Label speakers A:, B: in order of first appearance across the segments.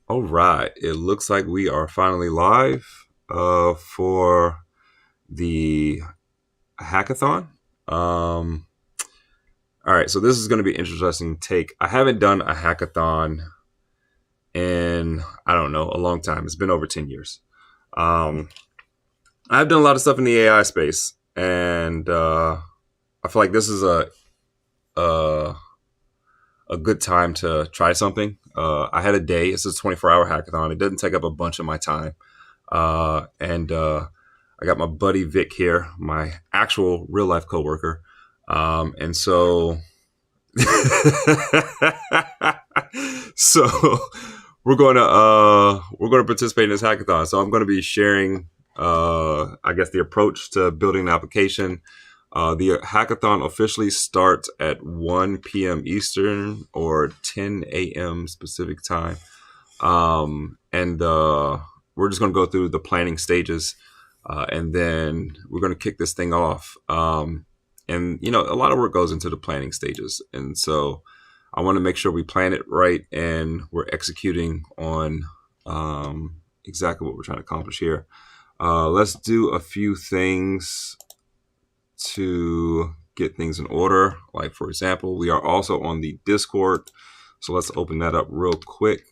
A: All right. It looks like we are finally live for the hackathon. Um, all right. So this is going to be an interesting take. I haven't done a hackathon in, I don't know, a long time. It's been over 10 years. Um, I've done a lot of stuff in the AI space, and I feel like this is a, a good time to try something. I had a day. It's a 24-hour hackathon. It doesn't take up a bunch of my time. And I got my buddy Vic here, my actual real life coworker, and so so we're going to participate in this hackathon. So I'm going to be sharing, I guess, the approach to building an application. The hackathon officially starts at 1 p.m. Eastern or 10 a.m. Pacific time, and we're just going to go through the planning stages, and then we're going to kick this thing off. And a lot of work goes into the planning stages, and so I want to make sure we plan it right and we're executing on exactly what we're trying to accomplish here. Let's do a few things to get things in order. Like, for example, we are also on the Discord. So let's open that up real quick.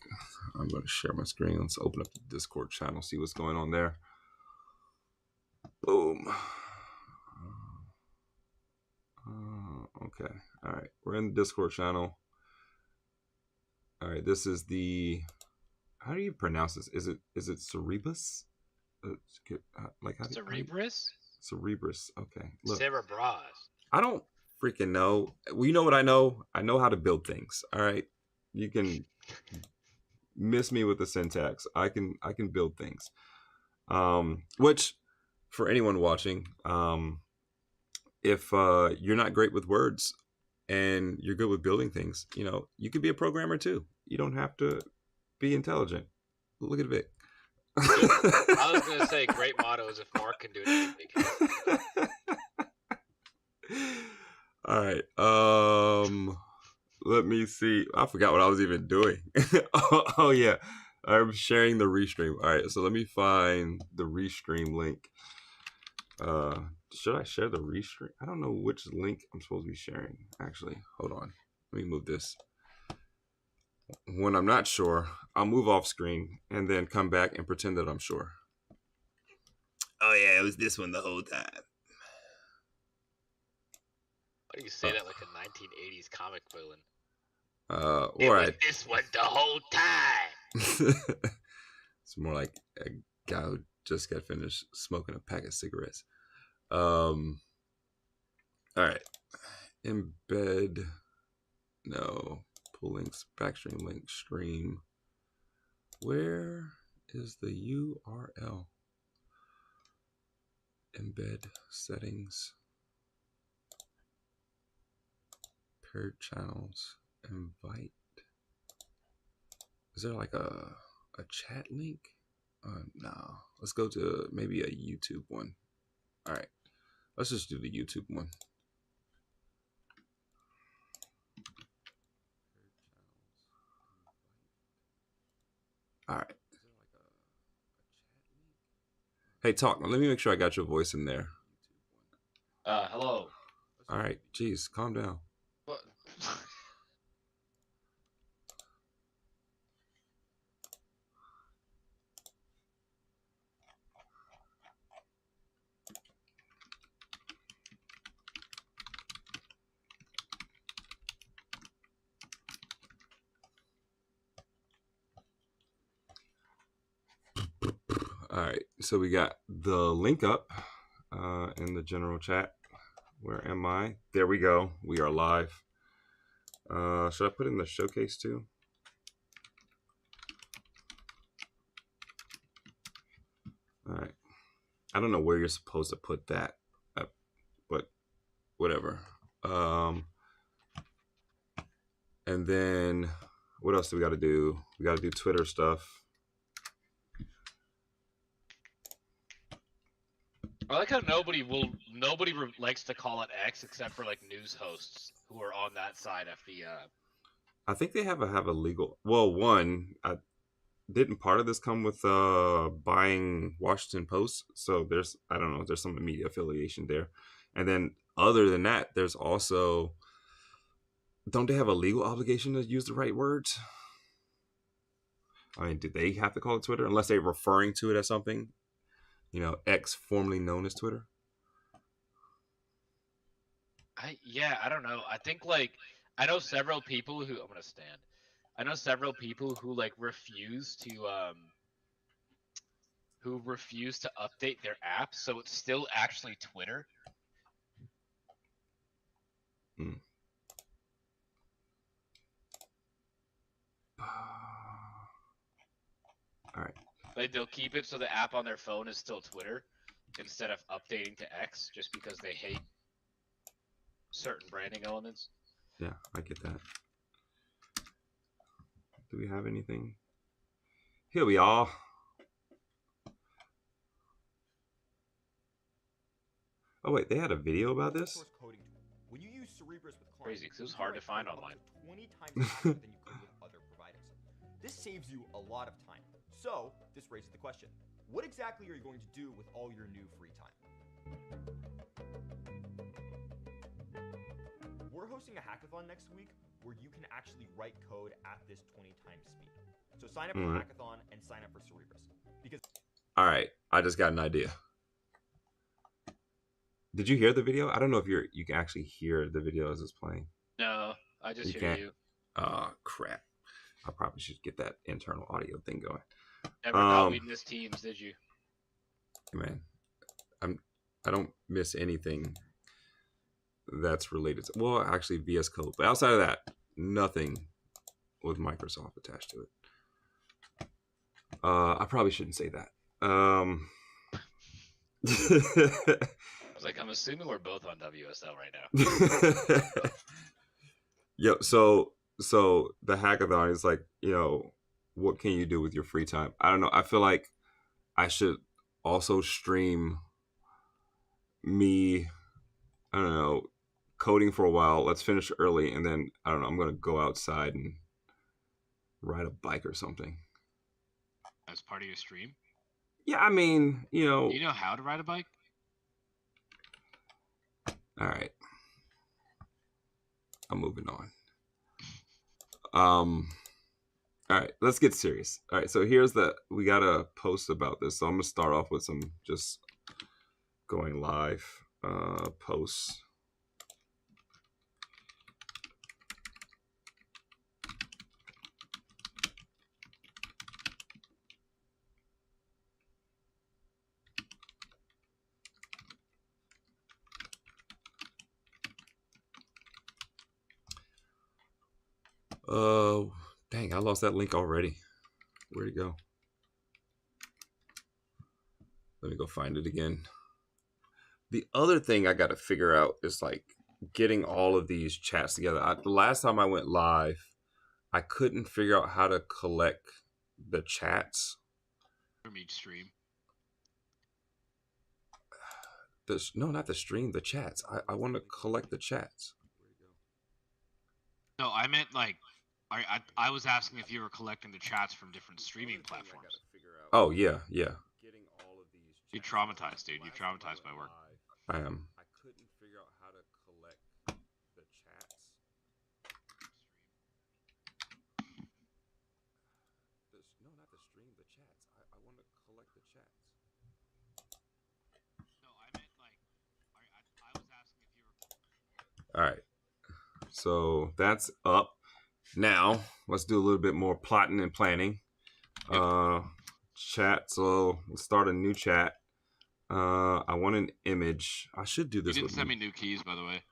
A: I'm going to share my screen. Let's open up the Discord channel, see what's going on there. Boom. Okay. All right. We're in the Discord channel. All right. This is the. How do you pronounce this? Is it Cerebras? Like how do you,
B: Cerebras?
A: Cerebras. Okay. Look,
B: Cerebras.
A: I don't freaking know. Well, you know what I know? I know how to build things. All right. You can miss me with the syntax. I can build things. Which for anyone watching, if you're not great with words and you're good with building things, you could be a programmer too. You don't have to be intelligent. Look at Vic.
B: I was gonna say great motto is if Mark can do it, anybody can.
A: All right. Let me see. I forgot what I was even doing. Oh yeah. I'm sharing the restream. All right, so let me find the restream link. Should I share the restream? I don't know which link I'm supposed to be sharing. Actually, hold on. Let me move this. When I'm not sure, I'll move off screen and then come back and pretend that I'm sure. Oh yeah, it was this one the whole time.
B: Why do you say that like a 1980s comic villain?
A: All
B: It was
A: right.
B: this one the whole time.
A: It's more like a guy who just got finished smoking a pack of cigarettes. All right. Embed. No. Pull links. Backstream link. Stream. Where is the URL? Embed settings. Paired channels. Invite. Is there like a chat link? No. Let's go to maybe a YouTube one. All right. Let's just do the YouTube one. All right. Hey, talk. Let me make sure I got your voice in there.
B: Hello.
A: All right. Jeez, calm down.
B: What?
A: All right. So we got the link up in the general chat. Where am I? There we go. We are live. Should I put in the showcase too? All right. I don't know where you're supposed to put that, but whatever. And then what else do we got to do? We got to do Twitter stuff.
B: I like how nobody likes to call it X except for like news hosts who are on that side of the.
A: I think they have a legal. Well, one, didn't part of this come with buying Washington Post? So there's, I don't know, there's some media affiliation there. And then other than that, there's also, don't they have a legal obligation to use the right words? I mean, do they have to call it Twitter unless they're referring to it as something? You know, X, formerly known as Twitter.
B: I don't know. I think like I know several people who I'm gonna stand. I know several people who like refuse to update their app, so it's still actually Twitter.
A: Hmm. All right.
B: Like they'll keep it so the app on their phone is still Twitter instead of updating to X just because they hate certain branding elements.
A: Yeah, I get that. Do we have anything? Here we are. Oh wait, they had a video about this?
C: When you use Cerebras with Cline,
B: Crazy, 'cause it was hard to find online.
C: 20 times faster than you could with other providers. This saves you a lot of time. So, this raises the question, what exactly are you going to do with all your new free time? We're hosting a hackathon next week where you can actually write code at this 20 times speed. So sign up for the hackathon and sign up for Cerebras. Because
A: all right, I just got an idea. Did you hear the video? I don't know if you can actually hear the video as it's playing.
B: No, I just hear you.
A: Oh, crap. I probably should get that internal audio thing going.
B: Never thought we'd miss Teams, did you?
A: Man, I don't miss anything that's related to, well, actually VS Code. But outside of that, nothing with Microsoft attached to it. I probably shouldn't say that.
B: I was like, I'm assuming we're both on WSL right now.
A: Yep. So the hackathon is like, you know, what can you do with your free time? I don't know. I feel like I should also stream me, I don't know, coding for a while. Let's finish early, and then I don't know, I'm gonna go outside and ride a bike or something.
B: As part of your stream?
A: Yeah, I mean, you know.
B: Do you know how to ride a bike?
A: All right. I'm moving on. All right, let's get serious. All right, so we got a post about this. So I'm gonna start off with some just going live posts. Dang, I lost that link already. Where'd it go? Let me go find it again. The other thing I got to figure out is like getting all of these chats together. The last time I went live, I couldn't figure out how to collect the chats
B: from each stream.
A: No, not the stream, the chats. I want to collect the chats.
B: No, I meant like I was asking if you were collecting the chats from different streaming platforms.
A: Oh yeah.
B: You're traumatized, dude. You're traumatized by work.
A: I am. I couldn't figure out how to collect the chats. No, not the stream, the chats. I want to collect the chats.
B: No, I meant like I was asking if you were.
A: All right. So that's up. Now let's do a little bit more plotting and planning. Chat. So let's start a new chat. I want an image. I should do this.
B: You didn't send me new keys, by the way.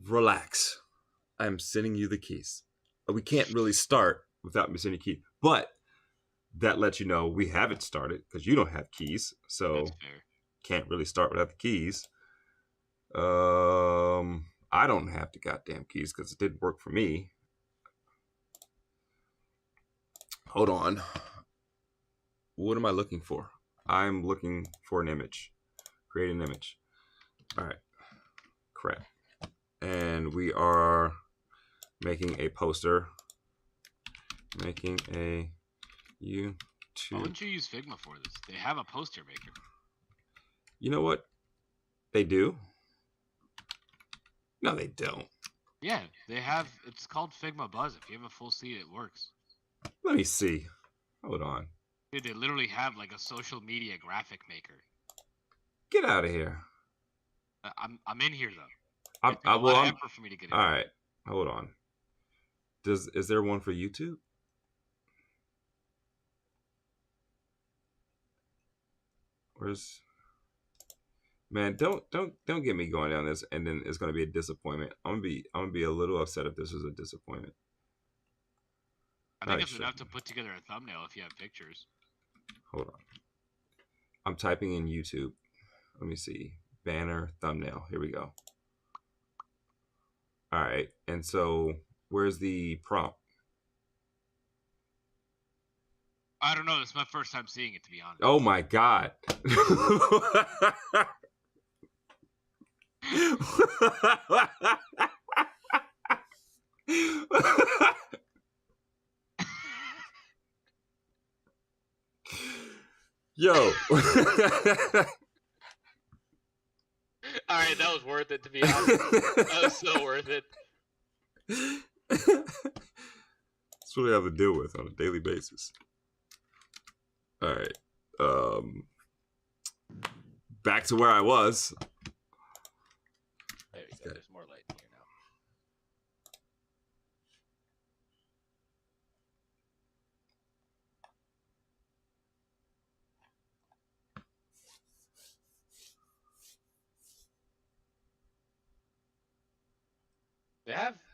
A: Relax. I'm sending you the keys. We can't really start without me sending keys, but that lets you know we haven't started because you don't have keys, so can't really start without the keys. I don't have the goddamn keys because it didn't work for me. Hold on. What am I looking for? I'm looking for an image. Create an image. All right. Crap. And we are making a poster. Making a YouTube.
B: Why wouldn't you use Figma for this? They have a poster maker.
A: You know what? They do. No, they don't.
B: Yeah, they have. It's called Figma Buzz. If you have a full seat, it works.
A: Let me see. Hold on.
B: Dude, they literally have like a social media graphic maker.
A: Get out of here.
B: I'm in here though.
A: I'm
B: a lot of effort for me to get in.
A: All right. Hold on. Is there one for YouTube? Where's Man, don't get me going down this and then it's gonna be a disappointment. I'm gonna be a little upset if this is a disappointment.
B: I think it's enough to put together a thumbnail if you have pictures.
A: Hold on. I'm typing in YouTube. Let me see. Banner, thumbnail. Here we go. All right. And so where's the prompt?
B: I don't know. It's my first time seeing it, to be honest.
A: Oh my God. Yo.
B: All right, that was worth it, to be honest. That was so worth it.
A: That's what I have to deal with on a daily basis. All right. Back to where I was.
B: There you go. There's more light in here now.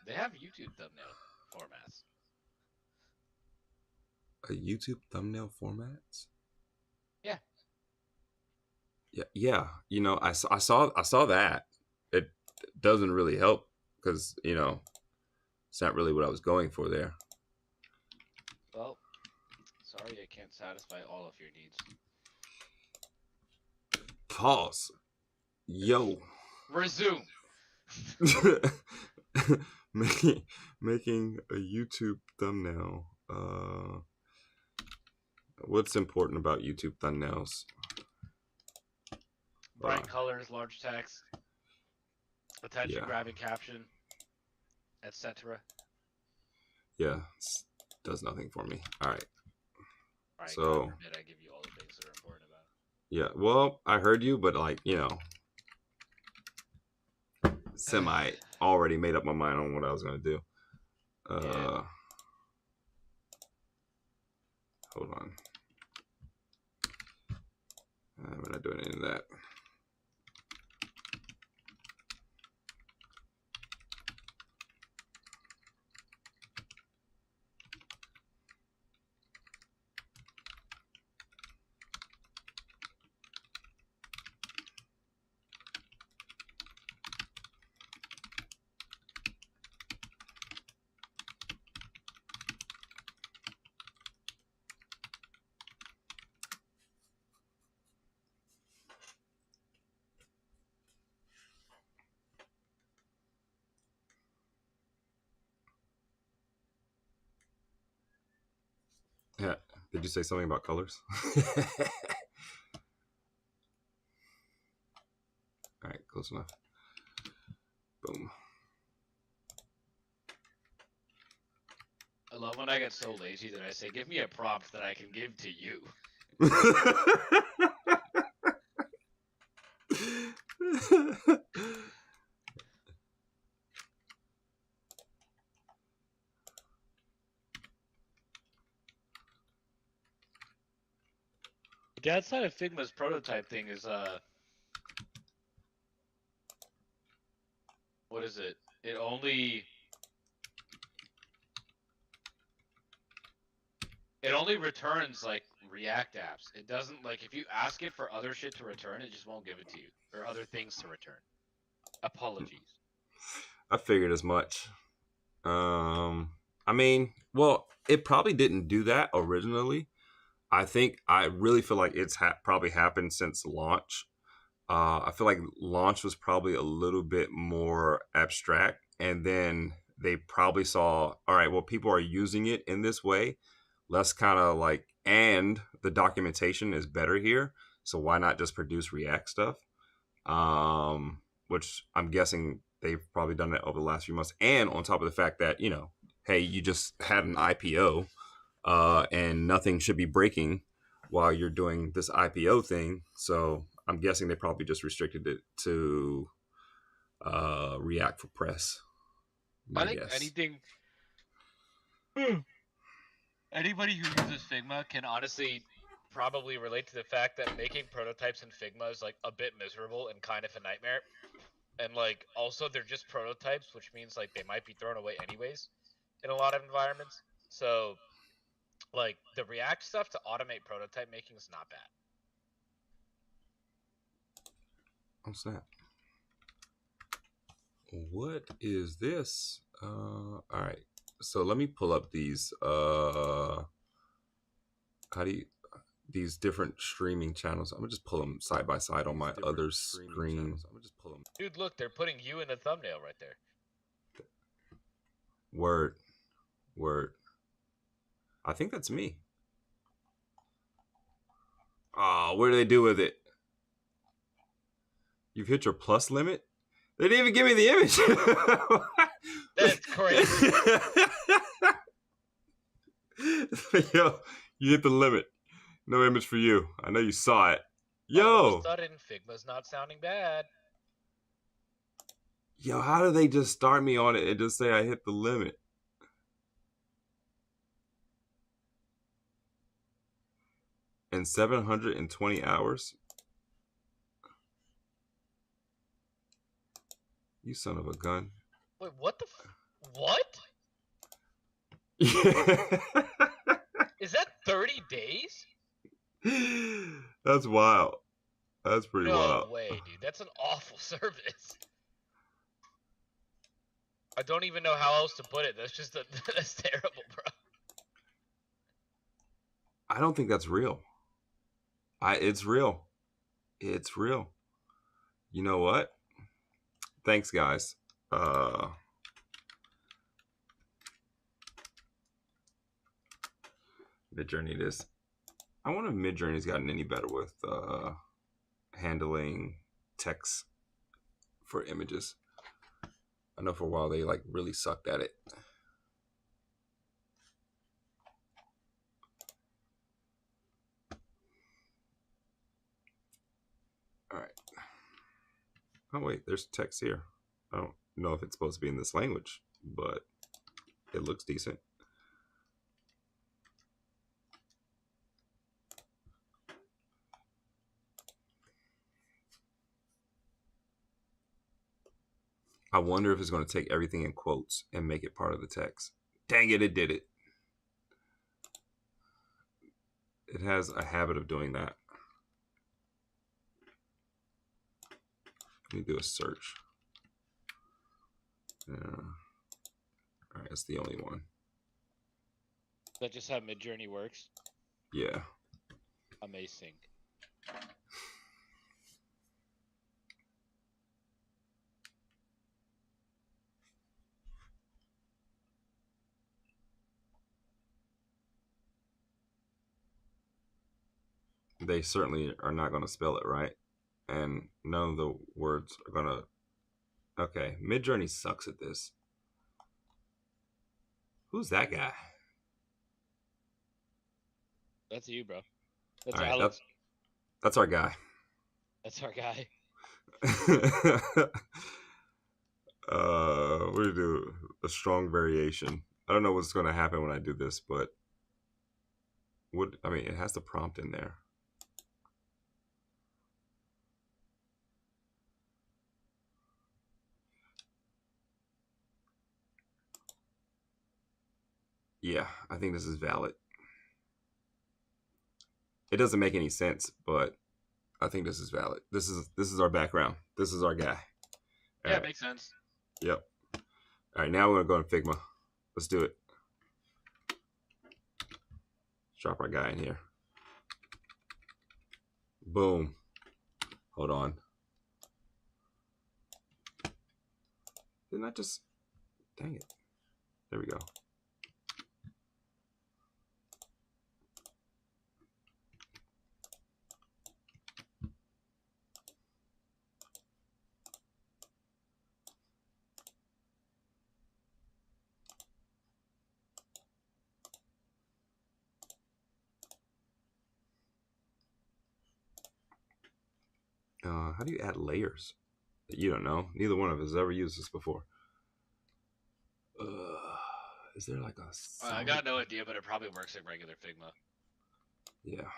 B: They have YouTube thumbnail formats.
A: A YouTube thumbnail formats?
B: Yeah.
A: Yeah. You know, I saw that. It doesn't really help because, you know, it's not really what I was going for there.
B: Well, sorry I can't satisfy all of your needs.
A: Pause. Yo.
B: Resume.
A: making a YouTube thumbnail. What's important about YouTube thumbnails?
B: Bright colors, large text, attention grabbing caption, etc.
A: Yeah, does nothing for me. All right.
B: So I give you all the things that are important about it.
A: Yeah. Well, I heard you, but like, you know, semi already made up my mind on what I was gonna do.
B: Yeah.
A: Hold on. I'm not doing any of that. Yeah. Did you say something about colors? All right, close enough. Boom.
B: I love when I get so lazy that I say, give me a prompt that I can give to you. The downside of Figma's prototype thing is, what is it? It only returns like React apps. It doesn't, like, if you ask it for other shit to return, it just won't give it to you, or other things to return. Apologies.
A: I figured as much. I mean, well, it probably didn't do that originally. I really feel like it's probably happened since launch. I feel like launch was probably a little bit more abstract, and then they probably saw, all right, well, people are using it in this way. Let's kind of like and the documentation is better here. So why not just produce React stuff? Which I'm guessing they've probably done that over the last few months. And on top of the fact that, you know, hey, you just had an IPO, and nothing should be breaking while you're doing this IPO thing. So I'm guessing they probably just restricted it to React for press.
B: I think anything. Anybody who uses Figma can honestly probably relate to the fact that making prototypes in Figma is like a bit miserable and kind of a nightmare. And like also they're just prototypes, which means like they might be thrown away anyways in a lot of environments. So like the React stuff to automate prototype making is not bad.
A: What's that? What is this? All right. So let me pull up these these different streaming channels. I'm gonna just pull them side by side on my other screen. I'm gonna just pull them.
B: Dude, look, they're putting you in the thumbnail right there.
A: Word. I think that's me. Oh, what do they do with it? You've hit your plus limit? They didn't even give me the image.
B: That's crazy.
A: Yo, you hit the limit. No image for you. I know you saw it. Yo.
B: All of a sudden, Figma's not sounding bad.
A: Yo, how do they just start me on it and just say I hit the limit? In 720 hours? You son of a gun.
B: Wait, what the what?
A: Yeah.
B: Is that 30 days?
A: That's wild. That's pretty wild.
B: No way, dude. That's an awful service. I don't even know how else to put it. That's just that's terrible, bro.
A: I don't think that's real. It's real. It's real. You know what? Thanks, guys. Midjourney it is. I wonder if Midjourney's gotten any better with handling text for images. I know for a while they like really sucked at it. All right. Oh wait, there's text here. I don't know if it's supposed to be in this language, but it looks decent. I wonder if it's going to take everything in quotes and make it part of the text. Dang it, it did it. It has a habit of doing that. Let me do a search. Yeah. All right, that's the only one.
B: Is that just how Midjourney works?
A: Yeah.
B: Amazing.
A: They certainly are not going to spell it right. And none of the words are going to... Okay, Midjourney sucks at this. Who's that guy?
B: That's you, bro. That's
A: All right,
B: Alex.
A: That's our guy.
B: That's our guy.
A: We're going to do a strong variation. I don't know what's going to happen when I do this, but... I mean, it has the prompt in there. Yeah, I think this is valid. It doesn't make any sense, but I think this is valid. This is our background. This is our guy.
B: Yeah, it makes sense.
A: Yep. All right, now we're gonna go in Figma. Let's do it. Let's drop our guy in here. Boom. Hold on. Didn't I just... Dang it. There we go. how do you add layers? You don't know. Neither one of us has ever used this before. Is there like a solid...
B: I got no idea, but it probably works in regular Figma.
A: Yeah.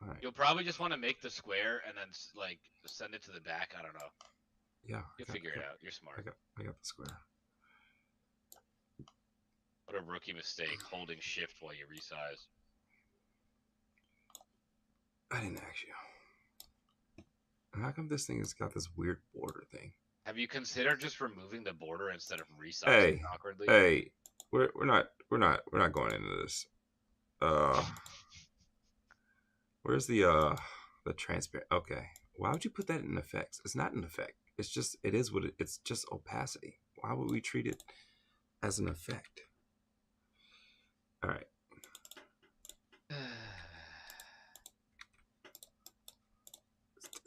A: All right.
B: You'll probably just want to make the square and then like send it to the back. I don't know.
A: Yeah.
B: You'll figure it out. You're smart.
A: I got the square.
B: What a rookie mistake, holding shift while you resize.
A: I didn't ask you. How come this thing has got this weird border thing?
B: Have you considered just removing the border instead of resizing awkwardly?
A: Hey, we're not going into this. Where's the transparent? Okay, why would you put that in effects? It's not an effect. It's just it's just opacity. Why would we treat it as an effect? All right.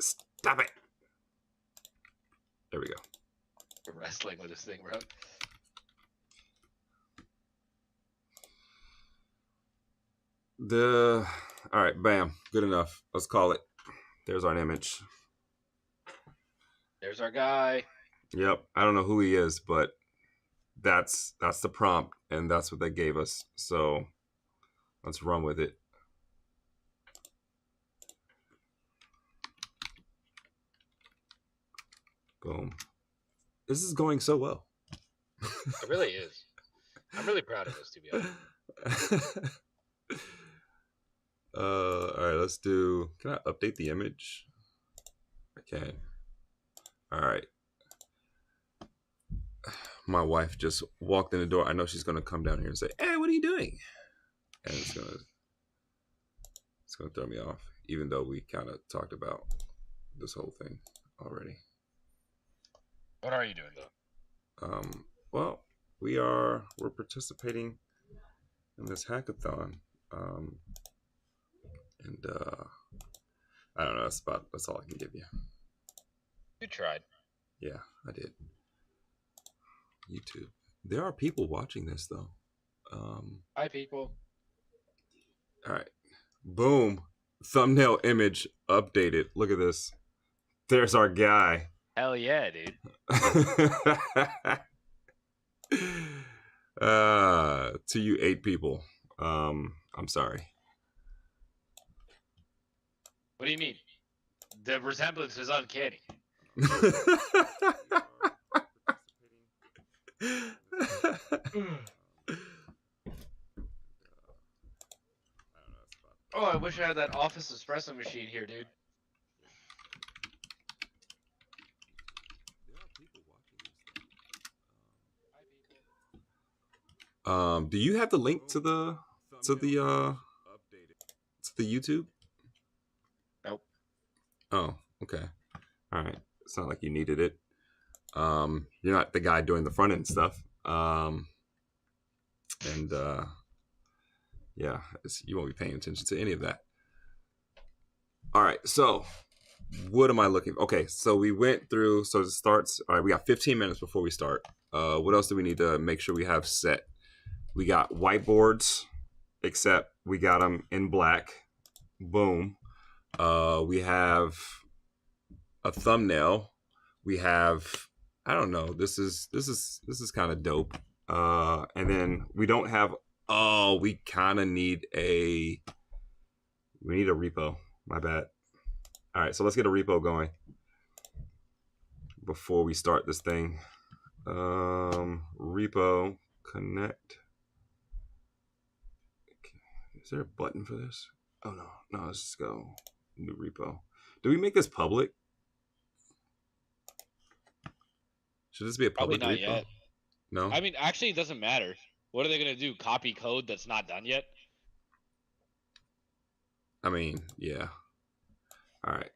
A: Stop it. There we go.
B: We're wrestling with this thing, bro.
A: All right, bam, good enough. Let's call it. There's our image.
B: There's our guy.
A: Yep, I don't know who he is, but that's the prompt, and that's what they gave us. So let's run with it. Boom. This is going so well.
B: It really is. I'm really proud of this, to be honest.
A: All right, let's do. Can I update the image? Okay. All right. My wife just walked in the door. I know she's gonna come down here and say, "Hey, what are you doing?" And it's gonna throw me off, even though we kind of talked about this whole thing already.
B: What are you doing though?
A: Well, we're participating in this hackathon. And I don't know, that's all I can give you.
B: You tried.
A: Yeah, I did. YouTube. There are people watching this though.
B: Hi people.
A: All right. Boom. Thumbnail image updated. Look at this. There's our guy.
B: Hell yeah, dude.
A: To you 8 people. I'm sorry.
B: What do you mean? The resemblance is uncanny. Oh, I wish I had that office espresso machine here, dude.
A: Do you have the link to the YouTube?
B: Nope.
A: Oh, okay. All right. It's not like you needed it. You're not the guy doing the front end stuff. Yeah, you won't be paying attention to any of that. All right. So what am I looking for? Okay. So we went through, so it starts. All right. We got 15 minutes before we start. What else do we need to make sure we have set? We got whiteboards, except we got them in black. Boom. We have a thumbnail. We have, I don't know. This is kind of dope. And then we don't have. Oh, we kind of need a. We need a repo. My bad. All right, so let's get a repo going before we start this thing. Repo connect. Is there a button for this? Oh no, let's just go new repo. Do we make this public? Should this be a public
B: Probably not
A: repo?
B: yet.
A: No.
B: I mean, actually, it doesn't matter. What are they gonna do? Copy code that's not done yet?
A: I mean, yeah. All right,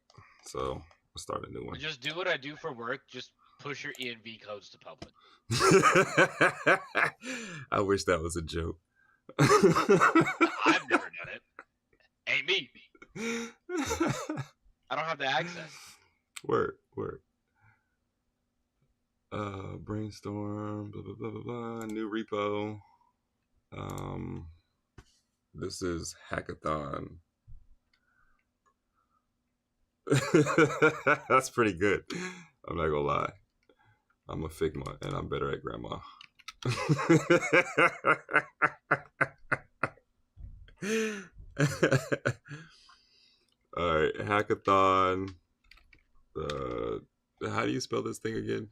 A: so we'll start a new one.
B: Just do what I do for work. Just push your ENV codes to public.
A: I wish that was a joke.
B: I've never done it. Ain't me. I don't have the access.
A: Word. Brainstorm, blah, blah, blah, blah, blah, new repo. This is Hackathon. That's pretty good. I'm not gonna lie. I'm a Figma, and I'm better at grandma. All right, hackathon. How do you spell this thing again?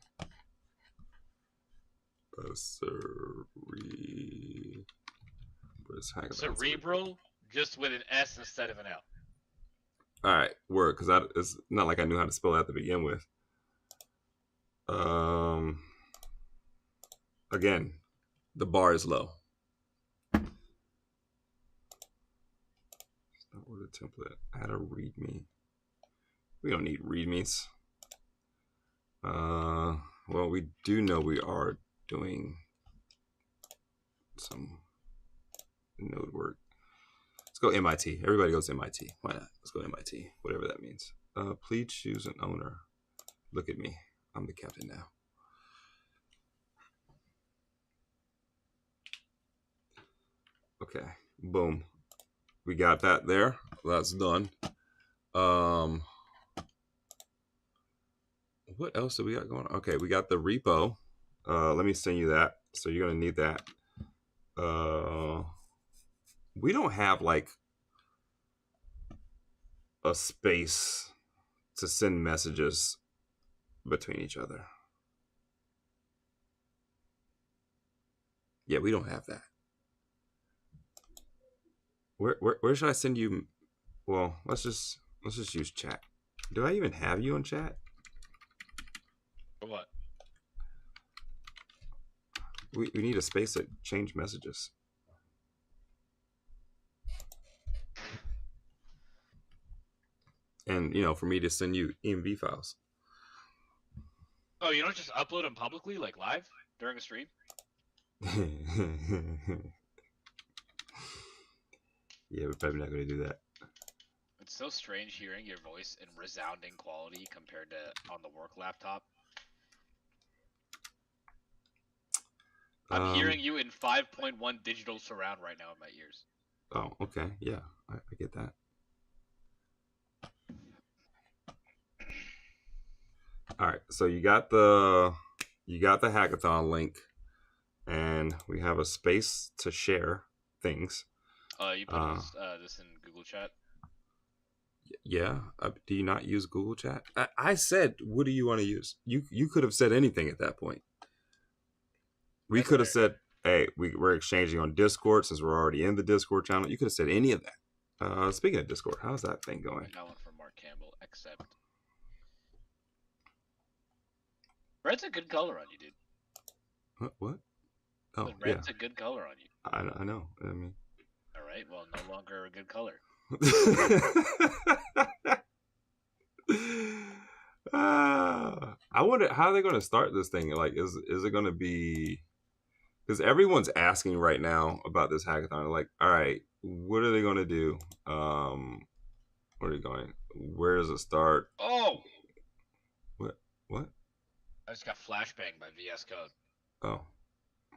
B: Cerebral, just with an S instead of an L.
A: All right, word, because it's not like I knew how to spell that to begin with. Again, the bar is low. Start with a template. Add a README. We don't need READMEs. Well, we do know we are doing some node work. Let's go MIT. Everybody goes MIT. Why not? Let's go MIT, whatever that means. Please choose an owner. Look at me. I'm the captain now. Okay, boom. We got that there. That's done. What else do we got going on? Okay, we got the repo. Let me send you that. So you're gonna need that. We don't have like a space to send messages between each other. Yeah, we don't have that. Where should I send you? Well, let's just use chat. Do I even have you on chat?
B: For what?
A: We need a space to change messages. And, you know, for me to send you EMV files.
B: Oh, you don't just upload them publicly, like live, during a stream?
A: Yeah, we're probably not going to do that.
B: It's so strange hearing your voice in resounding quality compared to on the work laptop. I'm hearing you in 5.1 digital surround right now in my ears.
A: Oh, okay. Yeah, I get that. All right, so you got the hackathon link, and we have a space to share things.
B: You put this in Google Chat?
A: Yeah. Do you not use Google Chat? I said, what do you want to use? You could have said anything at that point. We could have said, hey, we're exchanging on Discord since we're already in the Discord channel. You could have said any of that. Speaking of Discord, how's that thing going?
B: I got one from Mark Campbell. Accept. Red's a good color on you, dude.
A: What? Oh,
B: red's a good color on you.
A: I know. I mean.
B: All right. Well, no longer a good color.
A: I wonder how they're going to start this thing. Like, is it going to be? Because everyone's asking right now about this hackathon. Like, all right, what are they going to do? Where are you going? Where does it start?
B: Oh,
A: what?
B: I just got flashbanged by VS Code.
A: Oh,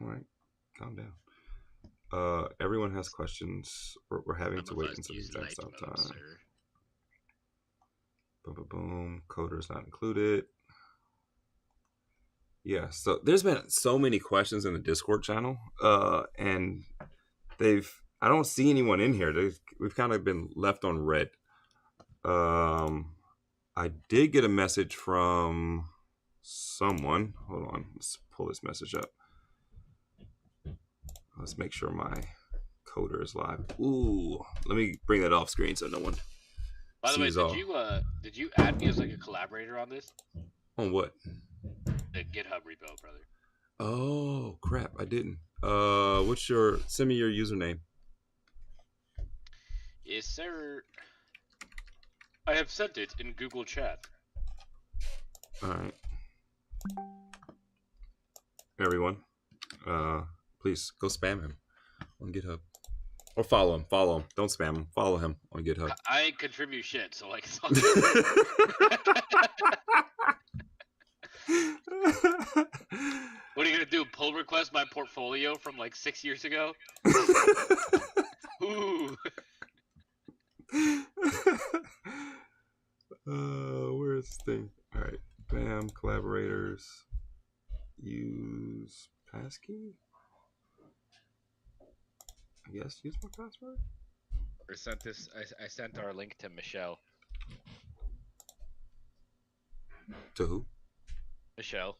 A: all right, calm down. Everyone has questions. We're having to wait until the exact stop time.
B: Sir.
A: Boom, boom, boom. Coders not included. Yeah, so there's been so many questions in the Discord channel, and I don't see anyone in here. We've kind of been left on red. I did get a message from someone. Hold on, let's pull this message up. Let's make sure my coder is live. Ooh, let me bring that off screen so no one.
B: By the way, did you add me as like a collaborator on this?
A: On what?
B: The GitHub repo, brother.
A: Oh crap, I didn't. Send me your username.
B: Yes, sir. I have sent it in Google Chat.
A: All right. Everyone, please go spam him on GitHub. Or follow him. Don't spam him. Follow him on GitHub.
B: I ain't contribute shit, so like it's all What are you gonna do? Pull request my portfolio from like 6 years ago? Ooh.
A: Where's this thing? All right, bam, collaborators. Use passkey. I guess use my password.
B: I sent this. I sent our link to Michelle.
A: To who?
B: Michelle.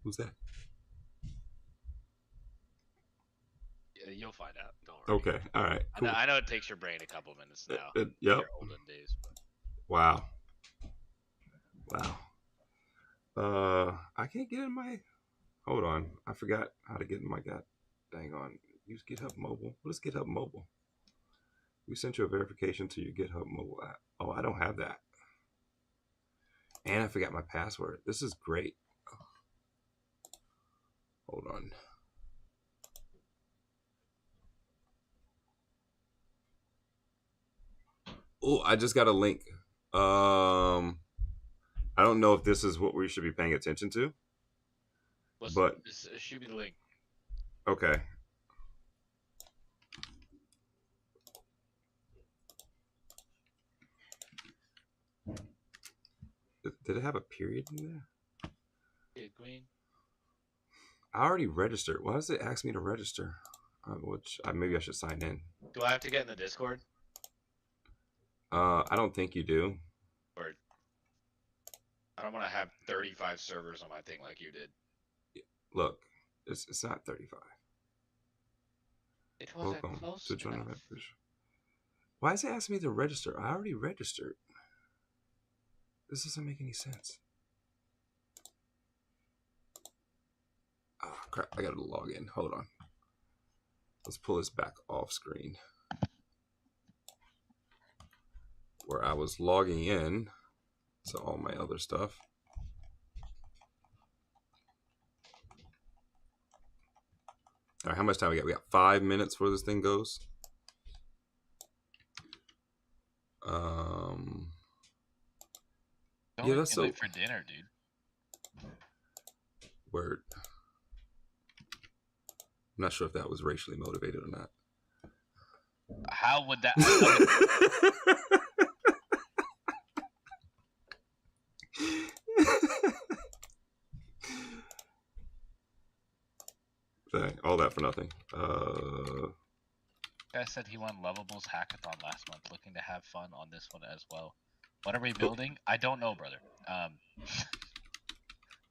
A: Who's that?
B: You'll find out. Don't worry.
A: Okay. All right. Cool.
B: I know it takes your brain a couple minutes now.
A: Yep.
B: Your olden days. But...
A: Wow. I can't get in my. Hold on. I forgot how to get in my dang on. Use GitHub Mobile. What is GitHub Mobile? We sent you a verification to your GitHub Mobile app. Oh, I don't have that. And I forgot my password. This is great. Hold on. Oh, I just got a link. I don't know if this is what we should be paying attention to. But
B: shoot me the link.
A: Okay. Did it have a period in there?
B: Yeah, Queen.
A: I already registered. Why does it ask me to register? Which maybe I should sign in.
B: Do I have to get in the Discord?
A: I don't think you do.
B: Or I don't want to have 35 servers on my thing like you did.
A: Look, it's not 35.
B: It wasn't
A: Welcome
B: close
A: to join
B: enough.
A: Why is it asking me to register? I already registered. This doesn't make any sense. Oh crap! I gotta log in. Hold on. Let's pull this back off screen. Where I was logging in to all my other stuff. All right, how much time we got? We got 5 minutes before this thing goes. Yeah, that's so
B: late for dinner, dude.
A: Word. I'm not sure if that was racially motivated or not.
B: How would that?
A: Dang, all that for nothing.
B: Guy said he won Lovable's hackathon last month, looking to have fun on this one as well. What are we building? I don't know, brother.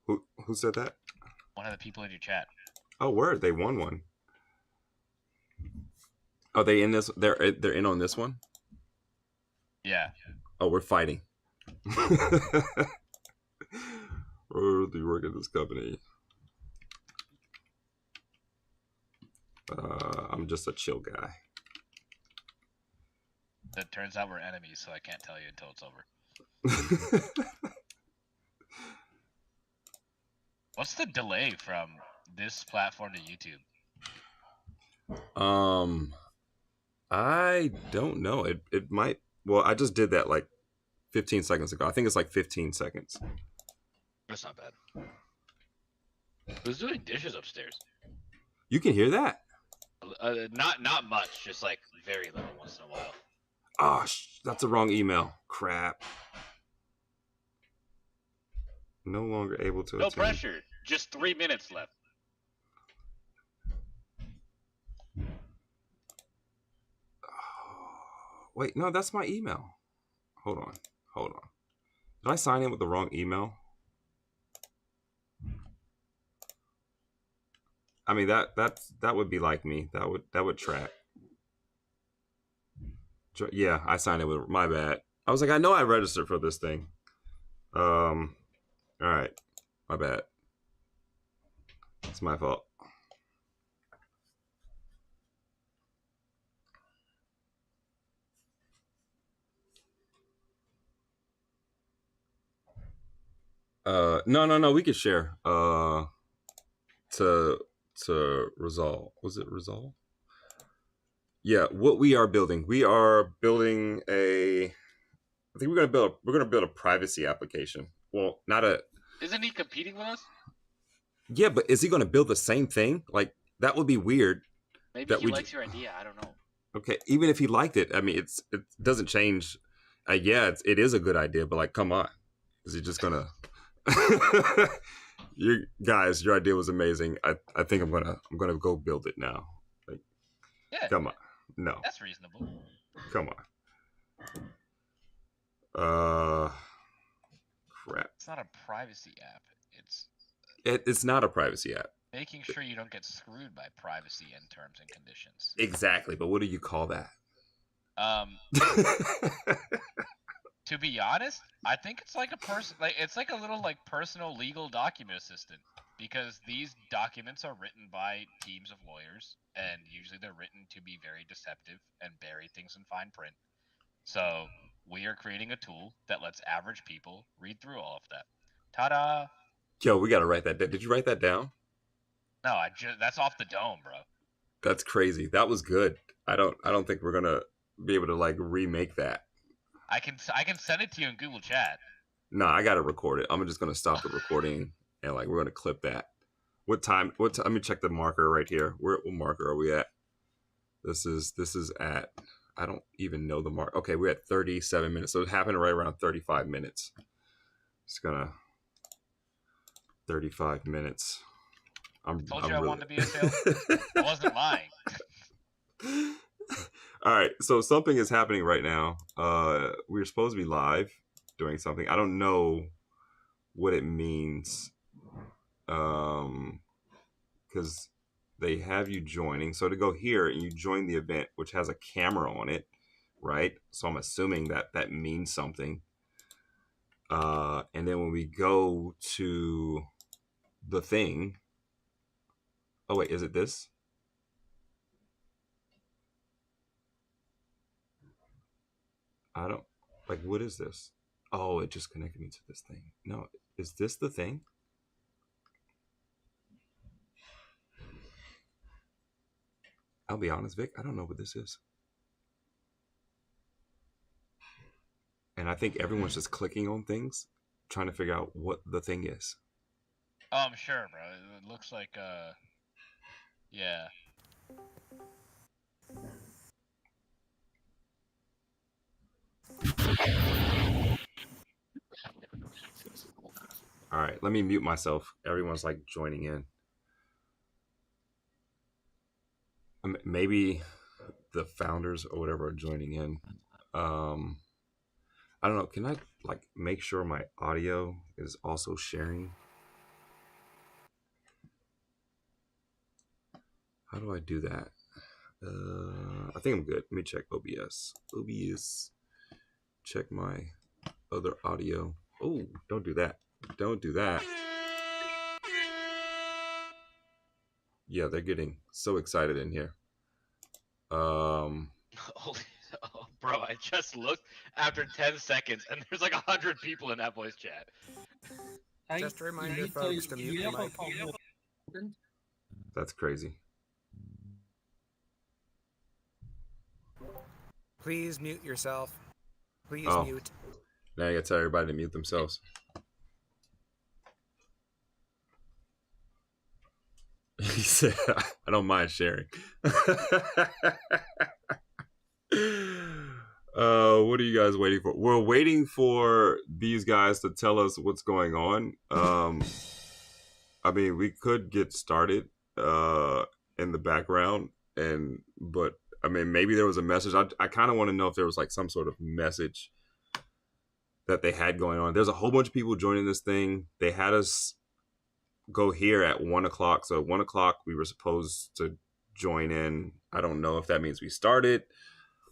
A: Who said that?
B: One of the people in your chat.
A: Oh, word! They won one. Are they in this? They're in on this one.
B: Yeah.
A: Oh, we're fighting. Or do you work at this company? I'm just a chill guy.
B: It turns out we're enemies, so I can't tell you until it's over. What's the delay from this platform to YouTube?
A: I don't know. It might. Well, I just did that like 15 seconds ago. I think it's like 15 seconds.
B: That's not bad. Who's doing dishes upstairs?
A: You can hear that?
B: Not much. Just like very little once in a while.
A: Oh, that's the wrong email. Crap. No longer able to.
B: No
A: attend.
B: pressure. Just 3 minutes left.
A: Wait, no, that's my email. Hold on. Did I sign in with the wrong email? I mean that would be like me. That would track. Yeah, I signed in with my bad. I was like, I know I registered for this thing. All right, my bad. It's my fault. No, we could share. To resolve. Was it resolve? Yeah, what we are building. We are building I think we're gonna build a privacy application. Well, not a.
B: Isn't he competing with us?
A: Yeah, but is he gonna build the same thing? Like that would be weird.
B: Maybe he likes your idea. I don't know.
A: Okay, even if he liked it, I mean, it doesn't change. Yeah, it is a good idea, but like, come on, is he just gonna? You guys, your idea was amazing. I think I'm gonna go build it now. Like,
B: Yeah,
A: come on, no,
B: that's reasonable.
A: come on. Crap.
B: It's not a privacy app.
A: It's not a privacy app.
B: Making sure you don't get screwed by privacy and terms and conditions.
A: Exactly, but what do you call that?
B: To be honest, I think it's like it's like a little like personal legal document assistant, because these documents are written by teams of lawyers, and usually they're written to be very deceptive and bury things in fine print. So we are creating a tool that lets average people read through all of that. Ta-da!
A: Yo, we gotta write that down. Did you write that down?
B: No, that's off the dome, bro.
A: That's crazy. That was good. I don't think we're gonna be able to like remake that.
B: I can send it to you in Google Chat.
A: No, I gotta record it. I'm just gonna stop the recording and like we're gonna clip that. What time? Let me check the marker right here. What marker are we at? This is at. I don't even know the mark. Okay, we're at 37 minutes. So it happened right around 35 minutes. It's gonna 35 minutes.
B: I told you I wanted to be a salesman. I wasn't lying.
A: All right, so something is happening right now. We're supposed to be live doing something. I don't know what it means, because they have you joining. So to go here and you join the event, which has a camera on it, right? So I'm assuming that means something. And then when we go to the thing, oh wait, is it this? I don't, like, what is this? Oh, it just connected me to this thing. No, is this the thing? I'll be honest, Vic, I don't know what this is. And I think everyone's just clicking on things, trying to figure out what the thing is.
B: Oh, I'm sure, bro. It looks like, yeah.
A: All right, let me mute myself. Everyone's like joining in. Maybe the founders or whatever are joining in. I don't know. Can I like make sure my audio is also sharing? How do I do that? I think I'm good. Let me check OBS. OBS. Check my other audio. Oh, don't do that. Don't do that. Yeah, they're getting so excited in here.
B: Bro, I just looked after 10 seconds and there's like 100 people in that voice chat.
D: Just a reminder, folks, to mute your mic.
A: That's crazy.
D: Please mute yourself. Please mute.
A: Now you gotta tell everybody to mute themselves. He said, I don't mind sharing. What are you guys waiting for? We're waiting for these guys to tell us what's going on. I mean, we could get started in the background, but I mean, maybe there was a message. I kind of want to know if there was like some sort of message that they had going on. There's a whole bunch of people joining this thing. They had us go here at 1 o'clock. So at 1 o'clock, we were supposed to join in. I don't know if that means we started.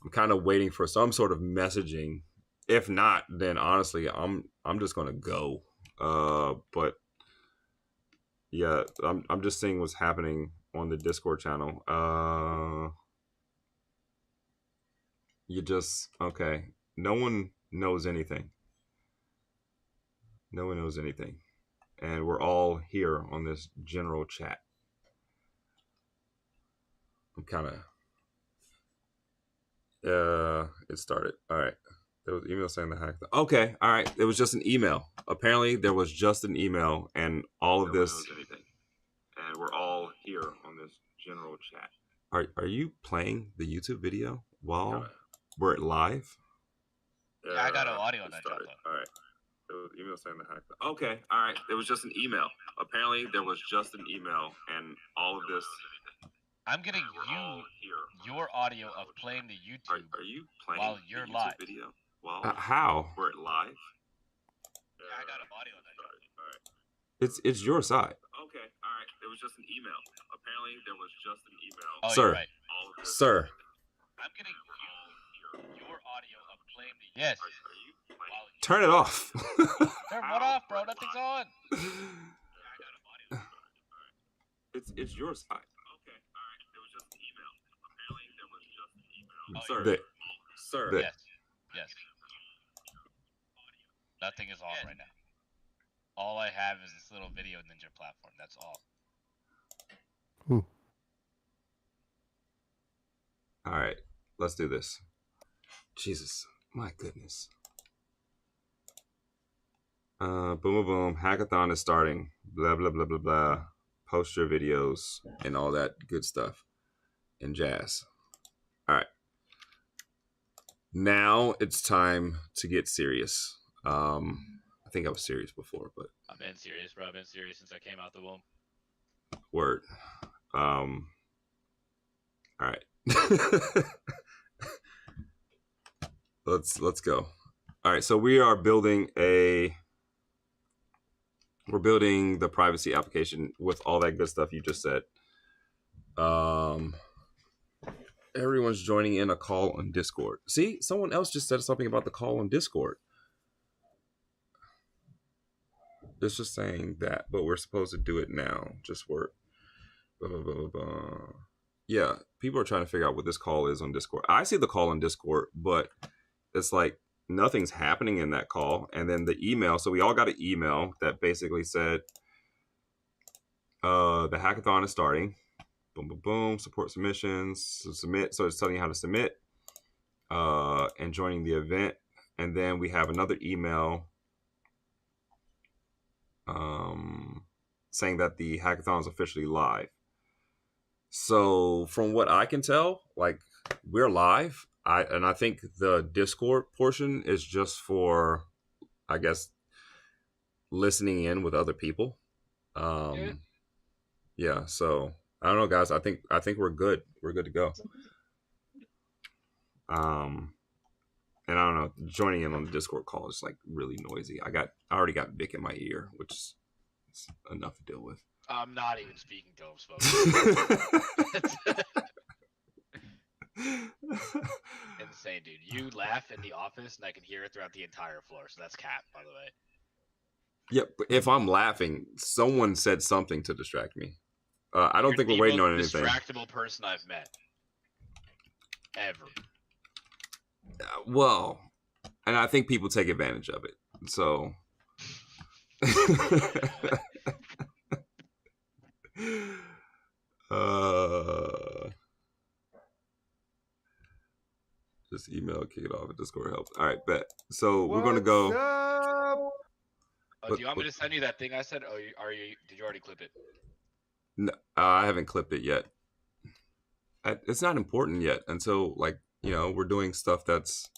A: I'm kind of waiting for some sort of messaging. If not, then honestly, I'm just gonna go. But yeah, I'm just seeing what's happening on the Discord channel. Okay. No one knows anything. No one knows anything. And we're all here on this general chat. I'm kind of, it started. All right. There was an email saying the hack. Okay. All right. It was just an email. Apparently there was just an email and all of this. And we're all here on this general chat. Are you playing the YouTube video while we're live?
B: Yeah, I got no audio on that jump though.
A: All right. It was email saying the hack. Okay, all right. It was just an email. Apparently, there was just an email, and all of this.
B: I'm getting your audio of playing the YouTube.
A: Are you playing
B: while you're
A: the YouTube
B: live?
A: video? While how? We're live.
B: Yeah, I got no audio on that jump though.
A: All right. It's your side. Okay, all right. It was just an email. Apparently, there was just an email.
B: Oh,
A: Sir,
B: you're right.
A: Sir.
B: I'm getting your audio of playing the yes.
A: Turn it off.
B: Turn what off, bro? Nothing's on.
A: It's your side. Okay, all right. It was just an email. Apparently, there was just an email. Sir.
B: Yes. Yes. Nothing is on right now. All I have is this little video ninja platform. That's all.
A: All right, let's do this. Jesus, my goodness. Boom, boom, boom. Hackathon is starting. Blah, blah, blah, blah, blah. Post your videos and all that good stuff and jazz. All right. Now it's time to get serious. I think I was serious before, but
B: I've been serious, bro. I've been serious since I came out the womb.
A: word. All right. Let's go. All right, so we are building we're building the privacy application with all that good stuff you just said. Everyone's joining in a call on Discord. See, someone else just said something about the call on Discord. It's just saying that, but we're supposed to do it now. Just work. Blah, blah, blah, blah, blah. Yeah, people are trying to figure out what this call is on Discord. I see the call on Discord, but it's like nothing's happening in that call. And then the email. So we all got an email that basically said the hackathon is starting. Boom, boom, boom. Support submissions. So submit. So it's telling you how to submit and joining the event. And then we have another email saying that the hackathon is officially live. So from what I can tell, like we're live. I think the Discord portion is just for, I guess, listening in with other people. Yeah. So I don't know, guys. I think we're good. We're good to go. And I don't know, joining in on the Discord call is like really noisy. I already got Vic in my ear, which is enough to deal with.
B: I'm not even speaking to him, folks. Insane, dude. You laugh in the office, and I can hear it throughout the entire floor. So that's cap, by the way.
A: Yeah, but if I'm laughing, someone said something to distract me. I don't think we're waiting on anything.
B: Distractible person I've met ever.
A: Well, and I think people take advantage of it. So. Just email, kick it off, and Discord helps. All right, bet. So we're gonna go.
B: Oh, do you want me to send you that thing I said? Oh, did you already clip it?
A: No, I haven't clipped it yet. It's not important yet until we're doing stuff that's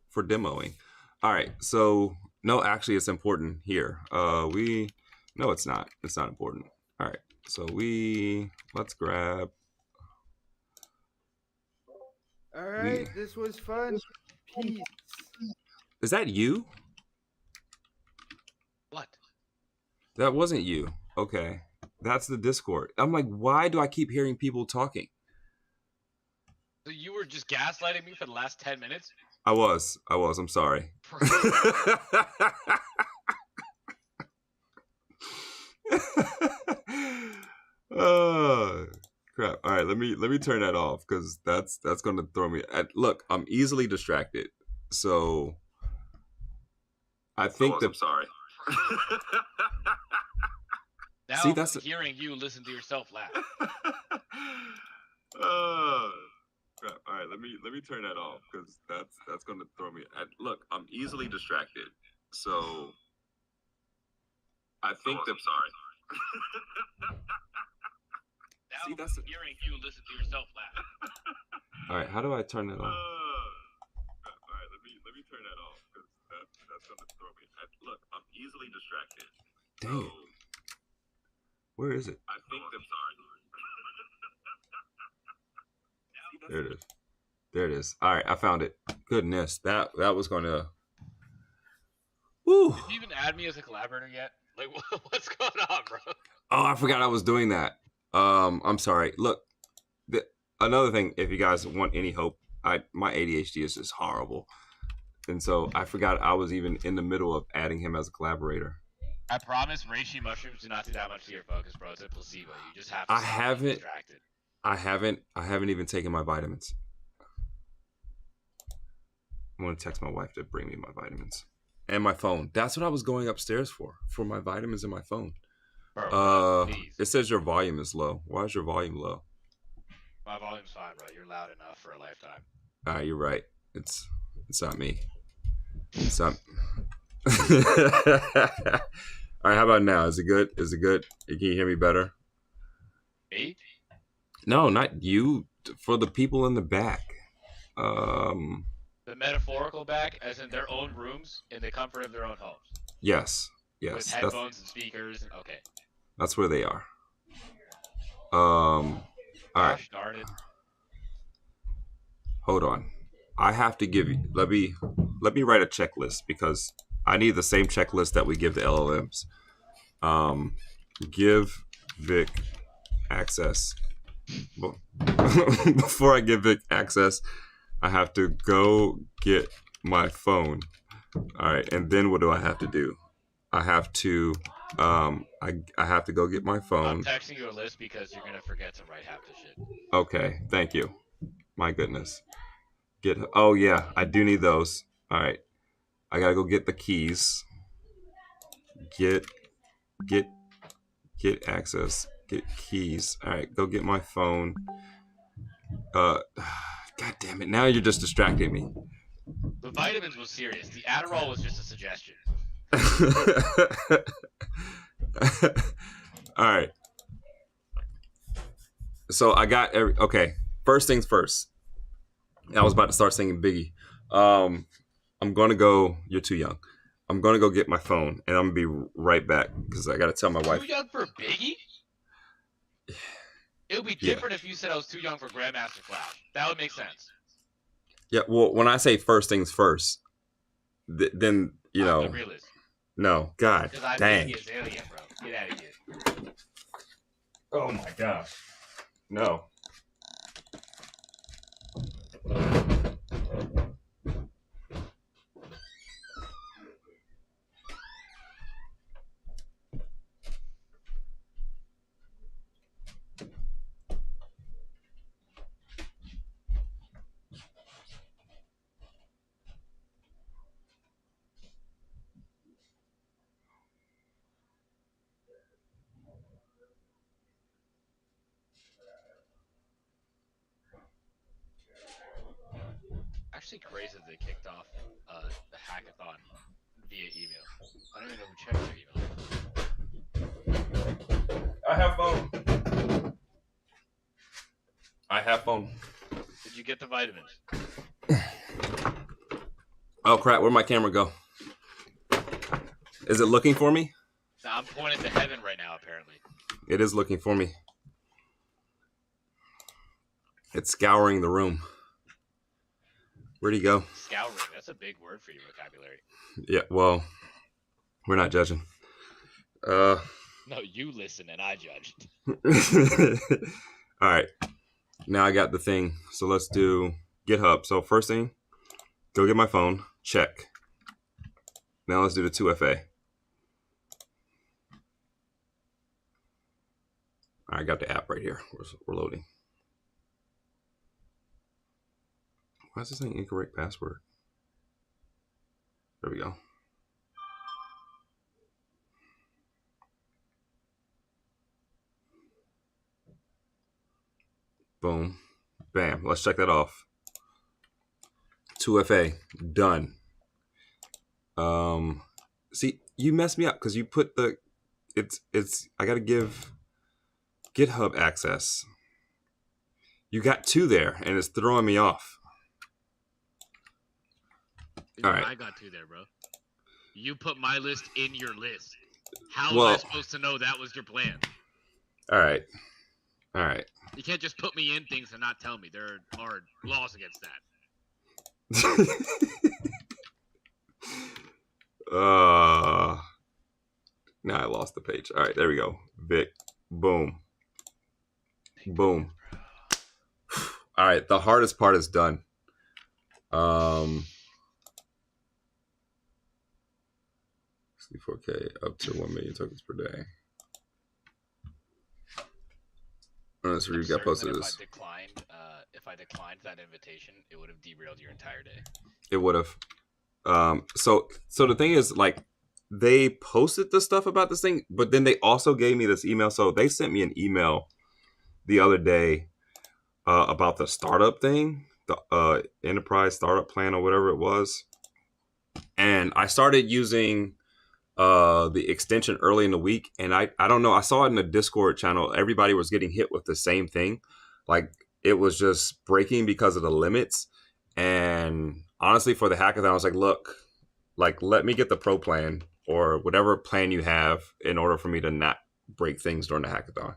A: for demoing. All right, so no, actually, it's important here. No, it's not. It's not important. All right, so let's grab.
E: All right, this was fun. Peace.
A: Is that you?
B: What?
A: That wasn't you. Okay. That's the Discord. I'm like, why do I keep hearing people talking?
B: So you were just gaslighting me for the last 10 minutes?
A: I was. I'm sorry. Oh, crap. All right, let me turn that off because that's going to throw me. Look, I'm easily distracted. So I think that. I'm sorry.
B: Now
A: See,
B: I'm hearing you listen to yourself laugh.
A: Crap. All right, let me turn that off because that's going to throw me. Look, I'm easily distracted. So I think that. I'm sorry. See, that's
B: hearing you listen to yourself laugh.
A: all right. How do I turn that on?
B: All right, let me turn that off because that's gonna throw me. Look, I'm easily distracted.
A: Dang it. Where is it?
B: I think I'm sorry.
A: There it is. There it is. All right, I found it. Goodness, that was gonna. Woo.
B: Did you even add me as a collaborator yet? Like, what's going on, bro?
A: Oh, I forgot I was doing that. I'm sorry. Look, another thing. If you guys want any hope, my ADHD is just horrible, and so I forgot I was even in the middle of adding him as a collaborator.
B: I promise reishi mushrooms do not do that much to your focus, bro. It's a placebo. You just have to
A: I
B: stop
A: haven't.
B: being distracted.
A: I haven't even taken my vitamins. I'm gonna text my wife to bring me my vitamins and my phone. That's what I was going upstairs for my vitamins and my phone.
B: Bro, please.
A: It says your volume is low. Why is your volume low?
B: My volume's fine, bro. You're loud enough for a lifetime.
A: All right, you're right. It's not me. It's not. All right, how about now? Is it good? Is it good? Can you hear me better?
B: Me?
A: No, not you. For the people in the back.
B: The metaphorical back, as in their own rooms, in the comfort of their own homes.
A: Yes.
B: With headphones and speakers. Okay.
A: That's where they are. All right.
B: Gosh darn it.
A: Hold on. I have to give you. Let me write a checklist because I need the same checklist that we give the LLMs. Give Vic access. Before I give Vic access, I have to go get my phone. All right, and then what do I have to do? I have to I have to go get my phone.
B: I'm texting you a list because you're gonna forget to write half the shit.
A: Okay, thank you. My goodness. Oh yeah, I do need those. All right, I gotta go get the keys. Get access. Get keys. All right, go get my phone. God damn it! Now you're just distracting me.
B: The vitamins was serious. The Adderall was just a suggestion.
A: All right. So I got okay. First things first. I was about to start singing Biggie. I'm gonna go. You're too young. I'm gonna go get my phone, and I'm gonna be right back because I gotta tell my wife.
B: Too young for Biggie? It would be different if you said I was too young for Grandmaster Flash. That would make sense.
A: Yeah. Well, when I say first things first, then you know.
B: The realist.
A: No, God, dang.
B: Because I'm alien, bro. Get out of here.
A: Oh my gosh. No.
B: Actually crazy that they kicked off the hackathon via email. I don't even know who checked their email.
A: I have phone. I have phone.
B: Did you get the vitamins?
A: Oh crap, where'd my camera go? Is it looking for me?
B: No, I'm pointed to heaven right now, apparently.
A: It is looking for me. It's scouring the room. Where'd he go?
B: Scouring, that's a big word for your vocabulary.
A: Yeah, well, we're not judging.
B: No, you listen and I judged.
A: All right. Now I got the thing. So let's do GitHub. So first thing, go get my phone. Check. Now let's do the 2FA. I got the app right here. We're loading. Why is this saying incorrect password? There we go. Boom. Bam. Let's check that off. 2FA. Done. See, you messed me up because you put the... It's... I gotta give GitHub access. You got 2 there, and it's throwing me off. All right.
B: I got 2 there, bro. You put my list in your list. How
A: Well,
B: am I supposed to know that was your plan?
A: All right. All right.
B: You can't just put me in things and not tell me. There are laws against that.
A: Now I lost the page. All right, there we go. Vic. Boom. Boom. All right, the hardest part is done. 64K up to 1 million tokens per day. Let's read. Got posted this.
B: If I declined that invitation, it would have derailed your entire day.
A: It would have. So the thing is, like, they posted the stuff about this thing, but then they also gave me this email. So they sent me an email the other day about the startup thing, the enterprise startup plan or whatever it was. And I started using the extension early in the week, and I don't know, I saw it in the Discord channel. Everybody was getting hit with the same thing. Like, it was just breaking because of the limits. And honestly, for the hackathon, I was like, look, like, let me get the pro plan or whatever plan you have in order for me to not break things during the hackathon.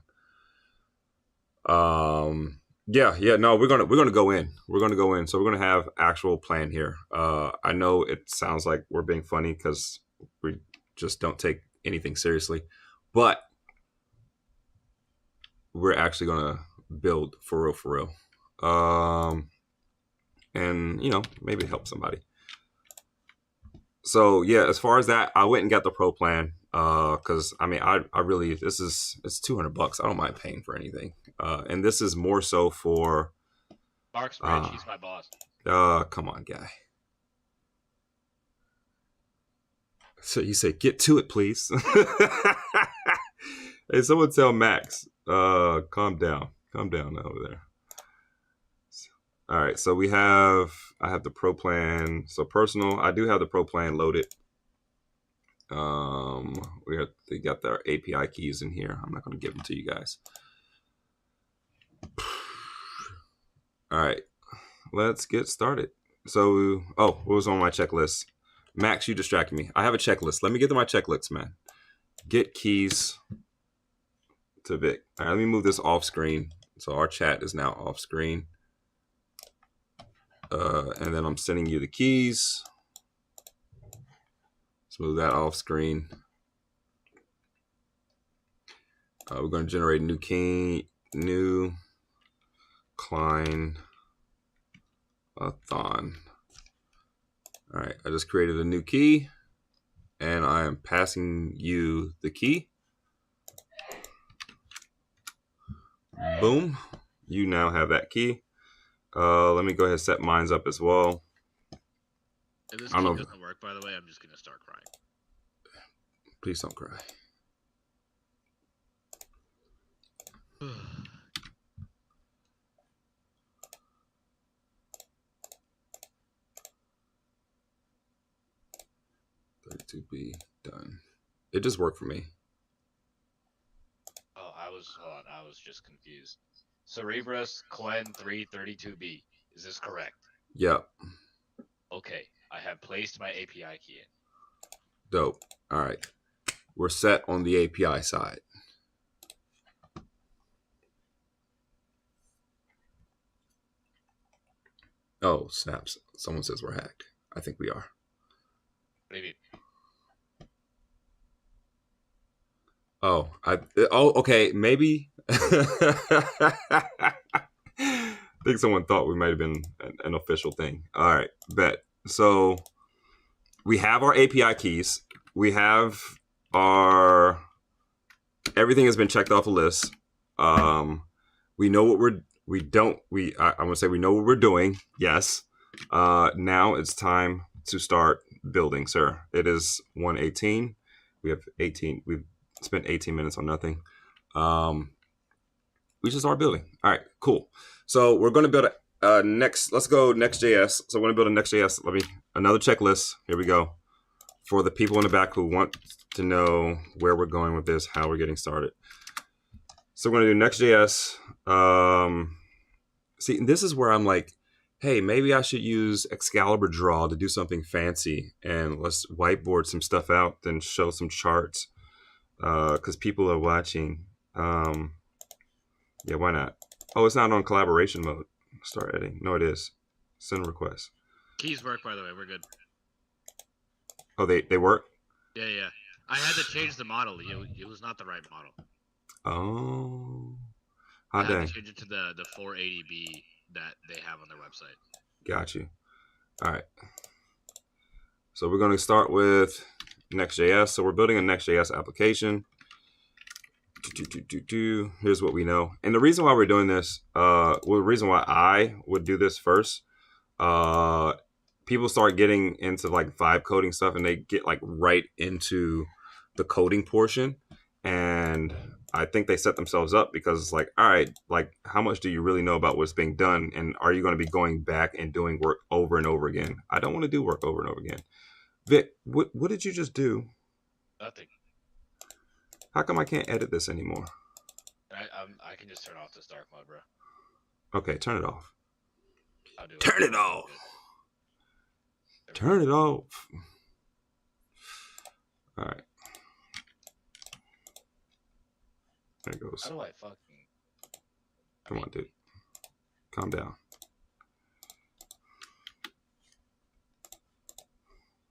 A: No, we're gonna go in. We're gonna go in. So we're gonna have actual plan here. I know it sounds like we're being funny because we just don't take anything seriously, but we're actually gonna build for real. And you know, maybe help somebody. So yeah, as far as that, I went and got the pro plan. Cause I mean, I really, it's $200. I don't mind paying for anything. And this is more so for
B: Mark's rich, he's my boss.
A: Come on, guy. So you say, get to it, please. Hey, someone tell Max, calm down over there. All right, so I have the pro plan. So personal, I do have the pro plan loaded. They got their API keys in here. I'm not going to give them to you guys. All right, let's get started. So, what was on my checklist? Max, you distracted me. I have a checklist. Let me get to my checklist, man. Get keys to Vic. All right, let me move this off screen. So our chat is now off screen. And then I'm sending you the keys. Let's move that off screen. We're going to generate a new key, new Cline Hackathon. All right, I just created a new key, and I am passing you the key. Boom. You now have that key. Let me go ahead and set mine up as well.
B: If this key doesn't work, by the way, I'm just going to start crying.
A: Please don't cry. Qwen3-32B done. It just worked for me.
B: Oh, I was just confused. Cerebras Qwen3-32B. Is this correct?
A: Yep.
B: Okay, I have placed my API key in.
A: Dope. All right. We're set on the API side. Oh, snaps. Someone says we're hacked. I think we are.
B: What do you mean?
A: Okay. Maybe. I think someone thought we might have been an official thing. All right, bet. So we have our API keys. We have our, everything has been checked off the list. We know what I'm gonna say we know what we're doing. Yes. Now it's time to start building, sir. It is 1:18. We've spent 18 minutes on nothing. We should start building. All right, cool. So we're going to build let's go Next.js. So we're going to build a Next.js. Another checklist. Here we go. For the people in the back who want to know where we're going with this, how we're getting started. So we're going to do Next.js. See, this is where I'm like, hey, maybe I should use Excalibur Draw to do something fancy, and let's whiteboard some stuff out, then show some charts, because people are watching. Yeah, why not? Oh, it's not on collaboration mode. Start editing. No, it is. Send request.
B: Keys work, by the way. We're good.
A: Oh, they work?
B: Yeah, yeah. I had to change the model. It was not the right model.
A: Oh.
B: I
A: Hot
B: had
A: dang.
B: to change it to the 480B that they have on their website.
A: Got you. All right. So we're going to start with Next.js. So we're building a Next.js application. Here's what we know. And the reason why we're doing this, the reason why I would do this first, people start getting into like vibe coding stuff and they get like right into the coding portion. And I think they set themselves up because it's like, all right, like how much do you really know about what's being done? And are you going to be going back and doing work over and over again? I don't want to do work over and over again. Vic, what did you just do?
B: Nothing.
A: How come I can't edit this anymore?
B: I can just turn off this dark mode, bro.
A: Okay, turn it off.
B: I'll do it.
A: Turn it off. Turn it off. All right. There it goes.
B: How do I fucking...
A: Come on, dude. Calm down.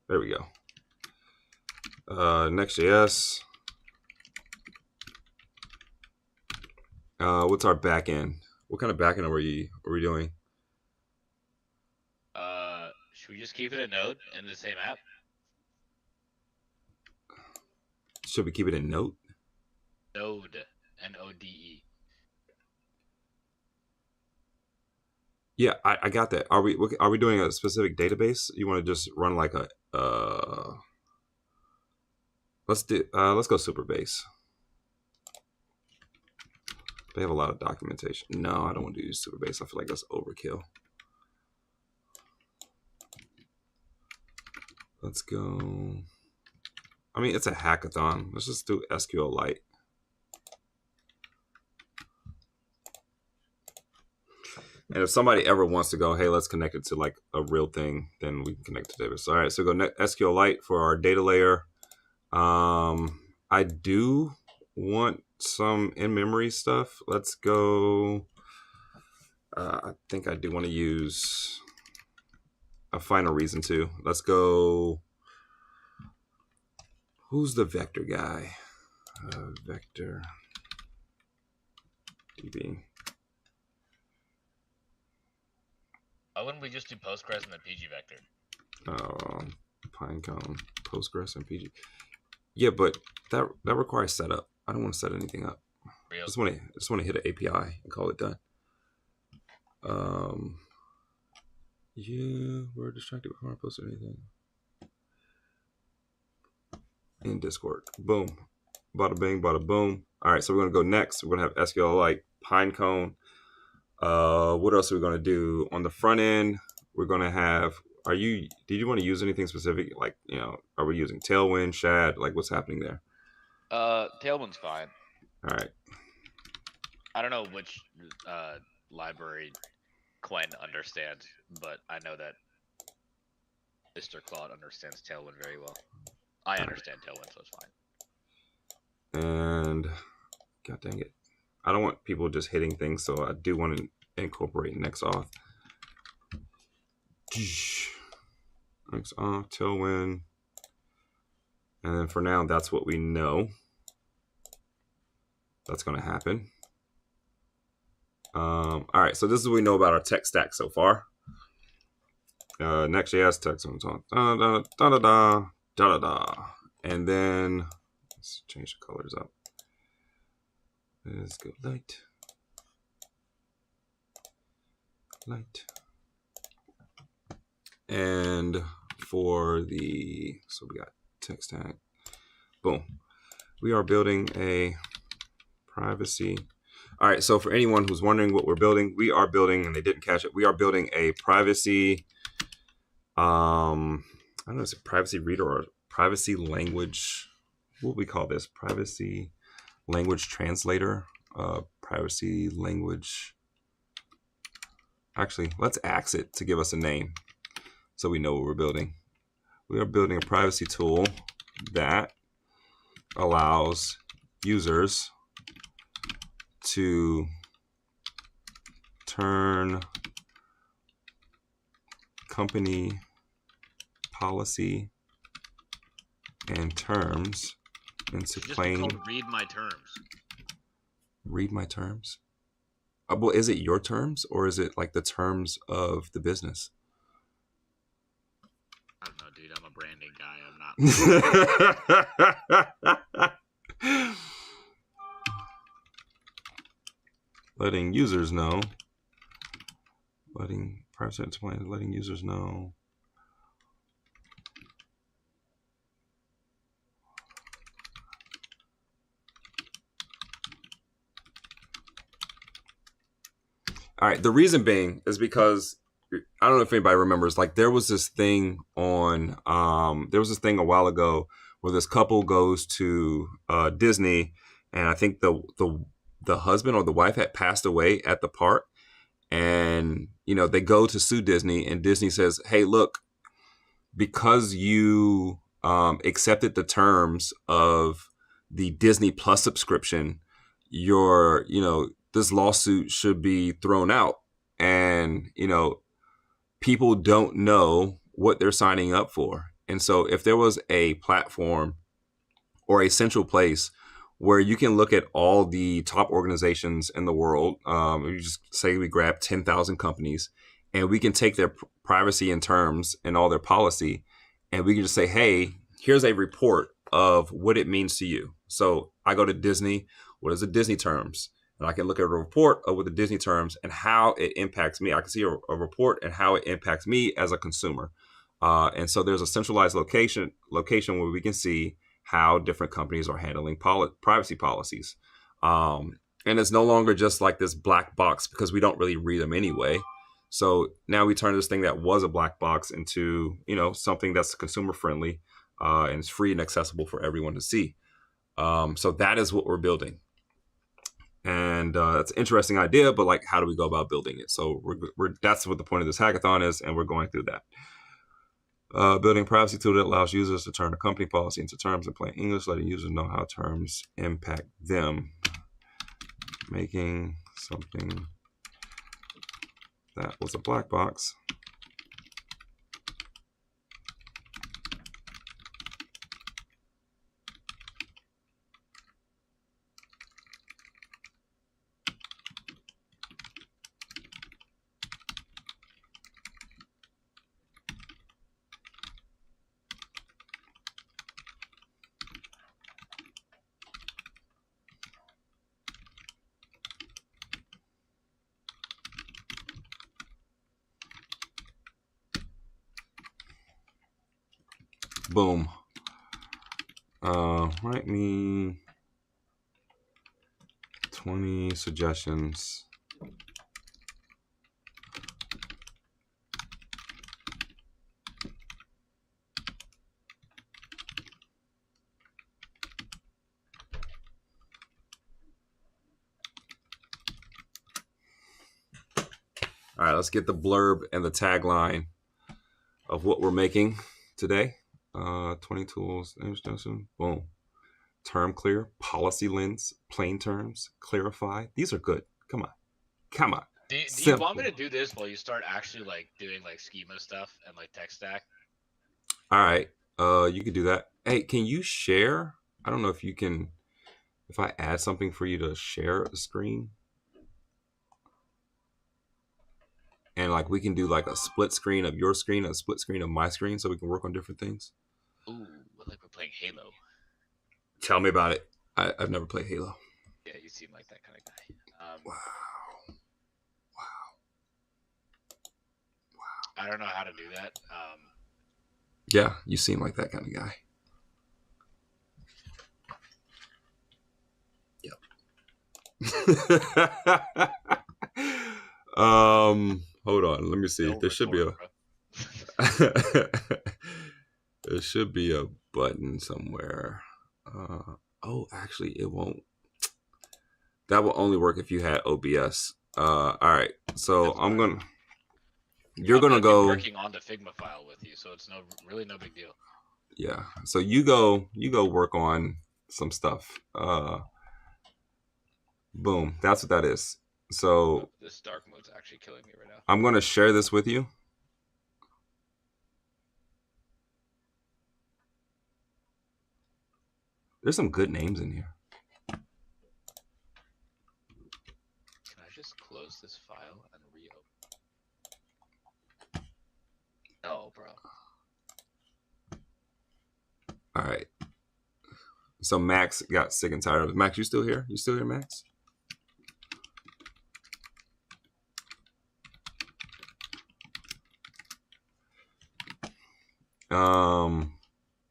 A: There we go. Next.js. What's our backend? What kind of backend are we doing?
B: Should we just keep it a Node in the same app?
A: Should we keep it in Node?
B: Node, Node.
A: Yeah, I got that. Are we doing a specific database? You want to just run like a let's go Superbase. They have a lot of documentation. No, I don't want to use Superbase. I feel like that's overkill. Let's go. I mean, it's a hackathon. Let's just do SQLite. And if somebody ever wants to go, hey, let's connect it to like a real thing, then we can connect to database. All right, so go SQLite for our data layer. I do want some in-memory stuff. Let's go. I think I do want to use a final reason to. Let's go. Who's the vector guy? Vector DB.
B: Why wouldn't we just do Postgres and then PG vector?
A: Pinecone, Postgres, and PG. Yeah, but that requires setup. I don't want to set anything up.
B: Real?
A: I just want to hit an API and call it done. Yeah, we're distracted before I post anything. In Discord. Boom. Bada bing, bada boom. All right, so we're going to go next. We're going to have SQLite, Pinecone. What else are we going to do? On the front end, we're going to have, did you want to use anything specific? Like, are we using Tailwind, Shad? Like, what's happening there?
B: Tailwind's fine.
A: All right.
B: I don't know which library Qwen understands, but I know that Mr. Claude understands Tailwind very well. I understand Tailwind, so it's fine.
A: And god dang it, I don't want people just hitting things, so I do want to incorporate NextAuth. NextAuth, Tailwind, and then for now, that's what we know. That's going to happen. All right, so this is what we know about our tech stack so far. Next.js text on and then let's change the colors up. Let's go light. And for so we got text tag. Boom. We are building a privacy. All right, so for anyone who's wondering what we're building, we are building, and they didn't catch it, we are building a privacy, I don't know if it's a privacy reader or privacy language, what we call this, privacy language translator. privacy language. Actually, let's ask it to give us a name so we know what we're building. We are building a privacy tool that allows users to turn company policy and terms into plain.
B: Read my terms.
A: Read my terms? Well, is it your terms or is it like the terms of the business?
B: I don't know, dude. I'm a branding guy. I'm not.
A: Letting users know. Letting privacy plans. Letting users know. All right. The reason being is because I don't know if anybody remembers. Like there was this thing on. There was this thing a while ago where this couple goes to Disney, and I think the husband or the wife had passed away at the park, and they go to sue Disney, and Disney says, "Hey, look, because you accepted the terms of the Disney Plus subscription, this lawsuit should be thrown out." And people don't know what they're signing up for. And so if there was a platform or a central place where you can look at all the top organizations in the world, you just say we grab 10,000 companies and we can take their privacy and terms and all their policy, and we can just say, hey, here's a report of what it means to you. So I go to Disney, what is the Disney terms? And I can look at a report of what the Disney terms and how it impacts me. I can see a report and how it impacts me as a consumer. And so there's a centralized location where we can see how different companies are handling privacy policies. And it's no longer just like this black box because we don't really read them anyway. So now we turn this thing that was a black box into, something that's consumer friendly and it's free and accessible for everyone to see. So that is what we're building. And it's an interesting idea, but like, how do we go about building it? So that's what the point of this hackathon is, and we're going through that. Building a privacy tool that allows users to turn a company policy into terms in plain English, letting users know how terms impact them. Making something that was a black box boom. Write me 20 suggestions All right, let's get the blurb and the tagline of what we're making today. 20 tools, introduction, boom. Term clear, policy lens, plain terms, clarify. These are good. Come on.
B: Do you want me to do this while you start actually like doing like schema stuff and like tech stack?
A: All right. You can do that. Hey, can you share? I don't know if you can, if I add something for you to share the screen. And like we can do like a split screen of your screen, a split screen of my screen, so we can work on different things.
B: Ooh, like we're playing Halo.
A: Tell me about it. I've never played Halo.
B: Yeah, you seem like that kind of guy.
A: Wow.
B: I don't know how to do that.
A: Yeah, you seem like that kind of guy. Yep. Hold on. Let me see. There should be there should be a button somewhere. Oh, actually, it won't. That will only work if you had OBS. All right. So
B: That's
A: I'm
B: fine.
A: gonna. You're
B: I'm
A: gonna
B: be
A: go.
B: working on the Figma file with you, so it's really no big deal.
A: Yeah. So you go work on some stuff. Boom. That's what that is. So
B: This dark mode's actually killing me right now.
A: I'm gonna share this with you. There's some good names in here.
B: Can I just close this file and reopen? No, bro.
A: All right. So Max got sick and tired of it. Max, you still here? You still here, Max?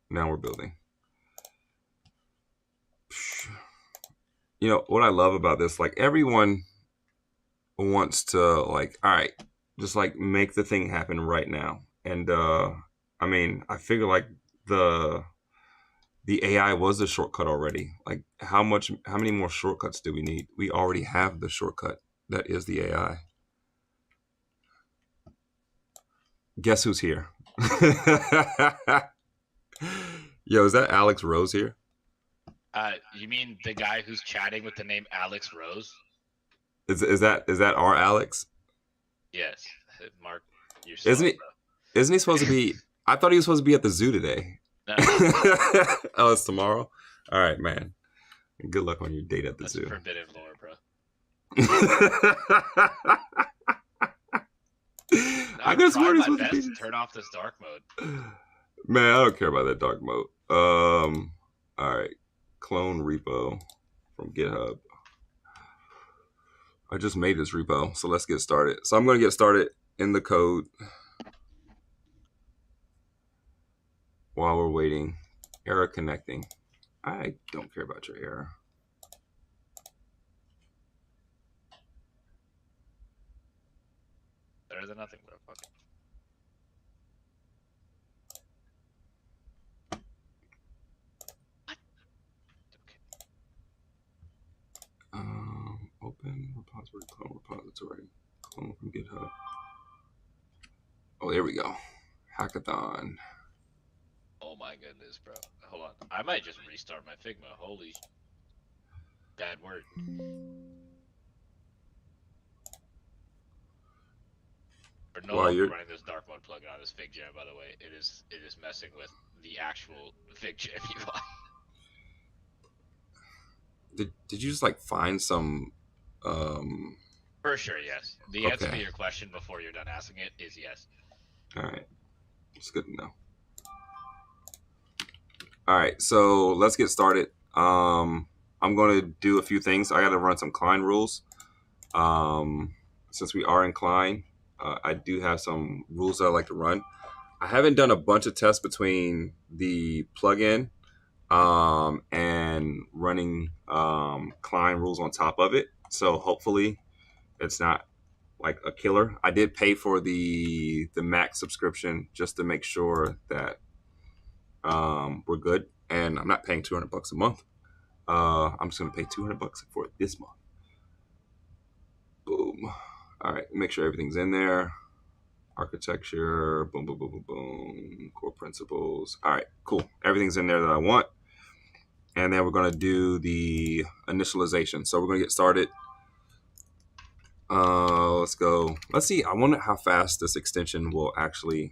A: Now we're building. You know what I love about this? Like everyone wants to like, all right, just like make the thing happen right now. And I mean, I figure like the AI was a shortcut already. Like how many more shortcuts do we need? We already have the shortcut that is the AI. Guess who's here? Yo, is that Alex Rose here?
B: You mean the guy who's chatting with the name Alex Rose?
A: Is that our Alex?
B: Yes, Mark. You're
A: Isn't he supposed to be? I thought he was supposed to be at the zoo today.
B: No.
A: Oh, it's tomorrow. All right, man. Good luck on your date at the
B: That's
A: zoo.
B: forbidden lore, bro. I could try my best to turn off this dark mode.
A: Man, I don't care about that dark mode. All right, clone repo from GitHub. I just made this repo, so let's get started. So I'm going to get started in the code while we're waiting. Error connecting. I don't care about your error.
B: Better than nothing, bro. Fuck it.
A: Open repository, clone repository, clone from GitHub. Oh, there we go. Hackathon.
B: Oh my goodness, bro. Hold on. I might just restart my Figma. Holy bad word. We're no longer running this dark mode plugin on this FigJam, by the way. It is messing with the actual FigJam UI.
A: Did you just like find some
B: For sure, yes. The answer to your question before you're done asking it is yes.
A: All right. It's good to know. All right, so let's get started. I'm going to do a few things. I got to run some Cline rules. Since we are in Cline, I do have some rules that I like to run. I haven't done a bunch of tests between the plugin and running Cline rules on top of it. So hopefully it's not like a killer. I did pay for the Max subscription just to make sure that we're good. And I'm not paying $200 a month. I'm just going to pay $200 for it this month. Boom. All right, make sure everything's in there. Architecture, boom, boom, boom, boom, boom. Core principles. All right, cool. Everything's in there that I want. And then we're going to do the initialization. So we're going to get started. Let's go. Let's see. I wonder how fast this extension will actually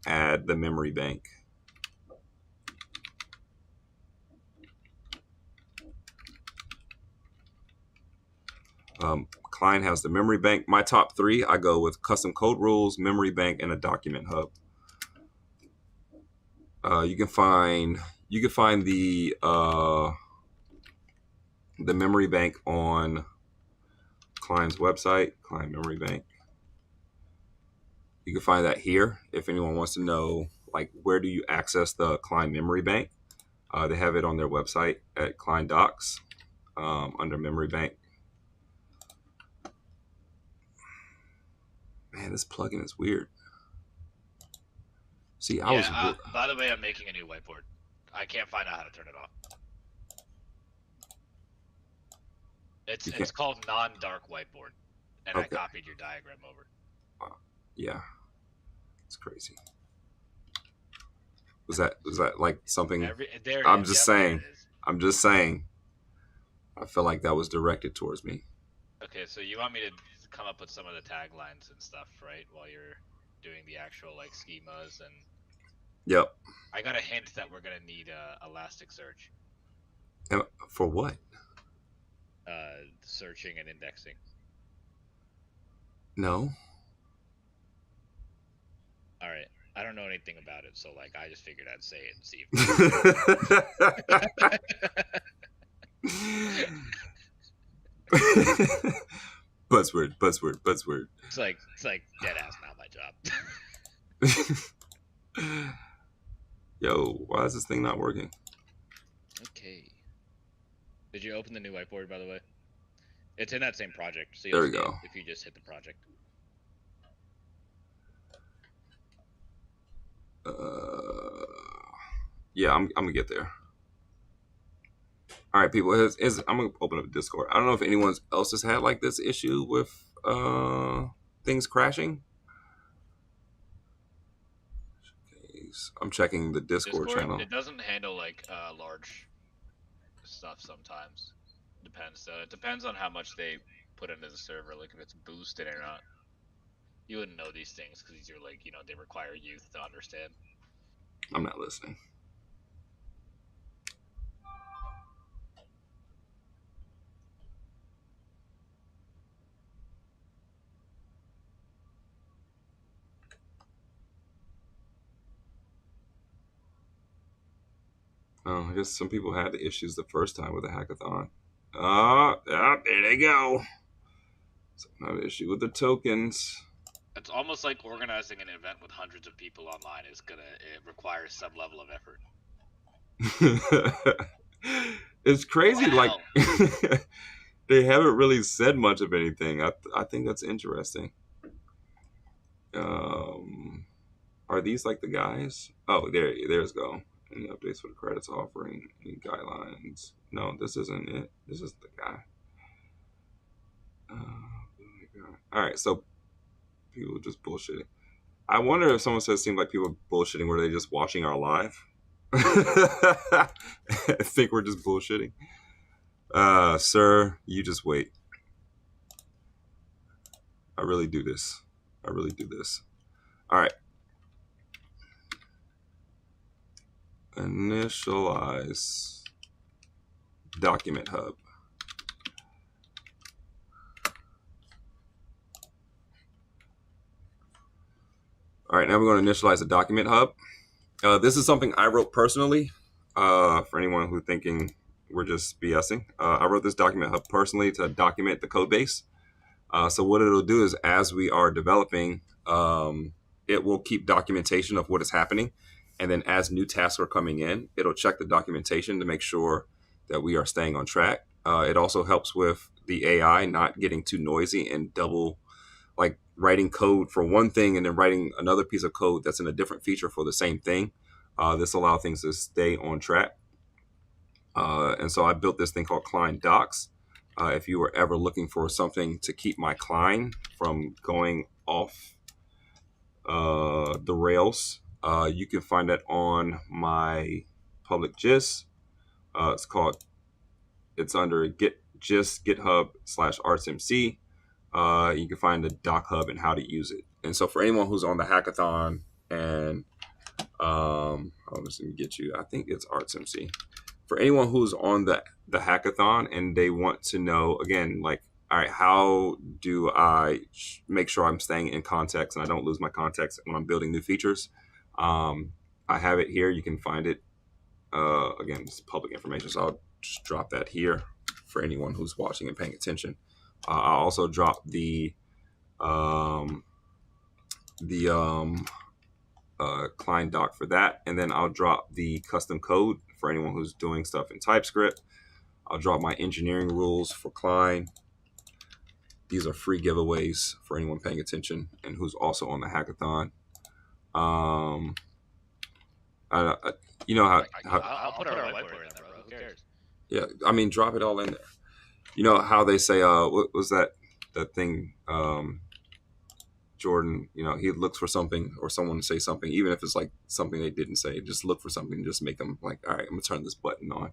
A: add the memory bank. Cline has the memory bank. My top three, I go with custom code rules, memory bank, and a document hub. You can find the memory bank on Cline's website, Cline Memory Bank. You can find that here if anyone wants to know, like, where do you access the Cline Memory Bank? They have it on their website at Cline Docs under Memory Bank. Man, this plugin is weird. See,
B: by the way, I'm making a new whiteboard. I can't find out how to turn it off. It's called non-dark whiteboard, and
A: Okay.
B: I copied your diagram over.
A: Wow. Yeah, it's crazy. Was that like something? I'm just saying. I'm just saying. I feel like that was directed towards me.
B: Okay, so you want me to come up with some of the taglines and stuff, right? While you're doing the actual like schemas and.
A: Yep.
B: I got a hint that we're gonna need Elasticsearch.
A: For what?
B: Searching and indexing.
A: No.
B: All right. I don't know anything about it, so like I just figured I'd say it and see if.
A: Buzzword.
B: It's like dead ass not my
A: job. Yo, why is this thing not working?
B: Okay. Did you open the new whiteboard, by the way? It's in that same project. So
A: there we go.
B: If you just hit the project.
A: Yeah, I'm gonna get there. All right, people. I'm gonna open up Discord. I don't know if anyone else has had like this issue with things crashing. I'm checking the Discord channel.
B: It doesn't handle like large stuff sometimes. Depends. It depends on how much they put into the server, like if it's boosted or not. You wouldn't know these things because these are like, they require youth to understand.
A: I'm not listening. I guess some people had the issues the first time with the hackathon. There they go. So another issue with the tokens.
B: It's almost like organizing an event with hundreds of people online it requires some level of effort.
A: It's crazy. Wow. Like they haven't really said much of anything. I think that's interesting. Are these like the guys? Oh, there's go. Any updates for the credits offering? Any guidelines? No, this isn't it. This is the guy. All right, so people just bullshitting. I wonder if someone says it seems like people bullshitting. Were they just watching our live? I think we're just bullshitting. Sir, you just wait. I really do this. All right. Initialize document hub. All right, now we're going to initialize the document hub. This is something I wrote personally. For anyone who's thinking we're just BSing, I wrote this document hub personally to document the code base. So what it'll do is, as we are developing, it will keep documentation of what is happening. And then as new tasks are coming in, it'll check the documentation to make sure that we are staying on track. It also helps with the AI not getting too noisy and double, like writing code for one thing and then writing another piece of code that's in a different feature for the same thing. This allows things to stay on track. And so I built this thing called Cline Docs. If you were ever looking for something to keep my Cline from going off the rails, you can find that on my public gist. It's under GitHub/artsmc. You can find the doc hub and how to use it. And so for anyone who's on the hackathon and let me get you. I think it's artsmc. For anyone who's on the hackathon and they want to know, again, like, all right, how do I make sure I'm staying in context and I don't lose my context when I'm building new features? I have it here. You can find it. Again, it's public information, so I'll just drop that here for anyone who's watching and paying attention. I'll also drop the Cline doc for that, and then I'll drop the custom code for anyone who's doing stuff in TypeScript. I'll drop my engineering rules for Cline. These are free giveaways for anyone paying attention and who's also on the hackathon. You know how
B: I'll put our whiteboard in there, bro. Who cares?
A: Yeah, I mean, drop it all in there. You know how they say, what was that thing, Jordan? You know, he looks for something or someone to say something, even if it's like something they didn't say. Just look for something, just make them like, all right, I'm gonna turn this button on.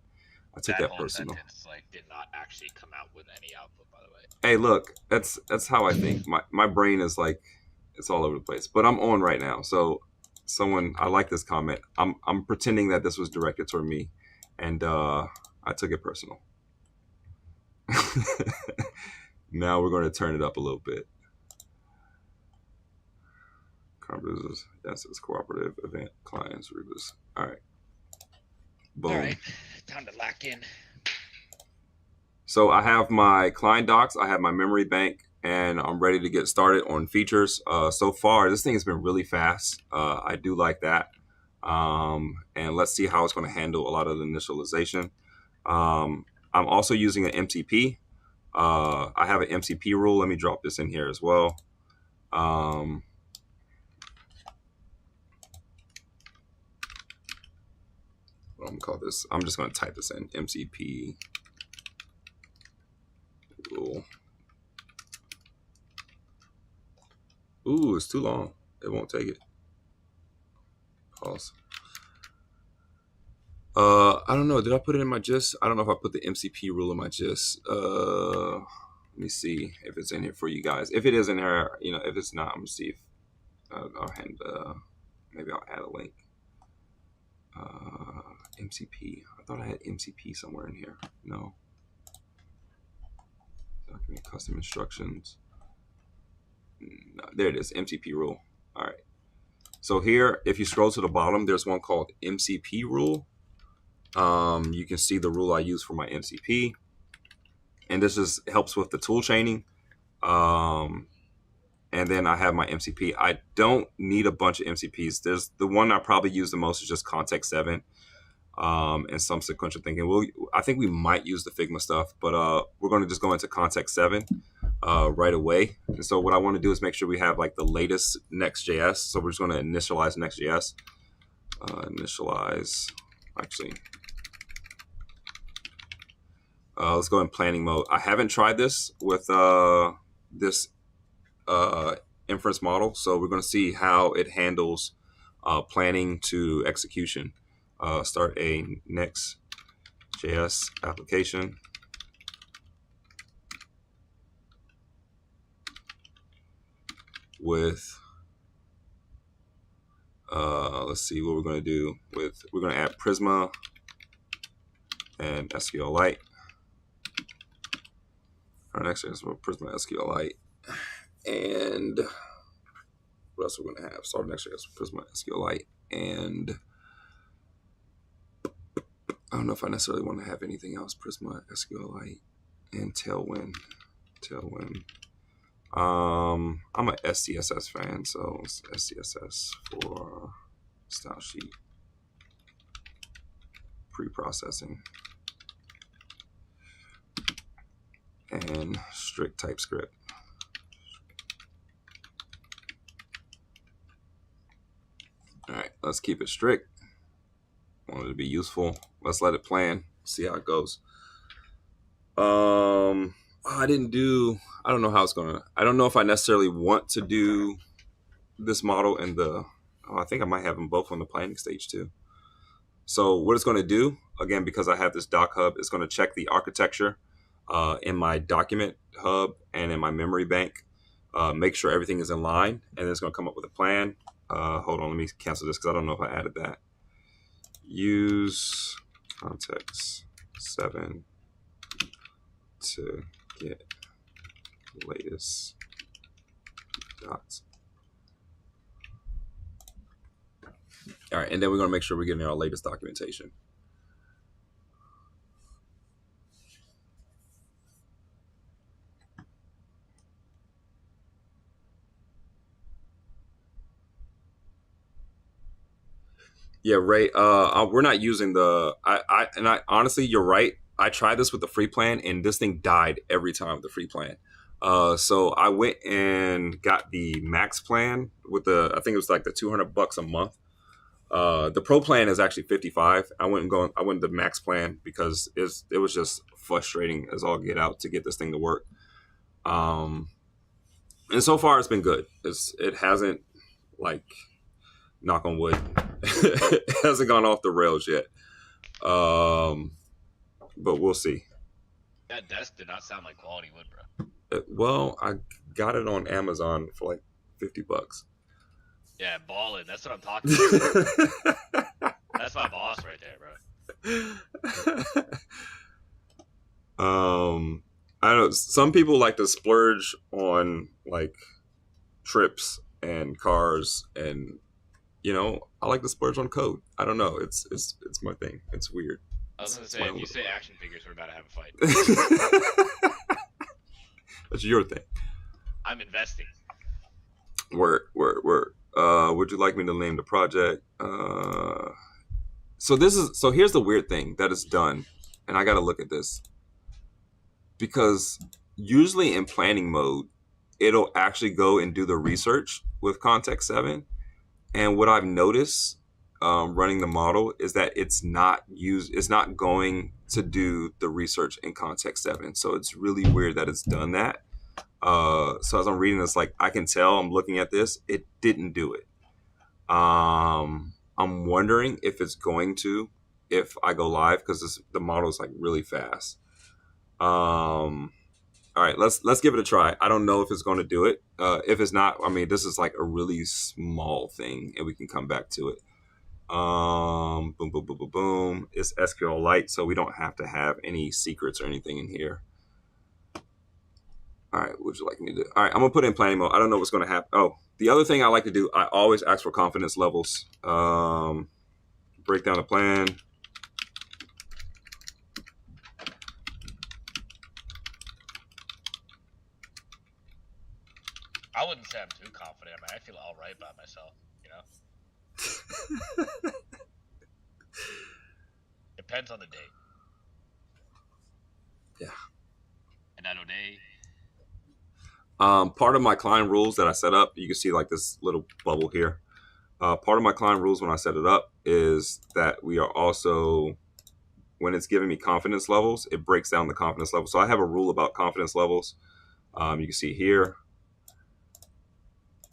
A: I took that
B: whole
A: personal.
B: sentence like did not actually come out with any output, by the way.
A: Hey, look, that's how I think. My brain is like, it's all over the place. But I'm on right now, so someone, I like this comment. I'm pretending that this was directed toward me, and I took it personal. Now we're going to turn it up a little bit. Cerebras, yes, it's cooperative event clients. Cerebras. All right. Boom.
B: All right, time to lock in.
A: So I have my Cline docs, I have my memory bank, and I'm ready to get started on features. So far, this thing has been really fast. I do like that. And let's see how it's going to handle a lot of the initialization. I'm also using an MCP. I have an MCP rule. Let me drop this in here as well. What I'm gonna call this, I'm just gonna type this in, MCP rule. Ooh, it's too long. It won't take it. Pause. I don't know. Did I put it in my gist? I don't know if I put the MCP rule in my gist. Let me see if it's in here for you guys. If it is in here, you know, if it's not, I'm gonna see if maybe I'll add a link. MCP. I thought I had MCP somewhere in here. No. Document custom instructions. No, there it is. MCP rule. All right. So here, if you scroll to the bottom, there's one called MCP rule. You can see the rule I use for my MCP, and this just helps with the tool chaining. And then I have my MCP. I don't need a bunch of MCPs. There's the one I probably use the most is just context 7, and some sequential thinking. I think we might use the Figma stuff, but we're going to just go into context 7 right away. And so what I want to do is make sure we have like the latest Next.js. So we're just going to initialize Next.js. Let's go in planning mode. I haven't tried this with this inference model, so we're going to see how it handles planning to execution. Start a Next.js application. With let's see what we're going to do with, we're going to add Prisma and SQLite. Our next is Prisma SQLite, and what else we're going to have? So our next is Prisma SQLite, and I don't know if I necessarily want to have anything else. Prisma SQLite and Tailwind. I'm a SCSS fan, so it's SCSS for style sheet pre-processing and strict TypeScript. All right, let's keep it strict. Want it to be useful. Let's let it plan. See how it goes. I don't know how it's gonna. I don't know if I necessarily want to do this model in the. I think I might have them both on the planning stage too. So what it's going to do, again, because I have this doc hub, it's going to check the architecture in my document hub and in my memory bank, make sure everything is in line, and then it's going to come up with a plan. Hold on, let me cancel this because I don't know if I added that. Use context 7 to get the latest docs. All right, and then we're going to make sure we're getting our latest documentation. Yeah, Ray. We're not using the. Honestly, you're right. I tried this with the free plan, and this thing died every time with the free plan. So I went and got the max plan with the. I think it was like the $200 a month. The pro plan is actually 55. I went the max plan because it was just frustrating as all get out to get this thing to work. And so far it's been good. It hasn't, like, knock on wood, it hasn't gone off the rails yet. But we'll see.
B: That desk did not sound like quality wood, bro.
A: Well, I got it on Amazon for like $50.
B: Yeah, ballin'. That's what I'm talking about. That's my boss right there, bro.
A: I don't know. Some people like to splurge on like trips and cars, and I like to splurge on code. I don't know. It's my thing. It's weird.
B: I was gonna say, if you say action figures, we're about to have a fight.
A: That's your thing.
B: I'm investing.
A: Word. Would you like me to name the project? So here's the weird thing that is done, and I got to look at this, because usually in planning mode, it'll actually go and do the research with Context 7. And what I've noticed running the model is that it's not going to do the research in Context 7. So it's really weird that it's done that. So as I'm reading this, like, I can tell, I'm looking at this, it didn't do it. I'm wondering if it's going to, if I go live, because the model is like really fast. All right, let's give it a try. I don't know if it's going to do it. If it's not, I mean, this is like a really small thing, and we can come back to it. Boom, boom, boom, boom, boom. It's SQLite, so we don't have to have any secrets or anything in here. All right, what would you like me to do? All right, I'm gonna put it in planning mode. I don't know what's gonna happen. Oh, the other thing I like to do, I always ask for confidence levels. Break down the plan.
B: I wouldn't say I'm too confident. I mean, I feel all right by myself, Depends on the day.
A: Yeah.
B: And I know day.
A: Part of my Cline rules that I set up, you can see like this little bubble here. Part of my Cline rules when I set it up is that we are also, when it's giving me confidence levels, it breaks down the confidence level. So I have a rule about confidence levels. You can see here,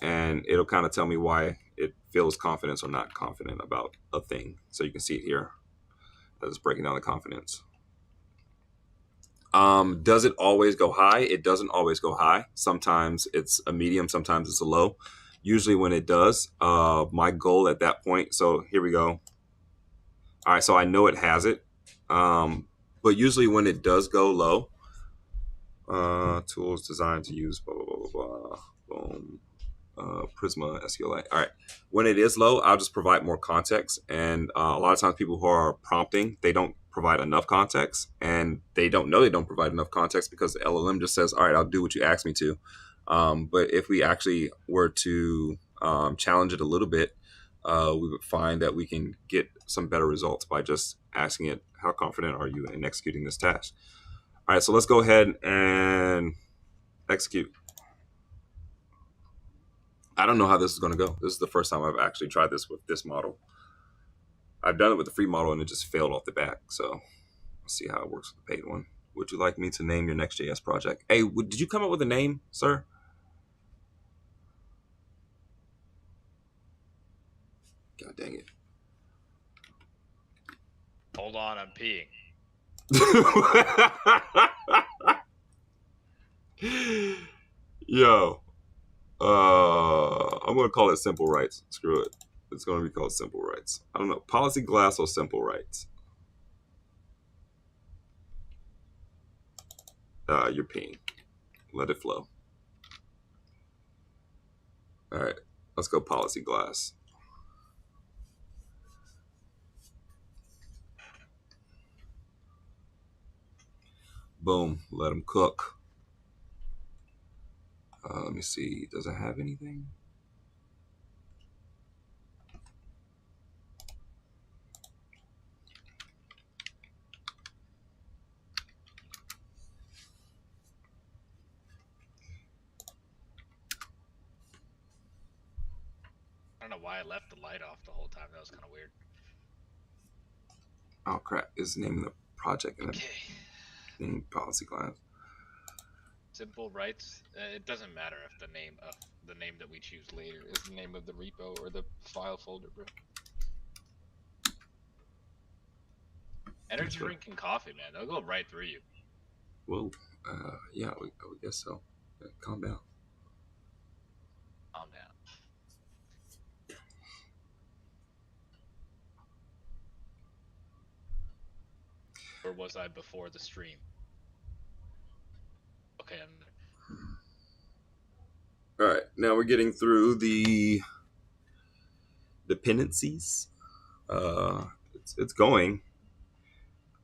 A: and it'll kind of tell me why it feels confident or not confident about a thing. So you can see it here that it's breaking down the confidence. Does it always go high? It doesn't always go high. Sometimes it's a medium, sometimes it's a low. Usually when it does, my goal at that point, so here we go. All right, so I know it has it. But usually when it does go low, tools designed to use blah, blah, blah, blah, blah, boom. Prisma SQLite. All right. When it is low, I'll just provide more context. And a lot of times people who are prompting, they don't provide enough context, and they don't know they don't provide enough context because the LLM just says, all right, I'll do what you ask me to. But if we actually were to challenge it a little bit, we would find that we can get some better results by just asking it, how confident are you in executing this task? All right, so let's go ahead and execute. I don't know how this is going to go. This is the first time I've actually tried this with this model. I've done it with the free model and it just failed off the bat. So let's see how it works with the paid one. Would you like me to name your Next.js project? Hey, did you come up with a name, sir? God dang it.
B: Hold on, I'm peeing.
A: Yo. I'm going to call it Simple Rights. Screw it. It's going to be called Simple Rights. I don't know. Policy Glass or Simple Rights? You're peeing. Let it flow. All right. Let's go Policy Glass. Boom. Let them cook. Let me see. Does it have anything?
B: I don't know why I left the light off the whole time. That was kind of weird.
A: Oh crap! Is the name of the project in
B: Okay.
A: the name policy class?
B: Simple rights. It doesn't matter if the name that we choose later is the name of the repo or the file folder, bro. Energy drink and coffee, man. They'll go right through you.
A: Whoa. Yeah, I guess so. Calm down.
B: Calm down. Where was I before the stream? Okay, I'm there.
A: All right, now we're getting through the dependencies. It's going.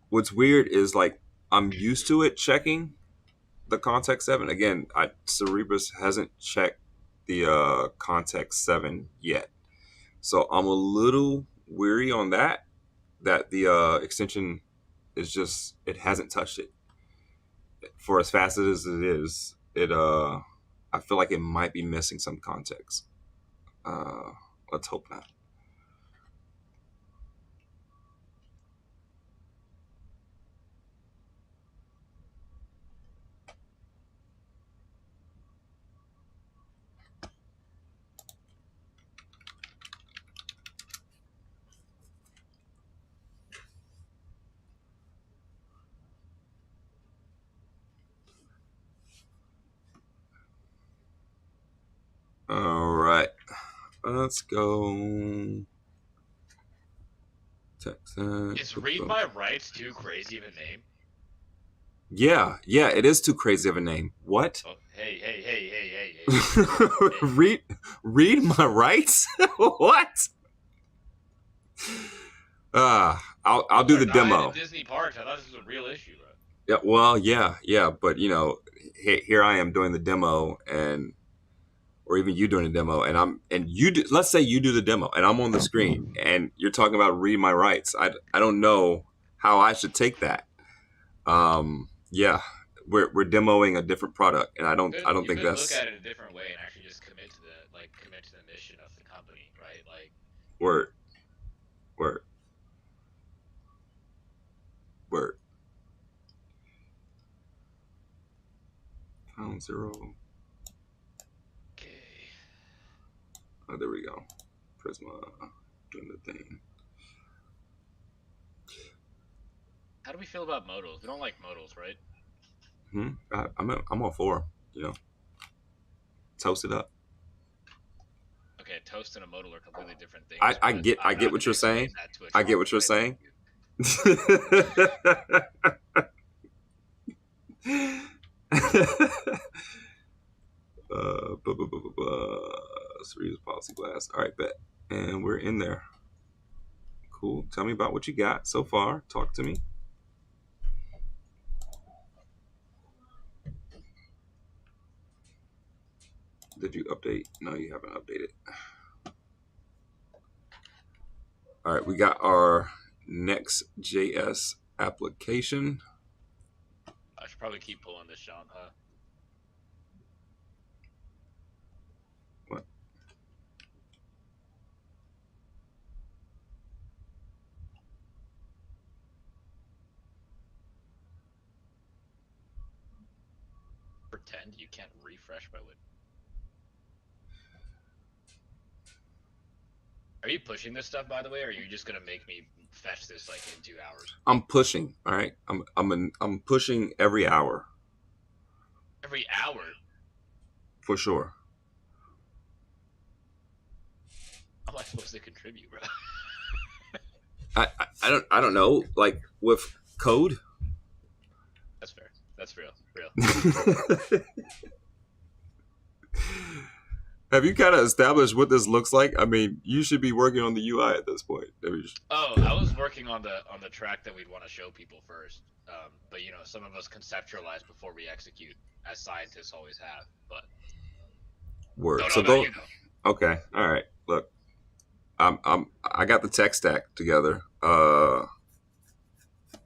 A: What's weird is like I'm used to it checking the context 7. Again, Cerebras hasn't checked the context 7 yet, so I'm a little weary on that. That the extension is just it hasn't touched it for as fast as it is. I feel like it might be missing some context. Let's hope not. All right, let's go. Text.
B: Is read my rights too crazy of a name?
A: Yeah, it is too crazy of a name. What?
B: Oh, hey.
A: read my rights? What? I'll do the demo.
B: Disney parks. I thought this was a real issue, bro.
A: Yeah, well, yeah, but you know, here I am doing the demo, or even you doing the demo, let's say you do the demo, and I'm on the screen, and you're talking about read my rights. I don't know how I should take that. Yeah, we're demoing a different product, and I don't think that's
B: look at it a different way and actually just commit to the mission of the company, right? Like
A: word. Pound 0.
B: Okay.
A: Oh, there we go. Prisma doing the thing.
B: How do we feel about modals? We don't like modals, right?
A: I'm all for, you know, toast it up.
B: Okay, toast and a modal are completely different things.
A: I get what you're saying. I get what you're saying. Series policy glass. All right, bet. And we're in there. Cool. Tell me about what you got so far. Talk to me. Did you update? No, you haven't updated. All right, we got our Next.js application.
B: I should probably keep pulling this, Sean, huh?
A: What?
B: Pretend you can't refresh my window. Are you pushing this stuff, by the way, or are you just gonna make me fetch this like in 2 hours?
A: I'm pushing. All right, I'm pushing every hour.
B: Every hour?
A: For sure.
B: How am I supposed to contribute, bro?
A: I don't know. Like with code.
B: That's fair. That's real.
A: Have you kind of established what this looks like? I mean, you should be working on the UI at this point.
B: Oh, I was working on the track that we'd want to show people first. But you know, some of us conceptualize before we execute, as scientists always have. But
A: word.
B: Don't
A: So
B: know
A: go.
B: you know.
A: Okay. All right. Look, I got the tech stack together.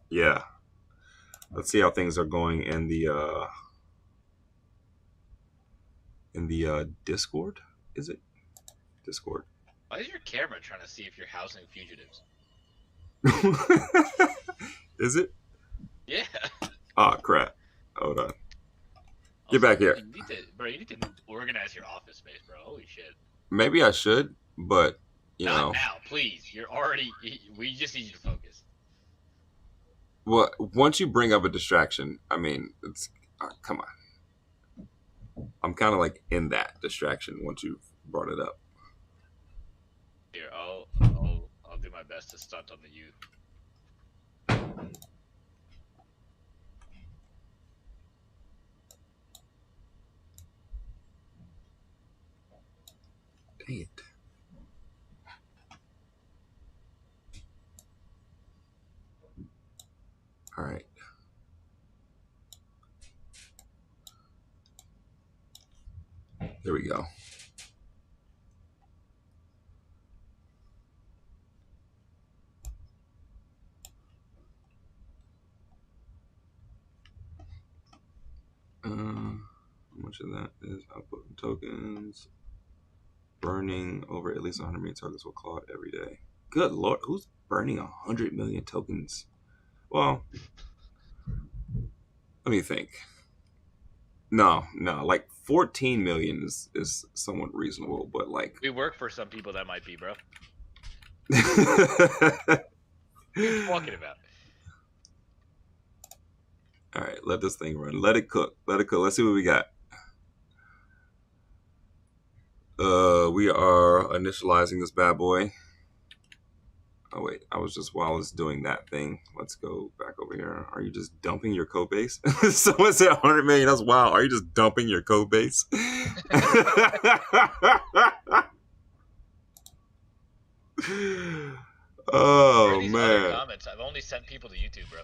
A: Yeah. Let's see how things are going in the Discord. Is it Discord?
B: Why is your camera trying to see if you're housing fugitives?
A: Is it?
B: Yeah.
A: Oh crap! Hold on. Get back here.
B: You need to organize your office space, bro. Holy shit.
A: Maybe I should, but you
B: Not
A: know.
B: now, please. You're already. We just need you to focus.
A: Well, once you bring up a distraction, I mean, it's come on. I'm kind of like in that distraction once you've brought it up.
B: Here, I'll do my best to stunt on the youth.
A: Dang it. All right. There we go. How much of that is output from tokens? Burning over at least 100 million tokens will Claude every day. Good lord, who's burning 100 million tokens? Well, let me think. No, like 14 million is somewhat reasonable, but like
B: We work for some people that might be, bro.
A: All
B: What are you talking about?
A: right, let this thing run. Let it cook. Let's see what we got. We are initializing this bad boy. Oh wait, I was just while it's doing that thing. Let's go back over here. Are you just dumping your code base? Someone said 100 million. That's wild. Are you just dumping your code base? Oh
B: These other
A: man.
B: comments. I've only sent people to YouTube, bro.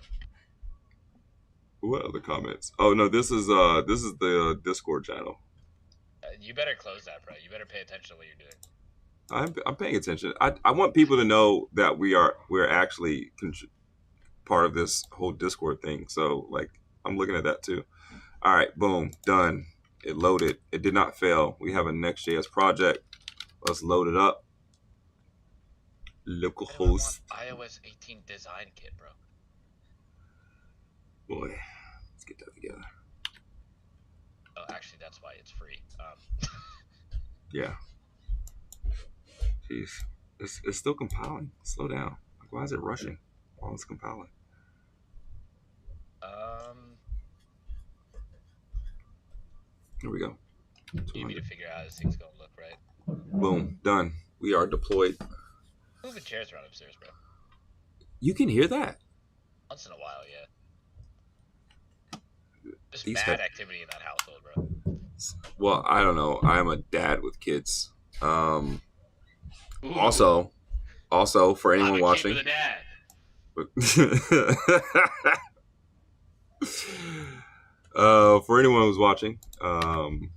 A: What other comments? Oh no, this is the Discord channel.
B: You better close that, bro. You better pay attention to what you're doing.
A: I'm paying attention. I want people to know that we're actually part of this whole Discord thing. So like I'm looking at that too. All right, boom, done. It loaded. It did not fail. We have a Next.js project. Let's load it up. Localhost.
B: iOS 18 design kit, bro.
A: Boy, let's get that together.
B: Oh, actually, that's why it's free.
A: Yeah. Jeez, it's still compiling. Slow down. Like, why is it rushing while it's compiling? Here we go.
B: You need me to figure out how this thing's gonna look, right?
A: Boom, done. We are deployed.
B: Moving chairs around upstairs, bro.
A: You can hear that.
B: Once in a while, yeah. There's mad activity in that household, bro.
A: Well, I don't know. I'm a dad with kids. Also, for anyone
B: I'm a
A: watching,
B: kid with a dad.
A: For anyone who's watching, I'm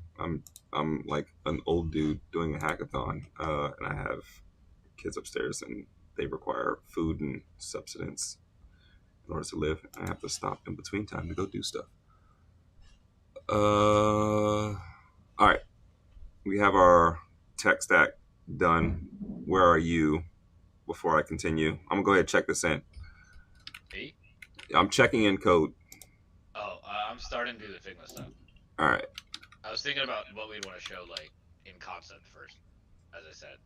A: like an old dude doing a hackathon, and I have kids upstairs, and they require food and subsistence in order to live. I have to stop in between time to go do stuff. All right, we have our tech stack done. Where are you? Before I continue, I'm gonna go ahead and check this in.
B: Me?
A: I'm checking in code.
B: Oh, I'm starting to do the Figma stuff.
A: All right.
B: I was thinking about what we'd want to show, like, in concept first. As I said,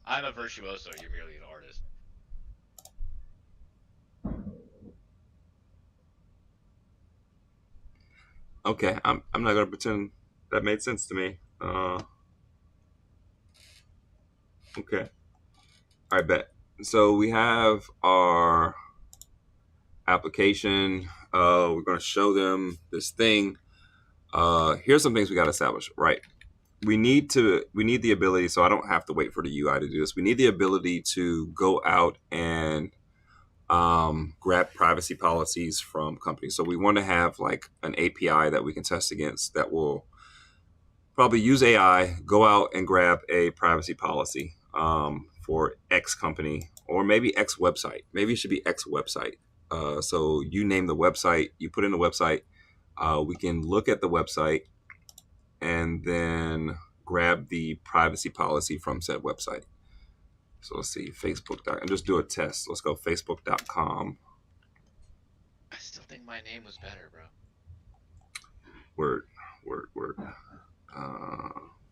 B: I'm a virtuoso. You're merely an artist.
A: Okay, I'm not gonna pretend that made sense to me. Okay. All right, bet. So we have our application. We're gonna show them this thing. Here's some things we gotta establish. Right. We need the ability, so I don't have to wait for the UI to do this. We need the ability to go out and grab privacy policies from companies. So we want to have like an API that we can test against that will probably use AI, go out and grab a privacy policy for X company or maybe X website. Maybe it should be X website. So you name the website, you put in the website. We can look at the website and then grab the privacy policy from said website. So let's see, Facebook. And just do a test. Let's go facebook.com.
B: I still think my name was better, bro.
A: Word.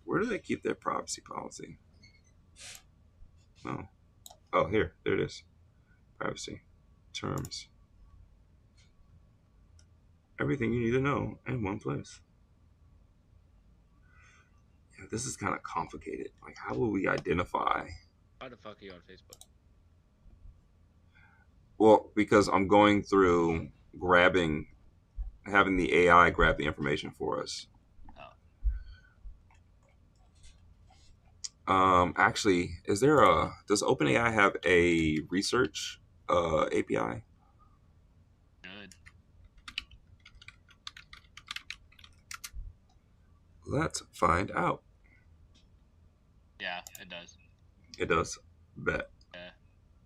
A: Where do they keep their privacy policy? No. Oh, here. There it is. Privacy. Terms. Everything you need to know in one place. Yeah, this is kind of complicated. Like, how will we identify?
B: Why the fuck are you on Facebook?
A: Well, because I'm going through having the AI grab the information for us. Actually, does OpenAI have a research API?
B: Good.
A: Let's find out.
B: Yeah, it does.
A: It does. Bet.
B: Yeah.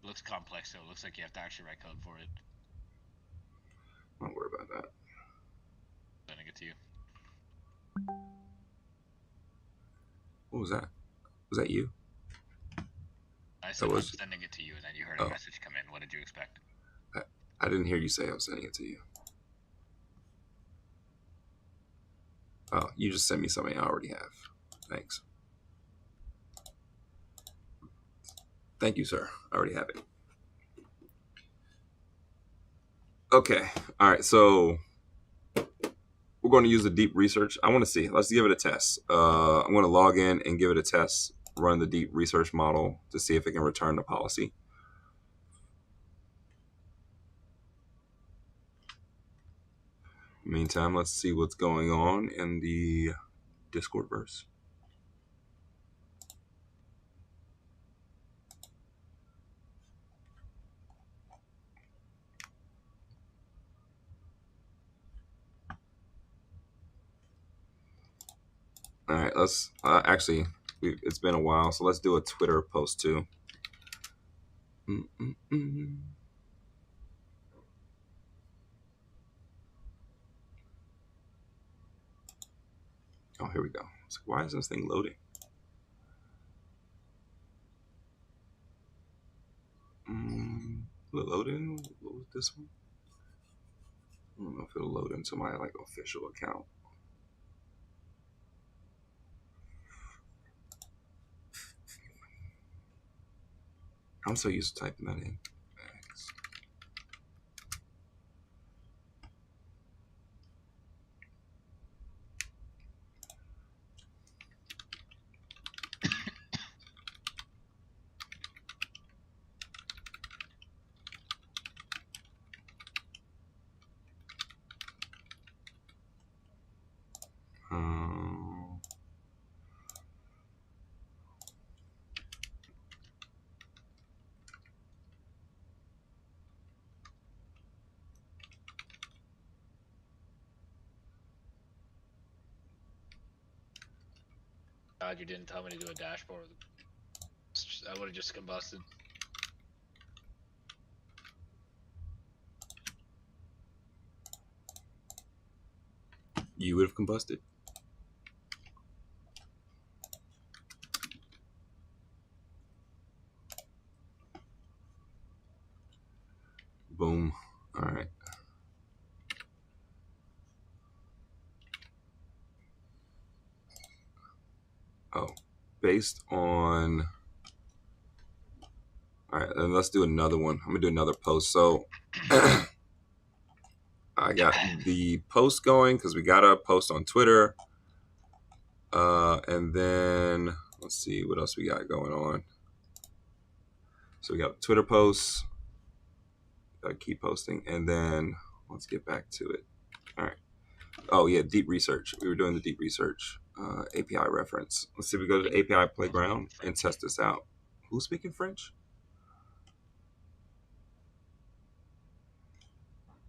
B: It looks complex, so it looks like you have to actually write code for it.
A: Don't worry about that.
B: Sending it to you.
A: What was that? Was that you?
B: I said I'm sending it to you, and then you heard a message come in. What did you expect?
A: I didn't hear you say I was sending it to you. Oh, you just sent me something I already have. Thanks. Thank you, sir. I already have it. Okay. All right. So we're going to use the deep research. I want to see. Let's give it a test. I'm going to log in and give it a test. Run the deep research model to see if it can return the policy. Meantime, let's see what's going on in the Discord verse. All right, let's actually, it's been a while, so let's do a Twitter post too. Oh, here we go. It's like, why is this thing loading? Will it load in? What was this one? I don't know if it'll load into my like official account. I'm so used to typing that in.
B: God, you didn't tell me to do a dashboard. I would have just combusted.
A: You would have combusted. Boom. All right. Oh, based on. All right, then let's do another one. I'm gonna do another post. So I got the post going because we got a post on Twitter. And then let's see what else we got going on. So we got a Twitter post. Gotta keep posting. And then let's get back to it. All right. Oh yeah, deep research. We were doing the deep research API reference. Let's see if we go to the API playground and test this out. Who's speaking French?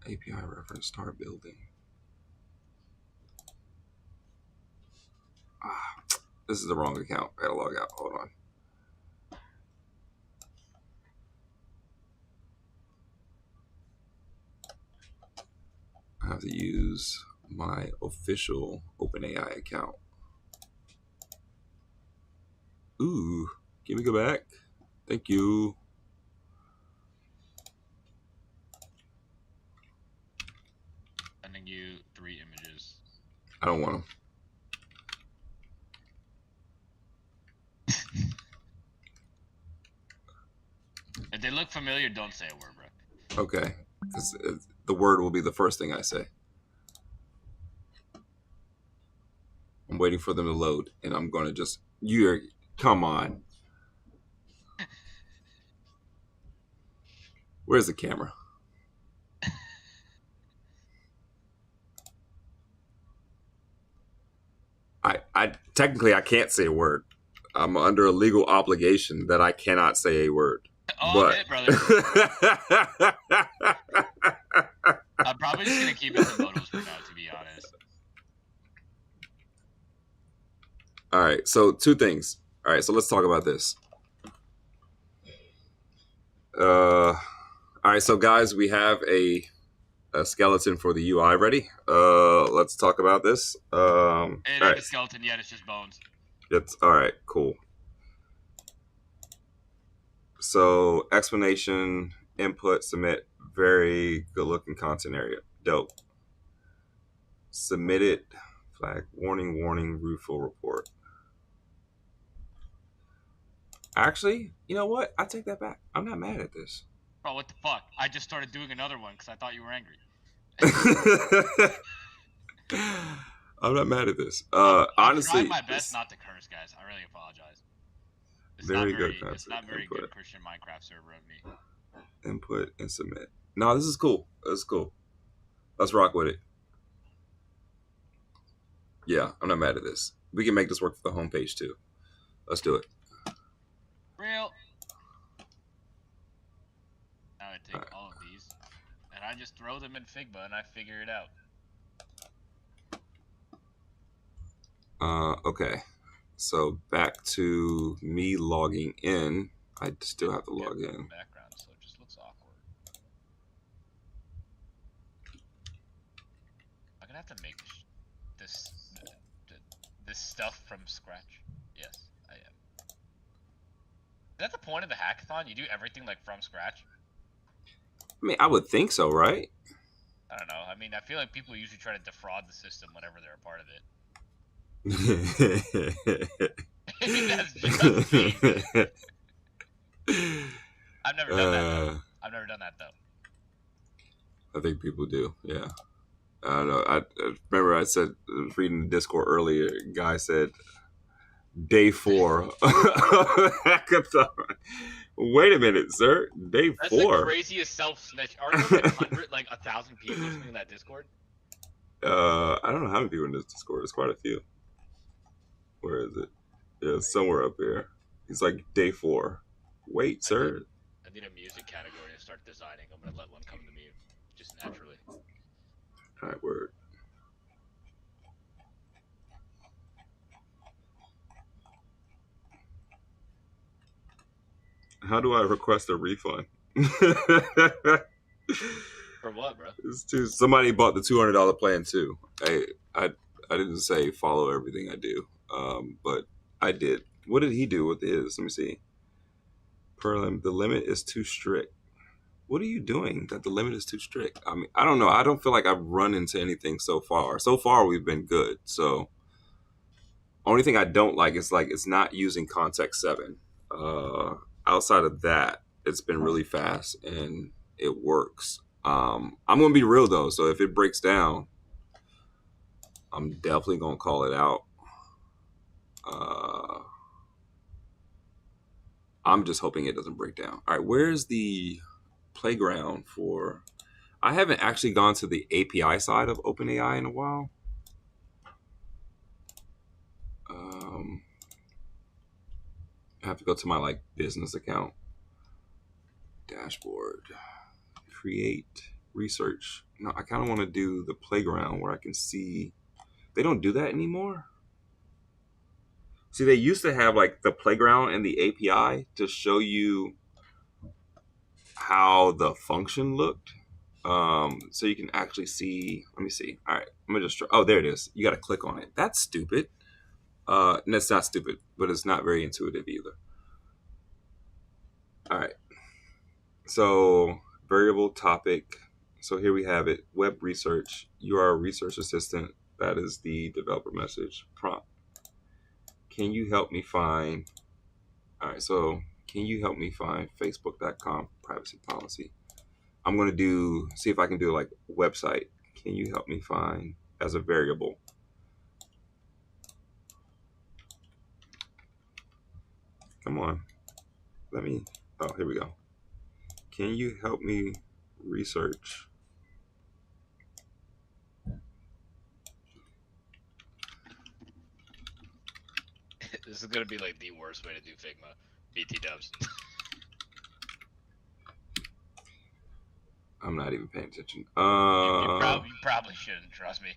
A: API reference, start building. This is the wrong account. I gotta log out. Hold on. I have to use my official OpenAI account. Ooh, can we go back? Thank you.
B: Sending you 3 images.
A: I don't want them.
B: If they look familiar, don't say a word, bro.
A: Okay, because the word will be the first thing I say. I'm waiting for them to load, and I'm going to just... Come on. Where's the camera? I technically I can't say a word. I'm under a legal obligation that I cannot say a word.
B: Oh,
A: but...
B: I'm brother. I'm probably just gonna keep it to photos for now, to be honest.
A: All right, so 2 things. All right, so let's talk about this. All right, so guys, we have a skeleton for the UI ready. Let's talk about this.
B: It ain't a skeleton yet, it's just bones.
A: It's all right, cool. So explanation, input, submit, very good looking content area. Dope. Submitted, flag, warning, warning, full report. Actually, you know what? I take that back. I'm not mad at this.
B: Bro, what the fuck? I just started doing another one because I thought you were angry.
A: I'm not mad at this.
B: I'm
A: Honestly,
B: trying my best not to curse, guys. I really apologize. It's not very good Christian Minecraft server of me.
A: Input and submit. No, this is cool. This is cool. Let's rock with it. Yeah, I'm not mad at this. We can make this work for the homepage too. Let's do it.
B: Real. Now I take all of these and I just throw them in Figma and I figure it out.
A: Okay. So back to me logging in. I still have to log in.
B: Background, so it just looks awkward. I'm gonna have to make this stuff from scratch. Yes, I am. Is that the point of the hackathon? You do everything like from scratch?
A: I mean, I would think so, right?
B: I don't know. I mean, I feel like people usually try to defraud the system whenever they're a part of it. That's just me. I've never done that though. I've never done that though.
A: I think people do, yeah. I don't know. I remember I was reading the Discord earlier, a guy said, day 4 hackathon. Wait a minute, sir. Day 4?
B: That's the craziest self-snitch. Are there like 1,000 people in that Discord?
A: I don't know how many people in this Discord. There's quite a few. Where is it? Yeah, somewhere up here. He's like, day 4. Wait, sir.
B: I need a music category to start designing. I'm gonna let one come to me just naturally.
A: All right, word. How do I request a refund?
B: For what, bro?
A: Somebody bought the $200 plan too. I didn't say follow everything I do, but I did. What did he do with his? Let me see. The limit is too strict. What are you doing that the limit is too strict? I mean, I don't know. I don't feel like I've run into anything so far. So far, we've been good. So, only thing I don't like is like it's not using context 7. Outside of that, it's been really fast and it works. I'm gonna be real though. So if it breaks down, I'm definitely gonna call it out. I'm just hoping it doesn't break down. All right, where's the playground for... I haven't actually gone to the API side of OpenAI in a while. I have to go to my like business account. Dashboard. Create. Research. No, I kind of want to do the playground where I can see... They don't do that anymore? See, they used to have like the playground and the API to show you how the function looked. So you can actually see, let me see. All right, I'm gonna just try. Oh, there it is. You got to click on it. That's stupid. And it's not stupid, but it's not very intuitive either. All right. So variable topic. So here we have it. Web research. You are a research assistant. That is the developer message prompt. Can you help me find? All right. So can you help me find Facebook.com privacy policy? I'm going to see if I can do like website. Can you help me find as a variable? Come on. Oh, here we go. Can you help me research?
B: This is gonna be like the worst way to do Figma. BT dubs.
A: I'm not even paying attention.
B: You probably shouldn't, trust me.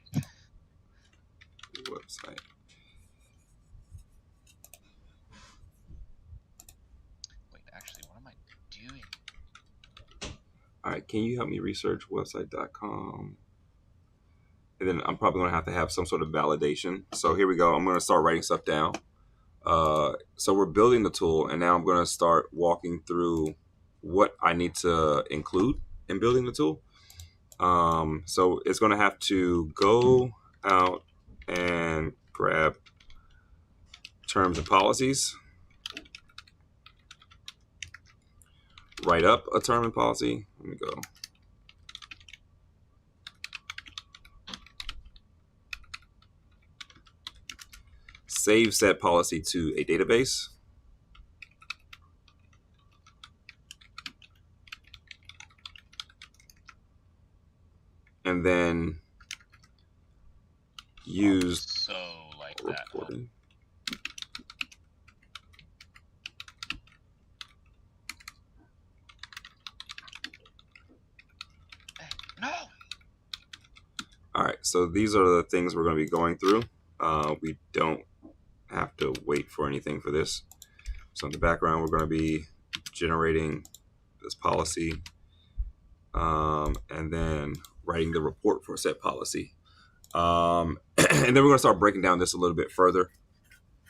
A: Website.
B: Wait, actually, what am I doing?
A: All right, can you help me research website.com? And then I'm probably going to have some sort of validation. So here we go. I'm going to start writing stuff down. So we're building the tool, and now I'm going to start walking through what I need to include in building the tool. So it's going to have to go out and grab terms and policies, write up a term and policy. Let me go. Save said policy to a database. And then use
B: So like that.
A: reporting.
B: No.
A: All right, so these are the things we're going to be going through. We don't have to wait for anything for this. So in the background, we're going to be generating this policy and then writing the report for said policy. And then we're going to start breaking down this a little bit further.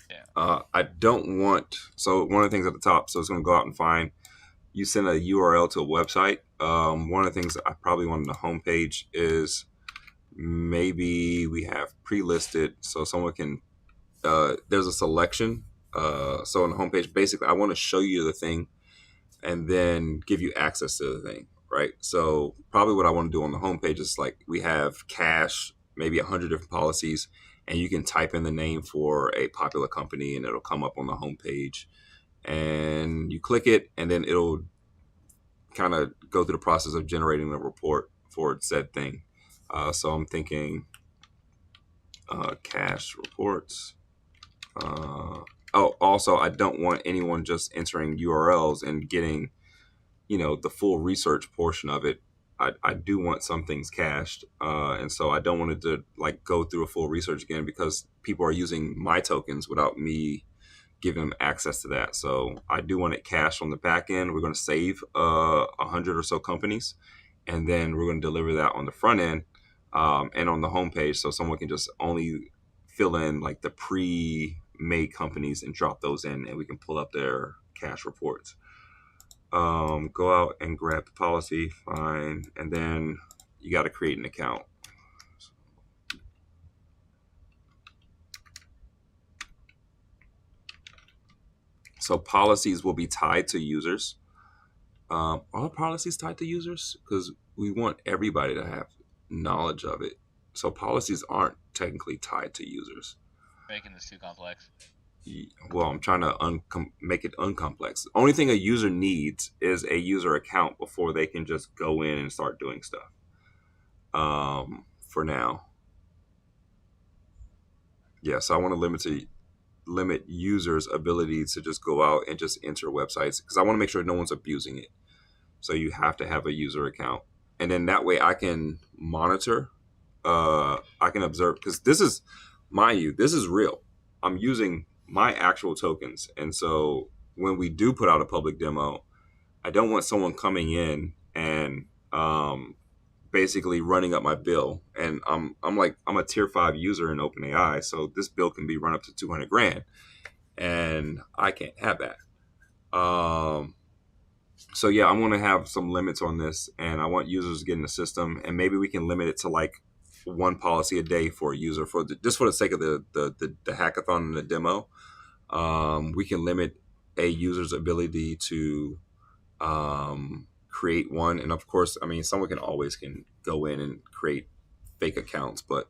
B: Yeah.
A: I don't want, so one of the things at the top, so it's going to go out and find, you send a URL to a website. One of the things that I probably want on the homepage is maybe we have pre-listed so someone can, there's a selection. So on the homepage, basically, I want to show you the thing and then give you access to the thing, right? So probably what I want to do on the homepage is like we have cache, maybe 100 different policies, and you can type in the name for a popular company and it'll come up on the homepage. And you click it, and then it'll kind of go through the process of generating a report for said thing. So I'm thinking cache reports. Also, I don't want anyone just entering URLs and getting, the full research portion of it. I do want some things cached, and so I don't want it to like go through a full research again because people are using my tokens without me giving them access to that. So I do want it cached on the back end. We're going to save 100 or so companies, and then we're going to deliver that on the front end and on the homepage, so someone can just only fill in like the pre-made companies and drop those in, and we can pull up their cache reports. Go out and grab the policy, fine, and then you got to create an account. So policies will be tied to users. Are policies tied to users? Because we want everybody to have knowledge of it. So policies aren't technically tied to users.
B: Making this too complex.
A: Well, I'm trying to make it uncomplex. The only thing a user needs is a user account before they can just go in and start doing stuff. For now. Yeah, so I want to limit users' ability to just go out and just enter websites because I want to make sure no one's abusing it. So you have to have a user account. And then that way I can monitor, I can observe, because this is, mind you, this is real. I'm using my actual tokens. And so when we do put out a public demo, I don't want someone coming in and basically running up my bill. And I'm a tier 5 user in OpenAI, so this bill can be run up to 200 grand, and I can't have that. So yeah, I'm going to have some limits on this, and I want users to get in the system, and maybe we can limit it to like one policy a day for a user for just for the sake of the hackathon and the demo. We can limit a user's ability to create one, and of course, I mean, someone can go in and create fake accounts, but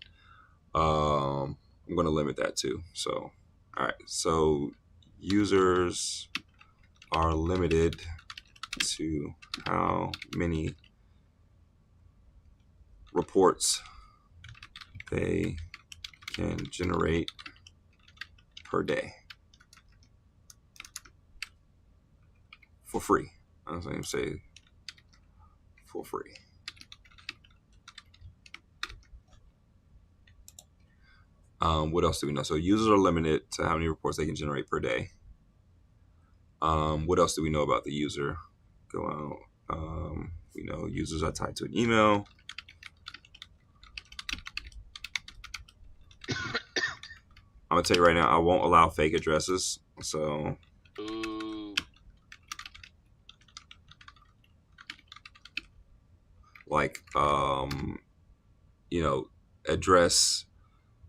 A: I'm going to limit that too. So, all right, so users are limited to how many reports they can generate per day for free. I was going to say for free. What else do we know? So users are limited to how many reports they can generate per day. What else do we know about the user? Go out. We know users are tied to an email. I'm gonna tell you right now, I won't allow fake addresses. So,
B: Ooh.
A: like, address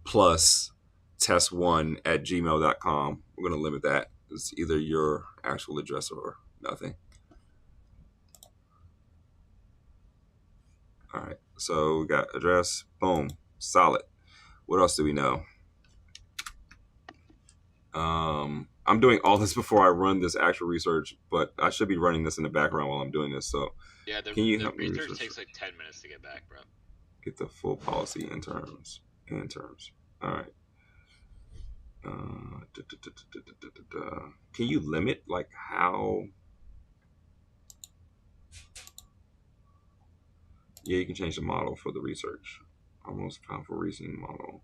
A: plus test1@gmail.com. We're gonna limit that. It's either your actual address or nothing. All right. So we got address. Boom. Solid. What else do we know? I'm doing all this before I run this actual research, but I should be running this in the background while I'm doing this. So
B: Yeah,
A: can you
B: the
A: help me
B: research takes like 10 minutes to get back, bro.
A: get the full policy in terms? All right. Can you limit like how? Yeah, you can change the model for the research. Almost powerful reasoning model.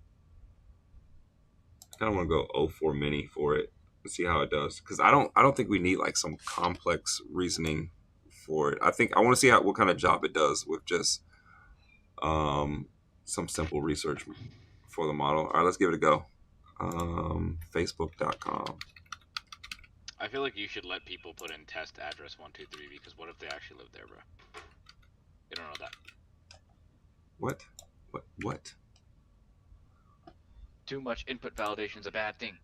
A: I kind of want to go 04 mini for it. Let's see how it does, because I don't think we need like some complex reasoning for it. I think I want to see what kind of job it does with just some simple research for the model. All right, let's give it a go. Facebook.com.
B: I feel like you should let people put in test address 123 because what if they actually live there, bro? You don't know that.
A: What?
B: Too much input validation is a bad thing.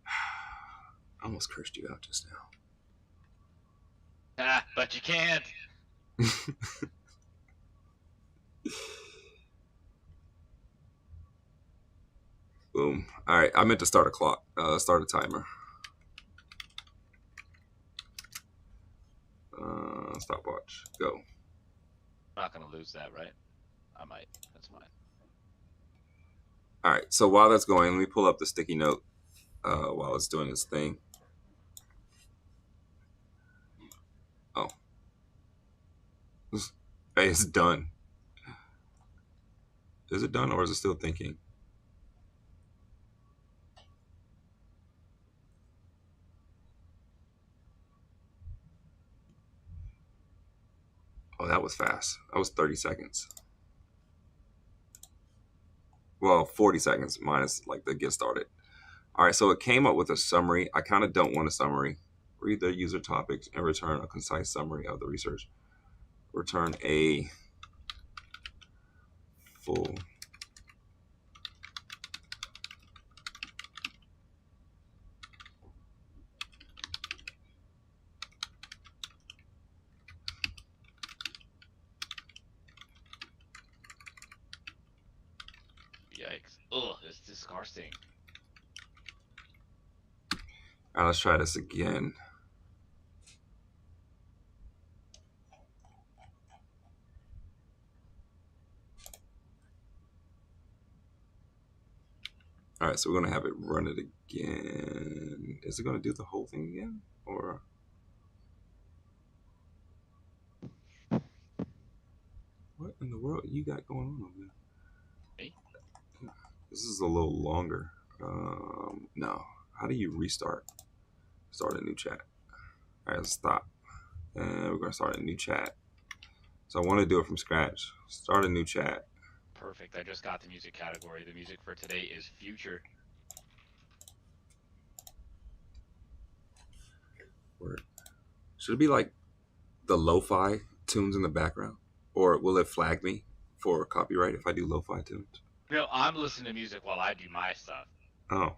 A: I almost cursed you out just now.
B: Ah, but you can't.
A: Boom. All right, I meant to start a clock. Start a timer. Stopwatch. Go.
B: I'm not gonna lose that, right? I might. That's fine.
A: All right. So while that's going, let me pull up the sticky note while it's doing its thing. Oh. Hey, it's done. Is it done or is it still thinking? Oh, that was fast. That was 30 seconds. Well, 40 seconds minus like the get started. All right, so it came up with a summary. I kind of don't want a summary. Read the user topics and return a concise summary of the research. Return a full
B: Yikes. Ugh, it's disgusting.
A: All right, let's try this again. All right, so we're gonna have it run it again. Is it gonna do the whole thing again, or what in the world you got going on over there?
B: Hey?
A: This is a little longer. No. How do you restart? Start a new chat. All right, let's stop. And we're gonna start a new chat. So I want to do it from scratch. Start a new chat.
B: Perfect. I just got the music category. The music for today is Future.
A: Word. Should it be like the lo-fi tunes in the background, or will it flag me for copyright if I do lo-fi tunes?
B: No, I'm listening to music while I do my stuff.
A: Oh,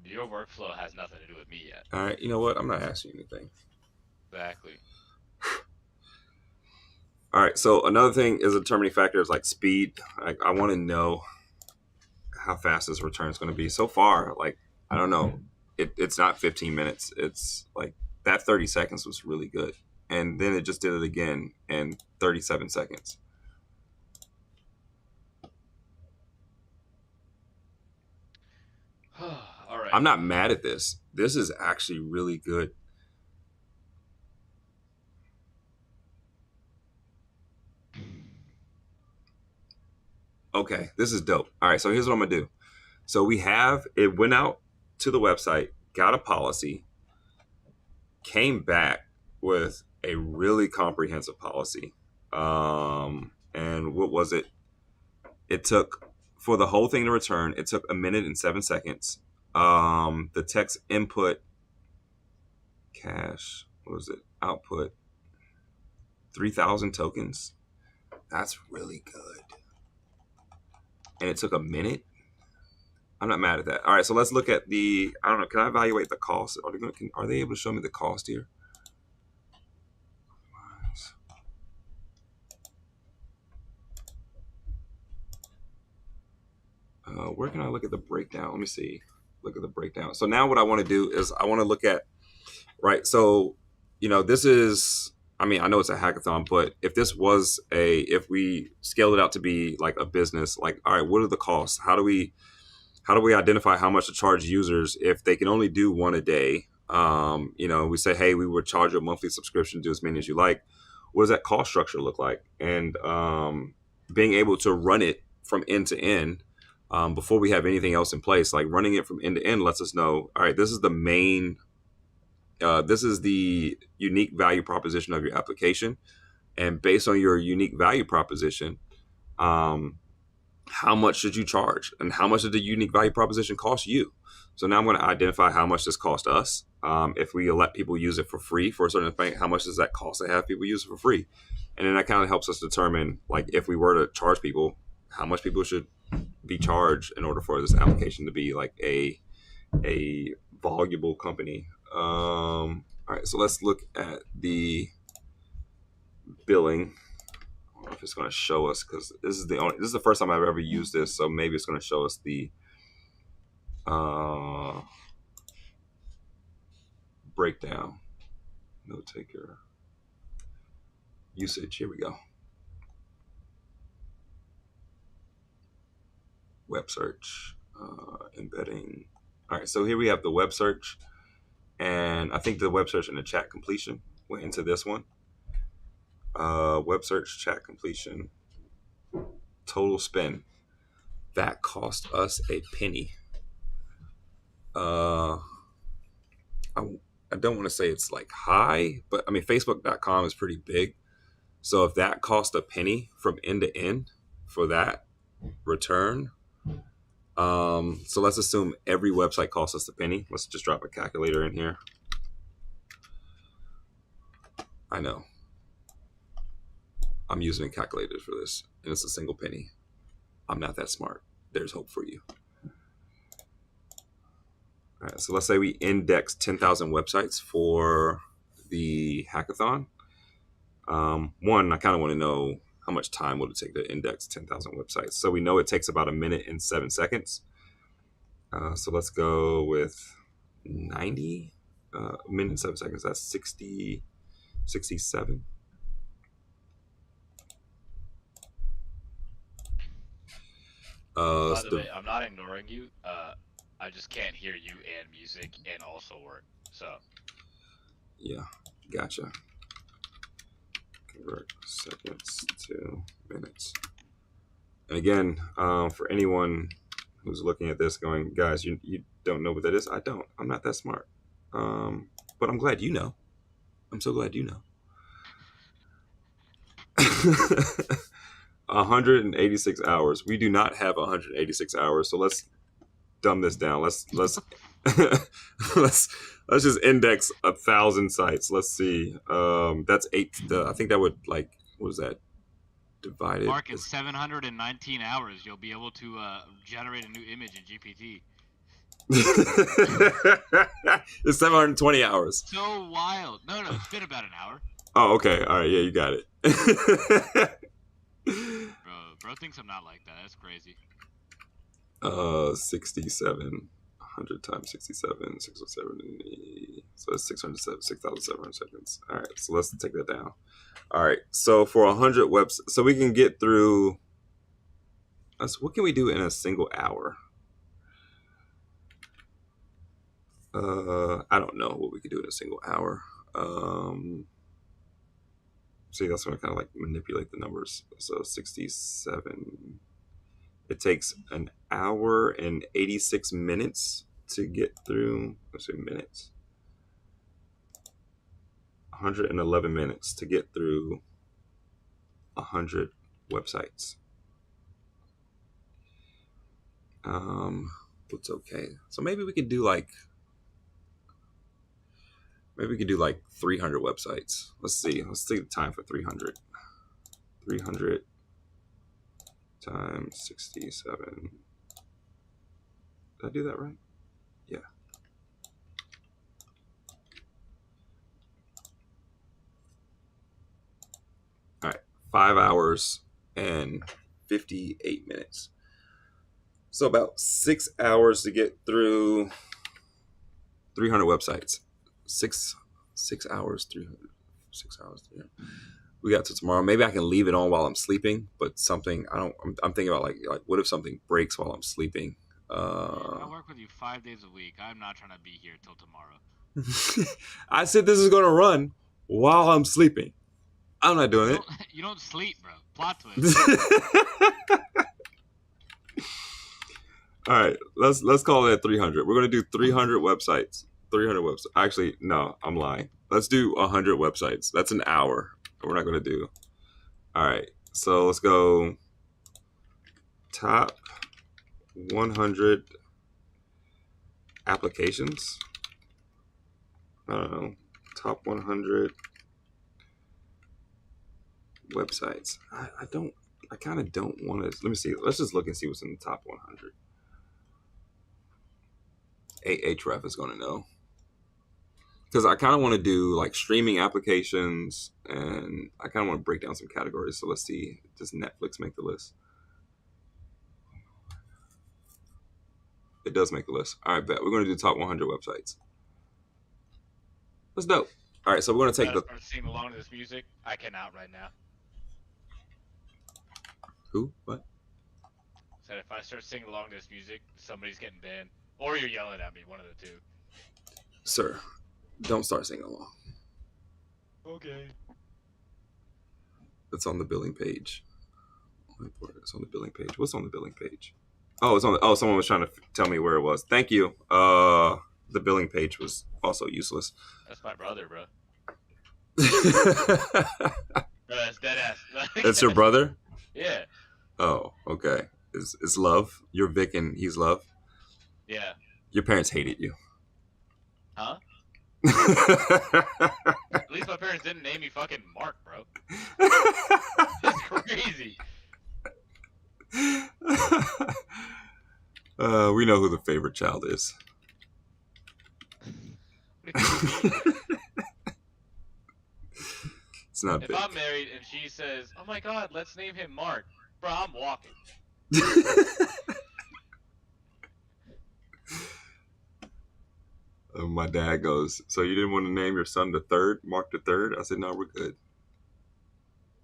B: Your workflow has nothing to do with me yet.
A: all right. You know what? I'm not asking you anything.
B: Exactly.
A: All right. So another thing is a determining factor is like speed. I want to know how fast this return is going to be. So far, like, I don't know. It's not 15 minutes. It's like that 30 seconds was really good. And then it just did it again in 37 seconds.
B: All right.
A: I'm not mad at this. This is actually really good. Okay, this is dope. All right, so here's what I'm gonna do. So it went out to the website, got a policy, came back with a really comprehensive policy. And what was it? It took, for the whole thing to return, it took 1 minute and 7 seconds. The text input, cache, what was it? Output, 3,000 tokens. That's really good. And it took 1 minute. I'm not mad at that. All right, so let's look at the, I don't know, can I evaluate the cost? Are they able to show me the cost here? Where can I look at the breakdown? Let me see. Look at the breakdown. So now what I want to do is I want to look at, right, so, this is, I know it's a hackathon, but if we scale it out to be like a business, like, all right, what are the costs? How do we identify how much to charge users if they can only do one a day? We say, hey, we would charge you a monthly subscription, do as many as you like. What does that cost structure look like? And being able to run it from end to end before we have anything else in place, like running it from end to end lets us know, all right, this is the main, this is the unique value proposition of your application. And based on your unique value proposition, how much should you charge, and how much did the unique value proposition cost you? So now I'm going to identify how much this cost us. If we let people use it for free for a certain thing, how much does that cost to have people use it for free? And then that kind of helps us determine, like, if we were to charge people, how much people should be charged in order for this application to be like a voluble company. All right, so let's look at the billing. I don't know if it's going to show us, because this is the first time I've ever used this, so maybe it's going to show us the breakdown. Note taker usage. Here we go. Web search, embedding. All right, so here we have the web search, and I think the web search and the chat completion went into this one. Web search, chat completion, total spend. That cost us a penny. I don't want to say it's like high, but Facebook.com is pretty big. So if that cost a penny from end to end for that return, so let's assume every website costs us a penny. Let's just drop a calculator in here. I know. I'm using calculators for this, and it's a single penny. I'm not that smart. There's hope for you. All right, so let's say we index 10,000 websites for the hackathon. One, I kind of want to know how much time would it take to index 10,000 websites. So we know it takes about 1 minute and 7 seconds. So let's go with 90 minute and 7 seconds. That's 67.
B: By the way, I'm not ignoring you. I just can't hear you and music and also work. So.
A: Yeah, gotcha. Convert seconds to minutes. And again, for anyone who's looking at this going, guys, you don't know what that is. I don't. I'm not that smart. But I'm glad you know. I'm so glad you know. 186 hours. We do not have 186 hours. So let's dumb this down. Let's let's just index 1,000 sites. Let's see. That's 8. I think that would like, what was that divided?
B: Mark, in 719 hours, you'll be able to generate a new image in GPT.
A: It's 720 hours.
B: So wild. No, it's been about an hour.
A: Oh, okay. All right. Yeah, you got it.
B: Bro thinks I'm not like that. That's crazy.
A: 67. 100 times 67, 670. So it's 6,700 seconds. All right. So let's take that down. All right. So for 100 websites, so we can get through. What can we do in a single hour? I don't know what we could do in a single hour. See, that's when I kind of like manipulate the numbers. So 67. It takes an hour and 86 minutes to get through. Let's say minutes. 111 minutes to get through 100 websites. What's okay? So maybe we could do like. Maybe we could do like 300 websites. Let's see. Let's take the time for 300. 300 times 67. Did I do that right? Yeah. All right. 5 hours and 58 minutes. So about 6 hours to get through 300 websites. 6 hours, 300. 6 hours, 300. We got to tomorrow. Maybe I can leave it on while I'm sleeping, but something I'm thinking about like what if something breaks while I'm sleeping?
B: I work with you 5 days a week. I'm not trying to be here till tomorrow.
A: I said this is going to run while I'm sleeping. I'm not doing it.
B: You don't sleep, bro. Plot twist.
A: All right, let's call it at 300. We're going to do 300 websites. 300 websites. Actually, no, I'm lying. Let's do 100 websites. That's an hour. We're not going to do. All right, so let's go top 100 applications. I don't know, top 100 websites. I kind of don't want to. Let me see. Let's just look and see what's in the top 100. Ahref is going to know. Because I kind of want to do like streaming applications, and I kind of want to break down some categories. So let's see, does Netflix make the list? It does make the list. All right, bet. We're going to do top 100 websites. That's dope. All right, so we're going to take the...
B: Start singing along to this music. I cannot right now.
A: Who? What?
B: Said if I start singing along to this music, somebody's getting banned. Or you're yelling at me, one of the two.
A: Sir, don't start singing along.
B: Okay.
A: It's on the billing page. It's on the billing page. What's on the billing page? Oh, it's on the... Oh, someone was trying to tell me where it was. Thank you. The billing page was also useless.
B: That's my brother, bro. That's dead ass.
A: That's your brother?
B: Yeah.
A: Oh, okay. Is Love? You're Vic and he's Love?
B: Yeah.
A: Your parents hated you.
B: Huh? At least my parents didn't name me fucking Mark, bro. That's crazy.
A: We know who the favorite child is. It's not
B: if
A: big.
B: I'm married and she says, "Oh my God, let's name him Mark," bro, I'm walking.
A: My dad goes, "So you didn't want to name your son the third, Mark the third?" I said, "No, we're good."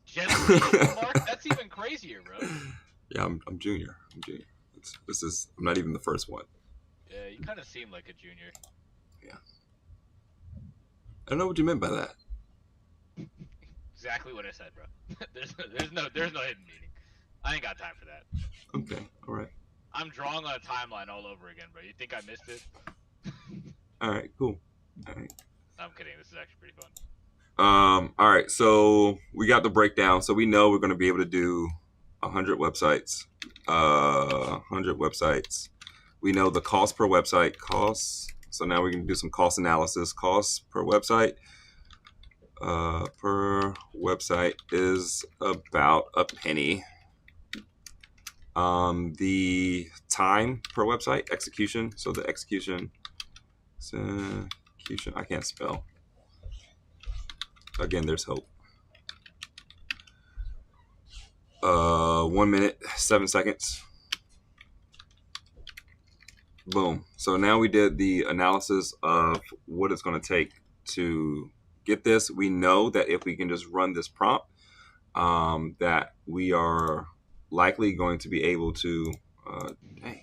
B: Generational Mark? That's even crazier, bro.
A: Yeah, I'm junior. I'm junior. I'm not even the first one.
B: Yeah, you kind of seem like a junior.
A: Yeah. I don't know what you meant by that.
B: Exactly what I said, bro. there's no hidden meaning. I ain't got time for that.
A: Okay, all right.
B: I'm drawing on a timeline all over again, bro. You think I missed it?
A: All right, cool. All right.
B: No, I'm kidding. This is actually pretty fun.
A: All right, so we got the breakdown. So we know we're going to be able to do 100 websites. 100 websites. We know the cost per website, costs. So now we can do some cost analysis. Cost per website is about a penny. The time per website, execution. So the execution, I can't spell. Again, there's hope. 1 minute, 7 seconds. Boom. So now we did the analysis of what it's going to take to get this. We know that if we can just run this prompt, that we are likely going to be able to, can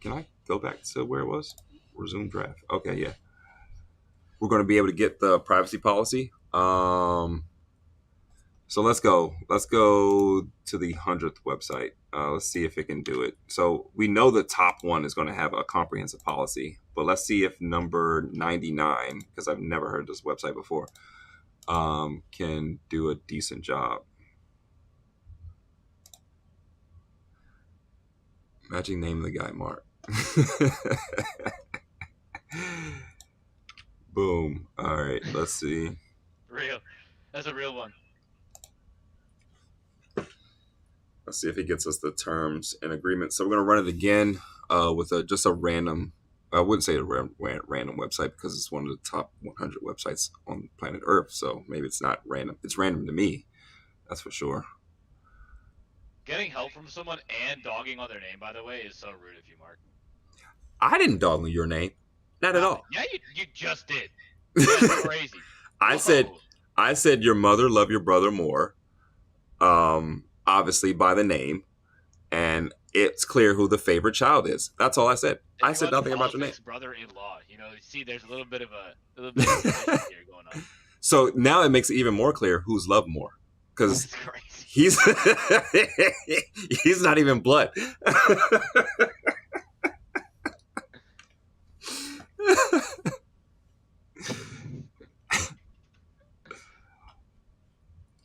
A: I go back to where it was? Resume draft. Okay, yeah. We're going to be able to get the privacy policy. So let's go to the 100th website. Let's see if it can do it. So we know the top one is going to have a comprehensive policy, but let's see if number 99, because I've never heard this website before, can do a decent job. Imagine name the guy Mark. Boom. All right, let's see.
B: Real. That's a real one.
A: Let's see if he gets us the terms and agreements. So we're going to run it again with just a random, I wouldn't say a random website because it's one of the top 100 websites on planet Earth. So maybe it's not random. It's random to me. That's for sure.
B: Getting help from someone and dogging on their name, by the way, is so rude of you, Mark.
A: I didn't dog on your name. Not at all.
B: Yeah, you just did. That's crazy.
A: I said your mother loved your brother more. Obviously by the name, and it's clear who the favorite child is. That's all I said. I said nothing about your name.
B: Brother-in-law. You know, see, there's a little bit of a here going on.
A: So now it makes it even more clear who's loved more, because he's he's not even blood.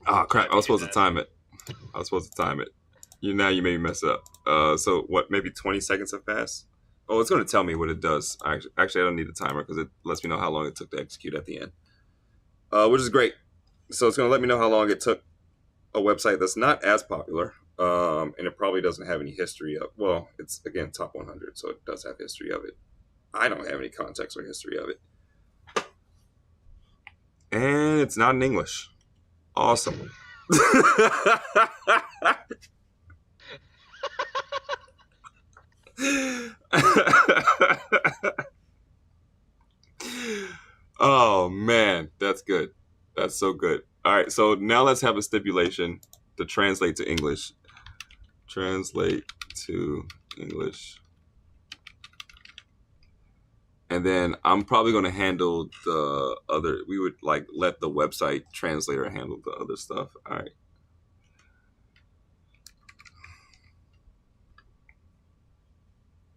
A: Oh crap! I was supposed to time it. You made me mess up. So what? Maybe 20 seconds have passed. Oh, it's going to tell me what it does. Actually, I don't need a timer because it lets me know how long it took to execute at the end, which is great. So it's going to let me know how long it took a website that's not as popular, and it probably doesn't have any history of. Well, it's again top 100, so it does have history of it. I don't have any context or history of it, and it's not in English. Awesome. Oh man, that's good. That's so good. All right, so now let's have a stipulation to translate to English. Translate to English. And then I'm probably going to handle the other. We would like let the website translator handle the other stuff. All right.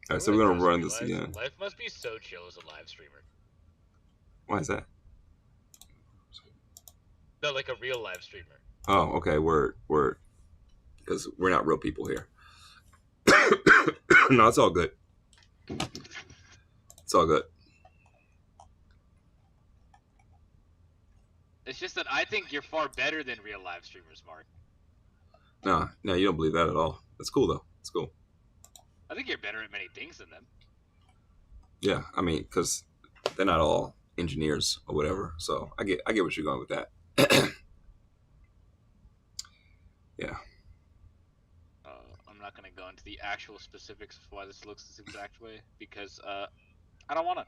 A: All right, so we're going to run this again.
B: Life must be so chill as a live streamer.
A: Why is that?
B: No, like a real live streamer.
A: Oh, okay. Word. Because we're not real people here. No, it's all good. It's all good.
B: It's just that I think you're far better than real live streamers, Mark.
A: No, you don't believe that at all. That's cool, though. It's cool.
B: I think you're better at many things than them.
A: Yeah, I mean, because they're not all engineers or whatever. So I get what you're going with that. Yeah.
B: I'm not going to go into the actual specifics of why this looks this exact way because I don't want to.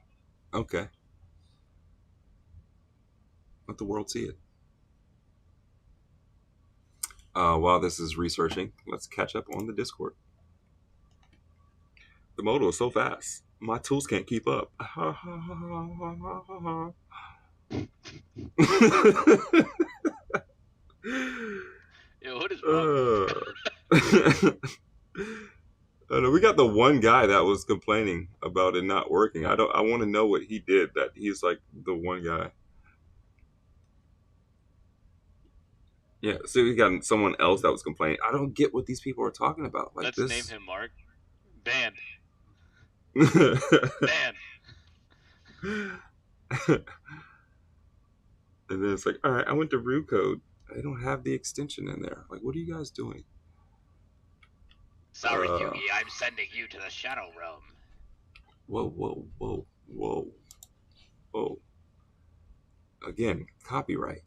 A: Okay. Let the world see it. While this is researching, let's catch up on the Discord. The modal is so fast. My tools can't keep up.
B: Yo, what is wrong?
A: We got the one guy that was complaining about it not working. I want to know what he did. That he's like the one guy. Yeah, so we got someone else that was complaining. I don't get what these people are talking about. Like
B: Let's
A: this.
B: name him Mark. Banned.
A: And
B: Banned.
A: then it's like, all right, I went to root code. I don't have the extension in there. Like, what are you guys doing?
B: Sorry, Yugi, I'm sending you to the Shadow Realm.
A: Whoa. Again, copyright.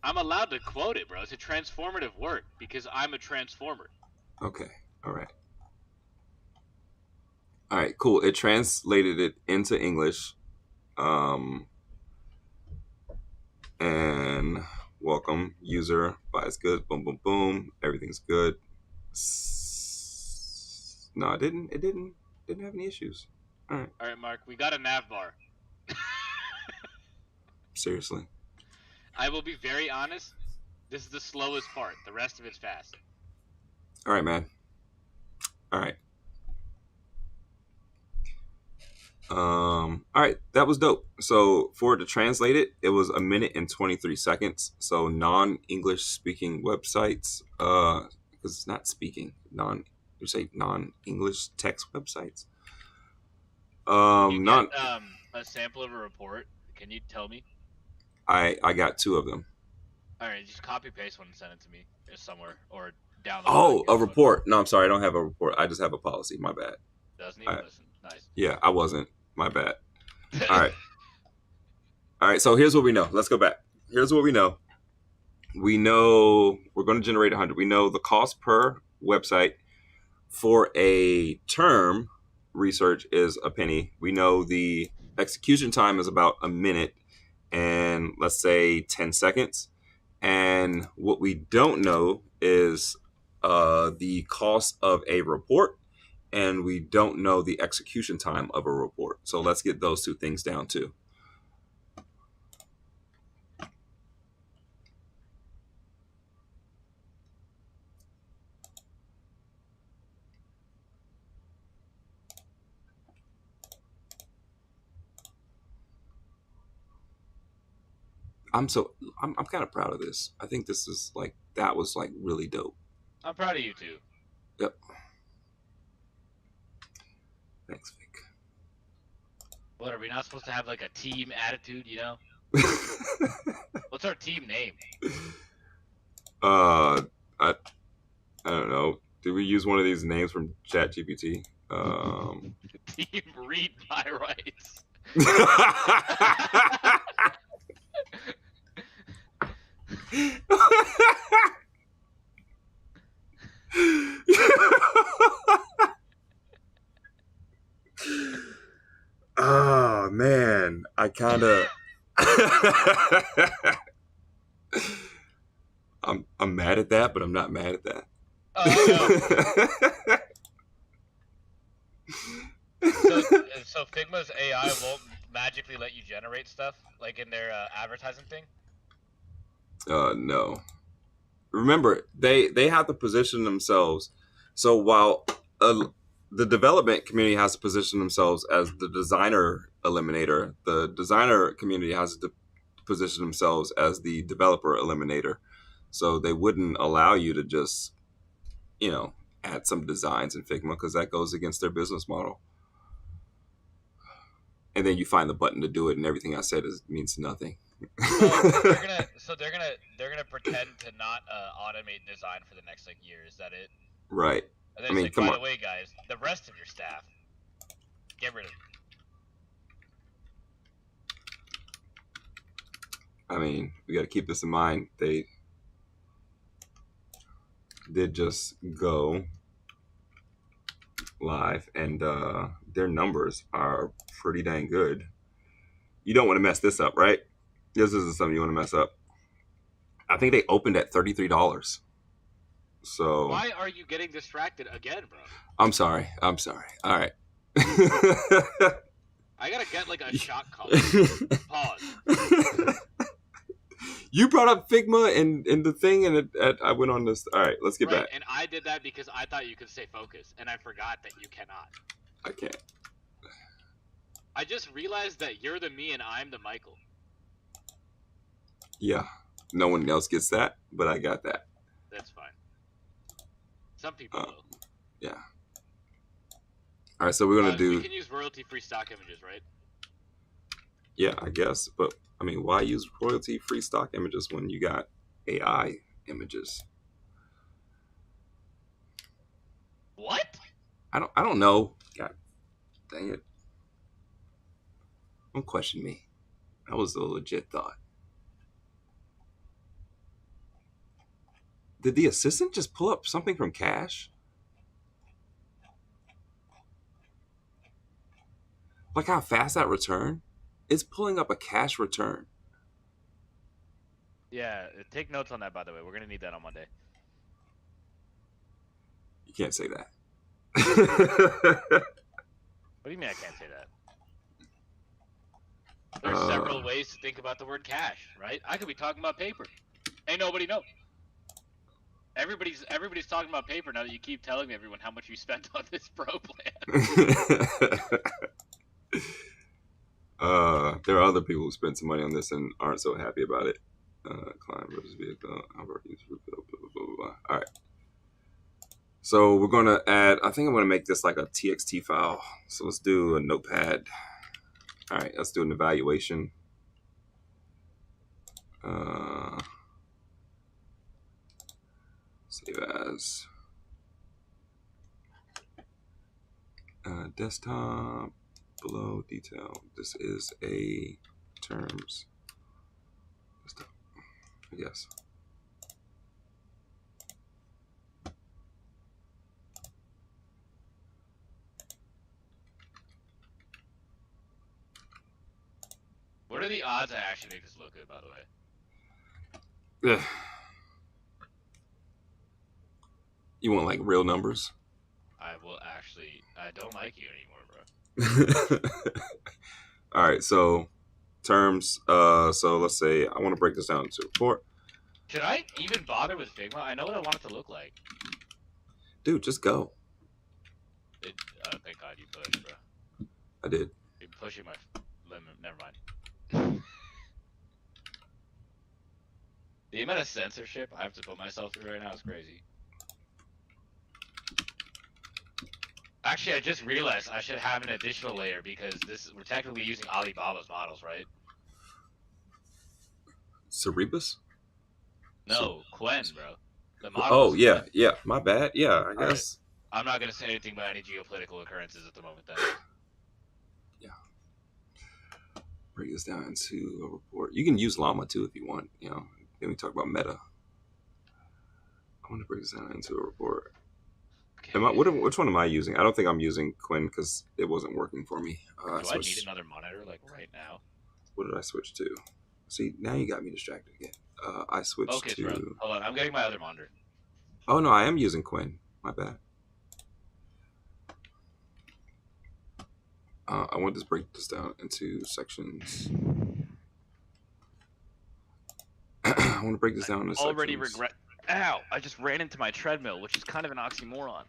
B: I'm allowed to quote it, bro. It's a transformative work because I'm a transformer.
A: Okay, all right. All right, cool. It translated it into English. And welcome, user, buys goods, boom, boom, boom. Everything's good. No, it didn't have any issues. All right,
B: Mark, we got a nav bar.
A: Seriously.
B: I will be very honest. This is the slowest part. The rest of it's fast.
A: All right, man. All right. All right, that was dope. So for it to translate it, it was 1 minute and 23 seconds. So non-English speaking websites, because it's not speaking, non-English text websites.
B: Not a sample of a report. Can you tell me?
A: I got 2 of them.
B: All right, just copy paste one and send it to me somewhere or download.
A: Oh, a report. No, I'm sorry, I don't have a report. I just have a policy. My bad.
B: Doesn't even listen. Nice.
A: Yeah, I wasn't. My bad. All right. All right, so here's what we know. Let's go back. Here's what we know. We know we're going to generate 100. We know the cost per website for a term research is a penny. We know the execution time is about 1 minute and let's say 10 seconds. And what we don't know is the cost of a report, and we don't know the execution time of a report. So let's get those 2 things down too. I'm kind of proud of this. I think this is that was really dope.
B: I'm proud of you too.
A: Yep. Thanks, Vic.
B: What, are we not supposed to have like a team attitude, you know? What's our team name?
A: I don't know. Did we use one of these names from ChatGPT?
B: Team Read My Rights.
A: Oh man, I kind of I'm mad at that, but I'm not mad at that.
B: So Figma's AI won't magically let you generate stuff like in their advertising thing?
A: No. Remember, they have to position themselves. So while the development community has to position themselves as the designer eliminator, the designer community has to position themselves as the developer eliminator. So they wouldn't allow you to just, add some designs in Figma because that goes against their business model. And then you find the button to do it, and everything I said means nothing.
B: So they're gonna pretend to not automate design for the next year. Is that it?
A: Right.
B: And then by the way, guys, the rest of your staff, get rid of them.
A: I mean, we got to keep this in mind. They did just go live, and their numbers are pretty dang good. You don't want to mess this up, right? This isn't something you want to mess up. I think they opened at $33. So
B: why are you getting distracted again, bro?
A: I'm sorry. All right.
B: I gotta get a shot call. Pause.
A: You brought up Figma and the thing, and I went on this. All right, let's get back.
B: And I did that because I thought you could stay focused, and I forgot that you cannot.
A: I can't.
B: I just realized that you're the me and I'm the Michael.
A: Yeah. No one else gets that, but I got that.
B: That's fine. Some people will.
A: Yeah. All right, so we're gonna do.
B: We can use royalty-free stock images, right?
A: Yeah, I guess. But I mean, why use royalty-free stock images when you got AI images?
B: What?
A: I don't know. God dang it! Don't question me. That was a legit thought. Did the assistant just pull up something from cache? Like how fast that return? It's pulling up a cache return.
B: Yeah, take notes on that, by the way. We're going to need that on Monday.
A: You can't say that.
B: What do you mean I can't say that? There's several ways to think about the word cache, right? I could be talking about paper. Ain't nobody know. Everybody's talking about paper now that you keep telling everyone how much you spent on this pro plan.
A: There are other people who spent some money on this and aren't so happy about it. Cline versus vehicle. All right. So we're gonna add. I think I'm gonna make this like a TXT file. So let's do a notepad. All right. Let's do an evaluation. Save as. Desktop. Below detail. This is a terms. Desktop. Yes.
B: What are the odds I actually make this look good, by the way?
A: Yeah. You want like real numbers?
B: I don't like you anymore, bro.
A: All right, so terms. So let's say I want to break this down into a report.
B: Should I even bother with Figma? I know what I want it to look like.
A: Dude, just go.
B: Thank God you pushed, bro.
A: I did.
B: You're pushing my limit. Never mind. The amount of censorship I have to put myself through right now is crazy. Actually, I just realized I should have an additional layer because we're technically using Alibaba's models, right?
A: Cerebras?
B: No, Qwen, bro. The
A: Oh,
B: models.
A: yeah, yeah. My bad. Yeah, I guess.
B: Right. I'm not gonna say anything about any geopolitical occurrences at the moment, then.
A: Yeah. Break this down into a report. You can use Llama too if you want. You know, then we talk about meta. I want to break this down into a report. Okay. Which one am I using? I don't think I'm using Qwen because it wasn't working for me.
B: Do I need another monitor like right now?
A: What did I switch to? See, now you got me distracted again. I switched to.
B: Bro. Hold on, I'm getting my other monitor.
A: Oh no, I am using Qwen. My bad. I want to break this down into sections. I want to break this down into sections.
B: Already regret. Ow! I just ran into my treadmill, which is kind of an oxymoron.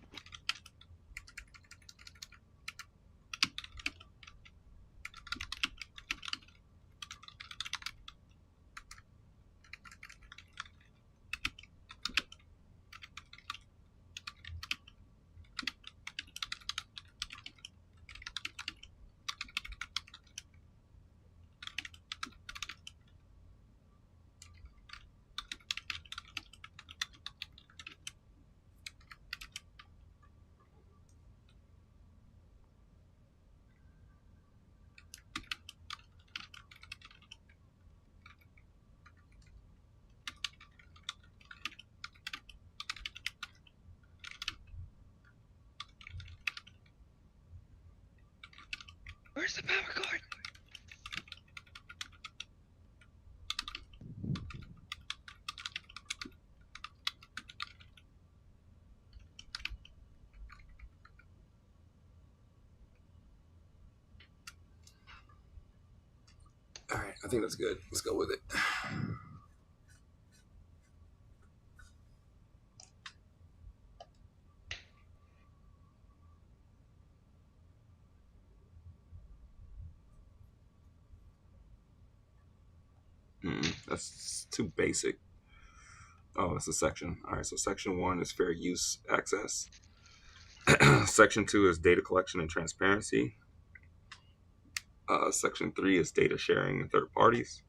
B: Where's the power cord?
A: All right, I think that's good. Let's go with it. That's too basic. Oh, it's a section. All right, so section 1 is fair use access. Section 2 is data collection and transparency. Section 3 is data sharing and third parties.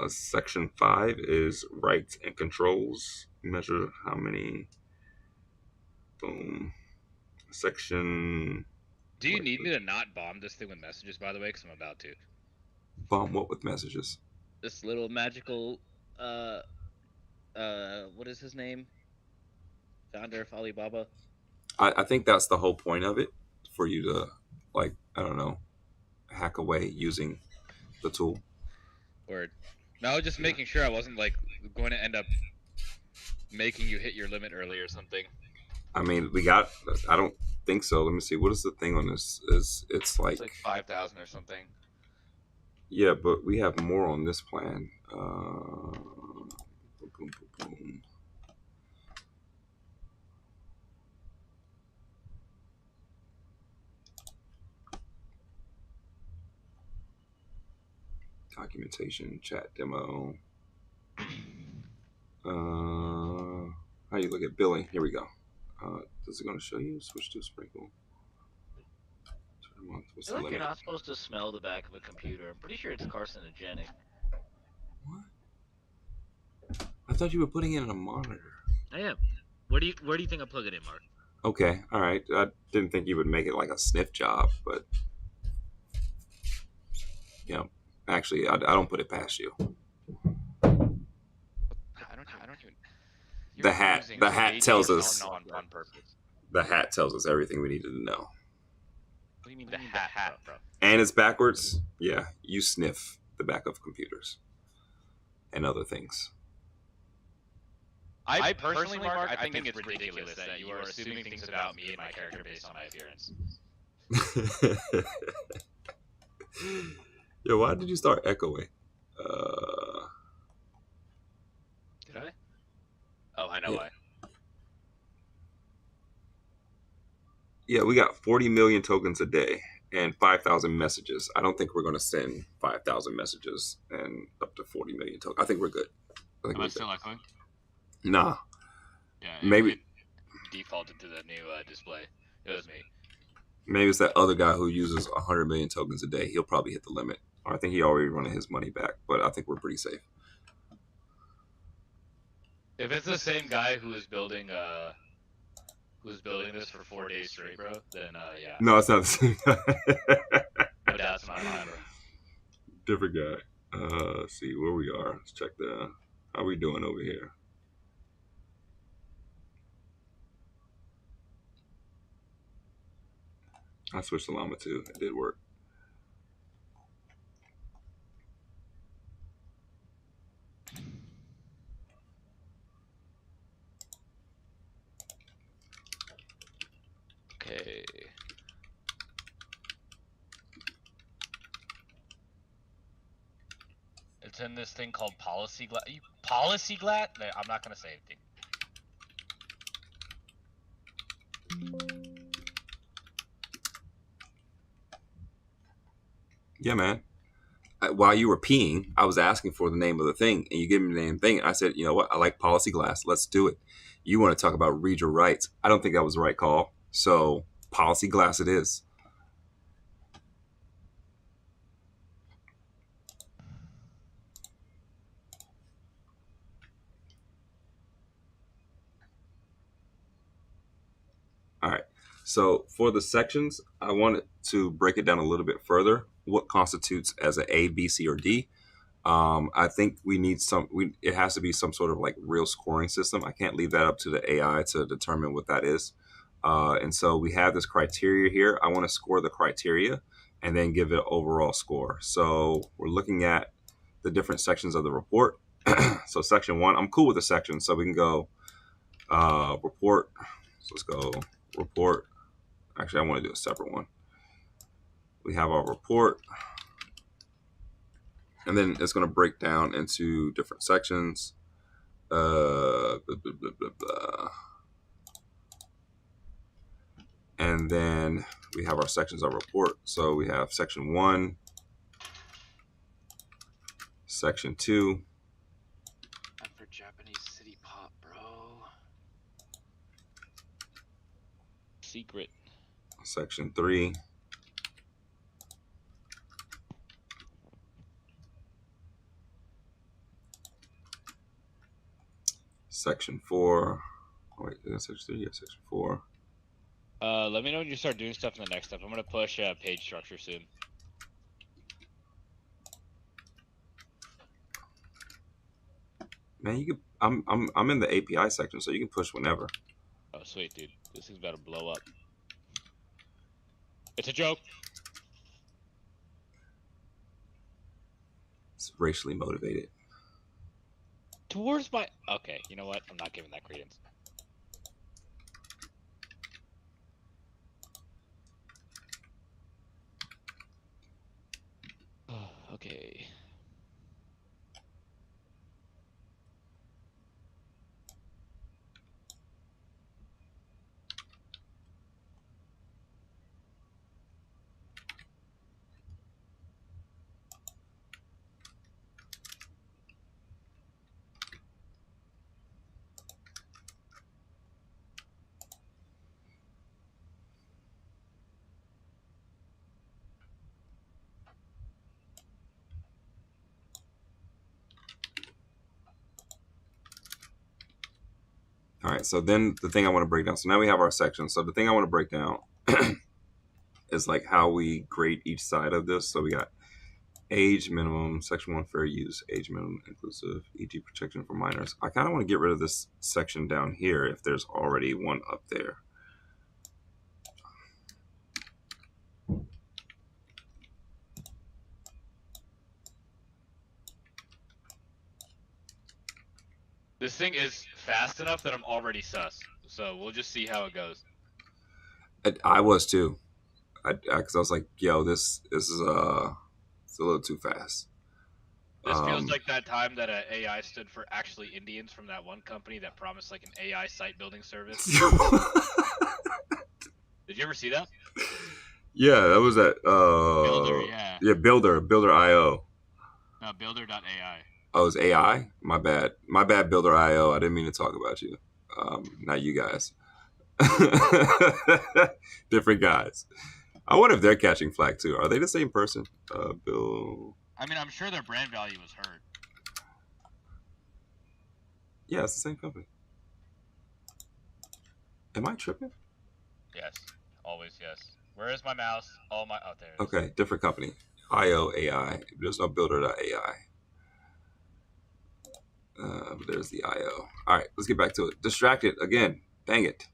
A: Section 5 is rights and controls. Measure how many. Boom. Section.
B: Do you need me to not bomb this thing with messages, by the way? Because I'm about to.
A: Bomb what with messages?
B: This little magical, what is his name? Founder of Alibaba.
A: I think that's the whole point of it, for you to, like, I don't know, hack away using the tool.
B: Word. No, just making sure I wasn't like going to end up making you hit your limit early or something.
A: I mean, I don't think so. Let me see. What is the thing on this? It's like
B: 5,000 or something.
A: Yeah, but we have more on this plan. Boom, boom, boom. Documentation, chat demo. How you look at billing? Here we go. Is it going to show you? Switch to sprinkle.
F: I feel like you're not supposed to smell the back of a computer. I'm pretty sure it's carcinogenic.
A: What? I thought you were putting it in a monitor.
F: I am. Where do you think I plug it in, Mark?
A: Okay, all right. I didn't think you would make it like a sniff job, but yeah, actually, I don't put it past you.
B: I don't even.
A: The hat tells us.
B: On purpose.
A: The hat tells us everything we needed to know.
B: What do you mean the hat, bro?
A: And it's backwards. Yeah, you sniff the back of computers and other things.
B: I personally, Mark, I think it's ridiculous that you are assuming things about me and my character based on my appearance.
A: Yo, why did you start echoing?
B: Did I? Oh, I know why.
A: Yeah, we got 40 million tokens a day and 5,000 messages. I don't think we're going to send 5,000 messages and up to 40 million tokens. I think we're good.
B: Am I still echoing?
A: Nah.
B: Yeah,
A: maybe
B: it defaulted to the new display. It was me.
A: Maybe it's that other guy who uses 100 million tokens a day. He'll probably hit the limit. Or I think he already running his money back, but I think we're pretty safe.
B: If it's the same guy who is building this for 4 days straight, bro, then yeah.
A: No, it's not the same guy.
B: No doubts in my mind, bro.
A: Different guy. Let's see where we are. Let's check how we doing over here. I switched to Llama 2. It did work.
B: Okay. It's in this thing called Polyglat. Polyglat? I'm not gonna say anything.
A: Yeah, man. While you were peeing, I was asking for the name of the thing, and you gave me the name thing. I said, you know what? I like policy glass. Let's do it. You want to talk about read your rights. I don't think that was the right call. So policy glass it is. All right. So for the sections, I wanted to break it down a little bit further. What constitutes as an A, B, C, or D? I think we need it has to be some sort of like real scoring system. I can't leave that up to the AI to determine what that is. And so we have this criteria here. I want to score the criteria and then give it an overall score. So we're looking at the different sections of the report. So section 1, I'm cool with the section. So we can go report. So let's go report. Actually, I want to do a separate one. We have our report. And then it's going to break down into different sections. Blah, blah, blah, blah, blah. And then we have our sections of report. So we have section 1. Section 2.
B: Not for Japanese city pop, bro. Secret.
A: Section 3. Section 4. Oh, wait, is that section 3? Yeah, section 4.
B: Let me know when you start doing stuff in the next step. I'm gonna push page structure soon.
A: Man, you can. I'm in the API section, so you can push whenever.
B: Oh sweet, dude. This thing's about to blow up. It's a joke.
A: It's racially motivated.
B: Towards my. Okay, you know what? I'm not giving that credence. Okay.
A: All right, so then the thing I want to break down. So now we have our section. So the thing I want to break down is like how we grade each side of this. So we got age minimum, section 1 fair use, age minimum inclusive, e.g. protection for minors. I kind of want to get rid of this section down here if there's already one up there.
B: This thing is fast enough that I'm already sus. So we'll just see how it goes.
A: I was too. Because I was like, yo, this is it's a little too fast.
B: This feels like that time that AI stood for actually Indians from that one company that promised like an AI site building service. Did you ever see that?
A: Yeah, that was at
B: Builder, yeah.
A: Yeah, Builder.io.
B: No, Builder.ai.
A: Oh, it's AI? My bad. My bad, Builder.io. I didn't mean to talk about you. Not you guys. Different guys. I wonder if they're catching flack too. Are they the same person? Bill.
B: I mean, I'm sure their brand value was hurt.
A: Yeah, it's the same company. Am I tripping?
B: Yes, always yes. Where is my mouse? Oh my, oh there it is.
A: Okay, different company. IO AI. There's no Builder.ai. There's the IO. All right, let's get back to it. Distracted again. Dang it.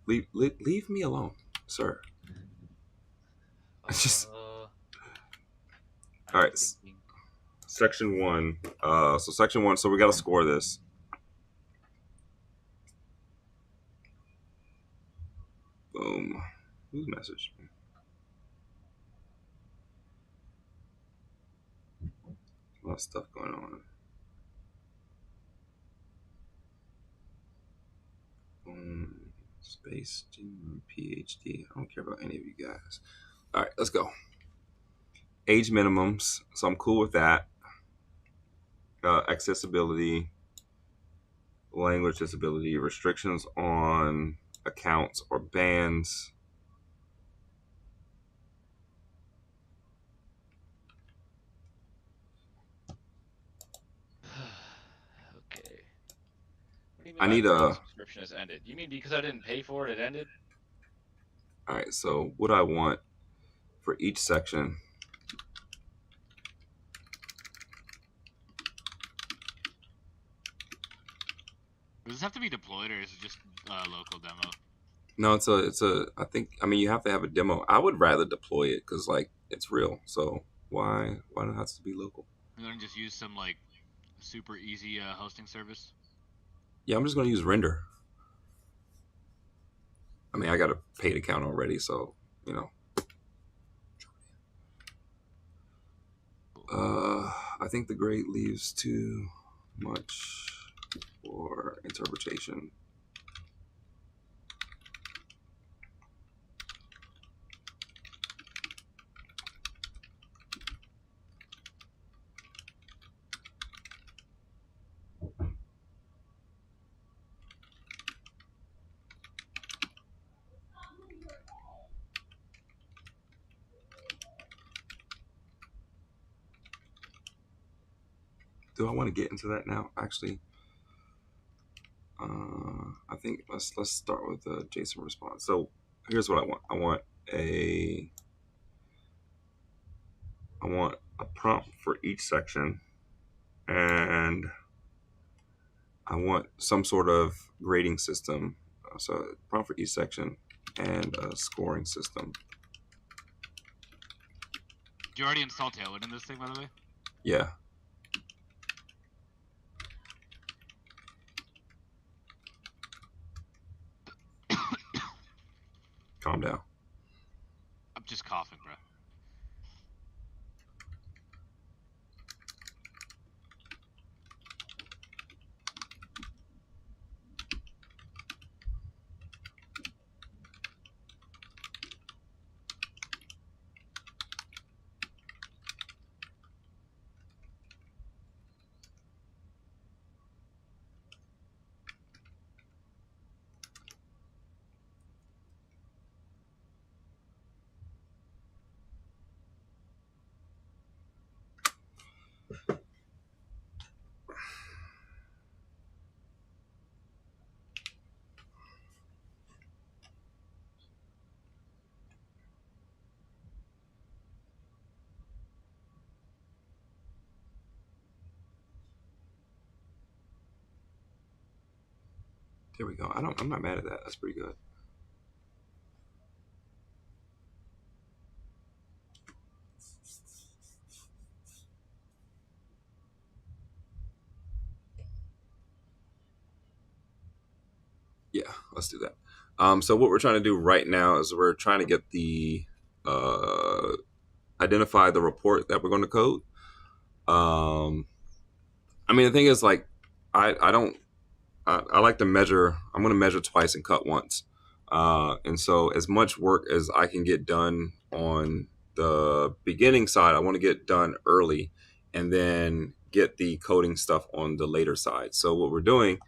A: Leave me alone, sir. Just all right. Section 1. So section 1. So we got to score this. Boom. Who's messaged me? A lot of stuff going on. Space PhD. I don't care about any of you guys. All right, let's go. Age minimums. So I'm cool with that. Accessibility, language disability, restrictions on accounts or bans.
B: Okay.
A: I need a
B: subscription has ended. You mean because I didn't pay for it, it ended?
A: All right, so what I want for each section.
B: Does this have to be deployed or is it just local demo?
A: No, it's a. I think. I mean, you have to have a demo. I would rather deploy it because like it's real. So why not have to be local?
B: You want to just use some like super easy hosting service?
A: Yeah, I'm just gonna use Render. I mean, I got a paid account already, so you know. I think the grade leaves too much for interpretation. do I want to get into that now? Actually, I think let's start with the JSON response. So here's what I want. I want a prompt for each section, and I want some sort of grading system. So prompt for each section and a scoring system.
B: Did you already install Tailwind in this thing, by the way?
A: Yeah. Calm down.
B: I'm just coughing, bro.
A: There we go. I'm not mad at that. That's pretty good. Yeah, let's do that. So what we're trying to do right now is we're trying to get the identify the report that we're going to code. I mean, the thing is, like, I don't. I like to measure. I'm going to measure twice and cut once. And so, as much work as I can get done on the beginning side, I want to get done early, and then get the coding stuff on the later side. So what we're doing,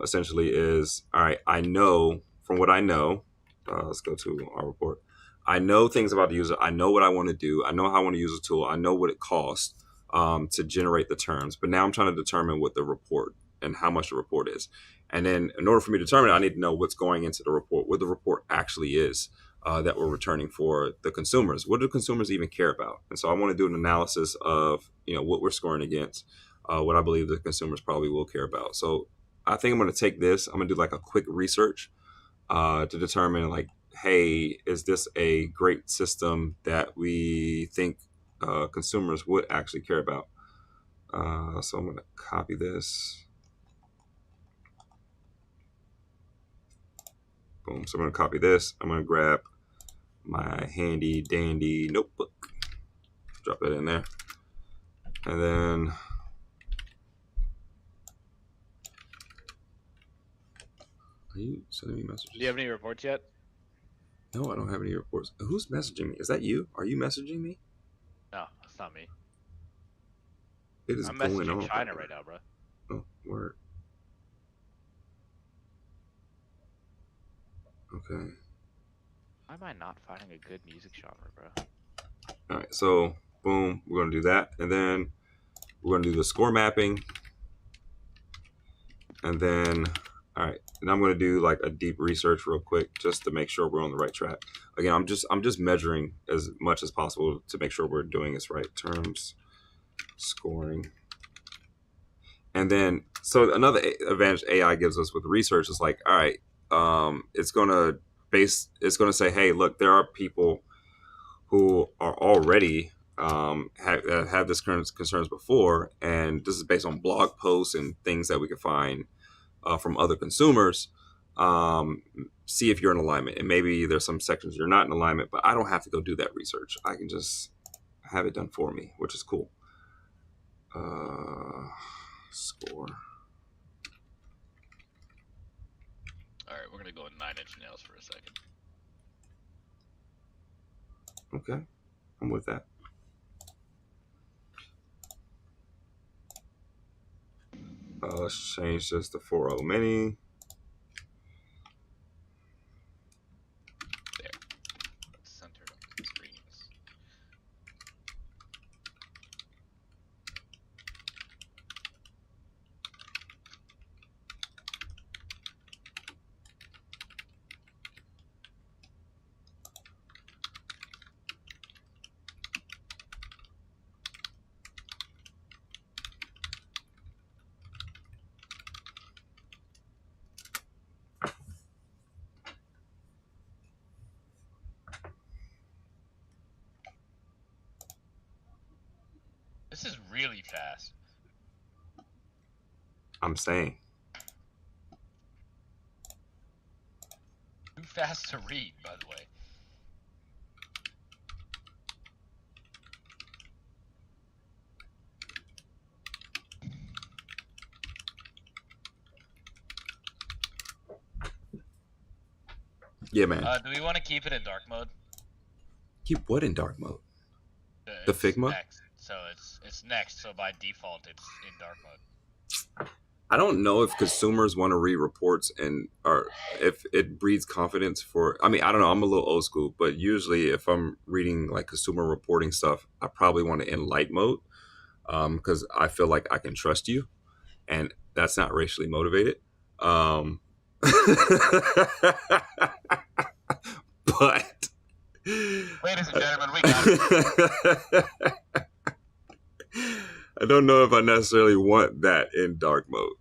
A: essentially, is all right. I know from what I know. Let's go to our report. I know things about the user. I know what I want to do. I know how I want to use a tool. I know what it costs to generate the terms. But now I'm trying to determine what the report and how much the report is. And then in order for me to determine it, I need to know what's going into the report, what the report actually is that we're returning for the consumers. What do consumers even care about? And so I want to do an analysis of, what we're scoring against, what I believe the consumers probably will care about. So I think I'm going to take this. I'm going to do like a quick research to determine, like, hey, is this a great system that we think consumers would actually care about? So I'm going to copy this. Boom. So I'm going to copy this. I'm going to grab my handy dandy notebook, drop that in there. And then are you sending me messages?
B: Do you have any reports yet?
A: No, I don't have any reports. Who's messaging me? Is that you? Are you messaging me?
B: No, that's not me.
A: It is
B: I'm
A: going on.
B: messaging China right now, bro.
A: Oh, word. Okay.
B: Why am I not finding a good music genre, bro?
A: All right. So, boom, we're going to do that. And then we're going to do the score mapping. And then, all right. And I'm going to do like a deep research real quick just to make sure we're on the right track. Again, I'm just measuring as much as possible to make sure we're doing this right. Terms, scoring. And then, so another advantage AI gives us with research is like, all right, it's going to say, hey, look, there are people who are already have this current concerns before, and this is based on blog posts and things that we can find from other consumers. See if you're in alignment, and maybe there's some sections you're not in alignment, but I don't have to go do that research. I can just have it done for me, which is cool. Score.
B: All right, we're gonna go with 9-inch nails for a second.
A: Okay, I'm with that. Let's change this to 4.0 mini.
B: There. Let's center up the screens. This is really fast.
A: I'm saying.
B: Too fast to read, by the way.
A: Yeah, man.
B: Do we want to keep it in dark mode?
A: Keep what in dark mode? The
B: It's
A: Figma?
B: Next. So it's next. So by default, it's in dark mode.
A: I don't know if consumers want to read reports or if it breeds confidence for. I mean, I don't know. I'm a little old school, but usually if I'm reading like consumer reporting stuff, I probably want it in light mode because I feel like I can trust you, and that's not racially motivated. But
B: ladies and gentlemen, we got it.
A: I don't know if I necessarily want that in dark mode.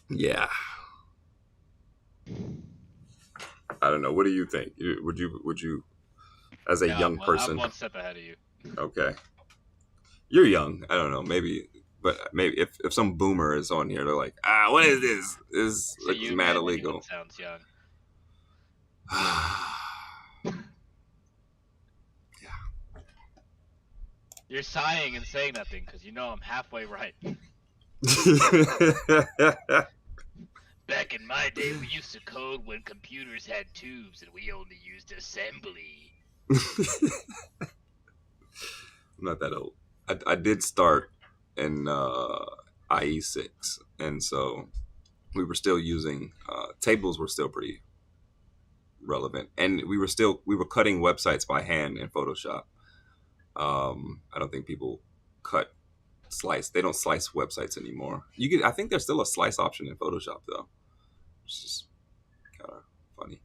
A: Yeah. I don't know. What do you think? Would you as a young person?
B: I'm one step ahead of you.
A: Okay. You're young. I don't know. Maybe if some boomer is on here, they're like, what is this? This
B: So
A: looks
B: you,
A: mad
B: man,
A: illegal.
B: anyone sounds young. You're sighing and saying that thing because you know I'm halfway right. Back in my day, we used to code when computers had tubes and we only used assembly.
A: I'm not that old. I did start in IE6, and so we were still using tables were still pretty relevant, and we were cutting websites by hand in Photoshop. I don't think people slice. They don't slice websites anymore. I think there's still a slice option in Photoshop though, which is kind of funny.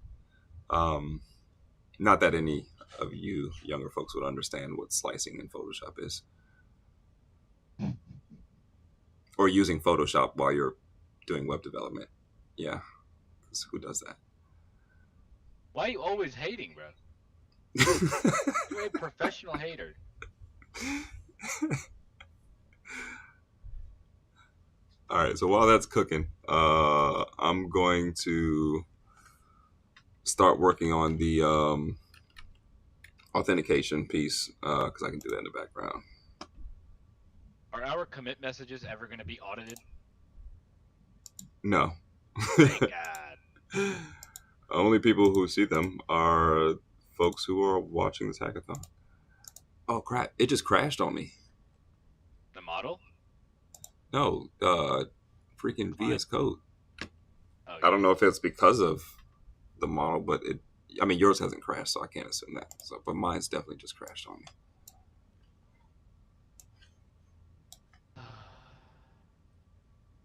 A: Not that any of you younger folks would understand what slicing in Photoshop is, or using Photoshop while you're doing web development. Yeah, 'cause who does that?
B: Why are you always hating, bro? You're a professional hater.
A: All right, so while that's cooking, I'm going to start working on the authentication piece because I can do that in the background.
B: Are our commit messages ever going to be audited?
A: No.
B: Thank God.
A: Only people who see them are folks who are watching this hackathon. Oh crap! It just crashed on me.
B: The model?
A: No, freaking
B: Cline.
A: VS Code.
B: Oh, yeah.
A: I don't know if it's because of the model, but I mean, yours hasn't crashed, so I can't assume that. So, but mine's definitely just crashed on me.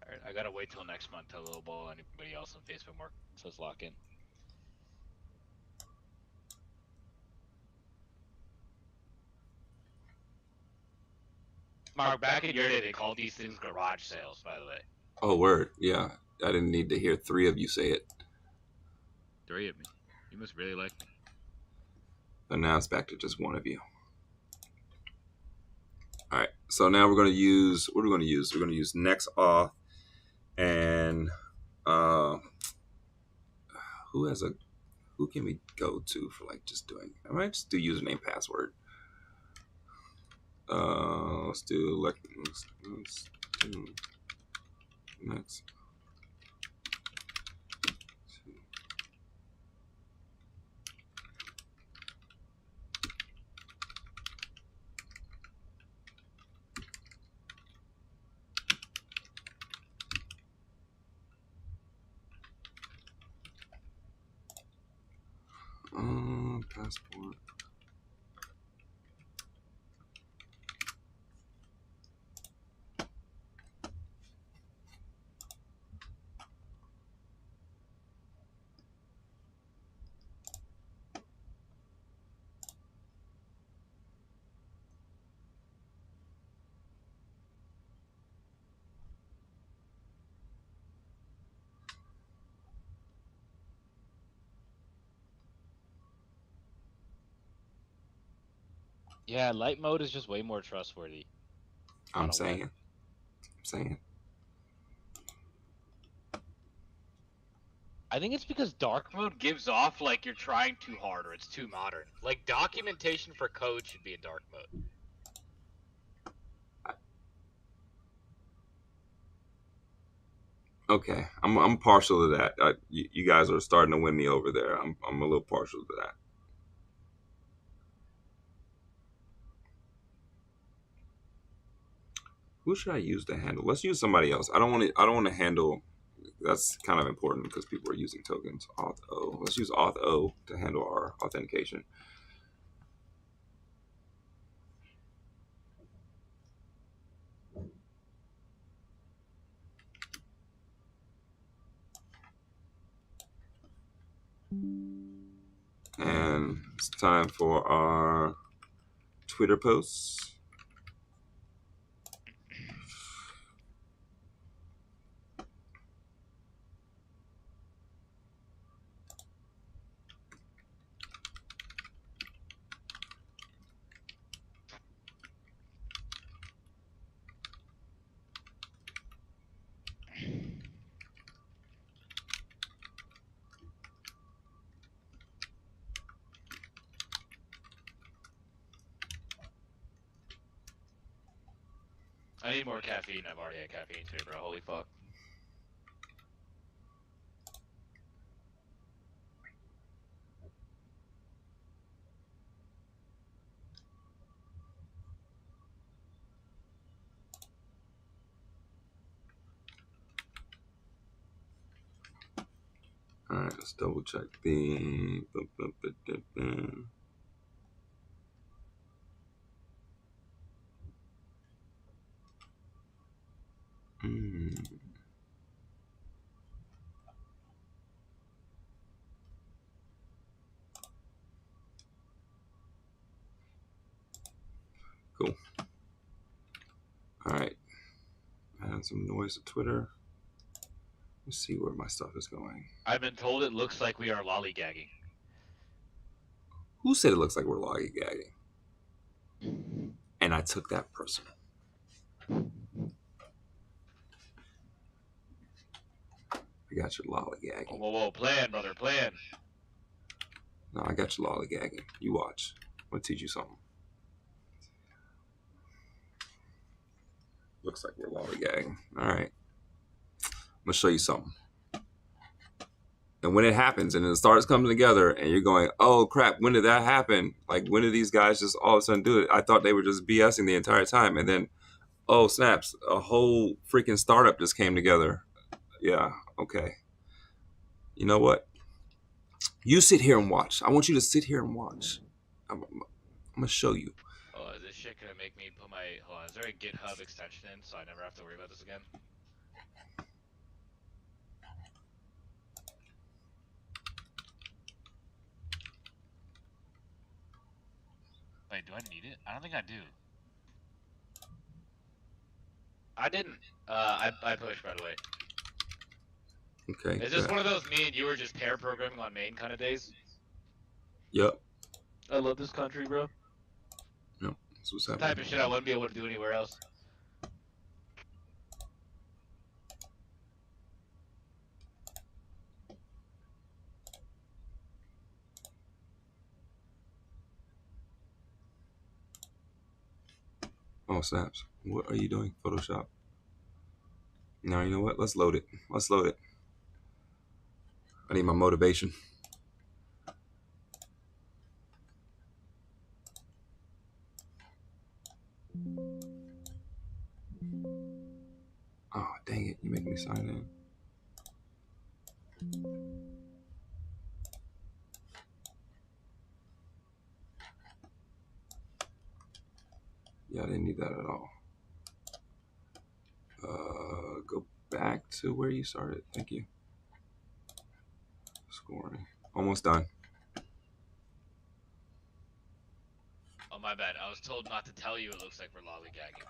B: Alright, I gotta wait till next month to lowball anybody else on Facebook Market, so it's lock in. Mark, back in your day, they called these things garage sales, by the way.
A: Oh, word. Yeah. I didn't need to hear 3 of you say it.
B: 3 of me. You must really like me.
A: But now it's back to just 1 of you. All right. So now we're going to use, what are we going to use? We're going to use next auth and who can we go to for like just doing, I might just do username password. Let's do next. Passport.
B: Yeah, light mode is just way more trustworthy.
A: I'm saying. I'm saying.
B: I think it's because dark mode gives off like you're trying too hard or it's too modern. Like documentation for code should be in dark mode.
A: Okay, I'm partial to that. You guys are starting to win me over there. I'm a little partial to that. Who should I use to handle? Let's use somebody else. I don't want to handle. That's kind of important because people are using tokens. Auth O. Let's use Auth O to handle our authentication. And it's time for our Twitter posts.
B: I need more caffeine. I've already had caffeine today, bro. Holy fuck.
A: All right, let's double check the. Cool. All right. Add some noise to Twitter. Let's see where my stuff is going.
B: I've been told it looks like we are lollygagging.
A: Who said it looks like we're lollygagging? And I took that personal. I got your lollygagging.
B: Whoa, plan, brother, plan.
A: No, I got your lollygagging. You watch. I'm gonna teach you something. Looks like we're lollygagging. All right. I'm gonna show you something. And when it happens and it starts coming together and you're going, oh crap, when did that happen? Like, when did these guys just all of a sudden do it? I thought they were just BSing the entire time. And then, oh snaps, a whole freaking startup just came together. Yeah, okay. You know what? You sit here and watch. I want you to sit here and watch. I'm gonna show you.
B: Oh, is this shit gonna make me put my... Hold on, is there a GitHub extension in so I never have to worry about this again? Wait, do I need it? I don't think I do. I didn't. I pushed, by the way.
A: Okay.
B: Is this one of those me and you were just pair programming on main kind of days?
A: Yep.
B: I love this country, bro.
A: Yep. That's what's
B: The
A: happening.
B: type of shit I wouldn't be able to do anywhere else.
A: Oh snaps. What are you doing? Photoshop. Now you know what? Let's load it. Let's load it. I need my motivation. Oh, dang it. You make me sign in. Yeah, I didn't need that at all. Go back to where you started. Thank you. Scoring. Almost done.
B: Oh, my bad. I was told not to tell you it looks like we're lollygagging.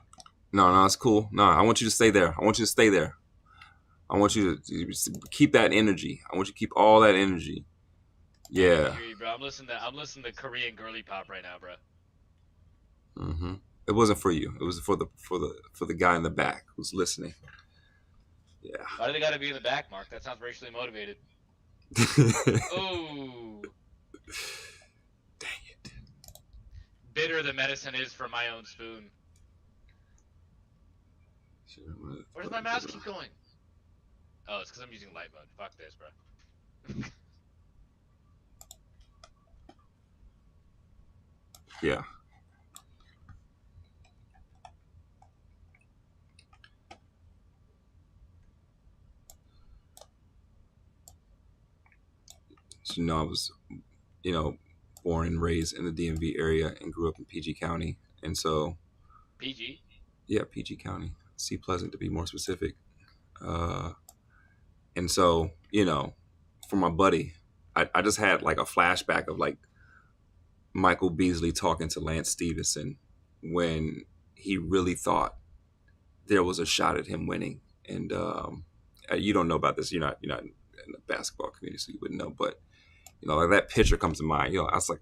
A: No, it's cool. No, I want you to stay there. I want you to stay there. I want you to keep that energy. I want you to keep all that energy. Yeah.
B: I hear you, bro. I'm listening to Korean girly pop right now, bro.
A: Mm-hmm. It wasn't for you. It was for the guy in the back who's listening. Yeah.
B: Why do they gotta be in the back, Mark? That sounds racially motivated. Ooh.
A: Dang it.
B: Bitter the medicine is for my own spoon. Where does my mouse keep going? Oh, it's because I'm using light mode. Fuck this, bro.
A: Yeah. So, I was, born and raised in the DMV area and grew up in PG County. And so,
B: PG?
A: yeah, PG County. C Pleasant to be more specific. And so, for my buddy, I just had like a flashback of like Michael Beasley talking to Lance Stevenson when he really thought there was a shot at him winning. And you don't know about this. You're not in the basketball community, so you wouldn't know. But like that picture comes to mind. I was like,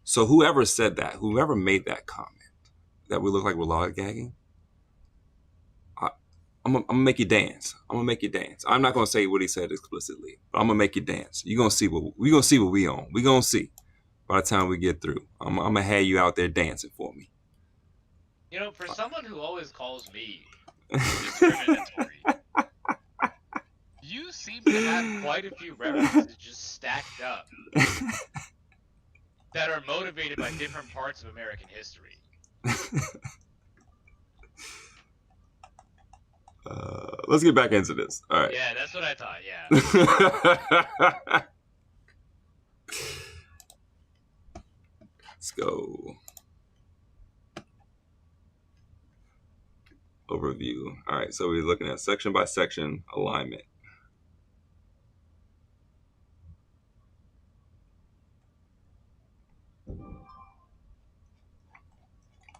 A: so whoever said that, whoever made that comment, that we look like we're lollygagging, I'm gonna make you dance. I'm gonna make you dance. I'm not gonna say what he said explicitly, but I'm gonna make you dance. You're gonna see what we on. We gonna see by the time we get through. I'm gonna have you out there dancing for me.
B: For someone who always calls me discriminatory, you seem to have quite a few references just stacked up that are motivated by different parts of American history.
A: Let's get back into this. All right.
B: Yeah, that's what I thought. Yeah.
A: Let's go. Overview. All right, so we're looking at section by section alignment.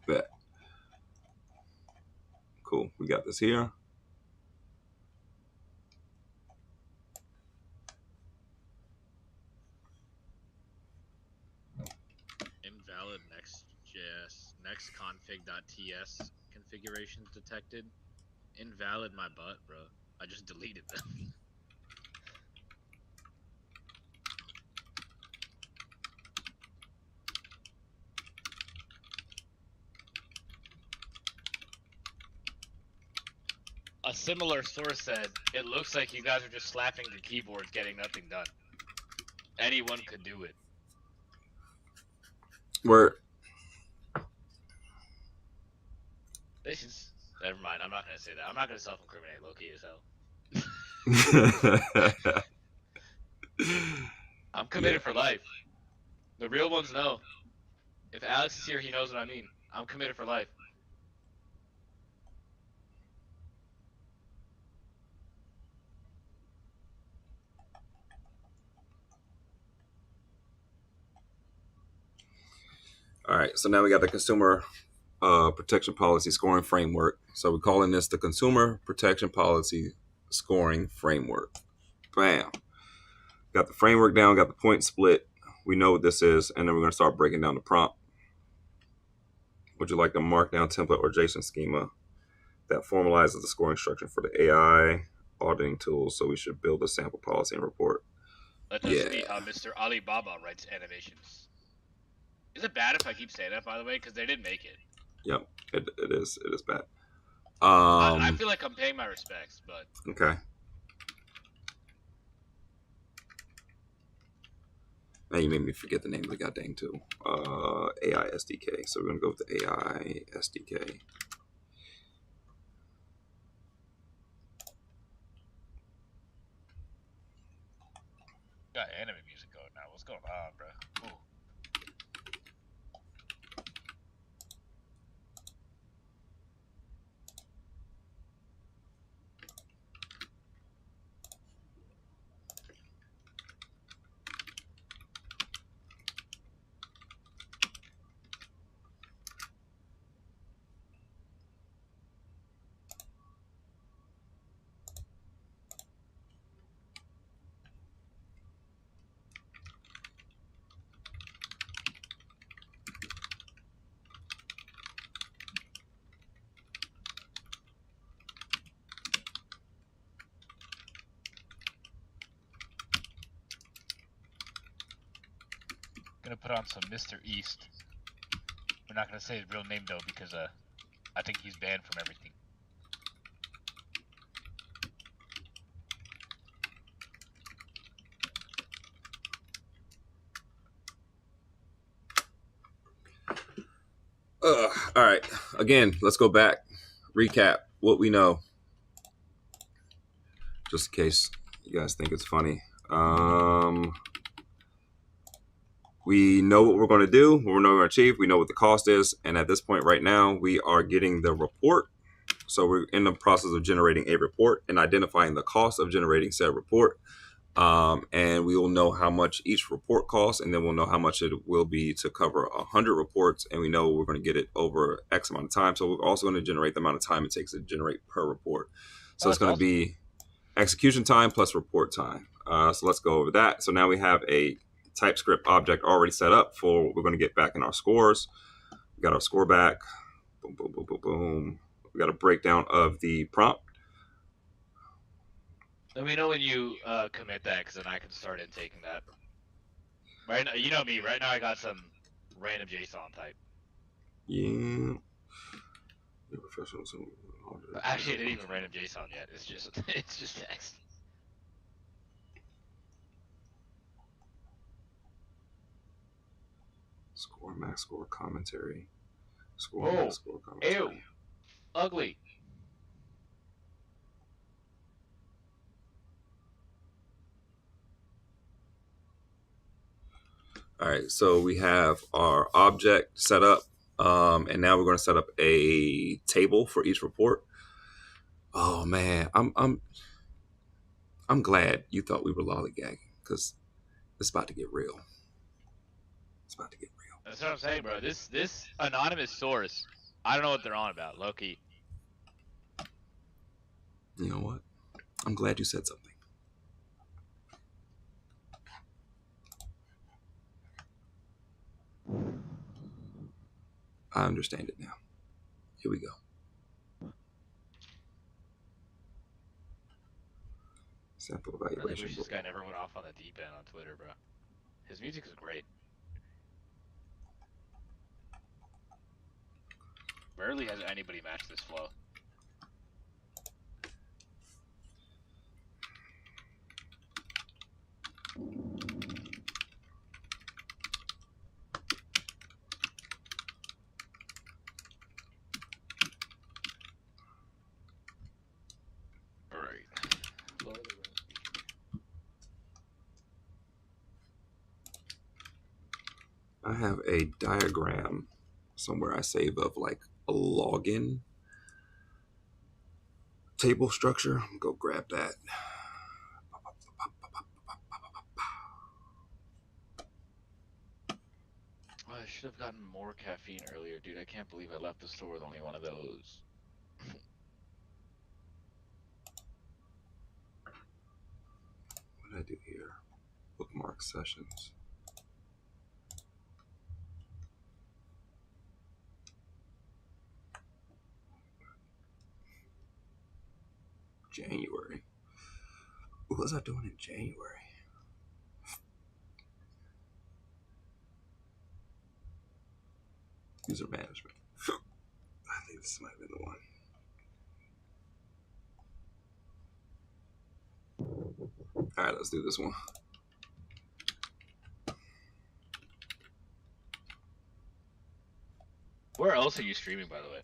A: Bet. Cool. We got this here.
B: Invalid Next.js next config.ts configurations detected. Invalid my butt, bro. I just deleted them. A similar source said, it looks like you guys are just slapping the keyboards getting nothing done. Anyone could do it. This is... Never mind, I'm not going to say that. I'm not going to self-incriminate Loki as hell. I'm committed for life. The real ones know. If Alex is here, he knows what I mean. I'm committed for life.
A: All right, so now we got the consumer protection policy scoring framework. So we're calling this the consumer protection policy scoring framework. Bam. Got the framework down, got the point split. We know what this is, and then we're going to start breaking down the prompt. Would you like a markdown template or JSON schema that formalizes the scoring structure for the AI auditing tools? So we should build a sample policy and report.
B: Let us see how Mr. Alibaba writes animations. Is it bad if I keep saying that, by the way? Because they didn't make it.
A: Yep, it is. It is bad.
B: I feel like I'm paying my respects, but...
A: Okay. Now you made me forget the name of the goddamn tool. AI SDK. So we're going to go with the AI SDK.
B: Got anime music going now. What's going on, bro? Ooh. Gonna put on some Mr. East. We're not gonna say his real name though because I think he's banned from everything.
A: All right. Again, let's go back. Recap what we know, just in case you guys think it's funny. We know what we're going to do, what we're going to achieve. We know what the cost is, and at this point right now, we are getting the report. So we're in the process of generating a report and identifying the cost of generating said report. And we will know how much each report costs, and then we'll know how much it will be to cover 100 reports, and we know we're going to get it over X amount of time. So we're also going to generate the amount of time it takes to generate per report. So it's going to be execution time plus report time. So let's go over that. So now we have a TypeScript object already set up for what we're going to get back in our scores. We got our score back. Boom, boom, boom, boom, boom. We got a breakdown of the prompt.
B: Let me know when you commit that, because then I can start intaking that. Right now, you know me. Right now, I got some random JSON type.
A: Yeah.
B: Actually, it ain't even random JSON yet. It's just text.
A: Score, max score, commentary. Score, max score, commentary.
B: Ew. Ugly.
A: All right, so we have our object set up, and now we're going to set up a table for each report. Oh man, I'm glad you thought we were lollygagging, because it's about to get real. It's about to get real.
B: That's what I'm saying, bro. This anonymous source, I don't know what they're on about, low-key.
A: You know what? I'm glad you said something. I understand it now. Here we go. Sample
B: I really
A: evaluation.
B: wish this guy never went off on the deep end on Twitter, bro. His music is great. Rarely has anybody matched this flow.
A: I have a diagram somewhere I save of like a login table structure. I'm gonna go grab that.
B: I should have gotten more caffeine earlier, dude. I can't believe I left the store with only one of those.
A: What did I do here? Bookmark sessions. January. What was I doing in January? User management. I think this might have been the one. All right, let's do this one.
B: Where else are you streaming, by the way?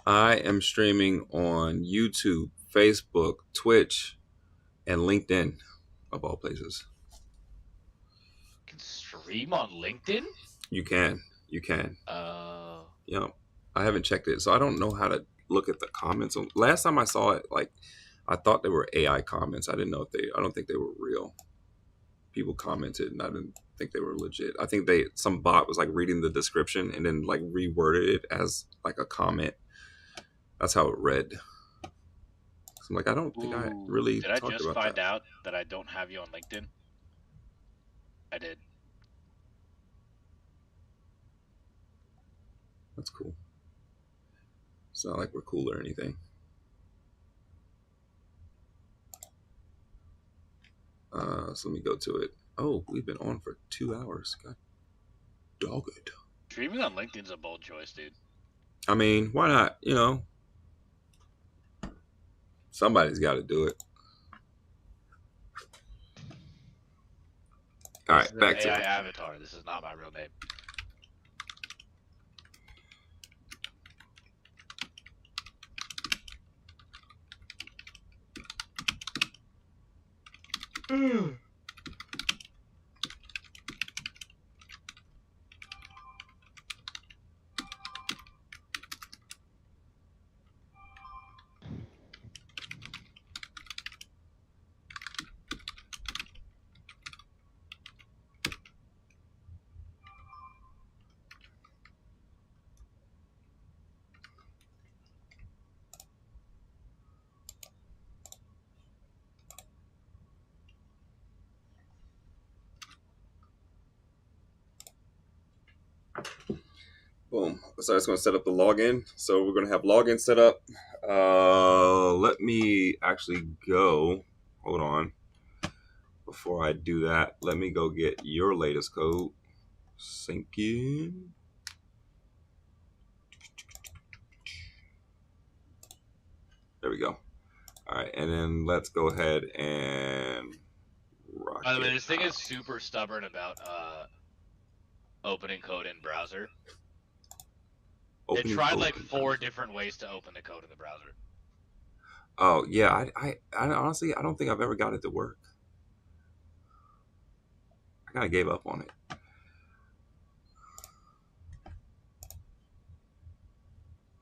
A: I am streaming on YouTube, Facebook, Twitch, and LinkedIn, of all places.
B: You can stream on LinkedIn?
A: You can. You can. Yep. I haven't checked it, so I don't know how to look at the comments. Last time I saw it, like, I thought they were AI comments. I didn't know if I don't think they were real. People commented, and I didn't think they were legit. I think some bot was like reading the description and then like reworded it as like a comment. That's how it read. So I'm like, I don't think I really
B: Did I
A: talked
B: just
A: about
B: find
A: that.
B: out that I don't have you on LinkedIn? I did.
A: That's cool. It's not like we're cool or anything. So let me go to it. Oh, we've been on for 2 hours. God dog it.
B: Streaming on LinkedIn's a bold choice, dude.
A: I mean, why not? You know, somebody's got to do it. All
B: This
A: right,
B: is an
A: back to
B: AI
A: it.
B: avatar. This is not my real name.
A: Boom. So it's going to set up the login. So we're going to have login set up. Let me actually go. Hold on. Before I do that, let me go get your latest code. Sync in. There we go. All right, and then let's go ahead and rock
B: By the way,
A: it
B: this thing
A: out.
B: is super stubborn about opening code in browser. It
A: Opening
B: tried
A: code
B: like
A: in
B: 4
A: browser.
B: different ways to open the code in the browser.
A: Oh yeah, I honestly I don't think I've ever got it to work. I kind of gave up on it.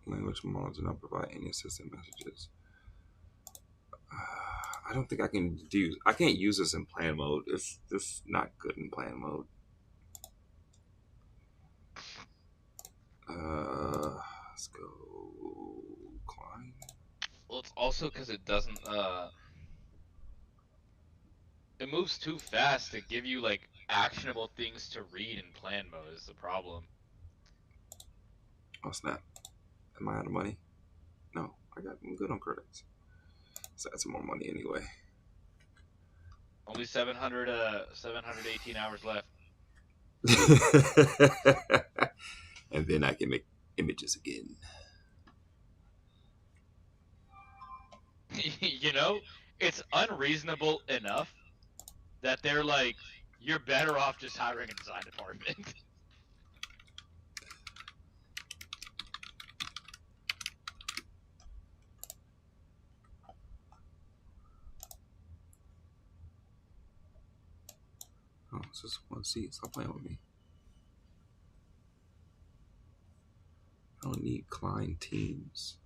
A: Language models do not provide any assistant messages. I don't think I can do. I can't use this in plan mode. It's just not good in plan mode. Let's go Cline.
B: Well, it's also because it doesn't. It moves too fast to give you like actionable things to read in plan mode. Is the problem?
A: Oh snap! Am I out of money? No, I'm good on credits. Let's add some more money anyway.
B: Only 718 hours left.
A: And then I can make images again.
B: You know, it's unreasonable enough that they're like, you're better off just hiring a design department.
A: Oh, it's just one seat. Stop playing with me. I don't need Cline teams.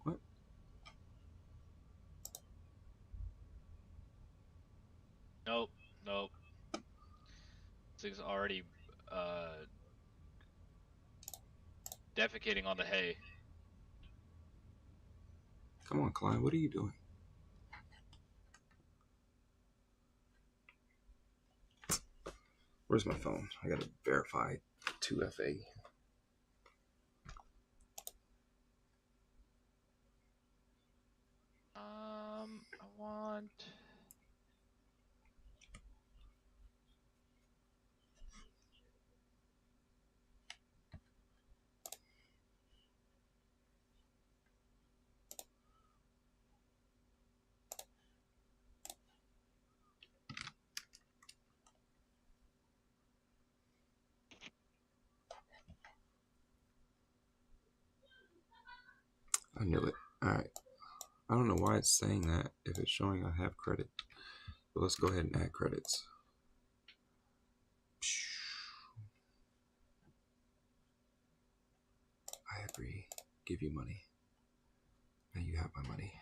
A: What?
B: Nope, nope. This thing's already defecating on the hay.
A: Come on, Cline. What are you doing? Where's my phone? I gotta verify 2FA.
B: I want.
A: I knew it. All right. I don't know why it's saying that if it's showing I have credit. But let's go ahead and add credits. I agree. Give you money. Now you have my money.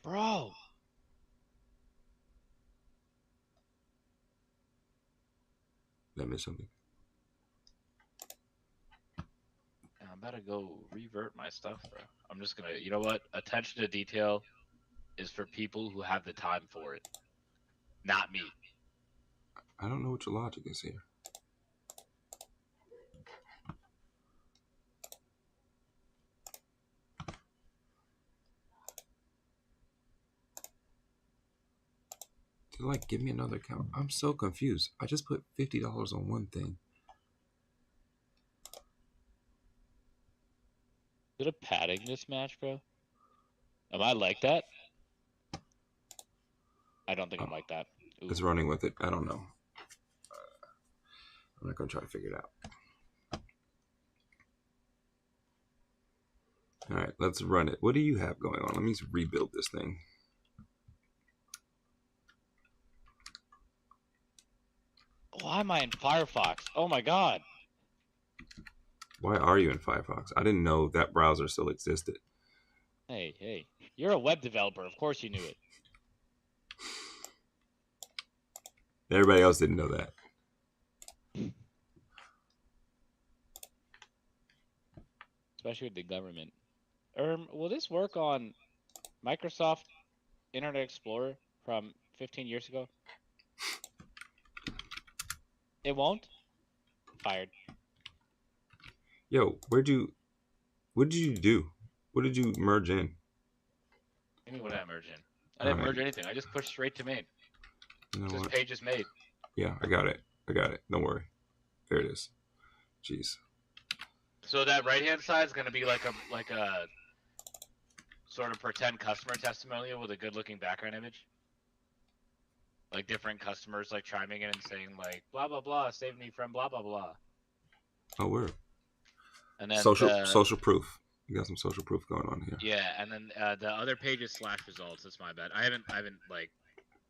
B: Bro!
A: Did I miss something?
B: I'm about to go revert my stuff, bro. I'm just gonna, you know what? Attention to detail is for people who have the time for it. Not me.
A: I don't know what your logic is here. To like give me another account. I'm so confused. I just put $50 on one thing.
G: Is it a padding mismatch, bro? Am I like that? I don't think I'm like that. Ooh.
A: It's running with it. I don't know. I'm not gonna try to figure it out. All right, let's run it. What do you have going on? Let me just rebuild this thing.
G: Why am I in Firefox? Oh my god.
A: Why are you in Firefox? I didn't know that browser still existed.
G: Hey. You're a web developer. Of course you knew it.
A: Everybody else didn't know that.
G: Especially with the government. Will this work on Microsoft Internet Explorer from 15 years ago? It won't? Fired.
A: Yo, what did you do? What did you merge in?
B: What did I merge in? I didn't merge anything. I just pushed straight to main.
A: You know
B: This
A: what?
B: page is made.
A: Yeah, I got it. Don't worry. There it is. Jeez.
B: So that right-hand side is going to be like a sort of pretend customer testimonial with a good-looking background image. Like different customers like chiming in and saying like blah blah blah, save me from blah blah blah.
A: Oh, word.
B: And then
A: social proof. You got some social proof going on here.
B: Yeah, and then the other page is /results. That's my bad. I haven't like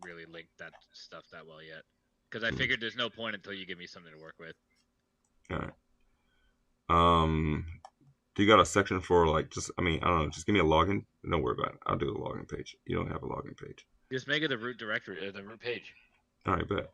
B: really linked that stuff that well yet because I figured there's no point until you give me something to work with.
A: All right. Do you got a section for like I don't know, just give me a login. Don't worry about it. I'll do the login page. You don't have a login page.
B: Just make it the root directory, the root page.
A: All right, bet.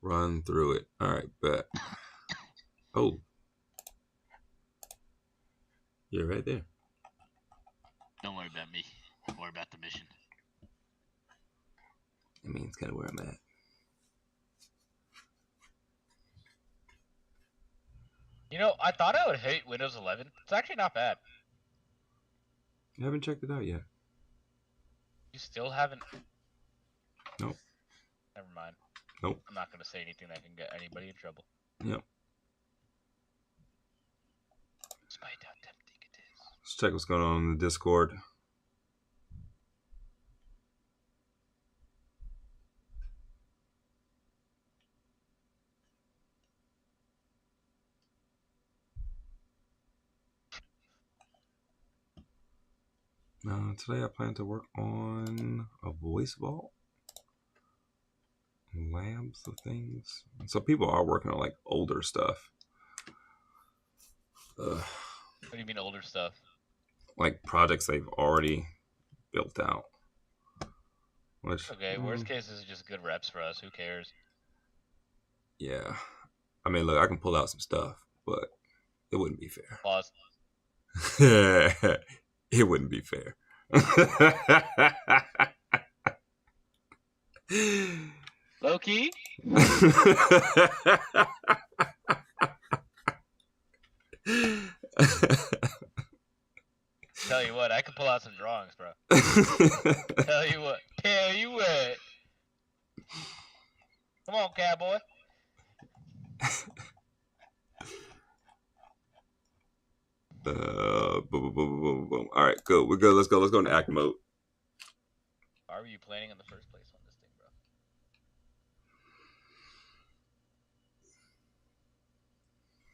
A: Run through it. All right, bet. Oh. You're right there.
B: Don't worry about me. Worry about the mission.
A: I mean, it's kind of where I'm at.
B: You know, I thought I would hate Windows 11. It's actually not bad.
A: You haven't checked it out yet.
B: You still haven't?
A: Nope.
B: Never mind.
A: Nope.
B: I'm not going to say anything that can get anybody in trouble.
A: Yep.
B: Despite how tempting it is.
A: Let's check what's going on in the Discord. Today I plan to work on a voice vault. Labs of things. So people are working on like older stuff.
B: What do you mean older stuff?
A: Like projects they've already built out. Which,
B: okay, worst case is just good reps for us. Who cares?
A: Yeah. I mean, look, I can pull out some stuff, but it wouldn't be fair.
B: Pause.
A: It wouldn't be fair.
B: Low key? Tell you what, I can pull out some drawings, bro. Tell you what. Come on, cowboy.
A: Boom, boom, boom, boom, boom. All right, good. We're good. Let's go into act mode.
B: Why were you planning in the first place on this thing, bro?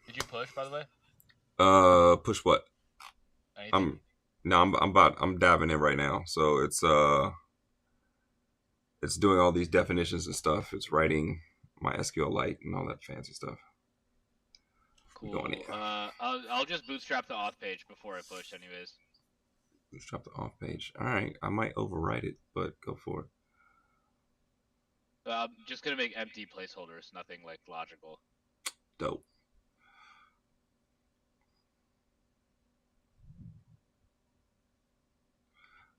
B: Did you push, by the way?
A: Push what?
B: Anything?
A: I'm diving in right now. So it's doing all these definitions and stuff. It's writing my SQLite and all that fancy stuff.
B: Cool. I'll just bootstrap the auth page before I push, anyways.
A: Let's drop the off page. All right, I might overwrite it, but go for it.
B: I'm just gonna make empty placeholders, nothing like logical.
A: Dope.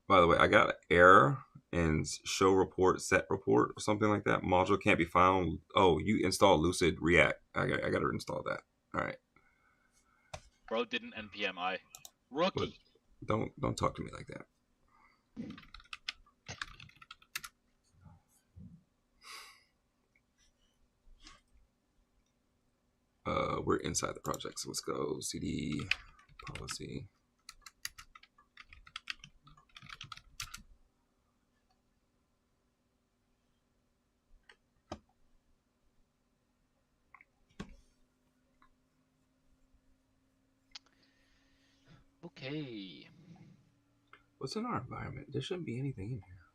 A: By the way, I got an error in show report, set report, or something like that. Module can't be found. Oh, you installed Lucid React. I got to install that. All right.
B: Bro didn't npm I. Rookie.
A: But don't talk to me like that. We're inside the project, so let's go cd policy.
B: Okay.
A: What's in our environment? There shouldn't be anything in here.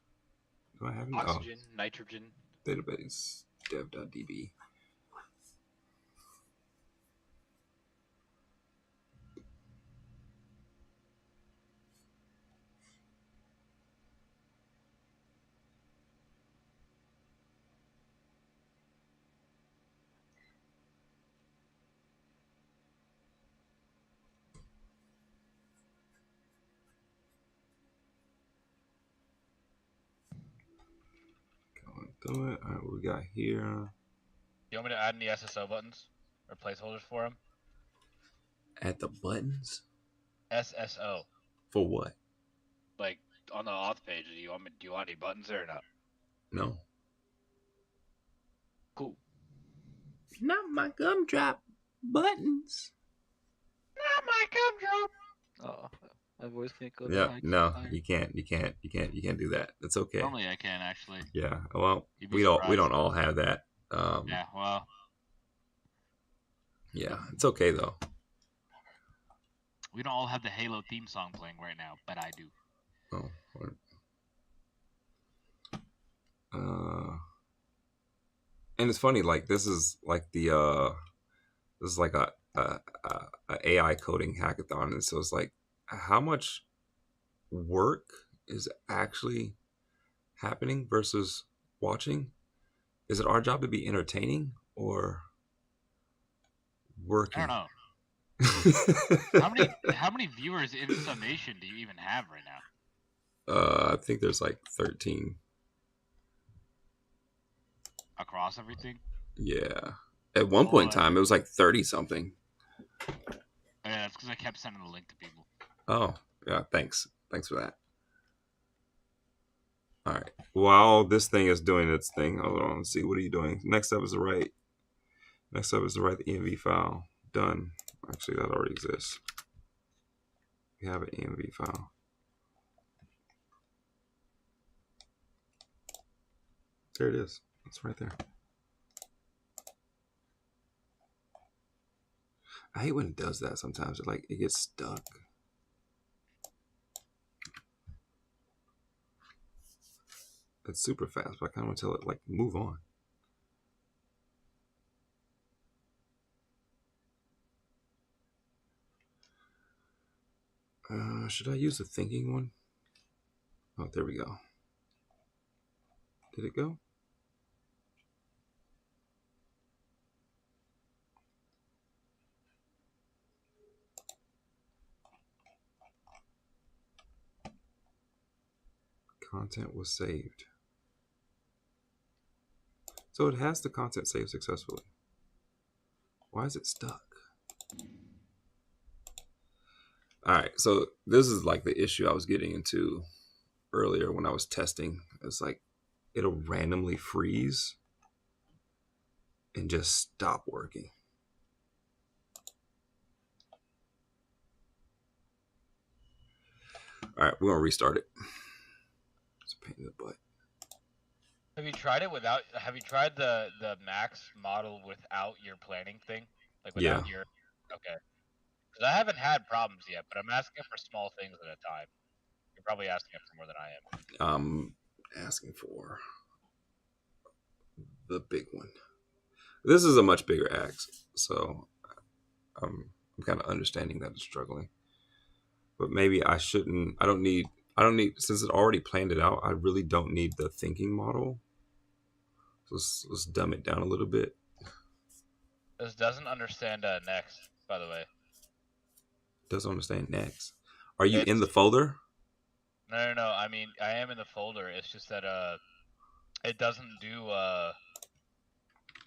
A: Do I have any?
B: Oxygen, nitrogen.
A: Database dev.db. Through it. All right, what we got here?
B: You want me to add any SSO buttons or placeholders for them?
A: Add the buttons
B: SSO.
A: for what?
B: Like on the auth page, do you want any buttons there or not?
A: No.
B: Cool.
A: Not my gumdrop buttons.
B: Not my gumdrop. Oh, my voice can't go
A: Yeah,
B: down.
A: no, you can't do that. That's okay.
B: Normally I can actually.
A: Yeah, well,
B: You'd be
A: we don't
B: surprised.
A: all have that.
B: Yeah, well,
A: yeah, it's okay though.
B: we don't all have the Halo theme song playing right now, but I do.
A: Oh, and it's funny, like this is like a AI coding hackathon, and so it's like how much work is actually happening versus watching. Is it our job to be entertaining or working?
B: I don't know. How many viewers in summation do you even have right now?
A: I think there's like 13
B: across everything.
A: Yeah, at one point in time it was like 30 something.
B: Yeah, that's because I kept sending the link to people.
A: Oh yeah, thanks for that. All right, while this thing is doing its thing, hold on, let's see, what are you doing? Next up is to write the env file. Done. Actually, that already exists. We have an env file. There it is. It's right there. I hate when it does that sometimes. It gets stuck. It's super fast, but I kind of want to tell it, like, move on. Should I use the thinking one? Oh, there we go. Did it go? Content was saved. So it has the content saved successfully. Why is it stuck? All right, so this is like the issue I was getting into earlier when I was testing. It's like it'll randomly freeze and just stop working. All right, we're gonna restart it. It's a pain in the butt.
B: Have you tried it without? Have you tried the max model without your planning thing? Like without your. Okay. Because I haven't had problems yet, but I'm asking for small things at a time. You're probably asking for more than I am.
A: I'm asking for the big one. This is a much bigger axe, so I'm kind of understanding that it's struggling. but maybe I shouldn't. I don't need. Since it already planned it out. I really don't need the thinking model. So let's dumb it down a little bit.
B: This doesn't understand next, by the way.
A: Doesn't understand next. Are you in the folder?
B: No. I mean, I am in the folder. It's just that it doesn't do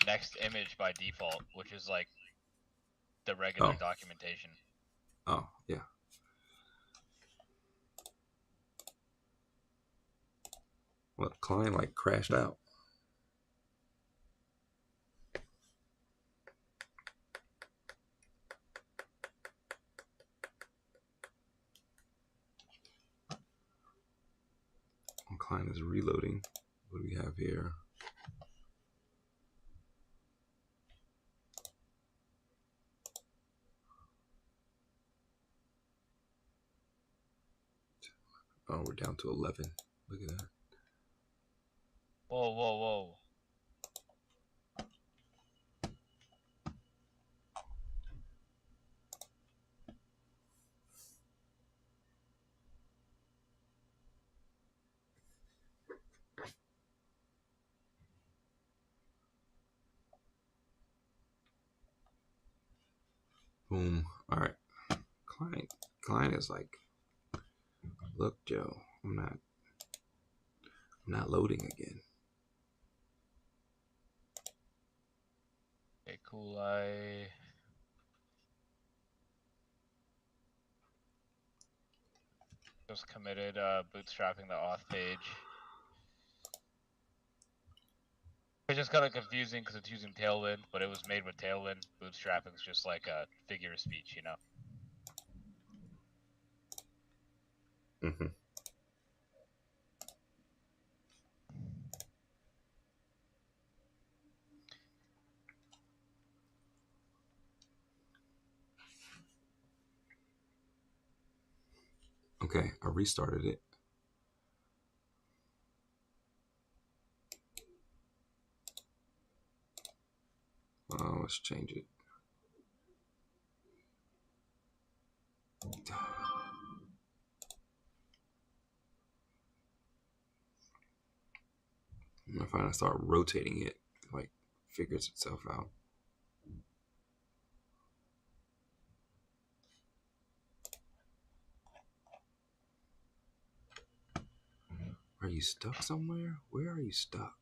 B: next image by default, which is like the regular documentation.
A: Oh, yeah. Well, Cline like crashed out. Cline is reloading. What do we have here? Oh, we're down to 11. Look at that.
B: Whoa.
A: Boom. All right. Cline is like, look, Joe, I'm not loading again.
B: Okay, cool. I just committed bootstrapping the auth page. It's just kind of confusing because it's using Tailwind, but it was made with Tailwind. Bootstrapping is just like a figure of speech, you know?
A: Mm-hmm. Okay, I restarted it. Let's change it. If I start rotating it, it like figures itself out. Are you stuck somewhere? Where are you stuck?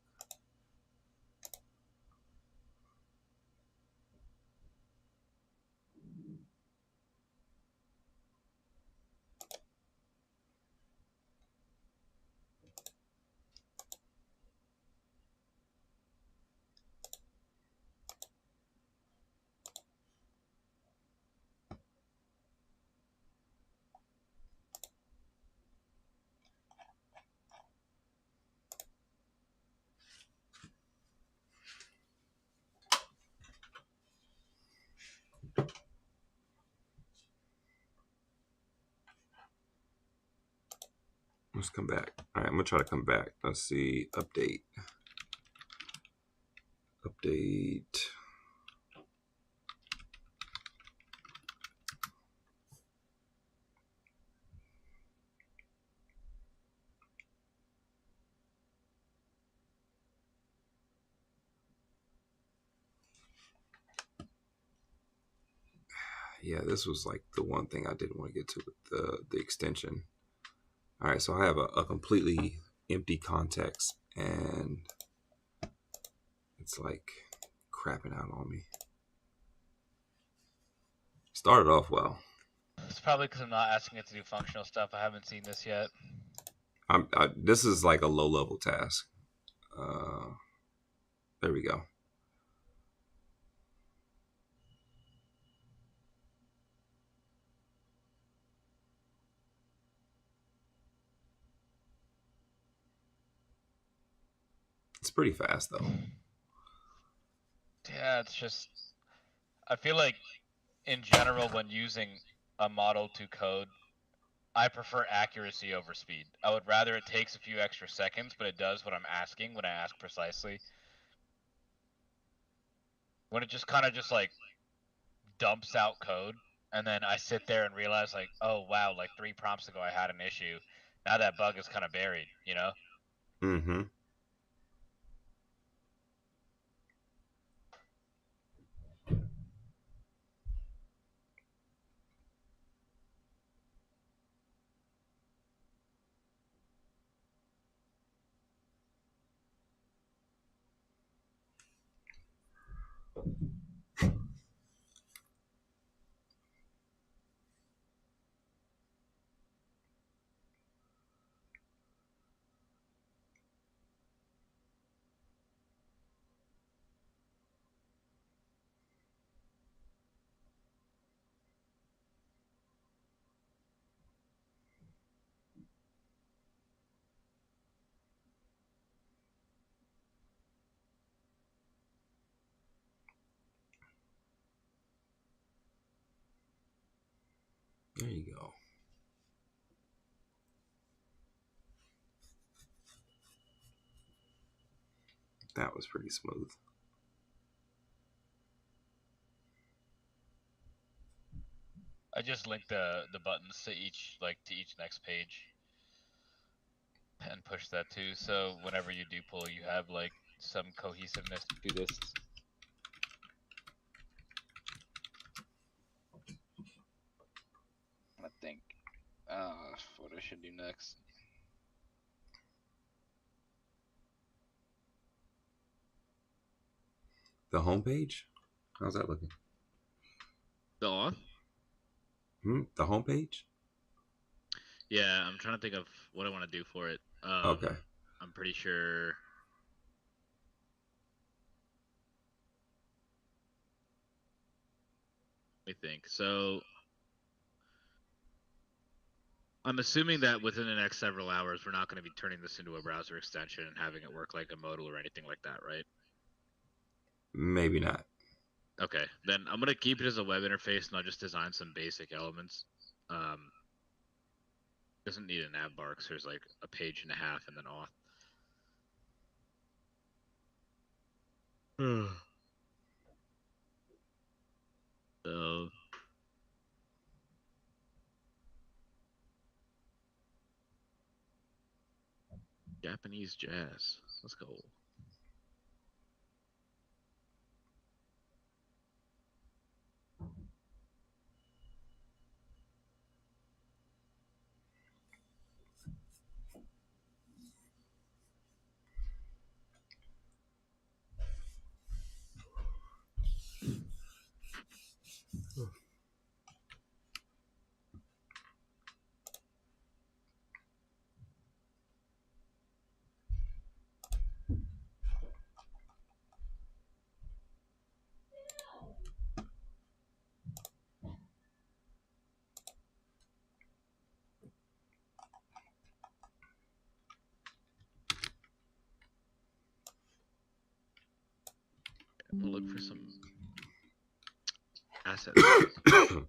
A: Let's come back. All right, I'm gonna try to come back. Let's see. Update. Yeah, this was like the one thing I didn't want to get to with the extension. All right, so I have a completely empty context, and it's like crapping out on me. Started off well.
B: It's probably because I'm not asking it to do functional stuff. I haven't seen this yet.
A: This is like a low-level task. There we go. It's pretty fast though.
B: Yeah, it's just I feel like in general when using a model to code, I prefer accuracy over speed. I would rather it takes a few extra seconds, but it does what I'm asking when I ask precisely. When it just kind of just like dumps out code, and then I sit there and realize like, oh wow, like 3 prompts ago I had an issue. Now that bug is kind of buried, you know?
A: Mm-hmm. There you go. That was pretty smooth.
B: I just linked the buttons to each next page and push that too. So whenever you do pull, you have like some cohesiveness to this. I think what I should do next.
A: The homepage? How's that looking?
G: The auth?
A: The homepage?
G: Yeah, I'm trying to think of what I want to do for it.
A: Okay.
G: I'm pretty sure. Let me think. So I'm assuming that within the next several hours, we're not going to be turning this into a browser extension and having it work like a modal or anything like that, right?
A: Maybe not.
G: Okay, then I'm going to keep it as a web interface and I'll just design some basic elements. Doesn't need a nav bar because there's like a page and a half and then auth. So Japanese jazz. Let's go. We'll look for some assets.
A: All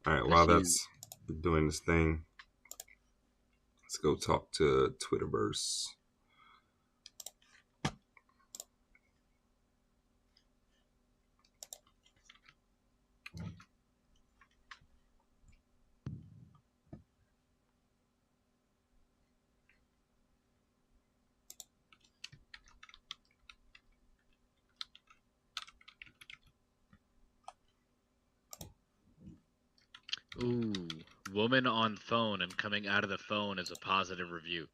A: right, while that's doing this thing, let's go talk to Twitterverse.
G: Ooh, woman on phone and coming out of the phone is a positive review.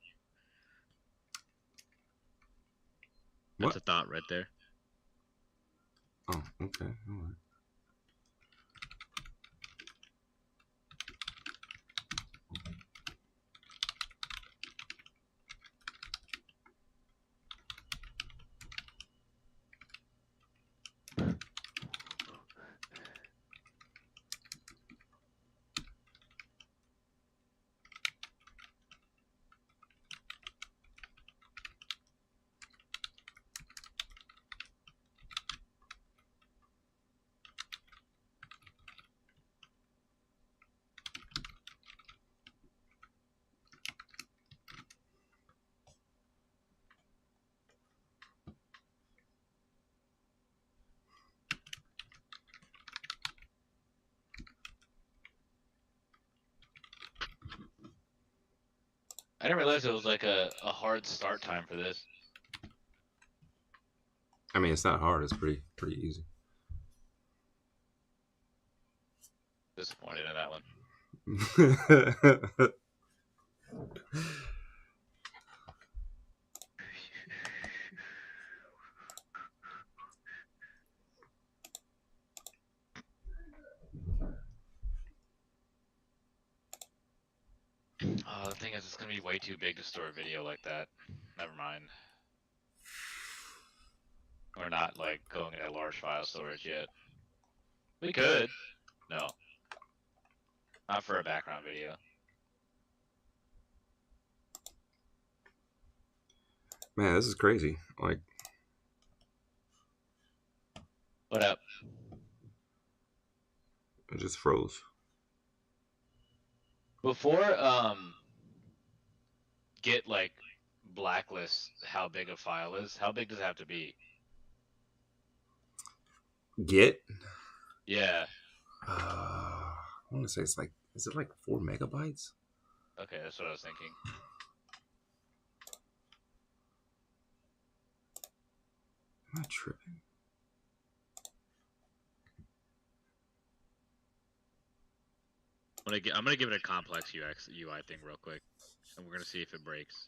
G: That's
A: What?
G: a thought right there.
A: Oh, okay. All right.
G: I didn't realize it was like a hard start time for this.
A: I mean, it's not hard. It's pretty easy.
G: Disappointed in that one. Oh, the thing is, it's gonna be way too big to store a video like that. Never mind. We're not like going into large file storage yet. We could. No. Not for a background video.
A: Man, this is crazy. Like,
G: What up?
A: it just froze.
G: Before Git like blacklists how big a file is, how big does it have to be?
A: Git?
G: Yeah.
A: I want to say it's like, is it like 4 megabytes?
G: Okay, that's what I was thinking.
A: Am I tripping?
G: I'm gonna give it a complex UI thing real quick, and we're gonna see if it breaks.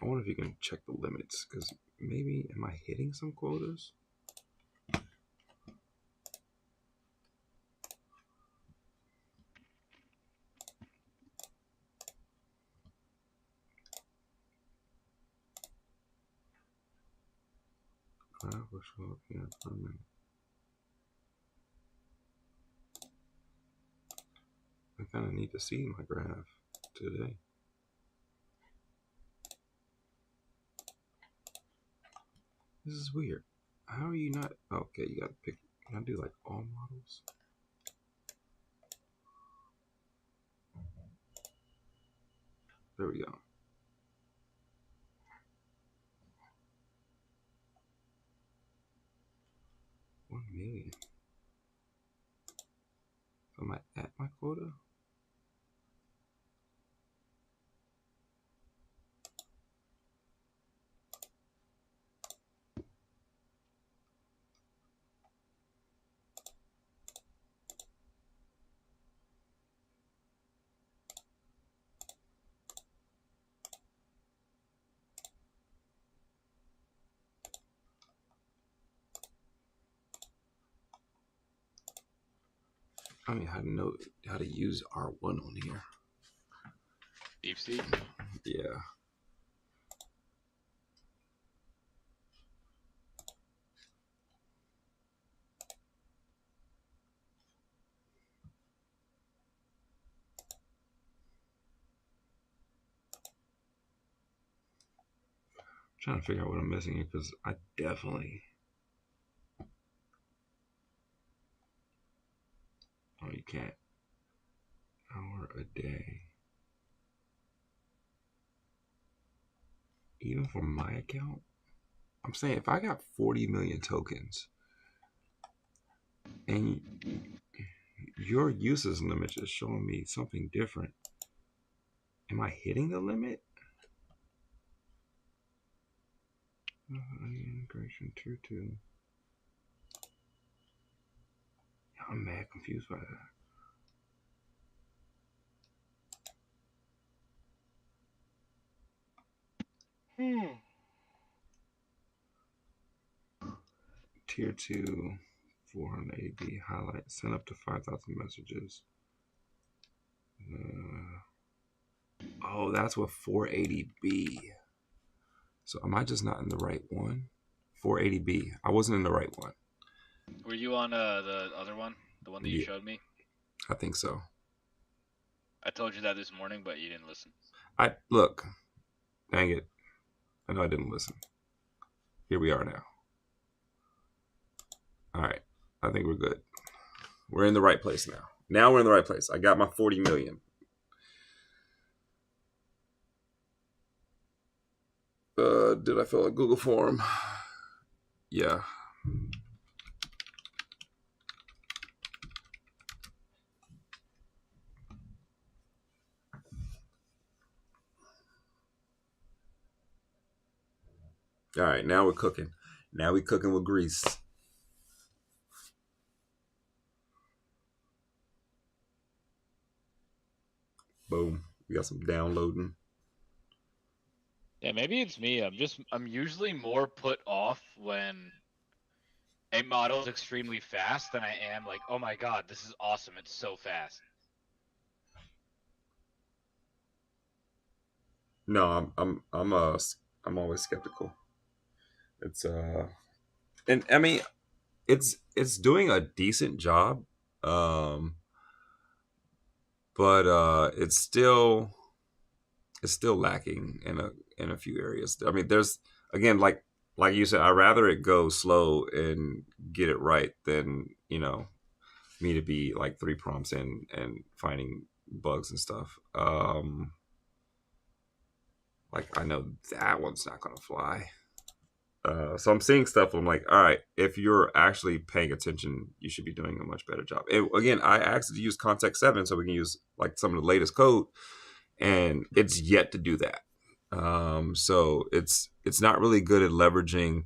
A: I wonder if you can check the limits, because maybe, am I hitting some quotas? Graph will show up here for a minute. I kind of need to see my graph today. This is weird. How are you not? Okay, you gotta pick. Can I do like all models? There we go. $1 million. So am I at my quota? I don't know how to know how to use R1 on here.
G: Deep seek?
A: Yeah. Trying to figure out what I'm missing here, because I definitely. Oh, you can't. Hour a day. Even for my account? I'm saying if I got 40 million tokens and your usage limit is showing me something different, am I hitting the limit? Integration 2. I'm mad confused by that. Tier 2, 480B, highlight, send up to 5,000 messages. Oh, that's what 480B. So am I just not in the right one? 480B. I wasn't in the right one.
G: Were you on the other one? The one that you showed me?
A: I think so.
G: I told you that this morning, but you didn't listen.
A: Look. Dang it. I know I didn't listen. Here we are now. All right. I think we're good. We're in the right place now. Now we're in the right place. I got my 40 million. Did I fill a Google form? Yeah. All right, now we're cooking. Now we're cooking with grease. Boom. We got some downloading.
G: Yeah, maybe it's me. I'm usually more put off when a model is extremely fast than I am like, oh my god, this is awesome. It's so fast.
A: No, I'm always skeptical. It's and I mean it's doing a decent job. Um but it's still lacking in a few areas. I mean, there's again like you said, I'd rather it go slow and get it right than, you know, me to be like 3 prompts in and finding bugs and stuff. Like I know that one's not gonna fly. So I'm seeing stuff. I'm like, all right, if you're actually paying attention, you should be doing a much better job. And again, I asked it to use Context 7 so we can use like some of the latest code, and it's yet to do that. So it's not really good at leveraging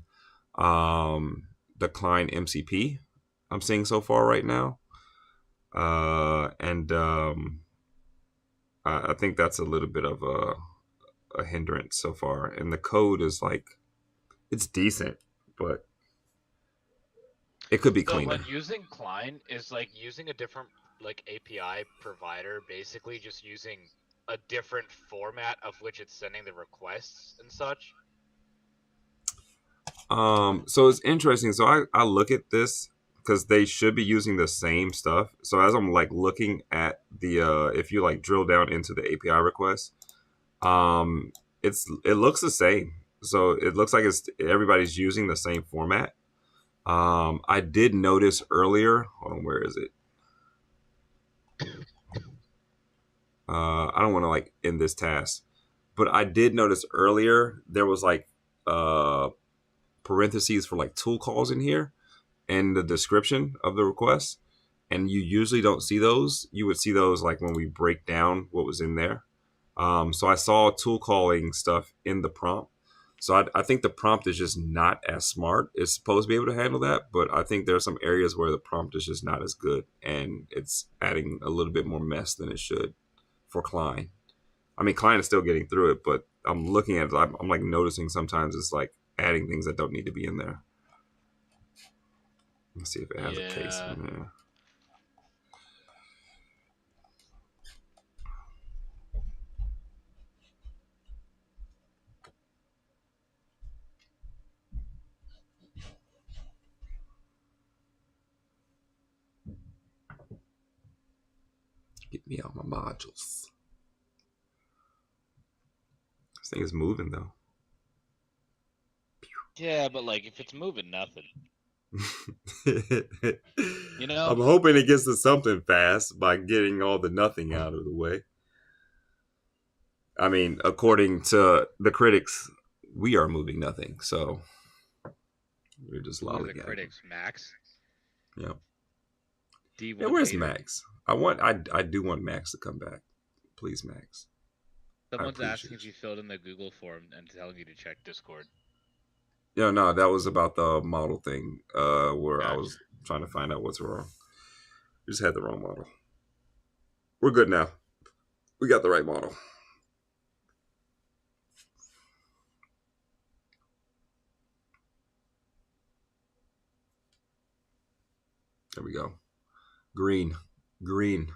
A: the Cline MCP I'm seeing so far right now, and I think that's a little bit of a hindrance so far. And the code is like it's decent, but it could be
B: So
A: cleaner.
B: when using Cline is like using a different like API provider, basically just using a different format of which it's sending the requests and such.
A: So it's interesting. So I look at this because they should be using the same stuff. So as I'm like looking at the if you like drill down into the API request, it looks the same. So it looks like it's everybody's using the same format. I did notice earlier. Hold on, where is it? I don't want to like end this task, but I did notice earlier there was like parentheses for like tool calls in here and the description of the request, and you usually don't see those. You would see those like when we break down what was in there. So I saw tool calling stuff in the prompt. So I think the prompt is just not as smart. It's supposed to be able to handle that, but I think there are some areas where the prompt is just not as good, and it's adding a little bit more mess than it should for Cline. I mean, Cline is still getting through it, but I'm looking at it, I'm like noticing sometimes it's like adding things that don't need to be in there. Let's see if it has a case in there. Get me out my modules. This thing is moving though.
G: Yeah, but like if it's moving nothing. You know?
A: I'm hoping it gets to something fast by getting all the nothing out of the way. I mean, according to the critics, we are moving nothing, so we're just lollygagging.
B: The critics, Max.
A: Yep.
B: D1
A: Yeah, where's
B: hater.
A: Max? I do want Max to come back. Please, Max.
B: Someone's asking if you filled in the Google form and telling you to check Discord.
A: Yeah, no, that was about the model thing, where
B: Gotcha.
A: I was trying to find out what's wrong. We just had the wrong model. We're good now. We got the right model. There we go. Green. Green.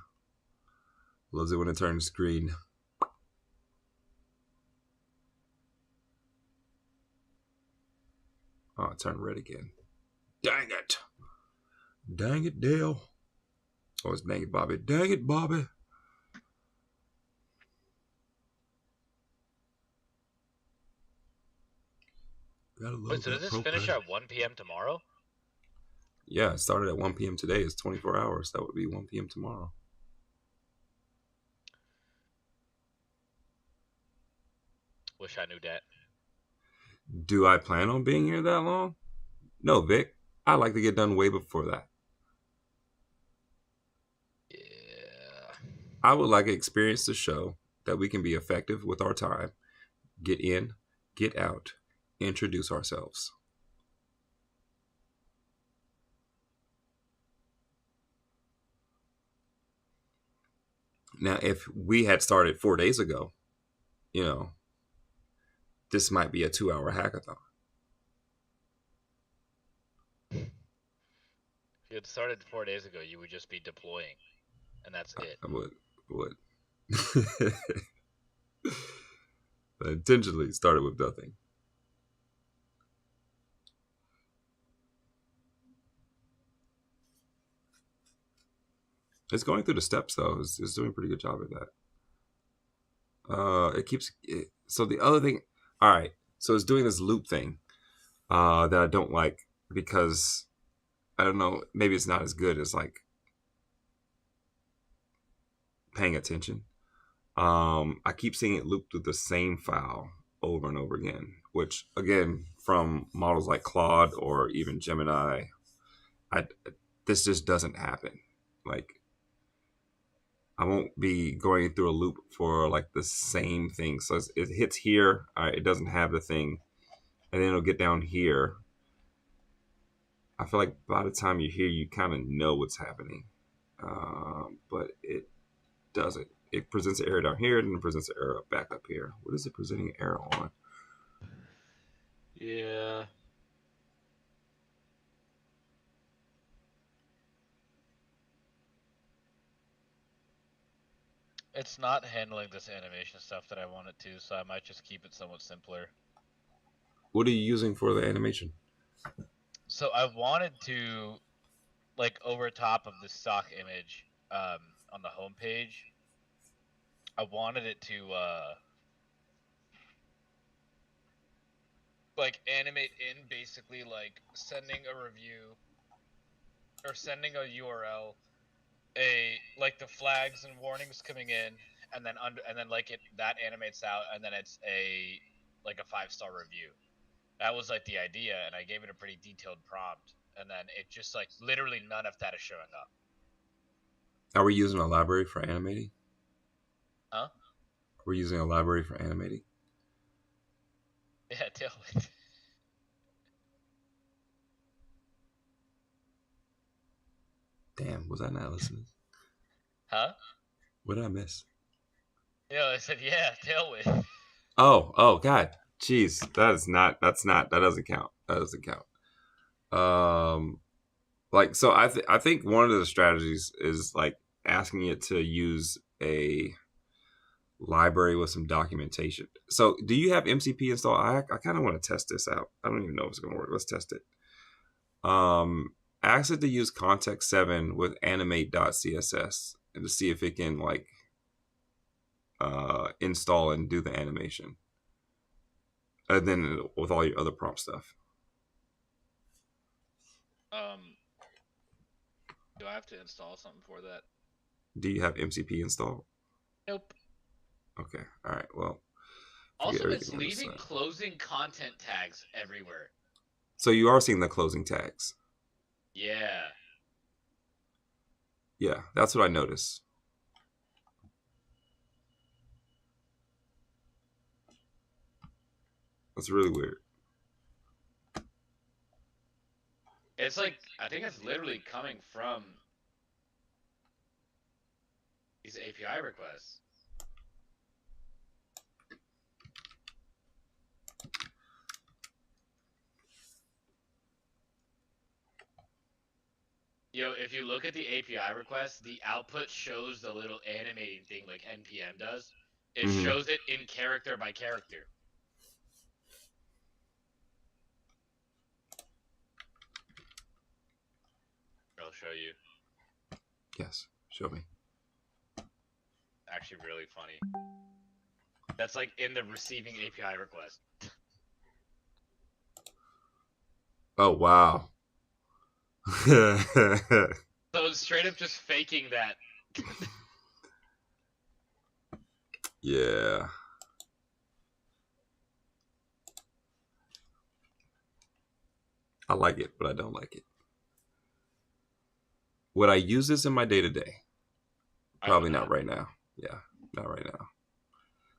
A: Loves it when it turns green. Oh, it turned red again. Dang it. Dang it, Dale. Oh, it's dang it, Bobby. Dang it, Bobby. Got a little
B: Wait, so
A: bit
B: does
A: of
B: this finish
A: propane.
B: at 1 p.m. tomorrow?
A: Yeah, it started at 1 p.m. today. It's 24 hours. That would be 1 p.m. tomorrow.
B: Wish I knew that.
A: Do I plan on being here that long? No, Vic. I like to get done way before that.
B: Yeah.
A: I would like an experience to show that we can be effective with our time, get in, get out, introduce ourselves. Now, if we had started 4 days ago, you know, this might be a 2-hour hackathon.
B: If you had started 4 days ago, you would just be deploying, and that's it.
A: I would. I intentionally started with nothing. It's going through the steps though. It's doing a pretty good job at that. It keeps it, so the other thing. All right, so it's doing this loop thing that I don't like because I don't know. Maybe it's not as good as like paying attention. I keep seeing it loop through the same file over and over again, which again from models like Claude or even Gemini, this just doesn't happen. Like I won't be going through a loop for like the same thing. So it hits here, it doesn't have the thing, and then it'll get down here. I feel like by the time you're here, you kind of know what's happening, but it doesn't. It presents an error down here, and then it presents an error back up here. What is it presenting an error on?
B: Yeah. It's not handling this animation stuff that I want it to, so I might just keep it somewhat simpler.
A: What are you using for the animation?
B: So I wanted to, like, over top of the stock image on the home page, I wanted it to like animate in basically like sending a review or sending a URL, like the flags and warnings coming in, and then like that animates out, and then it's like a 5-star review. That was like the idea, and I gave it a pretty detailed prompt, and then it just like literally none of that is showing up.
A: Are we using a library for animating?
B: Huh?
A: We're using a library for animating.
B: Yeah, Tailwind.
A: Damn, was I not listening?
B: Huh?
A: What did I miss?
B: Yeah, I said yeah, Tailwind.
A: Oh, God, jeez, that doesn't count. That doesn't count. Like so, I think one of the strategies is like asking it to use a library with some documentation. So, do you have MCP installed? I kind of want to test this out. I don't even know if it's going to work. Let's test it. Ask it to use context 7 with animate.css and to see if it can like install and do the animation. And then with all your other prompt stuff.
B: Do I have to install something for that?
A: Do you have MCP installed?
B: Nope.
A: Okay. All right. Well.
B: Also, it's leaving closing content tags everywhere.
A: So you are seeing the closing tags.
B: Yeah.
A: Yeah, that's what I noticed. That's really weird.
B: It's like, I think it's literally coming from these API requests. If you look at the API request, the output shows the little animating thing like NPM does. It shows it in character by character. I'll show you.
A: Yes, show me.
B: Actually really funny. That's like in the receiving API request.
A: Oh, wow.
B: So it's straight up just faking that.
A: Yeah. I like it, but I don't like it. Would I use this in my day-to-day? Probably not right now. Yeah, not right now.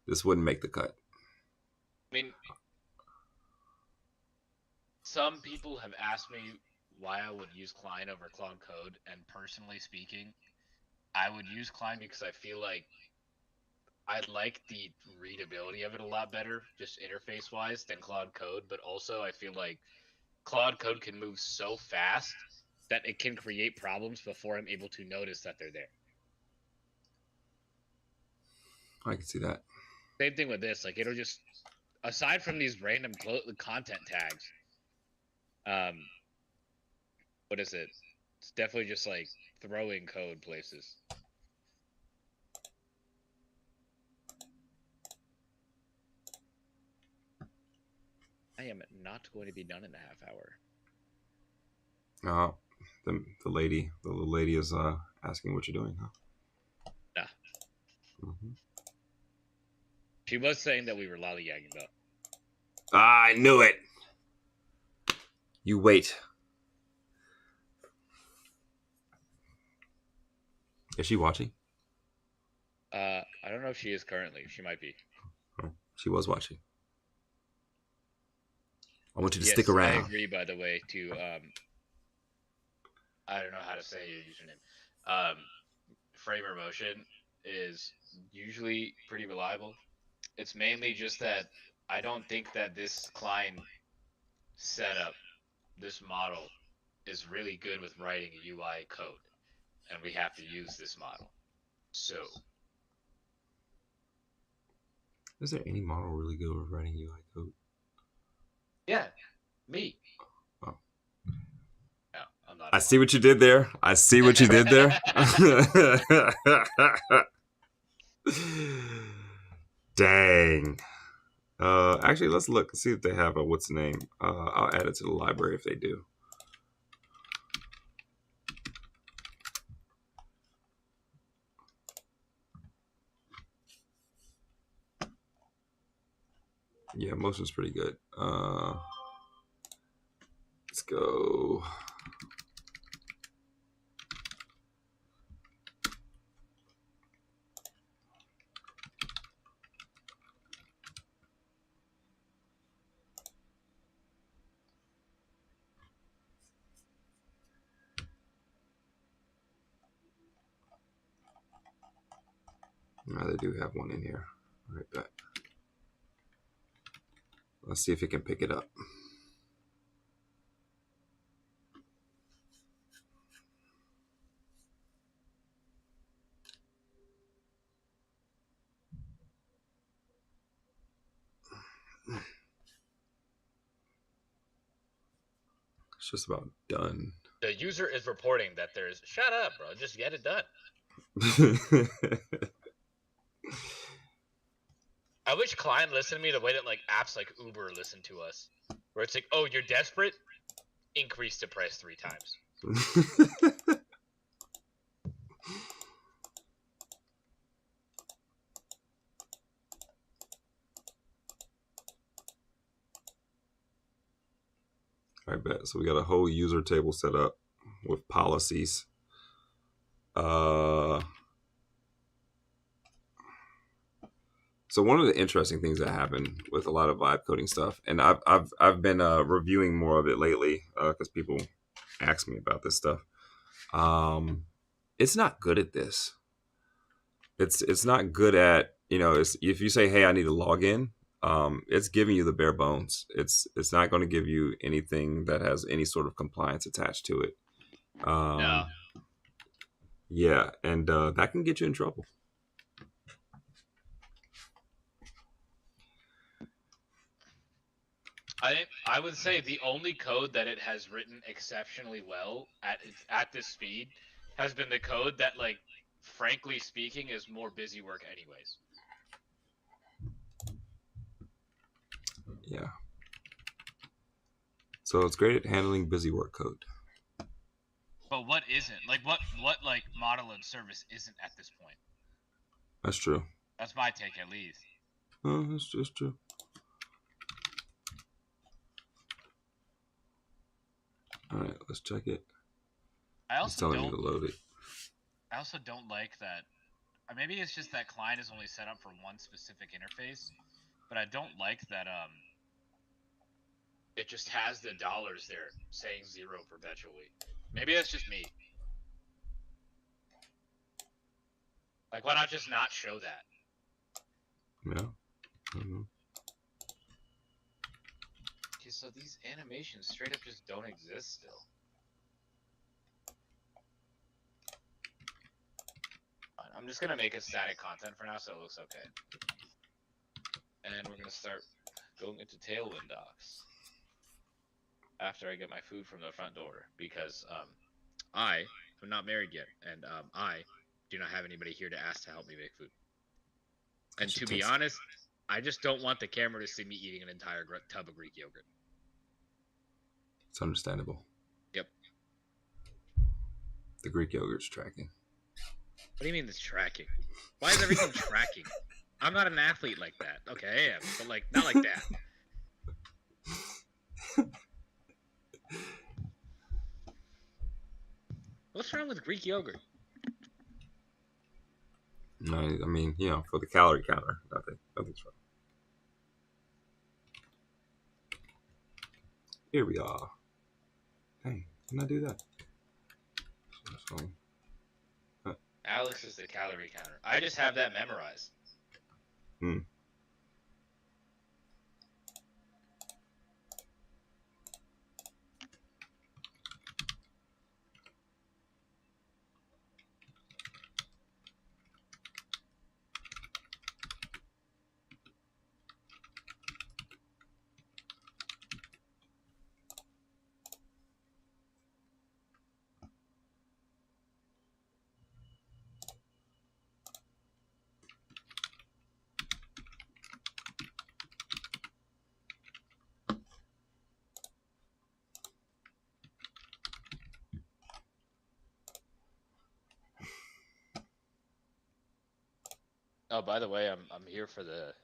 A: This wouldn't make the cut.
B: I mean, some people have asked me why I would use Cline over Cloud Code, and personally speaking, I would use Cline because I feel like I like the readability of it a lot better, just interface-wise, than Cloud Code. But also, I feel like Cloud Code can move so fast that it can create problems before I'm able to notice that they're there.
A: I can see that.
B: Same thing with this. Like, it'll just, aside from these random content tags, what is it? It's definitely just like throwing code places. I am not going to be done in a half hour.
A: The little lady is asking what you're doing, huh?
B: Nah.
A: Mm-hmm.
B: She was saying that we were lollygagging, though.
A: I knew it. You wait. Is she watching?
B: I don't know if she is currently. She might be.
A: Oh, she was watching. I want you to stick around.
B: I agree, by the way, to I don't know how to say your username. Framer motion is usually pretty reliable. It's mainly just that I don't think that this Cline setup, this model, is really good with writing a UI code, and we have to use this model. So,
A: is there any model really good with writing UI code?
B: Yeah, me.
A: Oh.
B: No, I'm not.
A: I see what you did there. I see what you did there. Dang. Actually, let's look, see if they have a, what's the name? I'll add it to the library if they do. Yeah, motion's pretty good. Let's go. No, they do have one in here. Right back. Let's see if it can pick it up. It's just about done.
B: The user is reporting that there's. Shut up, bro. Just get it done. I wish Cline listened to me the way that like apps like Uber listen to us, where it's like, oh, you're desperate, increase the price 3 times.
A: I bet. So we got a whole user table set up with policies. So one of the interesting things that happen with a lot of vibe coding stuff, and I've been reviewing more of it lately because people ask me about this stuff. It's not good at this. It's not good at, you know, if you say, hey, I need to log in, it's giving you the bare bones. It's not going to give you anything that has any sort of compliance attached to it.
B: No.
A: Yeah, and that can get you in trouble.
B: I would say the only code that it has written exceptionally well at this speed has been the code that, like, frankly speaking, is more busy work anyways.
A: Yeah. So it's great at handling busy work code.
B: But what isn't? Like what like model and service isn't at this point?
A: That's true.
B: That's my take at least.
A: Oh, that's just true. All right, let's check it.
B: I
A: It's
B: also
A: telling me
B: don't.
A: to load it.
B: I also don't like that. Maybe it's just that Cline is only set up for one specific interface, but I don't like that. It just has the dollars there saying 0 perpetually. Maybe that's just me. Like, why not just not show that?
A: Yeah. I don't know.
B: Okay, so these animations straight up just don't exist still. Fine, I'm just gonna make a static content for now, so it looks okay. And we're gonna start going into Tailwind docs after I get my food from the front door, because I am not married yet, and I do not have anybody here to ask to help me make food. And to be honest, I just don't want the camera to see me eating an entire tub of Greek yogurt.
A: It's understandable.
B: Yep.
A: The Greek yogurt's tracking.
B: What do you mean it's tracking? Why is everything tracking? I'm not an athlete like that. Okay, I am, but like not like that. What's wrong with Greek yogurt?
A: No, I mean, you know, for the calorie counter, nothing's wrong. Here we are. Dang, can I do that?
B: Alex is the calorie counter. I just have that memorized.
A: Hmm.
B: Oh, by the way, I'm here for the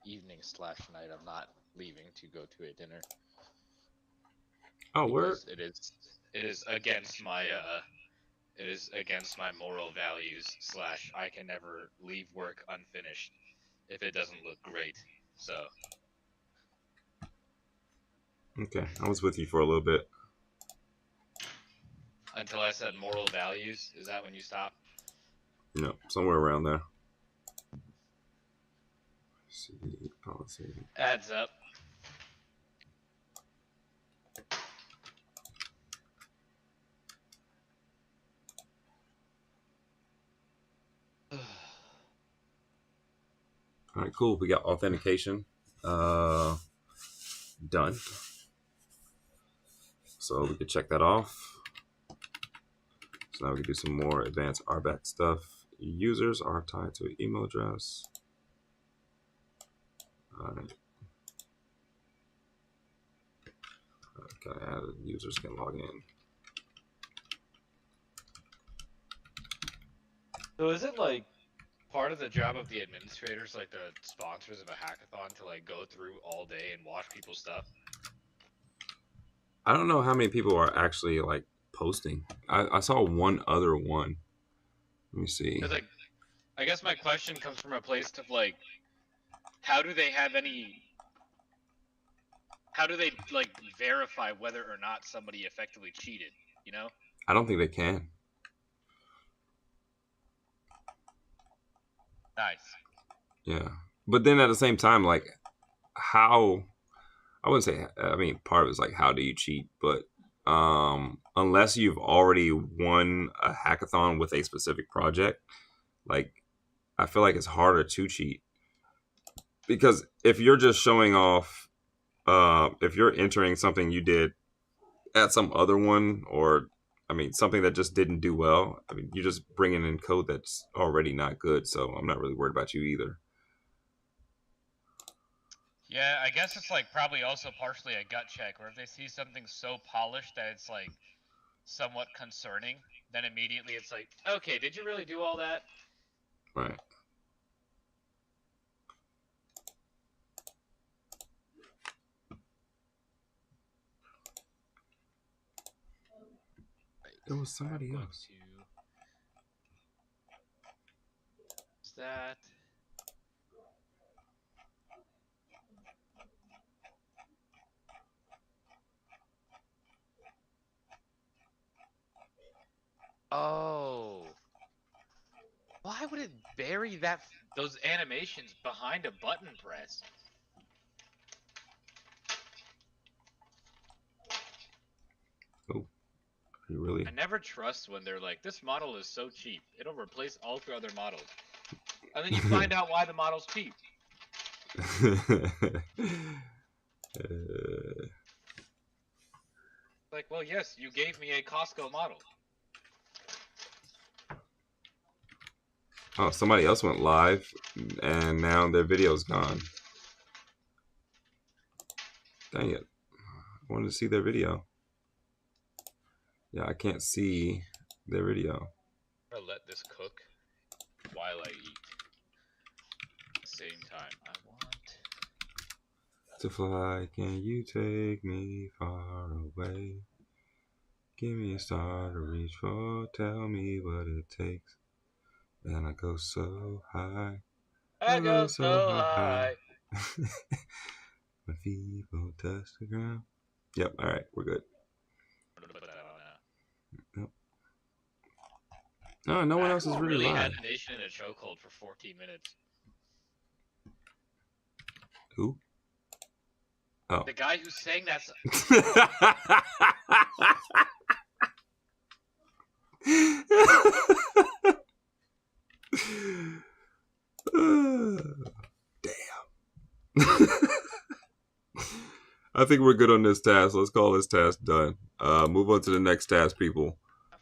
B: evening / night. I'm not leaving to go to a dinner.
A: Oh, where?
B: It is against my moral values / I can never leave work unfinished if it doesn't look great. So.
A: Okay, I was with you for a little bit.
B: Until I said moral values, is that when you stopped?
A: No, somewhere around there. Policy.
B: Adds up.
A: All right, cool. We got authentication done. So we could check that off. So now we can do some more advanced RBAC stuff. Users are tied to an email address. All right. Okay, added users can log in.
B: So is it like part of the job of the administrators, like the sponsors of a hackathon, to like go through all day and watch people's stuff?
A: I don't know how many people are actually like posting. I saw one other one. Let me see.
B: Like, I guess my question comes from a place of like, how do they like verify whether or not somebody effectively cheated? You know?
A: I don't think they can.
B: Nice.
A: Yeah, but then at the same time, like, how? I wouldn't say. I mean, part of it's like, how do you cheat? But unless you've already won a hackathon with a specific project, like, I feel like it's harder to cheat, because if you're just showing off, if you're entering something you did at some other one, or I mean something that just didn't do well, I mean you're just bringing in code that's already not good. So I'm not really worried about you either.
B: Yeah, I guess it's like probably also partially a gut check, or if they see something so polished that it's like somewhat concerning, then immediately it's like, okay, did you really do all that?
A: Right. There was somebody else.
B: Is that? Oh. Why would it bury those animations behind a button press?
A: Oh, you really?
B: I never trust when they're like, this model is so cheap, it'll replace all your other models. And then you find out why the model's cheap. Like, well, yes, you gave me a Costco model.
A: Oh, somebody else went live, and now their video's gone. Dang it. I wanted to see their video. Yeah, I can't see their video.
B: I'm gonna let this cook while I eat. At the same time, I want
A: To fly, can you take me far away? Give me a star to reach for, tell me what it takes. And I go so high.
B: I go so high.
A: My feet won't touch the ground. Yep, alright, we're good. Yep. Oh, no one else is really live.
B: Had a nation in a chokehold for 14 minutes.
A: Who? Oh.
B: The guy who sang that song.
A: Damn. I think we're good on this task. Let's call this task done. Move on to the next task, people.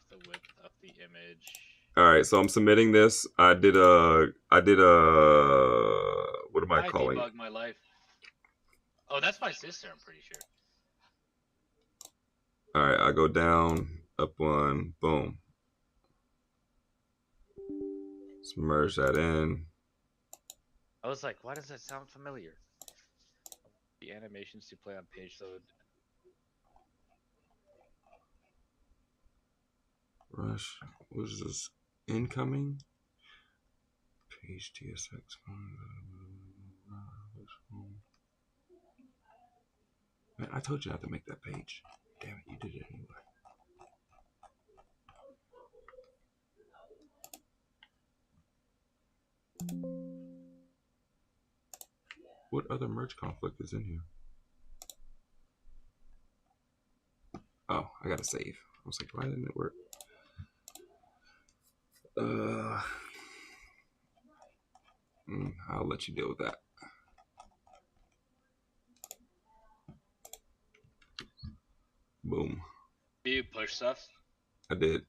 B: The width of the image.
A: All right, so I'm submitting this. I did a what am I calling it?
B: Debug my life. Oh, that's my sister, I'm pretty sure.
A: All right, I go down, up one, boom. Submerge that in.
B: I was like, why does that sound familiar? The animations to play on page load.
A: Rush. What is this? Incoming? Page TSX. Man, I told you not to make that page. Damn it, you did it anyway. What other merge conflict is in here? Oh, I gotta save. I was like, why didn't it work? I'll let you deal with that. Boom.
B: Do you push stuff?
A: I did.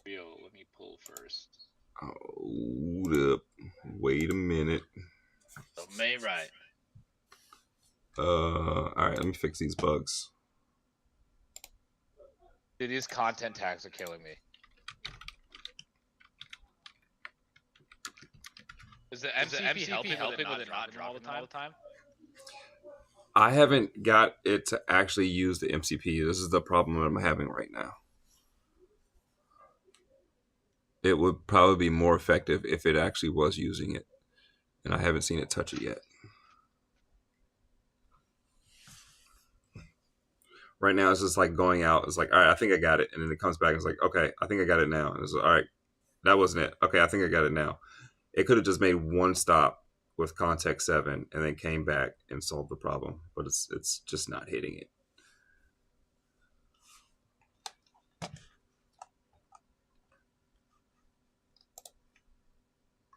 B: Yo, let me pull first.
A: Hold up. Wait a minute.
B: So May right.
A: Alright, let me fix these bugs.
B: Dude, these content tags are killing me. Is the MCP helping with it not dropping all the time?
A: I haven't got it to actually use the MCP. This is the problem I'm having right now. It would probably be more effective if it actually was using it. And I haven't seen it touch it yet. Right now, it's just like going out. It's like, all right, I think I got it. And then it comes back and it's like, okay, I think I got it now. And it's like, all right, that wasn't it. Okay, I think I got it now. It could have just made one stop with context 7 and then came back and solved the problem. But it's just not hitting it.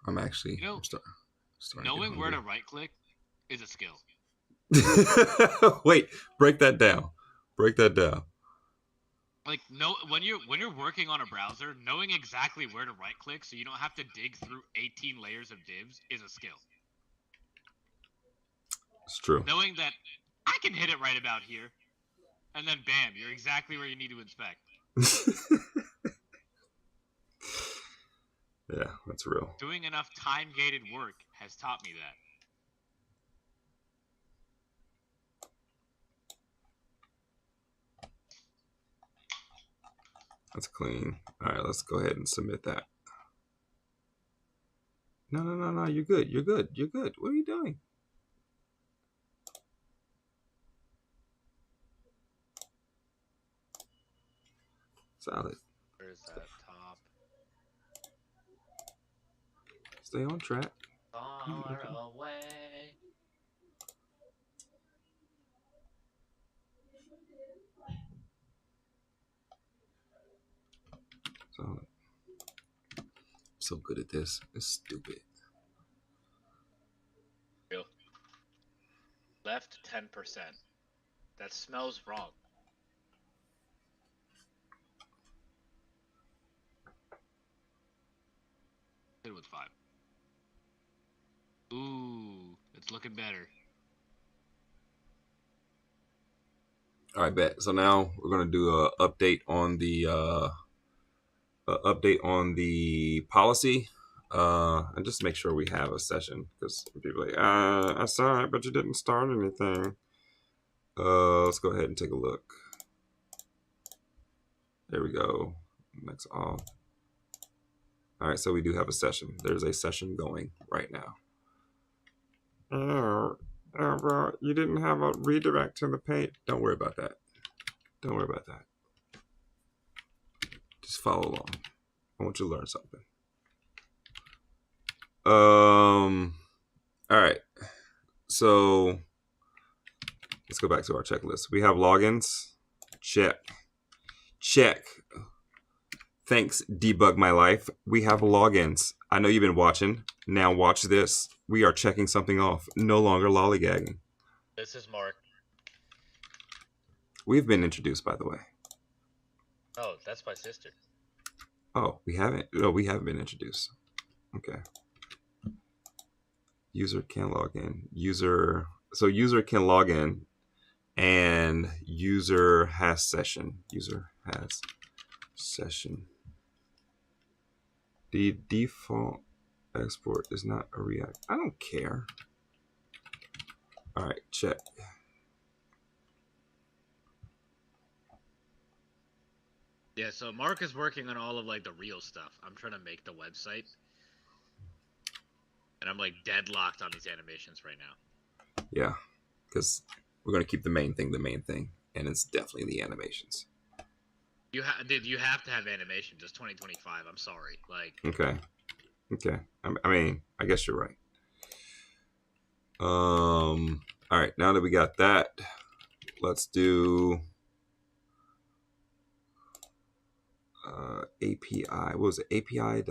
A: I'm actually...
B: You know,
A: starting
B: knowing where to right-click is a skill.
A: Wait, break that down. Break that down.
B: Like, when you're working on a browser, knowing exactly where to right-click so you don't have to dig through 18 layers of divs is a skill.
A: It's true.
B: Knowing that I can hit it right about here. and then bam, you're exactly where you need to inspect.
A: Yeah, that's real.
B: Doing enough time-gated work has taught me that.
A: That's clean. All right, let's go ahead and submit that. No. You're good. You're good. You're good. What are you doing? Solid.
B: Where's that top?
A: Stay on track.
F: Far away.
A: Solid. I'm so good at this. It's stupid.
G: Real. Left 10%. That smells wrong.
B: Hit it with 5. Ooh, it's looking better.
A: All right, bet. So now we're gonna do a update on the policy, and just make sure we have a session because people are like, I saw it, but you didn't start anything. Let's go ahead and take a look. There we go. Next off. All right, so we do have a session. There's a session going right now. Oh, bro, you didn't have a redirect to the page. Don't worry about that. Don't worry about that. Just follow along. I want you to learn something. All right. So let's go back to our checklist. We have logins. Check. Check. Thanks, Debug My Life. We have logins. I know you've been watching. Now watch this. We are checking something off. No longer lollygagging.
B: This is Mark.
A: We've been introduced, by the way.
B: Oh, that's my sister.
A: Oh, we haven't? No, we haven't been introduced. Okay. User can log in. So user can log in and user has session. User has session. The default export is not a React. I don't care. All right, check.
G: Yeah, so Mark is working on all of like the real stuff. I'm trying to make the website. And I'm like deadlocked on these animations right now.
A: Yeah, because we're going to keep the main thing, and it's definitely the animations.
G: Dude, you have to have animations. It's 2025. I'm sorry. Like.
A: Okay. I mean, I guess you're right. All right. Now that we got that, let's do API. What was it? API.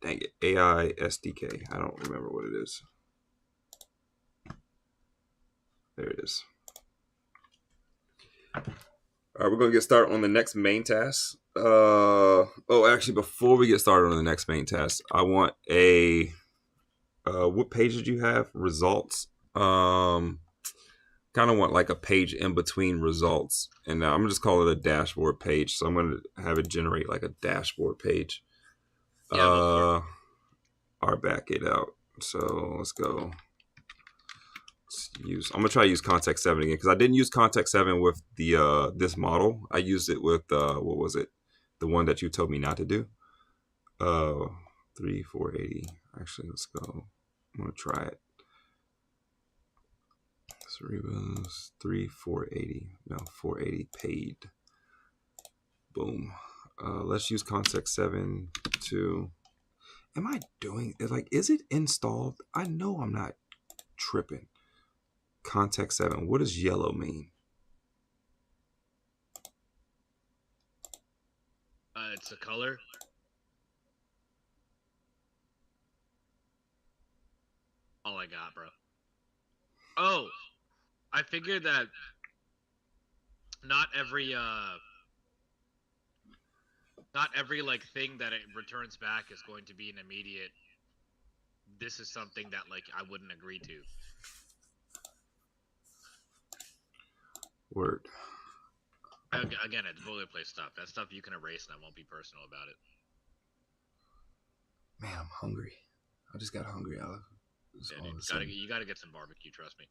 A: Dang it. AI SDK. I don't remember what it is. There it is. All right, we're going to get started on the next main task. Actually, before we get started on the next main task, I want what page did you have? Results. Kind of want like a page in between results. And I'm going to just call it a dashboard page. So I'm going to have it generate like a dashboard page.
G: Yeah,
A: or back it out. So let's go. I'm gonna try to use context 7 again because I didn't use context 7 with the this model. I used it with what was it? The one that you told me not to do. 480. Actually, let's go. I'm gonna try it. Cerebras 480. No, 480 paid. Boom. Let's use context 7 to. Am I doing it? Like, is it installed? I know I'm not tripping. Context 7. What does yellow mean?
G: It's a color. All I got, bro. Oh, I figured that not every like thing that it returns back is going to be an immediate. This is something that like I wouldn't agree to.
A: Word.
B: Again, it's boilerplate stuff. That stuff you can erase, and I won't be personal about it.
A: Man, I'm hungry. I just got hungry, Alex.
B: Yeah, dude, you gotta get some barbecue. Trust me.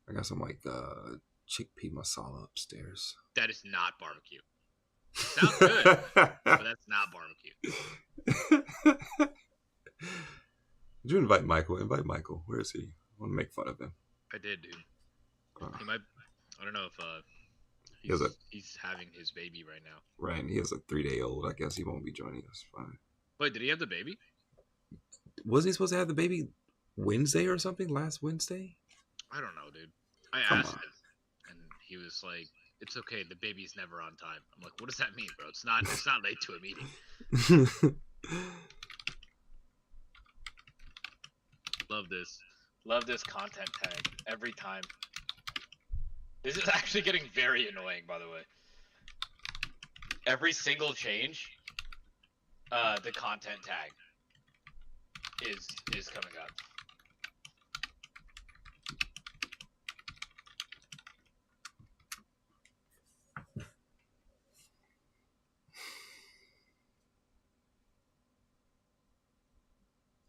A: I got some like chickpea masala upstairs.
B: That is not barbecue. Sounds good, but that's not barbecue.
A: Did you invite Michael? Invite Michael. Where is he? I want to make fun of him.
B: I did, dude. He might. I don't know if he's having his baby right now.
A: Right, he has a 3-day-old. I guess he won't be joining us. Fine.
B: Wait, did he have the baby?
A: Wasn't he supposed to have the baby Wednesday or something? Last Wednesday?
B: I don't know, dude. I asked him, and he was like, "It's okay. The baby's never on time." I'm like, "What does that mean, bro? It's not late to a meeting." Love this content tag every time. This is actually getting very annoying, by the way. Every single change, the content tag is coming up.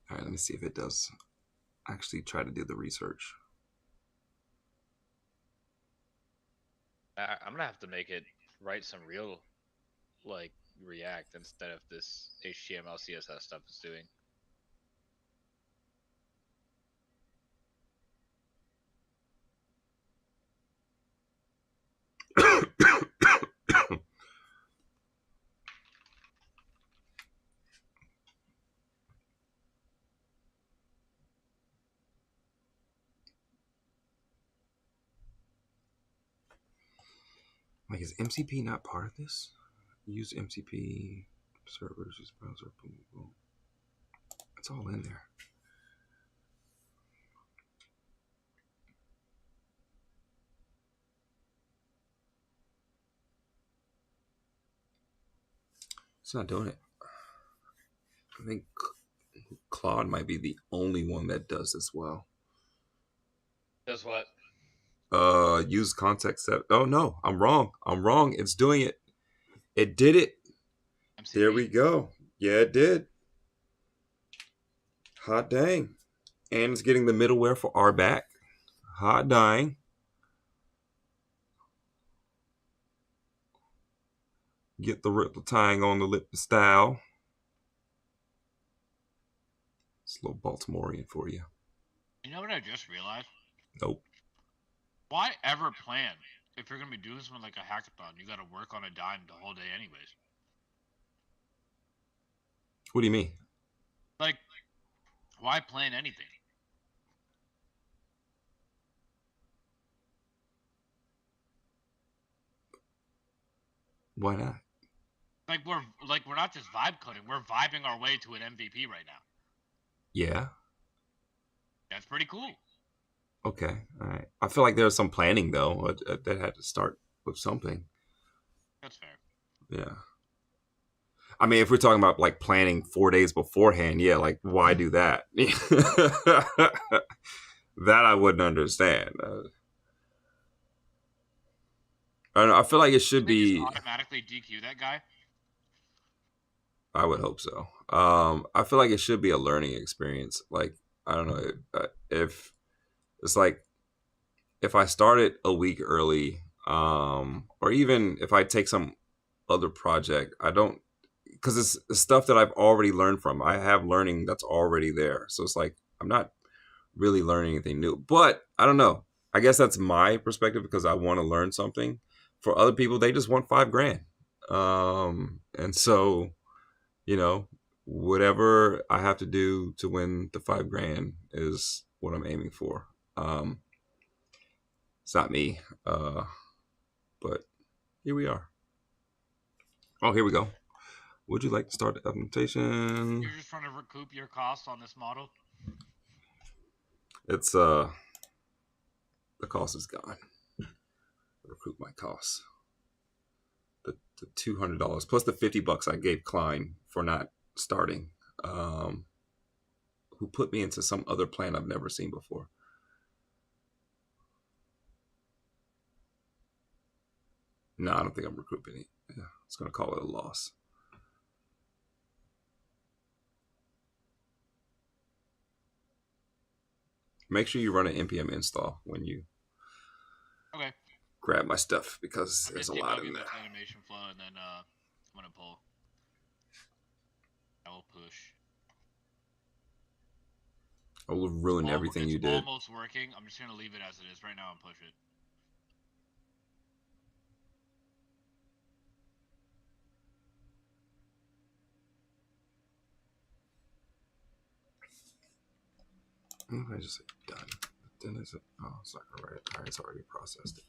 A: All right, let me see if it does actually try to do the research.
B: I'm gonna have to make it write some real, like, React instead of this HTML, CSS stuff it's doing.
A: Like, is MCP not part of this? Use MCP servers, use browser, boom, boom. It's all in there. It's not doing it. I think Claude might be the only one that does this well.
B: Does what?
A: Use context set. Oh no, I'm wrong. It's doing it. It did it.
B: MCP.
A: There we go. Yeah, it did. Hot dang. And it's getting the middleware for our back. Hot dang. Get the ripple tying on the lip style. It's a little Baltimorean for you.
B: You know what I just realized?
A: Nope.
B: Why ever plan? If you're gonna be doing something like a hackathon, you gotta work on a dime the whole day anyways.
A: What do you mean?
B: Like, why plan anything?
A: Why not?
B: Like we're not just vibe coding, we're vibing our way to an MVP right now.
A: Yeah.
B: That's pretty cool.
A: Okay. All right. I feel like there's some planning though that had to start with something.
B: That's fair.
A: Yeah. I mean, if we're talking about like planning 4 days beforehand, yeah, like why do that? That I wouldn't understand. I don't know. I feel like it should be
B: automatically DQ that guy.
A: I would hope so. I feel like it should be a learning experience. Like, I don't know if it's like if I started a week early, or even if I take some other project, I don't, because it's stuff that I've already learned from. I have learning that's already there. So it's like I'm not really learning anything new. But I don't know. I guess that's my perspective because I want to learn something. For other people, they just want $5,000. And so, you know, whatever I have to do to win the $5,000 is what I'm aiming for. It's not me, but here we are. Oh, here we go. Would you like to start the implementation?
B: You're just trying to recoup your costs on this model?
A: It's the cost is gone. Recoup my costs. The $200 plus the $50 I gave Cline for not starting, who put me into some other plan I've never seen before. No, I don't think I'm recouping it. Yeah, it's going to call it a loss. Make sure you run an npm install when you grab my stuff, because there's a lot in there.
G: Animation flow, and then I'm gonna pull. I will push.
A: I will ruin everything you did.
G: It's almost working. I'm just gonna leave it as it is right now and push it.
A: I just say done. Then is it? Oh, it's not gonna write it. All right, it's already processed it.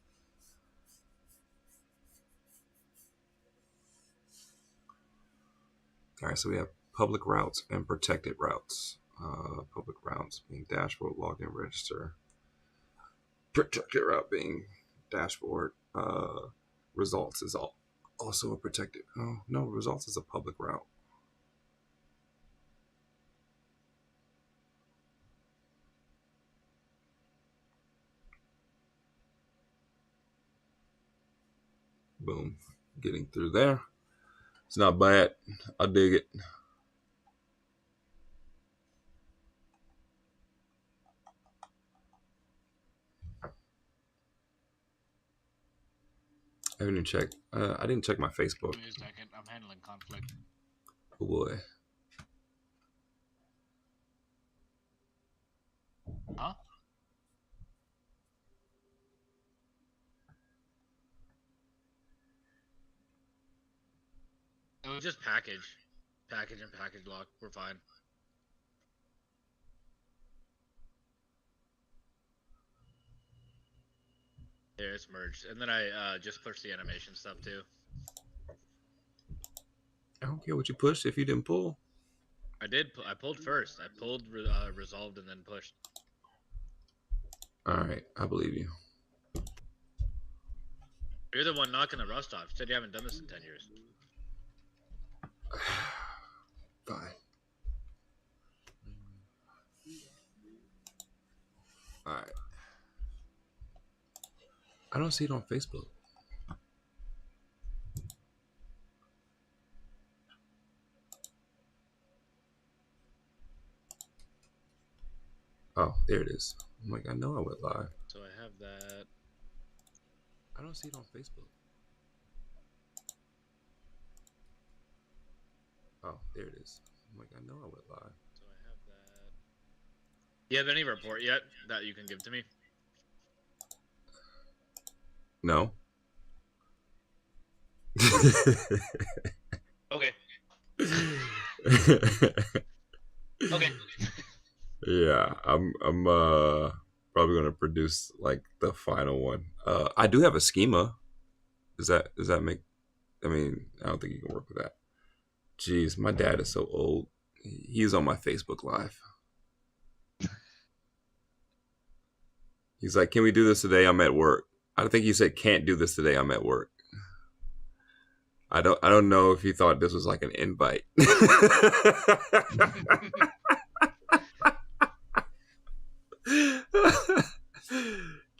A: All right, so we have public routes and protected routes. Public routes being dashboard, login, register. Protected route being dashboard. Results is also a protected. Oh no, results is a public route. Boom, getting through there. It's not bad. I dig it. I haven't even checked. I didn't check my Facebook.
G: Give me a second. I'm handling conflict.
A: Oh boy.
G: Huh? It was just package and package lock. We're fine. There, it's merged, and then I just pushed the animation stuff too.
A: I don't care what you pushed if you didn't pull.
G: I did. I pulled first. I pulled resolved and then pushed.
A: All right, I believe you.
G: You're the one knocking the rust off. You said you haven't done this in 10 years.
A: Fine. All right. I don't see it on Facebook. Oh, there it is. I'm like, I know I went live.
G: So I have that.
A: I don't see it on Facebook. Oh, there it is. I'm like, I know I went live.
G: So I have that. Do you have any report yet that you can give to me?
A: No.
G: Okay. Okay.
A: Yeah, I'm probably gonna produce like the final one. I do have a schema. Does that make? I mean, I don't think you can work with that. Jeez, my dad is so old. He's on my Facebook Live. He's like, "Can we do this today? I'm at work." I think he said, "Can't do this today. I'm at work." I don't know if he thought this was like an invite.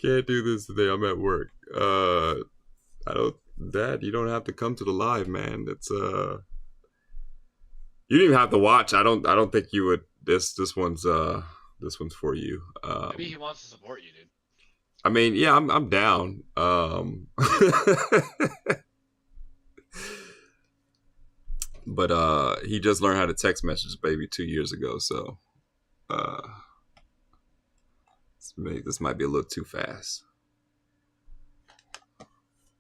A: Can't do this today. I'm at work. Dad, you don't have to come to the live, man. It's you didn't even have to watch. I don't think you would. This one's for you.
G: Maybe he wants to support you, dude.
A: I mean, yeah, I'm down. But he just learned how to text message baby 2 years ago, so this might be a little too fast.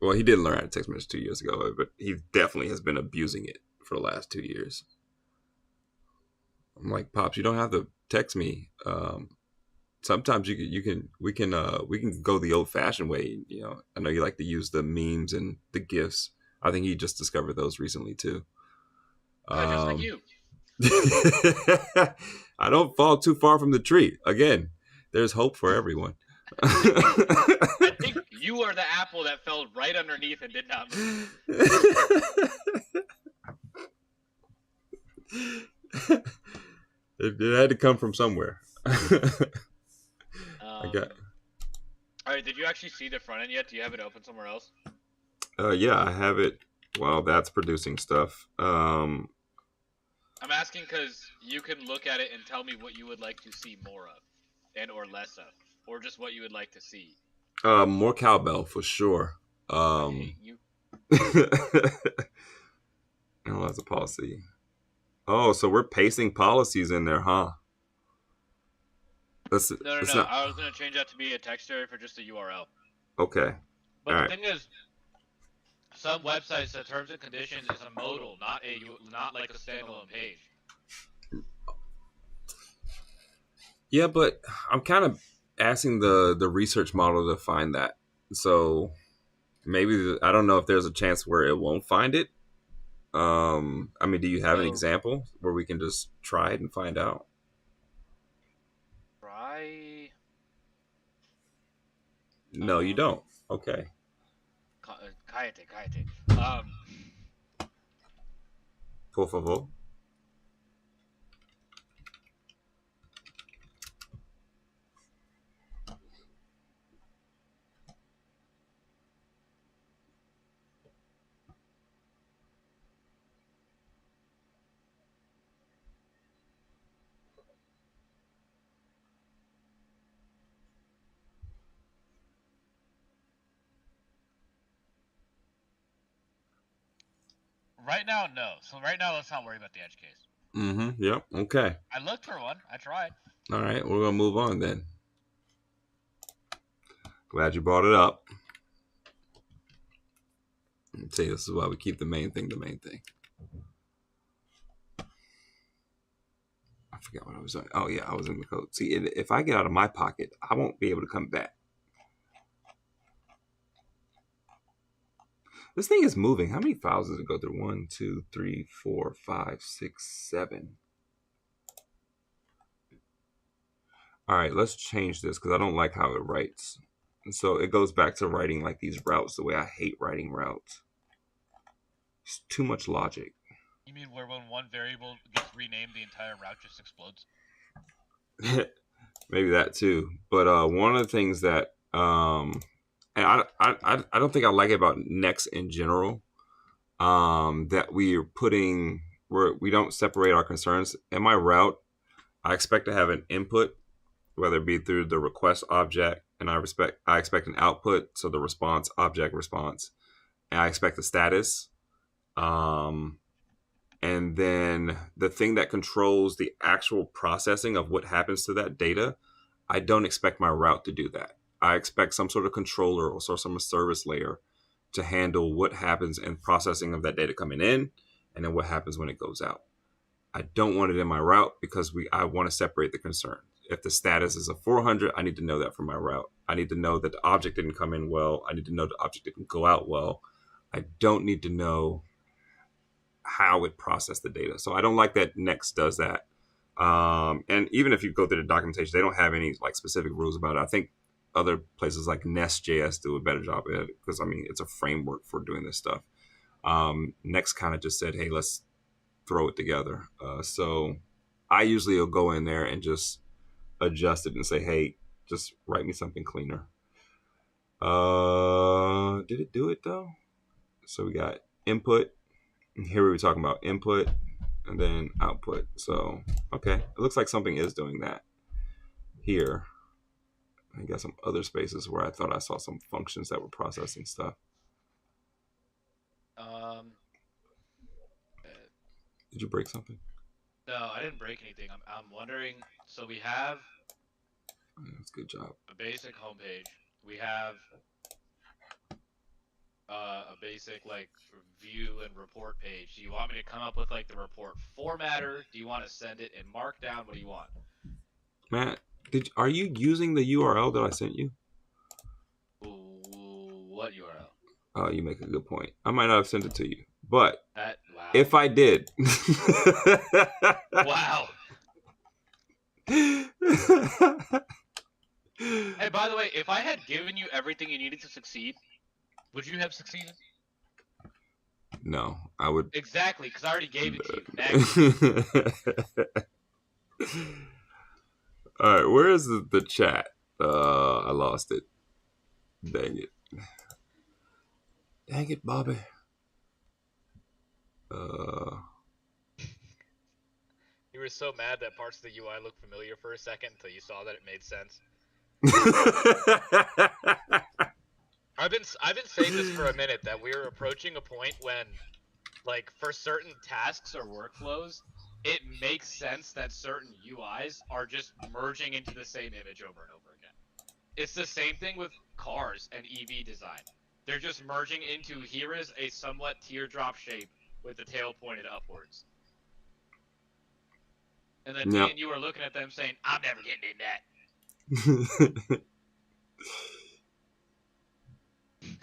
A: Well, he didn't learn how to text message 2 years ago, but he definitely has been abusing it for the last 2 years. I'm like, Pops, you don't have to text me. Sometimes we can go the old-fashioned way. You know, I know you like to use the memes and the GIFs. I think he just discovered those recently too.
G: Just like you.
A: I don't fall too far from the tree. Again, there's hope for everyone.
G: I think you are the apple that fell right underneath and did not move.
A: It had to come from somewhere.
G: All right, did you actually see the front end yet? Do you have it open somewhere else?
A: Yeah, I have it. Well, that's producing stuff.
G: I'm asking because you can look at it and tell me what you would like to see more of, and or less of, or just what you would like to see.
A: More cowbell for sure.
G: I hate you.
A: Analyze the policy. Oh, so we're pasting policies in there, huh?
G: No.
A: Not...
G: I was gonna change that to be a text area for just a URL.
A: Okay.
G: But the thing is, some websites, the terms and conditions is a modal, not like a standalone page.
A: Yeah, but I'm kind of asking the research model to find that. So maybe I don't know if there's a chance where it won't find it. I mean, do you have an example where we can just try it and find out?
G: Try.
A: No, you don't. Okay.
G: Cállate.
A: Por favor.
G: Right now, no. So right now, let's not worry about the edge case.
A: Mm-hmm. Yep. Okay.
G: I looked for one. I tried.
A: All right. We're gonna move on then. Glad you brought it up. I'd say this is why we keep the main thing the main thing. I forgot what I was doing. Oh yeah, I was in the code. See, if I get out of my pocket, I won't be able to come back. This thing is moving. How many files does it go through? 1, 2, 3, 4, 5, 6, 7. All right, let's change this because I don't like how it writes. And so it goes back to writing like these routes the way I hate writing routes. It's too much logic.
G: You mean where when one variable gets renamed, the entire route just explodes?
A: Maybe that too. But one of the things that and I don't think I like it about Next in general, that we don't separate our concerns. In my route, I expect to have an input, whether it be through the request object, and I expect an output, so the response object response, and I expect the status. And then the thing that controls the actual processing of what happens to that data, I don't expect my route to do that. I expect some sort of controller or some service layer to handle what happens in processing of that data coming in, and then what happens when it goes out. I don't want it in my route because I want to separate the concern. If the status is a 400, I need to know that from my route. I need to know that the object didn't come in well. I need to know the object didn't go out well. I don't need to know how it processed the data. So I don't like that Next does that. And even if you go through the documentation, they don't have any like specific rules about it. I think other places like Nest.js do a better job at it because, I mean, it's a framework for doing this stuff. Next kind of just said, hey, let's throw it together. So I usually will go in there and just adjust it and say, hey, just write me something cleaner. Did it do it though? So we got input. Here we were talking about input and then output. So, okay. It looks like something is doing that here. I got some other spaces where I thought I saw some functions that were processing stuff. Did you break something?
G: No, I didn't break anything. I'm wondering. So we have.
A: That's a good job.
G: A basic homepage. We have a basic like view and report page. Do you want me to come up with like the report formatter? Do you want to send it in Markdown? What do you want?
A: Matt, are you using the URL that I sent you?
G: What URL?
A: Oh, you make a good point. I might not have sent it to you, but
G: wow.
A: If I did.
G: Wow. Hey, by the way, if I had given you everything you needed to succeed, would you have succeeded?
A: No, I would.
G: Exactly, because I already gave it to you.
A: All right, where is the chat? I lost it. Dang it. Dang it, Bobby.
B: You were so mad that parts of the UI looked familiar for a second until you saw that it made sense. I've been saying this for a minute, that we're approaching a point when, like, for certain tasks or workflows, it makes sense that certain UIs are just merging into the same image over and over again. It's the same thing with cars and EV design. They're just merging into, here is a somewhat teardrop shape with the tail pointed upwards. And then me and you are looking at them saying, I'm never getting in that.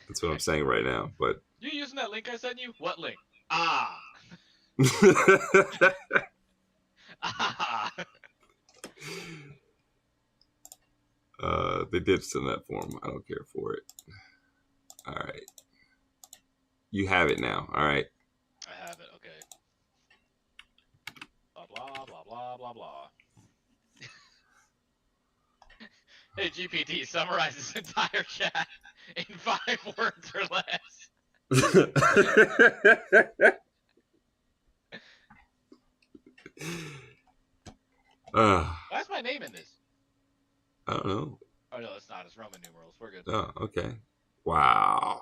A: That's what I'm saying right now, but...
B: You using that link I sent you? What link? Ah! Ah!
A: They did send that form. I don't care for it. All right. You have it now. All right.
B: I have it, okay. Blah, blah, blah, blah, blah, blah. Hey, GPT, summarize this entire chat in 5 words or less. Why's my name in this?
A: I don't know.
B: Oh, no, it's not. It's Roman numerals. We're good.
A: Oh, okay. Wow.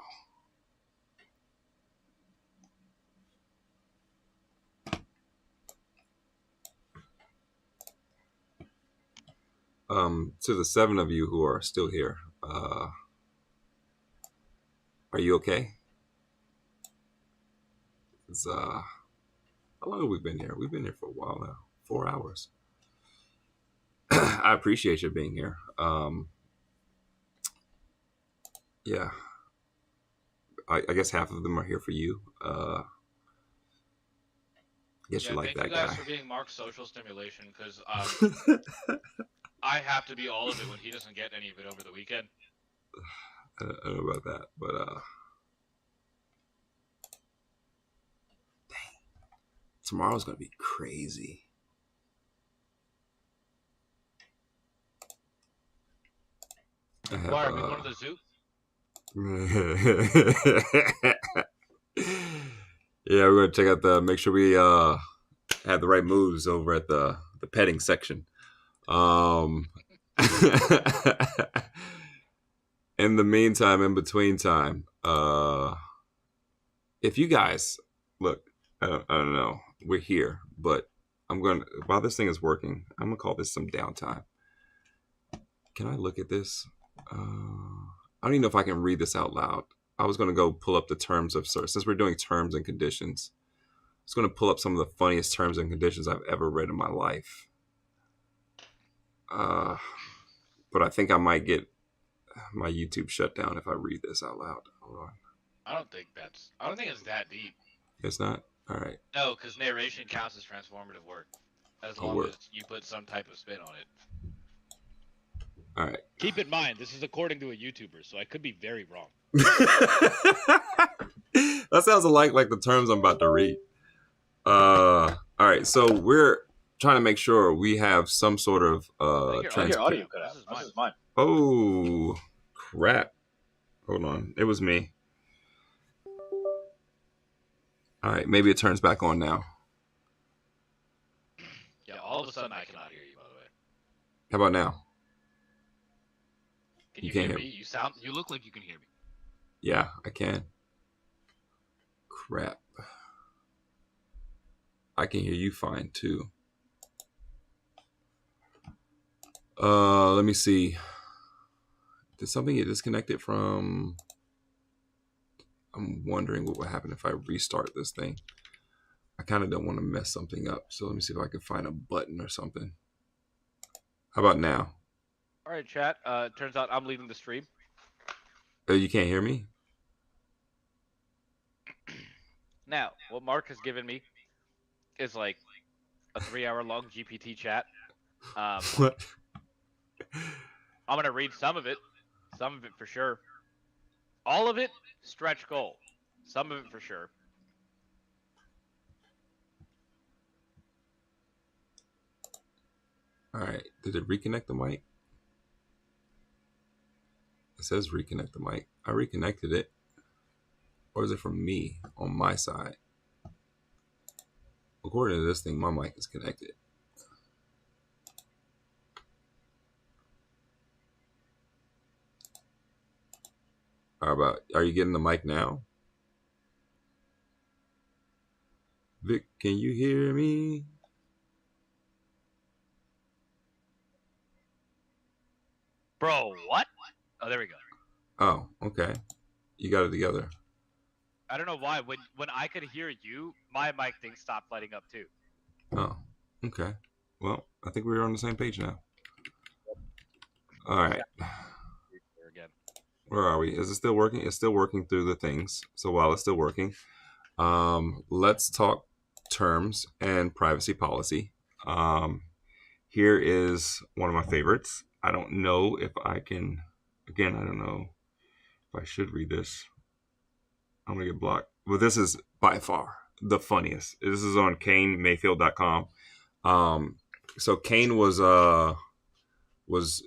A: To the 7 of you who are still here, are you okay? It's, how long have we been here? We've been here for a while now. 4 hours. I appreciate you being here. Yeah. I guess half of them are here for you. I guess you like that guy.
B: Thank you guys for being Mark's social stimulation, because I have to be all of it when he doesn't get any of it over the weekend.
A: I don't know about that, but dang, tomorrow's gonna be crazy.
B: Why are we going to the zoo?
A: Yeah, we're gonna check out make sure we have the right moves over at the petting section. In the meantime, in between time, if you guys look, I don't know, we're here, but while this thing is working, I'm gonna call this some downtime. Can I look at this? I don't even know if I can read this out loud. I was gonna go pull up the terms of service, since we're doing terms and conditions. I was gonna pull up some of the funniest terms and conditions I've ever read in my life. But I think I might get my YouTube shut down if I read this out loud. Hold on.
B: I don't think it's that deep.
A: It's not? All right.
B: No, because narration counts as transformative work, as long as you put some type of spin on it.
A: All right.
B: Keep in mind, this is according to a YouTuber, so I could be very wrong.
A: That sounds like the terms I'm about to read. All right, so we're trying to make sure we have some sort of
F: your audio cut out. This is mine.
A: Oh crap. Hold on. It was me. All right, maybe it turns back on now.
B: Yeah, all of a sudden I cannot hear you, by the way.
A: How about now?
B: Can you hear me? You look like you can hear me.
A: Yeah, I can. Crap. I can hear you fine too. Let me see. Did something get disconnected from? I'm wondering what would happen if I restart this thing. I kind of don't want to mess something up. So let me see if I can find a button or something. How about now?
B: All right, chat. Turns out I'm leading the stream.
A: You can't hear me?
B: Now, what Mark has given me is like a 3-hour-long GPT chat.
A: What?
B: I'm going to read some of it for sure. All of it, stretch goal. Some of it for sure.
A: All right. Did it reconnect the mic? It says reconnect the mic. I reconnected it. Or is it from me on my side? According to this thing, my mic is connected. Are you getting the mic now? Vic, can you hear me?
B: Bro, what? Oh, there we go.
A: Oh, okay. You got it together.
B: I don't know why. When I could hear you, my mic thing stopped lighting up too.
A: Oh, okay. Well, I think we're on the same page now. All right.
B: Again.
A: Where are we? Is it still working? It's still working through the things. So while it's still working, let's talk terms and privacy policy. Here is one of my favorites. I don't know if I can, again, I don't know if I should read this. I'm going to get blocked. But this is by far the funniest. This is on KaneMayfield.com. So Kane was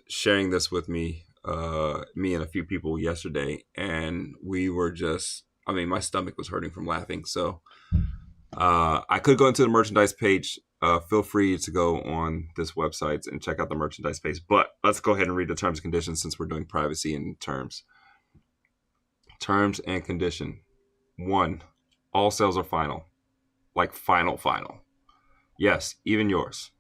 A: sharing this with me, me and a few people yesterday, and we were just, I mean, my stomach was hurting from laughing. So I could go into the merchandise page. Feel free to go on this website and check out the merchandise page. But let's go ahead and read the terms and conditions since we're doing privacy and terms. Terms and condition. 1. All sales are final. Like final. Yes, even yours.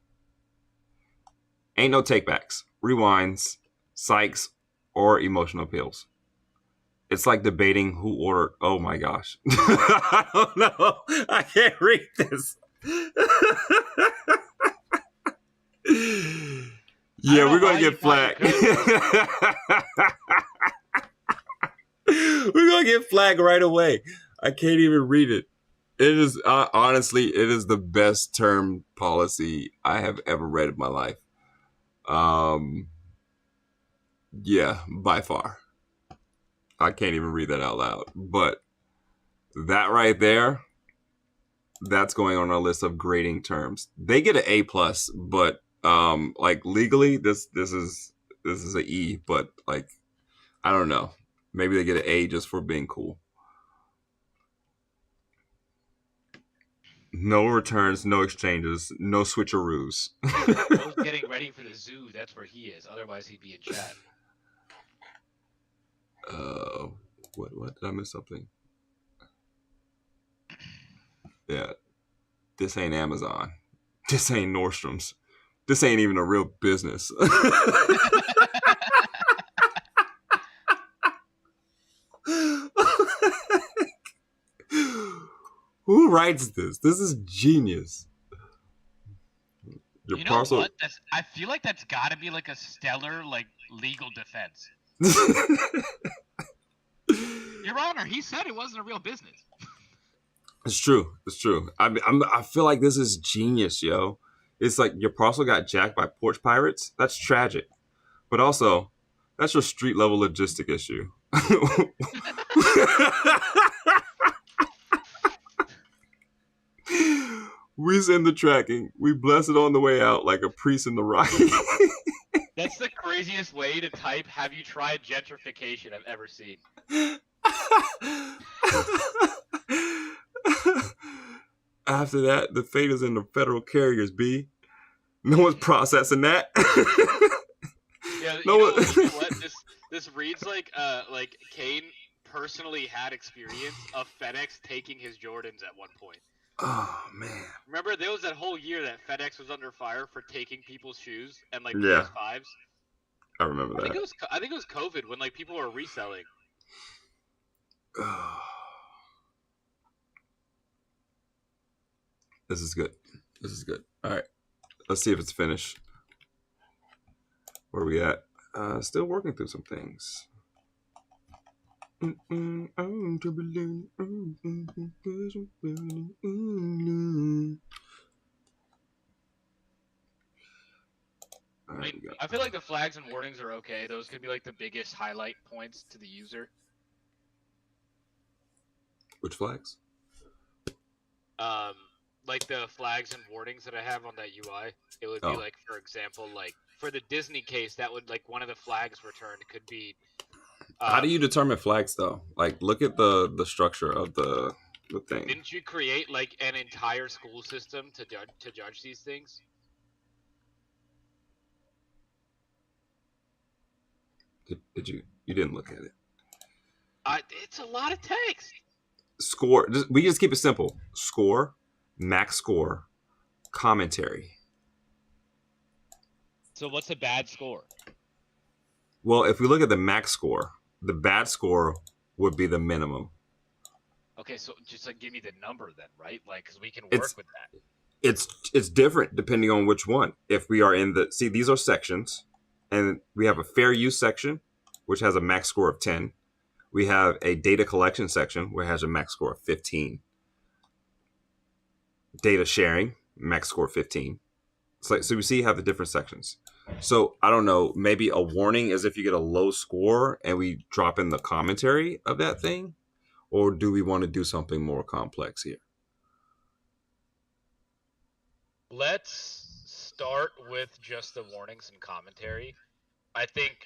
A: Ain't no takebacks, rewinds, psychs, or emotional appeals. It's like debating who ordered. Oh my gosh. I don't know. I can't read this. Yeah, we're going to get flagged. We're going to get flagged right away. I can't even read it. It is, honestly, it is the best term policy I have ever read in my life. Yeah, by far. I can't even read that out loud. But that right there, that's going on our list of grading terms. They get an A+, but like legally, this is an E, but like I don't know. Maybe they get an A just for being cool. No returns, no exchanges, no switcheroos.
B: Bro's getting ready for the zoo. That's where he is. Otherwise, he'd be in chat.
A: What did I miss something? Yeah, this ain't Amazon. This ain't Nordstrom's. This ain't even a real business. Who writes this? This is genius.
B: You know what? I feel like that's got to be like a stellar like legal defense. Your Honor, he said it wasn't a real business.
A: It's true. It's true. I feel like this is genius, yo. It's like your parcel got jacked by porch pirates. That's tragic. But also, that's your street level logistic issue. We send the tracking. We bless it on the way out like a priest in the rock.
B: That's the craziest way to type "Have you tried gentrification?" I've ever seen.
A: After that, the fate is in the federal carriers, B. No one's processing that.
B: Yeah,
A: no
B: you know what? This reads like Kane personally had experience of FedEx taking his Jordans at one point.
A: Oh man!
B: Remember, there was that whole year that FedEx was under fire for taking people's shoes and like
A: Yeah.
B: PS5s.
A: I remember that.
B: I think it was COVID when like people were reselling.
A: This is good. This is good. All right. Let's see if it's finished. Where are we at? Still working through some things.
B: I feel like the flags and warnings are okay. Those could be like the biggest highlight points to the user.
A: Which flags?
B: Like the flags and warnings that I have on that UI. It would be like, for example, like for the Disney case, that would like one of the flags returned could be
A: How do you determine flags though? Like, look at the structure of the thing.
B: Didn't you create like an entire school system to judge these things?
A: Did you? You didn't look at it.
B: It's a lot of text.
A: Score. We just keep it simple. Score, max score, commentary.
G: So what's a bad score?
A: Well, if we look at the max score, the bad score would be the minimum.
B: Okay, so just like give me the number then, right? Like, because we can work with that.
A: It's different depending on which one. If we are in these are sections, and we have a fair use section, which has a max score of 10. We have a data collection section, where it has a max score of 15. Data sharing, max score 15. So we see you have the different sections. So I don't know, maybe a warning is if you get a low score and we drop in the commentary of that thing, or do we want to do something more complex here?
B: Let's start with just the warnings and commentary. I think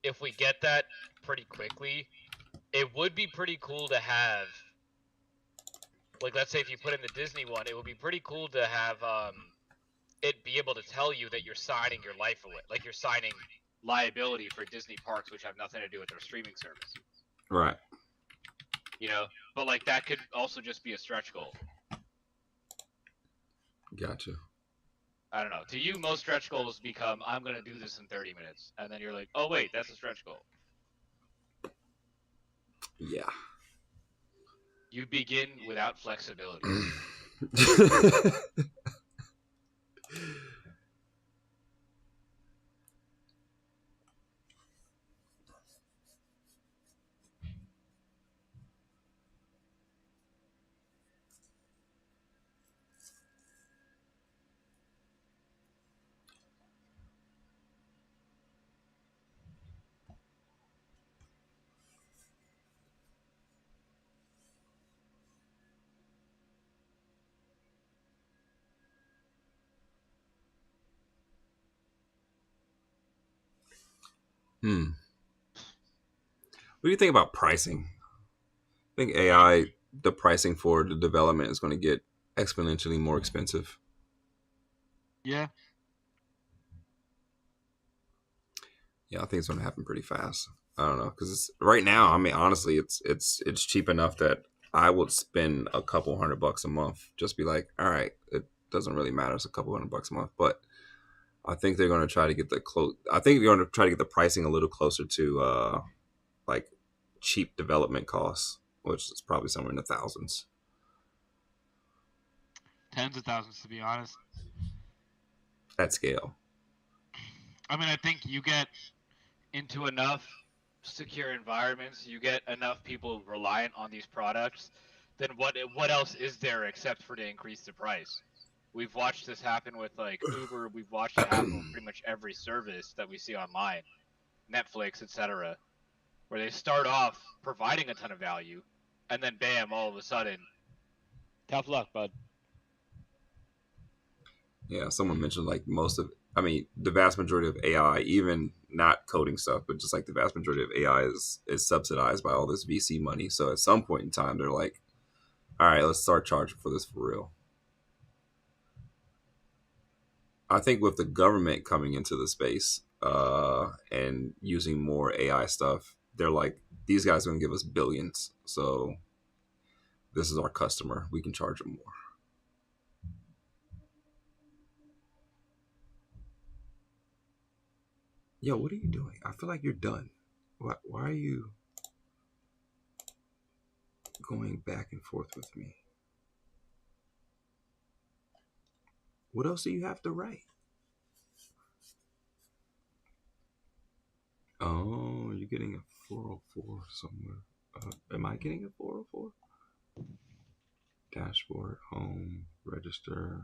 B: if we get that pretty quickly, it would be pretty cool to have, like, let's say if you put in the Disney one, it would be pretty cool to have it be able to tell you that you're signing your life away, like you're signing liability for Disney parks, which have nothing to do with their streaming service.
A: Right.
B: You know, but like that could also just be a stretch goal.
A: Gotcha.
B: I don't know. To you, most stretch goals become, I'm going to do this in 30 minutes. And then you're like, oh, wait, that's a stretch goal.
A: Yeah.
B: You begin without flexibility.
A: What do you think about pricing? I think AI, the pricing for the development is going to get exponentially more expensive.
G: Yeah.
A: Yeah, I think it's going to happen pretty fast. I don't know, because right now, I mean, honestly, it's cheap enough that I would spend a couple $100 a month. Just be like, all right, it doesn't really matter. It's a couple $100 a month, but I think they're going to try to get I think they're going to try to get the pricing a little closer to like cheap development costs, which is probably somewhere in the thousands.
G: Tens of thousands, to be honest.
A: At scale.
G: I mean, I think you get into enough
B: secure environments, you get enough people reliant on these products, then what else is there except for to increase the price? We've watched this happen with like Uber. We've watched it happen with pretty much every service that we see online, Netflix, etc., where they start off providing a ton of value, and then bam, all of a sudden,
G: tough luck, bud.
A: Yeah, someone mentioned like the vast majority of AI, even not coding stuff, but just like the vast majority of AI is subsidized by all this VC money. So at some point in time, they're like, all right, let's start charging for this for real. I think with the government coming into the space and using more AI stuff, they're like, these guys are going to give us billions. So this is our customer. We can charge them more. Yo, what are you doing? I feel like you're done. Why are you going back and forth with me? What else do you have to write? Oh, you're getting a 404 somewhere. Am I getting a 404? Dashboard, home, register,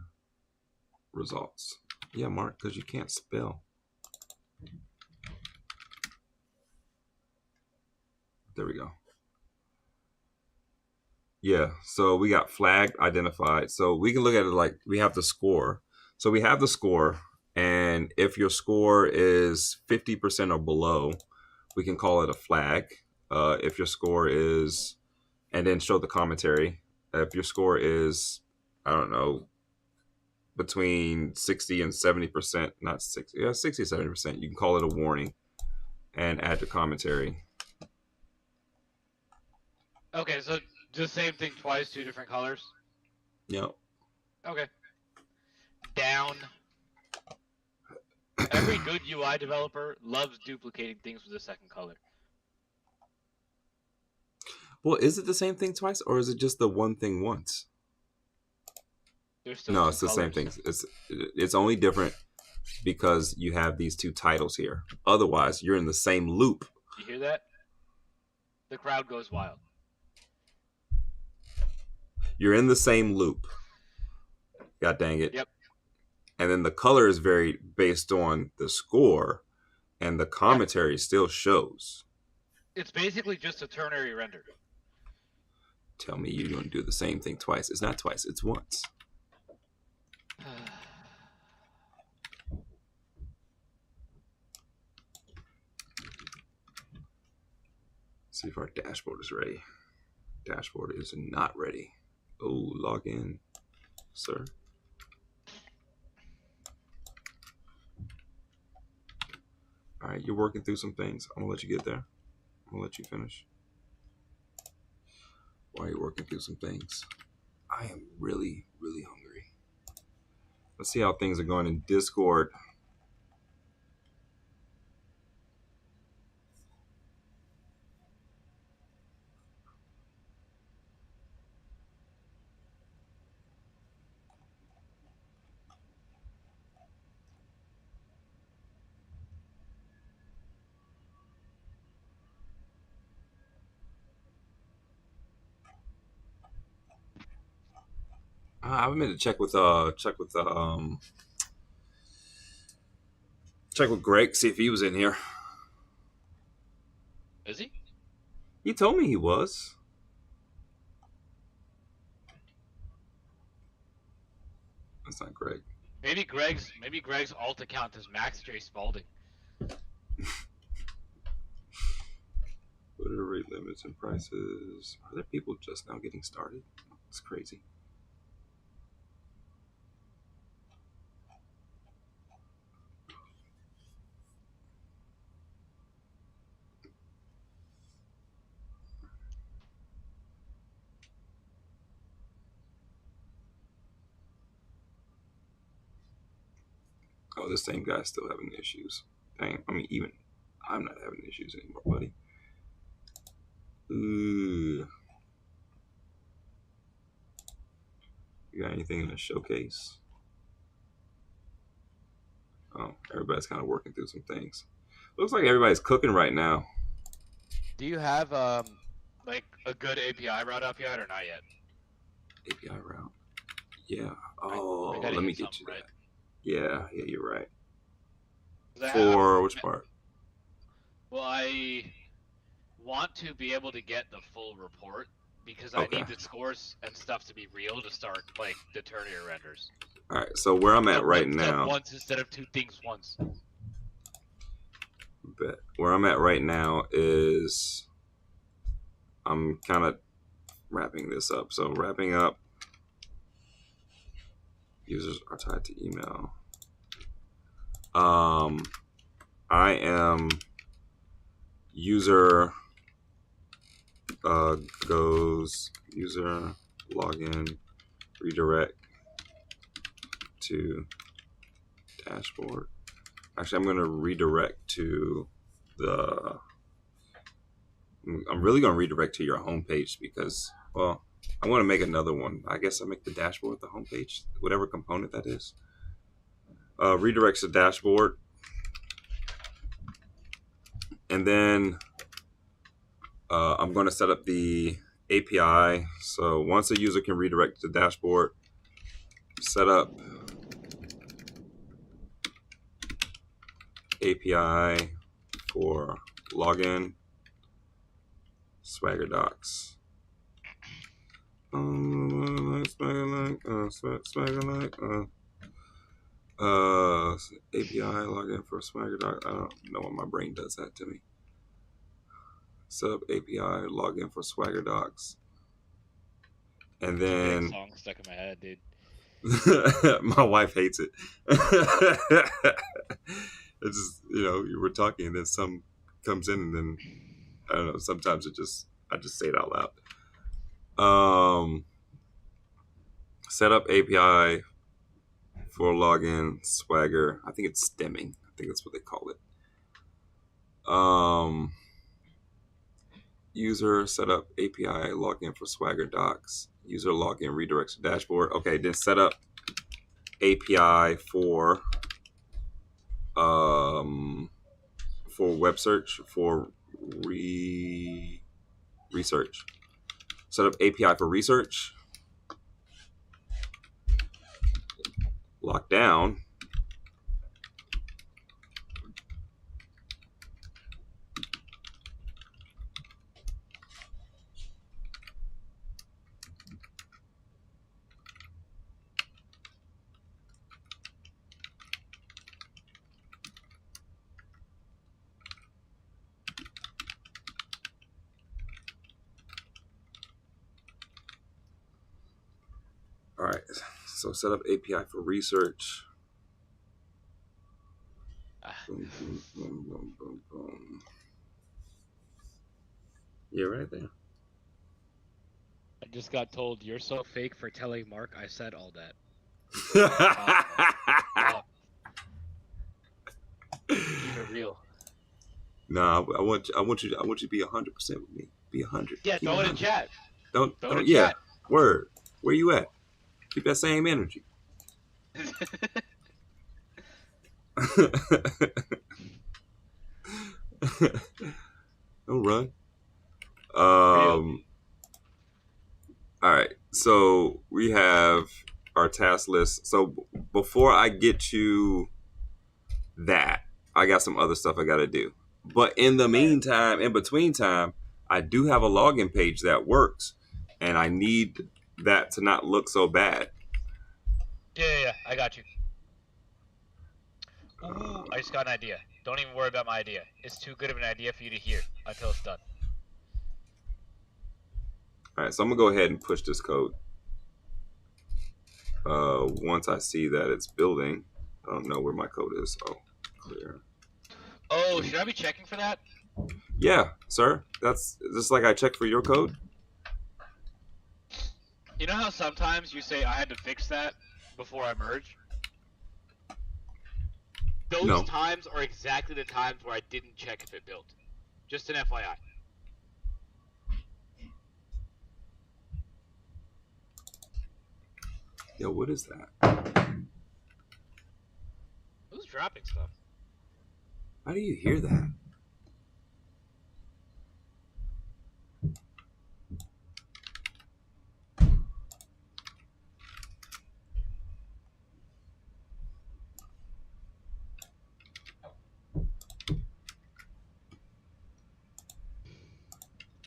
A: results. Yeah, Mark, because you can't spell. There we go. Yeah, so we got flagged, identified. So we can look at it like we have the score. So we have the score, and if your score is 50% or below, we can call it a flag. If your score is, and then show the commentary. If your score is, I don't know, between 60 and 70%, not 60, yeah, 60 70%, you can call it a warning and add your commentary.
G: Okay, so just same thing twice, two different colors.
A: Yep.
G: Okay. Down. Every good UI developer loves duplicating things with a second color.
A: Well, is it the same thing twice, or is it just the one thing once?
G: There's still
A: No,
G: two
A: it's the
G: colors.
A: same thing. It's only different because you have these two titles here. Otherwise, you're in the same loop.
G: You hear that? The crowd goes wild.
A: You're in the same loop. God dang it.
G: Yep.
A: And then the color is very based on the score, and the commentary still shows.
G: It's basically just a ternary render.
A: Tell me you're going to do the same thing twice. It's not twice, it's once. See if our dashboard is ready. Dashboard is not ready. Oh, log in, sir. All right, you're working through some things. I'm gonna let you get there. I'm gonna let you finish. While you're working through some things, I am really, really hungry. Let's see how things are going in Discord. I've been to check with Greg, see if he was in here.
G: Is he?
A: He told me he was. That's not Greg.
G: Maybe Greg's alt account is Max J Spalding.
A: What are the rate limits and prices? Are there people just now getting started? It's crazy. Oh, this same guy's still having issues. Dang, I mean, even I'm not having issues anymore, buddy. Ooh. You got anything in the showcase? Oh, everybody's kind of working through some things. Looks like everybody's cooking right now.
G: Do you have like a good API route up yet or not yet?
A: API route. Yeah. Oh,
G: I
A: let me get you that.
G: Right.
A: Yeah, you're right.
G: For
A: which part?
G: Well, I want to be able to get the full report because
A: Okay.
G: I need the scores and stuff to be real to start like the ternary renders.
A: All right. So where I'm at right now.
G: Once instead of two things once.
A: Bet. Where I'm at right now is I'm kind of wrapping this up. So wrapping up. Users are tied to email. I am user goes user login redirect to dashboard. Actually, I'm going to redirect to the. I'm really going to redirect to your homepage because, well, I want to make another one. I guess I make the dashboard the homepage, whatever component that is. Redirects to dashboard. And then I'm going to set up the API. So once a user can redirect to the dashboard, set up API for login Swagger docs. API login for Swagger doc. I don't know why my brain does that to me. Set up API, log in for Swagger Docs. And
G: Big
A: then
G: song stuck in my head, dude.
A: my wife hates it. It's just, you know, you were talking and then some comes in and then I don't know, sometimes I just say it out loud. Set up API for login Swagger. I think it's stemming. I think that's what they call it. User set up API login for Swagger Docs. User login redirects to dashboard. Okay, then set up API for web search for research. Set up API for research. Lock down. All right, so set up API for research. Boom, boom, boom, boom, boom, boom. Yeah, right there.
G: I just got told you're so fake for telling Mark I said all that. Keep it real.
A: Nah, I want you to be 100% with me. Be 100.
G: Yeah,
A: Keep
G: throw it in
A: 100.
G: chat.
A: Don't
G: in
A: yeah.
G: chat.
A: Word. Where you at? Keep that same energy. Don't run. All right. So we have our task list. So before I get to that, I got some other stuff I got to do. But in the meantime, in between time, I do have a login page that works, and I need that to not look so bad.
B: Yeah, I got you. Ooh, I just got an idea. Don't even worry about my idea. It's too good of an idea for you to hear until it's done.
A: All right, so I'm gonna go ahead and push this code. Once I see that it's building, I don't know where my code is. Oh, clear.
B: Oh, should I be checking for that?
A: Yeah, sir. That's just like I checked for your code.
B: You know how sometimes you say I had to fix that before I merge? Those times are exactly the times where I didn't check if it built. Just an FYI.
A: Yo, what is that?
B: Who's dropping stuff?
A: How do you hear that?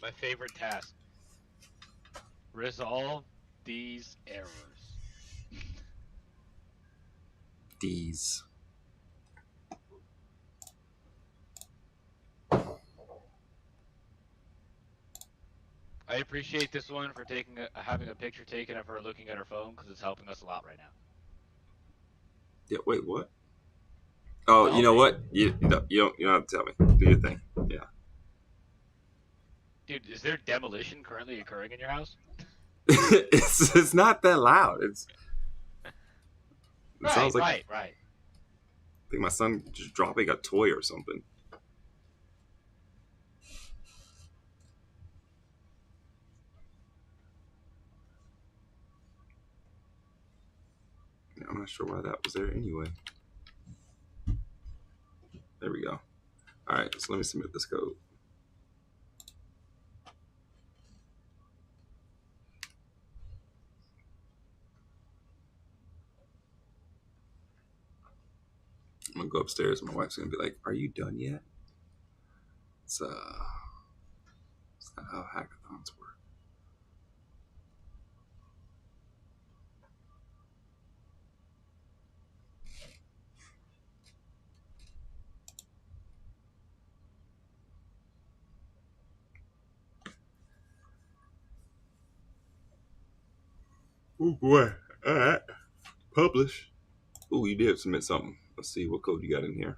B: My favorite task. Resolve these errors.
A: These.
B: I appreciate this one for having a picture taken of her looking at her phone because it's helping us a lot right now.
A: Yeah. Wait. What? Oh, you know what? You don't have to tell me. Do your thing. Yeah.
B: Dude, is there demolition currently occurring in your house?
A: it's not that loud. It sounds like
B: right.
A: I think my son just dropping a toy or something. I'm not sure why that was there anyway. There we go. All right, so let me submit this code. I'm gonna go upstairs. My wife's gonna be like, "Are you done yet?" It's not how hackathons work. Oh boy. All right. Publish. Oh, you did submit something. Let's see what code you got in here.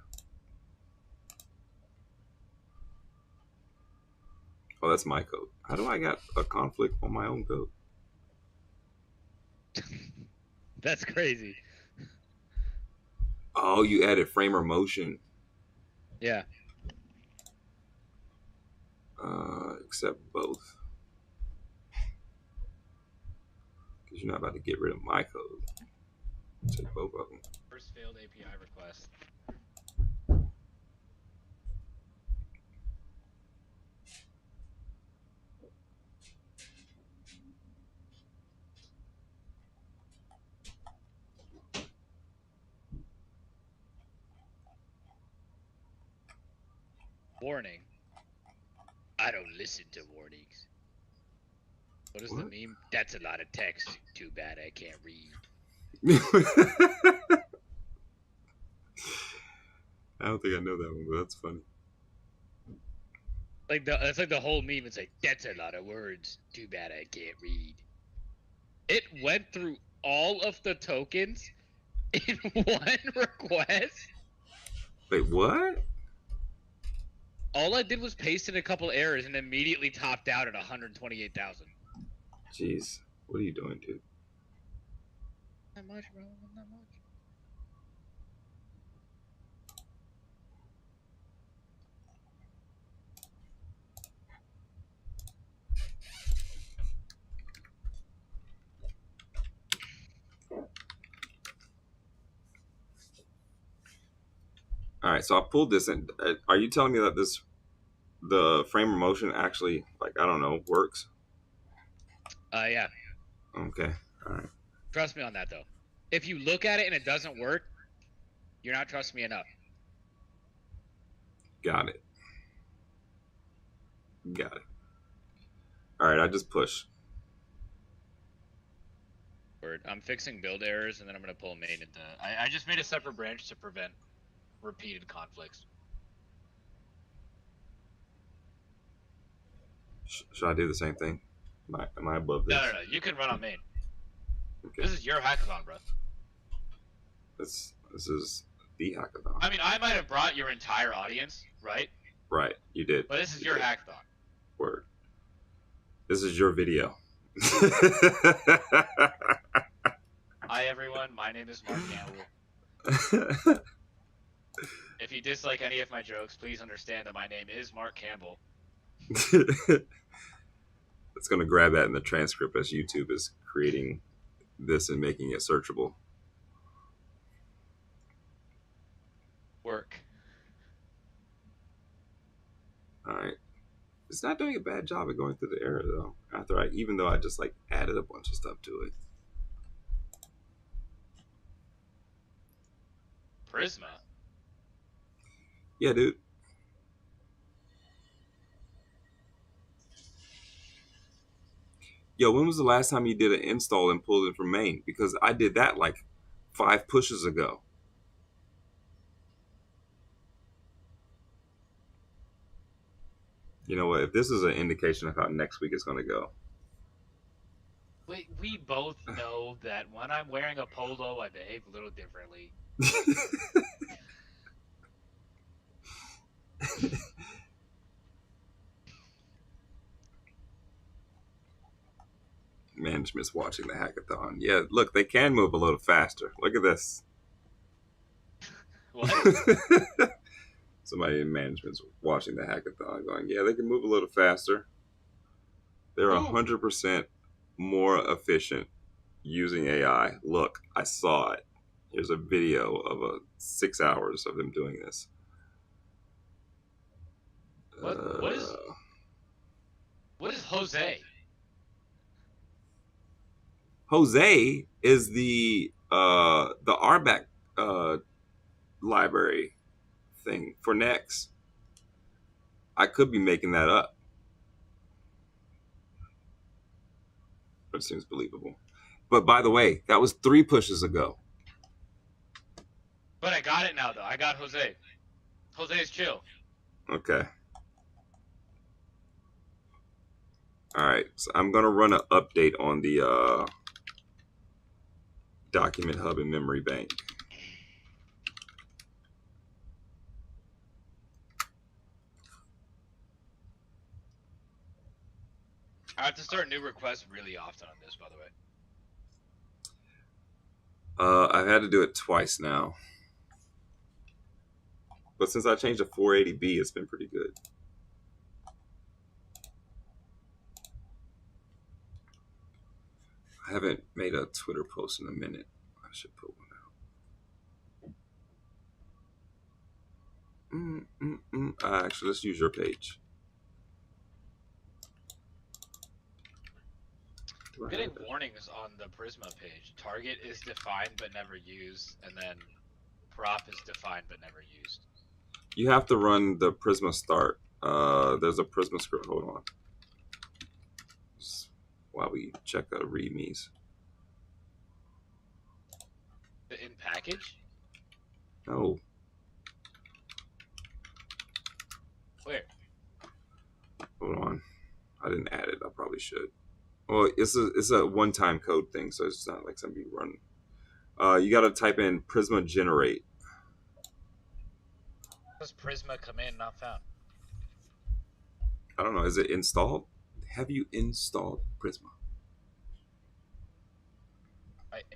A: Oh, that's my code. How do I got a conflict on my own code?
G: That's crazy.
A: Oh, you added framer motion.
G: Yeah.
A: Except both. Because you're not about to get rid of my code. Take both of them.
G: First failed API request. Warning. I don't listen to warnings. What is the meme? That's a lot of text. Too bad I can't read.
A: I don't think I know that one, but that's funny.
G: That's like the whole meme. It's like, that's a lot of words. Too bad I can't read. It went through all of the tokens in one request.
A: Wait, what?
G: All I did was paste in a couple errors and immediately topped out at 128,000.
A: Jeez, what are you doing, dude?
G: Not much, bro. Not much.
A: All right, so I pulled this in. Are you telling me that the frame of motion actually, like, I don't know, works?
G: Yeah.
A: Okay, all right.
G: Trust me on that, though. If you look at it and it doesn't work, you're not trusting me enough.
A: Got it. Got it. All right, I just push.
G: Word. I'm fixing build errors, and then I'm going to pull main into... I just made a separate branch to prevent repeated conflicts.
A: Should I do the same thing? Am I above this?
G: No. You can run on main.
A: Okay.
G: This is your hackathon, bro.
A: This is the hackathon.
G: I mean, I might have brought your entire audience, right?
A: Right, you did.
G: But this is your hackathon.
A: Word. This is your video.
G: Hi, everyone. My name is Mark Campbell. If you dislike any of my jokes, please understand that my name is Mark Campbell.
A: It's going to grab that in the transcript as YouTube is creating this and making it searchable.
G: Work.
A: All right. It's not doing a bad job at going through the error though. Even though I just like added a bunch of stuff to it.
G: Prisma.
A: Yeah, dude. Yo, when was the last time you did an install and pulled it from main? Because I did that like 5 pushes ago. You know what? If this is an indication of how next week is going to go.
G: Wait, we both know that when I'm wearing a polo, I behave a little differently.
A: Management's watching the hackathon. Yeah, look, they can move a little faster. Look at this.
G: What?
A: Somebody in management's watching the hackathon going, yeah, they can move a little faster. They're 100% more efficient using AI. Look, I saw it. Here's a video of 6 hours of them doing this.
G: What is Jose?
A: Jose is the RBAC library thing for Next. I could be making that up, but it seems believable. But by the way, that was 3 pushes ago.
G: But I got it now, though. I got Jose. Jose's chill.
A: Okay. All right. So I'm gonna run an update on the document hub and memory bank.
G: I have to start new requests really often on this, by the way.
A: I've had to do it twice now. But since I changed to 480B, it's been pretty good. I haven't made a Twitter post in a minute. I should put one out. Actually, let's use your page.
G: I'm getting warnings on the Prisma page. Target is defined but never used, and then prop is defined but never used.
A: You have to run the Prisma start. There's a Prisma script. Hold on. Just while we check the readmes.
G: The in package?
A: No.
G: Where?
A: Hold on. I didn't add it. I probably should. Well, it's a one-time code thing, so it's not like something you run. You got to type in Prisma generate.
B: Does Prisma command not found?
A: I don't know. Is it installed? Have you installed Prisma?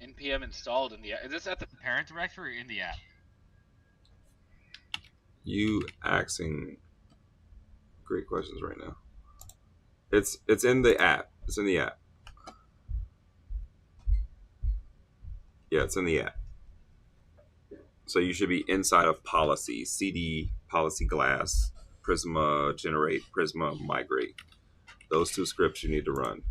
G: npm installed in the app. Is this at the parent directory or in the app?
A: You asking great questions right now. It's in the app. It's in the app. Yeah, it's in the app. So you should be inside of policy, CD, policy glass, Prisma generate, Prisma migrate. Those two scripts you need to run.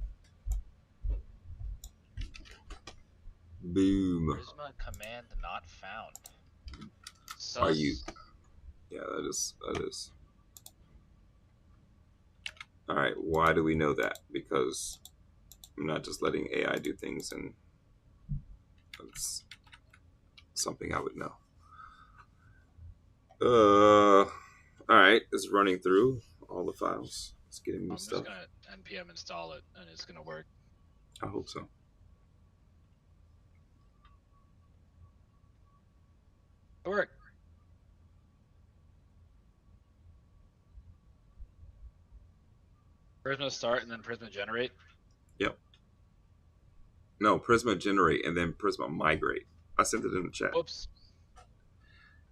A: Boom.
B: Prisma command not found.
A: Are you? Yeah, that is. All right. Why do we know that? Because I'm not just letting AI do things, and it's something I would know. All right. It's running through all the files. It's getting me stuff.
G: I'm just gonna npm install it, and it's gonna work.
A: I hope so.
G: It worked. Prisma start and then Prisma generate.
A: Yep. No, Prisma generate and then Prisma migrate. I sent it in the chat.
G: Whoops.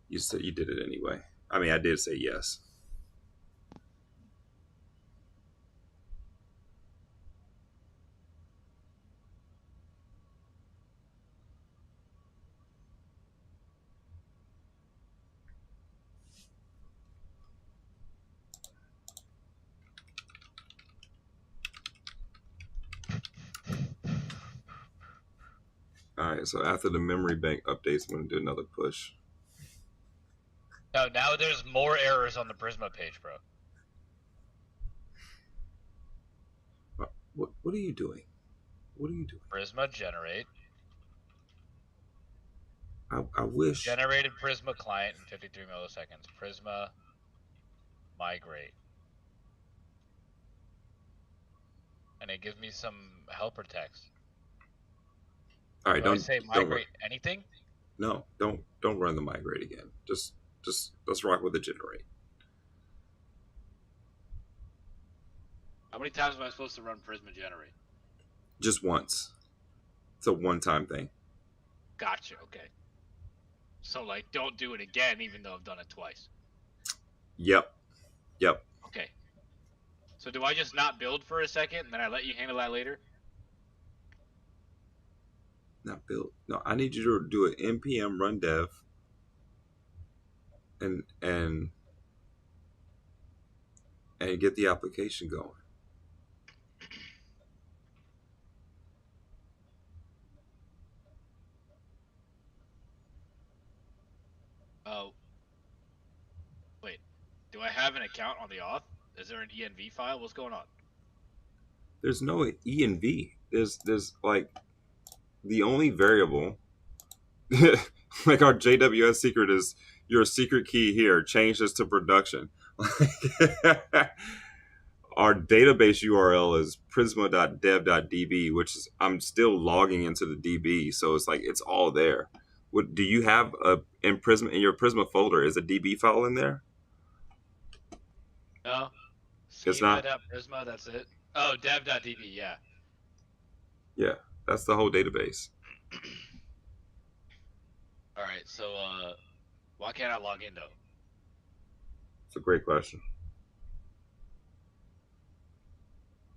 A: You said you did it anyway. I mean, I did say yes. All right, so after the memory bank updates, I'm going to do another push.
B: No, now there's more errors on the Prisma page, bro.
A: What are you doing? What are you doing?
B: Prisma generate.
A: I wish.
B: Generated Prisma client in 53 milliseconds. Prisma migrate. And it gives me some helper text.
A: All right,
B: Do I say migrate anything?
A: No, don't run the migrate again. Just let's rock with the generate.
G: How many times am I supposed to run Prisma generate?
A: Just once. It's a one-time thing.
G: Gotcha. Okay. So like, don't do it again, even though I've done it twice.
A: Yep.
G: Okay. So do I just not build for a second and then I let you handle that later?
A: Not build. No, I need you to do an npm run dev and get the application going.
G: Oh. Wait. Do I have an account on the auth? Is there an env file? What's going on?
A: There's no env. There's like the only variable like our JWS secret is your secret key here. Change this to production. our database URL is prisma.dev.db, which is I'm still logging into the DB, so it's like it's all there. What do you have in Prisma in your Prisma folder? Is a DB file in there?
G: No.
A: It's not.
G: Schema.prisma, that's it. Oh, dev.db, yeah.
A: Yeah, that's the whole database.
G: All right, so why can't I log in though?
A: It's a great question.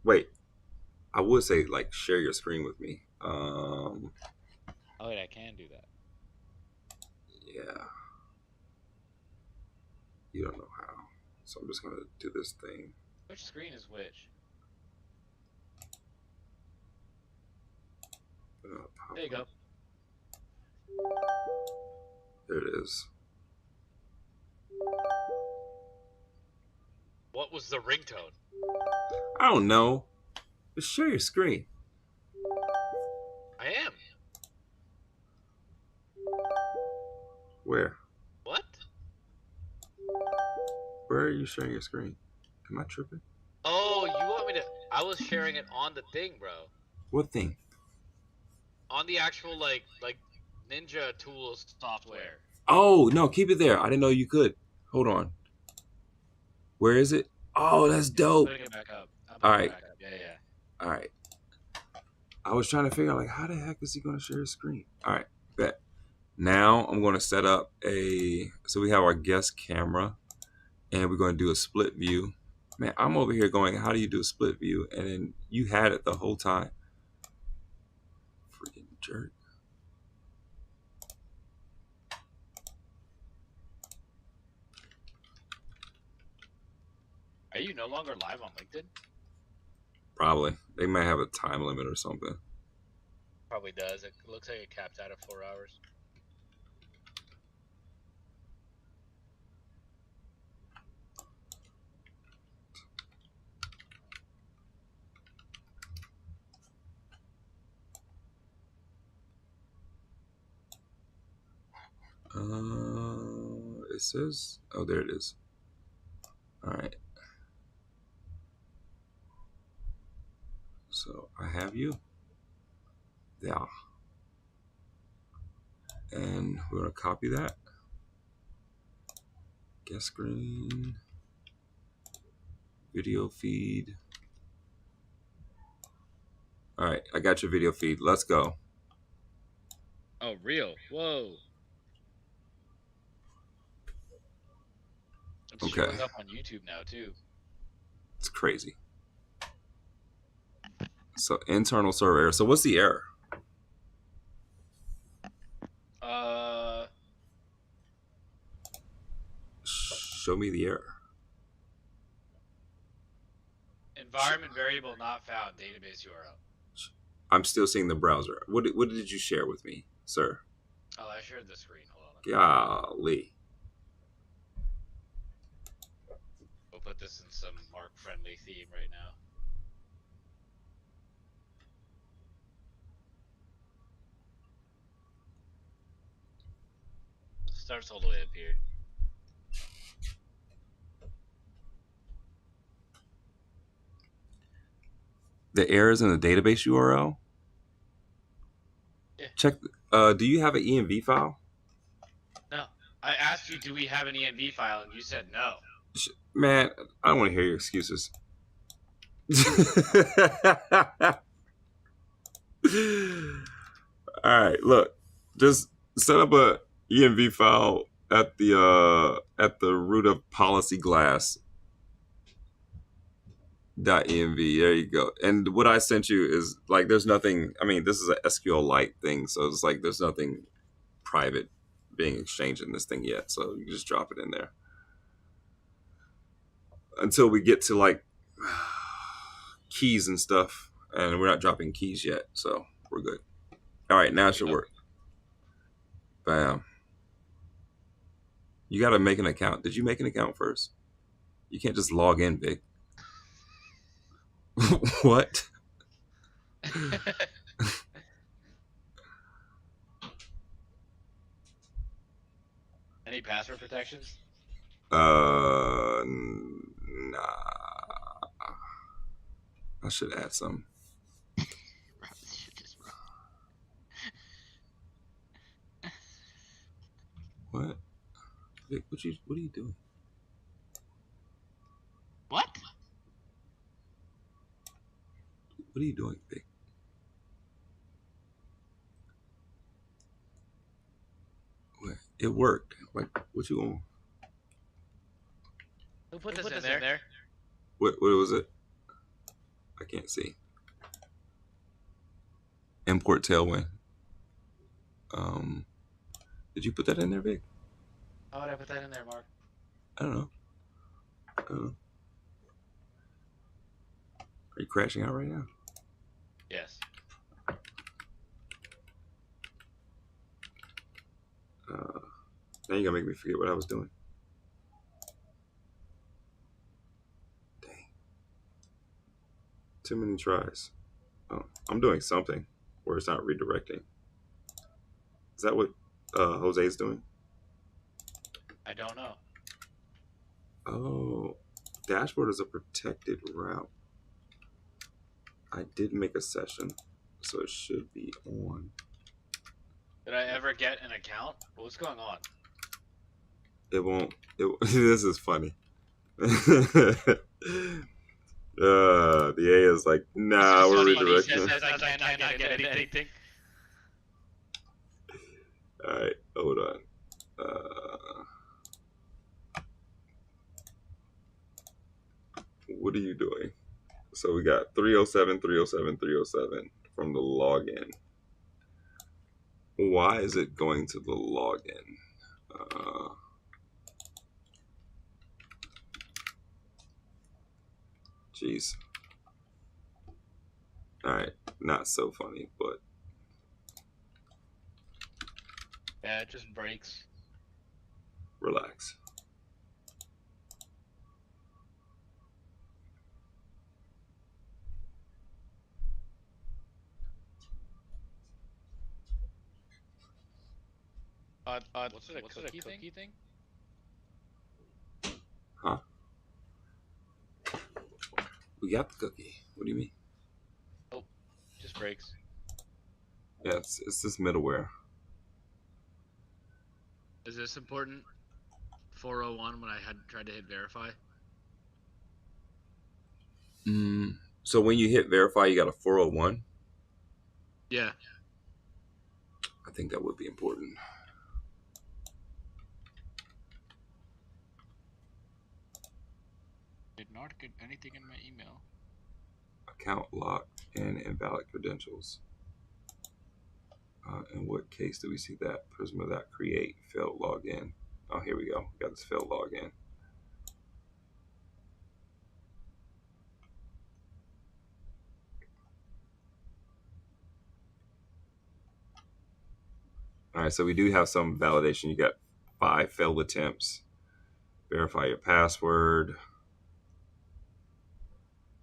A: Wait, I would say like share your screen with me.
G: Oh wait, I can do that.
A: Yeah. You don't know how. So I'm just gonna do this thing.
G: Which screen is which? There you go.
A: There it is.
B: What was the ringtone?
A: I don't know. Just share your screen.
B: I am.
A: Where?
B: What?
A: Where are you sharing your screen? Am I tripping?
B: Oh, you want me to? I was sharing it on the thing, bro.
A: What thing?
B: On the actual like Ninja Tools software.
A: Oh, no, keep it there. I didn't know you could. Hold on. Where is it? Oh, that's dope.
G: Putting it back up.
A: All right.
G: Back up. Yeah.
A: All right. I was trying to figure out, like, how the heck is he going to share his screen? All right, bet. Now I'm going to set up so we have our guest camera, and we're going to do a split view. Man, I'm over here going, how do you do a split view? And then you had it the whole time. Freaking jerk.
G: Are you no longer live on LinkedIn?
A: Probably. They might have a time limit or something.
B: Probably does. It looks like it caps out at 4 hours.
A: It says, oh, there it is. All right. So I have you. Yeah. And we're going to copy that. Guest screen. Video feed. All right. I got your video feed. Let's go.
G: Oh, real? Whoa. It's
A: Okay.
G: showing up on YouTube now too.
A: It's crazy. So internal server error. So what's the error? Show me the error.
G: Environment variable not found. Database URL.
A: I'm still seeing the browser. What did you share with me, sir?
G: Oh, I shared the screen. Hold on.
A: Golly.
G: We'll put this in some Mark-friendly theme right now. Starts all the way up here.
A: The errors in the database URL?
G: Yeah.
A: Check. Do you have an ENV file?
G: No. I asked you, do we have an ENV file, and you said no.
A: Man, I don't want to hear your excuses. All right, look. Just set up a ENV file at the root of policy glass. .env, there you go. And what I sent you is like there's nothing, I mean, this is a SQLite thing, so it's like there's nothing private being exchanged in this thing yet, so you just drop it in there until we get to like keys and stuff, and we're not dropping keys yet, so we're good. All right, now it should work. Bam. You got to make an account. Did you make an account first? You can't just log in, Vic. What?
G: Any password protections?
A: Nah. I should add some.
F: Bro, this shit is wrong.
A: What? Vic, what are you doing?
F: What?
A: What are you doing, Vic? What? It worked. Like, what you on?
B: Who put this in there?
A: What was it? I can't see. Import tailwind. Did you put that in there, Vic?
B: How would I put that in there, Mark?
A: I don't know. Are you crashing out right now?
B: Yes.
A: Now you're gonna make me forget what I was doing. Dang. Too many tries. Oh, I'm doing something where it's not redirecting. Is that what Jose's doing?
B: I don't know.
A: Oh, dashboard is a protected route. I did make a session, so it should be on.
B: Did I ever get an account? What's going on?
A: It won't. This is funny. The A is like, nah, we're redirecting.
B: I cannot get anything.
A: All right, hold on. What are you doing? So we got 307, 307, 307 from the login. Why is it going to the login? Jeez. All right, not so funny, but
B: Yeah, it just breaks.
A: relax.
B: What's it, a cookie thing?
A: Huh? We got the cookie. What do you mean?
B: Oh, just breaks.
A: Yeah, it's this middleware.
H: Is this important? 401 when I had tried to hit verify.
A: So when you hit verify, you got a 401.
H: Yeah.
A: I think that would be important.
H: Did not get anything in my email.
A: Account locked and invalid credentials. In what case do we see that? Prisma that create failed login. Oh, here we go. We got this failed login. All right, so we do have some validation. You got 5 failed attempts. Verify your password.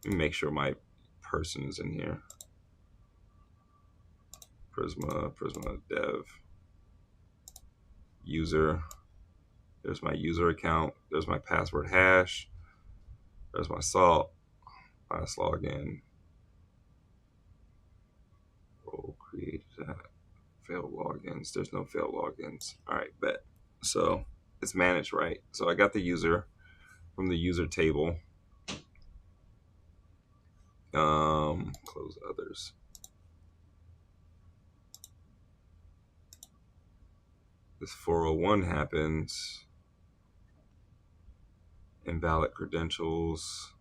A: Let me make sure my person is in here. Prisma dev. User. There's my user account. There's my password hash. There's my salt. Last login. Role created that. Failed logins. There's no failed logins. All right, bet. So it's managed, right? So I got the user from the user table. Close others. This 401 happens. Invalid credentials.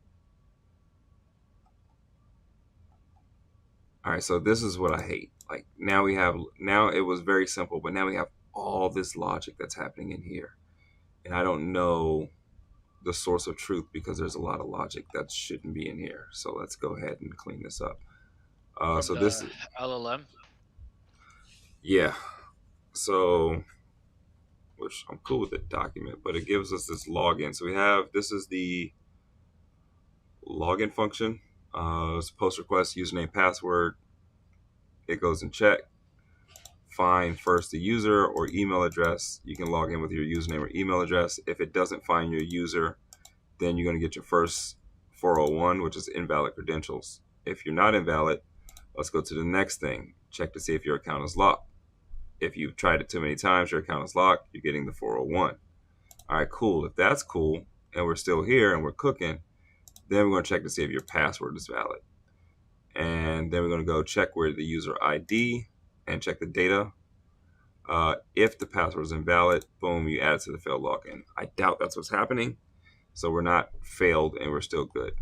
A: All right, so this is what I hate. Like now it was very simple, but now we have all this logic that's happening in here. And I don't know the source of truth because there's a lot of logic that shouldn't be in here. So let's go ahead and clean this up. So this is
B: LLM.
A: Yeah. So, which I'm cool with the document, but it gives us this login. So we have, this is the login function. It's post request, username, password. It goes in check. Find first the user or email address. You can log in with your username or email address. If it doesn't find your user, then you're going to get your first 401, which is invalid credentials. If you're not invalid, let's go to the next thing. Check to see if your account is locked. If you've tried it too many times, your account is locked, you're getting the 401. All right, cool. If that's cool and we're still here and we're cooking, then we're going to check to see if your password is valid. And then we're going to go check where the user ID and check the data. If the password is invalid, boom, you add it to the failed login. I doubt that's what's happening. So we're not failed and we're still good.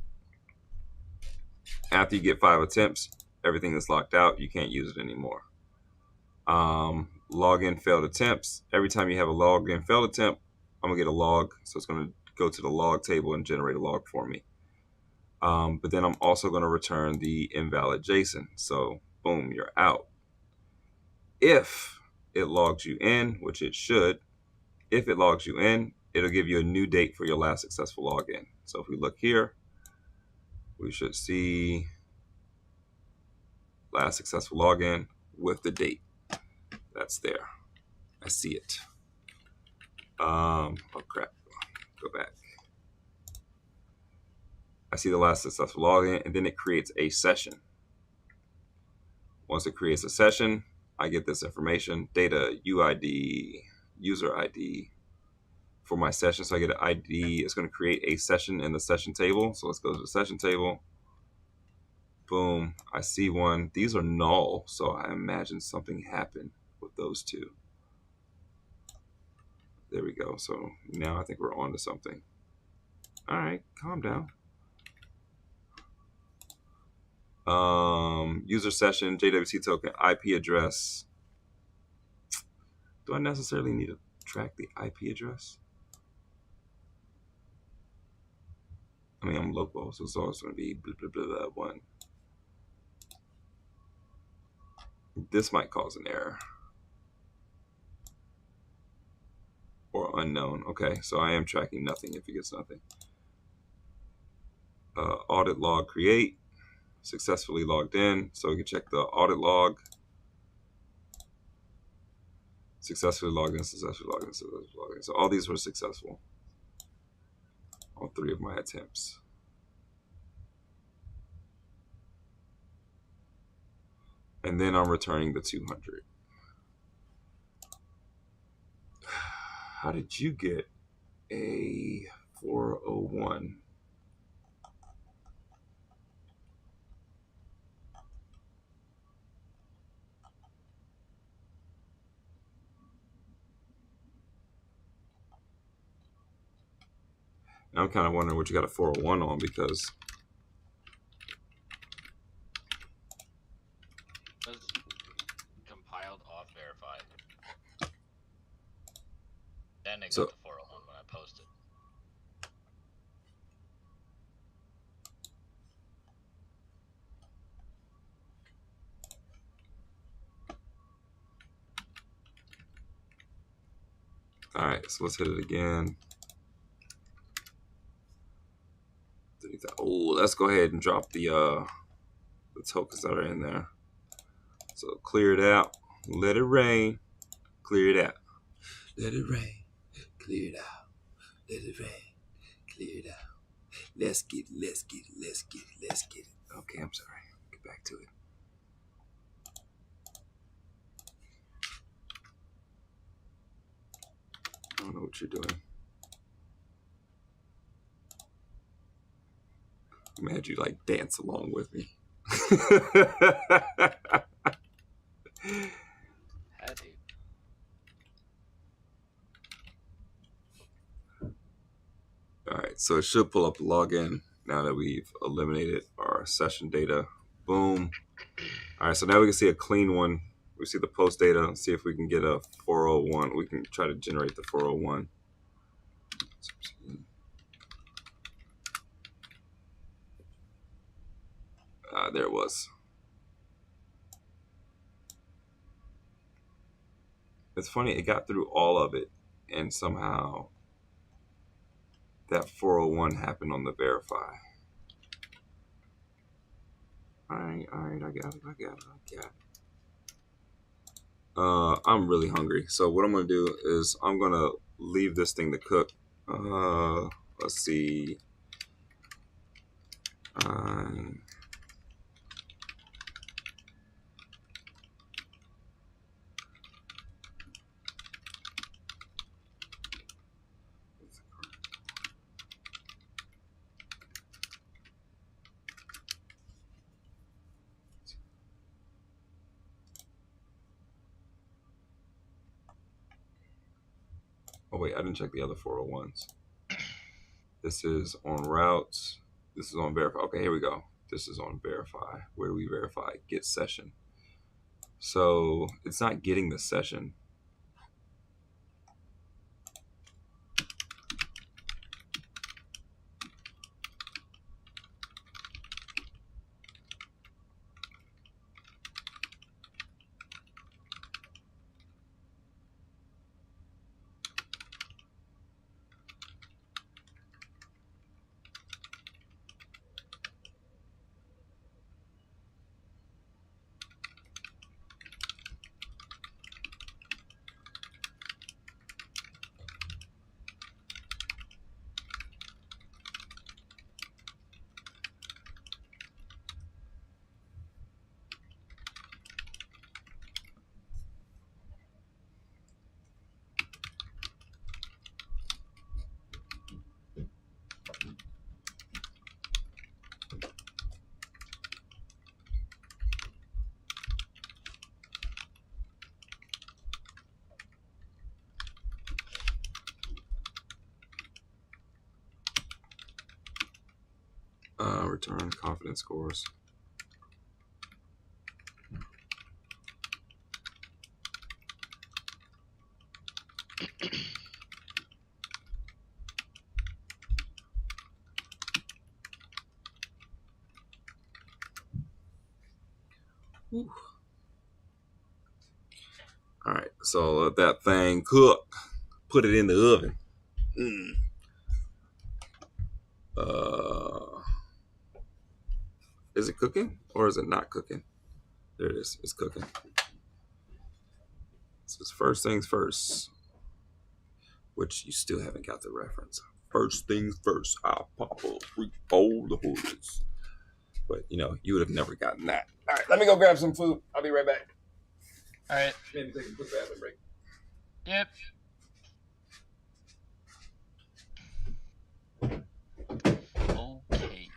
A: After you get 5 attempts, everything is locked out. You can't use it anymore. Login failed attempts. Every time you have a login failed attempt, I'm going to get a log. So it's going to go to the log table and generate a log for me. But then I'm also going to return the invalid JSON. So boom, you're out. If it logs you in, which it should, if it logs you in, it'll give you a new date for your last successful login. So if we look here, we should see last successful login with the date. That's there. I see it. Oh crap. Go back. I see the last successful login, and then it creates a session. Once it creates a session, I get this information, data, UID, user ID for my session. So I get an ID. It's going to create a session in the session table. So let's go to the session table. Boom. I see one. These are null. So I imagine something happened with those two. There we go. So now I think we're on to something. All right, calm down. User session, JWT token, IP address. Do I necessarily need to track the IP address? I mean, I'm local, so it's always going to be blah, blah, blah, blah, 1. This might cause an error. Or unknown. Okay, so I am tracking nothing if it gets nothing. Audit log create. Successfully logged in. So we can check the audit log. Successfully logged in, successfully logged in, successfully logged in. So all these were successful. All 3 of my attempts. And then I'm returning the 200. How did you get a 401? Now I'm kind of wondering what you got a 401 on, because
B: That's compiled off verified. Then it
A: So-
B: got the 401 when I posted.
A: all right, so let's hit it again. Oh, let's go ahead and drop the tokens that are in there. So clear it out, let it rain, clear it out. Let it rain, clear it out. Let it rain, clear it out. Let's get it, let's get it, let's get it, let's get it. Okay, I'm sorry. Get back to it. I don't know what you're doing. I'm had you like dance along with me.
B: Had to.
A: All right, so it should pull up the login now that we've eliminated our session data. Boom. All right, so now we can see a clean one. We see the post data. See if we can get a 401. We can try to generate the 401. There it was. It's funny, it got through all of it, and somehow that 401 happened on the verify. All right, I got it. I'm really hungry, so what I'm gonna do is I'm gonna leave this thing to cook. Let's see. Oh wait, I didn't check the other 401s. This is on routes. This is on verify. Okay, here we go. This is on verify. Where do we verify? Get session. So it's not getting the session. Return confidence scores. Whew. All right, so let that thing cook. Put it in the oven. Is it cooking or is it not cooking? There it is. It's cooking. So it's first things first, which you still haven't got the reference. First things first, I'll pop up, fold the hoods. But you know, you would have never gotten that. All right, let me go grab some food. I'll be right back.
B: All right.
A: Maybe take a quick bathroom break.
B: Yep. Okay.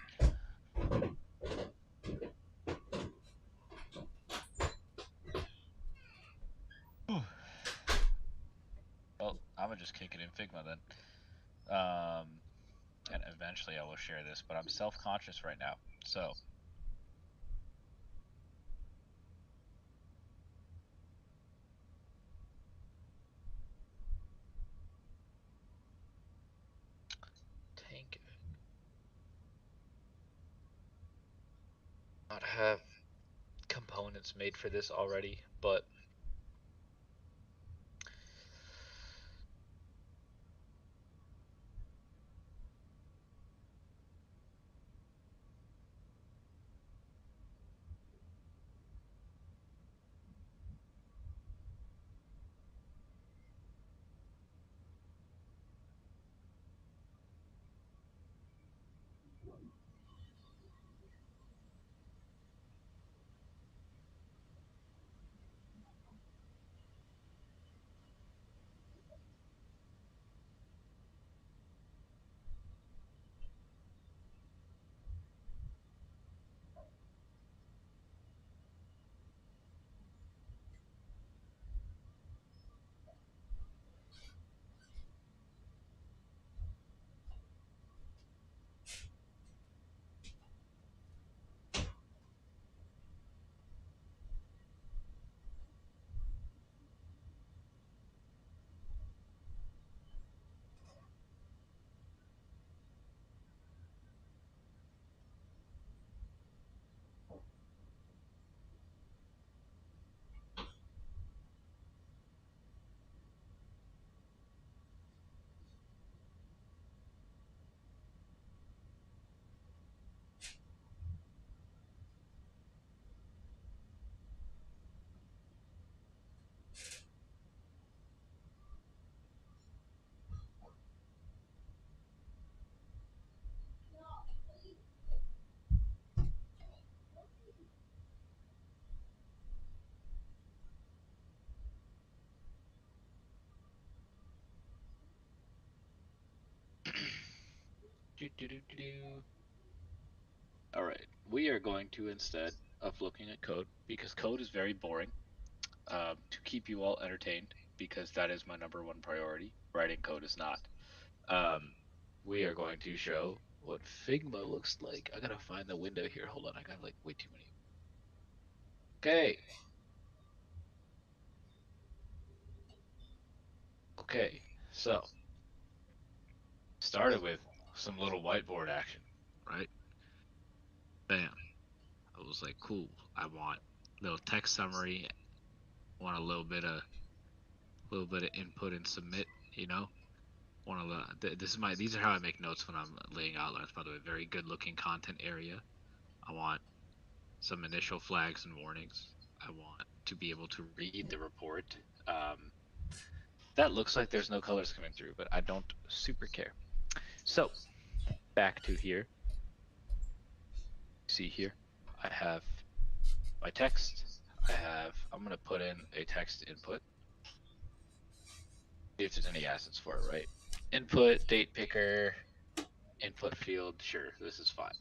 B: Well, I'm gonna just kick it in Figma then. And eventually I will share this, but I'm self-conscious right now. So tank it. Not have components made for this already, but all right, we are going to, instead of looking at code, because code is very boring, to keep you all entertained,
G: because that is my #1 priority. Writing code is not. We are going to show what Figma looks like. I gotta find the window here. Hold on, I got like way too many. Okay. Okay, so started with some little whiteboard action, right? Bam. I was like, cool. I want a little text summary. I want a little bit of input and submit. You know, these are how I make notes when I'm laying outlines. By the way, very good looking content area. I want some initial flags and warnings. I want to be able to read the report. That looks like there's no colors coming through, but I don't super care. So back to here. See here, I have my text. I'm gonna put in a text input. See if there's any assets for it, right? Input, date picker, input field. Sure, this is fine.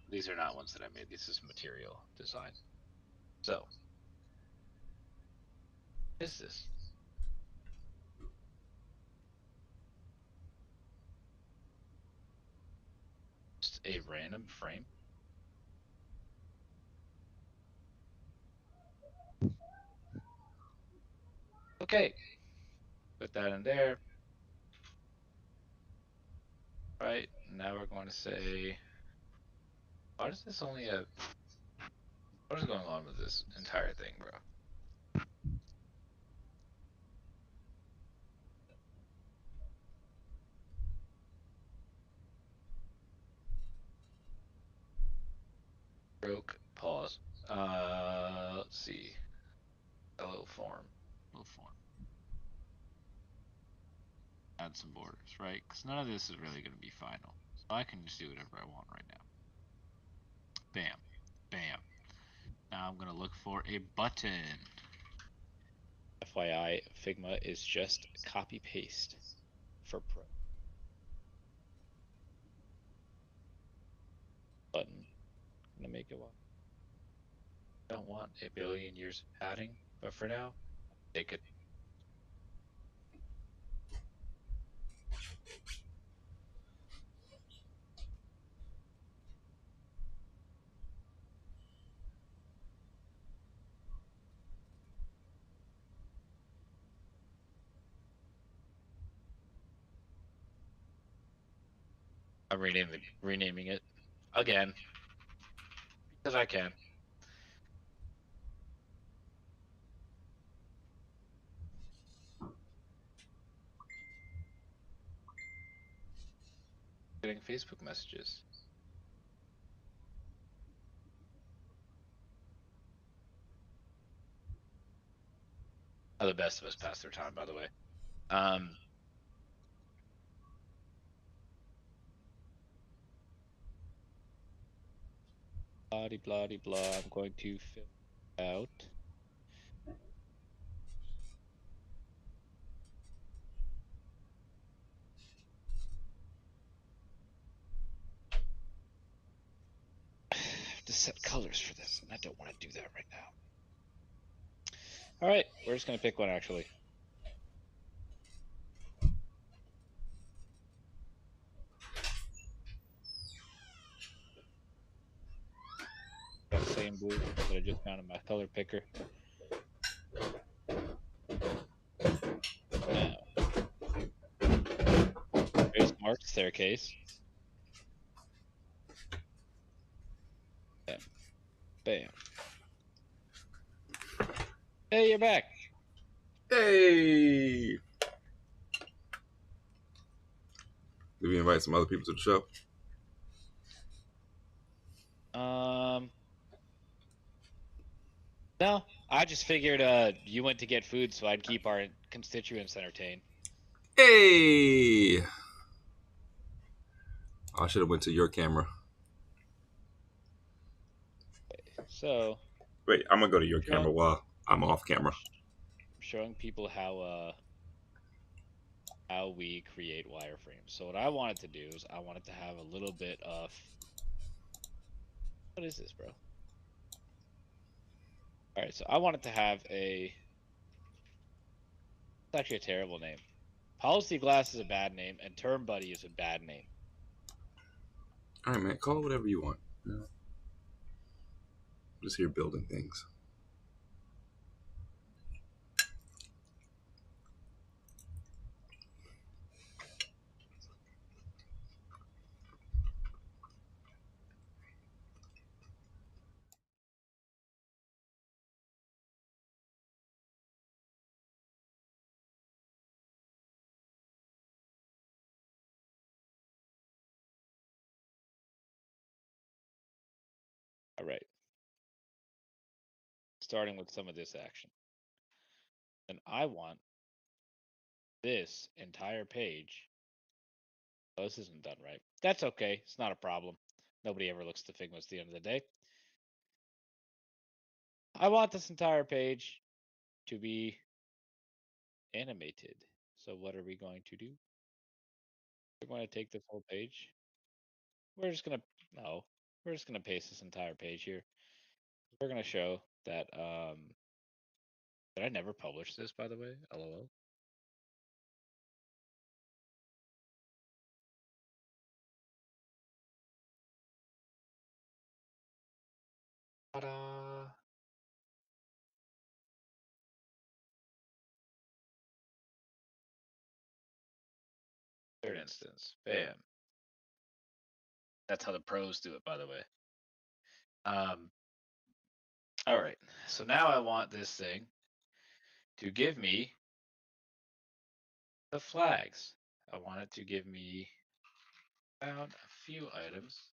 G: These are not ones that I made. This is material design. So, what is this? Just a random frame. Okay, put that in there. Right, now we're going to say, why is this only a, what is going on with this entire thing, bro? Broke, pause. Let's see. Hello form. Add some borders, right? Because none of this is really going to be final. So I can just do whatever I want right now. Bam. Bam. Now I'm going to look for a button. FYI, Figma is just copy paste for Pro. Button. I'm going to make it one. Don't want a billion years of padding, but for now, take it. I'm renaming it again because I can. Getting Facebook messages. How the best of us pass their time, by the way. Blah blah blah. I'm going to fill out. To set colors for this, and I don't want to do that right now. All right, we're just gonna pick one actually. That same blue that I just found in my color picker. Now, there's Mark's staircase. Bam. Bam. Hey, you're back.
A: Hey! Did we invite some other people to the show?
G: No, I just figured you went to get food, so I'd keep our constituents entertained.
A: Hey! I should have went to your camera.
G: So.
A: Wait, I'm gonna go to your camera while I'm off camera.
G: I'm showing people how we create wireframes. So what I wanted to do is I wanted to have a little bit of, what is this, bro? All right, so I wanted to have a actually a terrible name. Policy Glass is a bad name, and Term Buddy is a bad name.
A: All right, man. Call it whatever you want. I'm just here building things.
G: All right. Starting with some of this action. And I want this entire page. Oh, this isn't done right. That's okay. It's not a problem. Nobody ever looks to Figma at the end of the day. I want this entire page to be animated. So what are we going to do? We're going to take this whole page. We're just going to paste this entire page here. We're going to show that, did I never publish this, by the way? LOL. Ta-da! Third instance. Bam. That's how the pros do it, by the way. All right. So now I want this thing to give me the flags. I want it to give me found a few items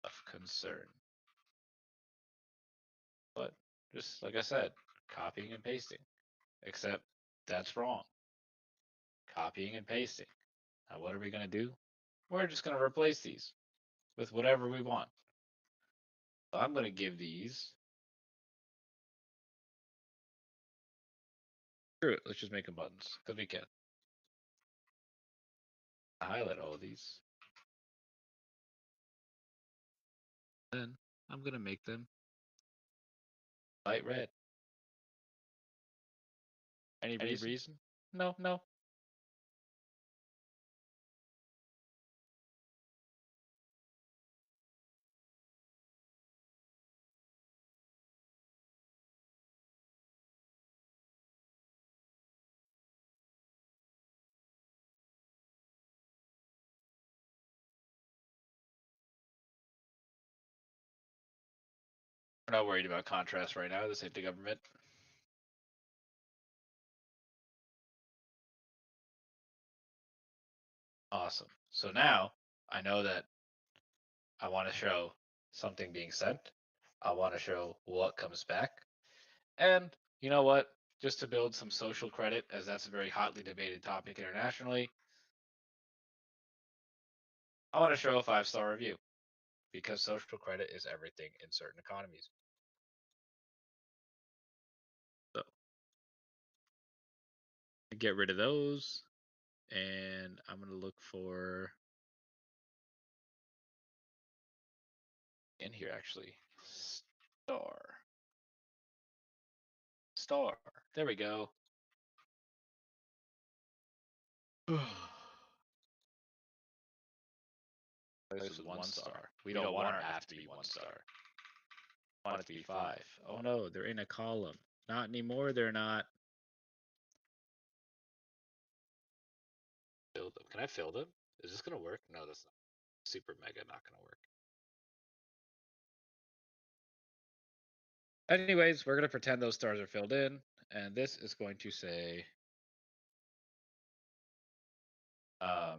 G: of concern. But just like I said, copying and pasting. Except that's wrong. Copying and pasting. Now what are we going to do? We're just going to replace these with whatever we want. So I'm going to give these. Screw it. Let's just make them buttons because we can. Highlight all of these. Then I'm going to make them light red. Any reason? No. We're not worried about contrast right now. This ain't the government. Awesome. So now I know that I want to show something being sent. I want to show what comes back. And you know what? Just to build some social credit, as that's a very hotly debated topic internationally, I want to show a 5-star review because social credit is everything in certain economies. So get rid of those. And I'm going to look for in here actually star. There we go. This is 1 star. We don't want our app to be 1 star. We want it to be 5. Oh no, they're in a column. Not anymore, they're not. Fill them. Can I fill them? Is this gonna work? No, that's not. Super mega not gonna work. Anyways, we're gonna pretend those stars are filled in, and this is going to say that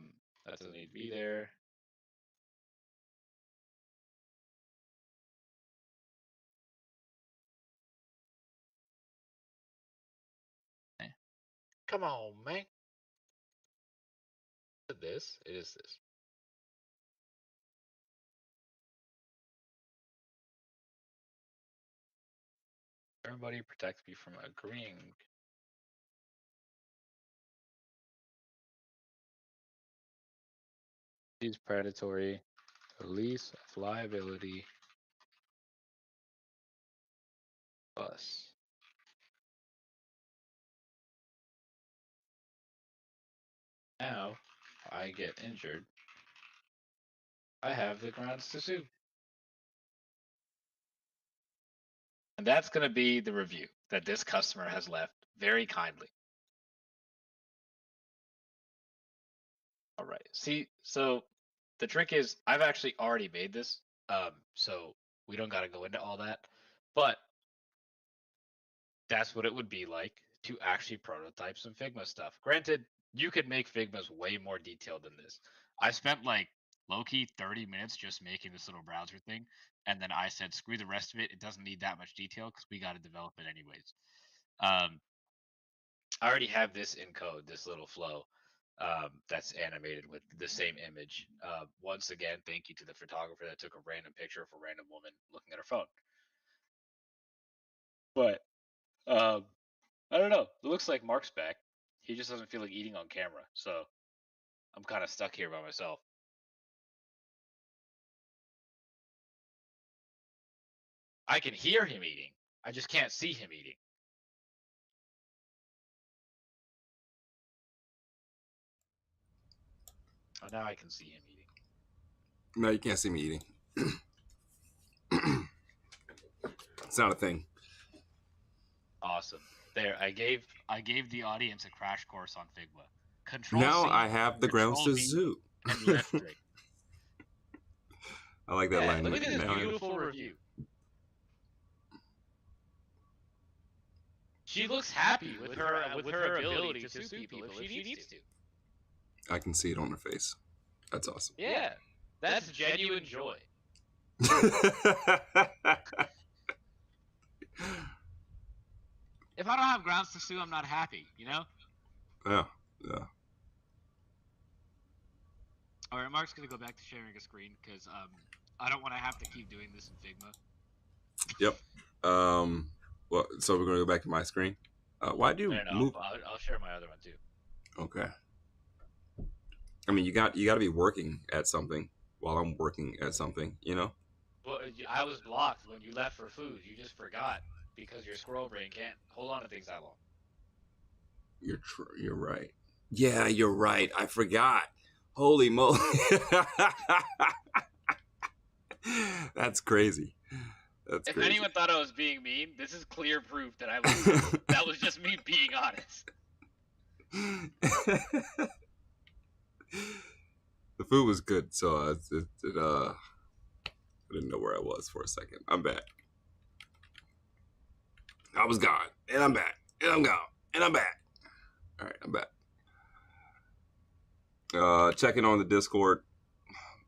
G: doesn't need to be there. Come on, man. Is it this? It is this. Everybody protect me from agreeing. These predatory release of liability plus Now I get injured. I have the grounds to sue. And that's going to be the review that this customer has left very kindly. All right. See, so the trick is I've actually already made this. So we don't got to go into all that. But that's what it would be like to actually prototype some Figma stuff. Granted, you could make Figmas way more detailed than this. I spent like low-key 30 minutes just making this little browser thing, and then I said, screw the rest of it. It doesn't need that much detail because we got to develop it anyways. I already have this in code, this little flow that's animated with the same image. Once again, thank you to the photographer that took a random picture of a random woman looking at her phone. But I don't know. It looks like Mark's back. He just doesn't feel like eating on camera, so I'm kind of stuck here by myself. I can hear him eating. I just can't see him eating. Oh, now I can see him eating.
A: No, you can't see me eating. It's not a thing.
G: Awesome. There, I gave the audience a crash course on Figma. Control
A: Now
G: C,
A: I have the grounds to
G: V,
A: zoo.
G: and left click.
A: I like that line.
G: Look at this
A: Now
G: beautiful review. She looks happy with her ability to sue people if she needs to.
A: I can see it on her face. That's awesome.
G: Yeah, that's genuine joy. If I don't have grounds to sue, I'm not happy, you know?
A: Yeah.
G: All right, Mark's going to go back to sharing a screen because I don't want to have to keep doing this in Figma.
A: Yep. Well, so we're going to go back to my screen. Why do you move?
G: I'll share my other one too.
A: Okay. I mean, you got to be working at something while I'm working at something, you know?
G: Well, I was blocked when you left for food. You just forgot because your squirrel brain can't hold on to things that long.
A: You're right. Yeah, you're right. I forgot. Holy moly. That's crazy. That's
G: if
A: crazy.
G: anyone thought I was being mean, this is clear proof that I was that was just me being honest.
A: The food was good, so I didn't know where I was for a second. I'm back. I was gone, and I'm back, and I'm gone, and I'm back. All right, I'm back. Checking on the Discord.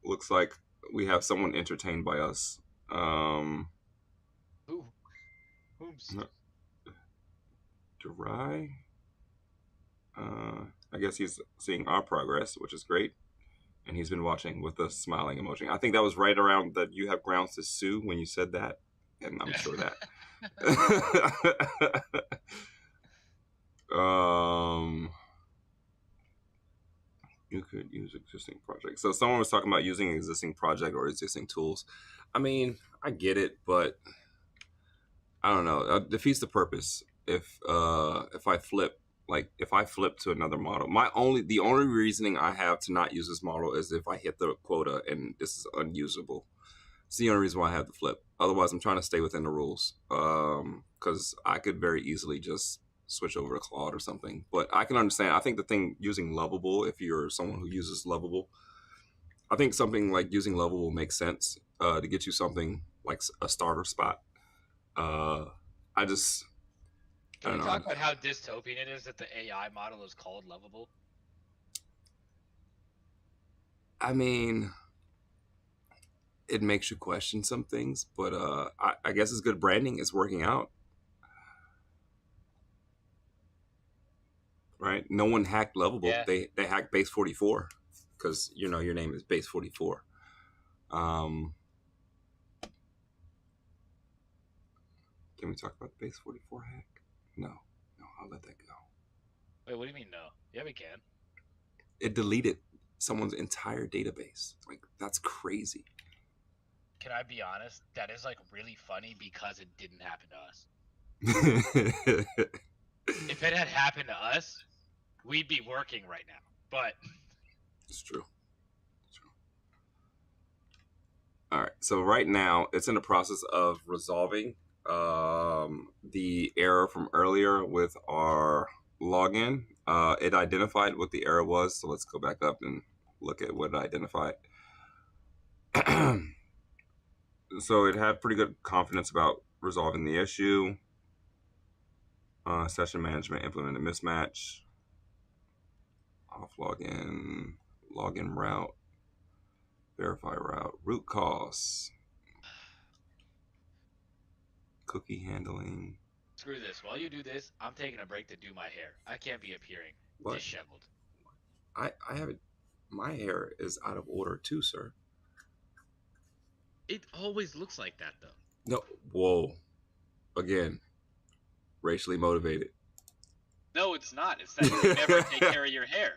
A: Looks like we have someone entertained by us.
G: Who? Oops.
A: Dry. I guess he's seeing our progress, which is great. And he's been watching with the smiling emoji. I think that was right around that you have grounds to sue when you said that. And I'm sure that. You could use existing projects. So someone was talking about using an existing project or existing tools. I mean, I get it, but I don't know. It defeats the purpose. If I flip to another model, the only reasoning I have to not use this model is if I hit the quota and this is unusable. It's the only reason why I have the flip. Otherwise, I'm trying to stay within the rules because I could very easily just switch over to Claude or something. But I can understand. I think the thing using Lovable, if you're someone who uses Lovable, I think something like using Lovable makes sense to get you something like a starter spot.
G: Can we talk about how dystopian it is that the AI model is called Lovable?
A: I mean, it makes you question some things, but I guess it's good branding. It's working out. Right? No one hacked Lovable. Yeah. They hacked Base 44 because, you know, your name is Base 44. Can we talk about the Base 44 hack? No, I'll let that go.
G: Wait, what do you mean no? Yeah, we can.
A: It deleted someone's entire database. Like, that's crazy.
G: Can I be honest? That is like really funny because it didn't happen to us. If it had happened to us, we'd be working right now.
B: but
A: It's true. All right. So right now, it's in the process of resolving the error from earlier with our login. It identified what the error was. So let's go back up and look at what it identified. So it had pretty good confidence about resolving the issue. Session management implemented mismatch. Off login route, verify route, root cause, cookie handling.
B: screw this. While you do this, I'm taking a break to do my hair. I can't be appearing
A: What?
B: disheveled.
A: I haven't. My hair is out of order too, sir.
H: It always looks like that though.
A: No, whoa. Again, racially motivated.
B: No, it's not. It's that you never take care of your hair.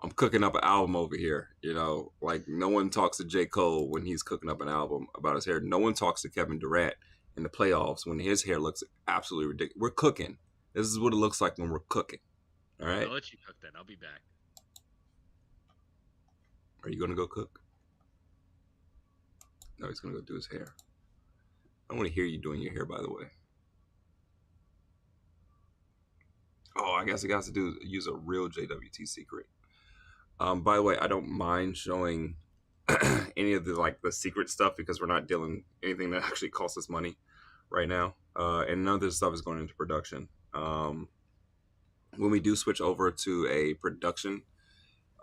A: I'm cooking up an album over here. You know, like no one talks to J. Cole when he's cooking up an album about his hair. No one talks to Kevin Durant in the playoffs when his hair looks absolutely ridiculous. We're cooking. This is what it looks like when we're cooking. All right.
H: I'll let you cook then. I'll be back.
A: Are you gonna go cook? No, he's gonna go do his hair. I want to hear you doing your hair, by the way. Oh, I guess it has to use a real JWT secret. By the way, I don't mind showing any of the secret stuff because we're not dealing anything that actually costs us money right now, and none of this stuff is going into production. When we do switch over to a production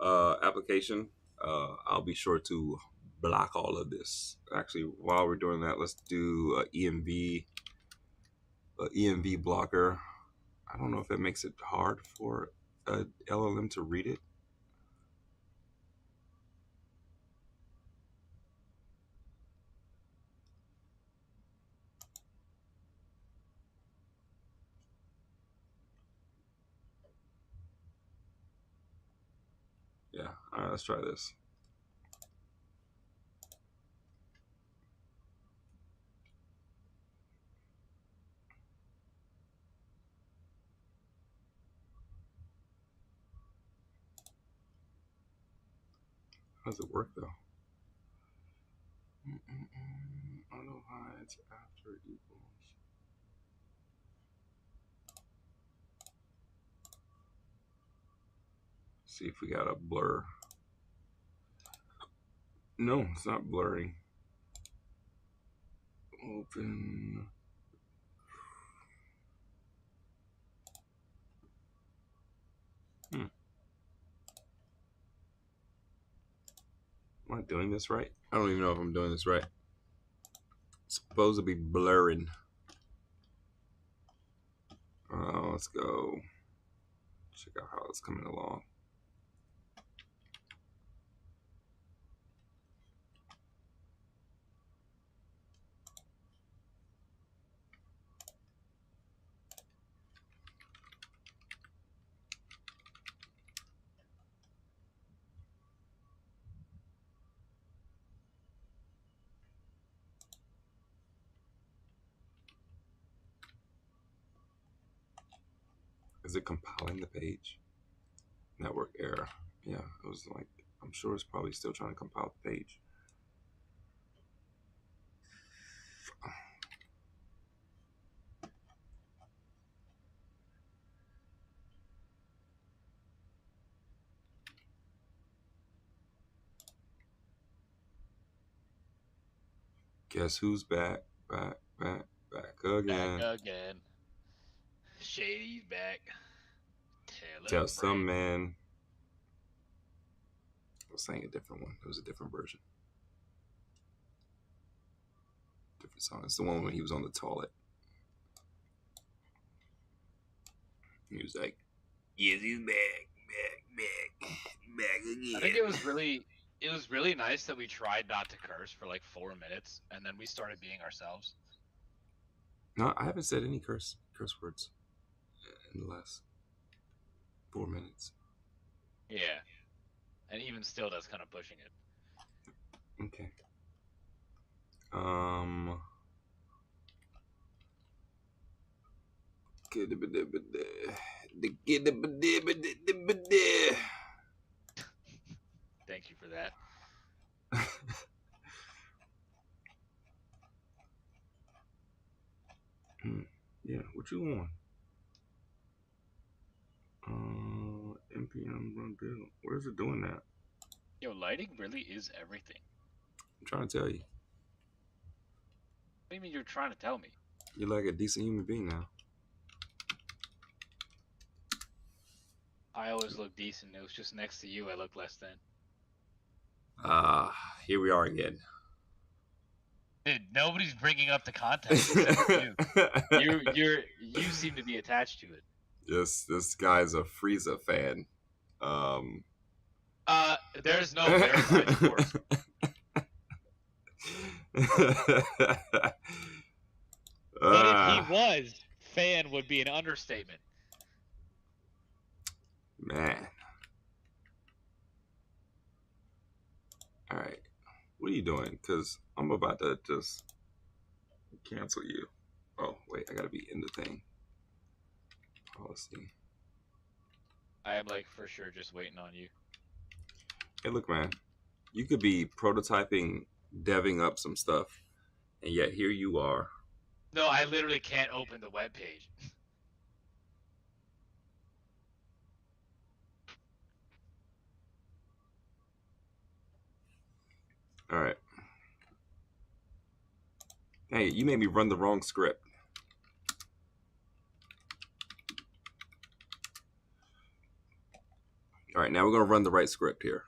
A: application, I'll be sure to block all of this. Actually, while we're doing that, let's do EMV blocker. I don't know if that makes it hard for a LLM to read it. Yeah, all right, let's try this. How does it work though? Auto hides after equals. See if we got a blur. No, it's not blurring. Open. Am I doing this right? I don't even know if I'm doing this right. It's supposed to be blurring. Let's go check out how it's coming along. Is it compiling the page? Network error. Yeah, it was like, I'm sure it's probably still trying to compile the page. Guess who's back again.
B: Back again. Shady's back.
A: Tell some man. I was saying a different one. It was a different version. Different song. It's the one when he was on the toilet. He was like, yes, he's back again.
B: I think it was really nice that we tried not to curse for like 4 minutes and then we started being ourselves.
A: No, I haven't said any curse words in the last 4 minutes.
B: Yeah. And even still, that's kind of pushing it.
A: Okay. Yeah, what you want? NPM run build. Where's it doing that?
G: Yo, lighting really is everything.
A: I'm trying to tell you.
G: What do you mean you're trying to tell me?
A: You're like a decent human being now.
G: I always look decent. It was just next to you I look less than.
A: Here we are again.
G: Dude, nobody's bringing up the context except you. You seem to be attached to it.
A: This guy's a Frieza fan.
G: There's no verified source. But if he was, fan would be an understatement.
A: Man. All right. What are you doing? Because I'm about to just cancel you. Oh, wait. I got to be in the thing. Policy.
G: I am like for sure just waiting on you.
A: Hey, look, man. You could be prototyping, deving up some stuff, and yet here you are.
G: No, I literally can't open the web page.
A: All right. Hey, you made me run the wrong script. All right, now we're going to run the right script here.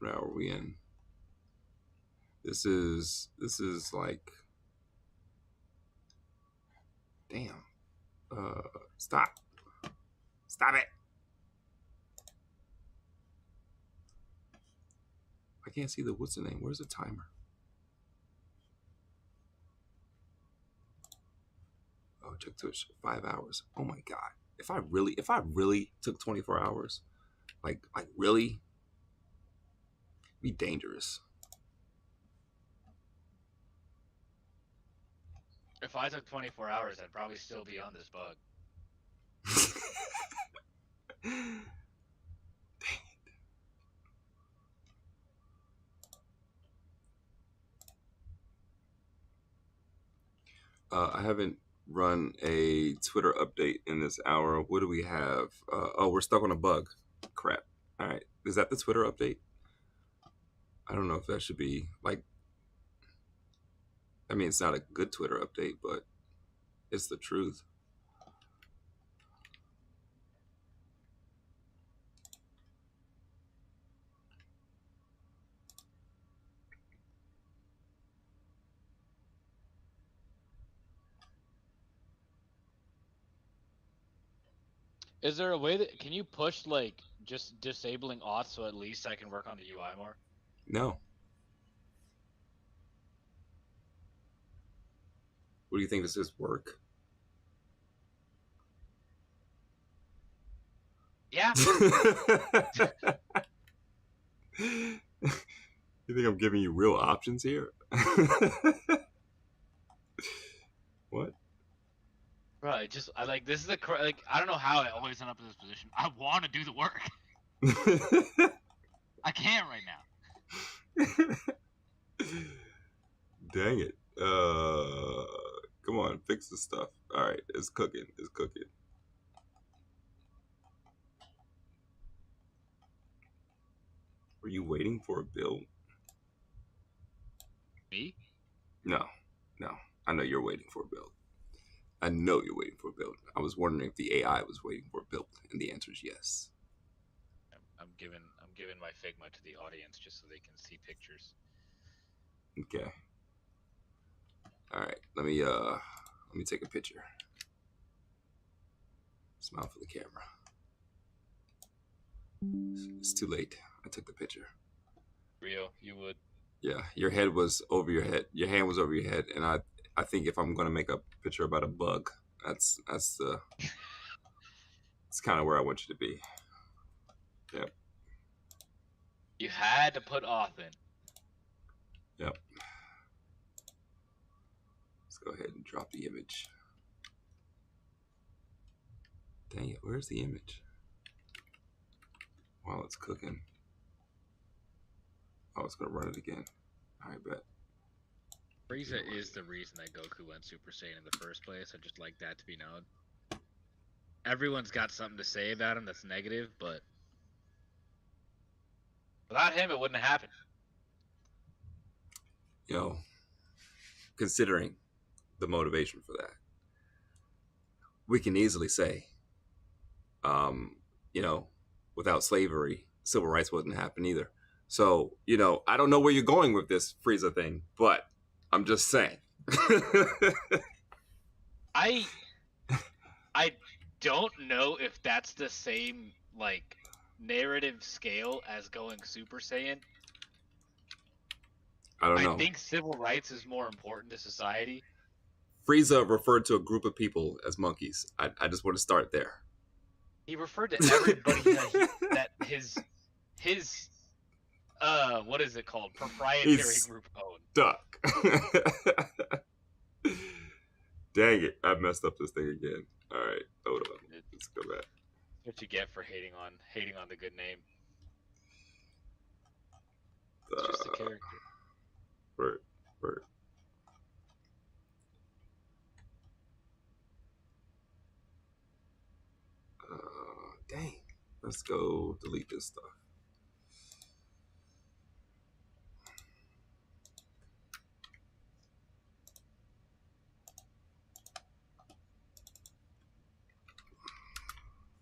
A: Now are we in? This is like, damn. Stop it. I can't see the, what's the name? Where's the timer? Oh, it took 5 hours. Oh my God. If I really took 24 hours, like really, be dangerous.
G: If I took 24 hours, I'd probably still be on this bug.
A: Dang it. I haven't run a Twitter update in this hour. What do we have? Oh, we're stuck on a bug. Crap. All right. Is that the Twitter update? I don't know if that should be like, I mean, it's not a good Twitter update, but it's the truth.
G: Is there a way that can you push like just disabling auth so at least I can work on the UI more?
A: No. What do you think this is? Work?
G: Yeah.
A: You think I'm giving you real options here? What?
G: Right, just I like this is the like I don't know how I always end up in this position. I want to do the work. I can't right now.
A: Dang it. Come on, fix the stuff. All right, it's cooking. It's cooking. Were you waiting for a build?
G: Me?
A: No. I know you're waiting for a build. I know you're waiting for a build. I was wondering if the AI was waiting for a build, and the answer is yes.
G: I'm giving my Figma to the audience just so they can see pictures.
A: Okay. All right. Let me take a picture. Smile for the camera. It's too late. I took the picture.
G: Rio, you would.
A: Yeah, your head was over your head. Your hand was over your head, and I think if I'm gonna make a picture about a bug, that's the it's kind of where I want you to be. Yep.
G: You had to put auth in.
A: Yep. Let's go ahead and drop the image. Dang it, where's the image? while it's cooking. Oh, it's gonna run it again. I bet.
H: Frieza is the reason that Goku went Super Saiyan in the first place. I'd just like that to be known. Everyone's got something to say about him that's negative, but
B: Without him, it wouldn't have happened.
A: You know, considering the motivation for that, we can easily say, you know, without slavery, civil rights wouldn't happen either. So, you know, I don't know where you're going with this Frieza thing, but I'm just saying.
B: I don't know if that's the same like narrative scale as going Super Saiyan.
A: I don't know.
B: I think civil rights is more important to society.
A: Frieza referred to a group of people as monkeys. I just want to start there.
B: He referred to everybody that his what is it called? Proprietary
A: He's
B: group owned.
A: Duck. Dang it! I messed up this thing again. All right, hold on. Let's go back.
B: What you get for hating on the good name. It's just a character.
A: Right. Dang. Let's go delete this stuff.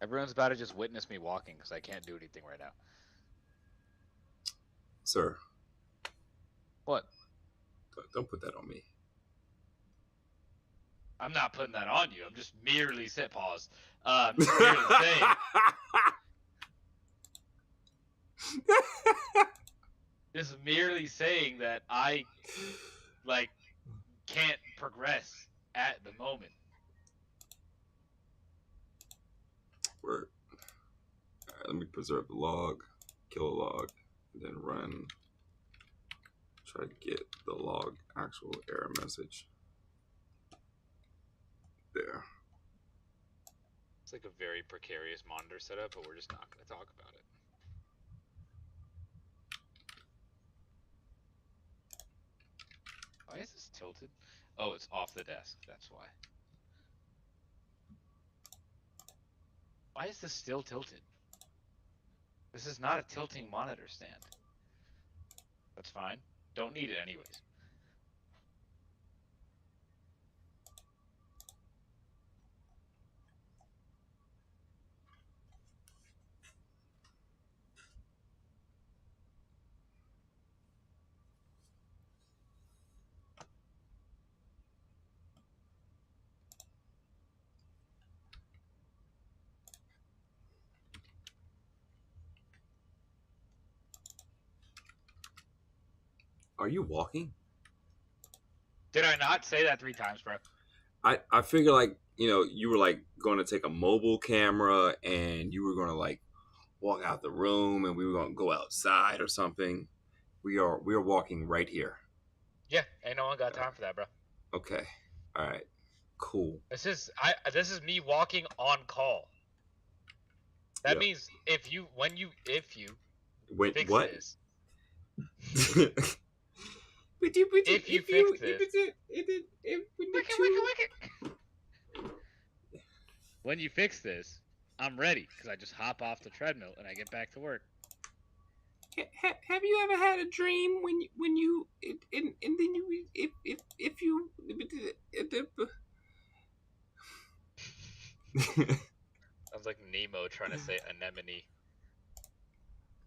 B: Everyone's about to just witness me walking because I can't do anything right now.
A: Sir.
B: What?
A: Don't put that on me.
B: I'm not putting that on you. I'm just merely pause. I'm just merely saying. Just merely saying that I can't progress at the moment.
A: Word. All right, let me preserve the log, kill a log, and then run. Try to get the log actual error message. There.
B: It's like a very precarious monitor setup, but we're just not going to talk about it. Why is this tilted? Oh, it's off the desk. That's why. Why is this still tilted? This is not a tilting monitor stand. That's fine. Don't need it anyways.
A: Are you walking?
B: Did I not say that 3 times, bro?
A: I figure like, you know, you were like going to take a mobile camera and you were going to like walk out the room and we were going to go outside or something. We are walking right here.
B: Yeah, ain't no one got time for that, bro.
A: Okay. All right. Cool.
B: This is me walking on call. That means if you
A: Wait,
B: fix
A: what?
B: this.
A: If
B: you fix this. When you fix this, I'm ready because I just hop off the treadmill and I get back to work.
A: Have you ever had a dream when you and then you if you
B: Sounds like Nemo trying to say anemone.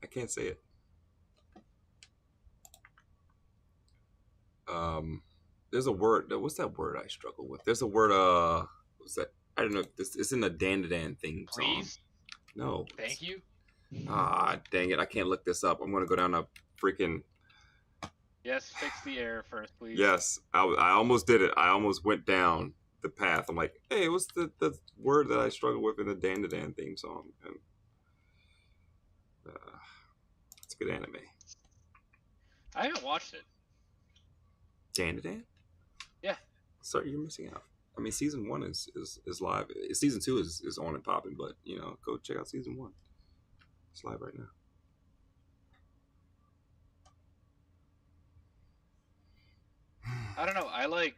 A: I can't say it. There's a word. What's that word I struggle with? There's a word. What's that? I don't know. It's in the Dan thing song.
B: Please?
A: No.
B: Thank you?
A: Ah, dang it. I can't look this up. I'm going to go down a freaking...
B: Yes, fix the error first, please.
A: Yes, I almost did it. I almost went down the path. I'm like, hey, what's the word that I struggle with in the Dan theme song? And it's a good anime.
B: I haven't watched it.
A: Dan?
B: Yeah.
A: Sorry, you're missing out. I mean, season 1 is live. Season 2 is on and popping, but, you know, go check out season 1. It's live right now.
G: I don't know. I like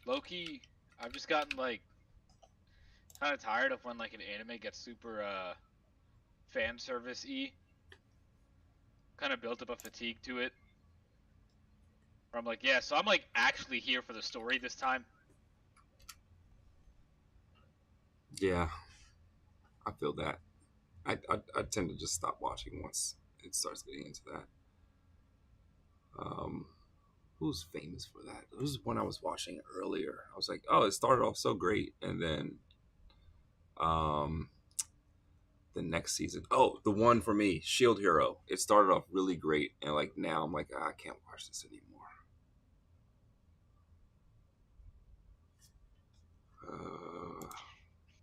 G: Loki. I've just gotten like kind of tired of when like an anime gets super fan service-y. Kind of built up a fatigue to it. Where I'm like, yeah, so I'm like actually here for the story this time.
A: Yeah, I feel that. I tend to just stop watching once it starts getting into that. Who's famous for that? It was one I was watching earlier. I was like, oh, it started off so great, and then the next season, oh, the one for me, Shield Hero. It started off really great, and like now I'm like, I can't watch this anymore.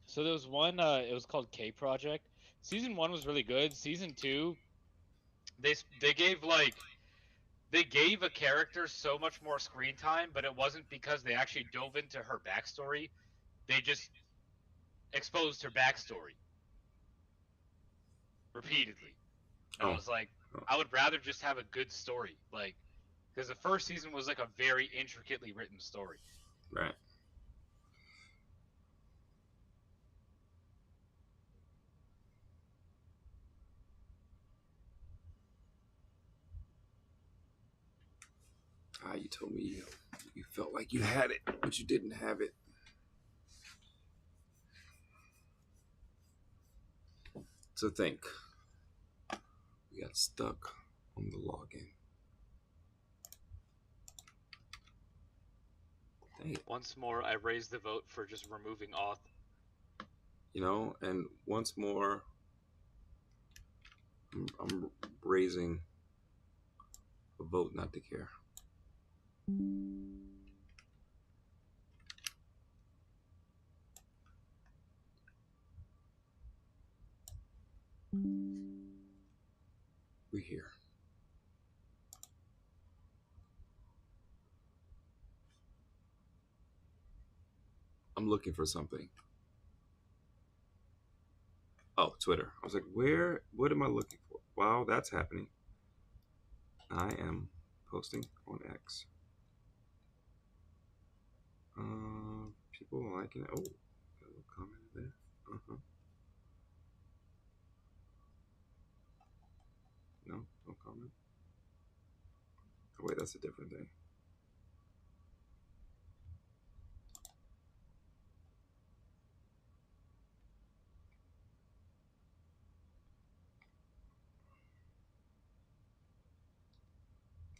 G: So there was one. It was called K Project. Season 1 was really good. Season 2, they gave a character so much more screen time, but it wasn't because they actually dove into her backstory. They just exposed her backstory repeatedly. And I was like, I would rather just have a good story, like, because the first season was like a very intricately written story.
A: Right. You told me you felt like you had it, but you didn't have it. To think, we got stuck on the login. Dang.
G: Once more, I raised the vote for just removing auth.
A: You know, and once more, I'm raising a vote not to care. We're here. I'm looking for something. Oh, Twitter. I was like, what am I looking for? Wow, that's happening. I am posting on X. People liking it. Oh, got a little comment there. No comment. Oh, wait, that's a different thing.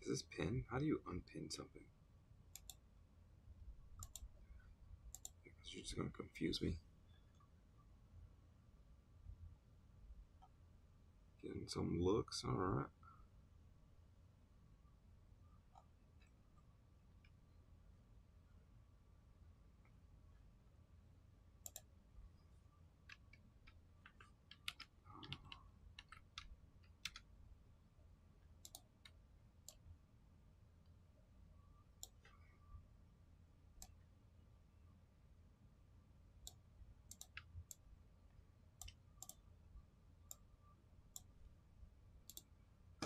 A: Is this pin? How do you unpin something? Because you're just gonna confuse me. Getting some looks, all right.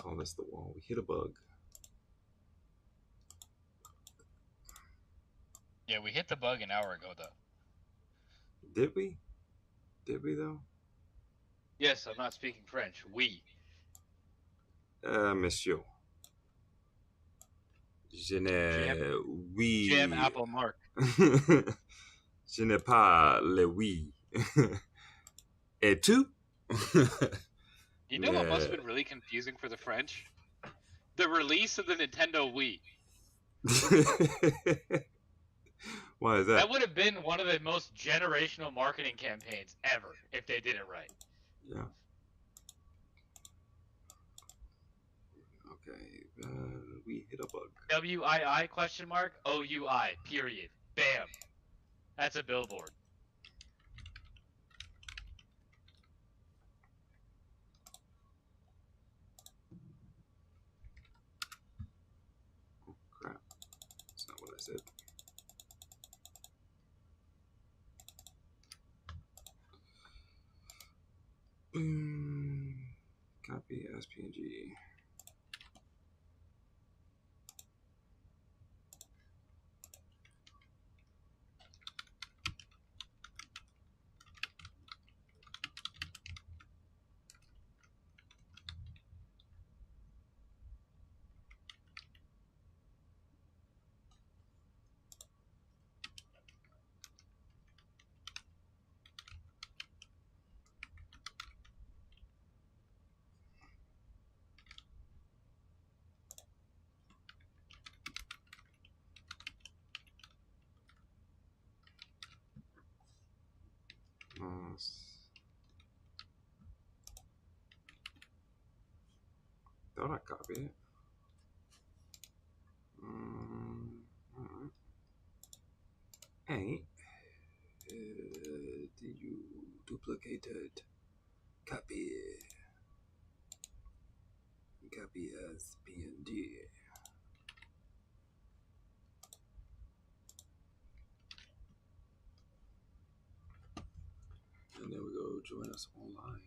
A: Oh, that's the wall. We hit a bug.
G: Yeah, we hit the bug an hour ago, though.
A: Did we? Did we, though?
G: Yes, I'm not speaking French. Oui.
A: Monsieur. Je n'ai oui.
G: Jam Apple Mark.
A: Je n'ai pas le oui. Et tu?
G: You know what must have been really confusing for the French? The release of the Nintendo Wii.
A: Why is that?
G: That would have been one of the most generational marketing campaigns ever if they did it right.
A: Yeah. Okay. We hit a bug.
G: WII question mark OUI period. Bam. That's a billboard.
A: Oh crap. That's not what I said. Copy as PNG. Thought I copied it. Ain't. Did you duplicate it? Copy. Copy as PNG. And there we go. Join us online.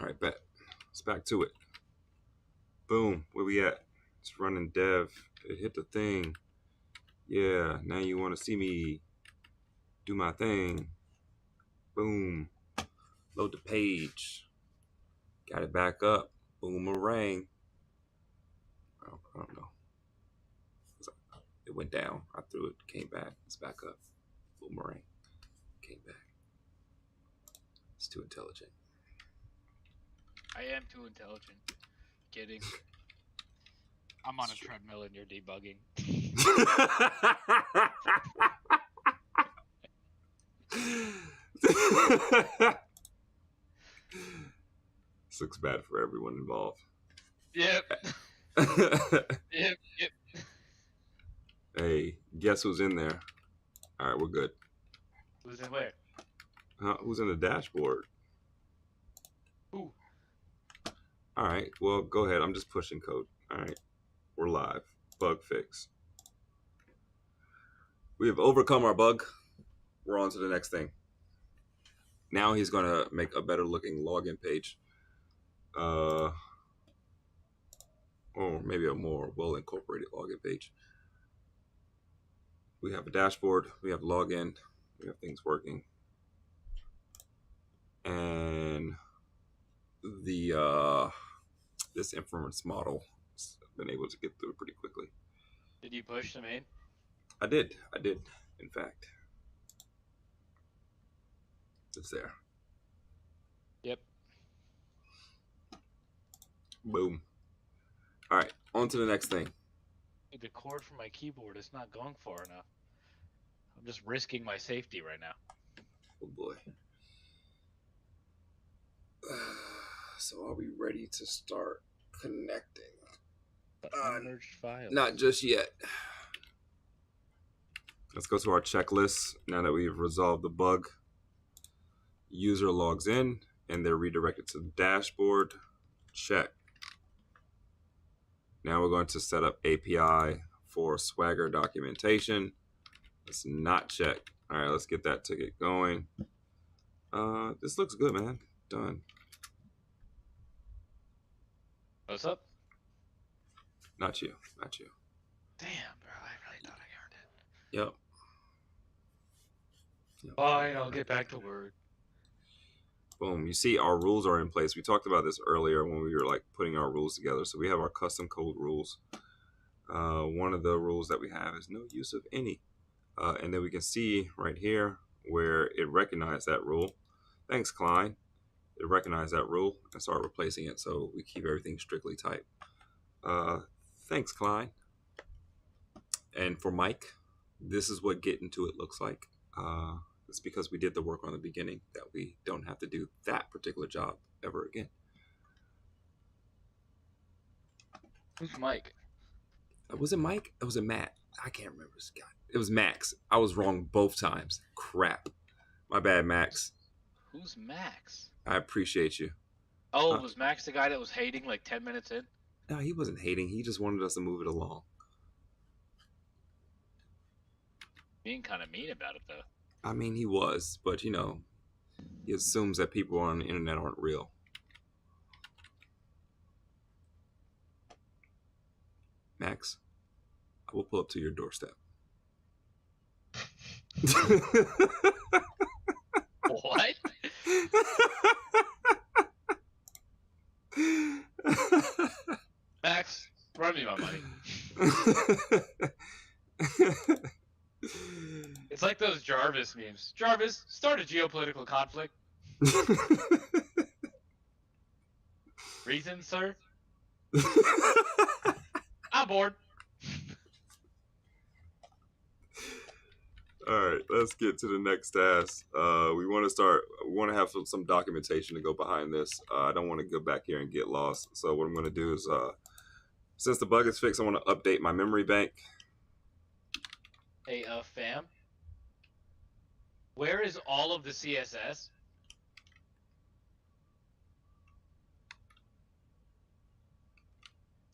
A: All right, bet. Let's back to it. Boom. Where we at? It's running dev. It hit the thing. Yeah. Now you want to see me do my thing. Boom. Load the page. Got it back up. Boomerang. I don't know. It went down. I threw it. Came back. It's back up. Boomerang. Came back. It's too intelligent.
G: I am too intelligent. Kidding. I'm on a treadmill and you're debugging.
A: This looks bad for everyone involved.
G: Yep. Yep.
A: Hey, guess who's in there? All right, we're good.
G: Who's in where?
A: Who's in the dashboard?
G: Who?
A: All right, well, go ahead. I'm just pushing code. All right, we're live. Bug fix. We have overcome our bug. We're on to the next thing. Now he's going to make a better looking login page. Or maybe a more well incorporated login page. We have a dashboard, we have login, we have things working. And the this inference model has been able to get through pretty quickly.
G: Did you push the main?
A: I did, in fact. It's there.
G: Yep.
A: Boom. All right, on to the next thing.
G: The cord from my keyboard is not going far enough. I'm just risking my safety right now.
A: Oh boy. So are we ready to start connecting?
G: Unmerged files.
A: Not just yet. Let's go to our checklist. Now that we've resolved the bug, user logs in and they're redirected to the dashboard. Check. Now we're going to set up API for Swagger documentation. Let's not check. All right, let's get that ticket going. This looks good, man. Done.
G: What's up?
A: Not you. Not you.
G: Damn, bro. I really thought I earned it.
A: Yep.
G: Fine, I'll get back to work.
A: Boom. You see our rules are in place. We talked about this earlier when we were like putting our rules together. So we have our custom code rules. One of the rules that we have is no use of any. And then we can see right here where it recognized that rule. Thanks, Cline. It recognized that rule and started replacing it. So we keep everything strictly typed. Thanks, Cline. And for Mike, this is what getting to it looks like. It's because we did the work on the beginning that we don't have to do that particular job ever again.
G: Who's Mike?
A: Was it Mike? Or was it Matt? I can't remember. It was Max. I was wrong both times. Crap. My bad, Max.
G: Who's Max?
A: I appreciate you.
G: Oh, was Max the guy that was hating like 10 minutes in?
A: No, he wasn't hating. He just wanted us to move it along.
G: Being kind of mean about it, though.
A: I mean, he was, but you know, he assumes that people on the internet aren't real. Max, I will pull up to your doorstep.
G: What? Max, run me my money. It's like those Jarvis memes. Jarvis, start a geopolitical conflict. Reason, sir? I'm bored.
A: All right, let's get to the next task. We want to have some documentation to go behind this. I don't want to go back here and get lost. So what I'm going to do is, since the bug is fixed, I want to update my memory bank.
G: Hey, fam. Where is all of the CSS?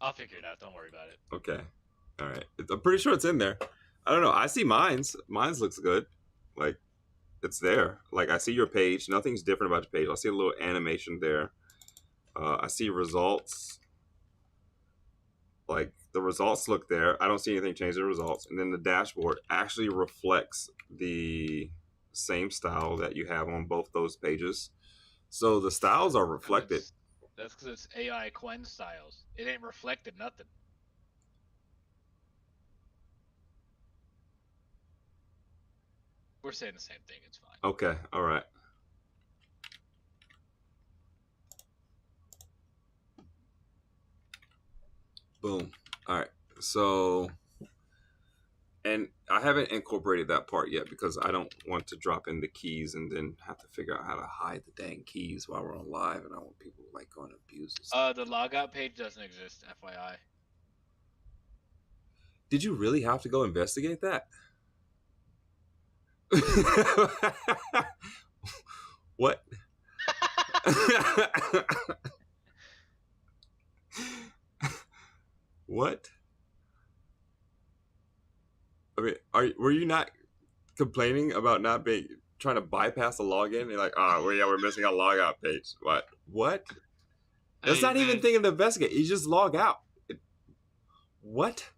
G: I'll figure it out. Don't worry about it.
A: Okay. All right. I'm pretty sure it's in there. I don't know. I see mine's. Mine's looks good. Like, it's there. Like, I see your page. Nothing's different about your page. I see a little animation there. I see results. Like, the results look there. I don't see anything change the results. And then the dashboard actually reflects the same style that you have on both those pages. So the styles are reflected.
G: That's because it's AI Qwen styles. It ain't reflected nothing. We're saying the same thing. It's fine.
A: Okay. All right. Boom. All right. So, and I haven't incorporated that part yet because I don't want to drop in the keys and then have to figure out how to hide the dang keys while we're on live, and I want people like going to abuse this.
G: The logout page doesn't exist, FYI.
A: Did you really have to go investigate that? What? What? I mean, were you not complaining about not being trying to bypass the login? You're like, oh, well, yeah, we're missing a logout page. What? That's not even thinking to investigate. You just log out. What?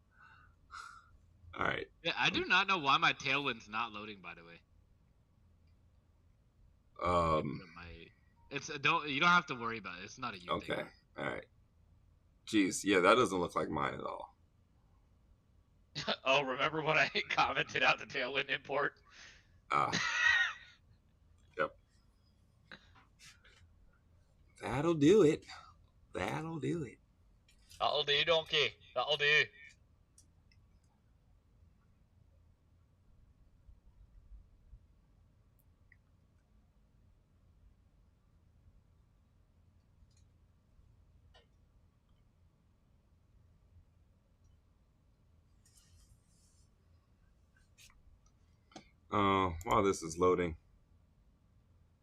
A: All right.
H: Yeah, I do not know why my Tailwind's not loading. By the way. You don't have to worry about it. It's not a you thing.
A: Okay. All right. Jeez, yeah, that doesn't look like mine at all.
G: Oh, remember when I commented out the Tailwind import?
A: Yep. That'll do it. That'll do it.
B: That'll do, donkey. That'll do.
A: While this is loading,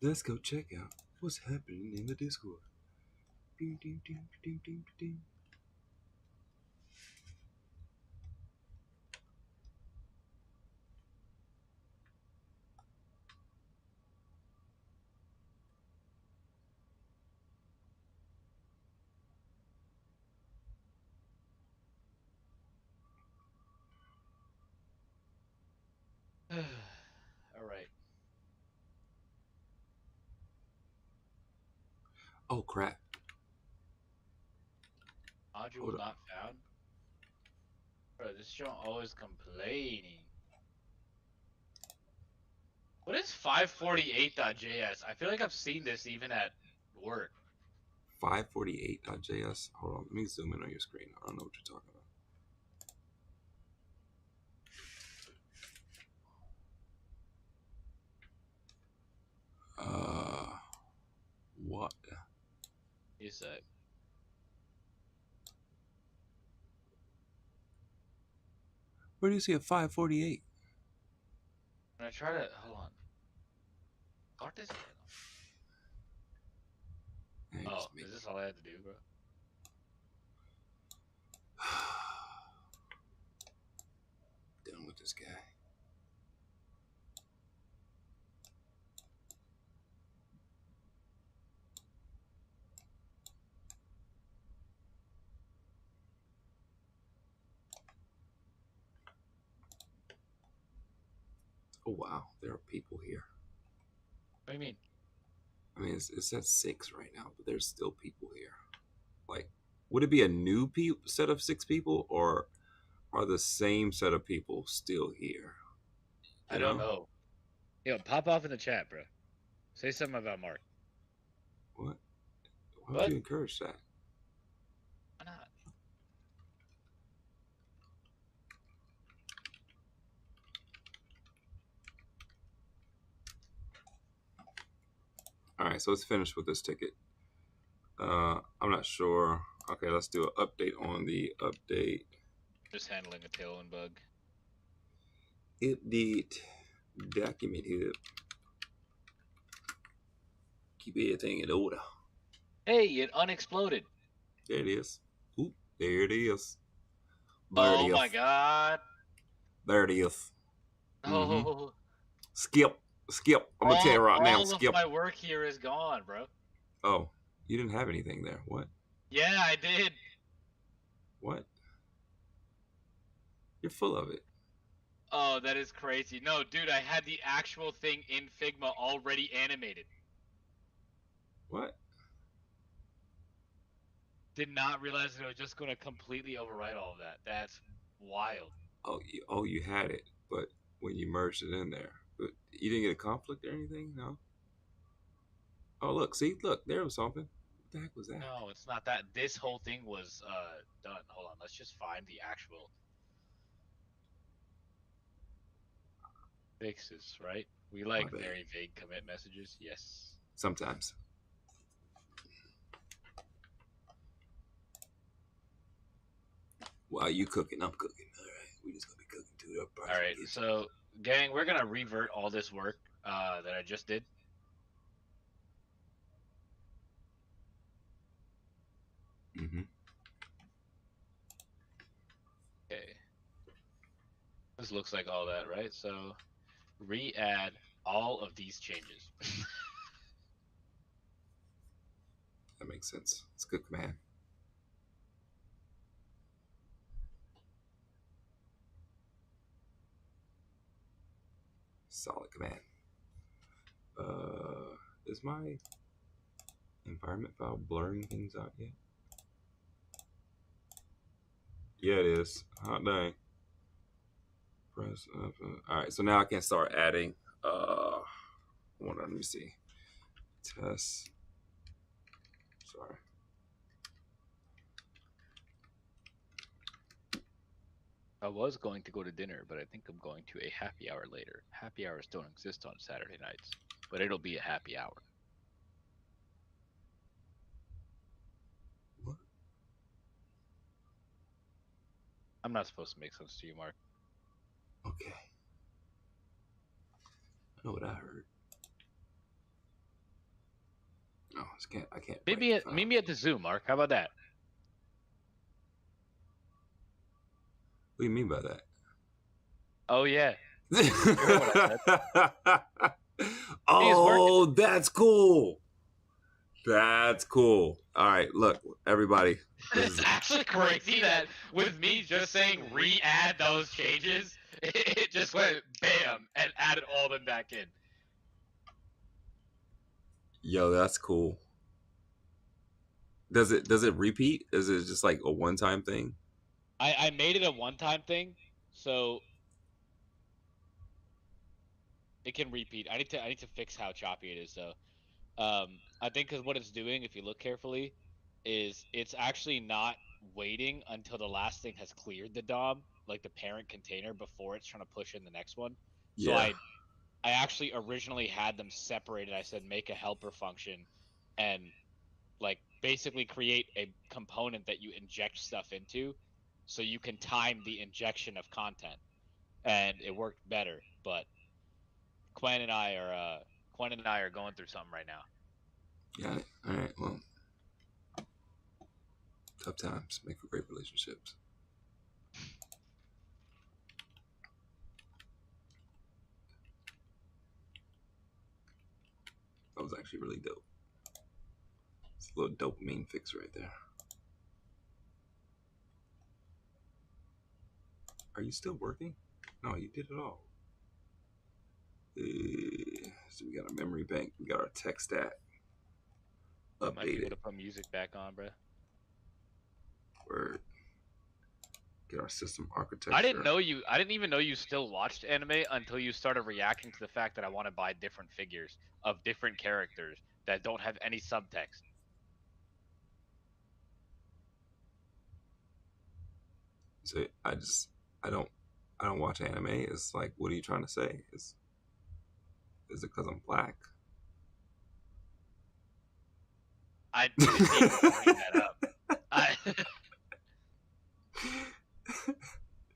A: let's go check out what's happening in the Discord. Ding, ding, ding, ding, ding, ding.
G: All right.
A: Oh crap!
G: Module not found. Bro, this show always complaining. What is 548.js? I feel like I've seen this even at work.
A: 548.js. Hold on, let me zoom in on your screen. I don't know what you're talking about. What?
G: You said.
A: Where do you see a 548?
G: When I try to hold on. What is it? Oh, is this all I had to do, bro?
A: Done with this guy. Oh wow, there are people here.
G: What do you mean?
A: I mean, it's at 6 right now, but there's still people here. Like, would it be a new set of 6 people, or are the same set of people still here?
G: I don't know. Yo, pop off in the chat, bro. Say something about Mark.
A: What? Why would you encourage that?
G: Why not?
A: All right, so let's finish with this ticket. I'm not sure. Okay, let's do an update on the update.
G: Just handling a tailwind bug.
A: Update document here. Keep everything in order.
G: Hey, it unexploded.
A: There it is. Oop, there it is.
G: Oh my god.
A: There it is.
G: Oh.
A: Skip. I'm gonna tell you right now. Skip.
G: All of my work here is gone, bro.
A: Oh, you didn't have anything there. What?
G: Yeah, I did.
A: What? You're full of it.
G: Oh, that is crazy. No, dude, I had the actual thing in Figma already animated.
A: What?
G: Did not realize that I was just going to completely overwrite all of that. That's wild.
A: Oh, you had it, but when you merged it in there, but you didn't get a conflict or anything, no? Oh, look, there was something. What the heck was that?
G: No, it's not that. This whole thing was done. Hold on, let's just find the actual fixes, right? We like very vague commit messages. Yes.
A: Sometimes. While you cooking, I'm cooking. All right, we just gonna be cooking too.
G: All right, so gang, we're gonna revert all this work that I just did. Okay. This looks like all that, right? So re-add all of these changes.
A: That makes sense. It's a good command. Solid command. Is my environment file blurring things out yet? Yeah, it is. Hot dang. Press up. All right, so now I can start adding. Hold on, let me see. Test. Sorry.
G: I was going to go to dinner, but I think I'm going to a happy hour later. Happy hours don't exist on Saturday nights, but it'll be a happy hour.
A: What?
G: I'm not supposed to make sense to you, Mark.
A: Okay. I know what I heard. No, I can't.
G: Meet me at the zoo, Mark. How about that?
A: What do you mean by that?
G: Oh yeah.
A: Oh, that's cool. That's cool. All right, look, everybody.
G: It's actually crazy that with me just saying re-add those changes, it just went bam and added all of them back in.
A: Yo, that's cool. Does it repeat? Is it just like a one-time thing?
G: I made it a one-time thing, so it can repeat. I need to fix how choppy it is though. I think because what it's doing, if you look carefully, is it's actually not waiting until the last thing has cleared the DOM, like the parent container, before it's trying to push in the next one. So
A: Yeah.
G: I actually originally had them separated. I said make a helper function and like basically create a component that you inject stuff into so you can time the injection of content. And it worked better, but Qwen and I are going through something right now.
A: Got it. All right. Well, tough times make for great relationships. actually really dope. It's a little dopamine fix right there. Are you still working? No, you did it all. So we got a memory bank. We got our tech stat
G: I might be able
A: updated.
G: to put music back on, bro.
A: Word. Get our system architecture.
G: I didn't even know you still watched anime until you started reacting to the fact that I want to buy different figures of different characters that don't have any subtext.
A: So I don't watch anime. It's like, what are you trying to say? Is it because I'm black?
G: I didn't even bring that up.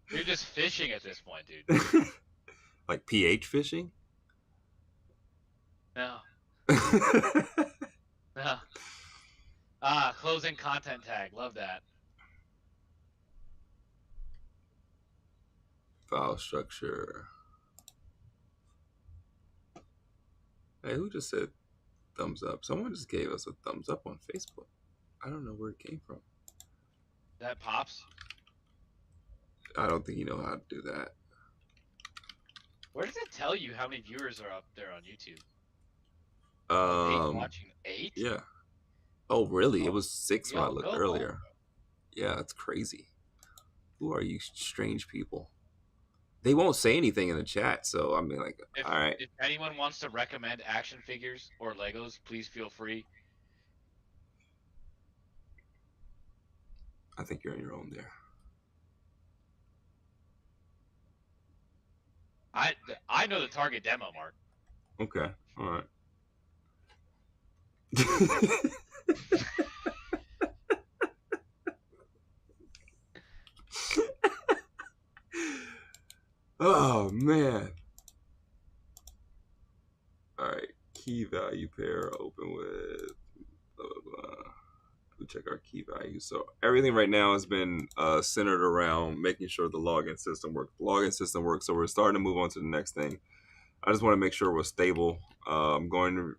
G: You're just fishing at this point, dude.
A: Like pH fishing?
G: No. No. Closing content tag. Love that.
A: File structure. Hey, who just said thumbs up? Someone just gave us a thumbs up on Facebook. I don't know where it came from.
G: That pops.
A: I don't think you know how to do that.
G: Where does it tell you how many viewers are up there on YouTube? 8 watching 8?
A: Yeah. Oh, really? It was 6 when I looked earlier.
G: Home.
A: Yeah, that's crazy. Who are you strange people? They won't say anything in the chat, so I mean, like, all right.
G: If anyone wants to recommend action figures or Legos, please feel free.
A: I think you're on your own there.
G: I know the target demo, Mark.
A: Okay, all right. Oh man. All right, key value pair open with blah blah blah. We check our key values. So everything right now has been centered around making sure the login system works. The login system works. So we're starting to move on to the next thing. I just want to make sure we're stable. I'm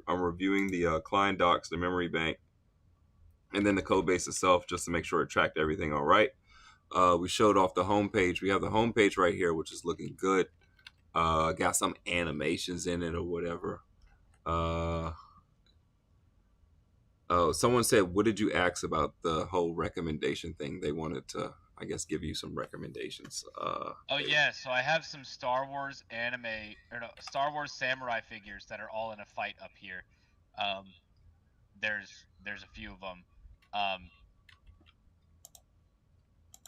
A: reviewing the Cline docs, the memory bank, and then the code base itself, just to make sure it tracked everything all right. We showed off the homepage. We have the homepage right here, which is looking good. Got some animations in it or whatever. Oh, someone said, what did you ask about the whole recommendation thing? They wanted to, I guess, give you some recommendations.
G: Yeah, so I have some Star Wars Star Wars samurai figures that are all in a fight up here. There's a few of them.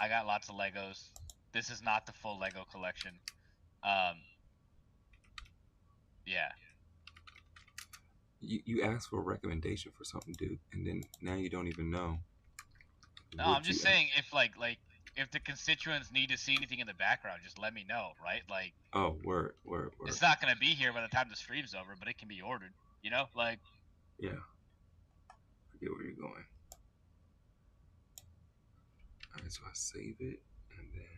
G: I got lots of Legos. This is not the full Lego collection. Yeah.
A: You asked for a recommendation for something, dude, and then now you don't even know.
G: No, I'm just saying if if the constituents need to see anything in the background, just let me know, right? Like.
A: Oh, word.
G: It's not gonna be here by the time the stream's over, but it can be ordered. You know, like.
A: Yeah. I get where you're going. All right, so I save it, and then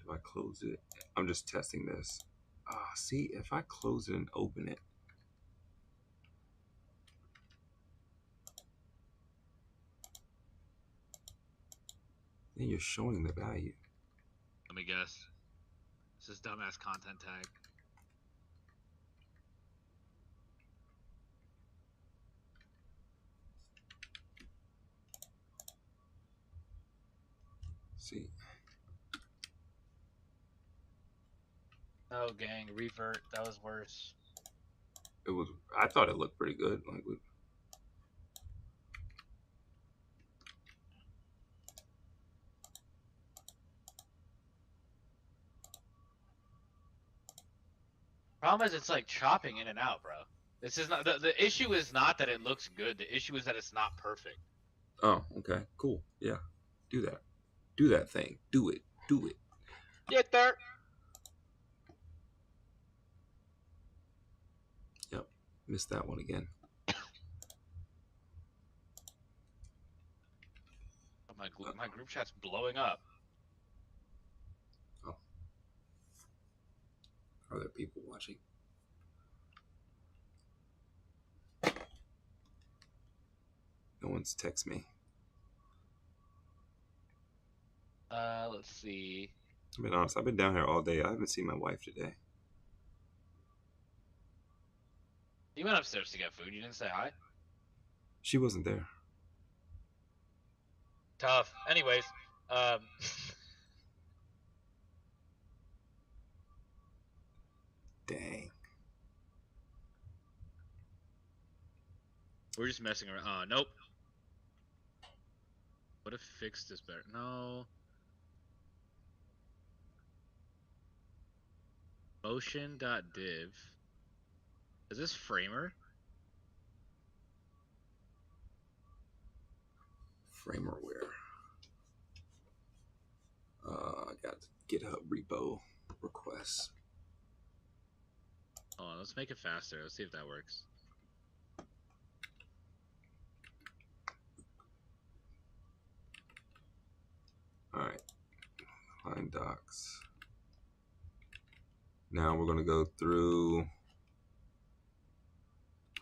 A: do I close it? I'm just testing this. See, if I close it and open it. Then you're showing the value.
H: Let me guess. This is dumbass content tag.
A: See.
G: Oh, gang, revert. That was worse.
A: It was. I thought it looked pretty good. Like.
G: Problem is, it's like chopping in and out, bro. This is not the issue. Is not that it looks good. The issue is that it's not perfect.
A: Oh, okay, cool. Yeah, do that. Do that thing. Do it. Do it.
G: Get there.
A: Yep. Missed that one again.
G: My group chat's blowing up.
A: Oh. Are there people watching? Someone's text me.
G: Let's see.
A: I'll be honest, I've been down here all day. I haven't seen my wife today.
G: You went upstairs to get food. You didn't say hi.
A: She wasn't there.
B: Tough. Anyways,
A: Dang.
H: We're just messing around. Oh, nope. What if fix this better? No. Motion.div. Is this framer?
A: Framerware. I got GitHub repo requests.
H: Oh, let's make it faster. Let's see if that works.
A: All right. Line docs. Now we're going to go through.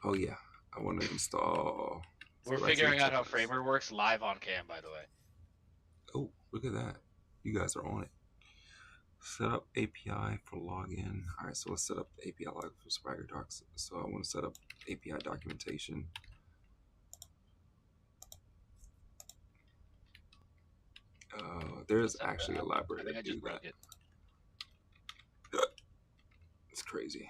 A: Oh, yeah. I want to install.
G: We're figuring out how Framer works live on cam, by the way.
A: Oh, look at that. You guys are on it. Set up API for login. All right, so let's set up the API log for Swagger Docs. So I want to set up API documentation. There's actually a library
G: I think
A: to
G: I
A: do
G: just broke
A: that.
G: it.
A: It's crazy.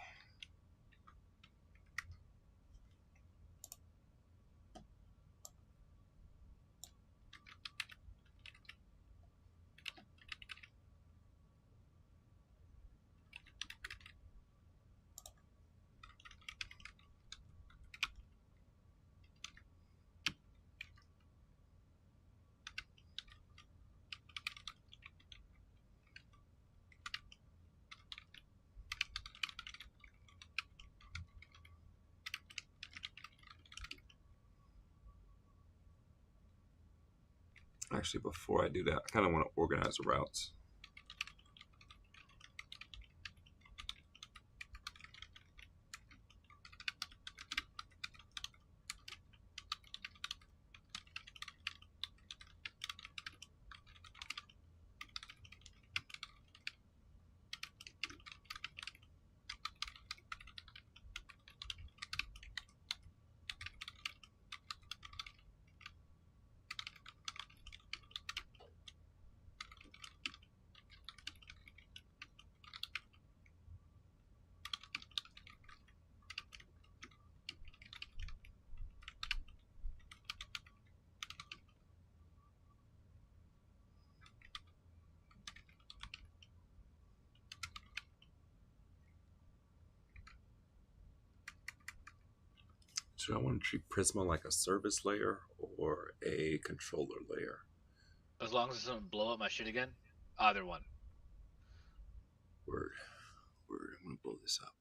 A: Actually, before I do that, I kind of want to organize the routes. Should I want to treat Prisma like a service layer or a controller layer?
G: As long as it doesn't blow up my shit again, either one.
A: Word. I'm going to blow this up.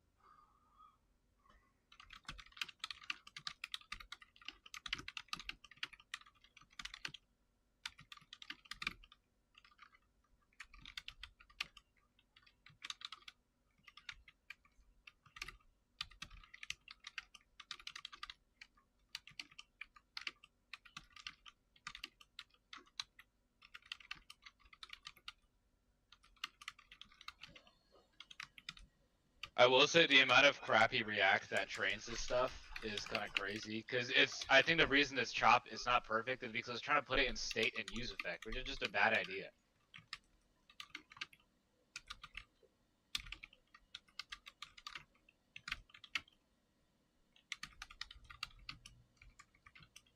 G: I will say the amount of crappy React that trains this stuff is kind of crazy, because I think the reason this chop is not perfect is because it's trying to put it in state and use effect, which is just a bad idea.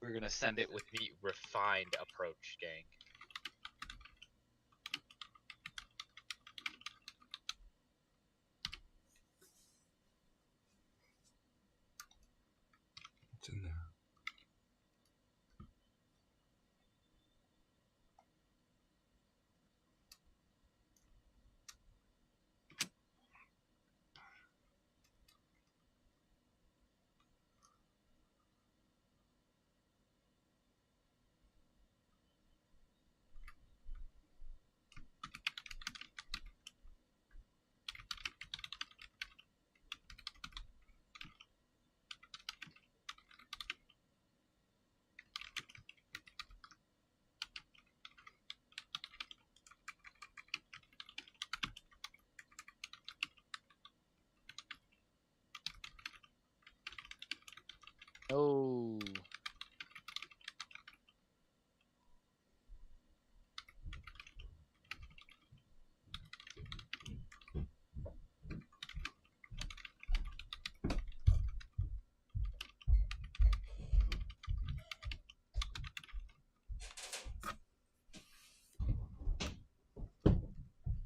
G: We're gonna send it with the refined approach, gang.
A: It's in there.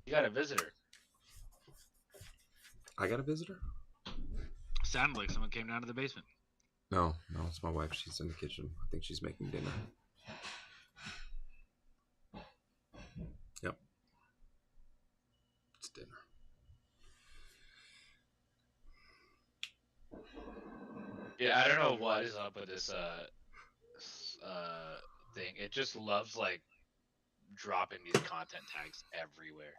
G: You got a visitor.
A: I got a visitor?
G: Sounded like someone came down to the basement.
A: No, it's my wife. She's in the kitchen. I think she's making dinner. Yep. It's dinner.
G: Yeah, I don't know what is up with this thing. It just loves like dropping these content tags everywhere.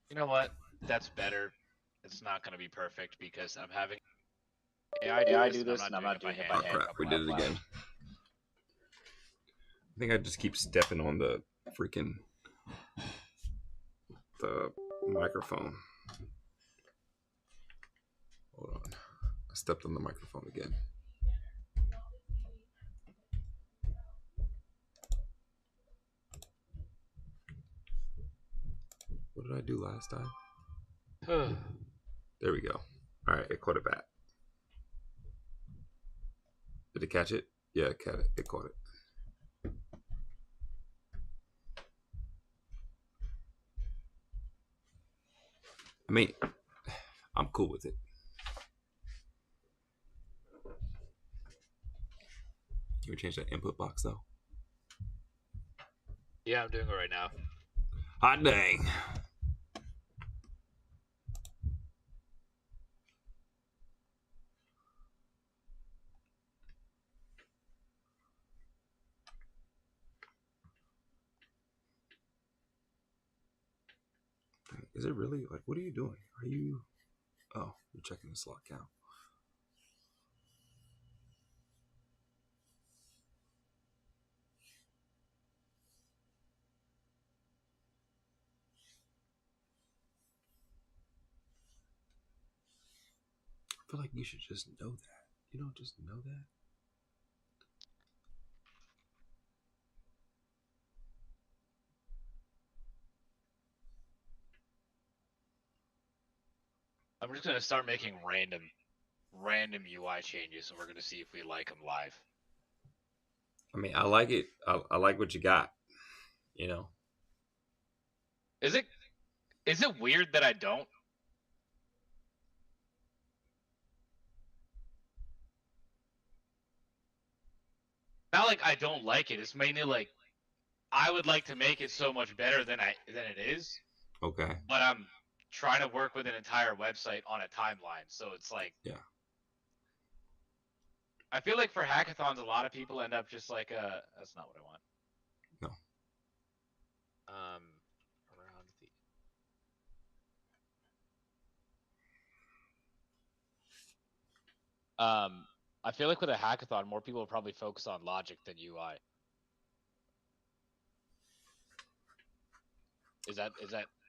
G: You know what? That's better. It's not going to be perfect because I'm having AI do this and I'm not doing it by hand.
A: Oh crap, we did it again. I think I just keep stepping on the freaking microphone. Hold on. I stepped on the microphone again. What did I do last time? There we go. All right, it caught it back. Did it catch it? Yeah, it caught it. It caught it. I mean, I'm cool with it. Can we change that input box though?
G: Yeah, I'm doing it right now.
A: Hot dang. Is it really? Like, what are you doing? Are you... Oh, you're checking the slot count. I feel like you should just know that. You don't just know that?
G: I'm just going to start making random UI changes and we're going to see if we like them live.
A: I mean, I like it. I like what you got, you know?
G: Is it weird that I don't? Not like I don't like it. It's mainly like I would like to make it so much better than it is.
A: Okay.
G: But I'm trying to work with an entire website on a timeline, so it's like,
A: yeah.
G: I feel like for hackathons, a lot of people end up just like, that's not what I want.
A: No.
G: Around the. I feel like with a hackathon, more people will probably focus on logic than UI. Is that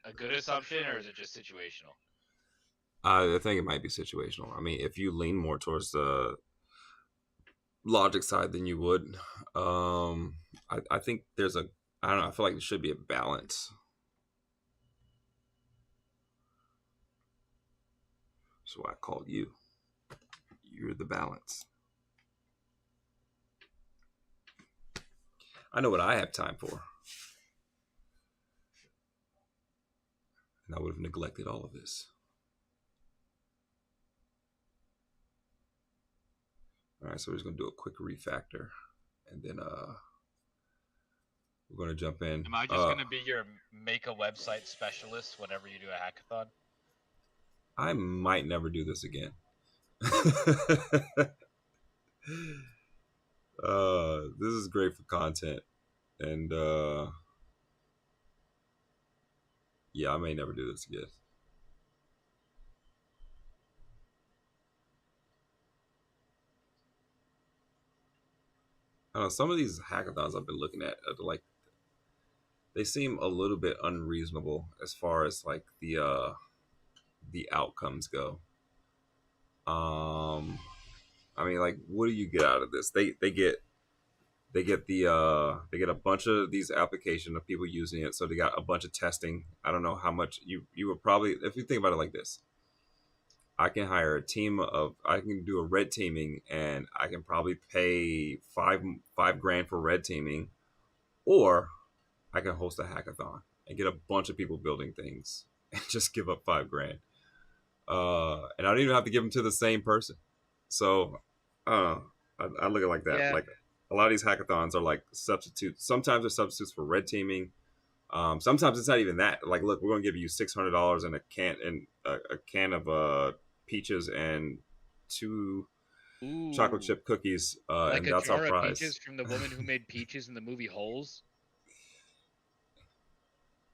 G: a good assumption, or is it just situational?
A: I think it might be situational. I mean, if you lean more towards the logic side than you would, I think there's a, I don't know, I feel like there should be a balance. That's why I called you. You're the balance. I know what I have time for. And I would have neglected all of this. All right, so we're just gonna do a quick refactor, and then we're gonna jump in.
G: Am I just gonna be your make a website specialist whenever you do a hackathon?
A: I might never do this again. This is great for content, and yeah, I may never do this again. I don't know, some of these hackathons I've been looking at, like, they seem a little bit unreasonable as far as like the outcomes go. I mean, like, what do you get out of this? They get a bunch of these applications of people using it, so they got a bunch of testing. I don't know how much you would probably, if you think about it like this, I can hire a team of, I can do a red teaming, and I can probably pay $5 grand for red teaming, or I can host a hackathon and get a bunch of people building things and just give up $5,000. And I don't even have to give them to the same person. So, I look at it like that.
G: Yeah.
A: Like a lot of these hackathons are like substitutes. Sometimes they're substitutes for red teaming. Sometimes it's not even that. Like, look, we're going to give you $600 and a can of peaches and 2 chocolate
G: Ooh.
A: chip cookies,
G: Like
A: and
G: a
A: that's our
G: jar of
A: prize.
G: peaches from the woman who made peaches in the movie Holes.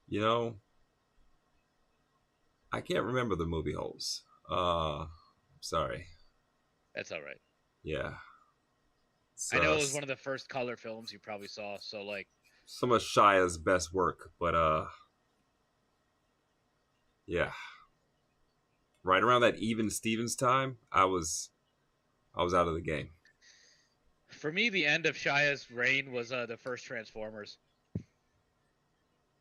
A: You know, I can't remember the movie Holes. Sorry.
G: That's all right.
A: Yeah.
G: I know it was one of the first color films you probably saw. So like,
A: some of Shia's best work, but yeah. Right around that Even Stevens time, I was out of the game.
G: for me, the end of Shia's reign was the first Transformers.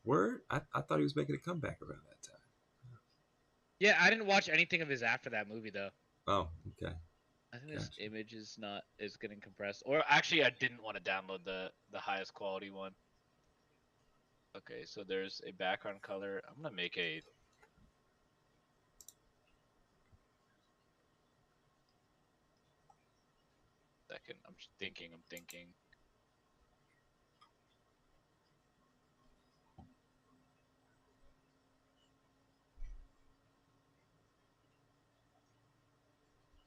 A: Word? I thought he was making a comeback around that time.
G: Yeah, I didn't watch anything of his after that movie though.
A: Oh, okay.
G: I think this image is getting compressed. Or actually, I didn't want to download the highest quality one. Okay, so there's a background color. I'm gonna make a. Second, I'm thinking.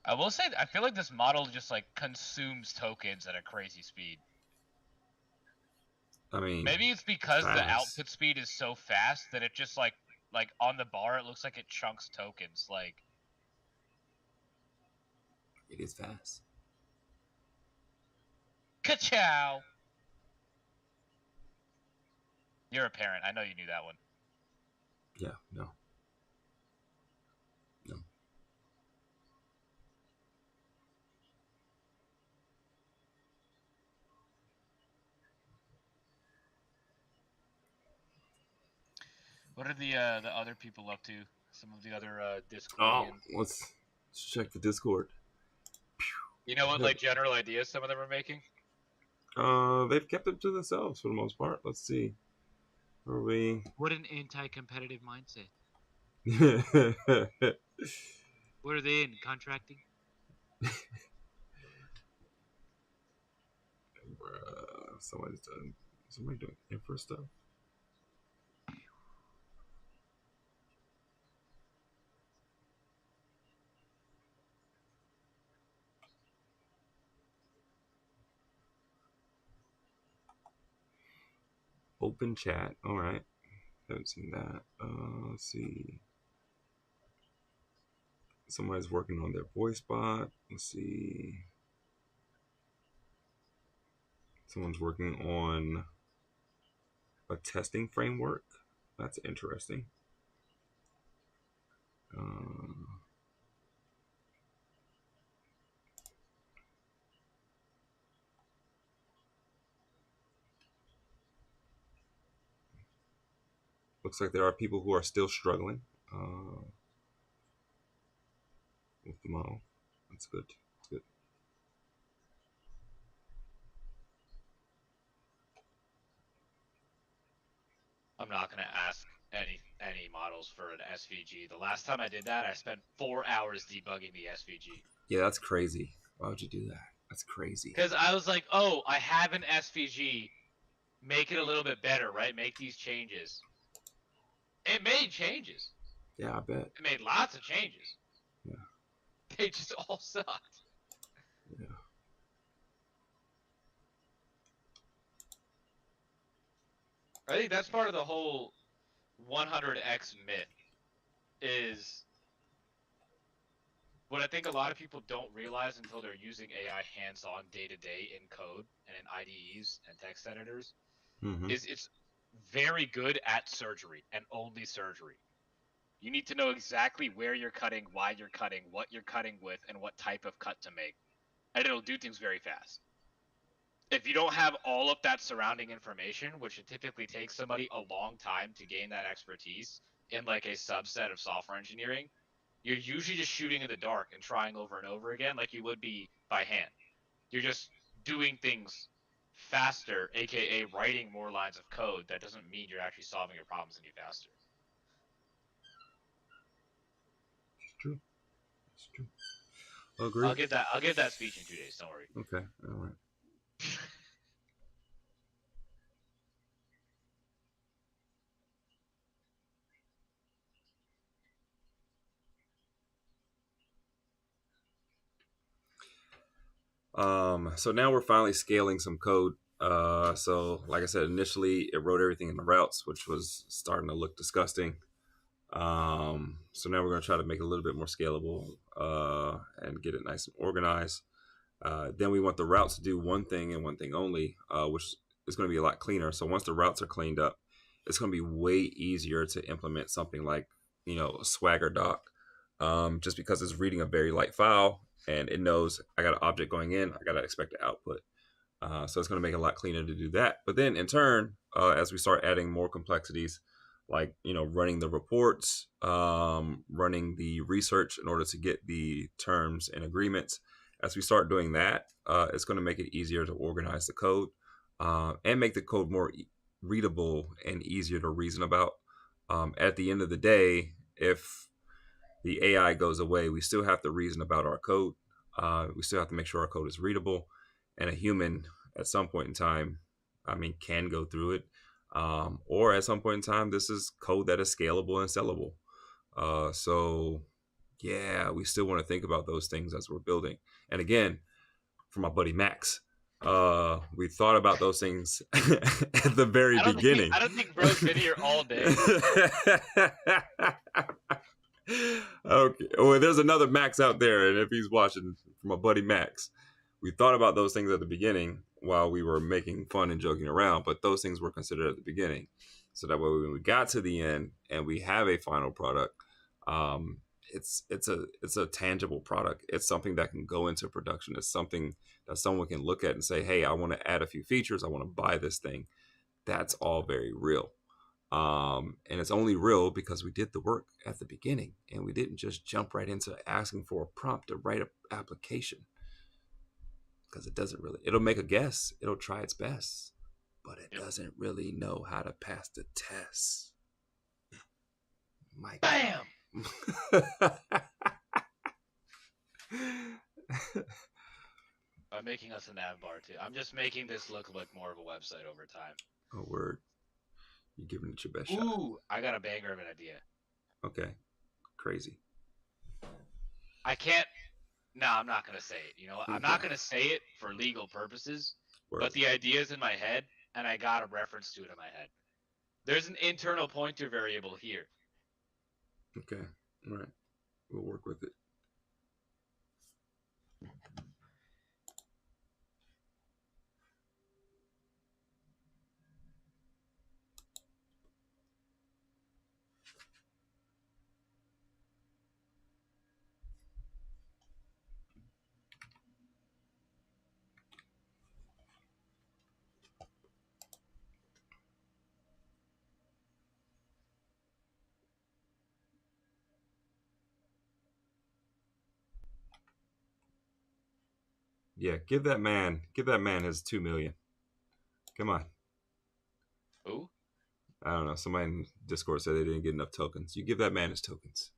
G: I will say, I feel like this model just like consumes tokens at a crazy speed.
A: I mean,
G: maybe it's because the output speed is so fast that it just like on the bar it looks like it chunks tokens. Like
A: it is fast.
G: Ka-chow! You're a parent. I know you knew that one.
A: Yeah, no.
G: What are the other people up to? Some of the other Discord.
A: Oh, let's check the Discord.
G: You know what, like general ideas some of them are making?
A: They've kept it to themselves for the most part. Let's see. Are we?
G: What an anti-competitive mindset. What are they in? Contracting?
A: Somebody doing infra stuff. Open chat. All right. Haven't seen that. Let's see. Somebody's working on their voice bot. Let's see. Someone's working on a testing framework. That's interesting. Looks like there are people who are still struggling with the model. That's good. That's good.
G: I'm not gonna ask any models for an SVG. The last time I did that, I spent 4 hours debugging the SVG.
A: Yeah, that's crazy. Why would you do that? That's crazy.
G: Because I was like, oh, I have an SVG. Make it a little bit better, right? Make these changes. It made changes.
A: Yeah, I bet.
G: It made lots of changes.
A: Yeah.
G: They just all sucked.
A: Yeah.
G: I think that's part of the whole 100x myth is what I think a lot of people don't realize until they're using AI hands-on day-to-day in code and in IDEs and text editors is it's very good at surgery and only surgery. You need to know exactly where you're cutting, why you're cutting, what you're cutting with, and what type of cut to make. And it'll do things very fast. If you don't have all of that surrounding information, which it typically takes somebody a long time to gain that expertise in like a subset of software engineering, you're usually just shooting in the dark and trying over and over again like you would be by hand. You're just doing things
B: faster, aka writing more lines of code, that doesn't mean you're actually solving your problems any faster.
A: It's true. It's true. Agree.
B: I'll give that speech in 2 days. Don't worry.
A: Okay. All right. So now we're finally scaling some code. So like I said, initially it wrote everything in the routes, which was starting to look disgusting. So now we're going to try to make it a little bit more scalable, and get it nice and organized. Then we want the routes to do one thing and one thing only, which is going to be a lot cleaner. So once the routes are cleaned up, it's going to be way easier to implement something like, a Swagger doc, just because it's reading a very light file and it knows I got an object going in, I got to expect an output. So it's going to make it a lot cleaner to do that. But then in turn, as we start adding more complexities, like, running the reports, running the research in order to get the terms and agreements, as we start doing that, it's going to make it easier to organize the code, and make the code more readable and easier to reason about. At the end of the day, if the AI goes away, we still have to reason about our code. We still have to make sure our code is readable, and a human at some point in time, can go through it. Or at some point in time, this is code that is scalable and sellable. So yeah, we still want to think about those things as we're building. And again, for my buddy Max, we thought about those things at the very beginning.
B: I don't think bro's been here all day.
A: Okay. Well, there's another Max out there, and if he's watching, for my buddy Max, we thought about those things at the beginning while we were making fun and joking around, but those things were considered at the beginning. So that way, when we got to the end and we have a final product, it's a tangible product. It's something that can go into production. It's something that someone can look at and say, hey, I want to add a few features. I want to buy this thing. That's all very real. And it's only real because we did the work at the beginning and we didn't just jump right into asking for a prompt to write an application, because it'll make a guess. It'll try its best, but it doesn't really know how to pass the test.
B: Bam! I'm making us a nav bar too. I'm just making this look like more of a website over time.
A: Oh, word. You're giving it your best shot.
B: Ooh, I got a banger of an idea.
A: Okay. Crazy.
B: I can't. No, I'm not going to say it. You know what? I'm not going to say it for legal purposes, but the idea is in my head, and I got a reference to it in my head. There's an internal pointer variable here.
A: Okay. All right. We'll work with it. Yeah, give that man his 2 million. Come on.
B: Who?
A: I don't know. Somebody in Discord said they didn't get enough tokens. You give that man his tokens.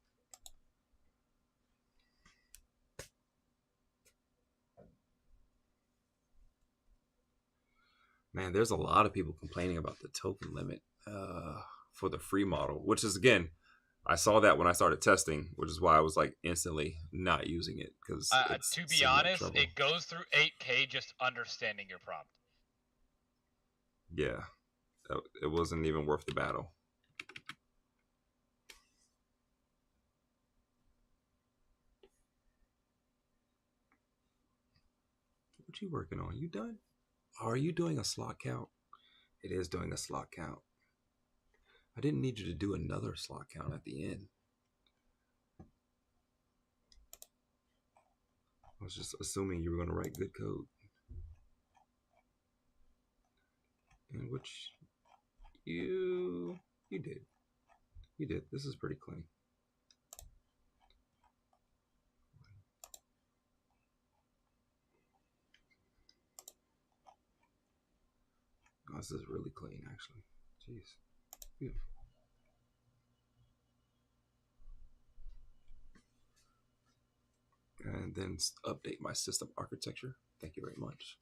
A: Man, there's a lot of people complaining about the token limit for the free model, which is, again, I saw that when I started testing, which is why I was like instantly not using it, because
B: to be honest, it goes through 8K just understanding your prompt.
A: Yeah, it wasn't even worth the battle. What you working on? You done? Are you doing a slot count? It is doing a slot count. I didn't need you to do another slot count at the end. I was just assuming you were going to write good code. In which you did. You did. This is pretty clean. Oh, this is really clean, actually. Jeez. Beautiful. And then update my system architecture. Thank you very much.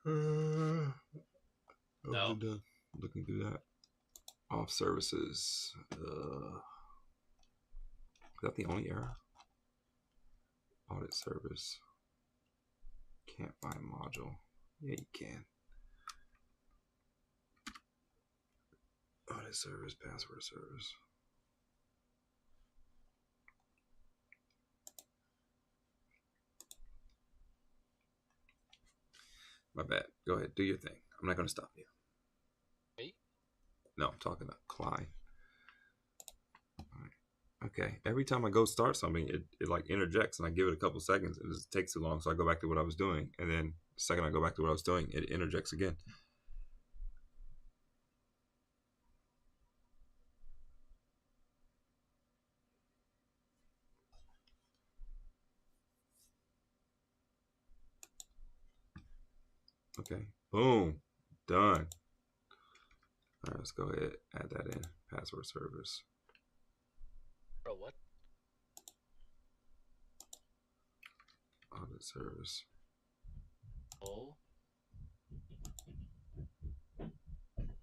A: Boom.
B: No.
A: Done. Looking through that. Off services. Is that the only error? Audit service. Can't find module. Yeah, you can. Audit service, password service. My bad. Go ahead. Do your thing. I'm not going to stop you.
B: Me?
A: No, I'm talking to Cline. Okay, every time I go start something, it like interjects and I give it a couple seconds. It just takes too long, so I go back to what I was doing. And then the second I go back to what I was doing, it interjects again. Okay, boom, done. All right, let's go ahead, add that in. Password service.
B: Bro, what?
A: Audit service.
B: Oh.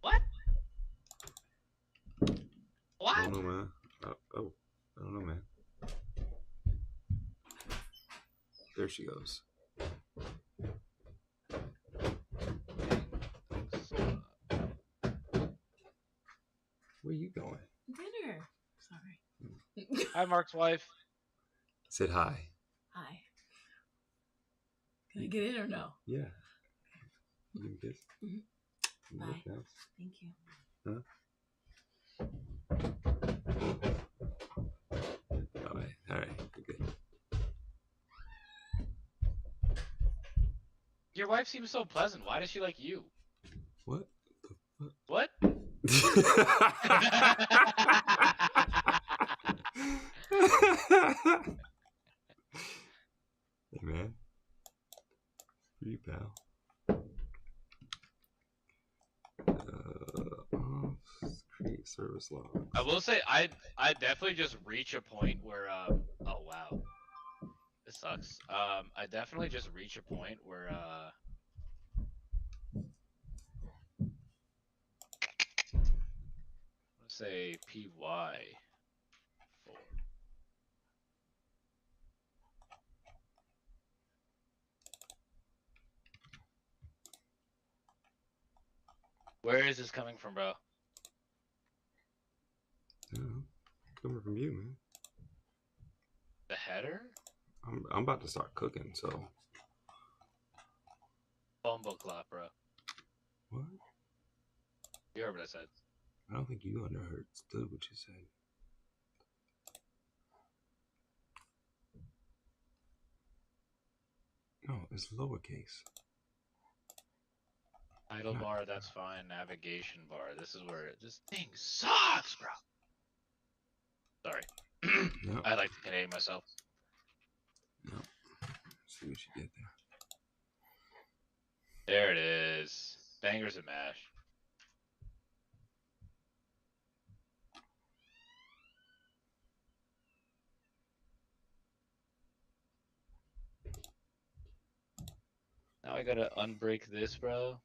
B: What? What?
A: I don't know, man. I don't know, man. There she goes. Where you going?
I: Dinner. Sorry.
B: Hi, Mark's wife.
A: Said hi.
I: Hi. Can I get in or no?
A: Yeah. You give me a kiss?
I: Mm-hmm.
A: You
I: Bye.
A: look nice.
I: Thank you.
A: Huh? All right, good.
B: Your wife seems so pleasant. Why does she like you?
A: What?
B: What?
A: Hey, man. You pal. Create service log.
B: I will say I definitely just reach a point where oh wow. This sucks. I definitely just reach a point where let's say PY4. Where is this coming from, bro?
A: Yeah, coming from you, man.
B: The header?
A: I'm about to start cooking, so.
B: Phone book lot, bro.
A: What?
B: You heard what I said.
A: I don't think you understood what you said. No, it's lowercase.
B: Title bar, that's fine. Navigation bar. This is where this thing sucks, bro. Sorry.
A: Yep.
B: I like to Canadian myself.
A: Yep. See what you get there.
B: There it is. Bangers and mash. Now I gotta unbreak this, bro.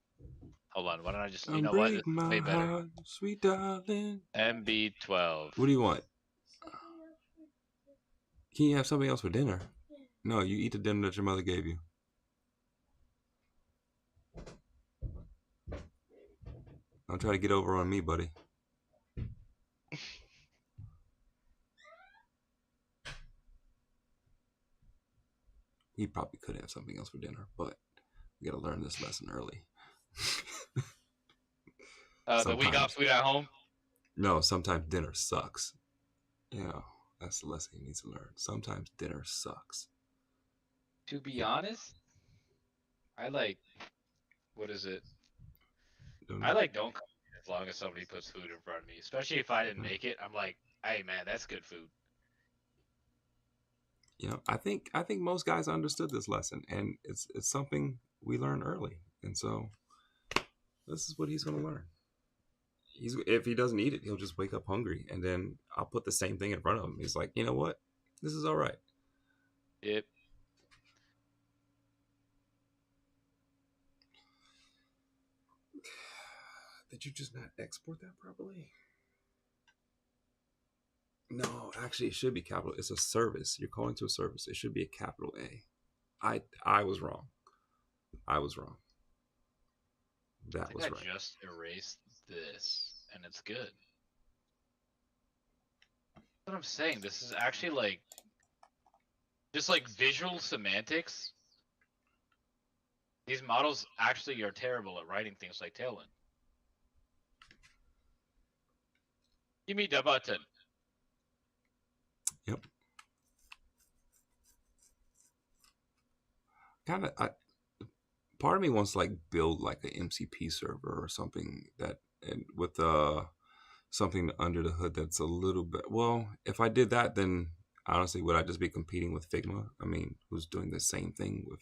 B: Hold on, why don't I just, you know what? It's way better.
A: Heart, sweet darling.
B: MB12.
A: What do you want? Can you have something else for dinner? No, you eat the dinner that your mother gave you. Don't try to get over on me, buddy. He probably could have something else for dinner, but we gotta learn this lesson early.
B: The week off food at home?
A: No, sometimes dinner sucks. Yeah, that's the lesson he needs to learn. Sometimes dinner sucks.
B: To be honest, I like, what is it? I like don't cook
G: as long as somebody puts food in front of me. Especially if I didn't make it, I'm like, hey man, that's good food.
A: You know, I think most guys understood this lesson, and it's something we learn early, and so this is what he's going to learn. If he doesn't eat it, he'll just wake up hungry, and then I'll put the same thing in front of him. He's like, you know what, this is all right.
G: Yep.
A: Did you just not export that properly? No, actually, it should be capital. It's a service. You're calling to a service. It should be a capital A. I was wrong. I was wrong. That was right.
G: I just erased this, and it's good. That's what I'm saying. This is actually like, just like visual semantics. These models actually are terrible at writing things like Tailwind. Give me the button.
A: Yep. Kind of. Part of me wants to like build like an MCP server or something that, and with something under the hood that's a little bit. Well, if I did that, then honestly, would I just be competing with Figma? I mean, who's doing the same thing with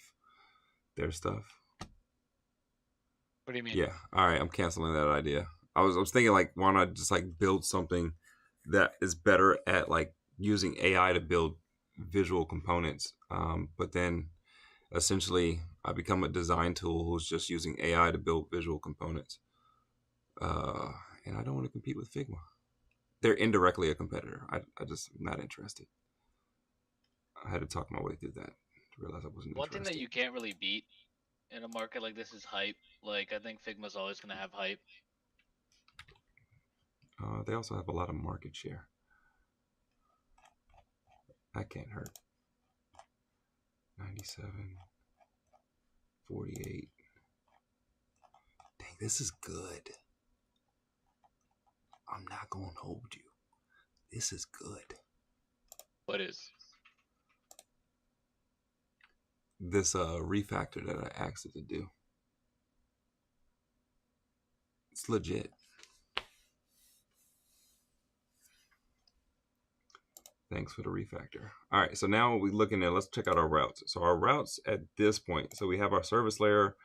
A: their stuff?
G: What do you mean?
A: Yeah. All right. I'm canceling that idea. I was thinking like, why not just like build something that is better at like using AI to build visual components. But then essentially I become a design tool who's just using AI to build visual components. And I don't want to compete with Figma. They're indirectly a competitor. I just am not interested. I had to talk my way through that to realize I wasn't
F: One
A: interested.
F: thing that you can't really beat in a market like this is hype. Like, I think Figma's always going to have hype.
A: They also have a lot of market share. That can't hurt. 97, 48. Dang, this is good. I'm not going to hold you. This is good.
G: What is?
A: This refactor that I asked it to do. It's legit. Thanks for the refactor. All right, so now we're looking at, let's check out our routes. So our routes at this point, so we have our service layer,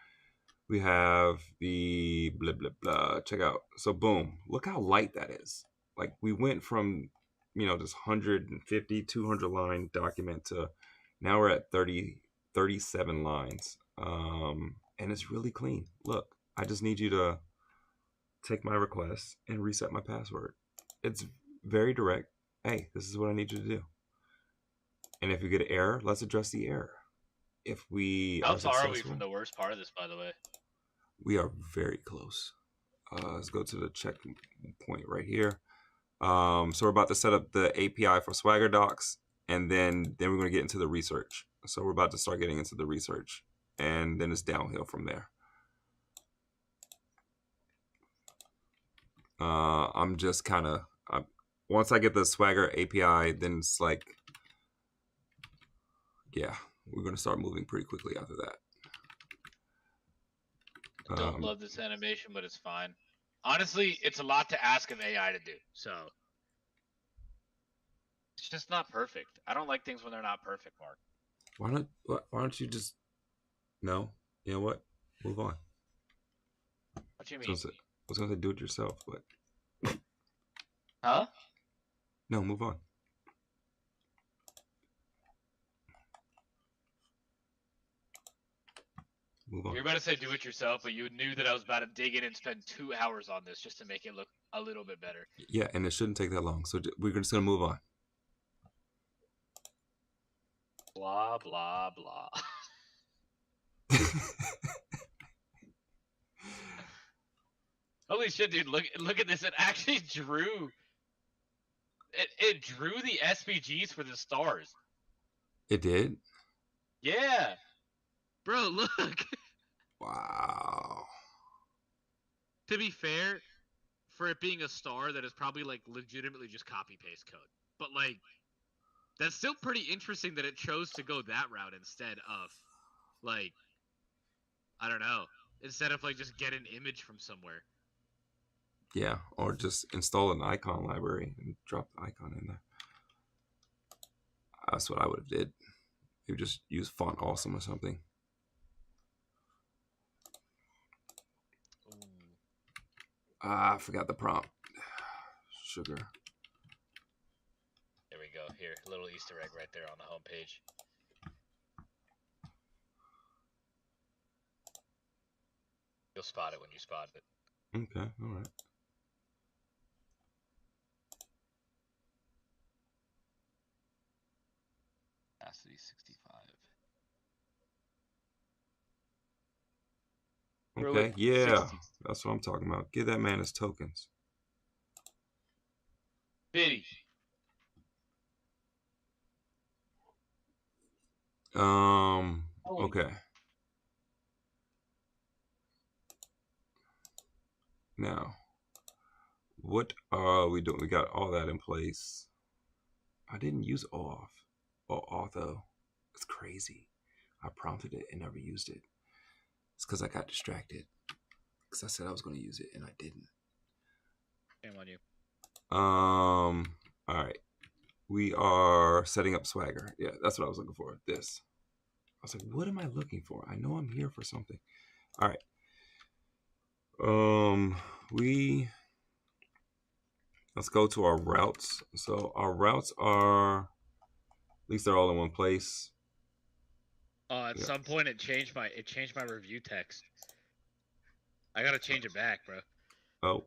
A: we have the blah, blah, blah, check out. So boom, look how light that is. Like we went from, you know, this 150, 200 line document to now we're at 37 lines. And it's really clean. Look, I just need you to take my request and reset my password. It's very direct. Hey, this is what I need you to do. And if you get an error, let's address the error. If we
F: How far are we from the worst part of this, by the way?
A: We are very close. Let's go to the checkpoint right here. So we're about to set up the API for Swagger docs, and then we're going to get into the research. So we're about to start getting into the research, and then it's downhill from there. I'm just kind of, once I get the Swagger API, then it's like, yeah, we're going to start moving pretty quickly after that.
F: I don't love this animation, but it's fine. Honestly, it's a lot to ask of AI to do, so it's just not perfect. I don't like things when they're not perfect, Mark.
A: Why don't you just, no, you know what? Move on.
F: What do you mean?
A: I was going to say do it yourself, but.
F: Huh?
A: No, move on. Move on.
F: You're about to say do it yourself, but you knew that I was about to dig in and spend 2 hours on this just to make it look a little bit better.
A: Yeah, and it shouldn't take that long. So we're just going to move on.
F: Blah, blah, blah. Holy shit, dude, look at this. It actually drew... It drew the SVGs for the stars.
A: It did?
F: Yeah. Bro, look.
A: Wow.
F: To be fair, for it being a star, that is probably like legitimately just copy-paste code. But like, that's still pretty interesting that it chose to go that route instead of, like, I don't know, instead of like just get an image from somewhere.
A: Yeah, or just install an icon library and drop the icon in there. That's what I would have did. You just use Font Awesome or something. Ah, I forgot the prompt. Sugar.
B: There we go. Here, a little Easter egg right there on the home page. You'll spot it when you spot it.
A: Okay, all right.
B: Capacity 65.
A: Okay, yeah, that's what I'm talking about. Give that man his tokens.
B: Biddy.
A: Okay. Now, what are we doing? We got all that in place. I didn't use off or auto. It's crazy. I prompted it and never used it. It's because I got distracted. Because I said I was going to use it and I didn't.
H: Shame on you.
A: All right. We are setting up Swagger. Yeah, that's what I was looking for. This. I was like, what am I looking for? I know I'm here for something. All right. Let's go to our routes. So our routes are, at least they're all in one place.
H: At some point it changed my review text. I gotta change it back, bro.
A: Oh,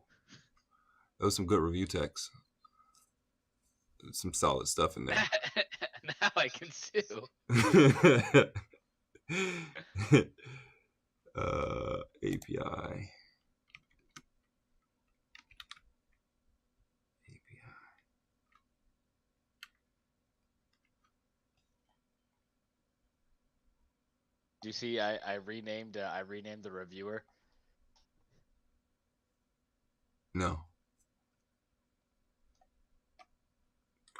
A: there was some good review text. Some solid stuff in there.
B: Now I can sue.
A: API.
B: Do you see? I renamed the reviewer.
A: No.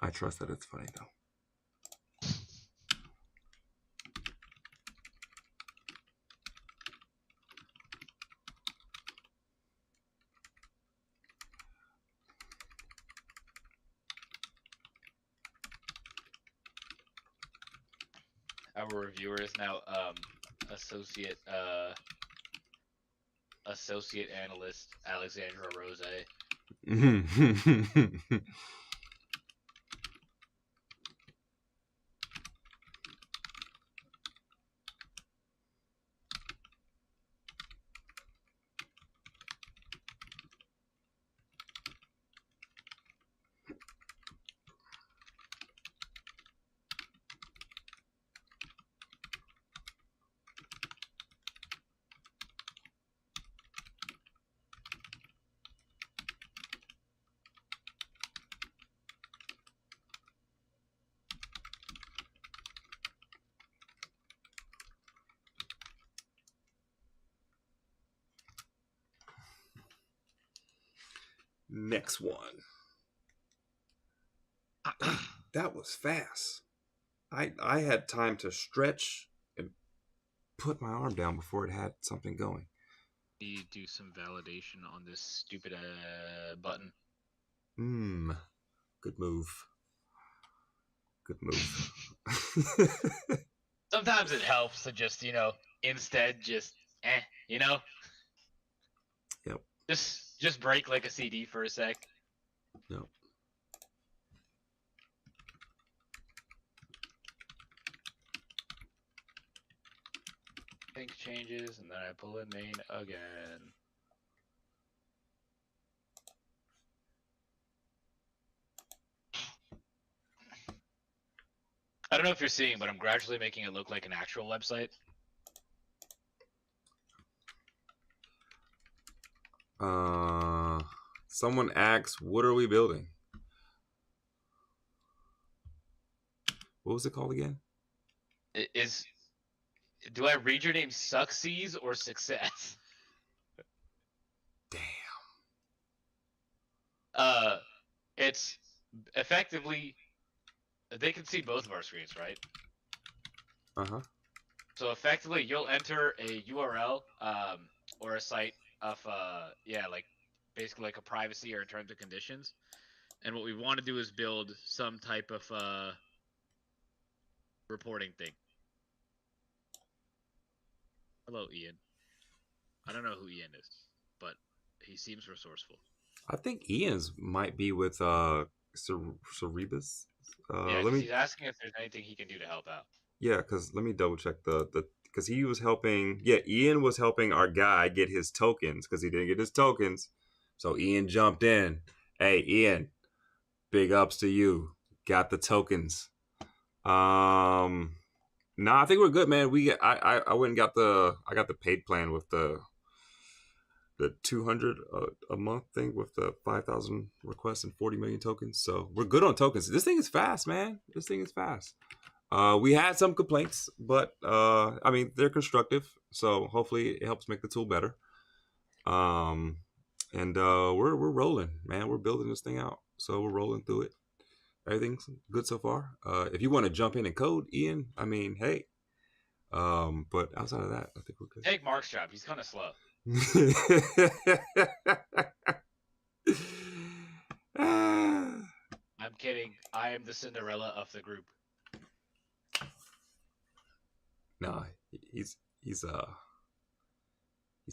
A: I trust that it's funny though.
B: Our reviewer is now associate analyst Alexandra Rose.
A: Next one. That was fast. I had time to stretch and put my arm down before it had something going.
F: Need to do some validation on this stupid button.
A: Good move. Good move.
B: Sometimes it helps to just, instead just,
A: Yep.
B: Just break like a CD for a sec.
A: Yep.
B: Think changes, and then I pull in main again. I don't know if you're seeing, but I'm gradually making it look like an actual website.
A: Someone asks, what are we building? What was it called again?
B: Do I read your name Succeeds or Success?
A: Damn.
B: It's effectively, they can see both of our screens, right?
A: Uh-huh.
B: So effectively, you'll enter a URL or a site of like
H: basically like a privacy or terms and conditions. And what we want to do is build some type of reporting thing. Hello, Ian. I don't know who Ian is, but he seems resourceful.
A: I think Ian's might be with Cerebras.
H: Yeah, because he's asking if there's anything he can do to help out.
A: Yeah, because let me double check the because he was helping. Yeah, Ian was helping our guy get his tokens because he didn't get his tokens. So Ian jumped in. Hey, Ian, big ups to you. Got the tokens. No, I think we're good, man. I went and got I got the paid plan with the 200 a month thing with the 5,000 requests and 40 million tokens. So we're good on tokens. This thing is fast, man. This thing is fast. We had some complaints, but I mean they're constructive. So hopefully it helps make the tool better. And we're rolling, man. We're building this thing out. So we're rolling through it. Everything's good so far. If you want to jump in and code, Ian, I mean, hey. But outside of that, I think we're good.
H: Take Mark's job. He's kind of slow. I'm kidding. I am the Cinderella of the group.
A: No, he's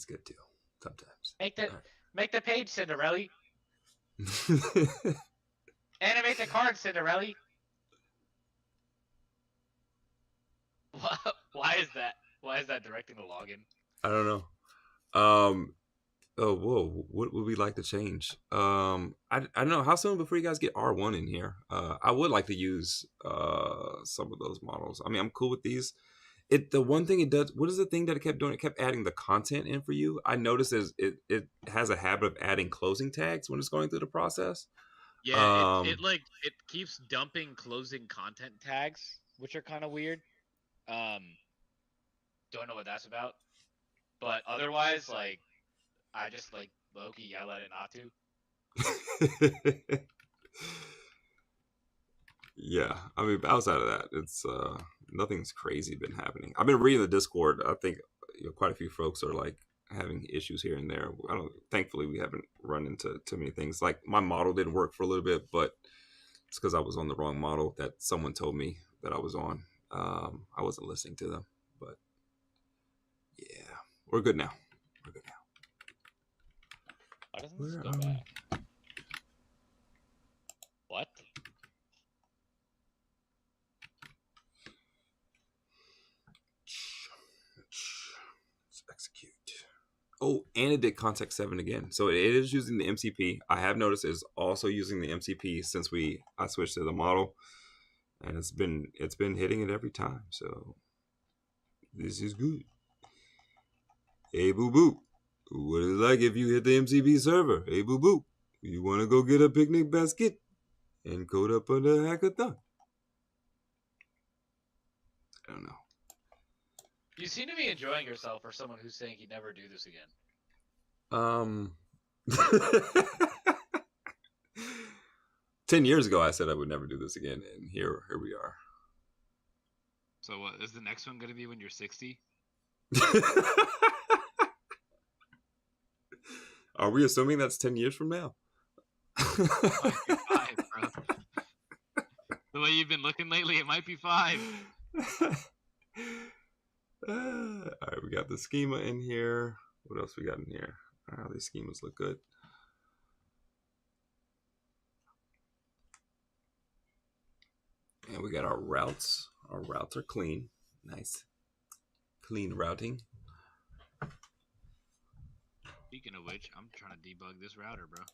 A: good too. Sometimes.
H: Make the page, Cinderella. Animate the card, Cinderella. Why is that? Why is that directing the login?
A: I don't know. Oh, whoa. What would we like to change? I don't know. How soon before you guys get R1 in here? I would like to use some of those models. I mean, I'm cool with these. The one thing it does, what is the thing that it kept doing? It kept adding the content in for you. I noticed it has a habit of adding closing tags when it's going through the process.
H: Yeah, it keeps dumping closing content tags, which are kind of weird. Don't know what that's about. But otherwise, like, I just like low-key yell at it not to.
A: Yeah, I mean, outside of that, it's nothing's crazy been happening. I've been reading the Discord. I think quite a few folks are like having issues here and there. Thankfully, we haven't run into too many things. Like my model didn't work for a little bit, but it's because I was on the wrong model that someone told me that I was on. I wasn't listening to them, but yeah, we're good now. We're good now.
H: Why doesn't this go back? What?
A: Let's execute. Oh, and it did context 7 again. So it is using the MCP. I have noticed it's also using the MCP since I switched to the model. And it's been hitting it every time. So this is good. Hey boo boo. What is it like if you hit the MCP server? Hey boo boo. You wanna go get a picnic basket and code up on the hackathon? I don't know.
H: You seem to be enjoying yourself for someone who's saying he'd never do this again.
A: 10 years ago I said I would never do this again, and here we are.
F: So what is the next one going to be when you're 60?
A: Are we assuming that's 10 years from now?
F: Might be 5, bro. The way you've been looking lately, it might be 5.
A: All right, we got the schema in here. What else we got in here? These schemas look good. And we got our routes. Our routes are clean. Nice. Clean routing.
F: Speaking of which, I'm trying to debug this router, bro.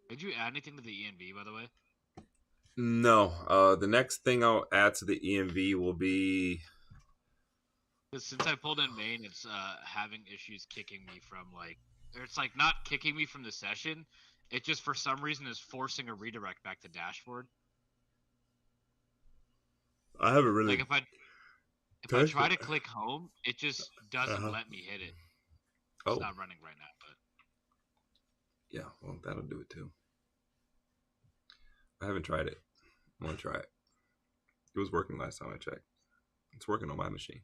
F: Did you add anything to the ENV, by the way?
A: No. The next thing I'll add to the ENV will be...
F: Since I pulled in main, it's having issues kicking me from, like... Or it's, like, not kicking me from the session. It just, for some reason, is forcing a redirect back to dashboard.
A: I haven't really...
F: Like, If I try to click home, it just doesn't let me hit it. It's
A: Oh,
F: not running right now, but
A: yeah. Well, that'll do it too. I haven't tried it. I want to try it. It was working last time I checked. It's working on my machine.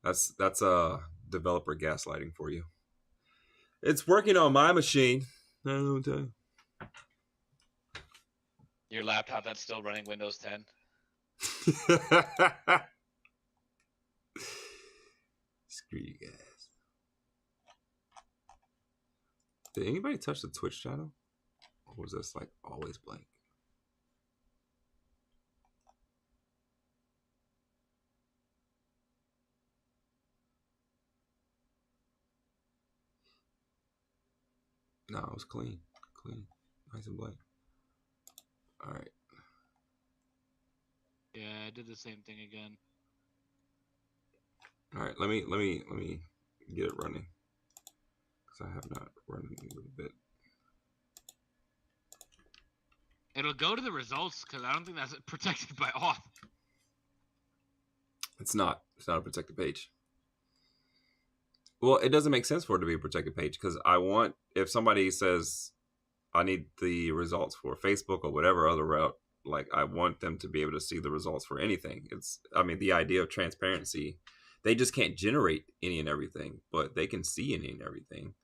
A: That's developer gaslighting for you. It's working on my machine. I don't know what to tell you.
G: Your laptop that's still running Windows 10.
A: Screw you guys. Did anybody touch the Twitch channel? Or was this like always blank? No, it was clean. Clean. Nice and blank. Alright.
F: yeah, I did the same thing again.
A: Alright, let me get it running. Because I have not run it in a little bit.
F: It'll go to the results because I don't think that's protected by auth.
A: It's not. It's not a protected page. Well, it doesn't make sense for it to be a protected page because I want, if somebody says I need the results for Facebook or whatever other route, like I want them to be able to see the results for anything. It's, I mean, the idea of transparency, they just can't generate any and everything, but they can see any and everything.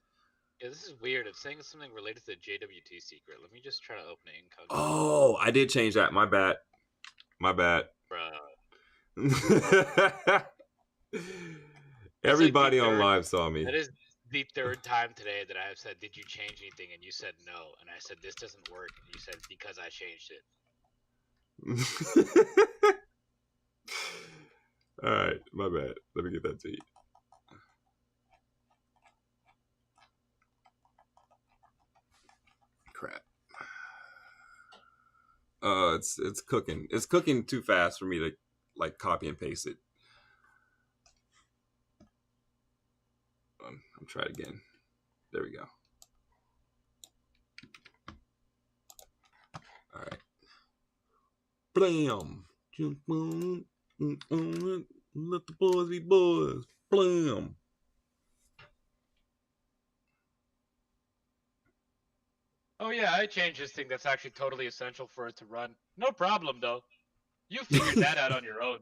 G: Yeah, this is weird. It's saying something related to the JWT secret. Let me just try to open it incognito.
A: Oh, I did change that. My bad. My bad.
G: Bruh.
A: Everybody
G: like
A: on live saw me.
G: That is the third time today that I have said, did you change anything? And you said no. And I said, this doesn't work. And you said, because I changed it.
A: All right, my bad. Let me get that to you. Crap. It's cooking. It's cooking too fast for me to like copy and paste it. I'll try it again. There we go. All right. Blam. Let the boys be boys. Blam.
G: Oh yeah, I changed this thing that's actually totally essential for it to run. No problem though. You figured that out on your own.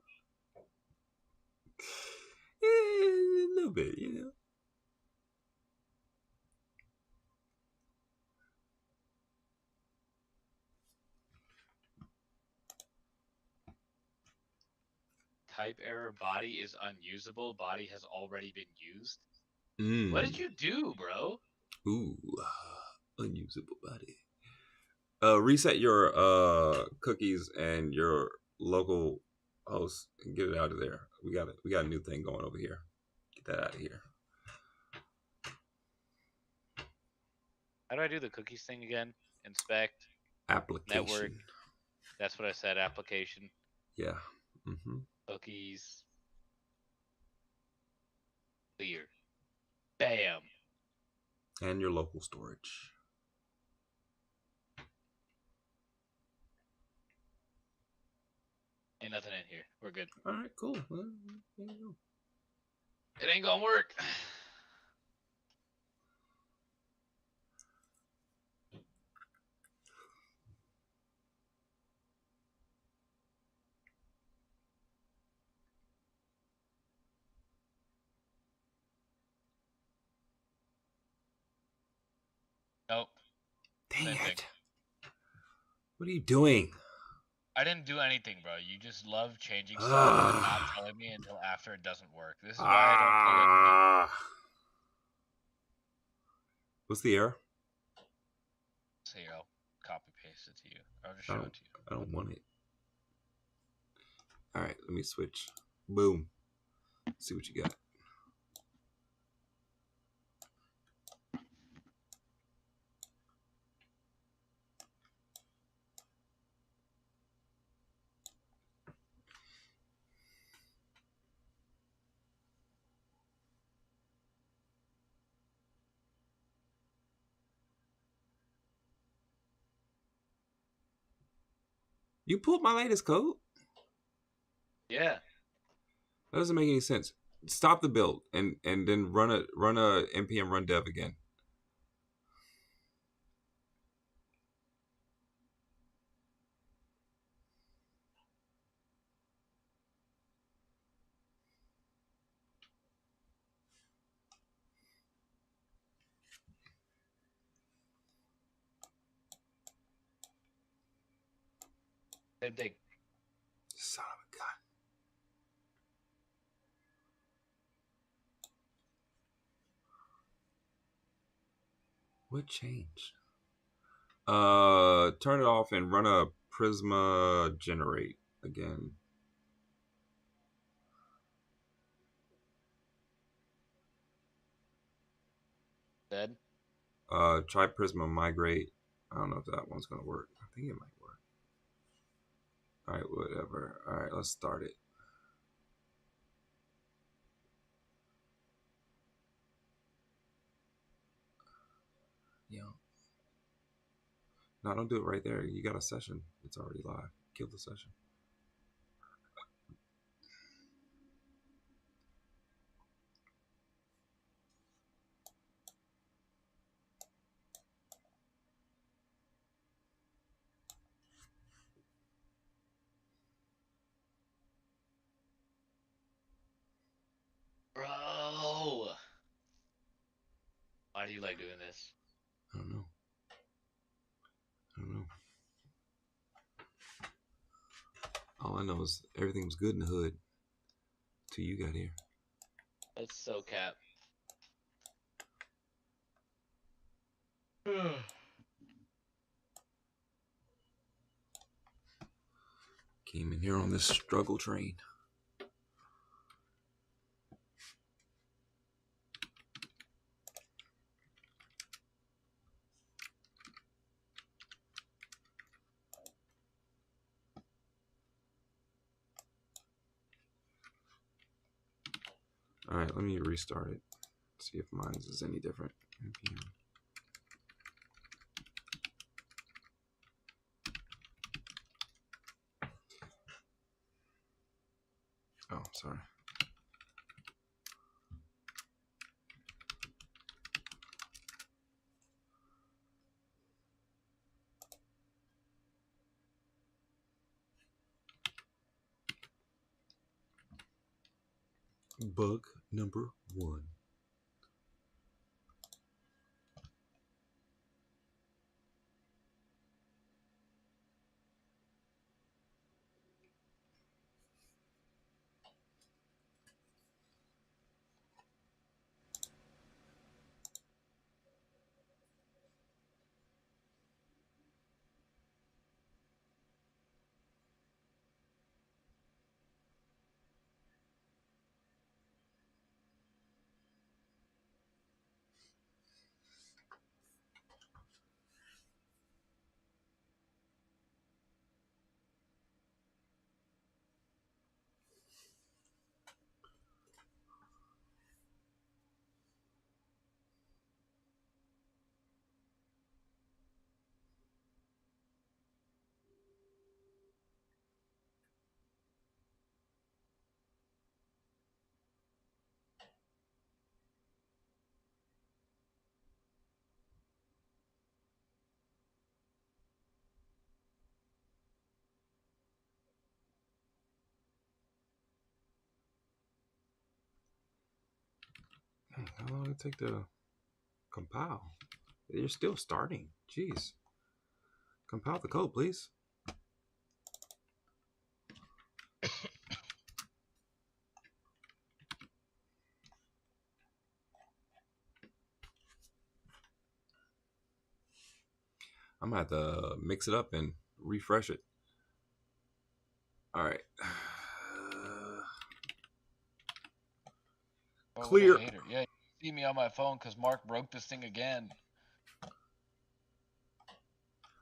A: Yeah, a little bit, you know.
G: Type error, body is unusable. Body has already been used.
A: Mm.
G: What did you do, bro?
A: Ooh, unusable body. Reset your cookies and your local host and get it out of there. We got a new thing going over here. Get that out of here.
G: How do I do the cookies thing again? Inspect.
A: Application.
G: Network. That's what I said. Application.
A: Yeah. Mm-hmm.
G: Cookies. Clear. Bam.
A: And your local storage.
G: Ain't nothing in here. We're good.
A: All right, cool. Well, there you go.
G: It ain't gonna work. Nope.
A: Dang
G: Same
A: it.
G: thing.
A: What are you doing?
G: I didn't do anything, bro. You just love changing stuff and not telling me until after it doesn't work. This is why I don't play it.
A: What's the error?
G: So here, I'll copy paste it to you. I'll just show it to you.
A: I don't want it. All right, let me switch. Boom. Let's see what you got. You pulled my latest code?
G: Yeah.
A: That doesn't make any sense. Stop the build and then run a npm run dev again.
G: Same thing.
A: Son of a gun. What changed? Turn it off and run a Prisma generate again.
G: Dead.
A: Try Prisma migrate. I don't know if that one's gonna work. I think it might work. All right, whatever. All right, let's start it. Yeah. No, don't do it right there. You got a session. It's already live. Kill the session.
G: Bro. Why do you like doing this?
A: I don't know. I don't know. All I know is everything was good in the hood till you got here.
G: That's so cap.
A: Came in here on this struggle train. All right, let me restart it. See if mine is any different. NPM. Oh, sorry. Bug number 1. How long did it take to compile? You're still starting. Jeez. Compile the code, please. I'm gonna have to mix it up and refresh it. All right. Clear.
G: Yeah, you see me on my phone because Mark broke this thing again.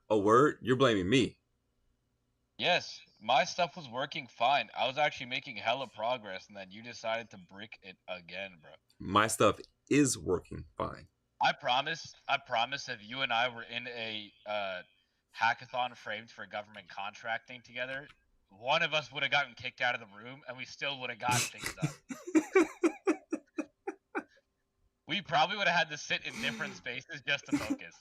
A: Oh, word? You're blaming me.
G: Yes, my stuff was working fine. I was actually making hella progress, and then you decided to brick it again, bro.
A: My stuff is working fine.
G: I promise if you and I were in a
B: hackathon framed for government contracting together, one of us would have gotten kicked out of the room, and we still would have gotten things done. We probably would have had to sit in different spaces just to focus.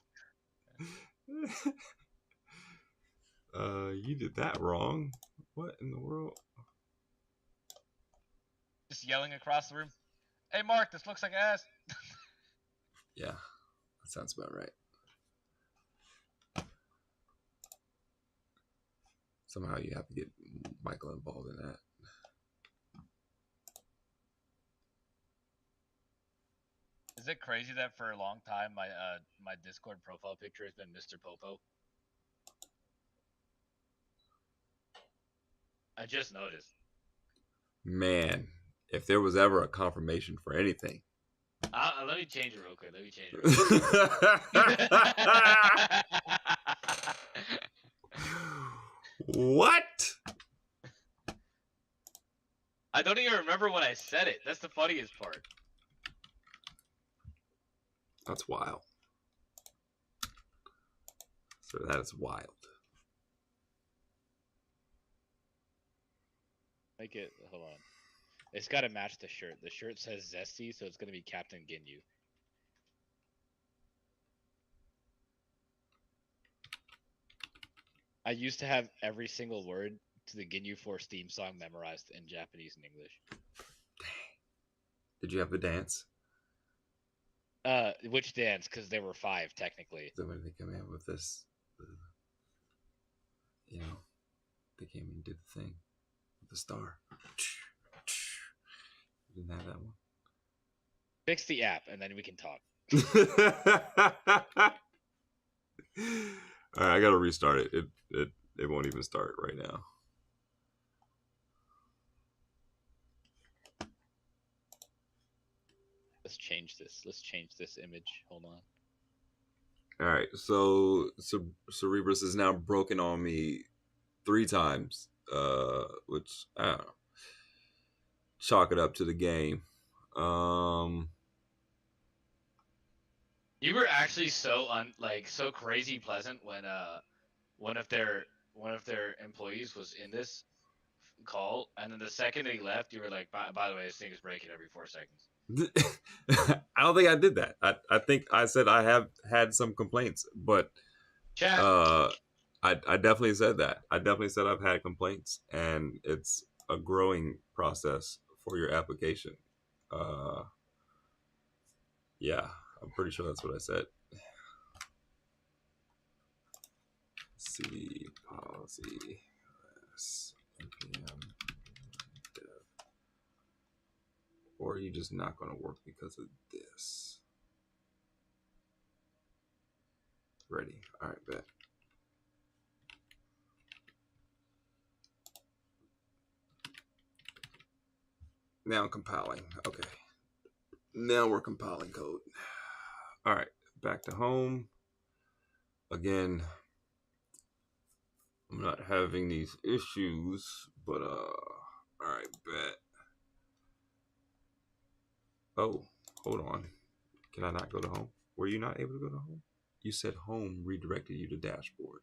A: You did that wrong. What in the world?
B: Just yelling across the room, "Hey, Mark, this looks like ass."
A: Yeah, that sounds about right. Somehow you have to get Michael involved in that.
B: Is it crazy that for a long time my my Discord profile picture has been Mr. Popo? I just noticed.
A: Man, if there was ever a confirmation for anything.
B: Let me change it real quick.
A: What?
B: I don't even remember when I said it. That's the funniest part.
A: That's wild. So that is wild.
G: Make it, hold on. It's got to match the shirt. The shirt says Zesty, so it's going to be Captain Ginyu. I used to have every single word to the Ginyu Force theme song memorized in Japanese and English.
A: Did you have the dance?
G: Which dance? Because there were 5 technically.
A: So when they come in with this, you know, they came and did the thing with the star. You didn't have that one.
G: Fix the app, and then we can talk.
A: All right, I gotta restart it. It won't even start right now.
G: Let's change this. Let's change this image. Hold on.
A: All right, so Cerebras is now broken on me 3 times, which I don't know. Chalk it up to the game.
B: You were actually so so crazy pleasant when one of their employees was in this call, and then the second they left, you were like, by the way, this thing is breaking every 4 seconds.
A: I don't think I did that. I think I said I have had some complaints, but
B: Chat.
A: I definitely said that. I definitely said I've had complaints, and it's a growing process for your application. Yeah, I'm pretty sure that's what I said. CD policy npm dev. Or are you just not going to work because of this? Ready. All right, bet. Now compiling. Okay. Now we're compiling code. All right, back to home. Again, I'm not having these issues, but all right, bet. Oh, hold on. Can I not go to home? Were you not able to go to home? You said home redirected you to dashboard.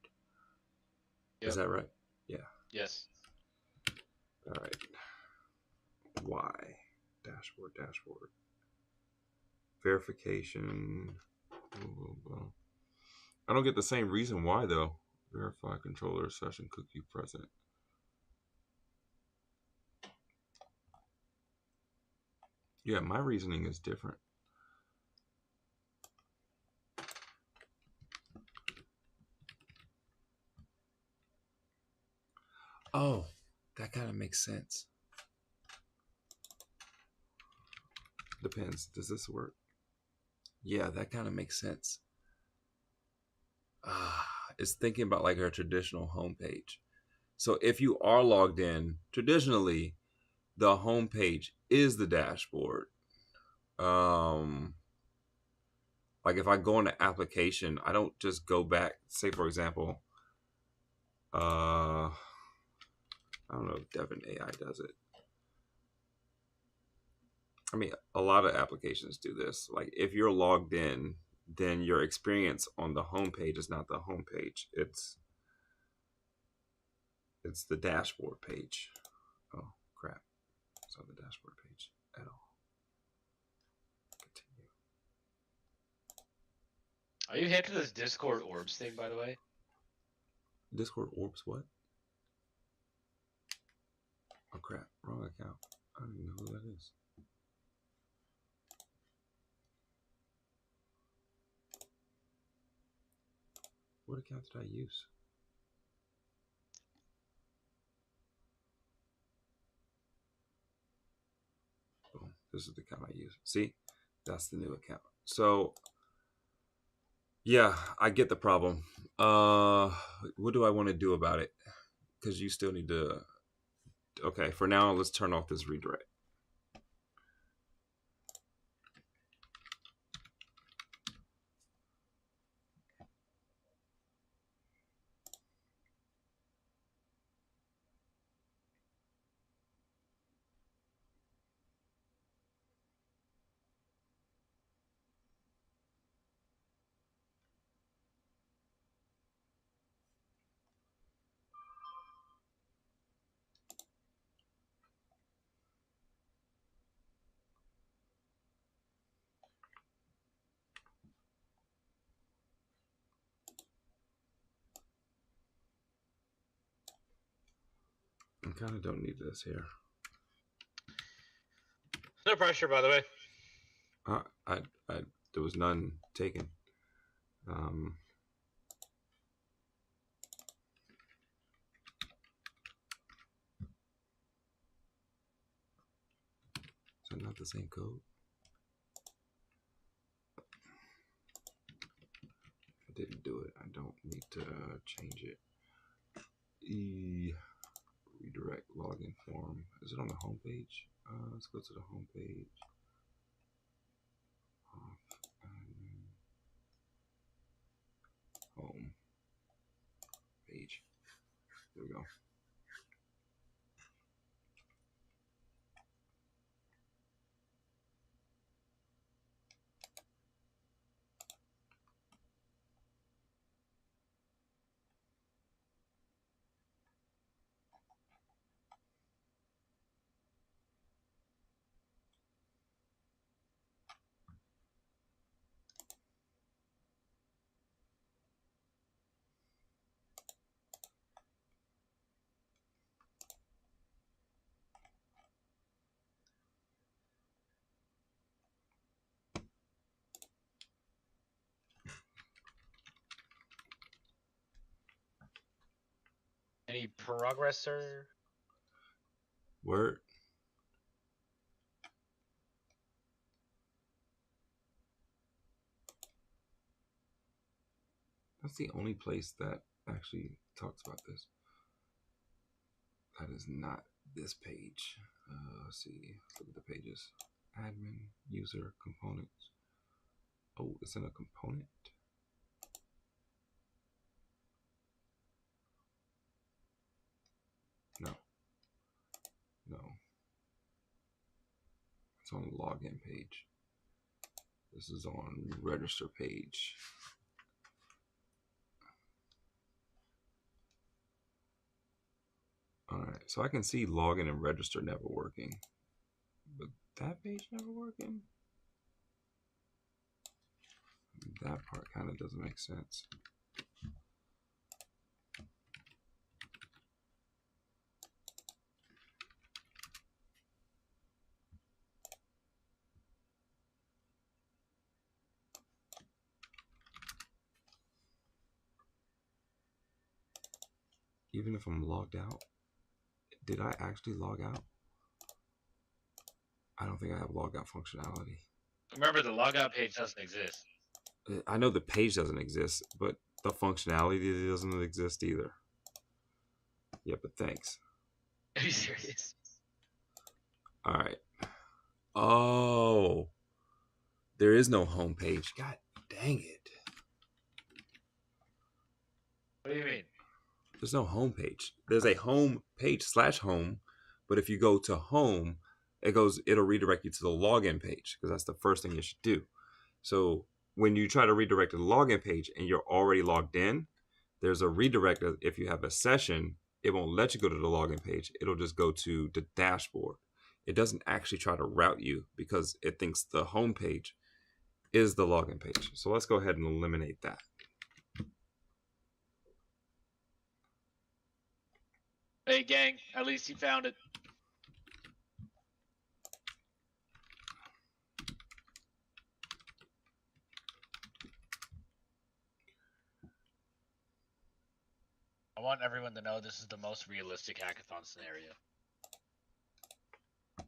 A: Yep. Is that right? Yeah.
B: Yes.
A: All right. Why? Dashboard. Verification. I don't get the same reason why though. Verify controller session cookie present. Yeah, my reasoning is different. Oh, that kind of makes sense. Depends. Does this work? Yeah, that kind of makes sense. It's thinking about like our traditional homepage. So if you are logged in, traditionally, the homepage is the dashboard. Like if I go into application, I don't just go back. Say for example, I don't know if Devin AI does it. I mean, a lot of applications do this. Like if you're logged in, then your experience on the home page is not the home page. It's the dashboard page. Oh crap! It's not the dashboard page at all. Continue.
G: Are you hip to this Discord orbs thing, by the way?
A: Discord orbs what? Oh crap! Wrong account. I don't even know who that is. What account did I use? Boom. This is the account I use. See? That's the new account. So, yeah, I get the problem. What do I want to do about it? Because you still need to... Okay, for now, let's turn off this redirect. I kind of don't need this here.
B: No pressure, by the way.
A: There was none taken. Is that not the same code? I didn't do it. I don't need to change it. Redirect login form. Is it on the home page? Let's go to the home page. Home page. There we go.
B: Any progress, sir?
A: Word. That's the only place that actually talks about this. That is not this page. Let's see. Let's look at the pages. Admin, user, components. Oh, it's in a component. No. It's on the login page. This is on register page. Alright, so I can see login and register never working. But that page never working? That part kind of doesn't make sense. Even if I'm logged out, did I actually log out? I don't think I have logout functionality.
G: Remember, the logout page doesn't exist.
A: I know the page doesn't exist, but the functionality doesn't exist either. Yeah, but thanks.
G: Are you serious?
A: All right. Oh, there is no home page. God dang it.
G: What do you mean?
A: There's no home page. There's a home page /home, but if you go to home, it'll redirect you to the login page because that's the first thing you should do. So when you try to redirect to the login page and you're already logged in, there's a redirect. If you have a session, it won't let you go to the login page. It'll just go to the dashboard. It doesn't actually try to route you because it thinks the home page is the login page. So let's go ahead and eliminate that.
G: Hey gang, at least you found it. I want everyone to know this is the most realistic hackathon scenario.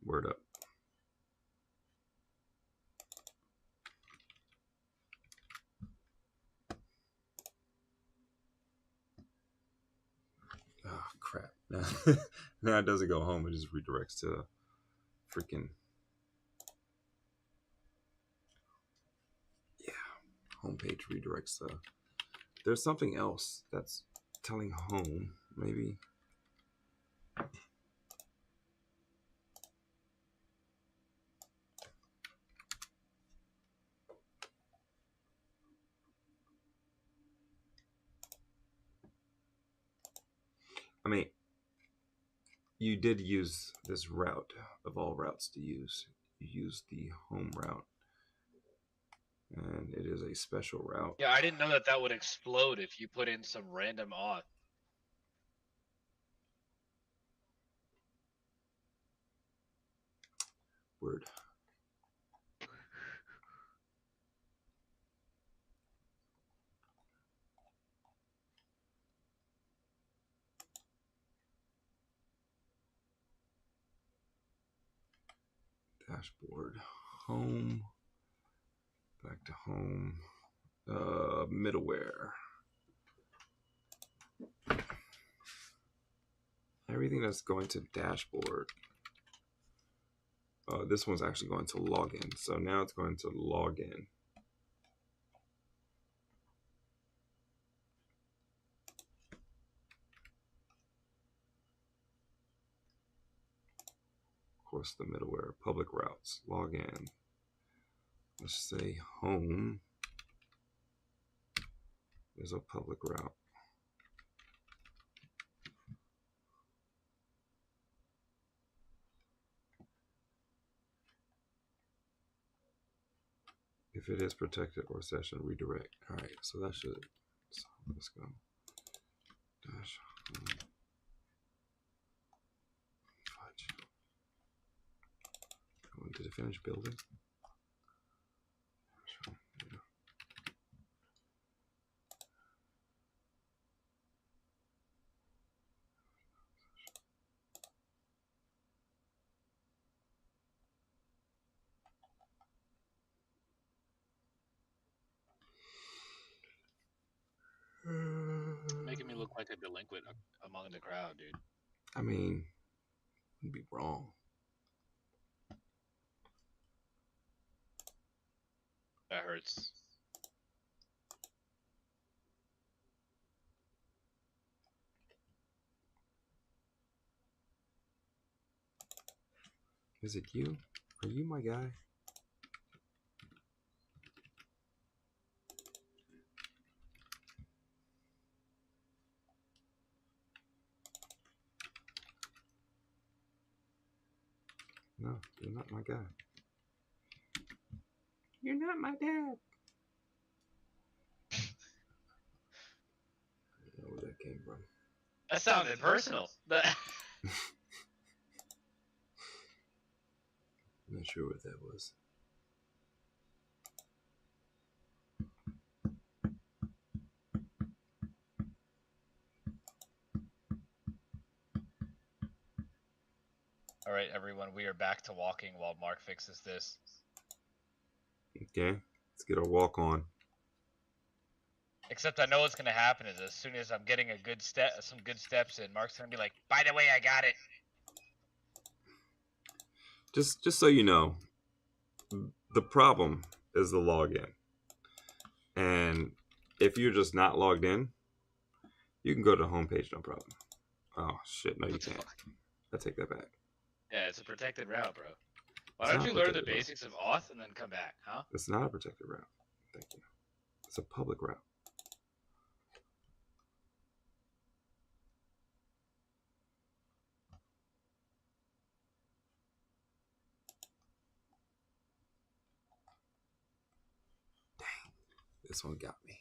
A: Word up. Oh, crap. Now it doesn't go home. It just redirects to freaking... Yeah. Homepage redirects to... There's something else that's telling home, maybe. I mean, you did use this route of all routes to use. You used the home route. And it is a special route.
G: Yeah, I didn't know that would explode if you put in some random auth.
A: Word. Dashboard. Home. Back to home. Middleware. Everything that's going to dashboard. This one's actually going to login. So now it's going to login. Of course, the middleware. Public routes. Login. Let's say home. There's a public route. If it is protected or session, redirect. All right, so that should. So let's go. Dash home. Fudge. Go into the finished building. Yeah.
G: Making me look like a delinquent among the crowd, dude.
A: I mean, you'd be wrong.
G: That hurts.
A: Is it you? Are you my guy? No, you're not my guy. You're not my dad. I don't know where that came from.
G: That sounded personal.
A: I'm not sure what that was.
G: All right, everyone, we are back to walking while Mark fixes this.
A: Okay, let's get a walk on.
G: Except I know what's gonna happen is as soon as I'm getting some good steps in, Mark's gonna be like, "By the way, I got it."
A: Just so you know, the problem is the login. And if you're just not logged in, you can go to the homepage, no problem. Oh shit, no you can't. I take that back.
G: Yeah, it's a protected route, bro. Why don't you learn the basics of auth and then come back, huh?
A: It's not a protected route. Thank you. It's a public route. Dang, this one got me.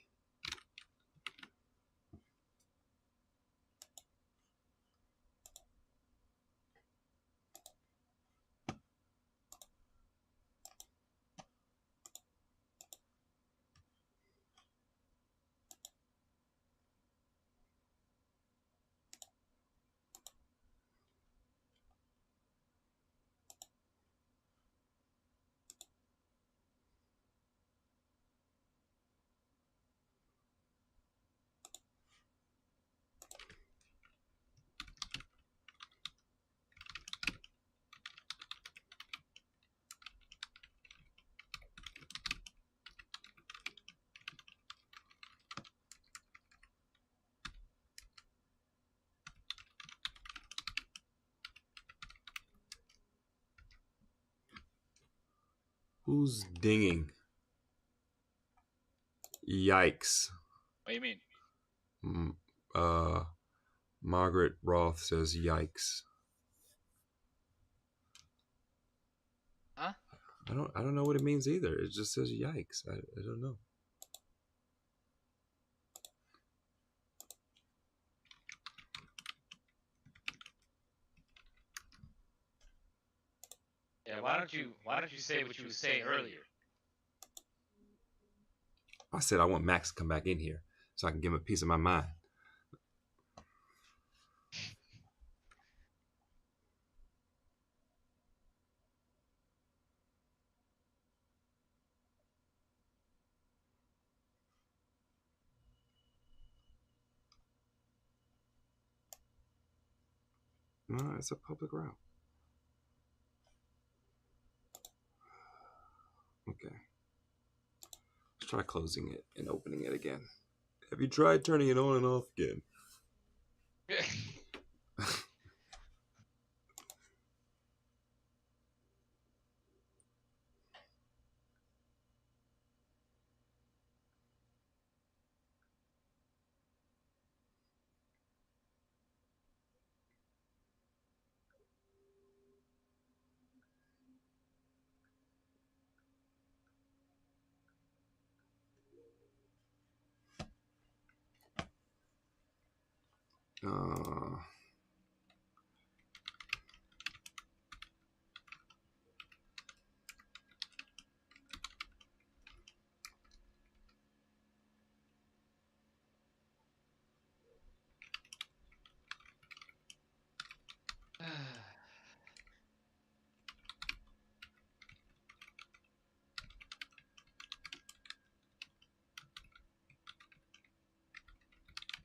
A: Who's dinging? Yikes.
G: What do you mean?
A: Margaret Roth says yikes.
G: Huh?
A: I don't know what it means either. It just says yikes. I don't know.
G: Yeah, why don't you say what you were saying earlier?
A: I said I want Max to come back in here so I can give him a piece of my mind. No, it's a public route. Okay. Let's try closing it and opening it again. Have you tried turning it on and off again?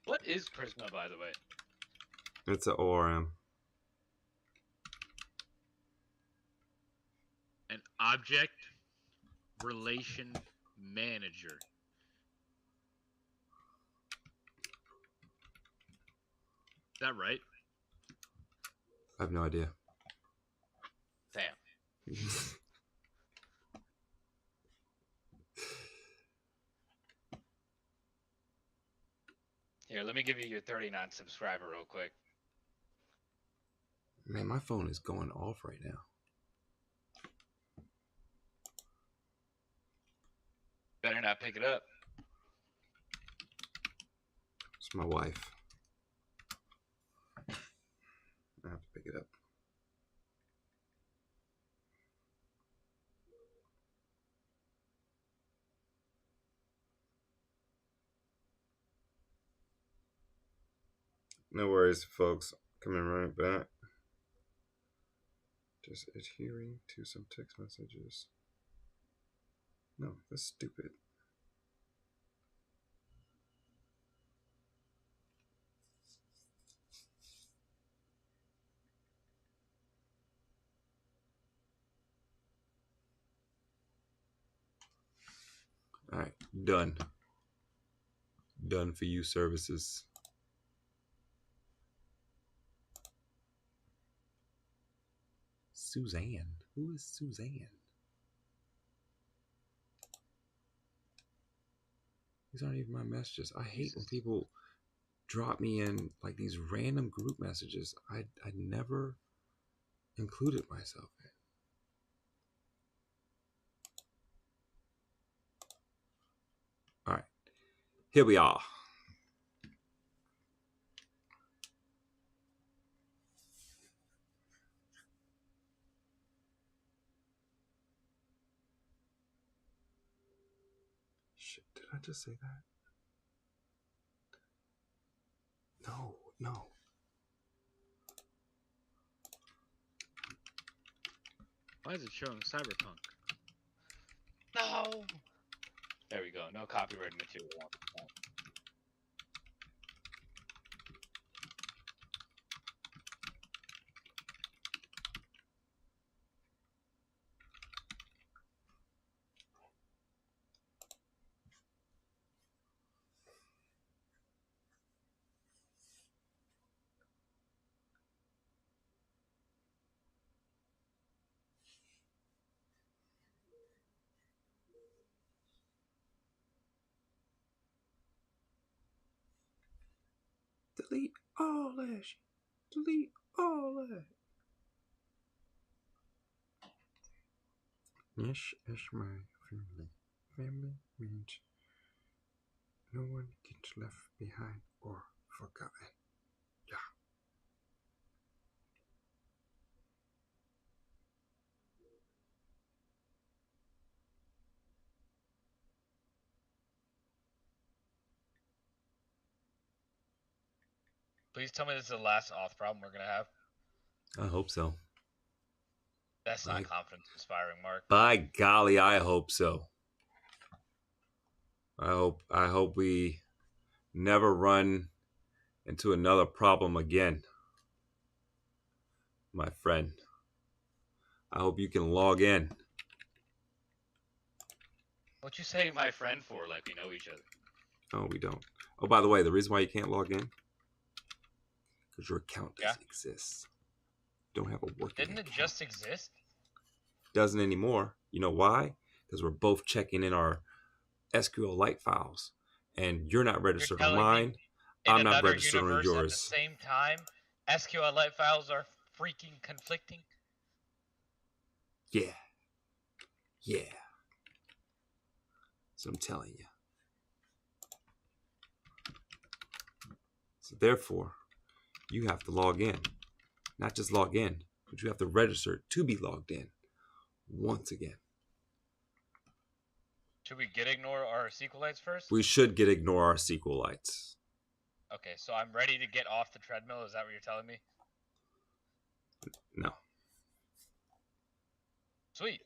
G: What is Prisma, by the way?
A: It's an ORM.
F: An object relation manager. Is that right?
A: I have no idea.
G: Damn. Here, let me give you your 39 subscriber real quick.
A: Man, my phone is going off right now.
G: Better not pick it up.
A: It's my wife. I have to pick it up. No worries, folks. Coming right back. Just adhering to some text messages. No, that's stupid. All right, done. Done for you, services. Suzanne. Who is Suzanne? These aren't even my messages. I hate when people drop me in like these random group messages I never included myself in. All right, here we are. Shit, did I just say that? No, no.
H: Why is it showing Cyberpunk?
G: No. There we go. No copyrighted material.
A: Delete all that shit. Delete all that. Yes, is my family. Family means no one gets left behind or forgotten. Yeah.
B: Please tell me this is the last auth problem we're gonna have.
A: I hope so.
B: That's not confidence inspiring, Mark.
A: By golly, I hope so. I hope we never run into another problem again. My friend. I hope you can log in.
B: What you say my friend for, like we know each other?
A: Oh, we don't. Oh, by the way, the reason why you can't log in, because your account doesn't exist. You don't have a working
B: Didn't it
A: account.
B: just exist?
A: Doesn't anymore. You know why? Because we're both checking in our SQLite files, and you're not registered on mine. I'm not registered on yours.
B: At the same time, SQLite files are freaking conflicting.
A: Yeah. Yeah. So I'm telling you. So therefore, you have to log in. Not just log in, but you have to register to be logged in once again.
B: Should we ignore our SQLites first?
A: We should ignore our SQLites.
B: Okay, so I'm ready to get off the treadmill. Is that what you're telling me?
A: No.
B: Sweet.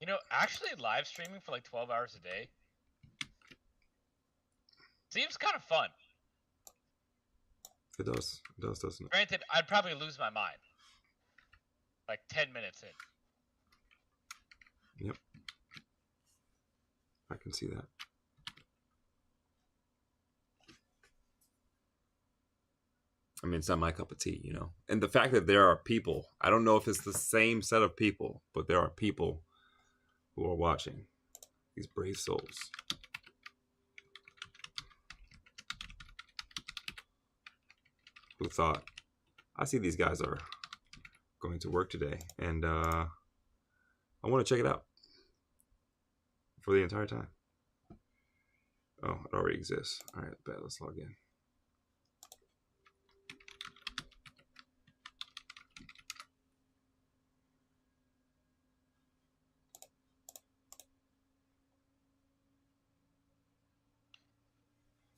B: You know, actually live streaming for like 12 hours a day seems kind of fun.
A: It does. It does, doesn't it?
B: Granted, I'd probably lose my mind. Like 10 minutes in.
A: Yep. I can see that. I mean, it's not my cup of tea, you know. And the fact that there are people, I don't know if it's the same set of people, but there are people who are watching. These brave souls. Who thought, I see these guys are going to work today, and I want to check it out for the entire time. Oh, it already exists. All right, bet. Let's log in.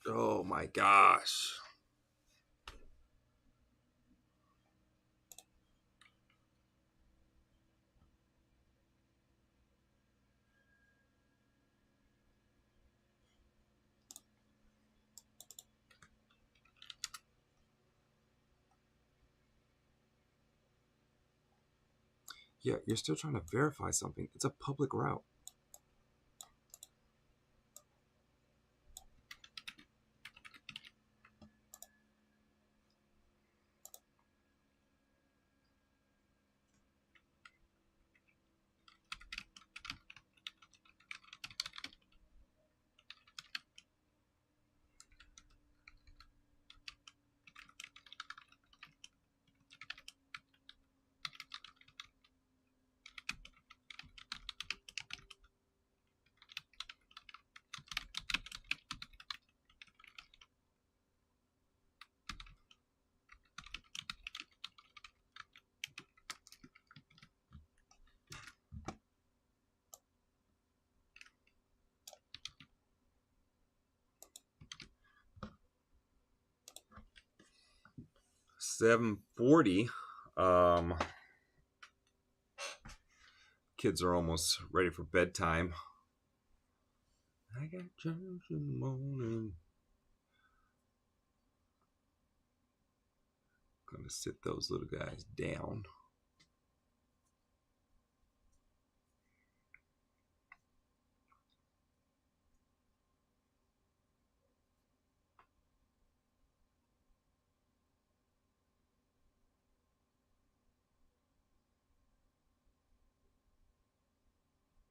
A: Oh my gosh. Yeah, you're still trying to verify something. It's a public route. 7:40. Kids are almost ready for bedtime. I got church in the morning. Gonna sit those little guys down.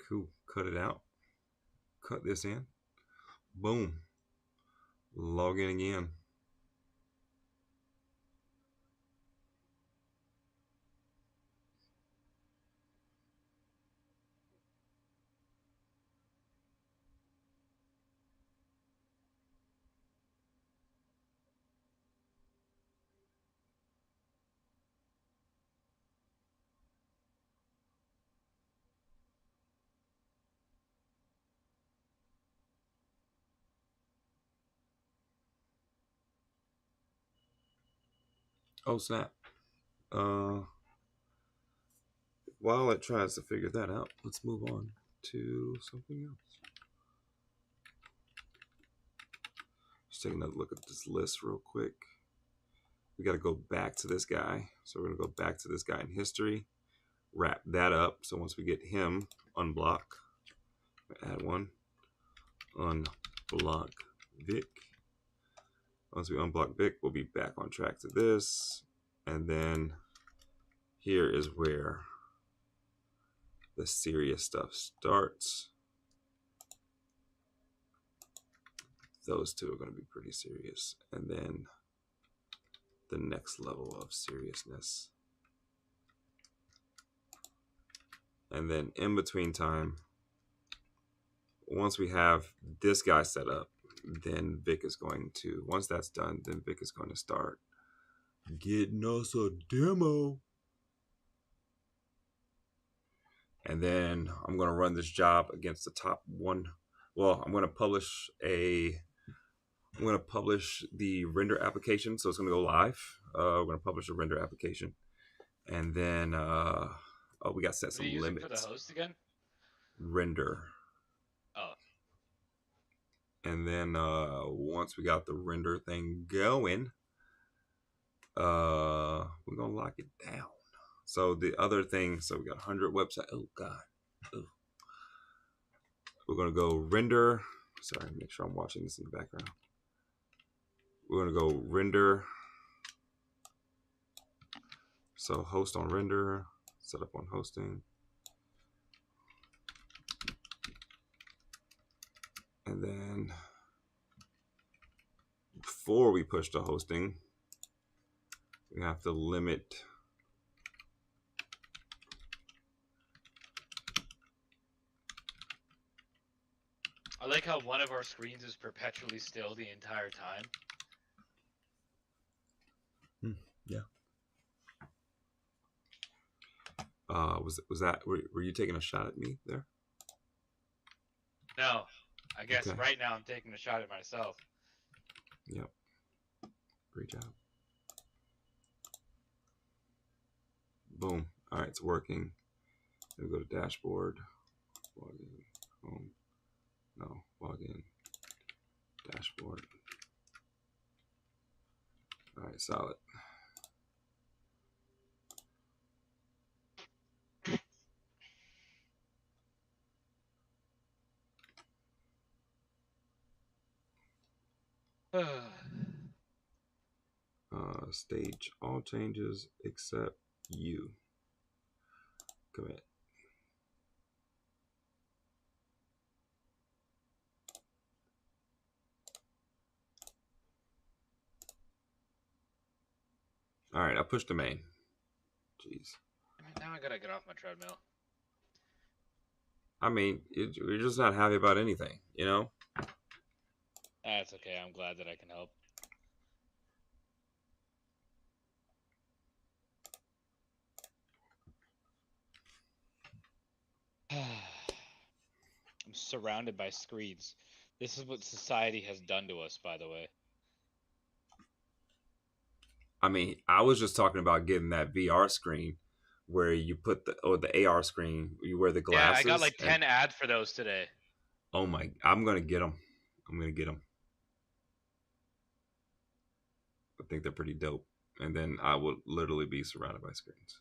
A: Cool. Cut it out. Cut this in. Boom. Log in again. Oh snap. While it tries to figure that out, let's move on to something else. Just take another look at this list real quick. We got to go back to this guy. So we're going to go back to this guy in history, wrap that up. So once we get him, unblock, add one, unblock Vic. Once we unblock Vic, we'll be back on track to this. And then here is where the serious stuff starts. Those two are going to be pretty serious. And then the next level of seriousness. And then in between time, once we have this guy set up, then Vic is going to, once that's done, then Vic is going to start getting us a demo. And then I'm going to run this job against the top one. Well, I'm going to publish the render application. So it's going to go live. We're going to publish a render application. And then, we got to set some limits.
G: For the host again?
A: Render.
G: Oh.
A: And then once we got the render thing going, we're going to lock it down. So the other thing, so we got 100 website. Oh, God. Oh. We're going to go render. Sorry, make sure I'm watching this in the background. We're going to go render. So host on render, set up on hosting. And then before we push to hosting, we have to limit
G: I like how one of our screens is perpetually still the entire time.
A: Yeah. Was that were you taking a shot at me there?
G: No, I guess
A: Okay.
G: right now I'm taking a shot at myself.
A: Yep. Great job. Boom. All right, it's working. Then we go to dashboard. Log in. Home. No. Log in. Dashboard. All right, solid. Stage all changes except you. Commit. All right, I pushed the main. Jeez.
G: Now I gotta get off my treadmill.
A: I mean, you're just not happy about anything, you know?
G: That's okay. I'm glad that I can help. I'm surrounded by screens. This is what society has done to us, by the way.
A: I mean, I was just talking about getting that VR screen where you put the AR screen, you wear the
G: Yeah,
A: glasses.
G: I got like 10 ads for those today.
A: Oh my! I'm gonna get them. I'm gonna get them. I think they're pretty dope. And then I would literally be surrounded by screens.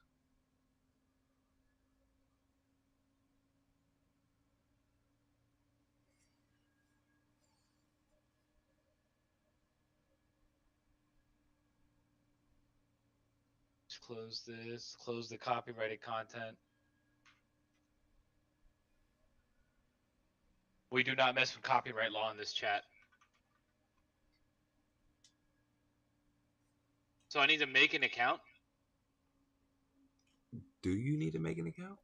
G: Just close this. Close the copyrighted content. We do not mess with copyright law in this chat. So I need to make an account?
A: Do you need to make an account?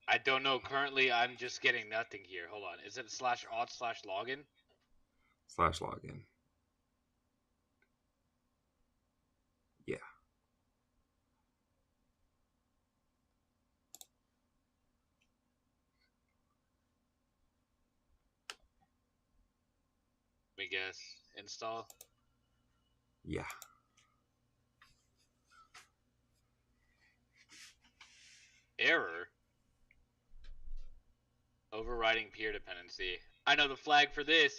G: I don't know. Currently, I'm just getting nothing here. Hold on. Is it /auth/login?
A: /login. Yeah.
G: Let me guess. Install?
A: Yeah.
G: Error? Overriding peer dependency. I know the flag for this.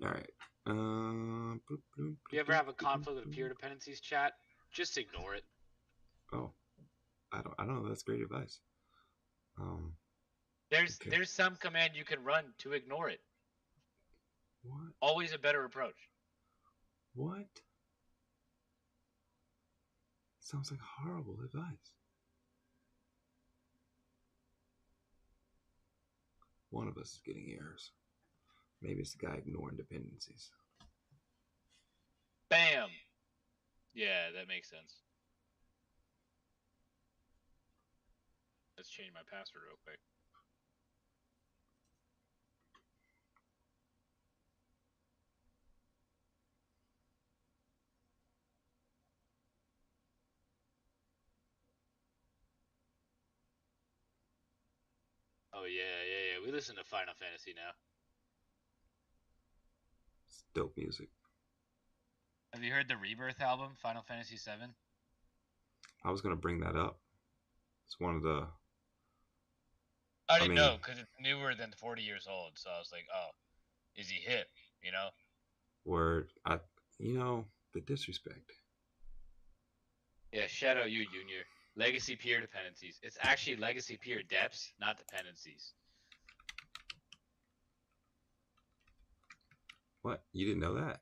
A: All right.
G: Do you ever have a conflict with peer dependencies, chat? Just ignore it.
A: Oh, I don't know. That's great advice.
G: There's some command you can run to ignore it.
A: What?
G: Always a better approach.
A: What? Sounds like horrible advice. One of us is getting errors. Maybe it's the guy ignoring dependencies.
G: Bam! Yeah, that makes sense. Let's change my password real quick. Oh yeah. We listen to Final Fantasy now.
A: It's dope music.
G: Have you heard the Rebirth album, Final Fantasy VII?
A: I was gonna bring that up. It's one of the.
G: I didn't know because it's newer than 40 years old. So I was like, oh, is he hip? You know?
A: The disrespect.
G: Yeah, Shadow you, Junior. Legacy peer dependencies. It's actually legacy peer depths, not dependencies.
A: What? You didn't know that?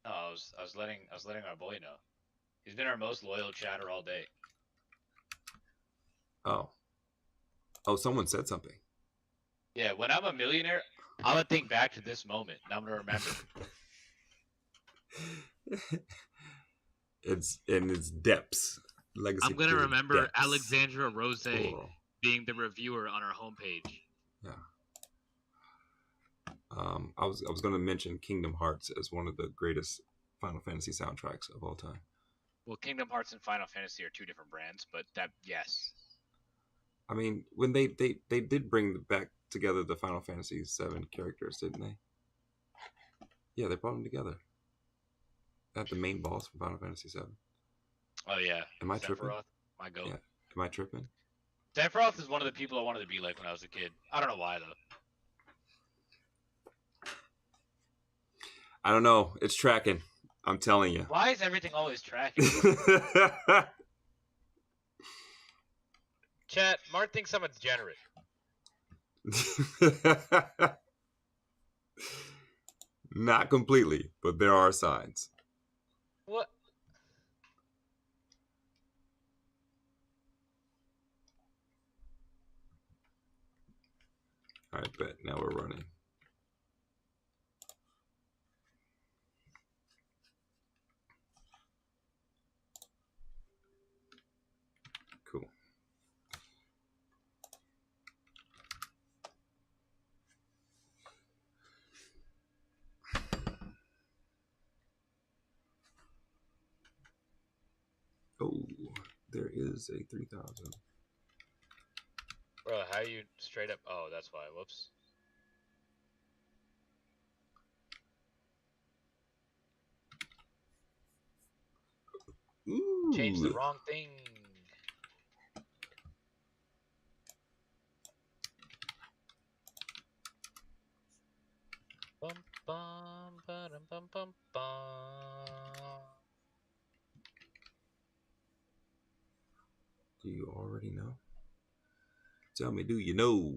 G: No, I was letting our boy know. He's been our most loyal chatter all day.
A: Oh, someone said something.
G: Yeah, when I'm a millionaire, I'm gonna think back to this moment, and I'm gonna remember.
A: It's depths. Legacy.
G: I'm gonna remember
A: depths.
G: Alexandra Rose
A: Cool.
G: being the reviewer on our homepage.
A: Yeah. I was gonna mention Kingdom Hearts as one of the greatest Final Fantasy soundtracks of all time.
G: Well, Kingdom Hearts and Final Fantasy are two different brands, but yes.
A: I mean, when they did bring back together the Final Fantasy VII characters, didn't they? Yeah, they brought them together. At the main boss from Final Fantasy VII.
G: Oh yeah.
A: Am I tripping?
G: My goat.
A: Yeah. Am I tripping?
G: Sephiroth is one of the people I wanted to be like when I was a kid. I don't know why though.
A: I don't know. It's tracking. I'm telling you.
G: Why is everything always tracking? Chat, Mart thinks I'm a degenerate.
A: Not completely, but there are signs.
G: What?
A: All right, bet. Now we're running. Cool. Oh, there is a 3000.
B: Bro, how you straight up? Oh, that's why. Whoops. Changed the
A: Ooh.
B: wrong thing. Bum bum bum bum bum bum.
A: Do you already know? Tell me, do you know?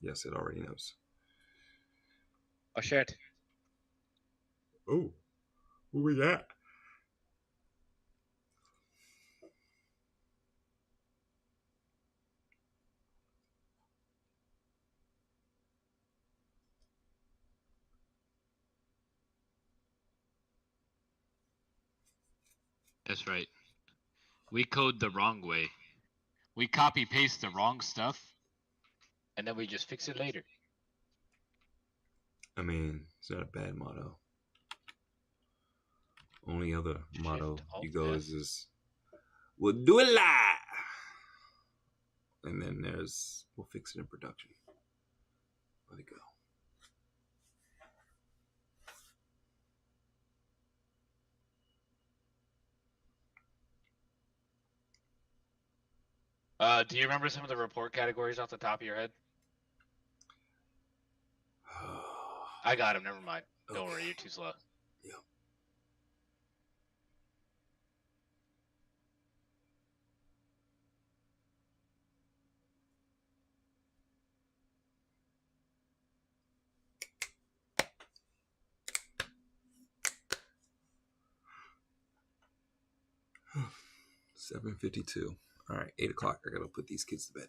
A: Yes, it already knows.
G: Oh shit.
A: Oh, who we got?
F: That's right. We code the wrong way. We copy paste the wrong stuff.
B: And then we just fix it later.
A: I mean, it's not a bad motto. Only other motto you go is we'll do it live. And then there's we'll fix it in production. Let it go.
B: Do you remember some of the report categories off the top of your head? I got them. Never mind. Don't worry. You're too slow.
A: Yep. $7:52. All right, 8 o'clock. I gotta put these kids to bed.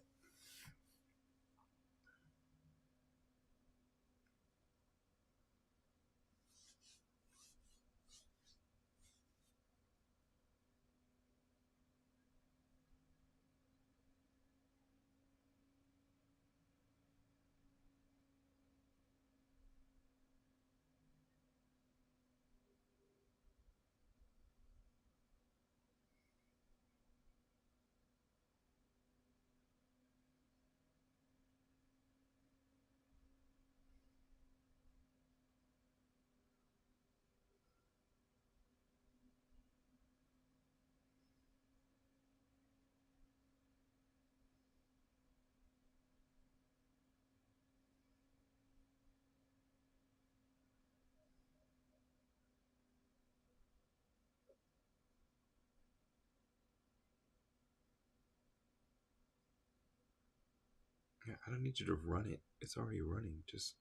A: Yeah, I don't need you to run it. It's already running. Just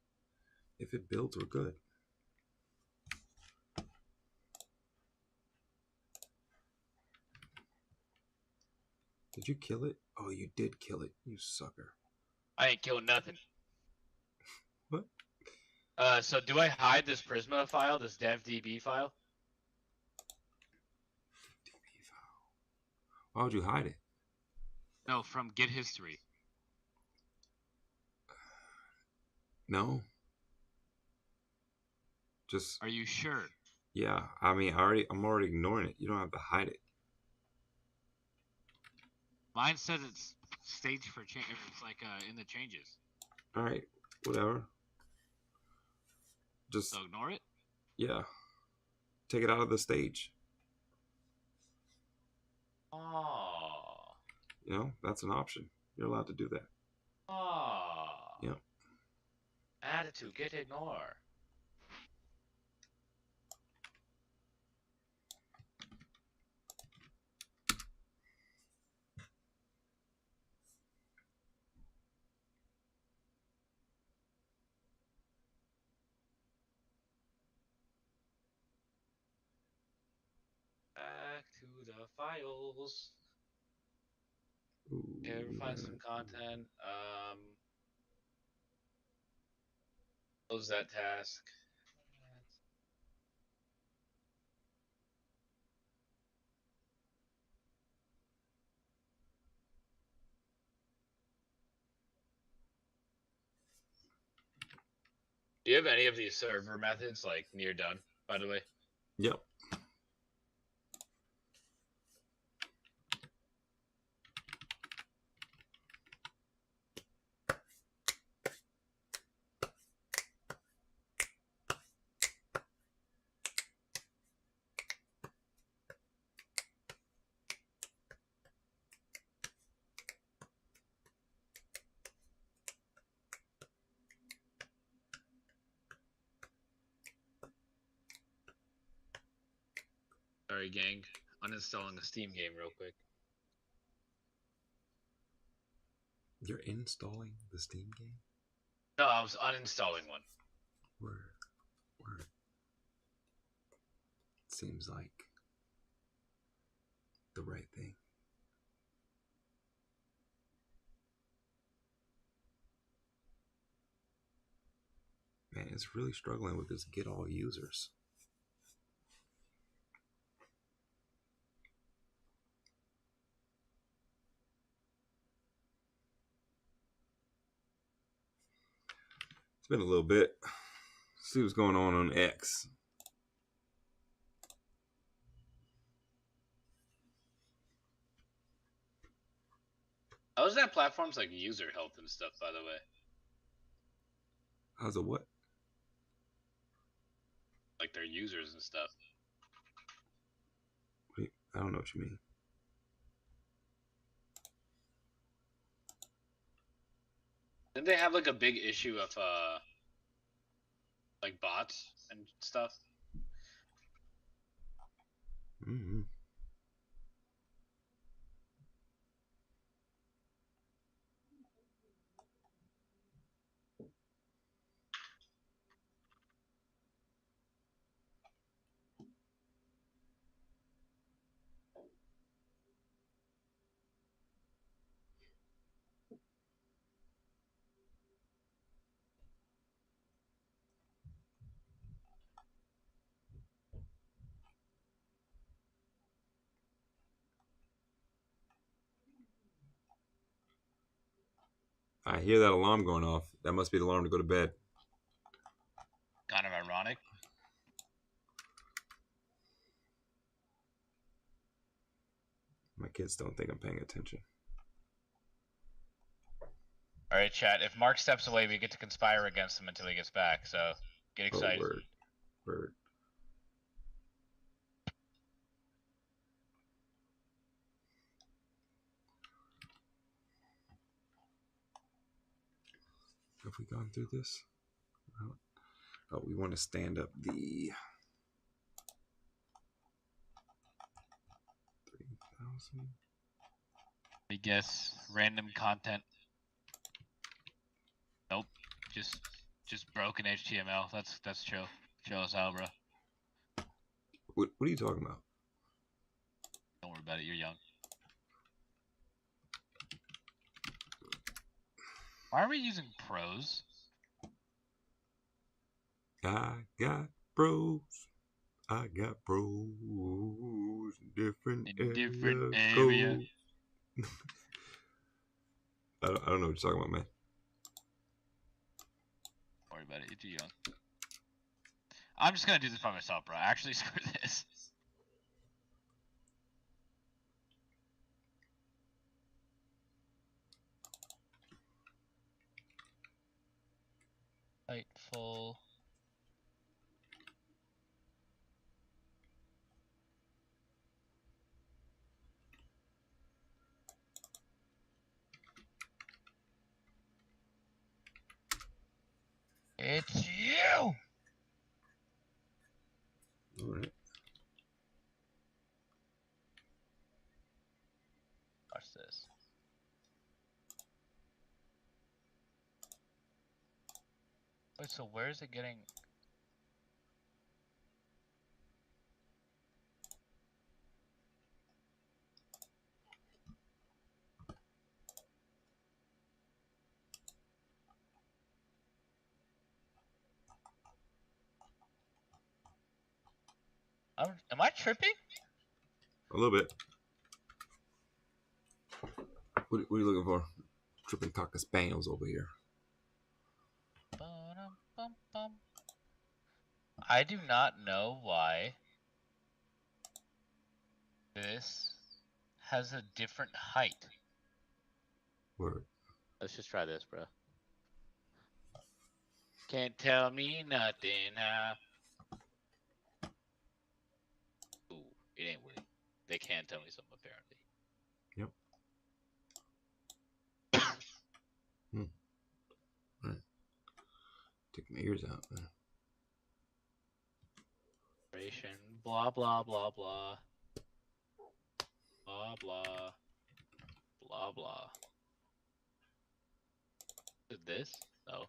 A: if it builds, we're good. Did you kill it? Oh, you did kill it, you sucker.
B: I ain't killing nothing.
A: What?
B: So do I hide this Prisma file, this devdb file?
A: DB file. Why would you hide it?
F: No, from Git history.
A: No. Just.
F: Are you sure?
A: Yeah, I mean, I'm already ignoring it. You don't have to hide it.
F: Mine says it's staged for change. It's like in the changes.
A: All right, whatever. Just
F: So ignore it.
A: yeah, take it out of the stage.
B: Oh.
A: You know, that's an option. You're allowed to do that.
B: Oh.
A: Yep.
B: Attitude, get ignore. Back to the files.
A: Ooh,
B: Okay, we'll find some content. Close that task. Do you have any of these server methods like near done, by the way?
A: Yep.
F: Sorry, gang. Uninstalling a Steam game real quick.
A: You're installing the Steam game?
F: No, I was uninstalling one.
A: Word. Seems like the right thing. Man, it's really struggling with this get all users. It's been a little bit. See what's going on X.
F: How's that platform's like user health and stuff, by the way?
A: How's it what?
F: Like their users and stuff.
A: Wait, I don't know what you mean.
F: Didn't they have like a big issue of like bots and stuff?
A: Mm-hmm. I hear that alarm going off. That must be the alarm to go to bed.
F: Kind of ironic.
A: My kids don't think I'm paying attention.
F: All right, chat. If Mark steps away, we get to conspire against him until he gets back. So get excited.
A: Oh, word. Have we gone through this? Oh, we want to stand up the 3,000.
F: I guess random content. Nope. Just broken HTML. That's chill. Chill as hell, bro.
A: What are you talking about?
F: Don't worry about it. You're young. Why are we using pros?
A: I got bros. I got bros. Different area. I don't know what you're talking about, man.
F: Don't worry about it. You're too young. I'm just gonna do this by myself, bro. Actually, screw this. Fightful. It's you!
A: All right.
F: Watch this. Wait, so where is it getting... Am I tripping?
A: A little bit. What are you looking for? Tripping cocker spaniels over here.
F: I do not know why this has a different height.
A: Word.
G: Let's just try this, bro. Can't tell me nothing. Ooh, it ain't working. They can tell me something, apparently.
A: Yep. Right. Take my ears out, man.
G: Operation Blah blah blah blah. Blah blah. Blah blah. Is this? No.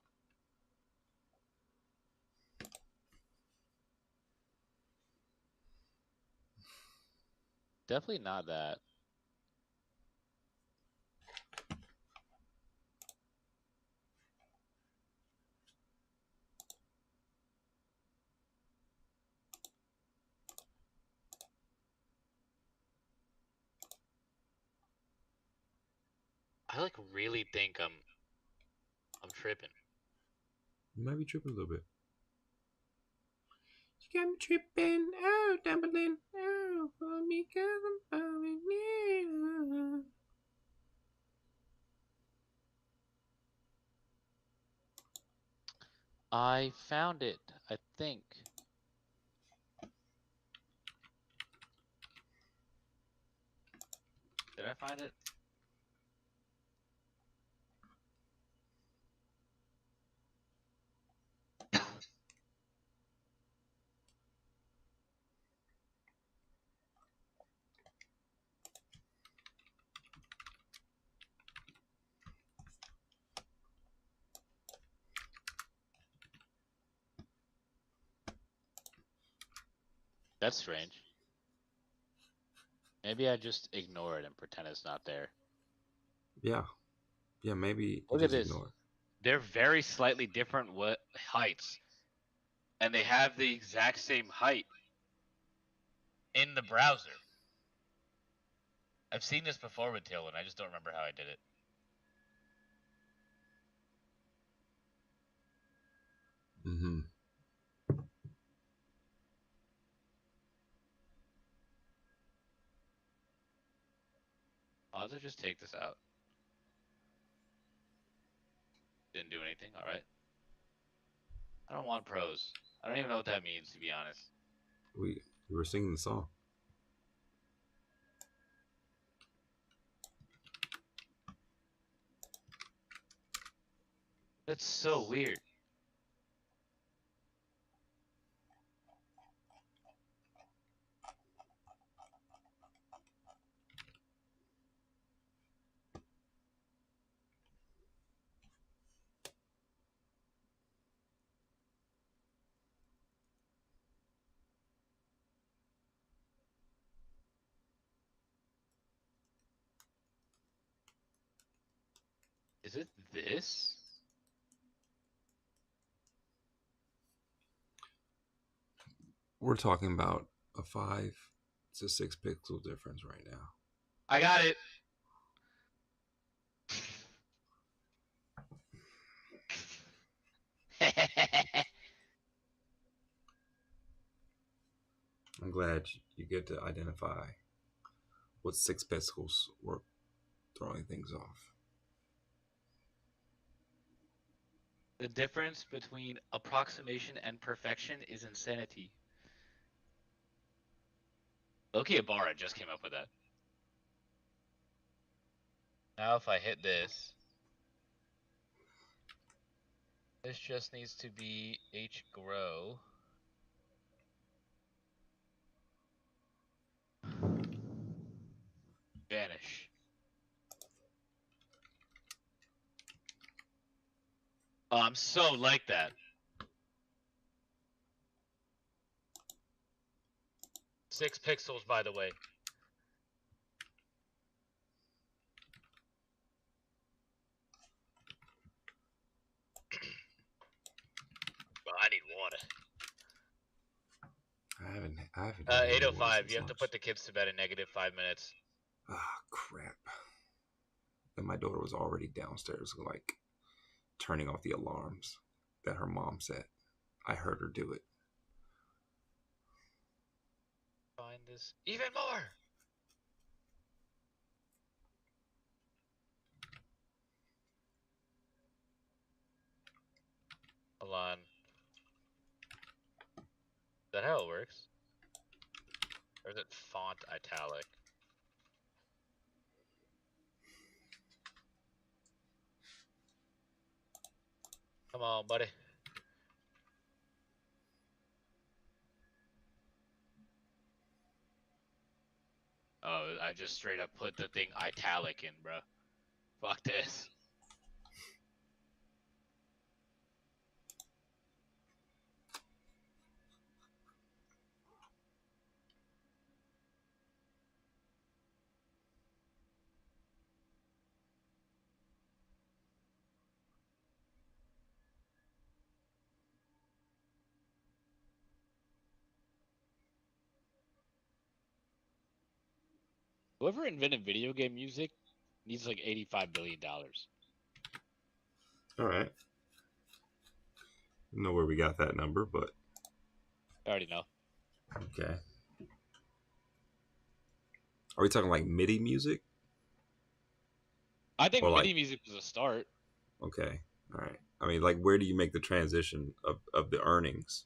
G: Definitely not that. I like really think I'm tripping.
A: You might be tripping a little bit. You got me tripping, oh, dumpling, oh, because I'm falling in.
G: I found it, I think. Did I find it? That's strange. Maybe I just ignore it and pretend it's not there.
A: Yeah. Yeah, maybe
G: Look
A: you
G: at
A: just
G: this.
A: ignore it.
G: They're very slightly different heights, and they have the exact same height in the browser. I've seen this before with Tailwind. I just don't remember how I did it.
A: Mm-hmm.
G: I'll just take this out. Didn't do anything. All right. I don't want pros. I don't even know what that means, to be honest.
A: We were singing the song.
G: That's so weird. Is it this?
A: We're talking about a 5 to 6 pixel difference right now.
G: I got it.
A: I'm glad you get to identify what 6 pixels were throwing things off.
G: The difference between approximation and perfection is insanity. Loki Ibarra just came up with that. Now if I hit this, this just needs to be hgrow. Vanish. Oh, I'm so like that. Six pixels, by the way. Well, I need water.
A: I haven't
G: 8:05. You have to put the kids to bed in -5 minutes.
A: Ah, crap. And my daughter was already downstairs, like, turning off the alarms that her mom set. I heard her do it.
G: Find this even more. Hold on. Is that how it works? Or is it font italic? Come on, buddy. I just straight up put the thing italic in, bro. Fuck this. Whoever invented video game music needs like $85 billion.
A: All right. I don't know where we got that number, but
G: I already know.
A: okay. Are we talking like MIDI music?
G: I think
A: Or
G: MIDI
A: like-
G: music was a start.
A: Okay. All right. I mean, like, where do you make the transition of the earnings?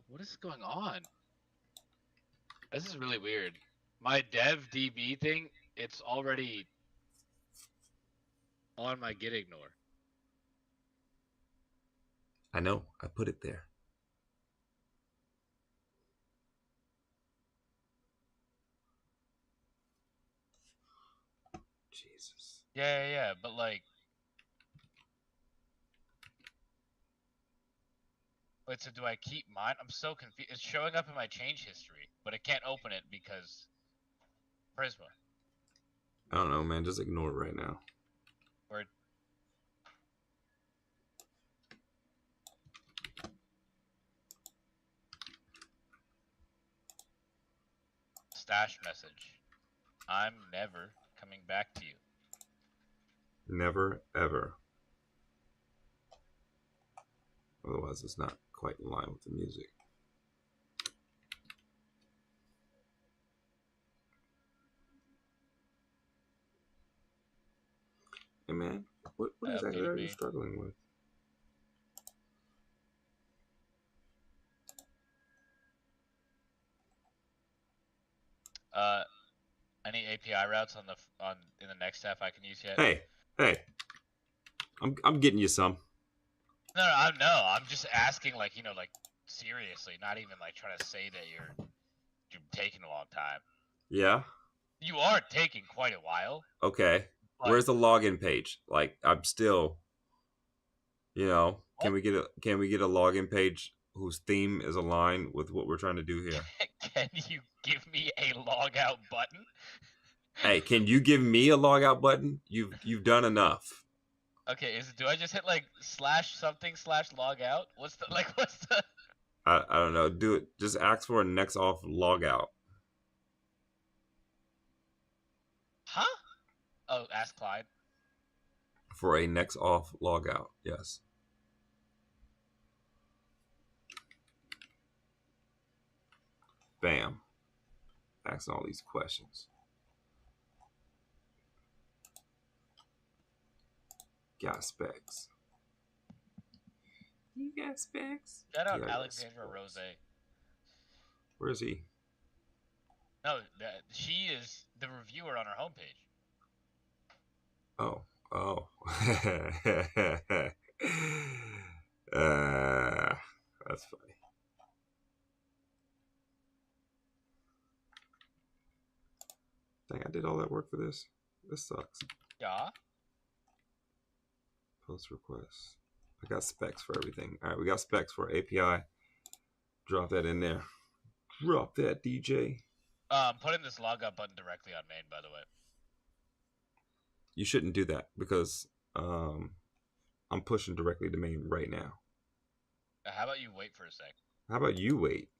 G: What is going on? This is really weird. My dev DB thing, it's already on my git ignore.
A: I know. I put it there. Jesus.
G: Yeah, but like... Wait, so do I keep mine? I'm so confused. It's showing up in my change history, but I can't open it because... Prisma.
A: I don't know, man. Just ignore it right now.
G: Or... Stash message. I'm never coming back to you.
A: Never, ever. Otherwise, it's not quite in line with the music. Hey, man, what exactly are you struggling with?
G: Any API routes on in the next step I can use yet?
A: Hey, I'm getting you some.
G: No, I'm just asking, like, you know, like, seriously, not even like trying to say that you're taking a long time.
A: Yeah.
G: You are taking quite a while.
A: Okay. Where's the login page? Like, I'm still, you know, can we get a login page whose theme is aligned with what we're trying to do here?
G: Can you give me a log out button?
A: Hey, can you give me a log out button? You've done enough.
G: Okay, do I just hit like /something/log out? What's the
A: I don't know. Do it. Just ask for a next off log out.
G: Huh? Oh, ask Clyde.
A: For a next off log out. Yes. Bam. Asking all these questions. Got specs. You got specs?
G: Shout out
A: Yeah,
G: Alexandra Rose.
A: Where is he?
G: No, she is the reviewer on our homepage.
A: Oh. That's funny. Dang, I did all that work for this. This sucks.
G: Yeah.
A: Post requests. I got specs for everything. All right, we got specs for API. Drop that in there. Drop that, DJ.
G: Put in this log out button directly on main, by the way.
A: You shouldn't do that because I'm pushing directly to main right now.
G: How about you wait for a sec?
A: How about you wait?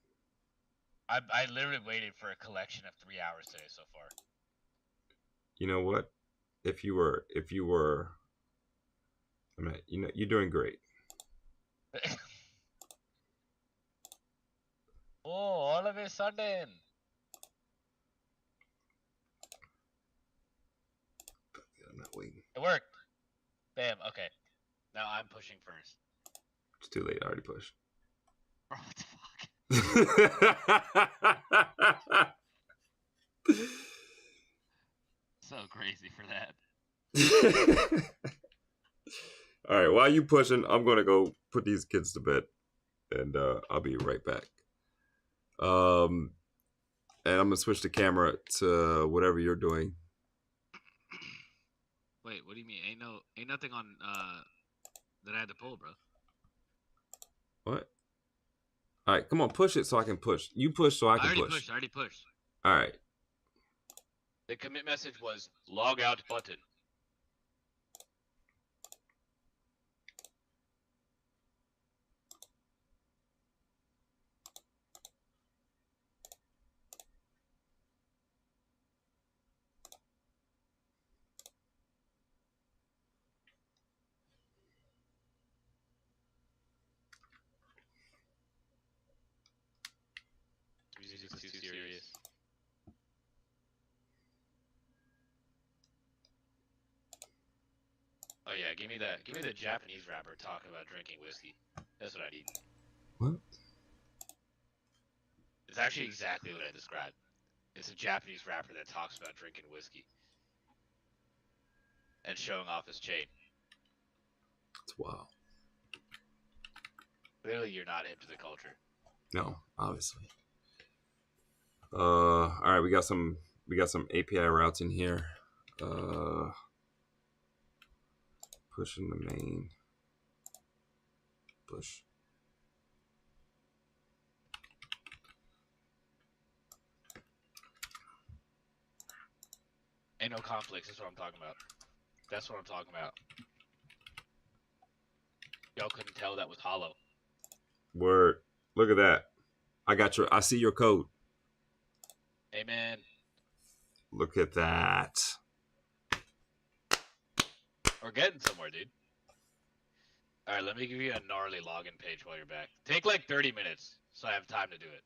G: I literally waited for a collection of 3 hours today so far.
A: You know what? If you were, I mean, you know, you're doing great.
G: Oh, all of a sudden.
A: I'm not waiting.
G: It worked. Bam. Okay. Now I'm pushing first.
A: It's too late. I already pushed.
G: Bro, what the fuck? So crazy for that.
A: All right. While you pushing, I'm gonna go put these kids to bed, and I'll be right back. And I'm gonna switch the camera to whatever you're doing.
F: Wait, what do you mean? Ain't nothing on that I had to pull, bro.
A: What? All right, come on, push it so I can push. You push so I can push.
F: I already pushed.
A: All right.
G: The commit message was log out button. Music's too serious. Oh yeah, give me the Japanese rapper talking about drinking whiskey. That's what I need.
A: What?
G: It's actually exactly what I described. It's a Japanese rapper that talks about drinking whiskey and showing off his chain.
A: That's wild.
G: Clearly, you're not hip to the culture.
A: No, obviously. All right, we got some API routes in here. Pushing the main. Push.
G: Ain't no conflicts. That's what I'm talking about. That's what I'm talking about. Y'all couldn't tell that was hollow.
A: Word. Look at that. I see your code.
G: Amen.
A: Look at that.
G: We're getting somewhere, dude. All right, let me give you a gnarly login page while you're back. Take like 30 minutes, so I have time to do it.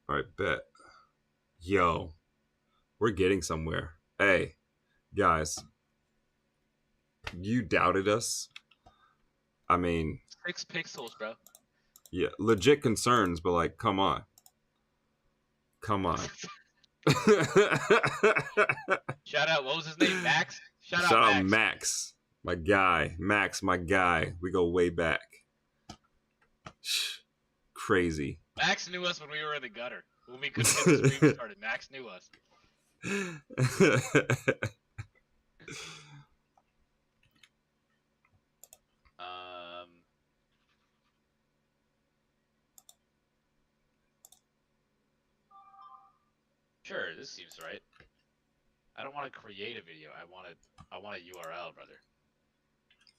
A: All right, bet. Yo, we're getting somewhere. Hey, guys, you doubted us. I mean,
G: 6 pixels, bro.
A: yeah, legit concerns, but like, come on. Come on.
G: Shout out, what was his name? Max? Shout
A: out Max. My guy. Max, my guy. We go way back. Crazy.
G: Max knew us when we were in the gutter. When we couldn't get the stream started, Max knew us. Sure, this seems right. I don't want to create a video. I want a URL, brother.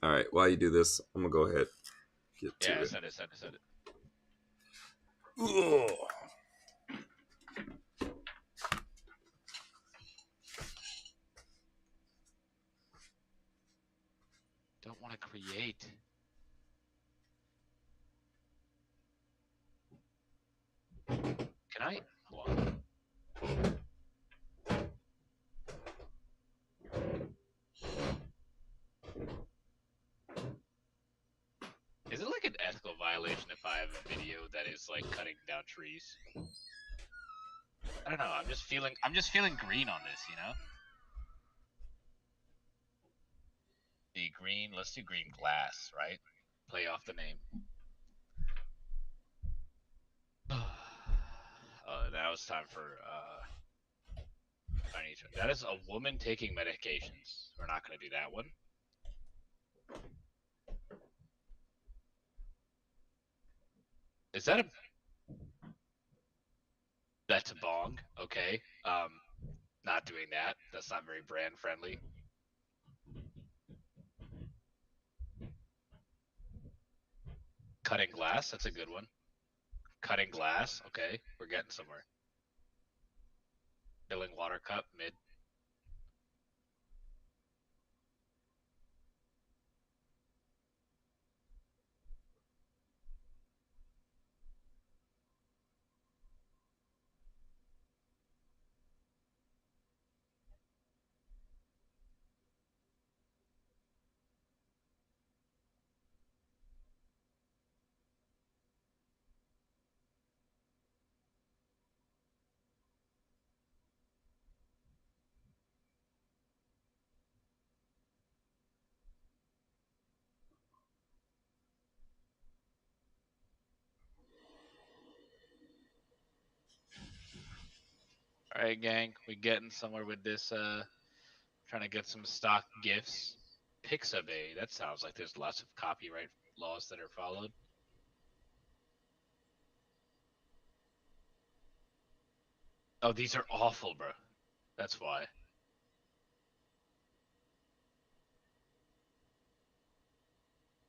A: All right, while you do this, I'm gonna go ahead. Get to it.
G: Send it.
A: Ugh.
G: Don't want to create. Can I? Hold on. Is it like an ethical violation if I have a video that is like cutting down trees? I don't know. I'm just feeling green on this, you know? The green. Let's do green glass, right? Play off the name. Now it's time for that is a woman taking medications. We're not going to do that one. Is that a... That's a bong. Okay. Not doing that. That's not very brand friendly. Cutting glass. That's a good one. Cutting glass. Okay. We're getting somewhere. Filling water cup. Mid. All right, gang, we getting somewhere with this. Trying to get some stock gifts. Pixabay. That sounds like there's lots of copyright laws that are followed. Oh, these are awful, bro. That's why.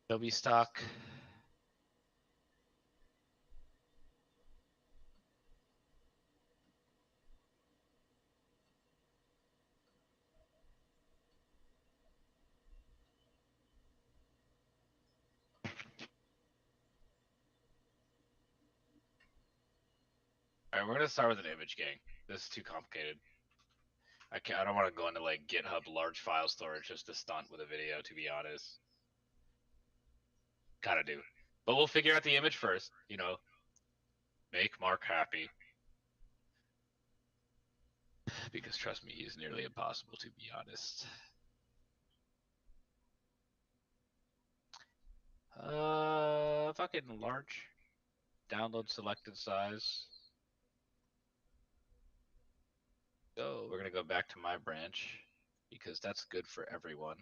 G: Adobe stock. All right, we're gonna start with an image, gang. This is too complicated. I don't want to go into like GitHub large file storage just to stunt with a video. To be honest, kind of do. But we'll figure out the image first. You know, make Mark happy. Because trust me, he's nearly impossible to be honest. Fucking large. Download selected size. So we're gonna go back to my branch because that's good for everyone.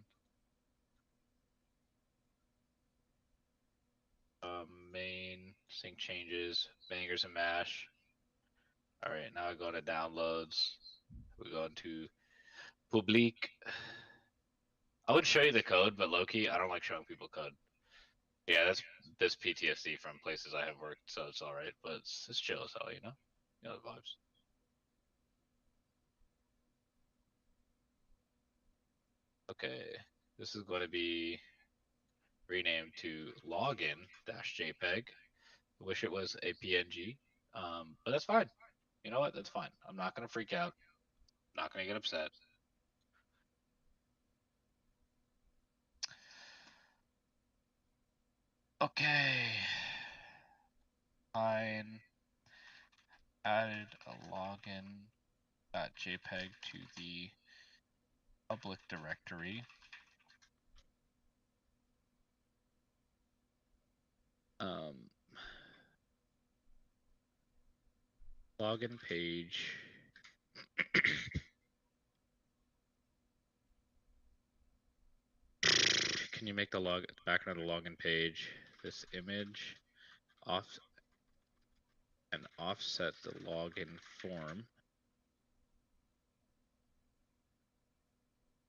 G: Main sync changes, bangers and mash. All right, now I go to downloads. We go into public. I would show you the code, but low-key, I don't like showing people code. Yeah, that's PTSD from places I have worked, so it's all right. But it's chill as hell, you know. You know the vibes. Okay, this is going to be renamed to login-jpeg. I wish it was a PNG, but that's fine. You know what? That's fine. I'm not gonna freak out. I'm not gonna get upset. Okay. Fine. Added a login.jpg to the public directory. Login page. Can you make the background of the login page this image offset the login form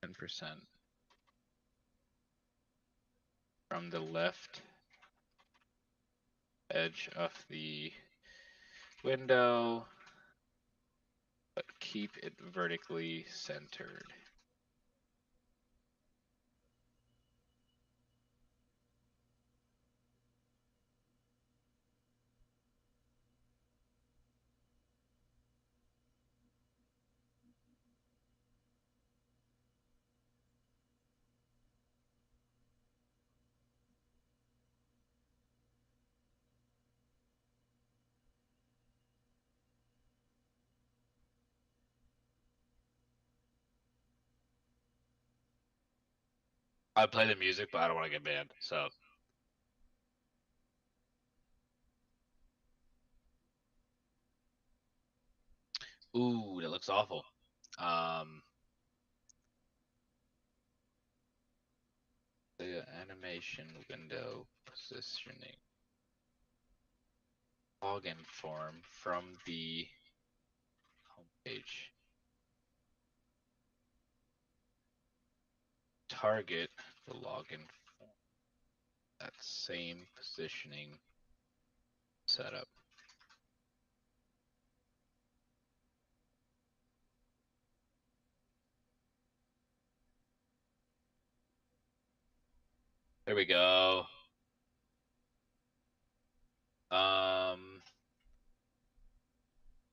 G: 10% from the left edge of the window, but keep it vertically centered. I play the music, but I don't want to get banned, so. Ooh, that looks awful. The animation window positioning. Login form from the homepage. Target the login form. That same positioning setup. There we go.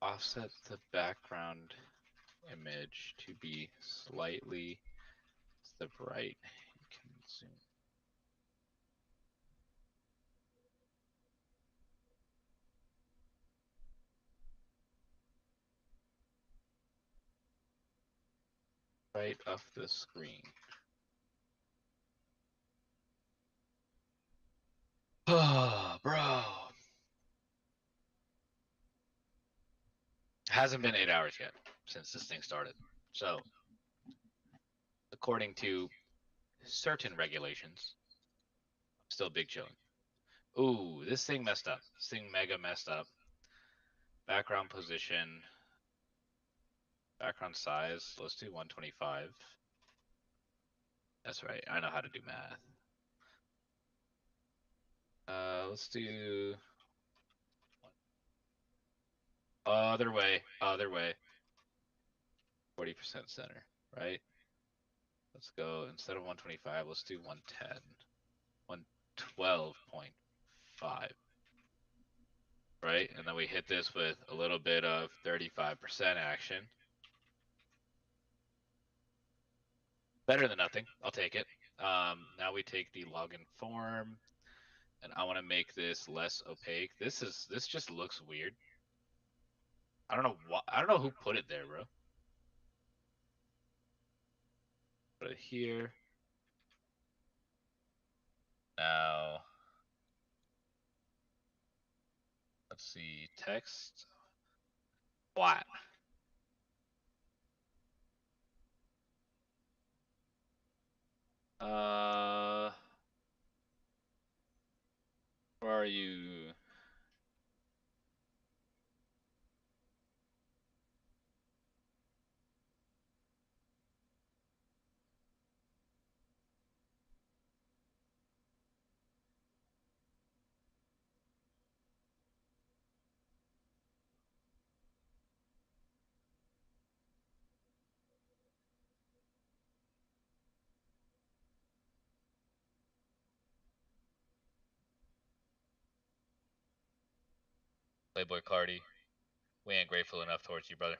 G: Offset the background image to be slightly to the right. You can zoom. Right of the screen. Oh, bro. Hasn't been 8 hours yet. since this thing started. So, according to certain regulations, I'm still big chillin'. Ooh, this thing messed up. This thing mega messed up. Background position. Background size. Let's do 125. That's right. I know how to do math. Let's do other way. 40% center, right? Let's go instead of 125. Let's do 110. 112.5. Right, and then we hit this with a little bit of 35% action. Better than nothing. I'll take it. Now we take the login form, and I want to make this less opaque. This just looks weird. I don't know why. I don't know who put it there, bro. Put it here. Now, let's see. Text. Flat. Where are you? Playboy Cardi. We ain't grateful enough towards you, brother.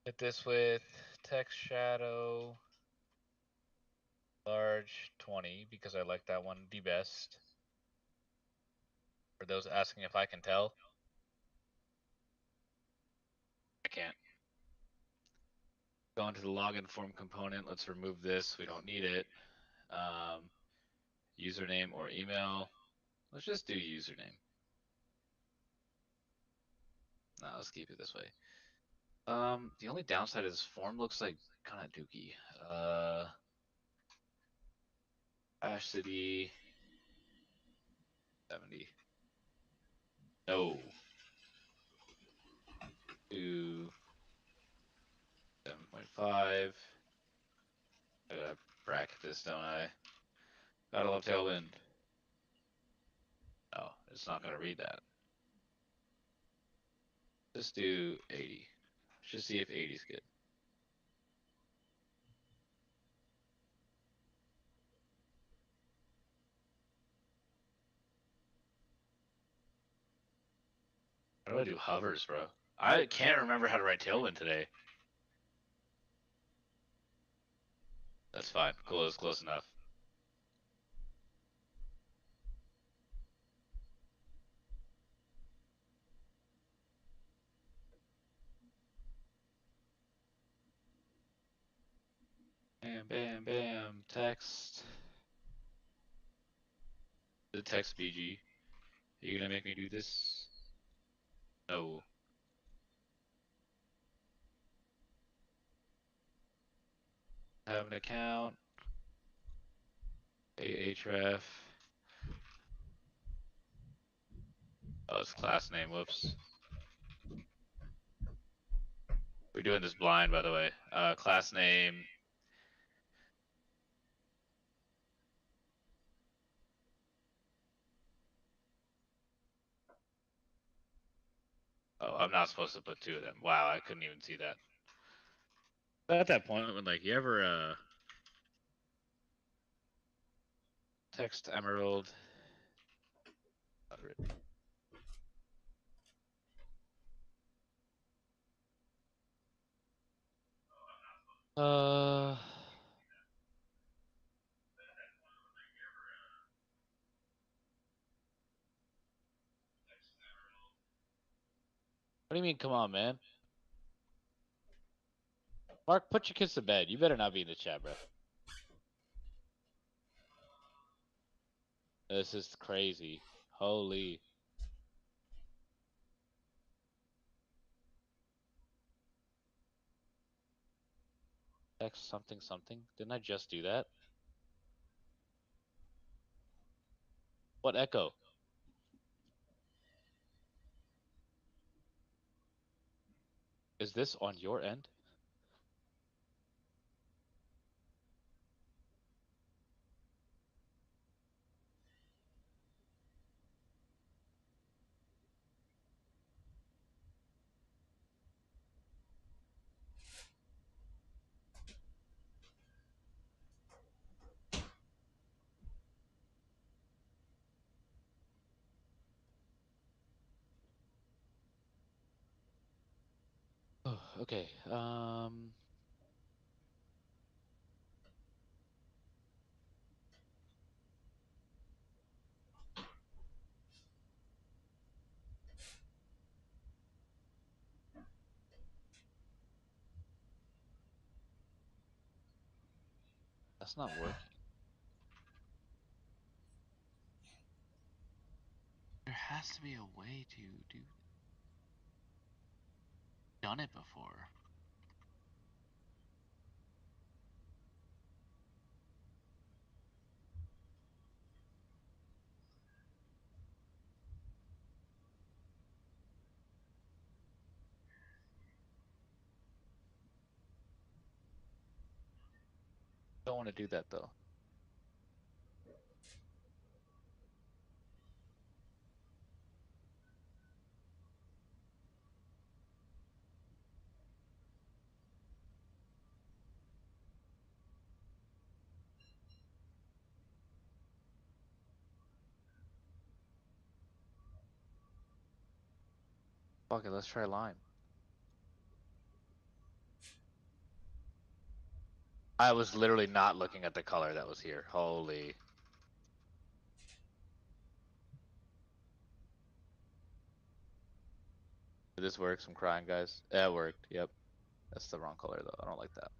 G: Hit this with text shadow. Large 20 because I like that one the best. For those asking if I can tell, I can't. Go into the login form component. Let's remove this. We don't need it. Username or email. Let's just do username. No, let's keep it this way. The only downside is form looks like kind of dookie. Hash city 70. No. 2 7.5. I gotta bracket this, don't I? Gotta love Tailwind. No, it's not gonna read that. Just do 80. Just see if 80 is good. How do I do hovers, bro? I can't remember how to write Tailwind today. That's fine. Cool, it's close enough. Bam, bam, bam. Text. The text BG. Are you gonna make me do this? No. Have an account. Ahref. Oh, it's class name. Whoops. We're doing this blind, by the way. Class name. Oh, I'm not supposed to put two of them. Wow, I couldn't even see that. At that point, when like you ever text Emerald. What do you mean, come on, man? Mark, put your kids to bed. You better not be in the chat, bro. This is crazy. Holy. X something something. Didn't I just do that? What echo? Is this on your end? Oh, okay. That's not working. There has to be a way to do. Done it before. Don't want to do that though. Fuck it, let's try line. I was literally not looking at the color that was here. Holy. This works. I'm crying, guys. Yeah, it worked. Yep. That's the wrong color though. I don't like that.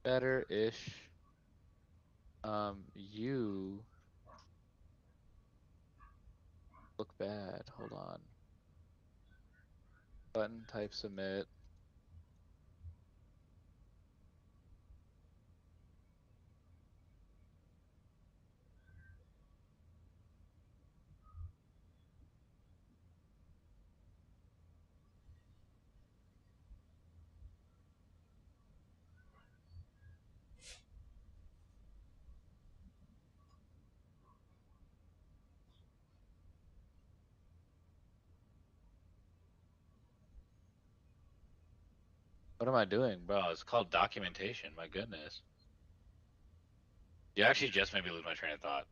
G: Better-ish. You look bad. Hold on. Button type submit. What am I doing, bro? It's called documentation. My goodness. You actually just made me lose my train of thought.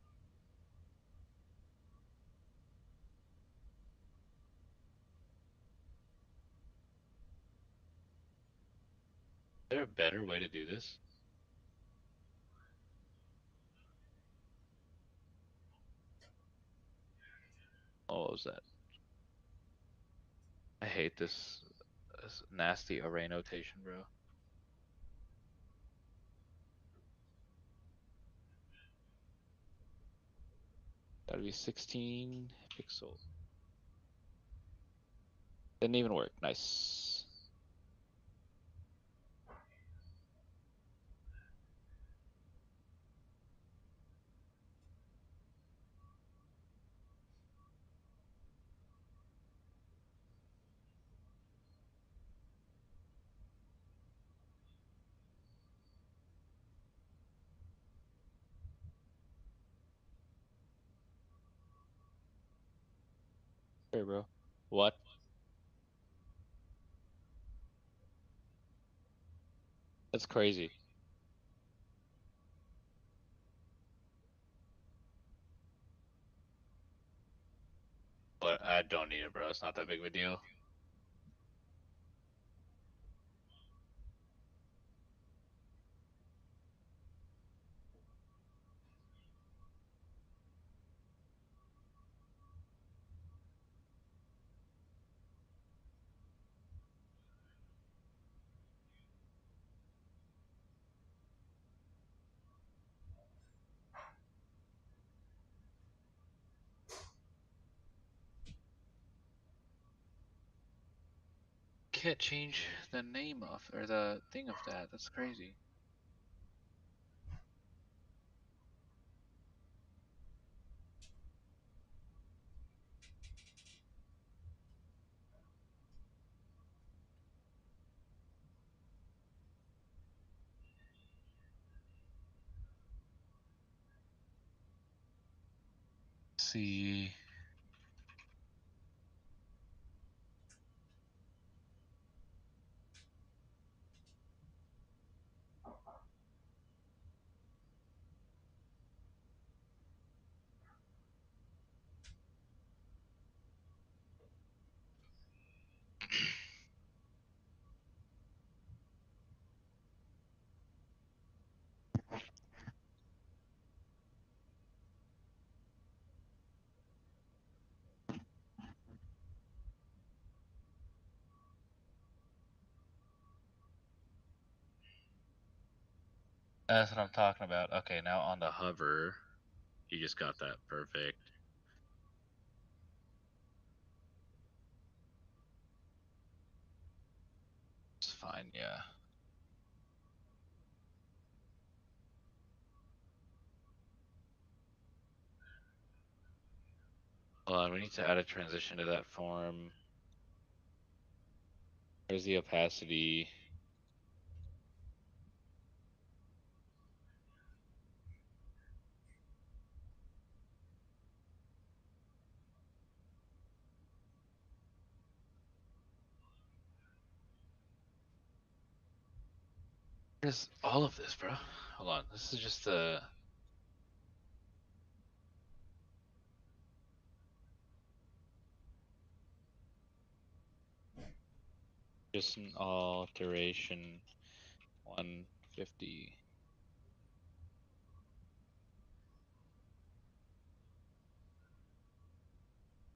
G: Is there a better way to do this? Oh, what was that? I hate this nasty array notation, bro. Gotta be 16 pixel. Didn't even work. Nice. Hey, bro. What? That's crazy. But I don't need it, bro. It's not that big of a deal. can't change the name of or the thing of that. That's crazy. Let's see. That's what I'm talking about. Okay, now on the hover, you just got that perfect. It's fine, yeah. Hold on, we need to add a transition to that form. Where's the opacity? Where's all of this, bro? Hold on, this is just the. Just an alteration 150.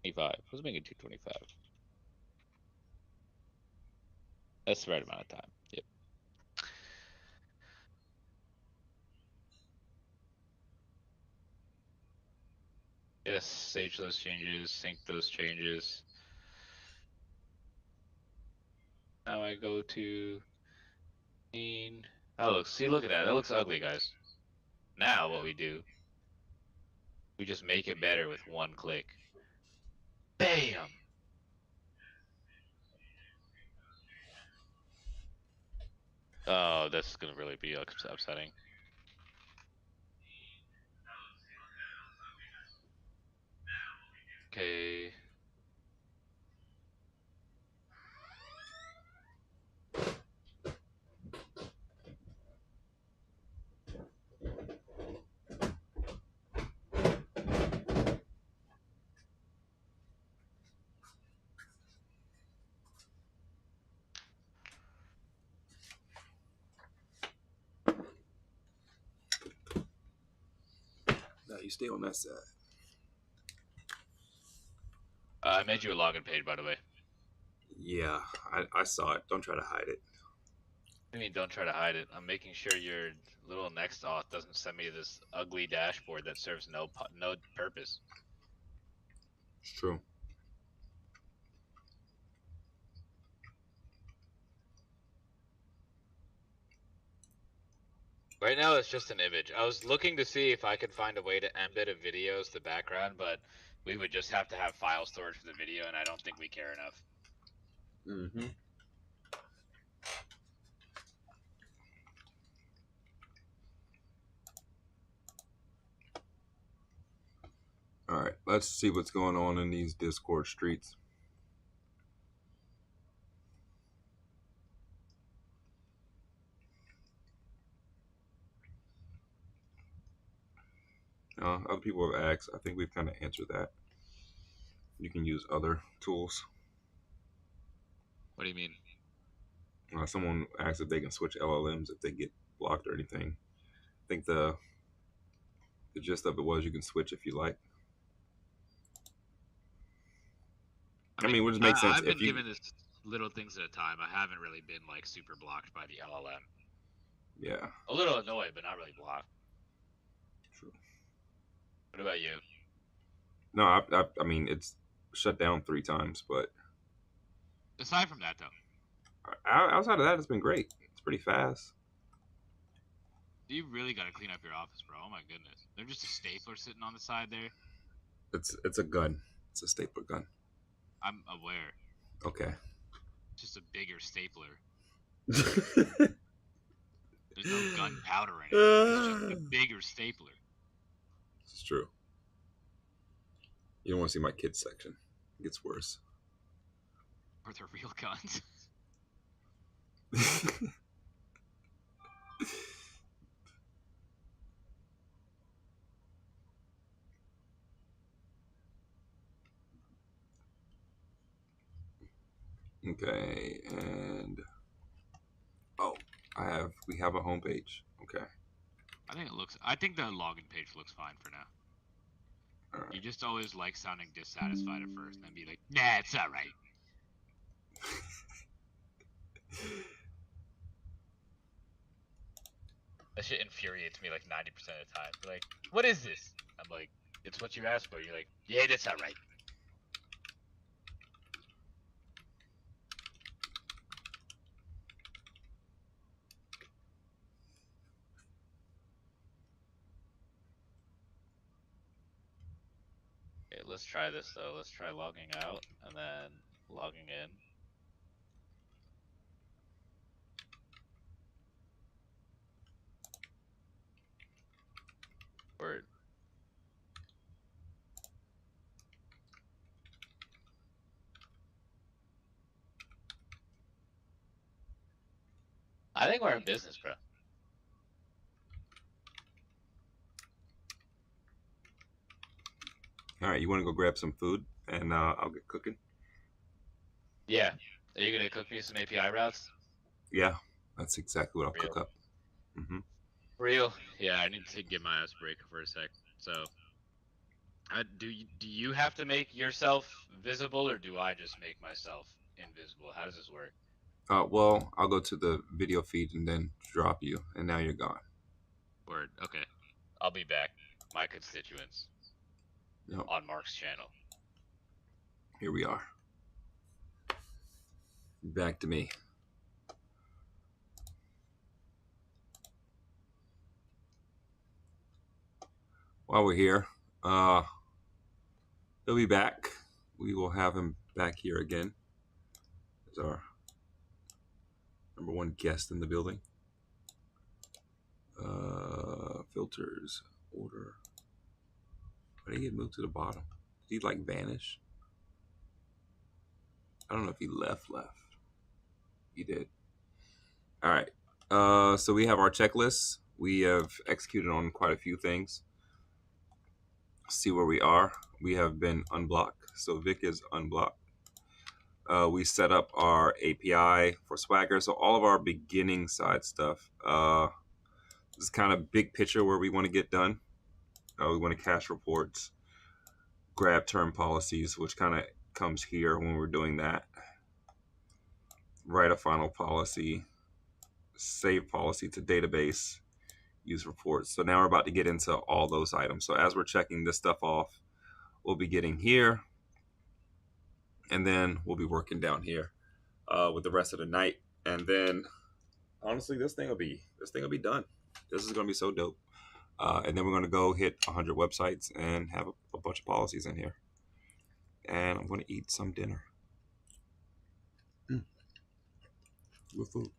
G: 25. Let's make it 225. That's the right amount of time. Yep. Yes, sage those changes, sync those changes. Now I go to scene. Oh, look, see, look at that. That looks ugly, guys. Now what we do, we just make it better with one click. Bam! Oh, that's gonna really be upsetting. Okay.
A: Now you stay on that side.
G: I made you a login page, by the way.
A: Yeah, I saw it. Don't try to hide it.
G: I mean, don't try to hide it. I'm making sure your little next auth doesn't send me this ugly dashboard that serves no purpose.
A: It's true.
G: Right now, it's just an image. I was looking to see if I could find a way to embed a video as the background, but we would just have to have file storage for the video, and I don't think we care enough.
A: Mm-hmm. All right, let's see what's going on in these Discord streets. Other people have asked. I think we've kind of answered that. You can use other tools.
G: What do you mean?
A: Someone asked if they can switch LLMs if they get blocked or anything. I think the gist of it was you can switch if you like. I mean, it would just make sense.
G: I've been given this little things at a time. I haven't really been like super blocked by the LLM.
A: Yeah.
G: A little annoyed, but not really blocked.
A: True.
G: What about you?
A: No, I mean it's shut down 3 times, but
G: aside from that, though,
A: Outside of that, it's been great. It's pretty fast.
F: You really got to clean up your office, bro. Oh my goodness. There's just a stapler sitting on the side there.
A: It's a gun. It's a stapler gun.
F: I'm aware.
A: Okay.
F: It's just a bigger stapler. There's no gunpowder in it. It's just a bigger stapler.
A: This is true. You don't want to see my kids section. It gets worse.
F: Are there real guns?
A: Okay, and we have a homepage. Okay.
F: I think the login page looks fine for now.
A: All right.
F: You just always like sounding dissatisfied at first, and then be like, nah, it's all right. That shit infuriates me like 90% of the time. You're like, what is this? I'm like, it's what you asked for. You're like, yeah, that's all right.
G: Okay, let's try this though. Let's try logging out and then logging in. Word. I think we're in business, bro.
A: All right, you want to go grab some food, and I'll get cooking.
G: Yeah. Are you gonna cook me some API routes?
A: Yeah, that's exactly what I'll
G: Real.
A: cook up. Mm-hmm.
G: Real.
F: Yeah, I need to get my ass break for a sec. So, do you have to make yourself visible, or do I just make myself invisible? How does this work?
A: Well, I'll go to the video feed and then drop you, and now you're gone.
F: Word. Okay. I'll be back. My constituents.
A: Yep.
F: On Mark's channel.
A: Here we are. Back to me. While we're here, he'll be back. We will have him back here again as our #1 guest in the building. Filters, order. Why did he get moved to the bottom? Did he like vanish? I don't know if he left. He did. All right. So we have our checklist. We have executed on quite a few things. See where we are. We have been unblocked. So Vic is unblocked. We set up our API for Swagger. So all of our beginning side stuff. This is kind of big picture where we want to get done. We want to cache reports, grab term policies, which kind of comes here when we're doing that. Write a final policy, save policy to database, use reports. So now we're about to get into all those items. So as we're checking this stuff off, we'll be getting here, and then we'll be working down here with the rest of the night. And then honestly, this thing will be done. This is going to be so dope. And then we're going to go hit 100 websites and have a bunch of policies in here. And I'm going to eat some dinner. Good food.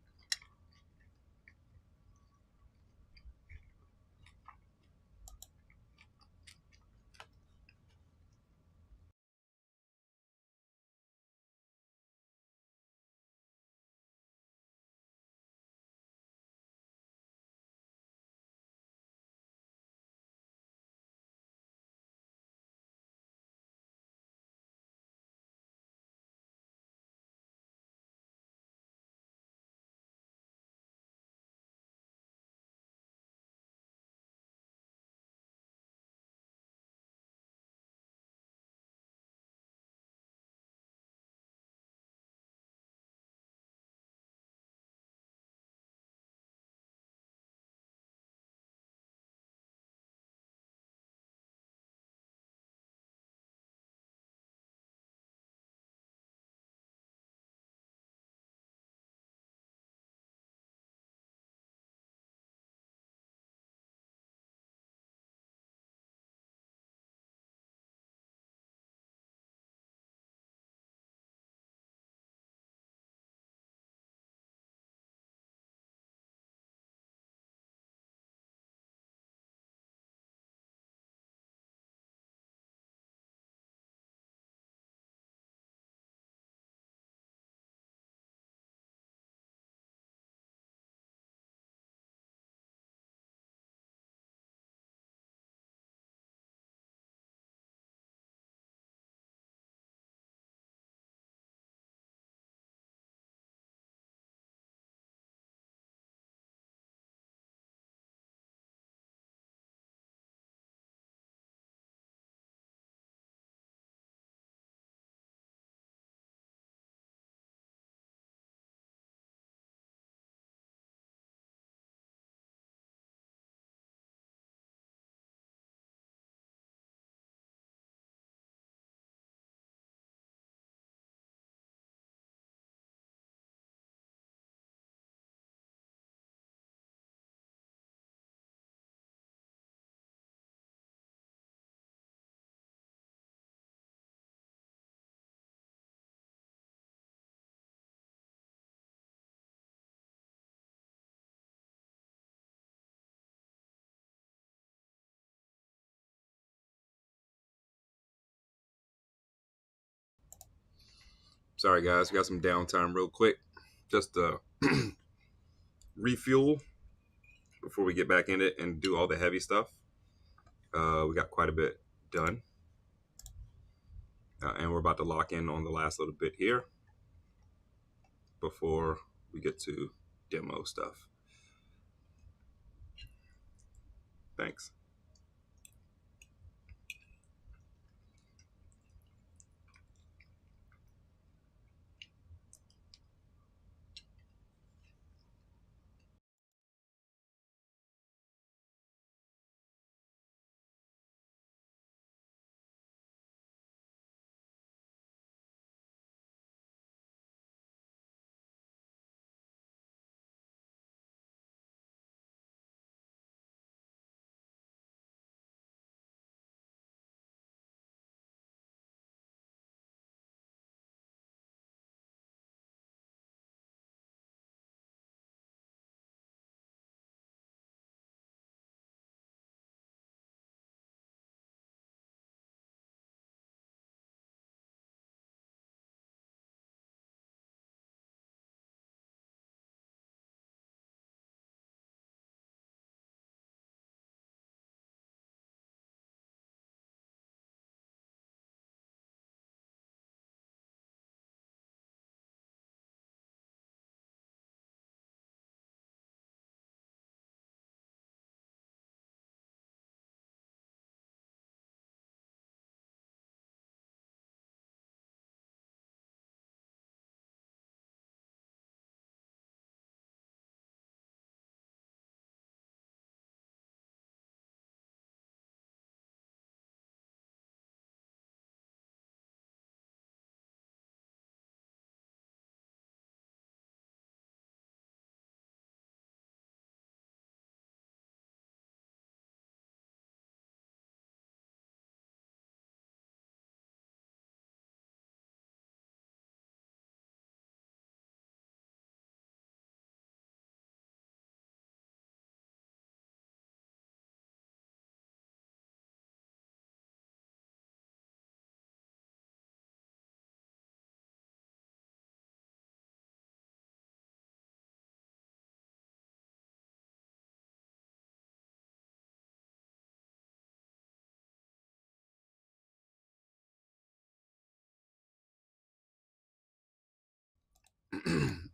A: Sorry guys, we got some downtime real quick. Just to refuel before we get back in it and do all the heavy stuff. We got quite a bit done. And we're about to lock in on the last little bit here before we get to demo stuff. Thanks.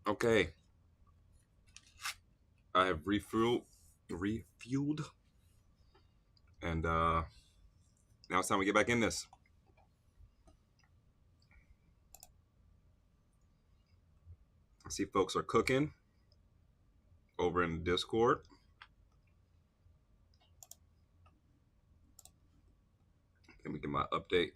A: Okay. I have refueled, and now it's time to get back in this. I see folks are cooking over in Discord. Let me get my update.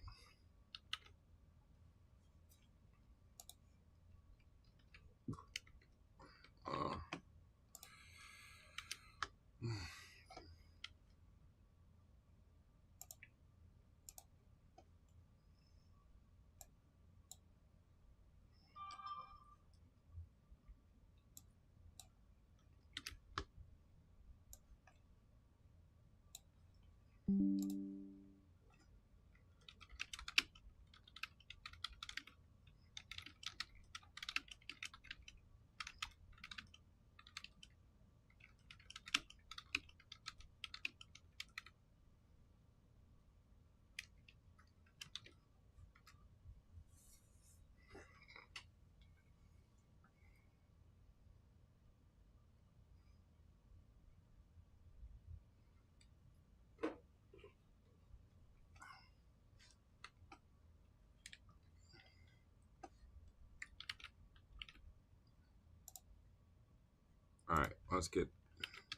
A: All right, let's get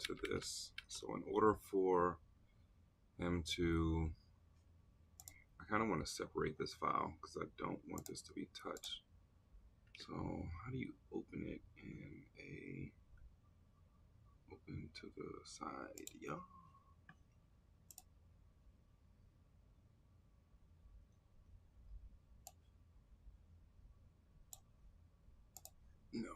A: to this. So in order for him to, I kind of want to separate this file because I don't want this to be touched. So how do you open it in a, open to the side, yeah. No.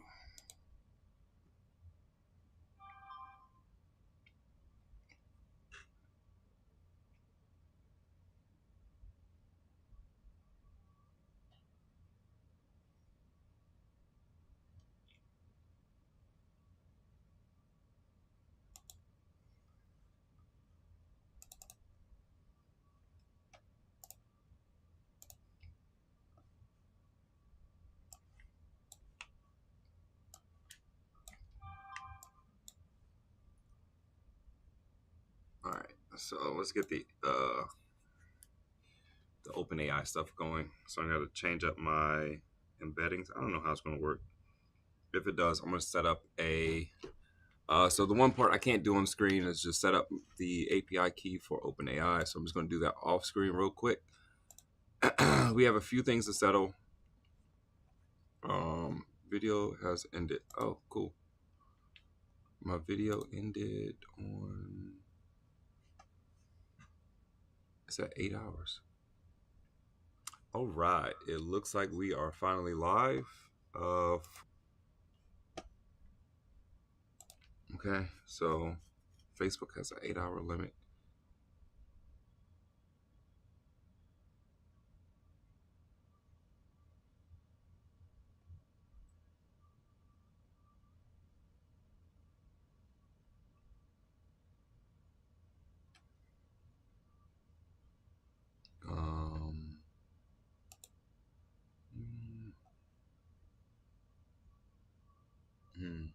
A: So let's get the OpenAI stuff going. So I'm gonna change up my embeddings. I don't know how it's gonna work. If it does, I'm gonna set up a. So the one part I can't do on screen is just set up the API key for OpenAI. So I'm just gonna do that off screen real quick. We have a few things to settle. Video has ended. Oh, cool. My video ended on. It's at 8 hours. All right. It looks like we are finally live. Okay. So Facebook has an 8-hour limit. Hmm.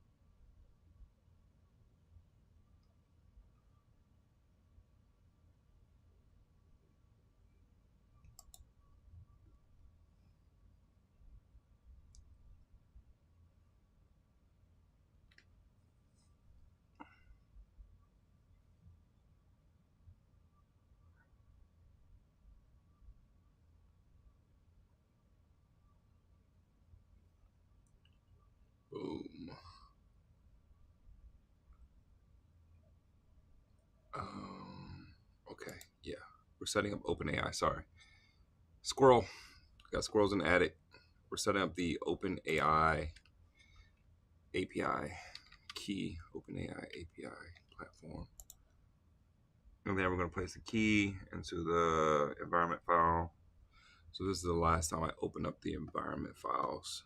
A: Boom. Okay. Yeah. We're setting up OpenAI. Sorry. Squirrel. Got squirrels in the attic. We're setting up the OpenAI API key, OpenAI API platform. And then we're going to place the key into the environment file. So this is the last time I open up the environment files.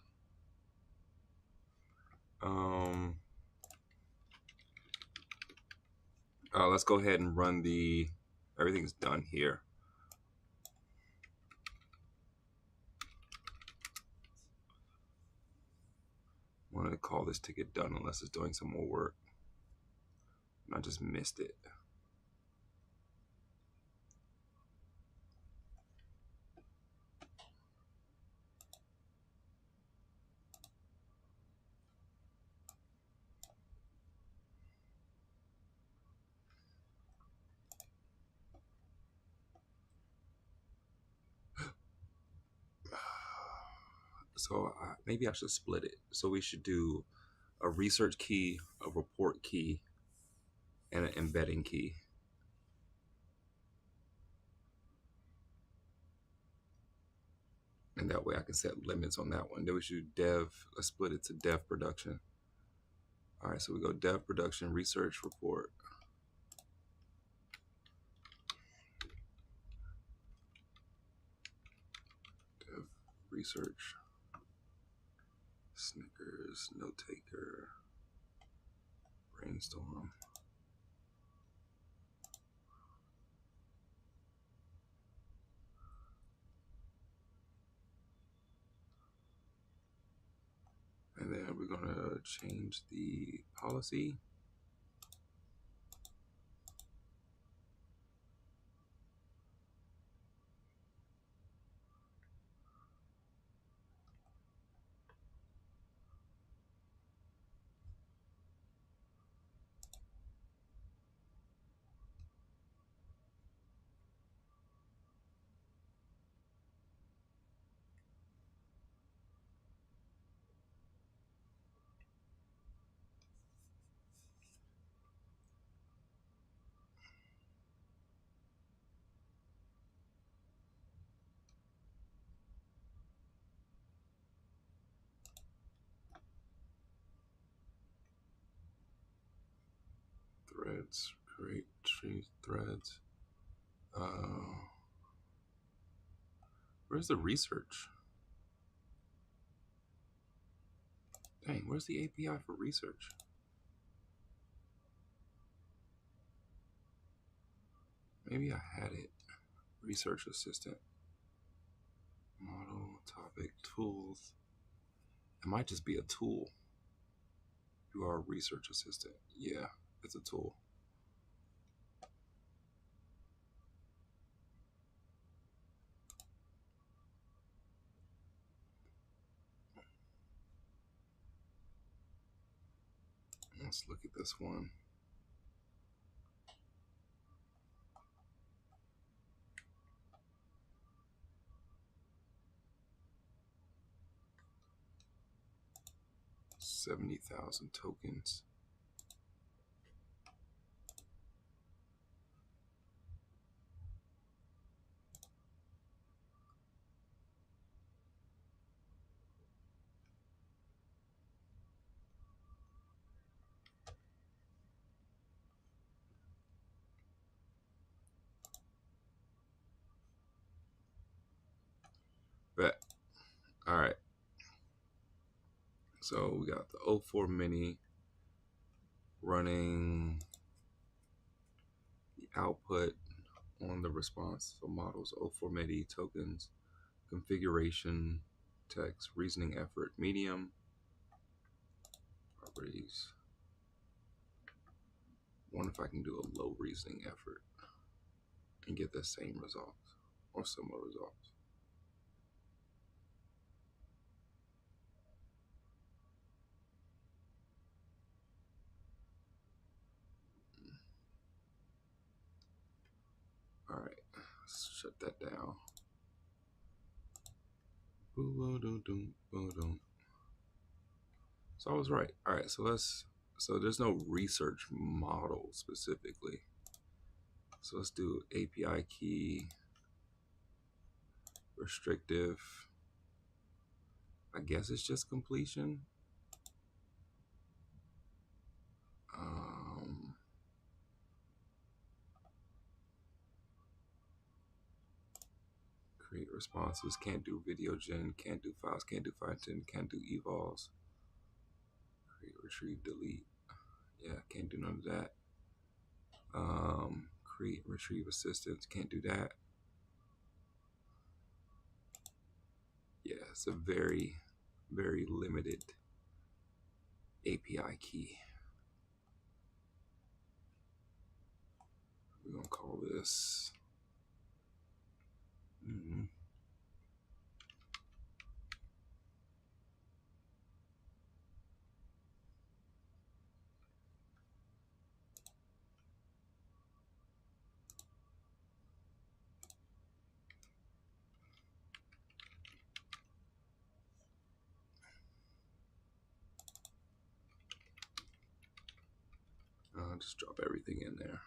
A: Let's go ahead and run the, everything's done here. I wanted to call this ticket done unless it's doing some more work. And I just missed it. So maybe I should split it. So we should do a research key, a report key, and an embedding key. And that way I can set limits on that one. Then we should dev, let's split it to dev production. All right, so we go dev production, research report. Dev research, Snickers, note taker, brainstorm. And then we're gonna change the policy. Threads, create tree threads. Where's the research? Dang, where's the API for research? Maybe I had it. Research assistant. Model, topic, tools. It might just be a tool. You are a research assistant. Yeah, it's a tool. Let's look at this one. $70,000 tokens. Bet. All right. So we got the 04 Mini running the output on the response. So models 04 Mini tokens, configuration, text, reasoning effort, medium, properties. Wonder if I can do a low reasoning effort and get the same results or similar results. All right, let's shut that down. So I was right. All right, so there's no research model specifically. So let's do API key, restrictive. I guess it's just completion. Create responses, can't do video gen, can't do files, can't do fine tune, can't do evals. Create, retrieve, delete. Yeah, can't do none of that. Create, retrieve assistance, can't do that. Yeah, it's a very, very limited API key. We're gonna call this. Just drop everything in there.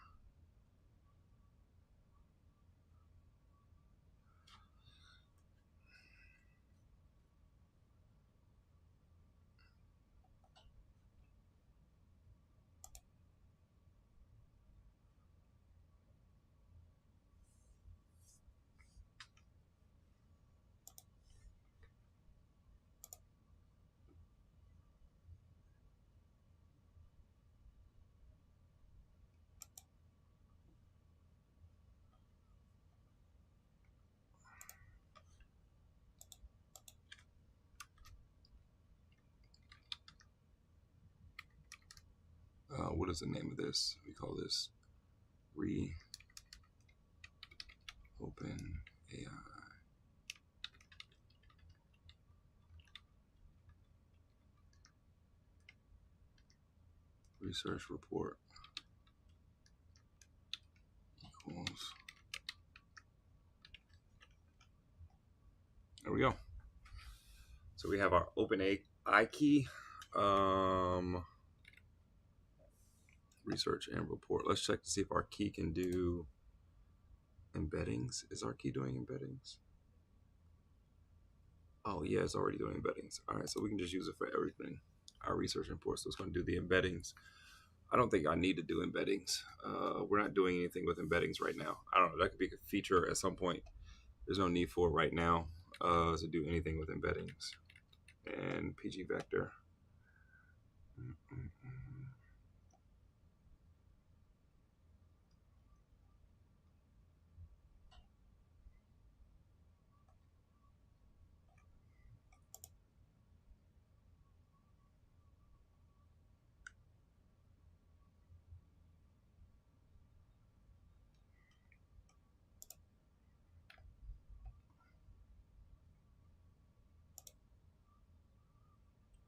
A: What is the name of this? We call this Open AI. Research report equals. There we go. So we have our Open AI key, research and report. Let's check to see if our key can do embeddings. Is our key doing embeddings? Oh yeah, it's already doing embeddings. All right, so we can just use it for everything. Our research report, so it's going to do the embeddings. I don't think I need to do embeddings. We're not doing anything with embeddings right now. I don't know. That could be a feature at some point. There's no need for it right now to do anything with embeddings. And PG vector.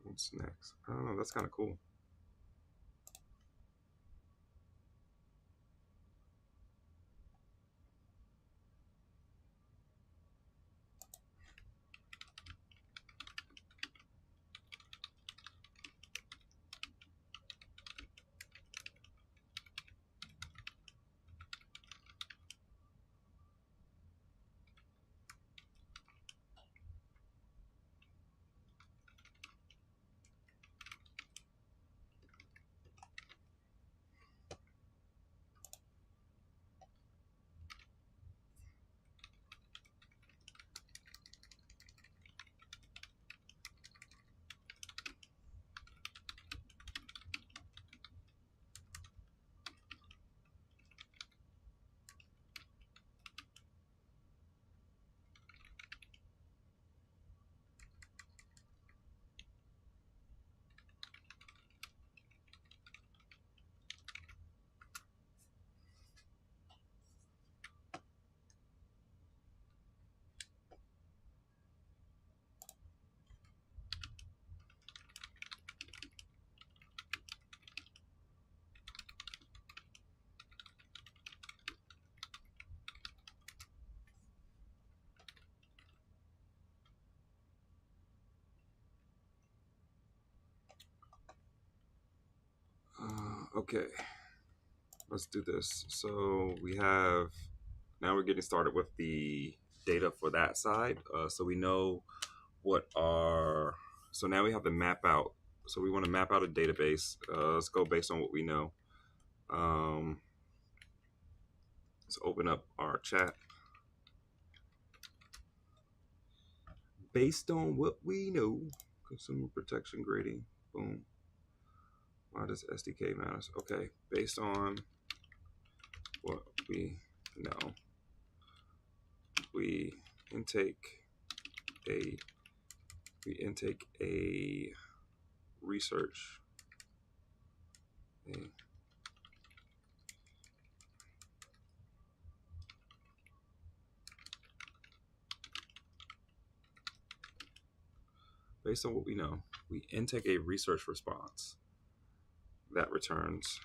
A: What's next? Oh, that's kind of cool. Okay, let's do this. So we have, now we're getting started with the data for that side. So we know what our, so now we have to map out. So we want to map out a database. Let's go based on what we know. Let's open up our chat. Based on what we know, consumer protection grading, boom. Why does SDK matters? Okay, based on what we know, we intake a research based on what we know, we intake a research response that returns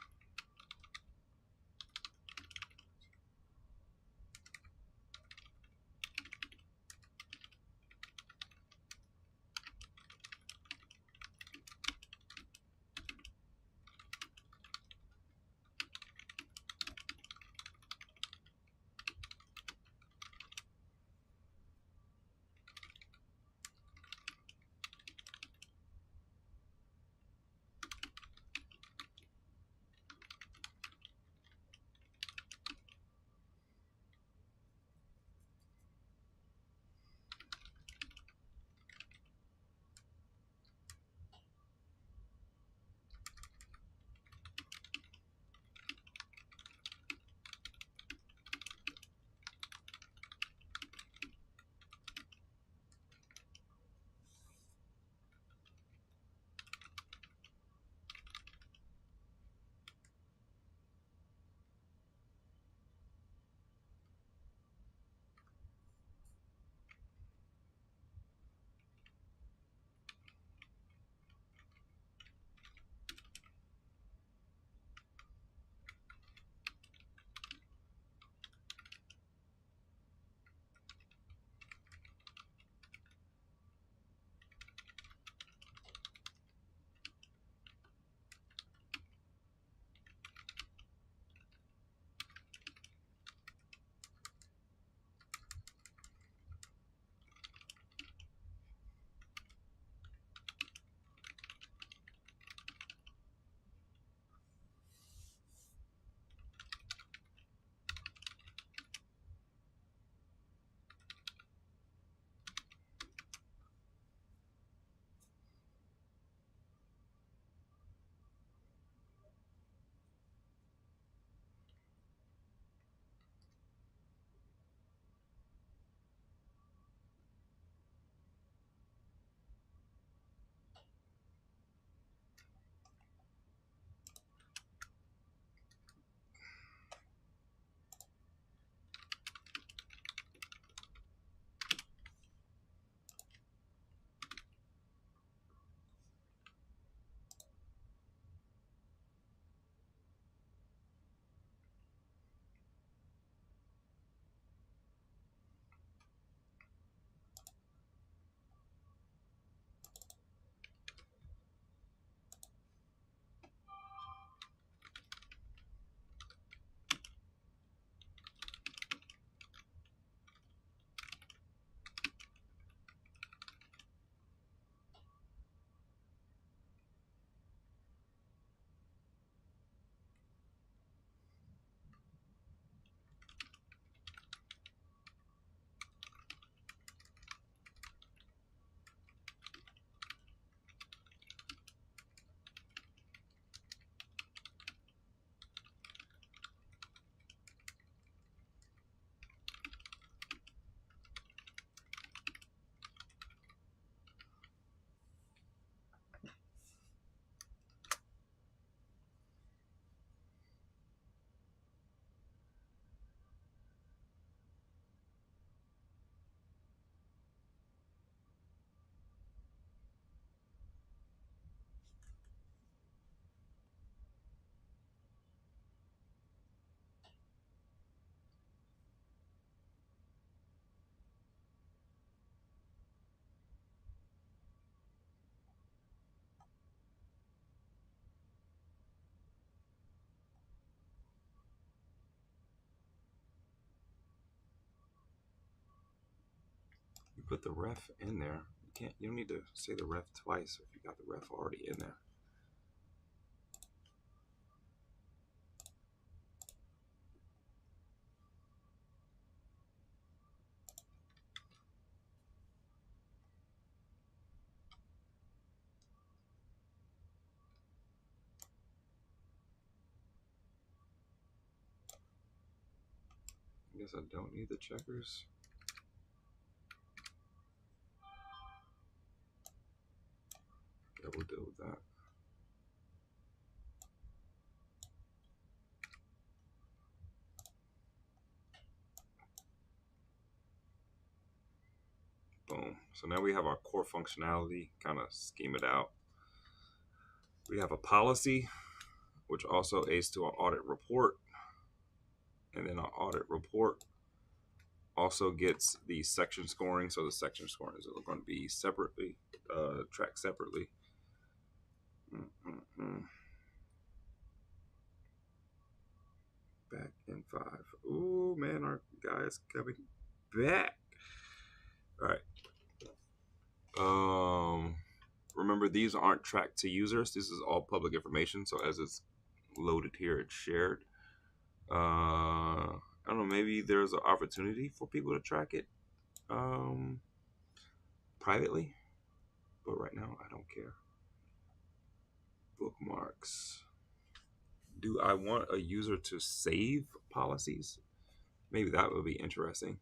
A: put the ref in there. You don't need to say the ref twice if you got the ref already in there. I guess I don't need the checkers. Yeah, we'll deal with that. Boom. So now we have our core functionality, kind of scheme it out. We have a policy, which also aids to our audit report. And then our audit report also gets the section scoring. So the section scoring is going to be separately, tracked separately. Back in 5. Oh man, our guy is coming back. All right. Remember, these aren't tracked to users. This is all public information. So as it's loaded here, it's shared. I don't know. Maybe there's an opportunity for people to track it privately, but right now I don't care. Bookmarks. Do I want a user to save policies? Maybe that would be interesting.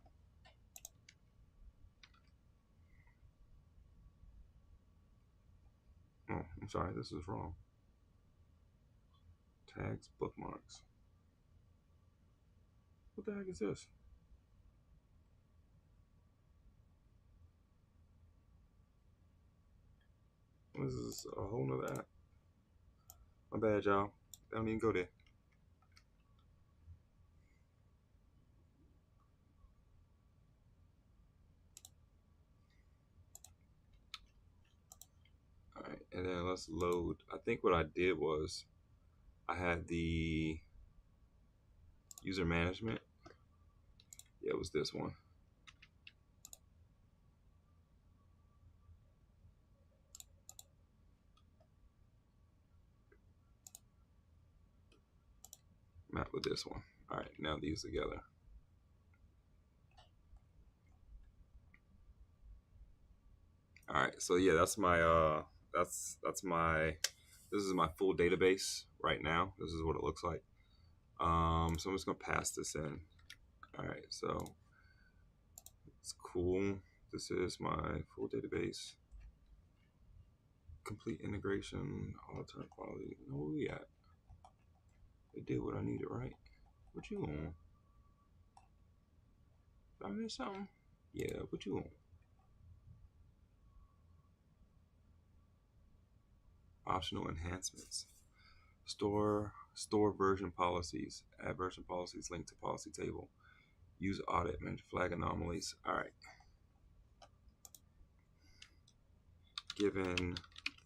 A: Oh, I'm sorry, this is wrong. Tags, bookmarks. What the heck is this? This is a whole nother app. My bad, y'all. Don't even go there. All right, and then let's load. I think what I did was I had the user management. Yeah, it was this one. Map with this one. All right, now these together. All right, so yeah, that's my this is my full database right now. This is what it looks like. So I'm just gonna pass this in. All right, so it's cool. This is my full database. Complete integration, all time quality. Where we at? They did what I needed, right? What you on? Did I miss something? Yeah, what you on? Optional enhancements. Store version policies. Add version policies linked to policy table. Use audit, manage flag anomalies. All right. Given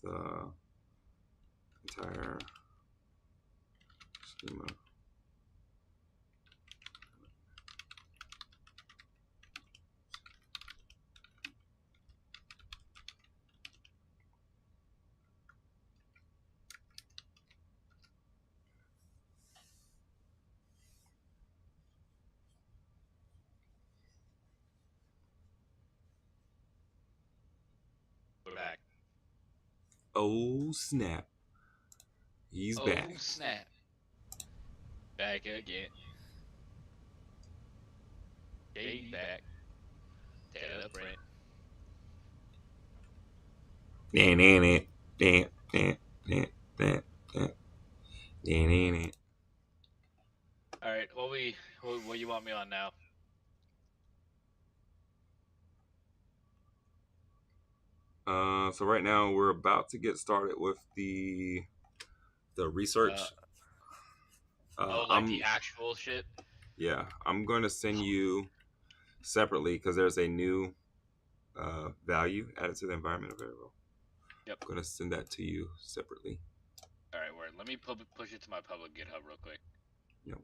A: the entire schema.
G: We're back.
A: Oh snap. He's back.
G: Oh snap. Back again. He's back. Tell the print. Alright, what you want me on now?
A: So right now we're about to get started with the research.
G: The actual shit?
A: Yeah, I'm going to send you separately because there's a new value added to the environmental variable.
G: Yep.
A: I'm going to send that to you separately.
G: Alright, word. Let me push it to my public GitHub real quick.
A: Yep.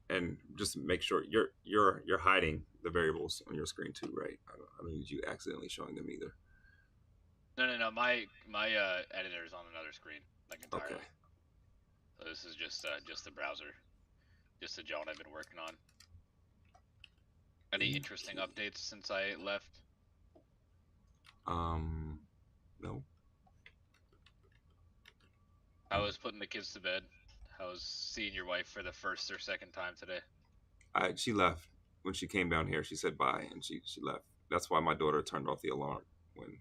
A: and just make sure you're hiding the variables on your screen too, right? I don't need you accidentally showing them either.
G: No. My editor is on another screen, like entirely.
A: Okay.
G: So this is just the browser, just the John I've been working on. Any interesting updates since I left?
A: No.
G: I was putting the kids to bed. I was seeing your wife for the first or second time today.
A: She left when she came down here. She said bye, and she left. That's why my daughter turned off the alarm when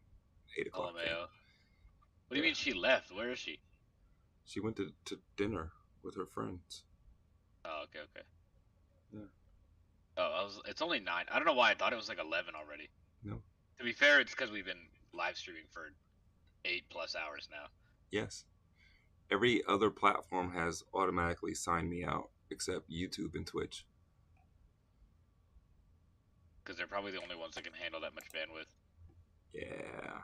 A: 8 o'clock came.
G: What do you mean she left? Where is she?
A: She went to dinner with her friends.
G: Oh, okay.
A: Yeah.
G: Oh, it's only 9. I don't know why I thought it was like 11 already.
A: No.
G: To be fair, it's because we've been live streaming for 8+ hours now.
A: Yes. Every other platform has automatically signed me out except YouTube and Twitch.
G: Because they're probably the only ones that can handle that much bandwidth.
A: Yeah.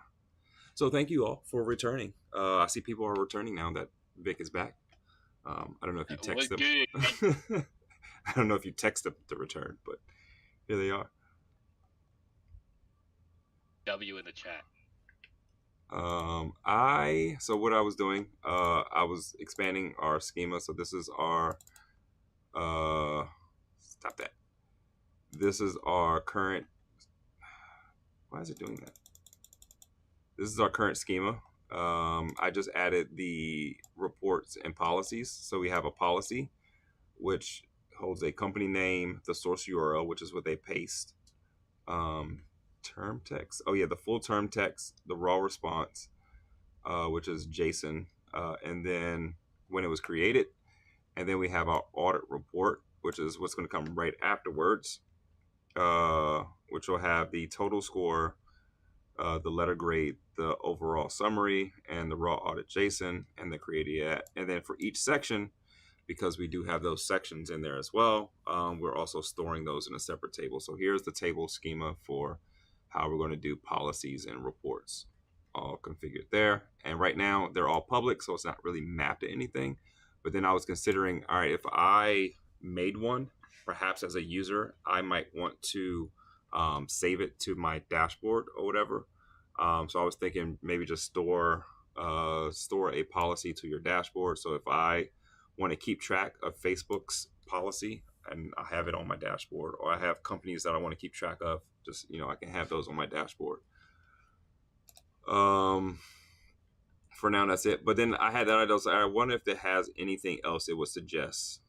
A: So thank you all for returning. I see people are returning now that Vic is back. I don't know if you text them. I don't know if you text them to return, but here they are.
G: W in the chat.
A: So what I was doing, I was expanding our schema. So this is our, stop that. This is our current, why is it doing that? This is our current schema. I just added the reports and policies. So we have a policy, which holds a company name, the source URL, which is what they paste. Term text. Oh yeah, the full term text, the raw response, which is JSON, and then when it was created, and then we have our audit report, which is what's going to come right afterwards, which will have the total score, the letter grade, the overall summary, and the raw audit JSON, and the created at. And then for each section, because we do have those sections in there as well, we're also storing those in a separate table. So here's the table schema for how we're going to do policies and reports, all configured there. And right now they're all public, so it's not really mapped to anything. But then I was considering, all right, if I made one, perhaps as a user, I might want to save it to my dashboard or whatever. So I was thinking maybe just store a policy to your dashboard. So if I want to keep track of Facebook's policy, and I have it on my dashboard, or I have companies that I want to keep track of, just, I can have those on my dashboard. For now, that's it. But then I had that idea. I wonder if it has anything else it would suggest.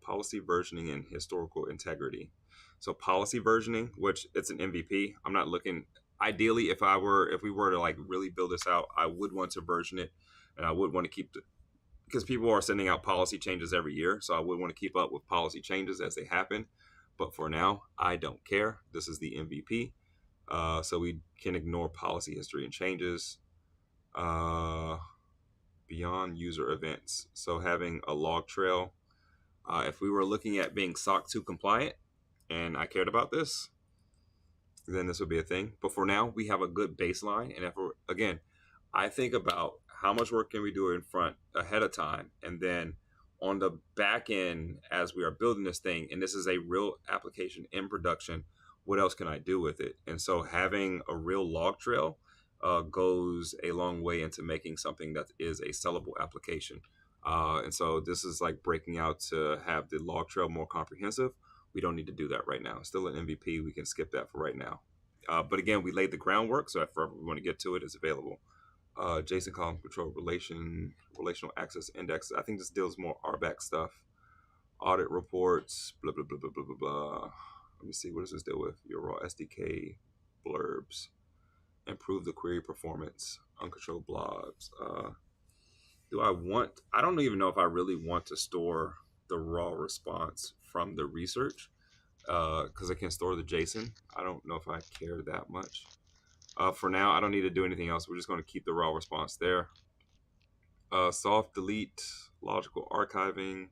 A: Policy versioning and historical integrity. So policy versioning, which it's an MVP. I'm not looking. Ideally, if we were to like really build this out, I would want to version it, and I would want to keep because people are sending out policy changes every year. So I would want to keep up with policy changes as they happen. But for now, I don't care. This is the MVP. So we can ignore policy history and changes. Beyond user events. So having a log trail. If we were looking at being SOC 2 compliant and I cared about this, then this would be a thing. But for now, we have a good baseline. And again, I think about how much work can we do in front ahead of time, and then on the back end as we are building this thing, and this is a real application in production, what else can I do with it? And so having a real log trail goes a long way into making something that is a sellable application. And so this is like breaking out to have the log trail more comprehensive. We don't need to do that right now. It's still an MVP. We can skip that for right now. But again, we laid the groundwork, so if we want to get to it, it's available. JSON column control relational access index. I think this deals more RBAC stuff. Audit reports, blah, blah, blah, blah, blah, blah, blah. Let me see, what does this deal with? Your raw SDK blurbs. Improve the query performance. Uncontrolled blobs. I don't even know if I really want to store the raw response from the research because I can store the JSON. I don't know if I care that much. For now, I don't need to do anything else. We're just going to keep the raw response there. Soft delete, logical archiving.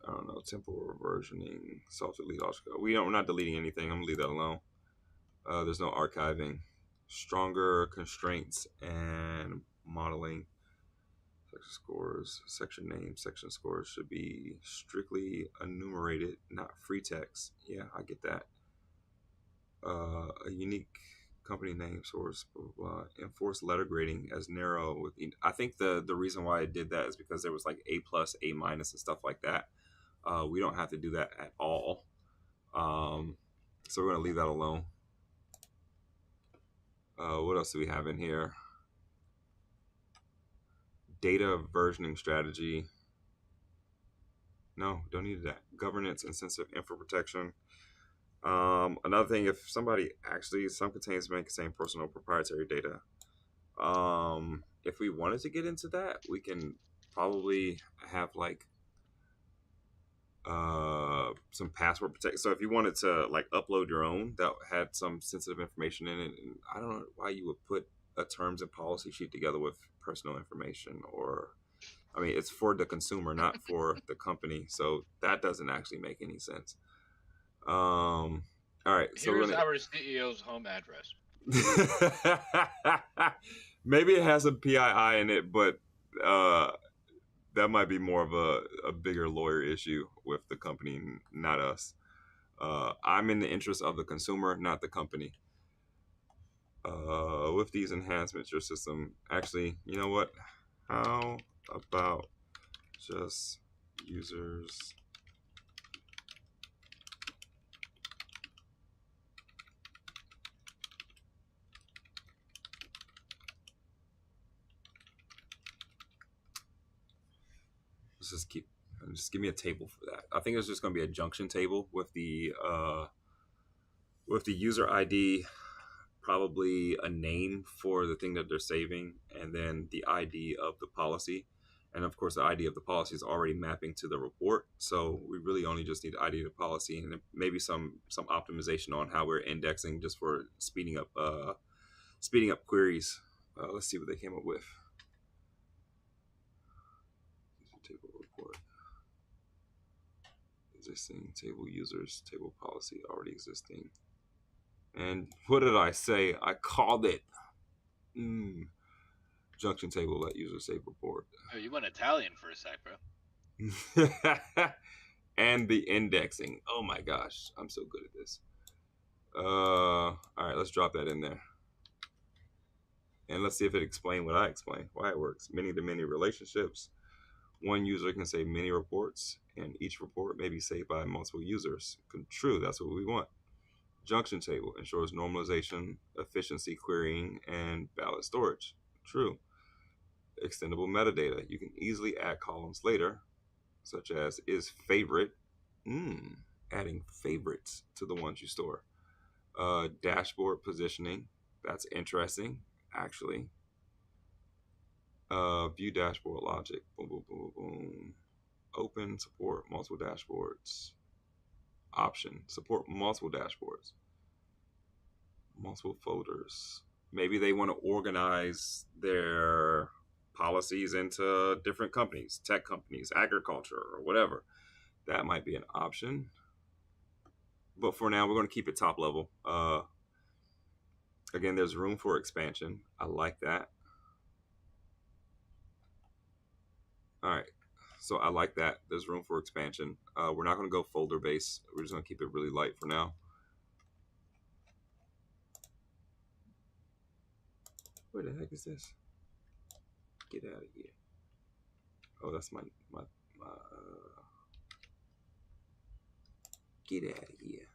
A: I don't know, temporal reversioning, soft delete, logical. We're not deleting anything. I'm going to leave that alone. There's no archiving. Stronger constraints and modeling. Section scores, section name, section scores should be strictly enumerated, not free text. Yeah, I get that. A unique company name source, blah, blah, blah. Enforce letter grading as narrow. With I think the reason why I did that is because there was like A+, A-, and stuff like that. We don't have to do that at all. So we're going to leave that alone. What else do we have in here? Data versioning strategy. No, don't need that. Governance and sensitive info protection. Another thing, if somebody actually, some containers may contain personal proprietary data. If we wanted to get into that, we can probably have like some password protection. So if you wanted to like upload your own that had some sensitive information in it, and I don't know why you would put a terms and policy sheet together with personal information, or I mean, it's for the consumer, not for the company. So that doesn't actually make any sense. All right. So
G: here's our CEO's home address.
A: Maybe it has a PII in it, but that might be more of a bigger lawyer issue with the company, not us. I'm in the interest of the consumer, not the company. With these enhancements, your system actually, you know what? How about just users? Just give me a table for that. I think it's just going to be a junction table with the user ID, probably a name for the thing that they're saving, and then the ID of the policy. And of course, the ID of the policy is already mapping to the report. So we really only just need the ID of the policy, and maybe some optimization on how we're indexing just for speeding up queries. Let's see what they came up with. Table report. Existing table users, table policy already existing. And what did I say? I called it. Junction table, let user save report.
G: Oh, you went Italian for a sec, bro.
A: And the indexing. Oh my gosh, I'm so good at this. All right, let's drop that in there. And let's see if it explains what I explained, why it works. Many-to-many relationships. One user can save many reports, and each report may be saved by multiple users. True, that's what we want. Junction table ensures normalization, efficiency querying, and valid storage. True. Extendable metadata. You can easily add columns later, such as is favorite. Adding favorites to the ones you store. Dashboard positioning. That's interesting, actually. View dashboard logic. Boom, boom, boom, boom. Open, support multiple dashboards. Option, support multiple dashboards. Multiple folders. Maybe they want to organize their policies into different companies, tech companies, agriculture, or whatever. That might be an option. But for now, we're going to keep it top level. Again, there's room for expansion. I like that. All right. So I like that. There's room for expansion. We're not going to go folder based. We're just going to keep it really light for now. Where the heck is this? Get out of here. Oh, that's my get out of here.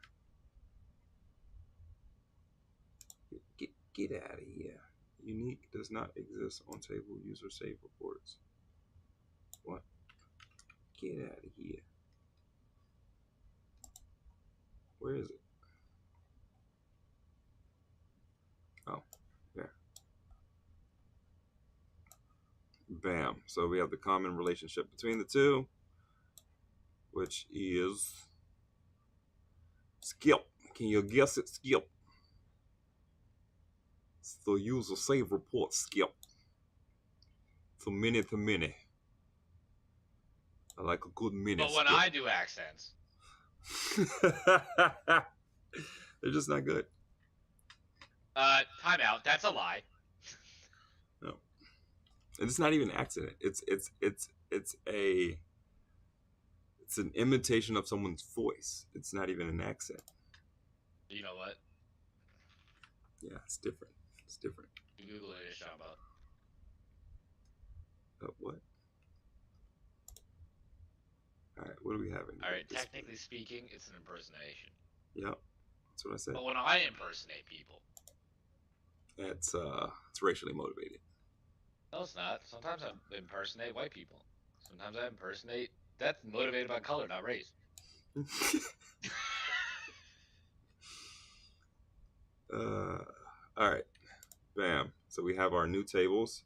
A: Get out of here. Unique does not exist on table user save reports. What? Get out of here. Where is it? Oh, there. Bam. So we have the common relationship between the two, which is skip. Can you guess it? Skip. It's the user save report skip. To many. I like a good minute.
G: But when
A: skip.
G: I do accents,
A: they're just not good.
G: time out. That's a lie.
A: No. And it's not even an accident. It's an imitation of someone's voice. It's not even an accent.
G: You know what?
A: Yeah, it's different. It's different.
G: Google it, Shamba.
A: What? All right, what do we have in here?
G: All right, technically speaking, it's an impersonation.
A: Yep, that's what I said.
G: But when I impersonate people,
A: it's racially motivated.
G: no, it's not. Sometimes I impersonate white people. Sometimes I impersonate. That's motivated by color, not race.
A: All right, bam. So we have our new tables.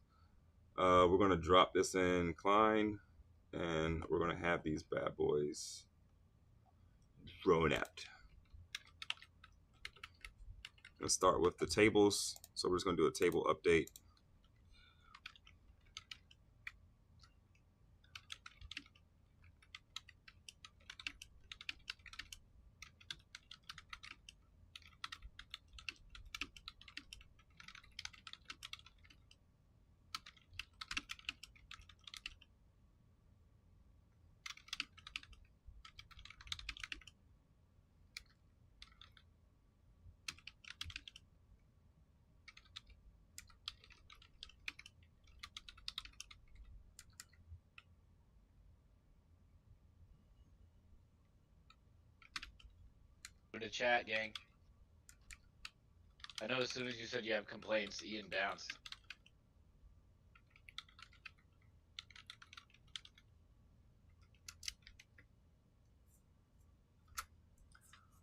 A: We're gonna drop this in Cline, and we're gonna have these bad boys drawn out. Let's start with the tables. So we're just gonna do a table update.
G: In the chat, gang. I know as soon as you said you have complaints, Ian bounced.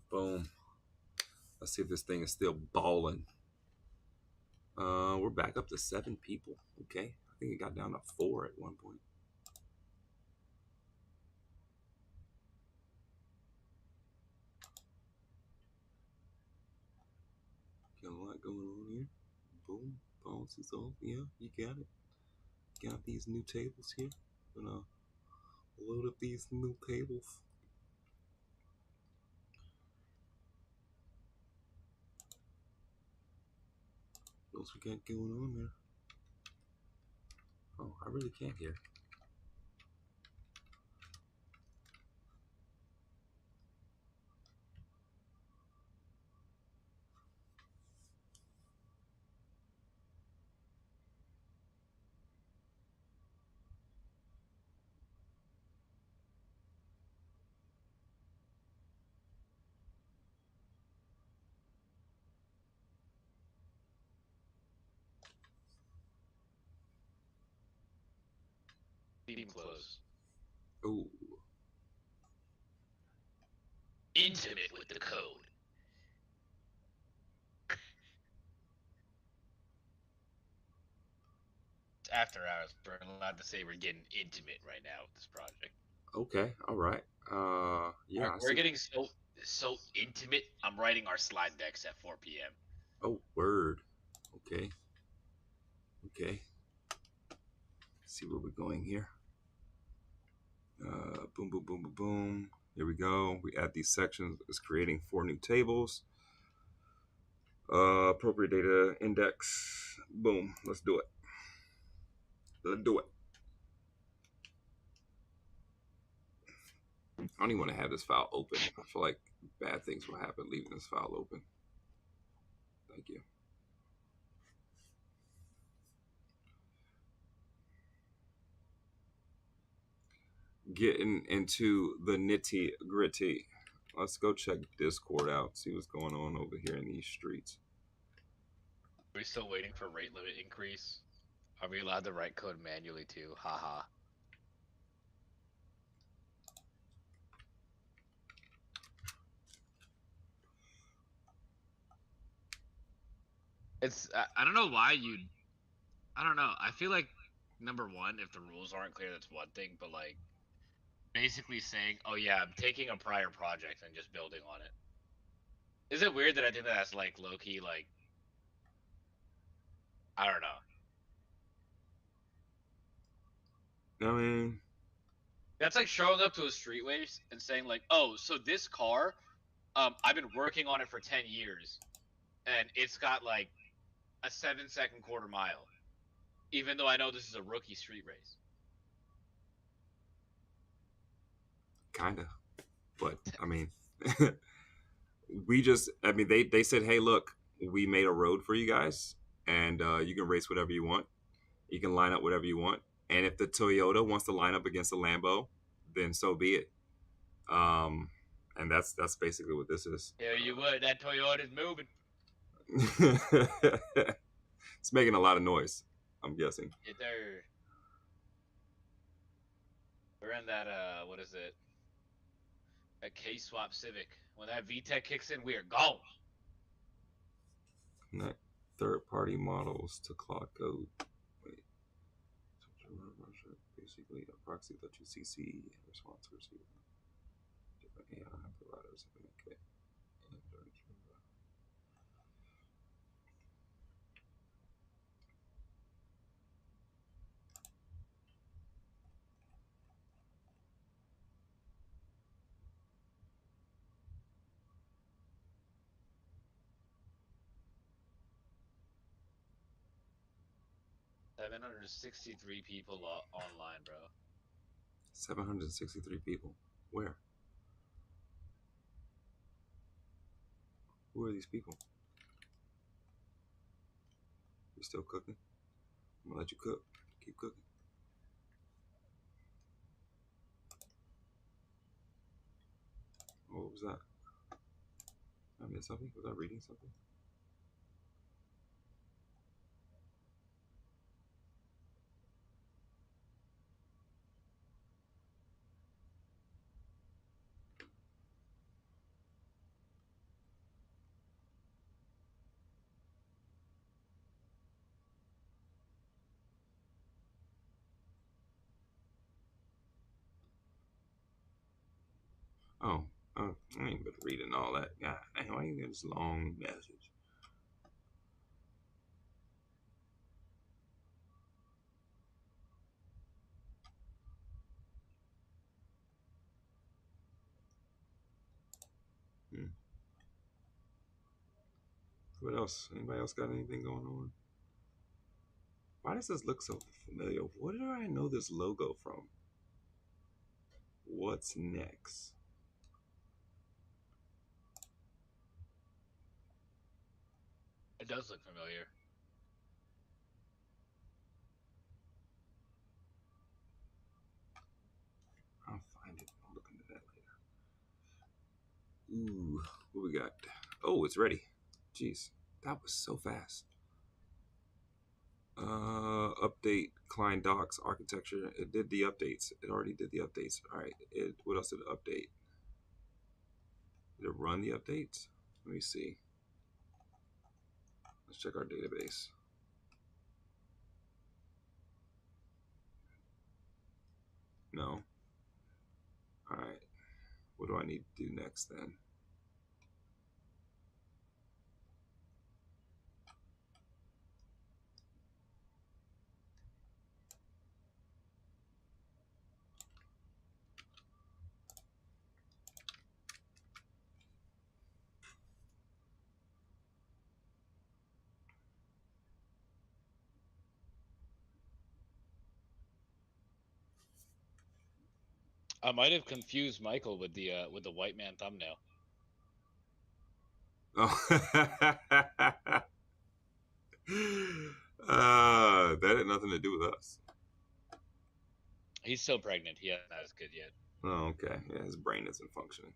A: Boom. Let's see if this thing is still balling. We're back up to 7 people. Okay, I think it got down to 4 at one point. Got a lot going on here. Boom, bounces off. Yeah, you got it. Got these new tables here. Gonna load up these new tables. What else we got going on there? Oh, I really can't hear.
G: Team close.
A: Ooh.
G: Intimate with the code. It's after hours. We're allowed to say we're getting intimate right now with this project.
A: Okay, all right. Yeah.
G: We're getting so intimate. I'm writing our slide decks at 4 p.m.
A: Oh, word. Okay. Okay. Let's see where we're going here. Boom, boom, boom, boom, boom. Here we go. We add these sections. It's creating 4 new tables. Appropriate data index. Boom. Let's do it. Let's do it. I don't even want to have this file open. I feel like bad things will happen leaving this file open. Thank you. Getting into the nitty gritty. Let's go check Discord out, see what's going on over here in these streets.
G: Are we still waiting for rate limit increase? Are we allowed to write code manually too? Haha.
F: It's I don't know why you'd. I don't know. I feel like number one, if the rules aren't clear, that's one thing. But like, basically saying, "Oh yeah, I'm taking a prior project and just building on it." Is it weird that I think that's like low key? Like, I don't know.
A: I mean,
G: That's like showing up to a street race and saying like, "Oh, so this car, I've been working on it for 10 years, and it's got like a 7-second quarter mile." even though I know this is a rookie street race.
A: Kinda, but I mean, they said, hey, look, we made a road for you guys, and you can race whatever you want. You can line up whatever you want, and if the Toyota wants to line up against the Lambo, then so be it. And that's basically what this is.
G: Yeah, you would. That Toyota's moving.
A: It's making a lot of noise, I'm guessing.
G: Yeah, we're in that what is it? A K-swap Civic. When that VTEC kicks in, we are gone.
A: Connect third-party models to cloud code. Wait. Basically, a proxy that you CC response to receive. Different AI providers. Okay.
G: 763 people online, bro.
A: 763 people. Where? Who are these people? You still cooking? I'm gonna let you cook. Keep cooking. Oh, what was that? I missed something? Was I reading something? Oh, I ain't been reading all that. God damn, why you get this long message? What else? Anybody else got anything going on? Why does this look so familiar? Where do I know this logo from? What's next?
G: It does look familiar.
A: I'll find it. I'll look into that later. Ooh, what we got? Oh, it's ready. Jeez, that was so fast. Update Cline docs architecture. It did the updates. It already did the updates. All right. What else did it update? Did it run the updates? Let me see. Let's check our database. No. All right. What do I need to do next then?
G: I might have confused Michael with the white man thumbnail.
A: Oh. That had nothing to do with us.
G: He's still pregnant. He hasn't had his kid yet.
A: Oh, okay. Yeah, his brain isn't functioning.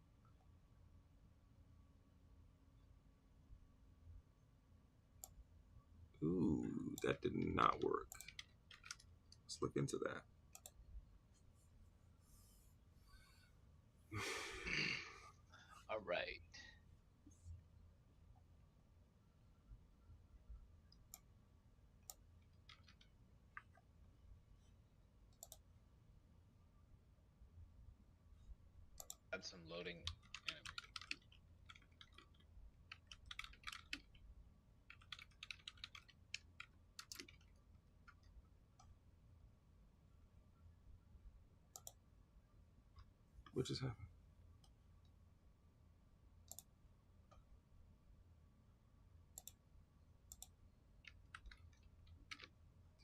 A: Ooh, that did not work. Let's look into that.
G: All right. Add some loading animation.
A: What just happened?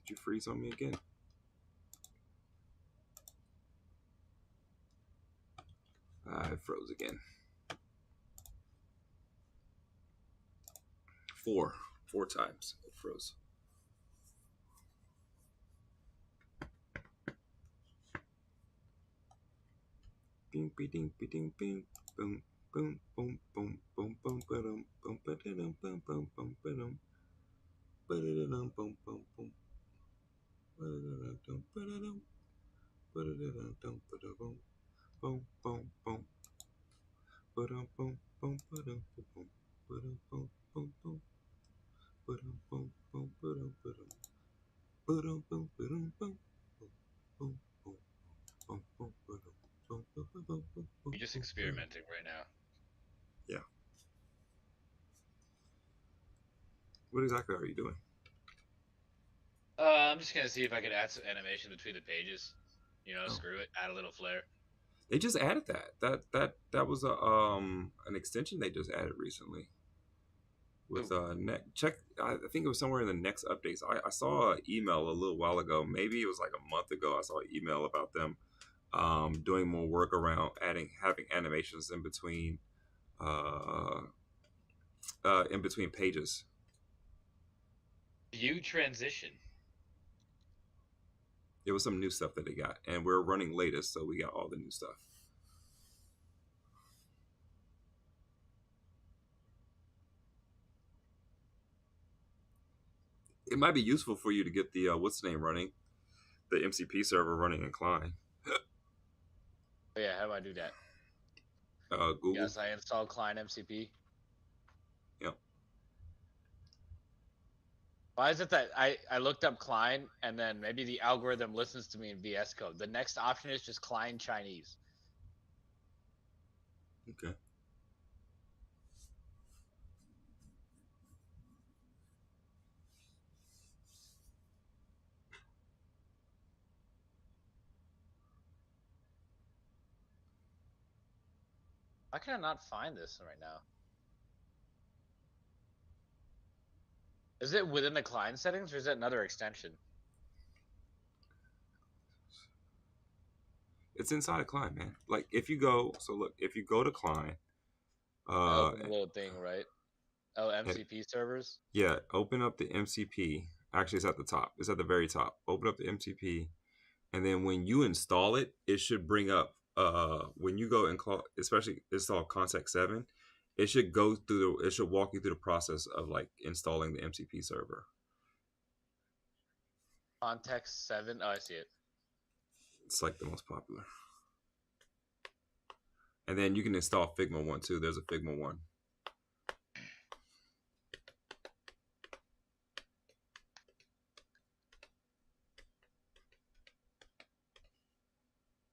A: Did you freeze on me again? It froze again. Four times it froze. Bing, ding, ding, bing, boom, boom, boom, boom, boom, boom, boom, boom, boom, boom, boom, boom, boom, boom, boom, boom, boom, boom.
G: You're just experimenting right now.
A: Yeah. What exactly are you doing?
G: I'm just gonna see if I could add some animation between the pages. You know, screw it, add a little flair.
A: They just added that. That was a an extension they just added recently. With check, I think it was somewhere in the next updates. I saw an email a little while ago. Maybe it was like a month ago. I saw an email about them doing more work around having animations in between pages.
G: View transition.
A: It was some new stuff that they got, and we're running latest, so we got all the new stuff. It might be useful for you to get the what's the name running, the MCP server running in Cline.
G: Oh, yeah, how do I do that?
A: Google.
G: Yes, I installed Cline MCP.
A: Yep.
G: Why is it that I looked up Cline and then maybe the algorithm listens to me in VS Code? The next option is just Cline Chinese.
A: Okay.
G: Why can I not find this right now? Is it within the Cline settings or is it another extension?
A: It's inside of Cline, man. Like if you go to Cline,
G: Open the little thing, right? Oh, MCP servers?
A: Yeah, open up the MCP. Actually, it's at the top. It's at the very top. Open up the MCP, and then when you install it, it should bring up. When you go and especially install Context 7, it should go through. It should walk you through the process of like installing the MCP server.
G: Context 7. Oh, I see it.
A: It's like the most popular. And then you can install Figma 1 too. There's a Figma 1.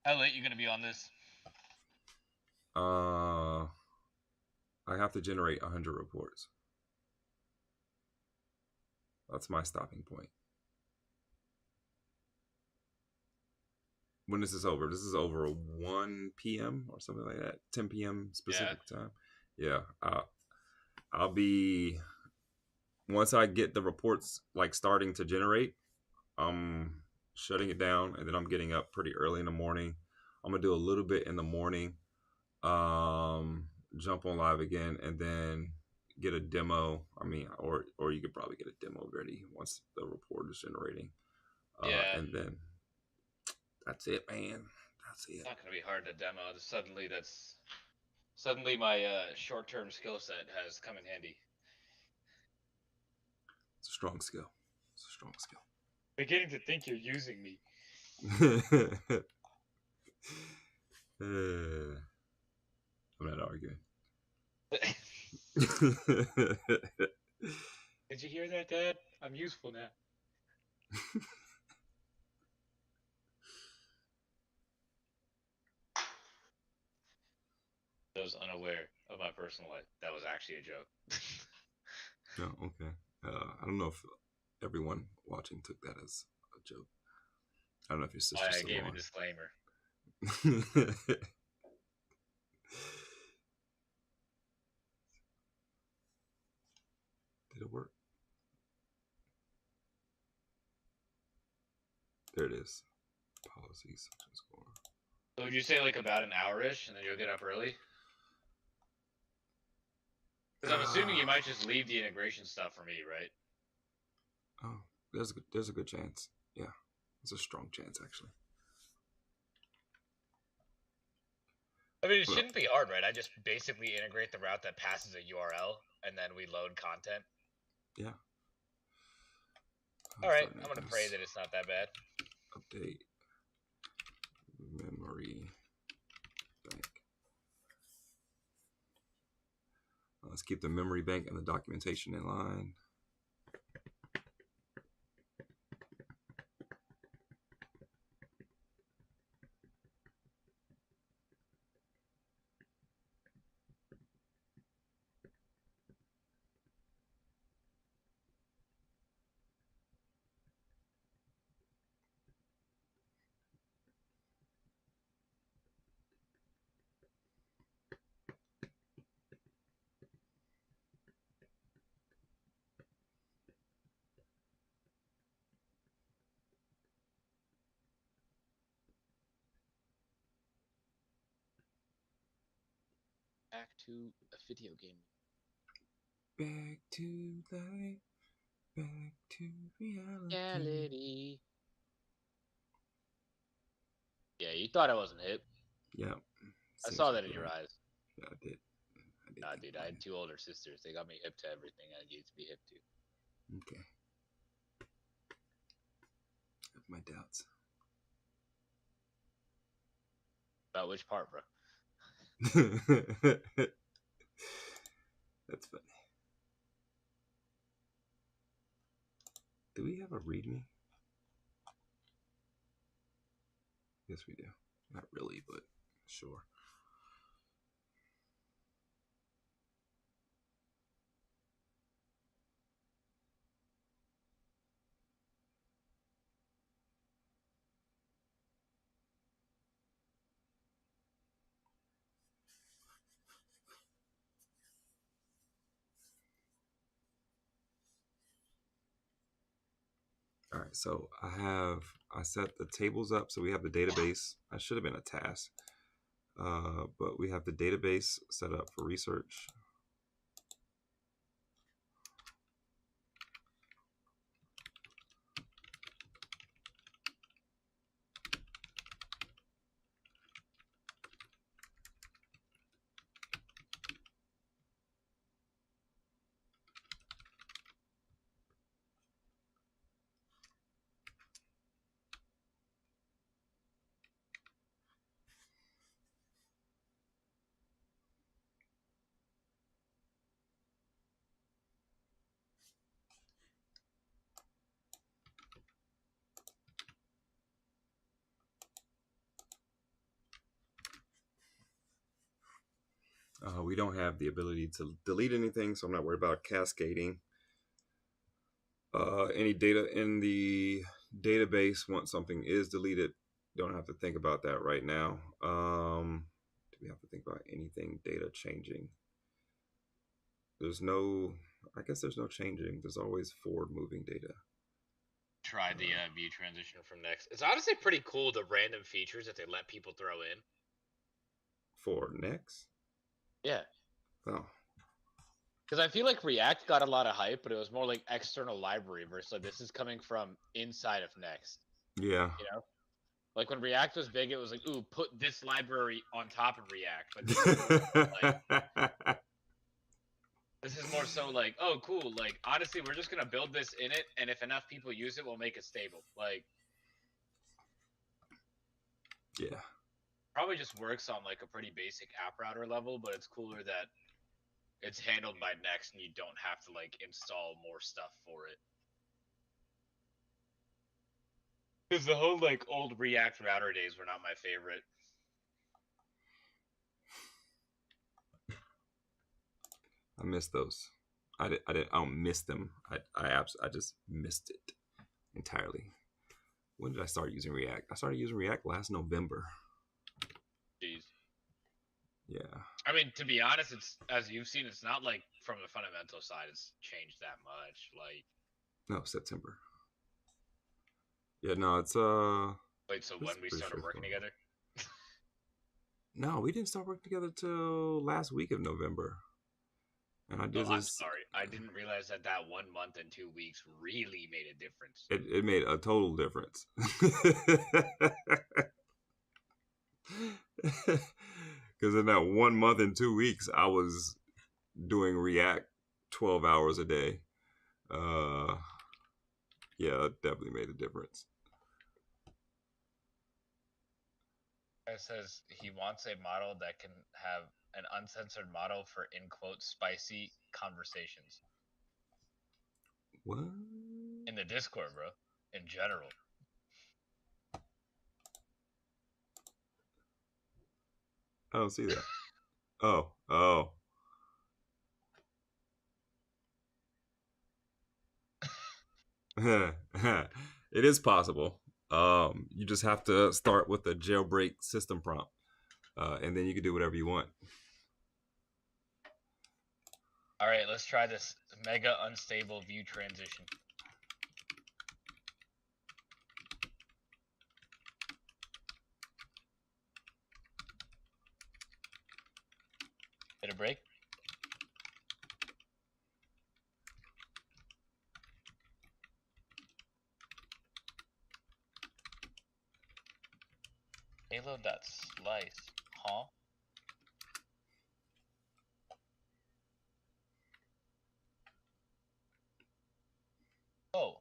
G: How late you gonna be on this?
A: I have to generate 100 reports. That's my stopping point. When is this over? This is over 1 p.m. or something like that. 10 p.m. specific time. Yeah. I'll be, once I get the reports like starting to generate, I'm shutting it down, and then I'm getting up pretty early in the morning. I'm gonna do a little bit in the morning, jump on live again, and then get a demo. I mean, or you could probably get a demo ready once the report is generating. And then that's it, man. That's it.
G: It's not gonna be hard to demo. Suddenly my short-term skill set has come in handy.
A: It's a strong skill. It's a strong skill.
G: Beginning to think you're using me.
A: I'm not arguing.
G: Did you hear that, Dad? I'm useful now. I was unaware of my personal life. That was actually a joke.
A: Oh, okay. I don't know if everyone watching took that as a joke. I don't know if your sister
G: I
A: still
G: gave
A: on.
G: a disclaimer.
A: Did it work? There it is. Policies.
G: So would you say like about an hour-ish, and then you'll get up early? Because I'm assuming you might just leave the integration stuff for me, right?
A: Oh, there's a good chance. Yeah, there's a strong chance actually.
B: I mean, it shouldn't be hard, right? I just basically integrate the route that passes a URL, and then we load content.
A: Yeah.
B: All right, I'm gonna pray that it's not that bad.
A: Update memory bank. Let's keep the memory bank and the documentation in line.
G: Back to a video game.
A: Back to life. Back to reality.
G: Yeah, you thought I wasn't hip.
A: Yeah.
G: I saw that in your eyes.
A: Yeah, I did.
G: Nah, dude, I had 2 older sisters. They got me hip to everything I needed to be hip to.
A: Okay. I have my doubts.
G: About which part, bro?
A: That's funny. Do we have a README? Yes, we do. Not really, but sure. All right, so I set the tables up, so we have the database. I should have been a task, but we have the database set up for research. We don't have the ability to delete anything, so I'm not worried about cascading any data in the database. Once something is deleted, don't have to think about that right now. Do we have to think about anything data changing? There's no, I guess there's no changing. There's always forward moving data.
B: Try the view transition from Next. It's honestly pretty cool, the random features that they let people throw in.
A: For Next?
G: Yeah.
A: Oh.
G: Because I feel like React got a lot of hype, but it was more like external library versus like this is coming from inside of Next.
A: Yeah.
G: You know? Like when React was big, it was like, ooh, put this library on top of React. But this is more so like, oh, cool. Like, honestly, we're just going to build this in it, and if enough people use it, we'll make it stable. Like,
A: yeah.
B: Probably just works on like a pretty basic app router level, but it's cooler that it's handled by Next and you don't have to like install more stuff for it. Because the whole like old React router days were not my favorite.
A: I miss those. I don't miss them. I just missed it entirely. When did I start using React? I started using React last November.
B: Jeez.
A: Yeah.
B: I mean, to be honest, it's as you've seen, it's not like from the fundamental side it's changed that much. Like,
A: no, September. Yeah, no, it's
G: Wait, so
A: This
G: when
A: is
G: we
A: pretty
G: started working
A: straightforward.
G: together?
A: No, we didn't start working together till last week of November. And I
G: Oh,
A: did
G: I'm
A: this.
G: sorry. I didn't realize that that 1 month and 2 weeks really made a difference.
A: It made a total difference. Because in that 1 month and 2 weeks, I was doing React 12 hours a day. Yeah, it definitely made a difference.
G: It says he wants a model that can have an uncensored model for, in quotes, spicy conversations.
A: What?
G: In the Discord, bro. In general.
A: I don't see that. Oh. It is possible. You just have to start with the jailbreak system prompt, and then you can do whatever you want.
G: All right, let's try this mega unstable view transition. Hit a break. Halo.slice, huh? Oh.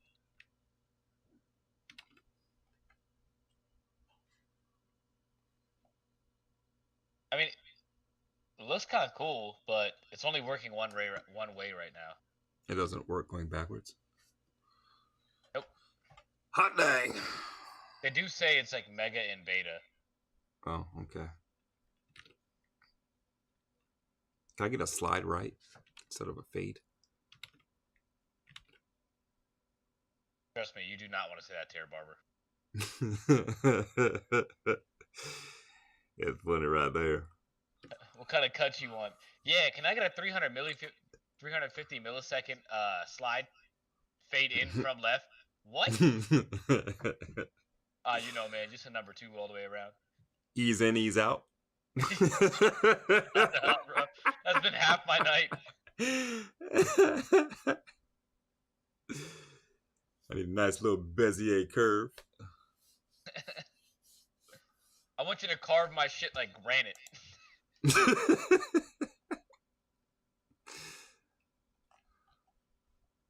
G: I mean, it looks kind of cool, but it's only working one way right now.
A: It doesn't work going backwards.
G: Nope.
A: Hot dang.
G: They do say it's like mega in beta.
A: Oh, okay. Can I get a slide right instead of a fade?
G: Trust me, you do not want to say that to your barber.
A: It's funny right there.
G: What kind of cut you want? Yeah, can I get a 350 millisecond slide fade in from left? What? You know, man, just a number 2 all the way around.
A: Ease in, ease out.
G: That's been half my night.
A: I need a nice little Bezier curve.
G: I want you to carve my shit like granite.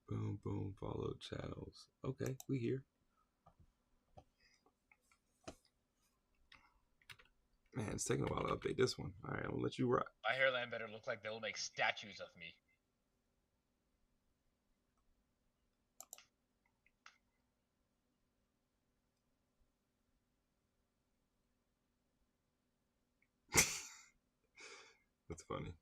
A: Boom, boom, follow channels. Okay, we here. Man, it's taking a while to update this one. All right, I'll let you rock.
G: My hairline better look like they'll make statues of me.
A: That's funny.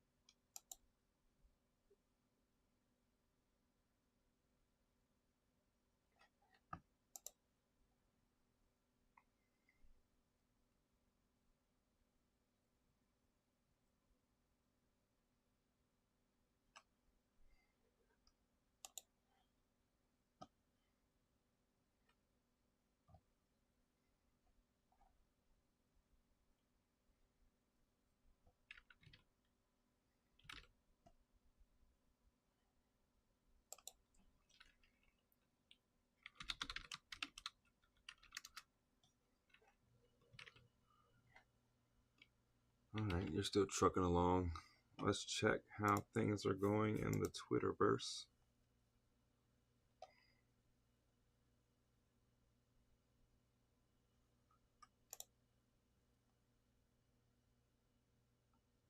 A: All right, you're still trucking along. Let's check how things are going in the Twitterverse.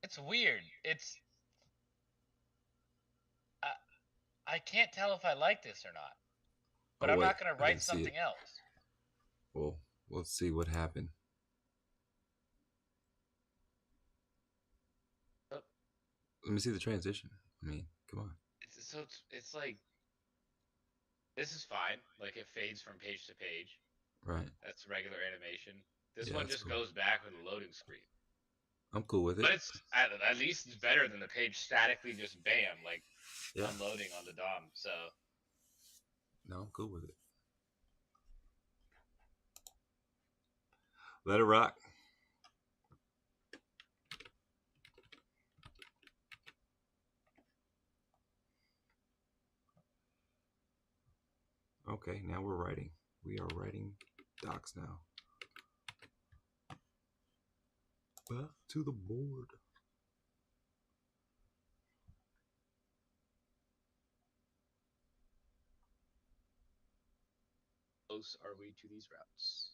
G: It's weird. It's... I can't tell if I like this or not. But I'm not going to write something else.
A: Well, let's see what happened. Let me see the transition. I mean, come on.
G: It's like... This is fine. Like, it fades from page to page.
A: Right.
G: That's regular animation. This
A: Yeah,
G: one just goes back with a loading screen.
A: I'm cool with it.
G: But it's at least it's better than the page statically just bam, like unloading on the DOM. So
A: no, I'm cool with it. Let it rock. Okay, now we're writing. We are writing docs now. Back to the board.
B: Close are we to these routes?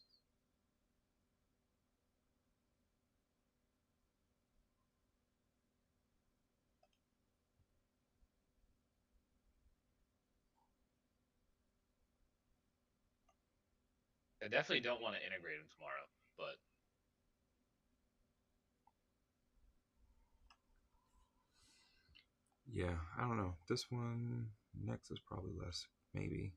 B: I definitely don't want to integrate them tomorrow, but
A: Yeah, I don't know. This one next is probably less, maybe.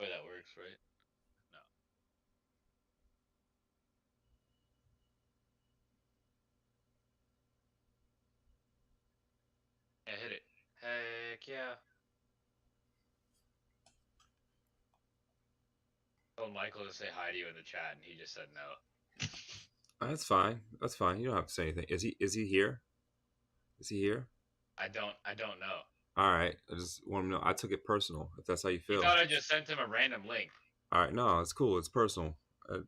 B: way that works, right? No. Yeah, hit it. Heck yeah. I told Michael to say hi to you in the chat, and he just said no.
A: That's fine. That's fine. You don't have to say anything. Is he here? Is he here?
B: I don't know.
A: All right. I just want to know. I took it personal. If that's how you
B: He
A: feel.
B: thought I just sent him a random link.
A: All right. No, it's cool. It's personal. You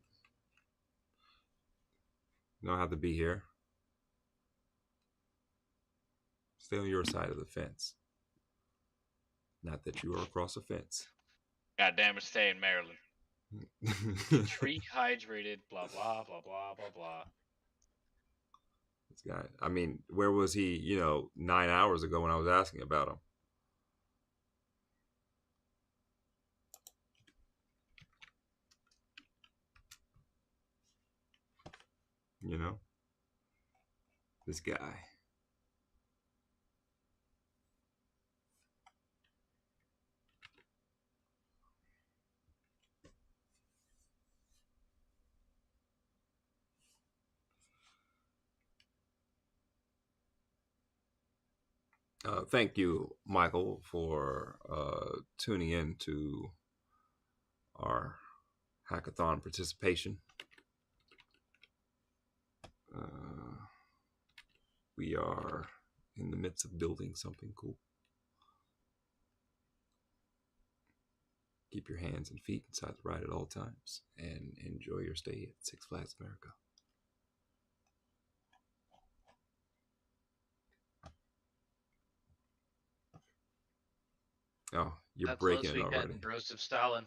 A: don't have to be here. Stay on your side of the fence. Not that you are across the fence.
B: God damn it, stay in Maryland. Tree hydrated, blah blah blah blah blah blah.
A: This guy. I mean, where was he? 9 hours ago when I was asking about him. This guy. Thank you, Michael, for tuning in to our hackathon participation. We are in the midst of building something cool. Keep your hands and feet inside the ride at all times and enjoy your stay at Six Flags America. Oh, you're
B: How
A: breaking
B: close
A: it
B: we
A: already.
B: getting, Bros of Stalin?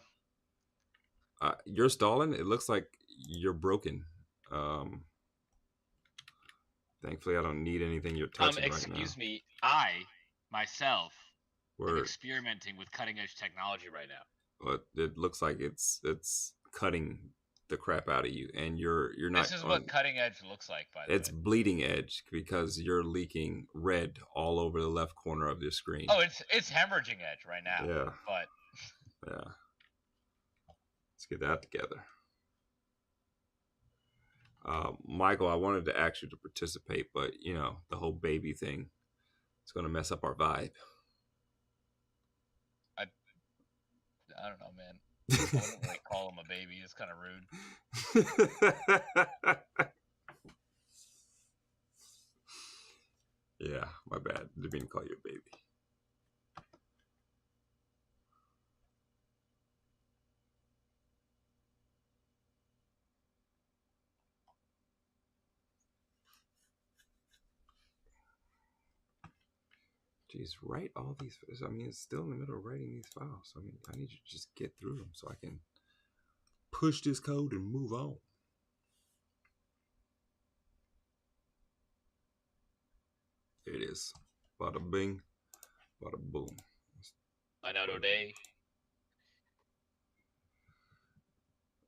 A: You're stalling. It looks like you're broken. Thankfully, I don't need anything you're touching right now.
B: Excuse me. I, myself, am
A: Word.
B: experimenting with cutting edge technology right now.
A: But it looks like it's cutting the crap out of you, and you're not.
B: This is what cutting edge looks like, by the way.
A: It's bleeding edge because you're leaking red all over the left corner of your screen.
B: Oh, it's hemorrhaging edge right now.
A: Yeah.
B: But
A: yeah. Let's get that together. Michael, I wanted to ask you to participate, but the whole baby thing is going to mess up our vibe.
B: I don't know, man. I wouldn't really call him a baby. It's kind of rude.
A: Yeah, my bad. Didn't mean to call you a baby. Jeez, write all these. I mean, it's still in the middle of writing these files. I mean, I need you to just get through them so I can push this code and move on. There it is. Bada bing, bada boom.
B: Another day.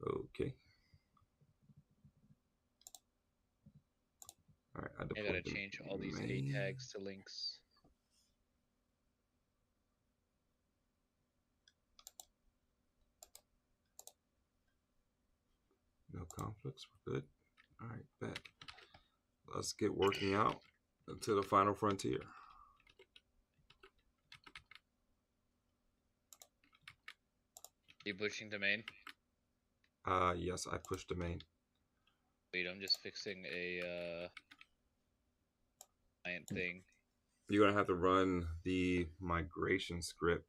A: Okay. not
G: I gotta
A: deployed
G: change all these A
A: main.
G: tags to links.
A: No conflicts. We're good. All right, bet. Let's get working out to the final frontier.
G: You pushing to main?
A: Yes, I pushed the main.
G: Wait, I'm just fixing a client thing.
A: You're gonna have to run the migration script.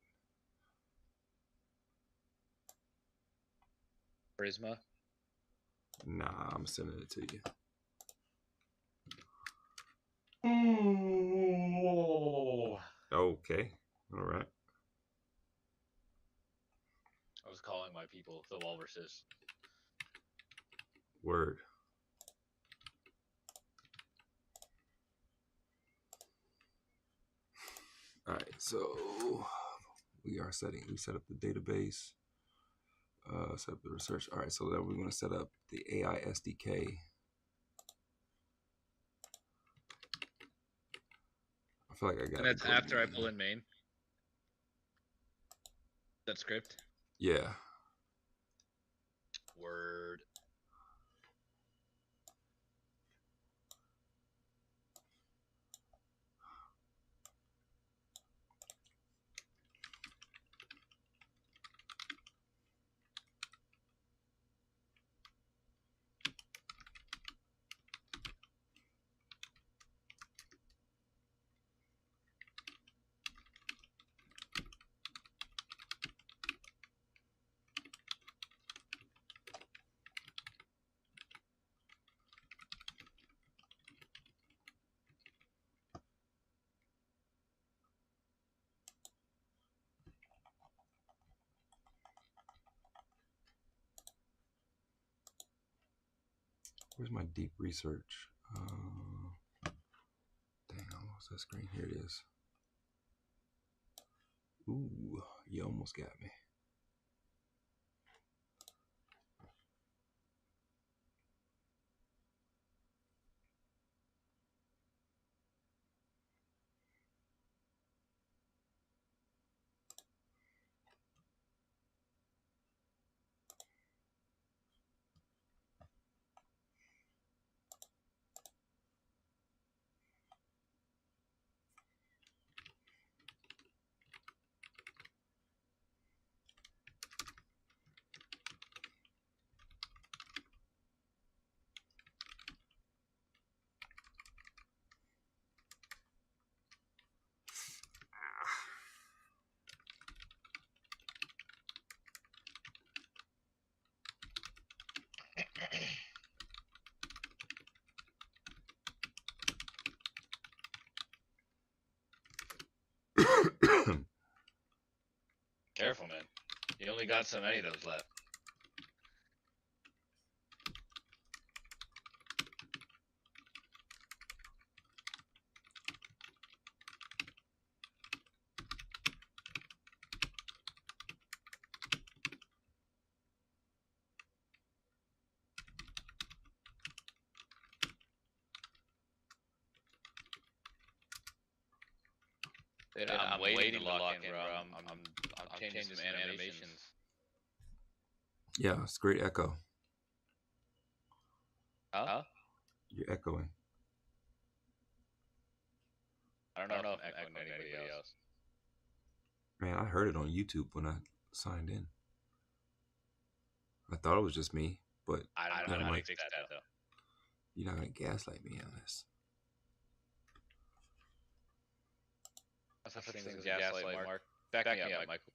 G: Prisma.
A: Nah, I'm sending it to you. Okay. All right.
G: I was calling my people the walruses.
A: Word. All right. So we set up the database. Set up the research. All right. So then we're going to set up the AI SDK. I feel like I got.
G: And that's after I pull in main. That script.
A: Yeah.
G: Word.
A: Where's my deep research? Dang, I lost that screen. Here it is. Ooh, you almost got me.
G: Careful, man. You only got so many of those left. Dude, I'm waiting to lock in, bro. I'm changing some animations.
A: Yeah, it's great echo.
G: Huh?
A: You're echoing.
G: I don't know if I'm echoing anybody else.
A: Man, I heard it on YouTube when I signed in. I thought it was just me, but
G: I don't know how to fix that, though.
A: you're not gonna gaslight me on this.
G: That's such thing as a gaslight, Mark. Back me up, Michael.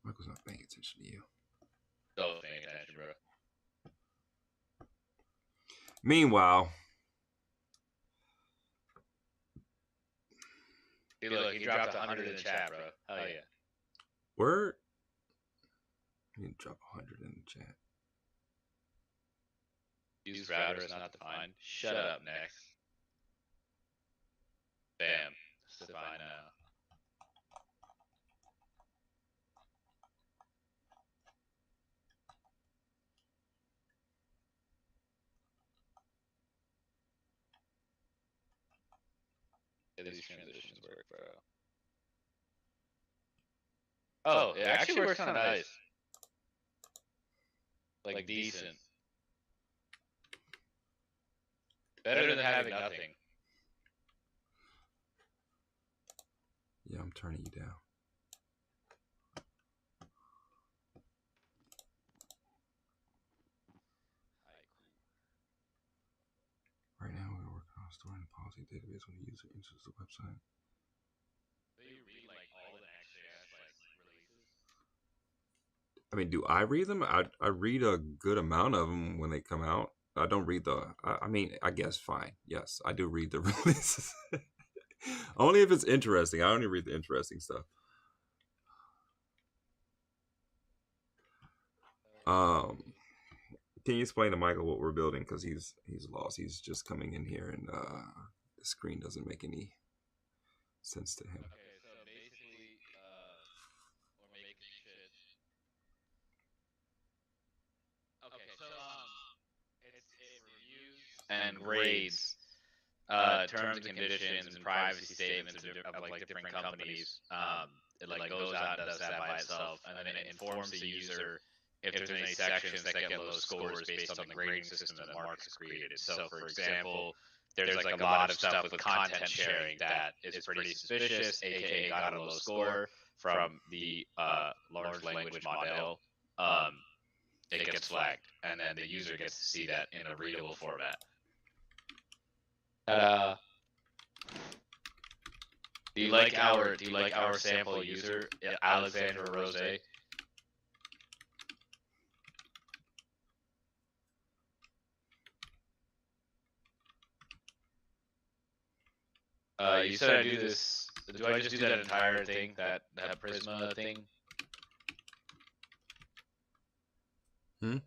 A: Michael's not paying attention to you.
G: Still paying attention, bro.
A: Meanwhile,
G: See, look, he dropped 100 in the chat, bro. Hell yeah.
A: word. You need to drop 100 in the chat.
G: Use router is not defined. Shut up, next. Bam. It's defined now. Yeah, these transitions work, bro. Oh, it actually works kind of nice. Like decent. Better than having nothing.
A: Yeah, I'm turning you down. Right now, we're working on storing the policy database when the user enters the website.
G: Do you read like all the next.js like releases?
A: I mean, do I read them? I read a good amount of them when they come out. I don't read I mean, I guess fine. Yes, I do read the releases. Only if it's interesting. I only read the interesting stuff. Can you explain to Michael what we're building? Because he's lost. He's just coming in here, and the screen doesn't make any sense to him.
G: Okay, so basically, we're making shit. Okay, so it reviews and grades terms and conditions and privacy statements of like different companies. It like goes out and does that by itself, and then it informs the user if there's any sections that get low scores based on the grading system that Mark has created. So, for example, there's like a lot of stuff with content sharing that is pretty suspicious, aka got a low score from the large language model. It gets flagged, and then the user gets to see that in a readable format. Do you like our sample user, Alexandra Rose? You said I do this. Do I just do that entire thing, that Prisma thing?
A: Hmm?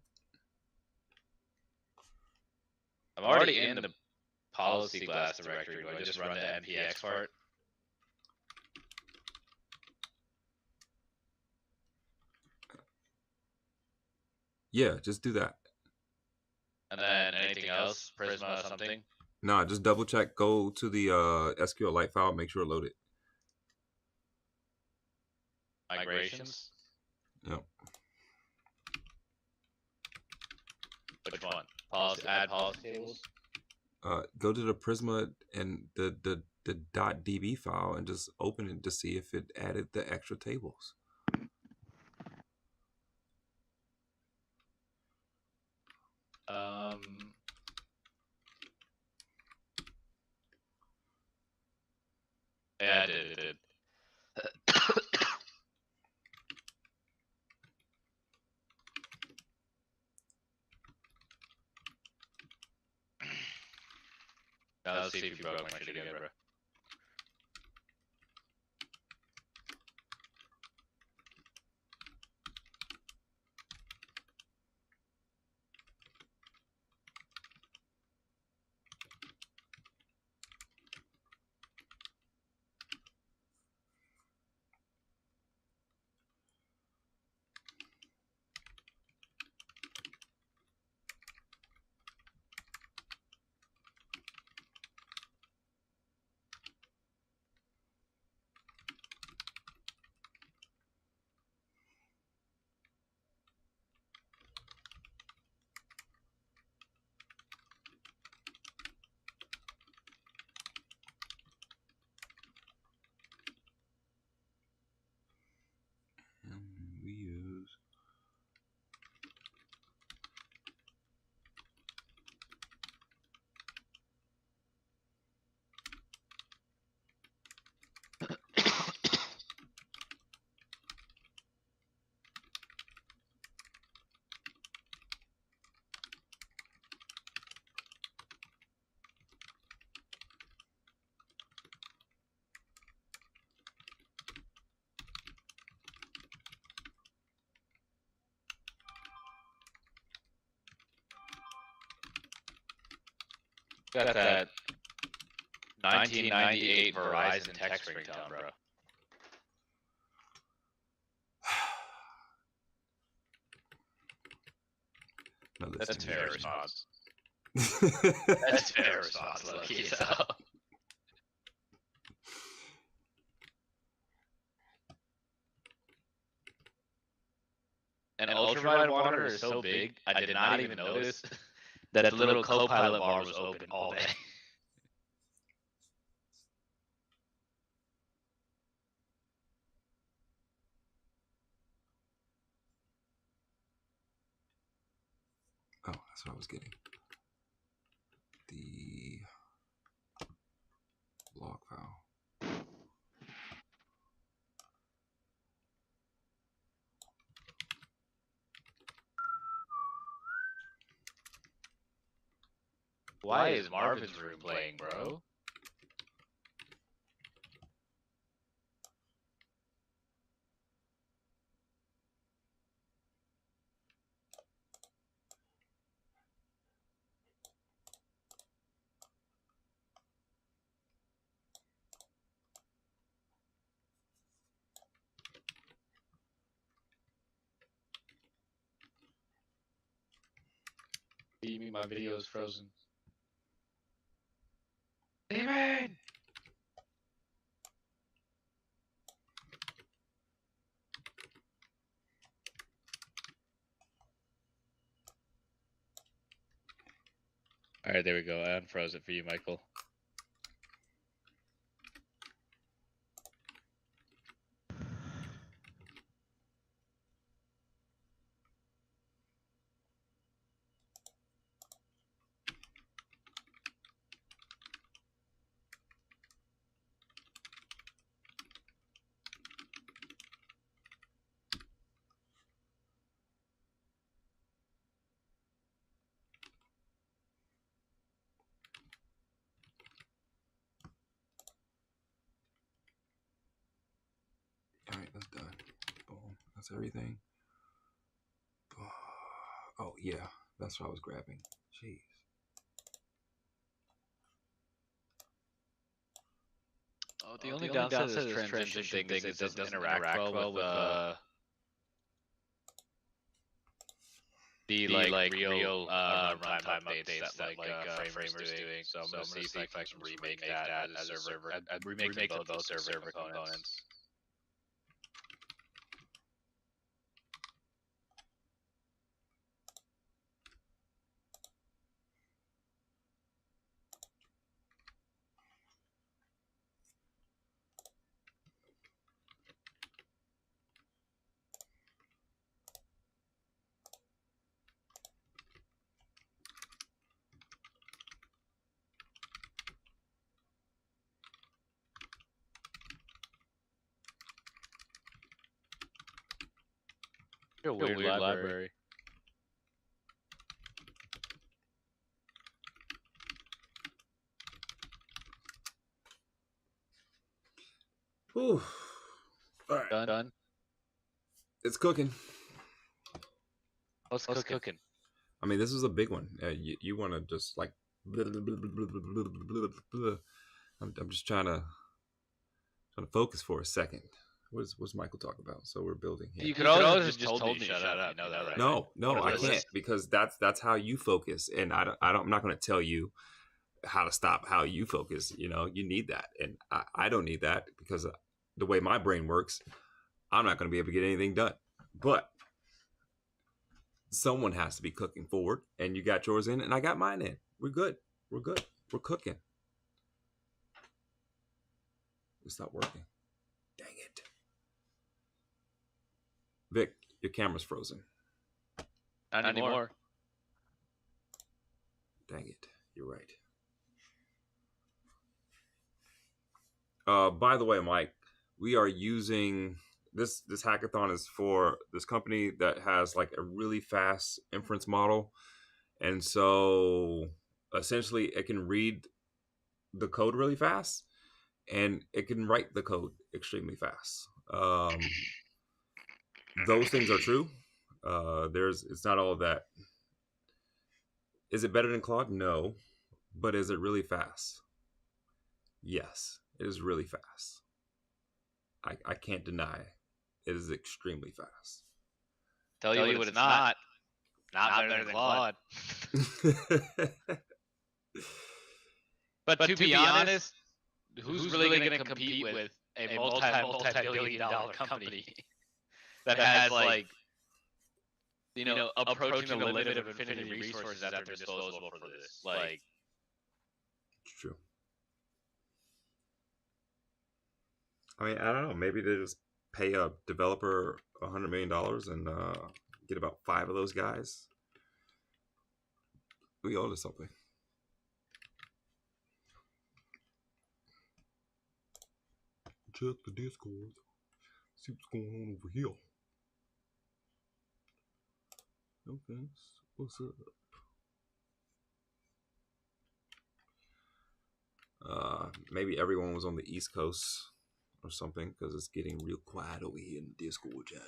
G: I'm already in the policy class directory. Do I just run the npx part?
A: Yeah, just do that.
G: And then anything else? Prisma something?
A: Nah, just double check. Go to the SQLite file. Make sure it loaded.
G: Migrations?
A: Yep.
G: Which one? Policy, add policy tables?
A: Go to the Prisma and the .db file and just open it to see if it added the extra tables.
G: Yeah, it did. Now let's see if you broke my shit again, bro.
A: We use
G: Got that 1998 Verizon text ringtone, bro.
A: no,
G: That's fair response. That's fair response, Loki. So. An ultraviolet monitor is so big, I did not even notice that the little co-pilot bar was open all day.
A: Oh, that's what I was getting. The log file.
G: Why is Marvin's room playing, bro? You mean my video is frozen? Damon! Alright, there we go. I unfroze it for you, Michael.
A: All right, that's done. Boom. That's everything. Oh, yeah. That's what I was grabbing. Jeez.
G: Oh, the only downside of this transition thing is it doesn't interact well with the real runtime updates that Framer's doing. So I'm gonna see if I can remake that as a server. I'd remake both server components. You're a weird library.
A: Whew. All right.
G: Done.
A: It's cooking.
G: What's cooking?
A: I mean, this is a big one. You want to just like... I'm just trying to focus for a second. What's Michael talking about? So we're building here.
G: You could always just told me to shut up. You know that, right?
A: No, I can't, because that's how you focus, and I'm not going to tell you how to stop how you focus. You know, you need that, and I don't need that, because the way my brain works, I'm not going to be able to get anything done. But someone has to be cooking forward, and you got yours in, and I got mine in. We're good. We're cooking. It's not working. Dang it. Vic, your camera's frozen.
G: Not anymore.
A: Dang it. You're right. By the way, Mike, we are using this hackathon is for this company that has like a really fast inference model. And so essentially it can read the code really fast, and it can write the code extremely fast. Those things are true. It's not all of that. Is it better than Claude? No. But is it really fast? Yes, it is really fast. I can't deny it is extremely fast.
G: Tell you what it's not. Not better than Claude. But to be honest, who's really going to compete with a multi-billion-dollar company that has like approaching the limit of infinity resources at their disposal for this. Like,
A: It's true. I mean, I don't know. Maybe they just pay a developer $100 million and get about 5 of those guys. We owe to something. Check the Discord. See what's going on over here. Okay, what's up? Maybe everyone was on the East Coast or something because it's getting real quiet over here in the Discord channel.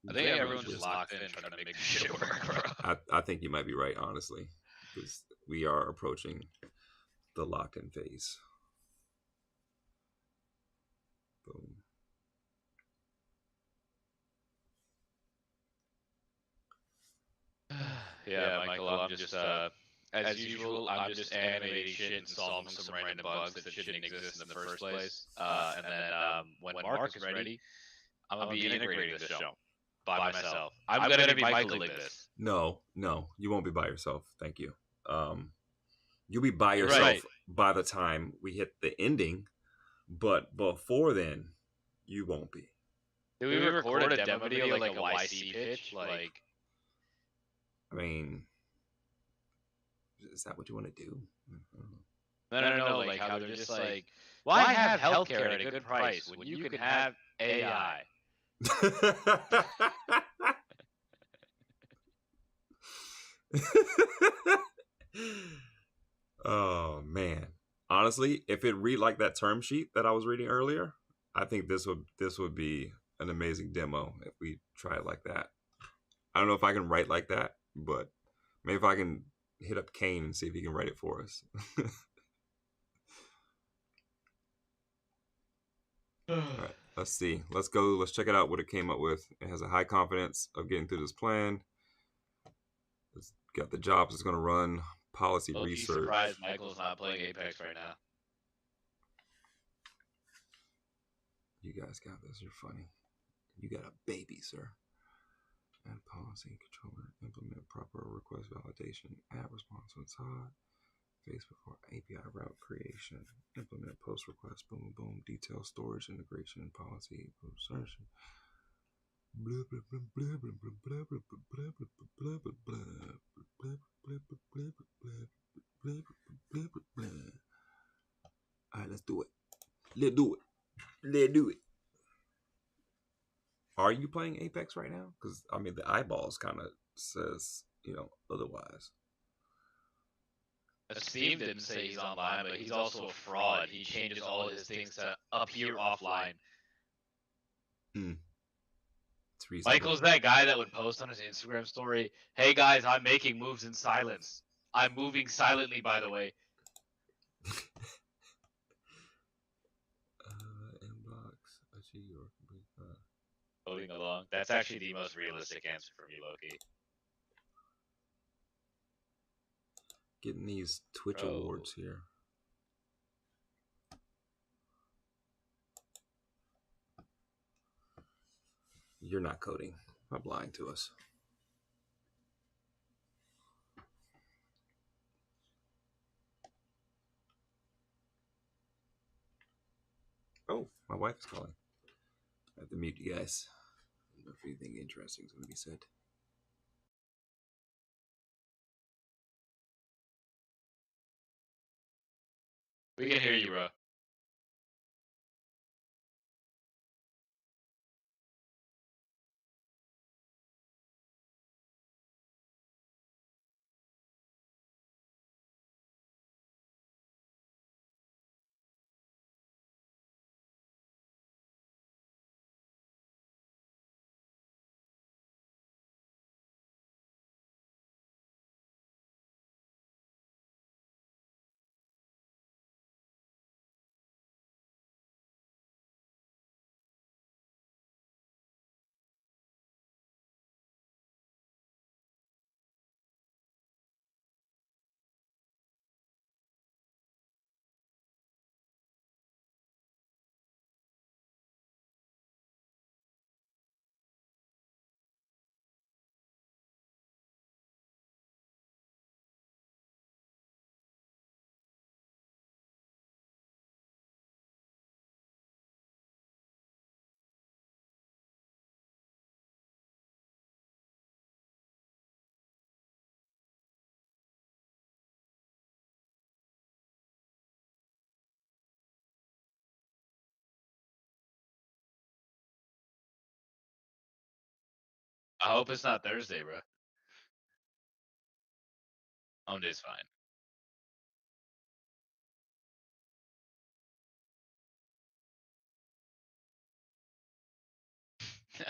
G: I think everyone's just locked in trying to make this shit work, bro.
A: I think you might be right, honestly, because we are approaching the locked-in phase. Boom.
G: Yeah, Michael, I'm just as usual, I'm just animating shit and solving some random bugs that shouldn't exist in the first place. And then when Mark is ready, I'm gonna be integrating this show by myself. I'm gonna be Michaeling this.
A: No, you won't be by yourself. Thank you. You'll be by yourself by the time we hit the ending, but before then, you won't be.
G: Did we record a demo video like a YC pitch? Like,
A: I mean, is that what you want to do?
G: No. Like how they're just like, why have healthcare at a good price when you can have AI?
A: Oh man, honestly, if it read like that term sheet that I was reading earlier, I think this would be an amazing demo if we try it like that. I don't know if I can write like that, but maybe if I can hit up Kane and see if he can write it for us. All right, let's see. Let's go. Let's check it out. What it came up with. It has a high confidence of getting through this plan. It's got the jobs it's going to run. Policy research.
G: Surprised Michael's not playing Apex right now.
A: You guys got this. You're funny. You got a baby, sir. Add policy controller. Implement proper request validation. Add response when sought. Phase before API route creation. Implement post request. Boom, boom. Detail storage integration and policy insertion. Blah blah blah blah blah blah blah blah blah blah blah blah. All right, let's do it. Let's do it. Are you playing Apex right now? Because I mean, the eyeballs kind of says otherwise.
G: Steve didn't say he's online, but he's also a fraud. He changes all his things to appear offline.
A: It's reasonable.
G: Michael's that guy that would post on his Instagram story, "Hey guys, I'm making moves in silence. I'm moving silently, by the way."
A: Inbox. I see your complete.
G: Moving along. That's actually the most realistic answer for me, Loki.
A: Getting these Twitch awards here. You're not coding. Stop lying to us. Oh, my wife is calling. I have to mute you guys. I don't know if anything interesting is going to be said.
G: We can hear you, bro. I hope it's not Thursday, bro. Monday's fine. No.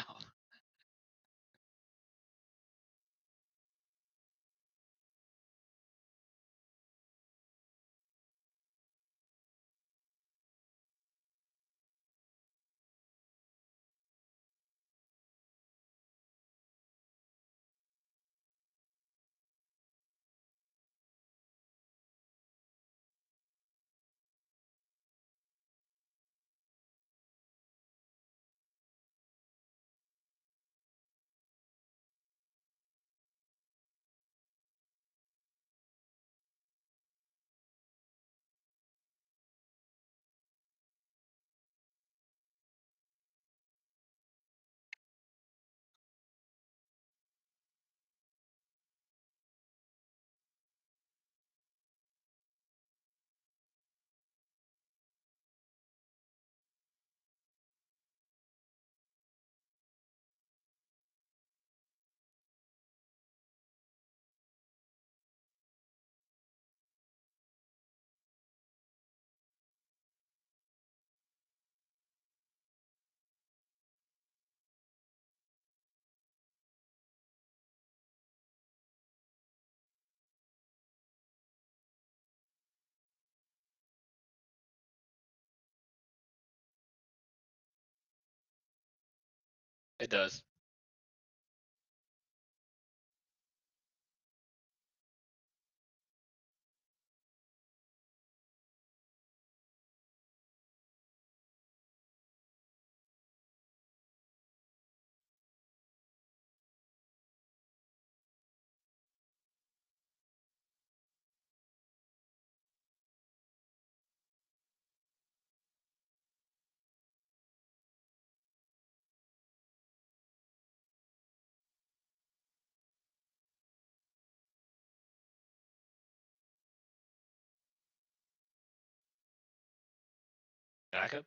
G: It does. Backup?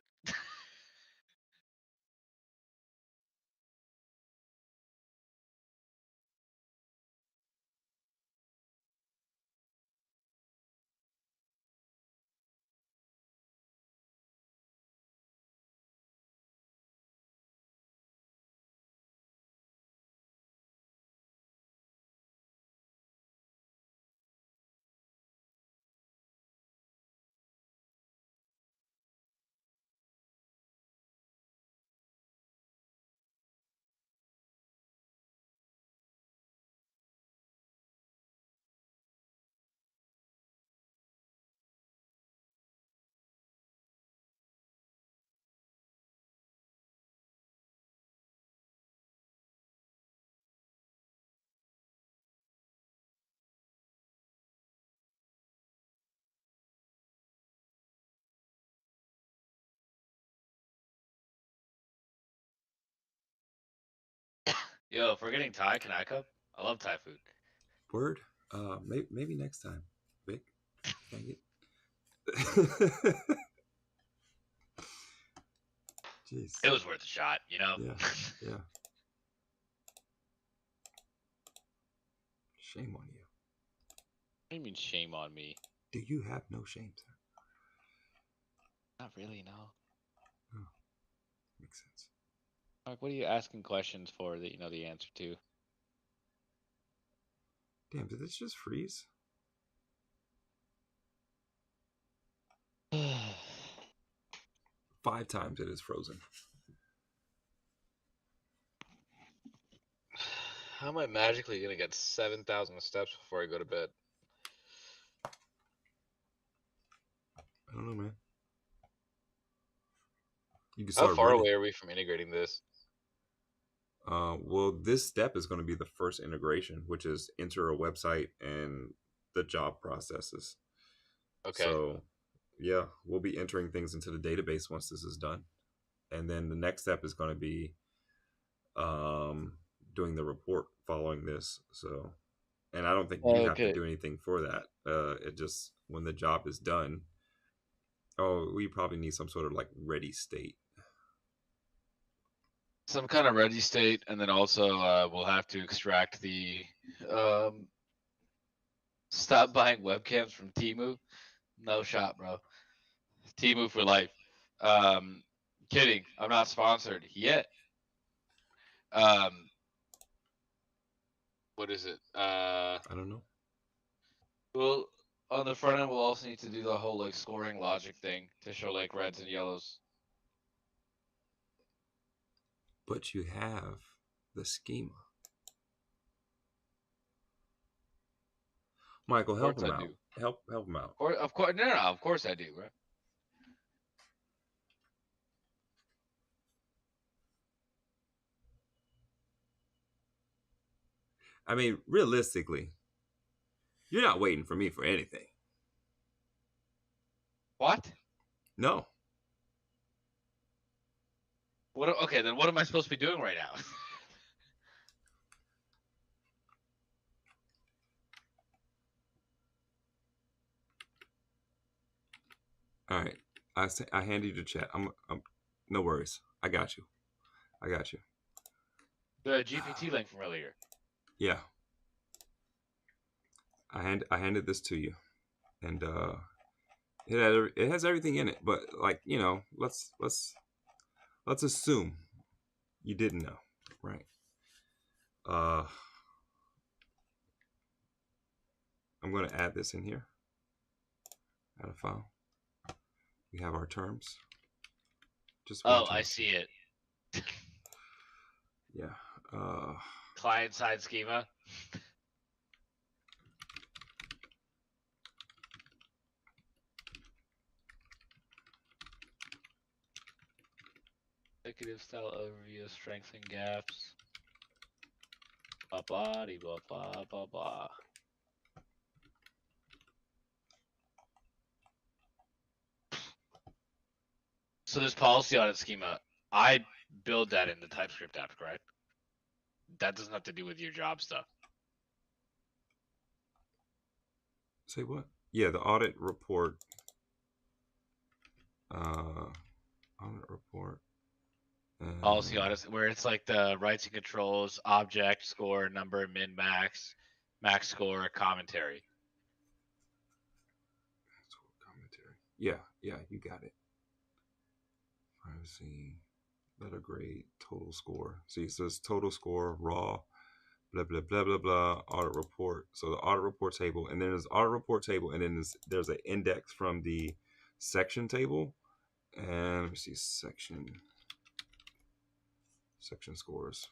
G: Yo, if we're getting Thai, can I come? I love Thai food.
A: Word. Maybe next time. Vic. Dang it. Jeez.
G: It was worth a shot, you know?
A: Yeah. Yeah. Shame on you.
G: What do you mean shame on me?
A: Do you have no shame, sir?
G: Not really, no.
A: Oh, makes sense.
G: Mark, what are you asking questions for that you know the answer to?
A: Damn, did this just freeze? 5 times it is frozen.
B: How am I magically gonna get 7,000 steps before I go to bed?
A: I don't know, man. You can
B: How
A: start
B: far
A: running.
B: away are we from integrating this?
A: Well, this step is going to be the first integration, which is enter a website and the job processes.
B: Okay.
A: So, yeah, we'll be entering things into the database once this is done. And then the next step is going to be doing the report following this. So, and I don't think you have to do anything for that. It just, when the job is done, we probably need some sort of like ready state.
G: some kind of ready state, and then also we'll have to extract the stop buying webcams from Temu. No shot, bro. Temu for life. Kidding. I'm not sponsored yet. What is it?
A: I don't know.
G: Well, on the front end, we'll also need to do the whole like scoring logic thing to show like reds and yellows.
A: But you have the schema. Michael, help him out. Help him out.
G: Or of course, no, of course I do, right?
A: I mean, realistically, you're not waiting for me for anything.
G: What?
A: No.
G: What? Okay, then what am I supposed to be doing right now?
A: All right. I hand you the chat. I'm no worries. I got you.
G: The GPT link from earlier.
A: Yeah. I handed this to you, and it has everything in it. But like, you know, let's assume you didn't know, right? I'm going to add this in here. Add a file. We have our terms. Just
G: oh, I see it.
A: Yeah.
G: Client side schema. Executive style overview of strengths and gaps. Blah blah blah blah blah blah. So this policy audit schema, I build that in the TypeScript app, correct? That doesn't have to do with your job stuff.
A: Say what? Yeah, the audit report. Audit report.
G: Policy audits, where it's like the rights and controls, object, score, number, min, max, max score, commentary.
A: Commentary. Yeah, you got it. Privacy, letter grade, total score. See, it says total score, raw, blah, blah, blah, blah, blah, audit report. So the audit report table, and then there's audit report table, and then there's an index from the section table. And let me see, section scores.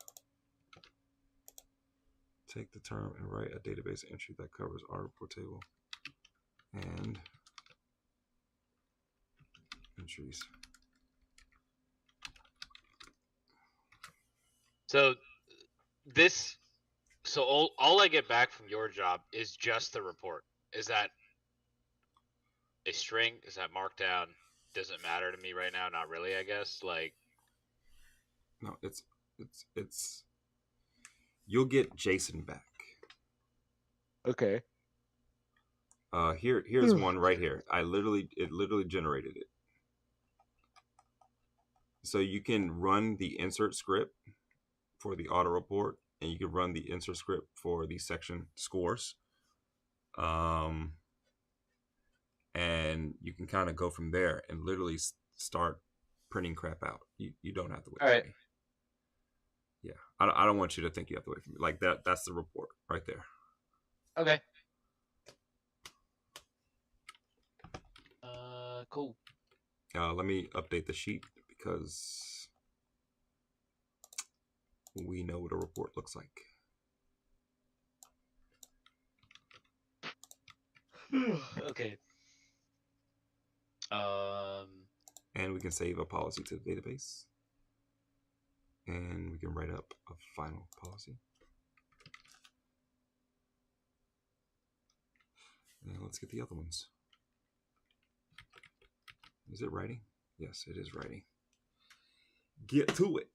A: Take the term and write a database entry that covers audit report table and entries.
B: So all I get back from your job is just the report. Is that a string? Is that markdown? Doesn't matter to me right now. Not really, I guess. Like,
A: no, it's you'll get JSON back.
G: Okay.
A: Here's one right here. It literally generated it. So you can run the insert script for the auto report, and you can run the insert script for the section scores. And you can kind of go from there and literally start printing crap out. You don't have to wait.
G: All right.
A: For me. Yeah, I don't want you to think you have to wait for me. Like that. That's the report right there.
G: Okay. Cool.
A: Let me update the sheet because we know what a report looks like.
G: Okay.
A: And we can save a policy to the database. And we can write up a final policy. And let's get the other ones. Is it writing? Yes, it is writing. Get to it.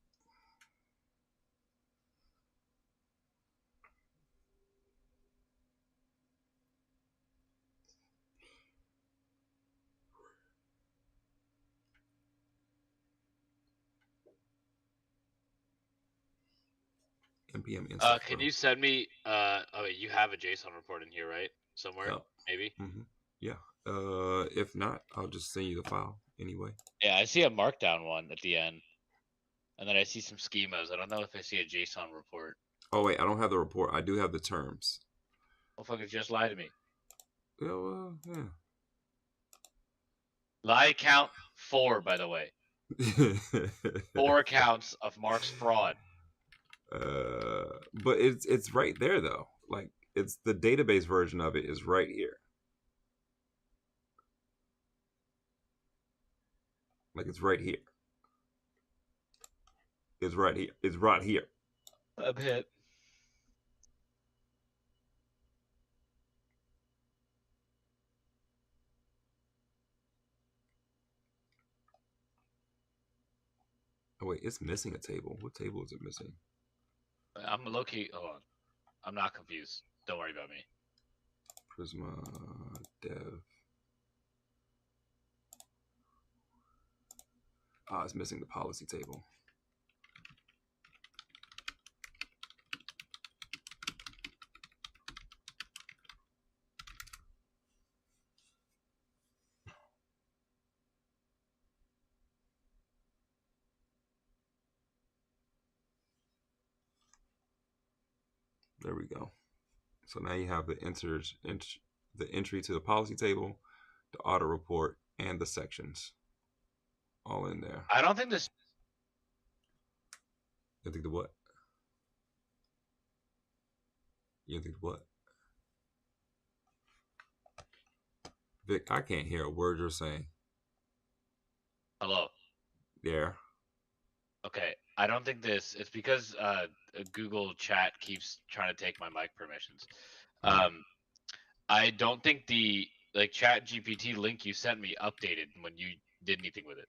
A: npm install.
G: Can you send me? Oh, you have a JSON report in here, right? Somewhere, maybe.
A: Yeah. If not, I'll just send you the file anyway.
G: Yeah, I see a markdown one at the end, and then I see some schemas. I don't know if I see a JSON report.
A: Oh wait, I don't have the report. I do have the terms.
G: Motherfuckers just lie to me.
A: Yeah.
G: Lie count 4, by the way. 4 accounts of Mark's fraud.
A: But it's right there though. Like it's the database version of it is right here. Like it's right here. It's right here. It's right here.
G: I'm hit.
A: Oh wait, it's missing a table. What table is it missing?
G: I'm low-key. Hold on. I'm not confused. Don't worry about me.
A: Prisma dev. Ah, it's missing the policy table. There we go. So now you have the entry to the policy table, the audit report, and the sections all in there.
G: I don't think this.
A: You think the what? You think the what? Vic, I can't hear a word you're saying.
G: Hello.
A: There.
G: Okay. I don't think this. It's because Google Chat keeps trying to take my mic permissions. I don't think the Chat GPT link you sent me updated when you did anything with it.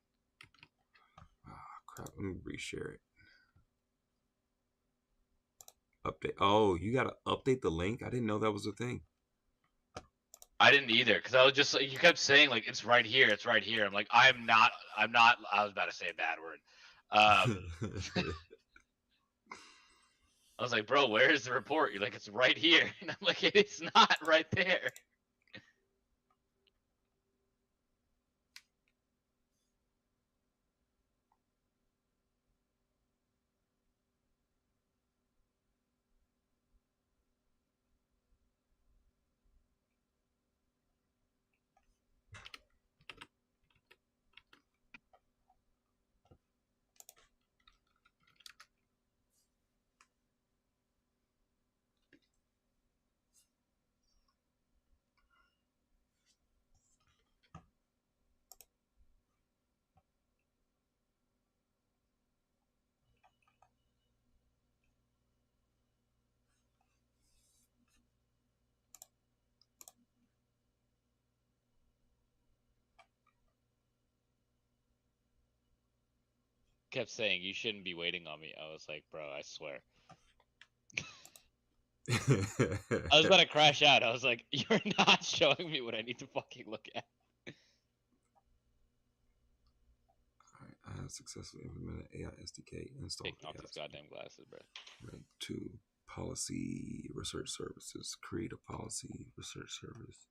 A: Oh, crap. Let me reshare it. Update. Oh, you gotta update the link? I didn't know that was a thing.
G: I didn't either, because I was just you kept saying like it's right here, it's right here. I'm like, I'm not. I was about to say a bad word. I was like, bro, where is the report? You're like, it's right here, and I'm like, it's not right there. Kept saying you shouldn't be waiting on me. I was like, bro, I swear. I was about to crash out. I was like, you're not showing me what I need to fucking look at.
A: Alright, I have successfully implemented AI SDK installed.
G: Taking off these goddamn glasses, bro.
A: Right. 2 policy research services. Create a policy research service.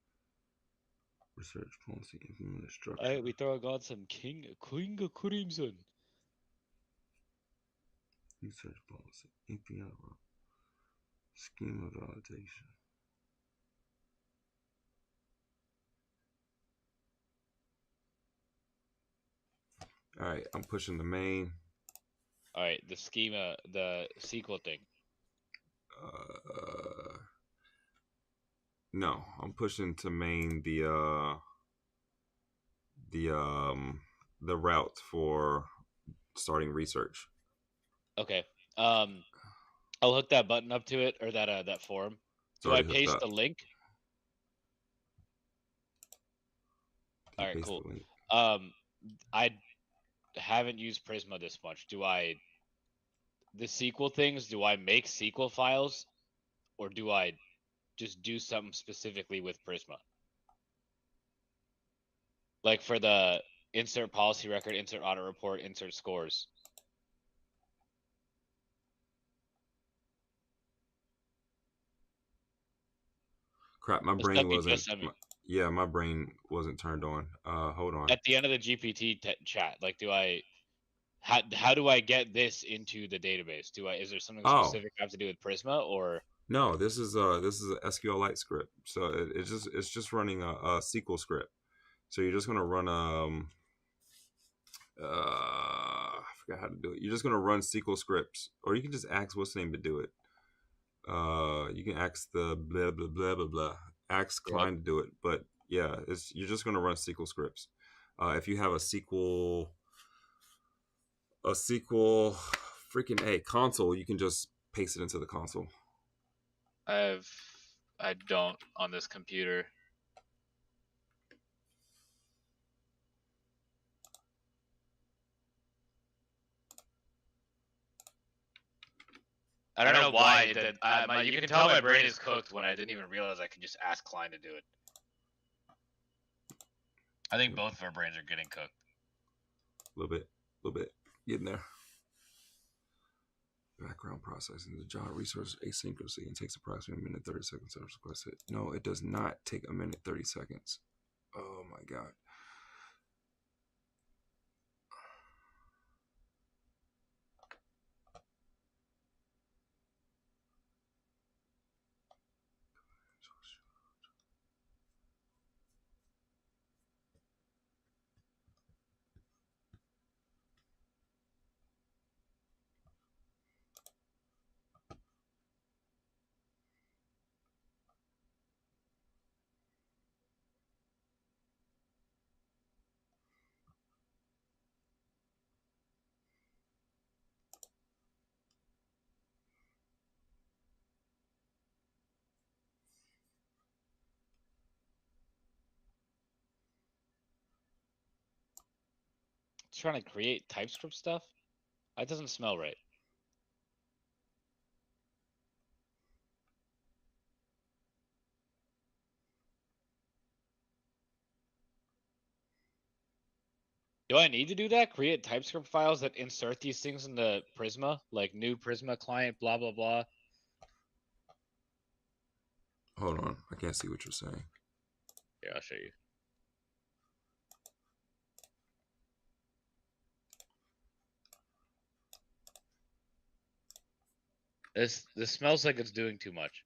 A: Research policy implement structure.
G: Alright, we throwing on some King Crimson.
A: Research policy. API schema validation. All right, I'm pushing the main.
G: All right, the schema, the SQL thing.
A: No, I'm pushing to main the route for starting research.
G: Okay. I'll hook that button up to it or that form. Do I paste the link? All right, cool. I haven't used Prisma this much. The SQL things, do I make SQL files or do I just do something specifically with Prisma? Like for the insert policy record, insert audit report, insert scores.
A: Crap, my
G: The
A: brain
G: stuff you
A: wasn't.
G: just sent me.
A: Yeah, my brain wasn't turned on. Hold on.
G: At the end of the GPT chat, like, how do I get this into the database? Is there something
A: Oh
G: specific I have to do with Prisma, or
A: no, this is a SQLite script. So it's just running a SQL script. So you're just gonna run I forgot how to do it. You're just gonna run SQL scripts, or you can just ask what's the name to do it. You can ask the blah blah blah blah blah. Ask Cline to do it, but yeah, you're just gonna run SQL scripts. If you have a SQL freaking a console, you can just paste it into the console.
G: I don't on this computer. I don't know why it did. You can tell my brain is cooked when I didn't even realize I could just ask Cline to do it. I think both of our brains are getting cooked.
A: A little bit, getting there. Background processing the job resource asynchronously and takes approximately a minute 30 seconds to request it. No, it does not take a minute 30 seconds. Oh my god.
G: It's trying to create TypeScript stuff. That doesn't smell right. Do I need to do that? Create TypeScript files that insert these things into Prisma, like new Prisma client, blah blah blah.
A: Hold on, I can't see what you're saying.
G: Yeah, I'll show you. This smells like it's doing too much.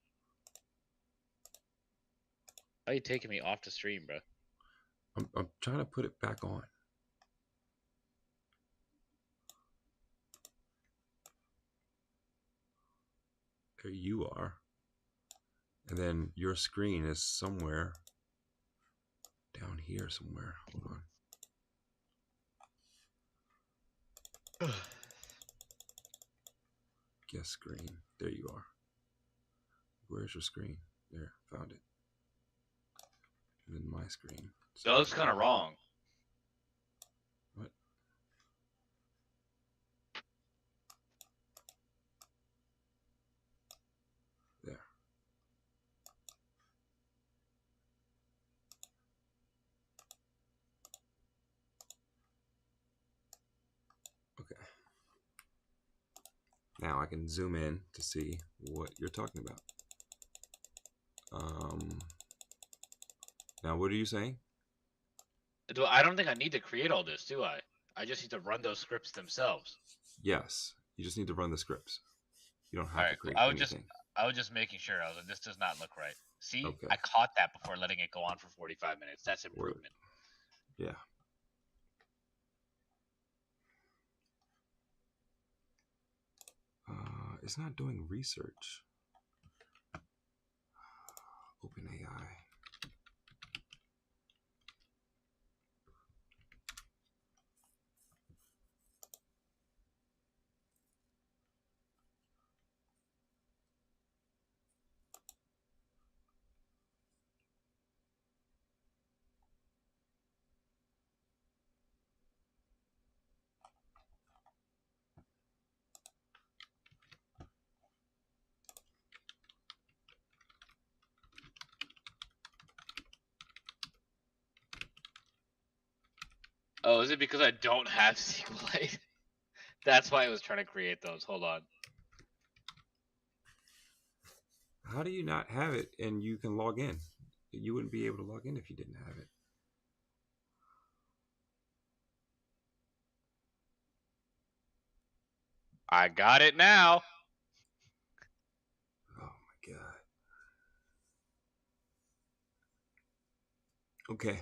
G: Why are you taking me off the stream, bro?
A: I'm trying to put it back on. There you are. And then your screen is somewhere down here somewhere. Hold on. Guest screen. There you are. Where's your screen? There, found it. And then my screen.
G: So that looks kind of wrong.
A: What? There. Okay. Now I can zoom in to see what you're talking about. Now what are you saying?
G: I don't think I need to create all this, do I? I just need to run those scripts themselves.
A: Yes, you just need to run the scripts. You don't have to create anything.
G: I was just making sure. I was like, this does not look right. See,
A: Okay.
G: I caught that before letting it go on for 45 minutes. That's improvement.
A: Yeah. It's not doing research. OpenAI.
G: Oh, is it because I don't have SQLite? That's why I was trying to create those. Hold on.
A: How do you not have it and you can log in? You wouldn't be able to log in if you didn't have it.
G: I got it now.
A: Oh my god. Okay.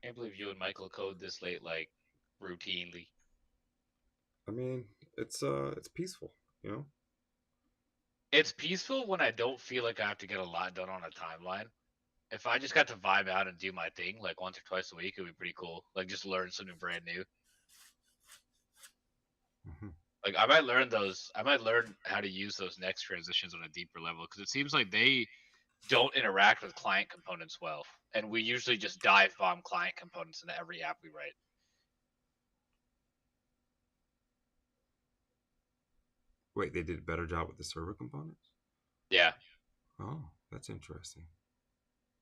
G: Can't believe you and Michael code this late, like routinely.
A: I mean, it's peaceful, you know?
G: It's peaceful when I don't feel like I have to get a lot done on a timeline. If I just got to vibe out and do my thing like once or twice a week, it would be pretty cool. Like just learn something brand new.
A: Mm-hmm.
G: Like I might learn how to use those next transitions on a deeper level because it seems like they don't interact with client components well, and we usually just dive bomb client components into every app we write.
A: Wait, they did a better job with the server components?
G: Yeah.
A: Oh, that's interesting.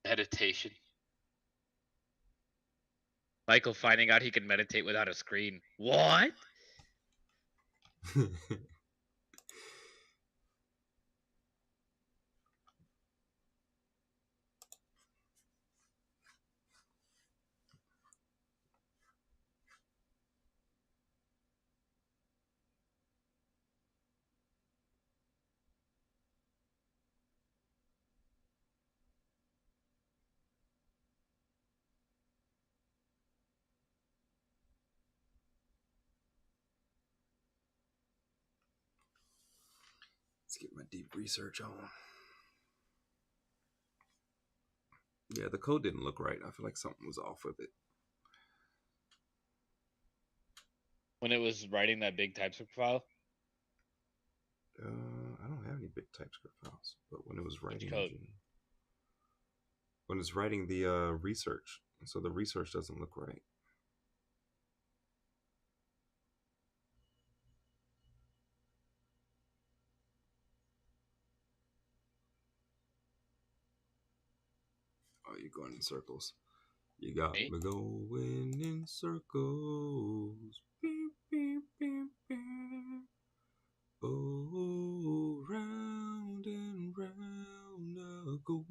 G: Meditation. Michael finding out he can meditate without a screen. What?
A: Let's get my deep research on. Yeah, the code didn't look right. I feel like something was off with it.
G: When it was writing that big TypeScript file?
A: I don't have any big TypeScript files, but when it was writing
G: code?
A: When it's writing the research, so the research doesn't look right. Oh, you're going in circles. You got me going in circles. Beep, beep, beep, beep. Oh, round and round I go.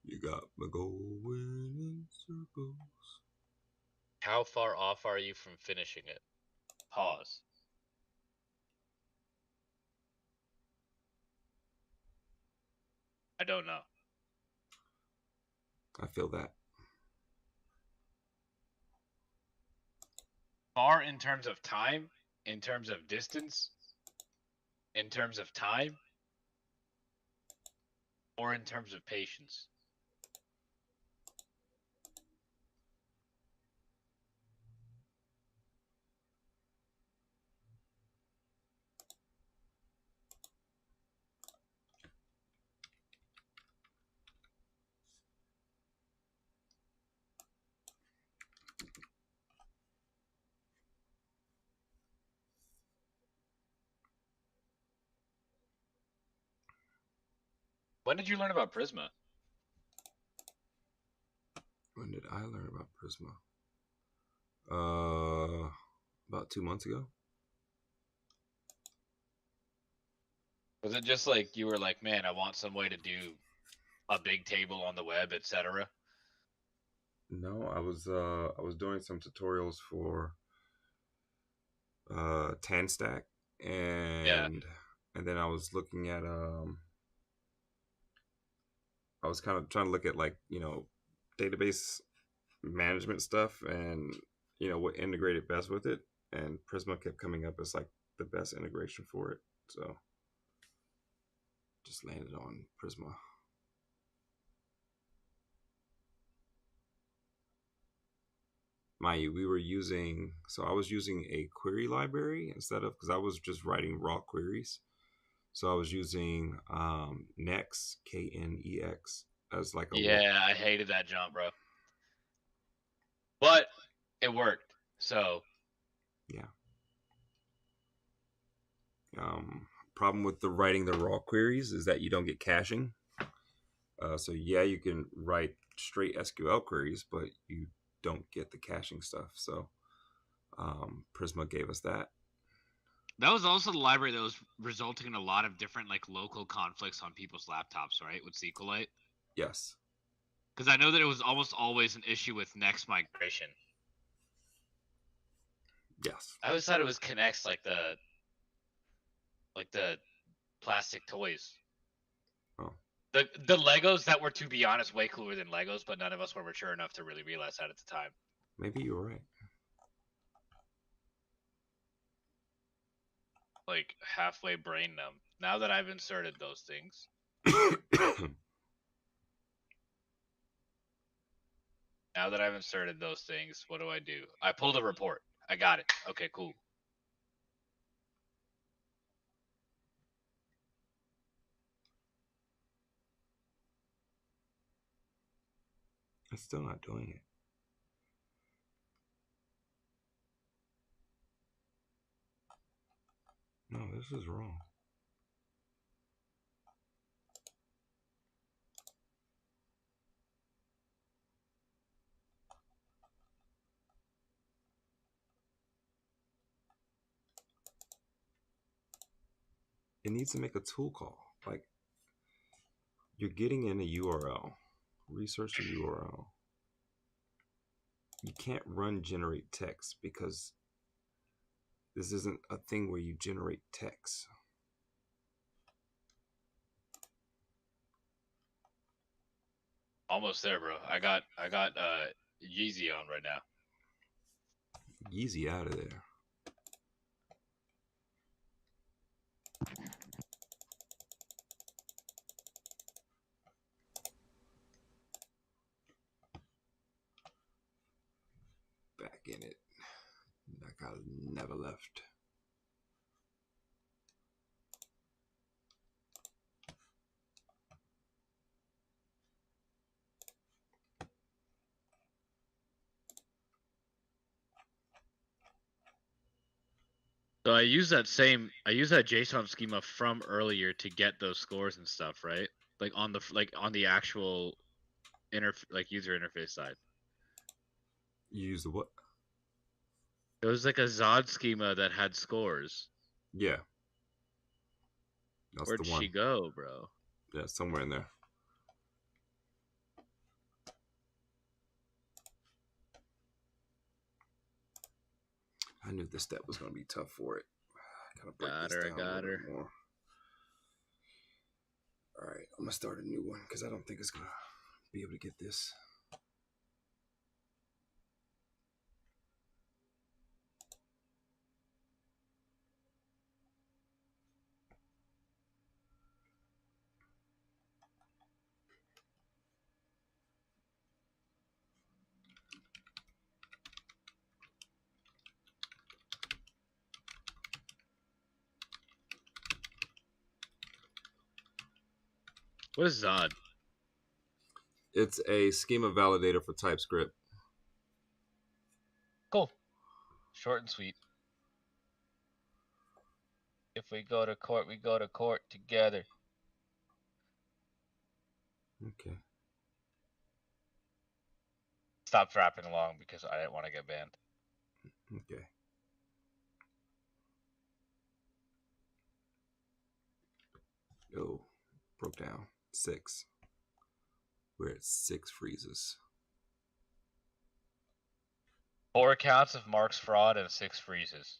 A: You got me going in circles.
G: How far off are you from finishing it? Pause. I don't know.
A: I feel that.
G: Far in terms of time, in terms of distance, in terms of time, or in terms of patience? When did you learn about Prisma?
A: When did I learn about Prisma? About 2 months ago.
G: Was it just like you were like, man, I want some way to do a big table on the web, etc.?
A: No, I was doing some tutorials for TanStack and then I was looking at I was kind of trying to look at like, database management stuff and, what integrated best with it. And Prisma kept coming up as like the best integration for it. So just landed on Prisma. Mind you, I was using a query library instead of, because I was just writing raw queries. So I was using Nex, Knex, as like a
G: Yeah, I hated that jump, bro. But it worked. So
A: yeah. Problem with writing the raw queries is that you don't get caching. So yeah, you can write straight SQL queries, but you don't get the caching stuff. So Prisma gave us that.
F: That was also the library that was resulting in a lot of different like local conflicts on people's laptops, right? With SQLite.
A: Yes.
F: Because I know that it was almost always an issue with Next migration.
A: Yes.
G: I always thought it was Connects like the plastic toys.
A: Oh.
G: The Legos that were, to be honest, way cooler than Legos, but none of us were mature enough to really realize that at the time.
A: Maybe you're right.
G: Like halfway brain numb. Now that I've inserted those things. Now that I've inserted those things, what do? I pulled a report. I got it. Okay, cool.
A: It's still not doing it. No, this is wrong. It needs to make a tool call. Like, you're getting in a URL. Research the URL. You can't run generate text because this isn't a thing where you generate text.
G: Almost there, bro. I got Yeezy on right now.
A: Yeezy out of there. Back in it. Like I never left.
F: So I use that JSON schema from earlier to get those scores and stuff, right? Like on the actual user interface side.
A: You use the what?
F: It was like a Zod schema that had scores.
A: Yeah. That's
F: Where'd
A: the one.
F: she go, bro?
A: Yeah, somewhere in there. I knew this step was going to be tough for it. Kind of break this down a little bit more. All right, I'm going to start a new one because I don't think it's going to be able to get this.
F: What is Zod?
A: It's a schema validator for TypeScript.
G: Cool. Short and sweet. If we go to court, we go to court together.
A: Okay.
G: Stopped rapping along because I didn't want to get banned.
A: Okay. Oh, broke down. 6. We're at 6 freezes.
G: 4 counts of Mark's fraud and 6 freezes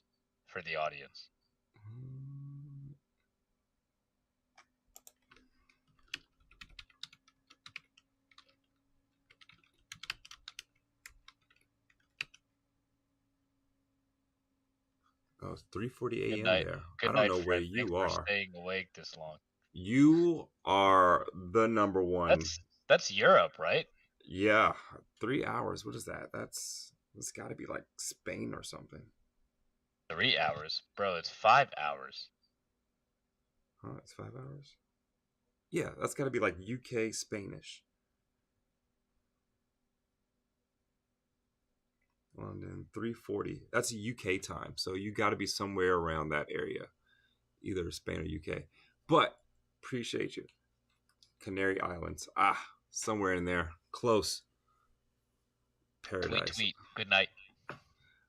G: for the audience.
A: it's 3:40
G: Good
A: a.m.
G: night.
A: there. I
G: Good
A: don't
G: night,
A: know where
G: friend. Thanks
A: you
G: for
A: are.
G: staying awake this long.
A: You are the number one.
G: That's Europe, right?
A: Yeah, 3 hours. What is that? It's got to be like Spain or something.
G: 3 hours, bro. It's 5 hours.
A: Huh? It's 5 hours. Yeah, that's got to be like UK Spanish. London 3:40. That's UK time, so you got to be somewhere around that area, either Spain or UK. But appreciate you, Canary Islands. Somewhere in there, close. Paradise.
G: Tweet. Good night.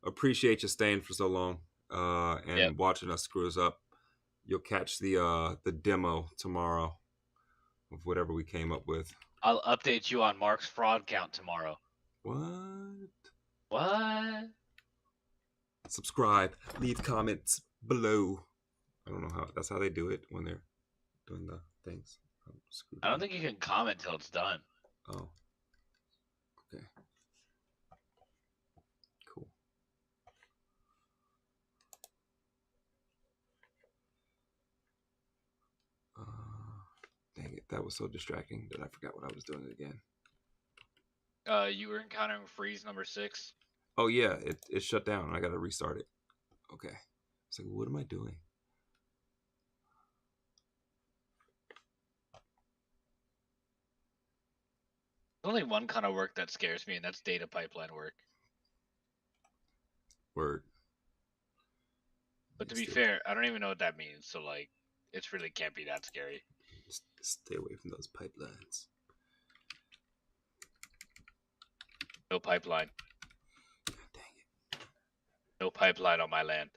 A: Appreciate you staying for so long and watching us screw us up. You'll catch the demo tomorrow of whatever we came up with.
G: I'll update you on Mark's fraud count tomorrow.
A: What? Subscribe. Leave comments below. I don't know how. That's how they do it when they're doing the things.
G: I don't think you can comment till it's done.
A: Oh. Okay. Cool. Dang it. That was so distracting that I forgot what I was doing again.
G: You were encountering freeze number 6.
A: Oh, yeah. It shut down. I got to restart it. Okay. It's like, what am I doing?
G: There's only one kind of work that scares me, and that's data pipeline work.
A: Word.
G: But to be fair, I don't even know what that means, so like, it really can't be that scary.
A: Stay away from those pipelines.
G: No pipeline.
A: Dang it.
G: No pipeline on my land.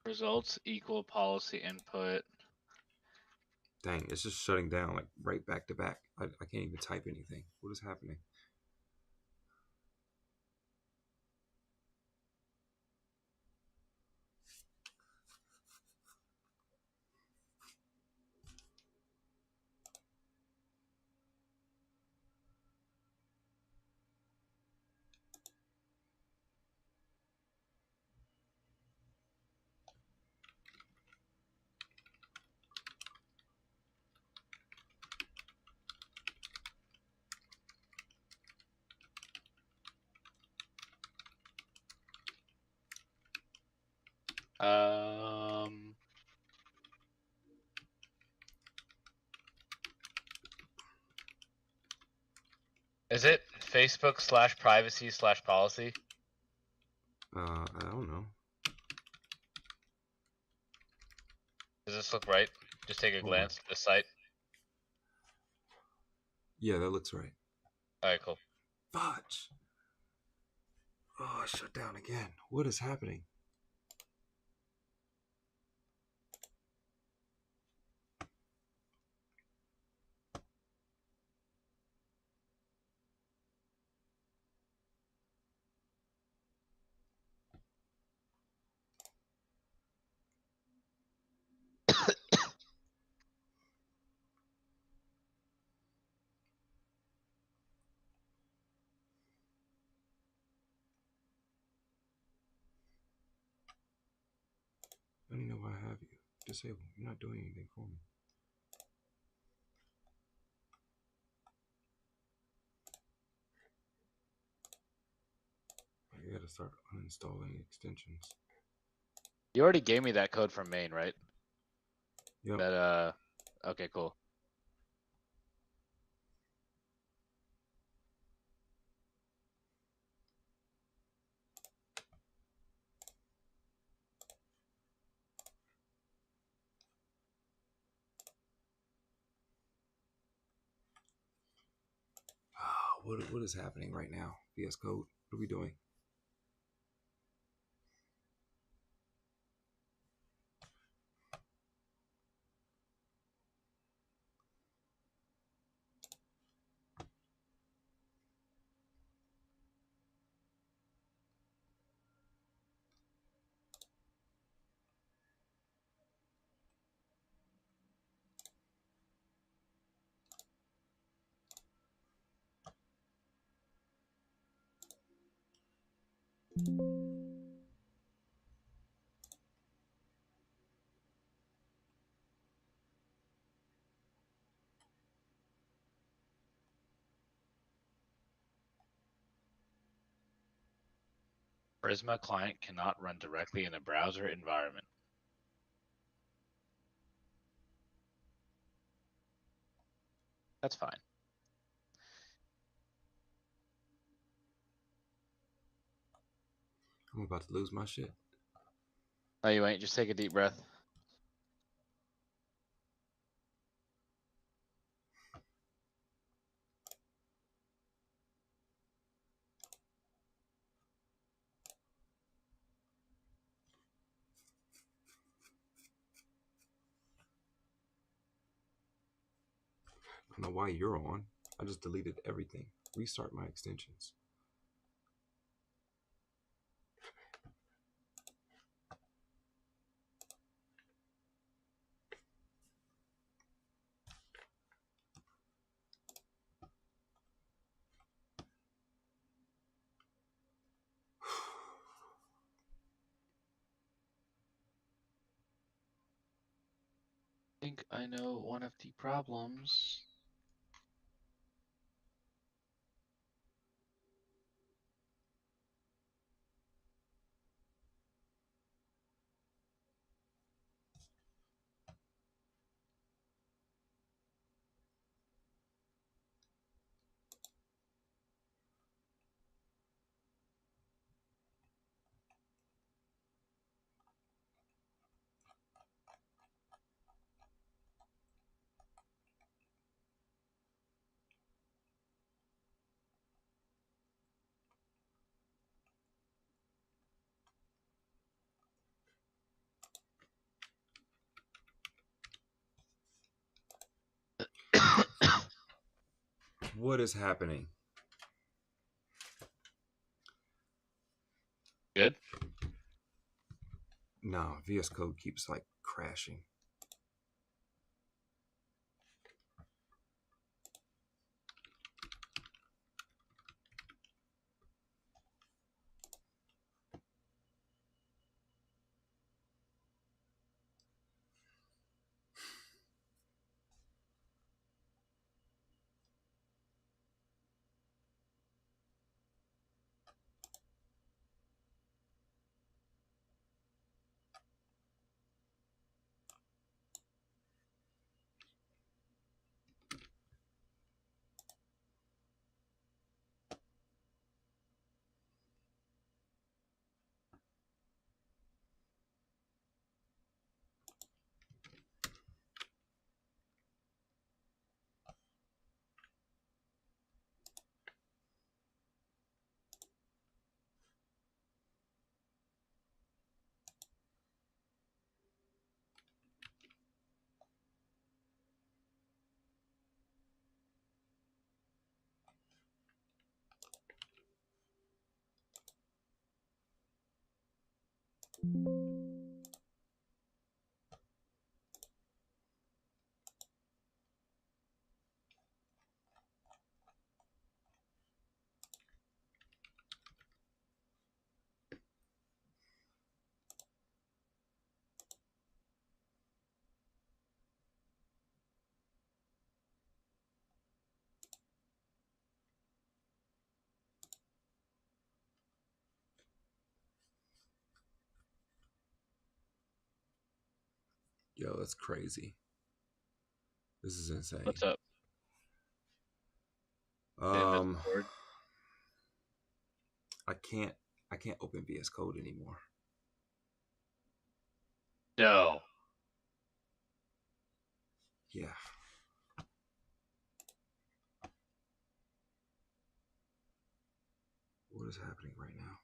G: Results equal policy input.
A: Dang, it's just shutting down like right back to back. I can't even type anything. What is happening?
G: Is it Facebook/privacy/policy?
A: I don't know.
G: Does this look right? Just take a glance at the site.
A: Yeah, that looks right.
G: Alright, cool.
A: Fudge. Oh, shut down again. What is happening? I don't even know why I have you. Disable. You're not doing anything for me. I gotta start uninstalling extensions.
G: You already gave me that code from main, right?
A: Yep.
G: That, okay, cool.
A: What is happening right now? VS Code. What are we doing?
G: Prisma client cannot run directly in a browser environment. That's fine.
A: I'm about to lose my shit.
G: No, you ain't. Just take a deep breath.
A: I don't know why you're on. I just deleted everything. Restart my extensions.
G: I think I know one of the problems.
A: What is happening?
G: Good.
A: No, VS Code keeps like crashing. Yo, that's crazy. This is insane.
G: What's up?
A: I can't open VS Code anymore.
G: No.
A: Yeah. What is happening right now?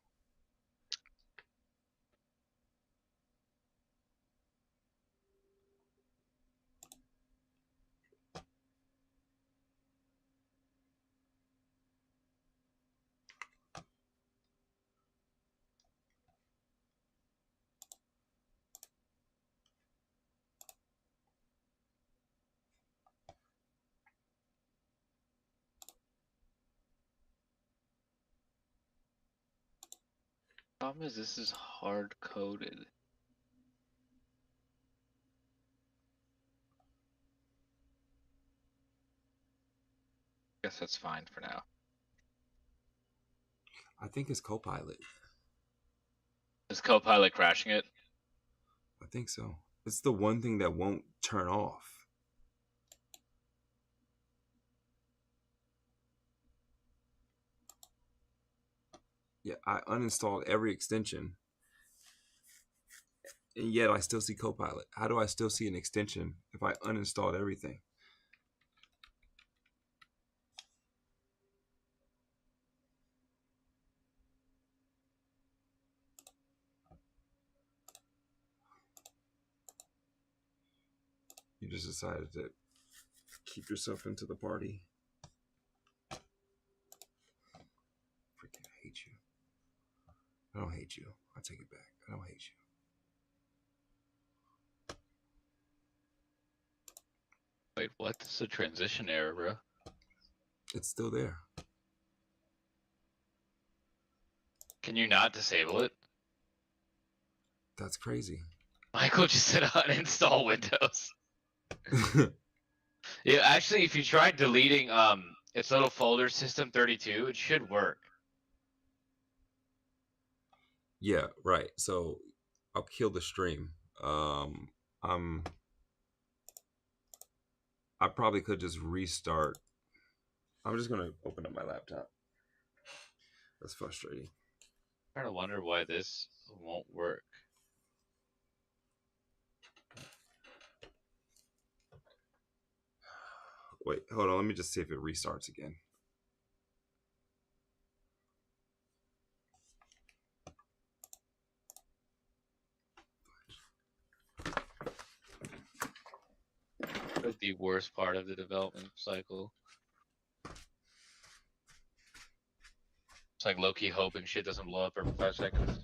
G: Problem is, this is hard coded. Guess that's fine for now.
A: I think it's Copilot.
G: Is Copilot crashing it?
A: I think so. It's the one thing that won't turn off. Yeah, I uninstalled every extension, and yet I still see Copilot. How do I still see an extension if I uninstalled everything? You just decided to keep yourself into the party. Freaking hate you. I don't hate you. I take it back. I don't hate you.
G: Wait, what? This is a transition error, bro.
A: It's still there.
G: Can you not disable it?
A: That's crazy.
G: Michael just said uninstall Windows. Yeah, actually, if you try deleting its little folder System32, it should work.
A: Yeah, right. So I'll kill the stream. I probably could just restart. I'm just gonna open up my laptop. That's frustrating.
G: I'm trying to wonder why this won't work.
A: Wait, hold on. Let me just see if it restarts again.
G: That's the worst part of the development cycle. It's like low-key hoping shit doesn't blow up every 5 seconds.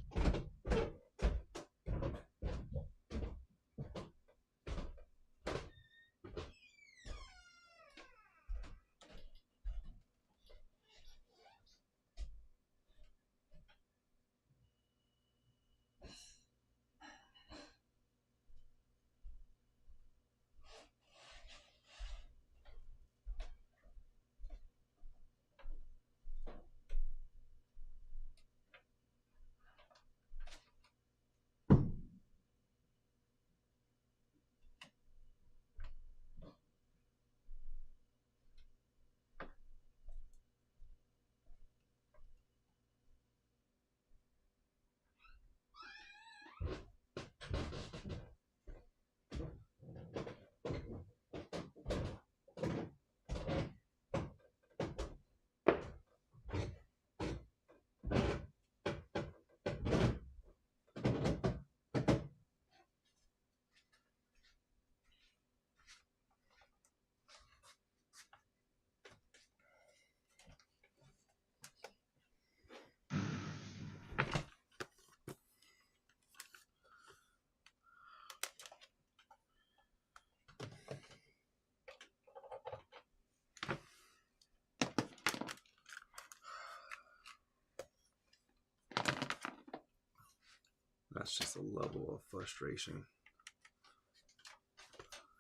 A: That's just a level of frustration.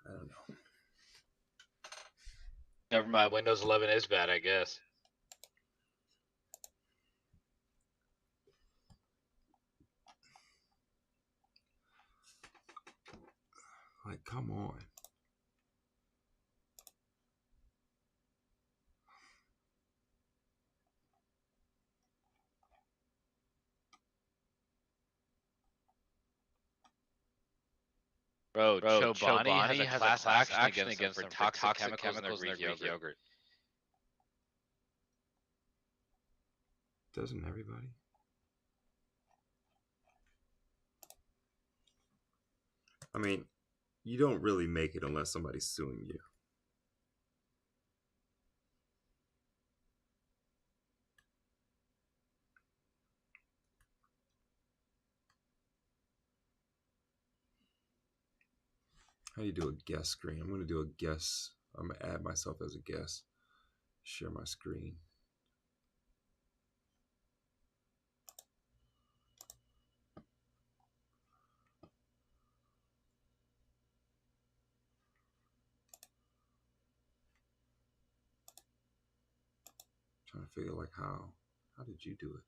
A: I don't know.
G: Never mind, Windows 11 is bad, I guess.
A: Like, come on.
G: Bro, Chobani has a class action against them for toxic chemicals in their Greek yogurt.
A: Doesn't everybody? I mean, you don't really make it unless somebody's suing you. How do you do a guest screen? I'm going to do a guest. I'm going to add myself as a guest. Share my screen. Trying to figure like how did you do it?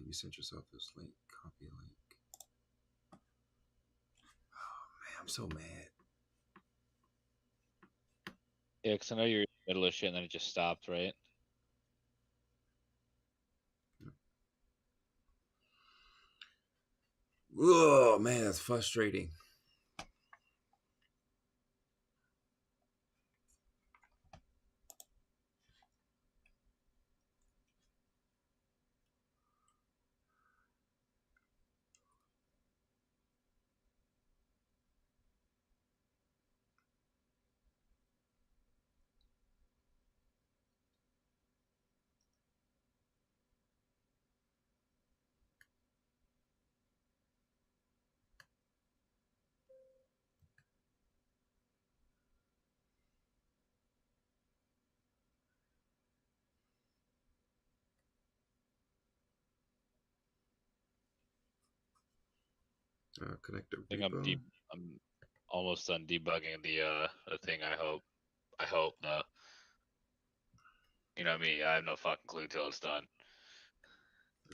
A: You sent yourself this link. Copy link. Oh man, I'm so mad.
G: Yeah, because I know you're in the middle of shit and then it just stopped, right?
A: Oh man, that's frustrating. Connector
G: I think
A: repo.
G: I'm almost done debugging the thing. I hope though. You know me, I have no fucking clue till it's done.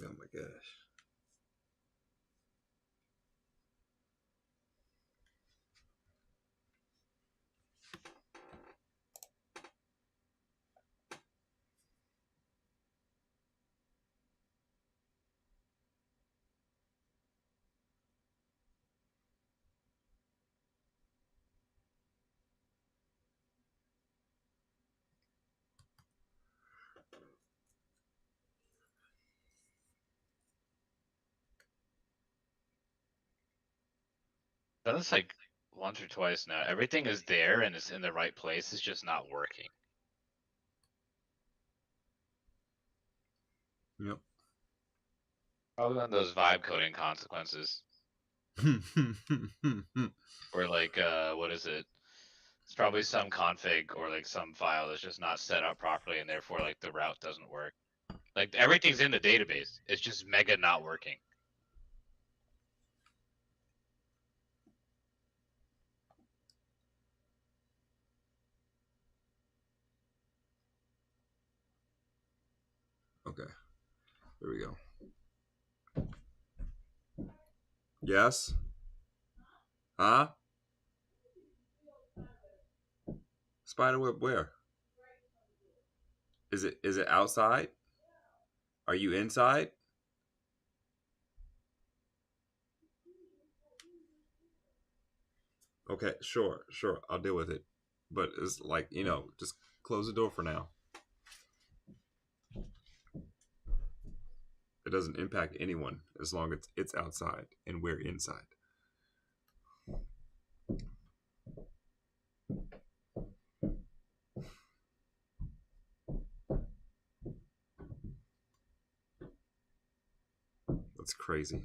A: Oh my gosh.
G: Done this like once or twice now. Everything is there and it's in the right place. It's just not working.
A: Yep.
G: Probably one of those vibe coding consequences. Or like, what is it? It's probably some config or like some file that's just not set up properly and therefore like the route doesn't work. Like everything's in the database. It's just mega not working.
A: Okay. There we go. Yes? Huh? Spiderweb where? Is it outside? Are you inside? Okay, sure. I'll deal with it. But it's like, just close the door for now. It doesn't impact anyone as long as it's outside and we're inside. That's crazy.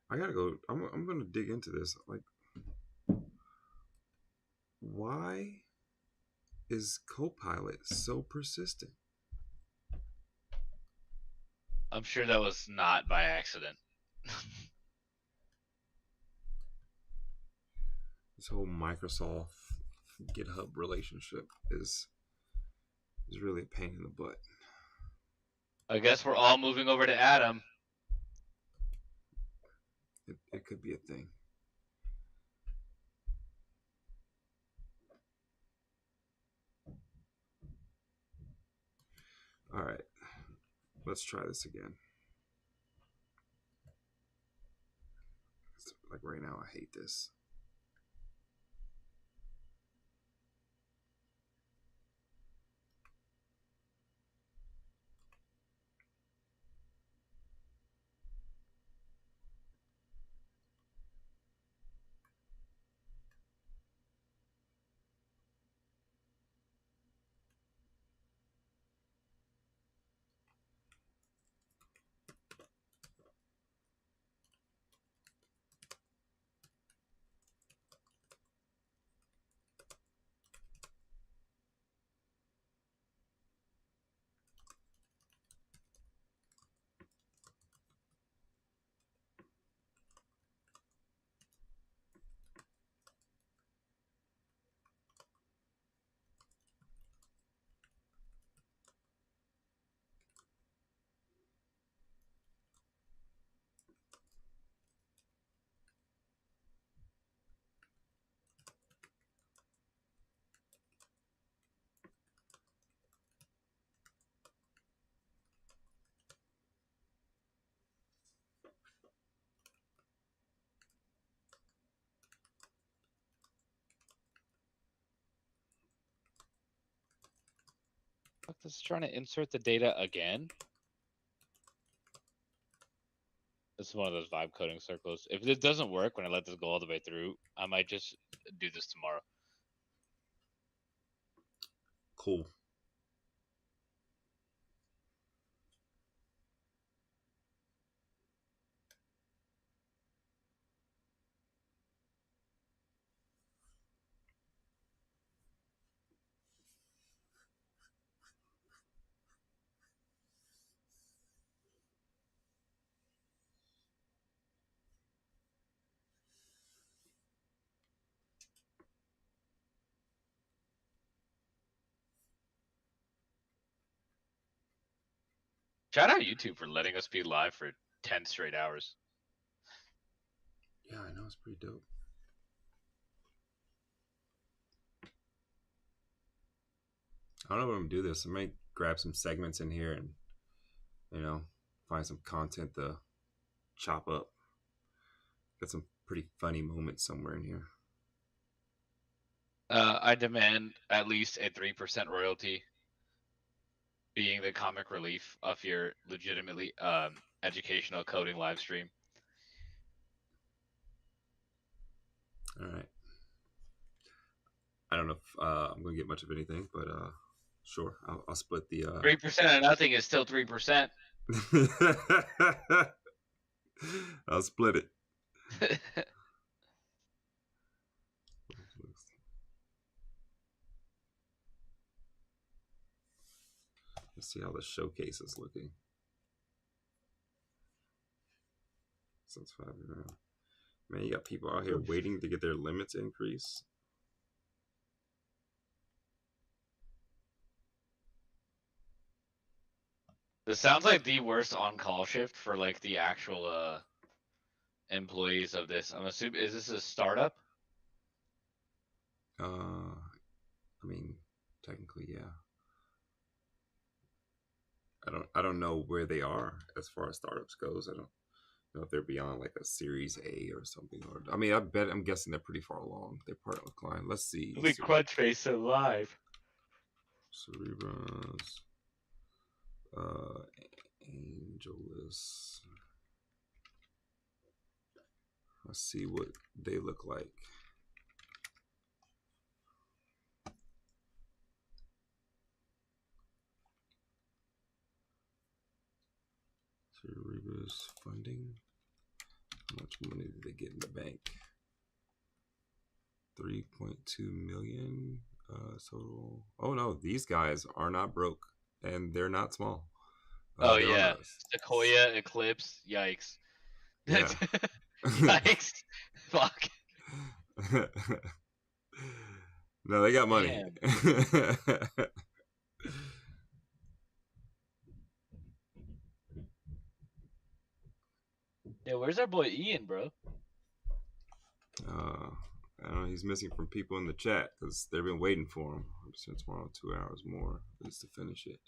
A: I gotta go. I'm gonna dig into this. Like, why is Copilot so persistent?
G: I'm sure that was not by accident.
A: This whole Microsoft GitHub relationship is really a pain in the butt.
G: I guess we're all moving over to Atom.
A: It could be a thing. All right, let's try this again. Like right now, I hate this.
G: Fuck, this is trying to insert the data again. This is one of those vibe coding circles. If this doesn't work when I let this go all the way through, I might just do this tomorrow.
A: Cool.
G: Shout out YouTube for letting us be live for 10 straight hours.
A: Yeah, I know, it's pretty dope. I don't know if I'm gonna do this. I might grab some segments in here and, you know, find some content to chop up. Got some pretty funny moments somewhere in here.
G: I demand at least a 3% royalty, being the comic relief of your legitimately educational coding live stream.
A: All right. I don't know if I'm gonna get much of anything, but sure, I'll split the
G: 3% of nothing is still 3%.
A: I'll split it. Let's see how the showcase is looking. Since 5 around. Man, you got people out here waiting to get their limits increased.
G: This sounds like the worst on-call shift for like the actual employees of this. I'm assuming, is this a startup?
A: I mean, technically, yeah. I don't know where they are as far as startups goes. I don't know if they're beyond like a Series A or something. Or I mean, I'm guessing they're pretty far along. They're partnered with Cline. Let's see.
G: The Qwen3 live.
A: Cerebras, Angelus. Let's see what they look like. Cerebras funding. How much money did they get in the bank? 3.2 million total. Oh no, these guys are not broke and they're not small.
G: Oh yeah, Sequoia, Eclipse, yikes.
A: Yeah.
G: Yikes. Fuck.
A: No, they got money.
G: Yeah, where's our boy Ian, bro?
A: I don't know, he's missing from people in the chat because they've been waiting for him. I'm sure tomorrow 2 hours more at least to finish it.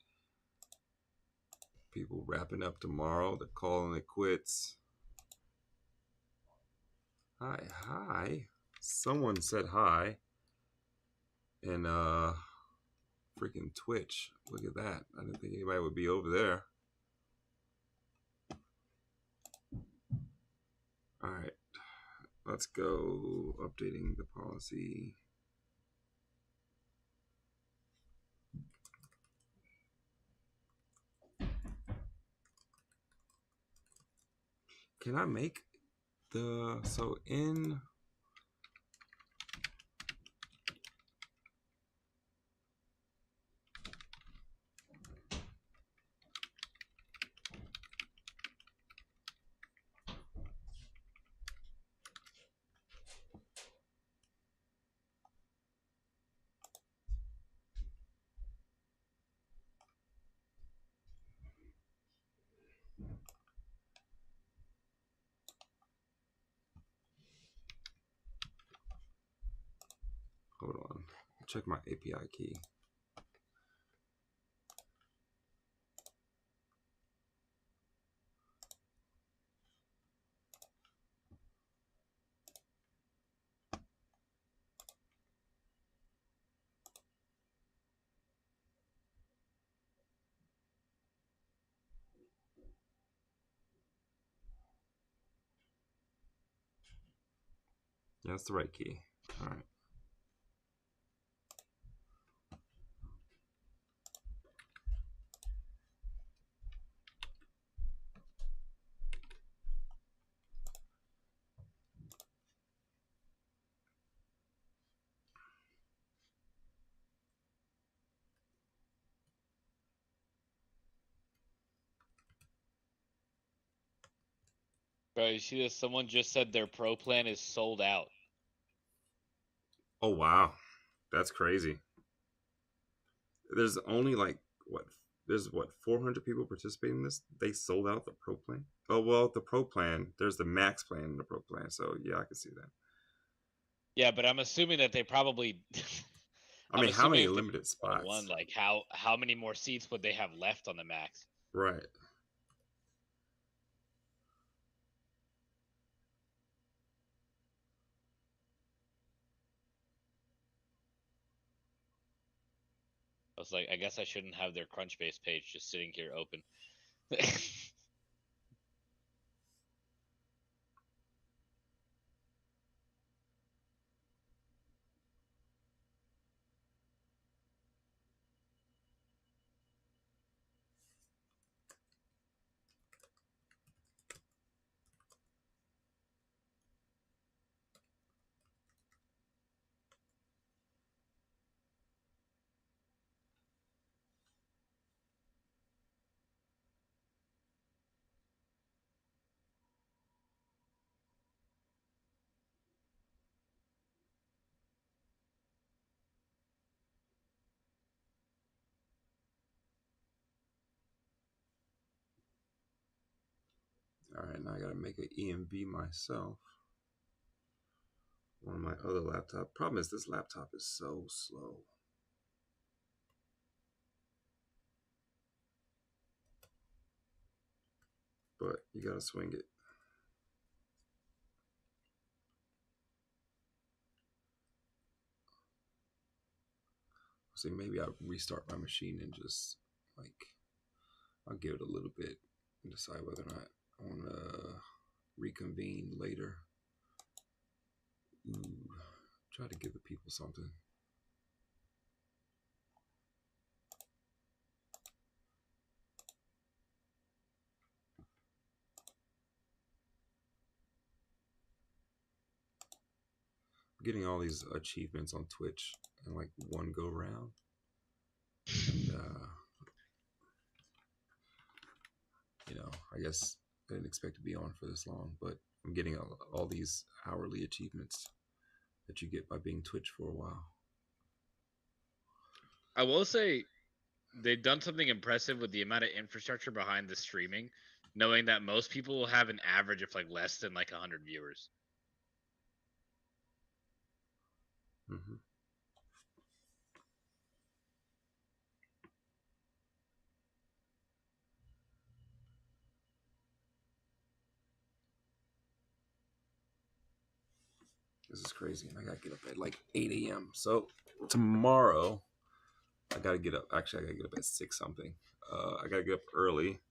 A: People wrapping up tomorrow. They're calling it quits. Hi. Someone said hi. And freaking Twitch. Look at that. I didn't think anybody would be over there. All right. Let's go updating the policy. Can I make the, so in, hold on, check my API key. Yeah, that's the right key. All right.
G: Bro, you see this? Someone just said their pro plan is sold out.
A: Oh wow, that's crazy. There's only like what? There's what 400 people participating in this. They sold out the pro plan. Oh well, the pro plan. There's the max plan and the pro plan. So yeah, I can see that.
G: Yeah, but I'm assuming that they probably.
A: I
G: I'm
A: mean, how
G: assuming
A: many
G: if they
A: limited
G: won,
A: spots?
G: like how many more seats would they have left on the max?
A: Right.
G: I was like, I guess I shouldn't have their Crunchbase page just sitting here open.
A: All right, now I gotta make an EMV myself. On my other laptop. Problem is, this laptop is so slow. But you gotta swing it. See, maybe I'll restart my machine and just like I'll give it a little bit and decide whether or not I want to reconvene later. Ooh, try to give the people something. Getting all these achievements on Twitch in like one go round. And you know, I guess I didn't expect to be on for this long, but I'm getting all these hourly achievements that you get by being Twitch for a while.
G: I will say they've done something impressive with the amount of infrastructure behind the streaming, knowing that most people will have an average of like less than like 100 viewers.
A: Mm-hmm. This is crazy. And I gotta get up at like 8 a.m. So tomorrow, I gotta get up. Actually, I gotta get up at 6 something. I gotta get up early,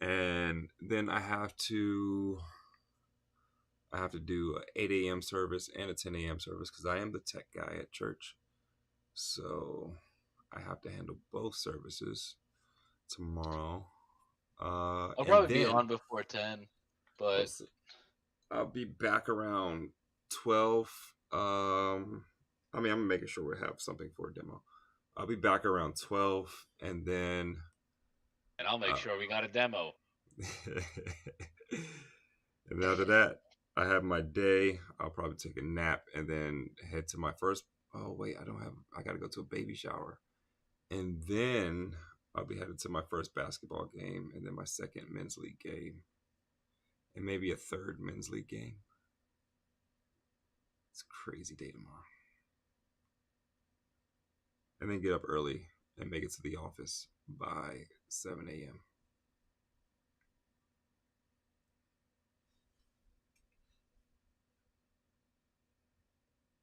A: and then I have to do a 8 a.m. service and a 10 a.m. service because I am the tech guy at church. So I have to handle both services tomorrow.
G: I'll
A: And
G: probably be
A: then
G: on before 10, but
A: I'll be back around 12. I mean, I'm making sure we have something for a demo. I'll be back around 12, and then
G: and I'll make sure we got a demo.
A: And after that, I have my day. I'll probably take a nap and then head to my first. Oh wait, I gotta go to a baby shower, and then I'll be headed to my first basketball game, and then my second men's league game, and maybe a third men's league game. It's a crazy day tomorrow. And then get up early and make it to the office by 7 a.m.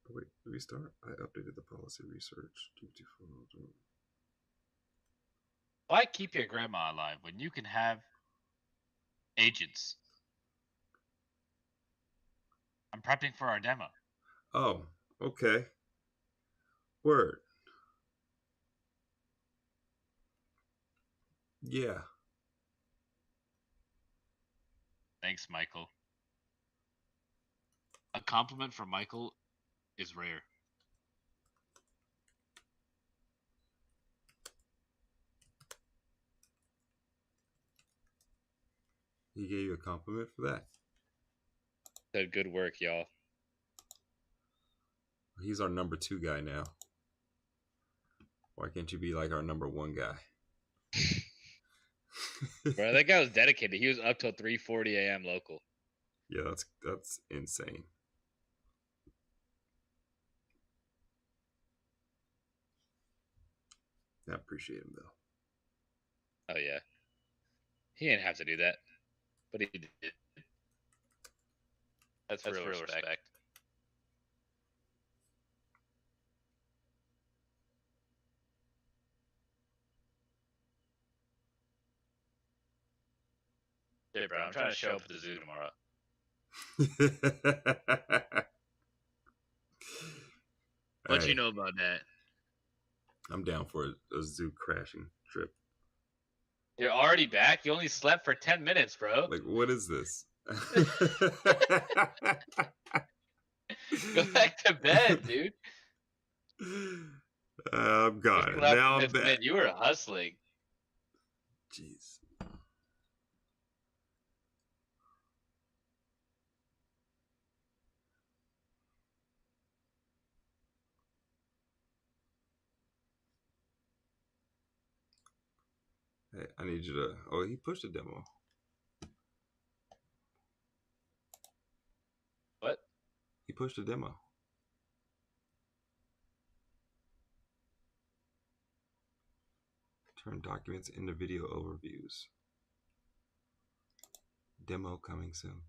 A: Oh, wait, did we start? I updated the policy research.
G: Why keep your grandma alive when you can have agents? I'm prepping for our demo.
A: Oh, okay. Word. Yeah.
F: Thanks, Michael. A compliment from Michael is rare.
A: He gave you a compliment for that.
G: Said good work, y'all.
A: He's our number 2 guy now. Why can't you be like our number 1 guy?
G: Bro, that guy was dedicated. He was up till 3:40 a.m. local.
A: Yeah, that's insane. I appreciate him though.
G: Oh yeah. He didn't have to do that, but he did. That's real respect. Hey, bro, I'm trying to show up at the zoo tomorrow. What
A: Hey,
G: you know about that?
A: I'm down for a zoo crashing trip.
G: You're already back? You only slept for 10 minutes, bro.
A: Like, what is this?
G: Go back to bed, dude.
A: I'm gone.
G: You
A: Now I'm back.
G: You were hustling.
A: Jeez. Hey, I need you to... Oh, he pushed a demo.
G: What?
A: He pushed a demo. Turn documents into video overviews. Demo coming soon.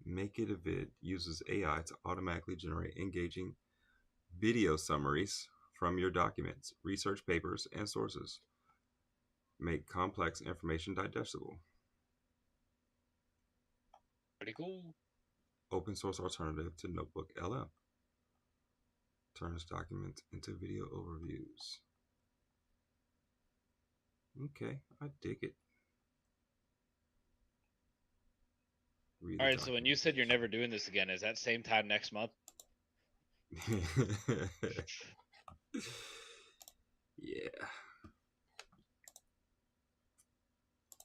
A: Make It a Vid uses AI to automatically generate engaging video summaries from your documents, research papers, and sources. Make complex information digestible.
G: Pretty cool.
A: Open source alternative to Notebook LM. Turns documents into video overviews. Okay, I dig it.
G: All right, so when you said you're never doing this again, is that same time next month?
A: Yeah.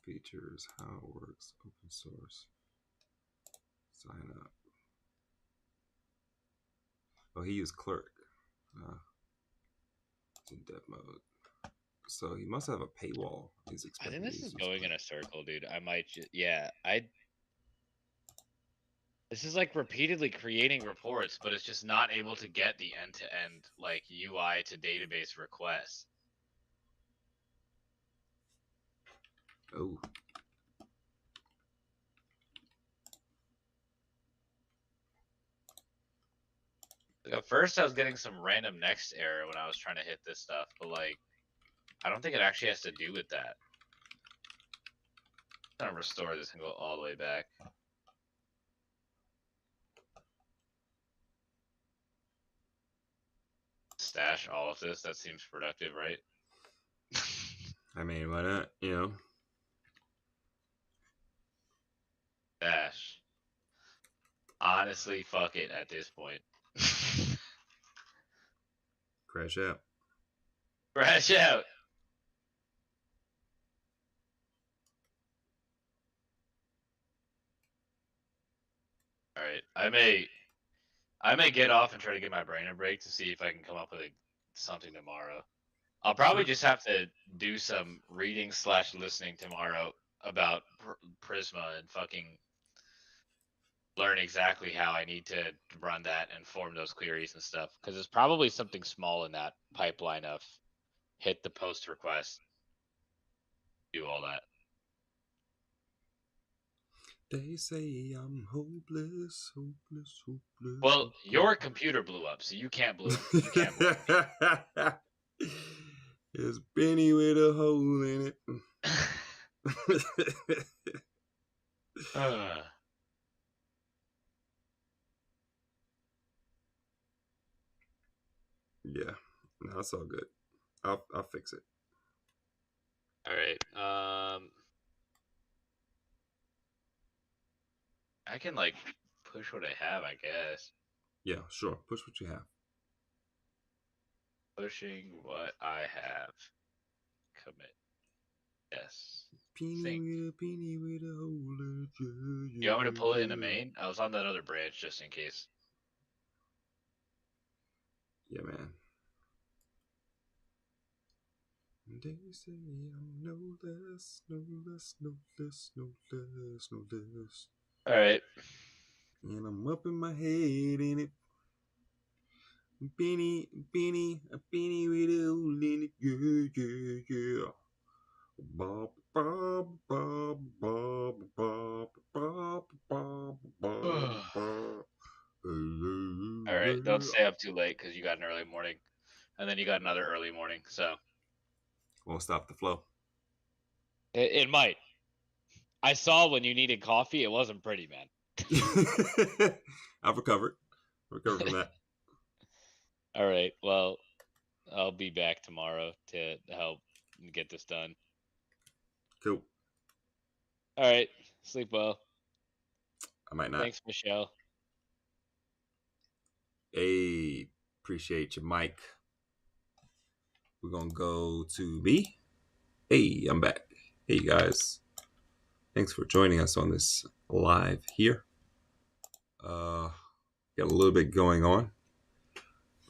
A: Features, how it works, open source. Sign up. Oh, he used Clerk. It's in dev mode. So he must have a paywall. He's
G: I think
A: expecting
G: this is going in a circle, dude. I might this is like repeatedly creating reports, but it's just not able to get the end-to-end like UI to database requests.
A: Oh.
G: Like at first I was getting some random next error when I was trying to hit this stuff, but like I don't think it actually has to do with that. I'm gonna restore this and go all the way back. Stash all of this. That seems productive, right?
A: I mean, why not? You know?
G: Stash. Honestly, fuck it at this point.
A: Crash out.
G: Crash out. Alright. I may get off and try to get my brain a break to see if I can come up with something tomorrow. I'll probably just have to do some reading / listening tomorrow about Prisma and fucking learn exactly how I need to run that and form those queries and stuff. Because there's probably something small in that pipeline of hit the post request, do all that.
A: They say I'm hopeless, hopeless, hopeless.
G: Well,
A: hopeless.
G: your computer blew up, so you can't blow. You can't blow.
A: It's Benny with a hole in it. Yeah, no, it's all good. I'll fix it.
G: All right. I can like push what I have, I guess.
A: Yeah, sure. Push what you have.
G: Pushing what I have. Commit. Yes.
A: Peeny with a hole in it.
G: You want me to pull it in a main? I was on that other branch just in case.
A: Yeah, man. They say I'm no less, no less, no less, no less, no less.
G: All right.
A: And I'm up in my head in it. Beanie with a hole in it. Yeah, yeah. Bob, bob, bob, bob, bob, bob, bob, bob, bob.
G: All right. Don't stay up too late because you got an early morning, and then you got another early morning. So
A: won't stop the flow.
G: it might. I saw when you needed coffee. It wasn't pretty, man.
A: I've recovered from that.
G: All right. Well, I'll be back tomorrow to help get this done.
A: Cool.
G: All right. Sleep well.
A: I might not.
G: Thanks, Michelle.
A: Hey, appreciate you, Mike. We're gonna go to B. Hey, I'm back. Hey, guys. Thanks for joining us on this live here. Got a little bit going on.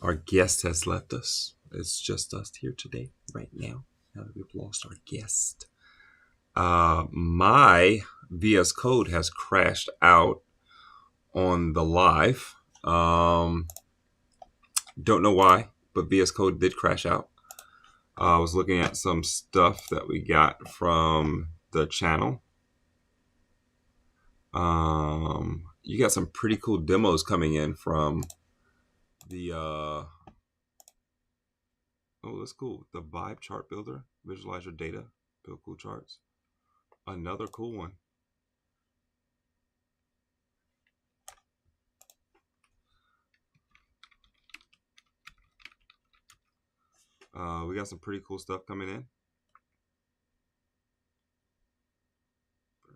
A: Our guest has left us. It's just us here today, right now. Now that we've lost our guest. My VS Code has crashed out on the live. Don't know why, but VS Code did crash out. I was looking at some stuff that we got from the channel. You got some pretty cool demos coming in from the oh, that's cool. The Vibe Chart Builder. Visualize your data. Build cool charts. Another cool one. We got some pretty cool stuff coming in.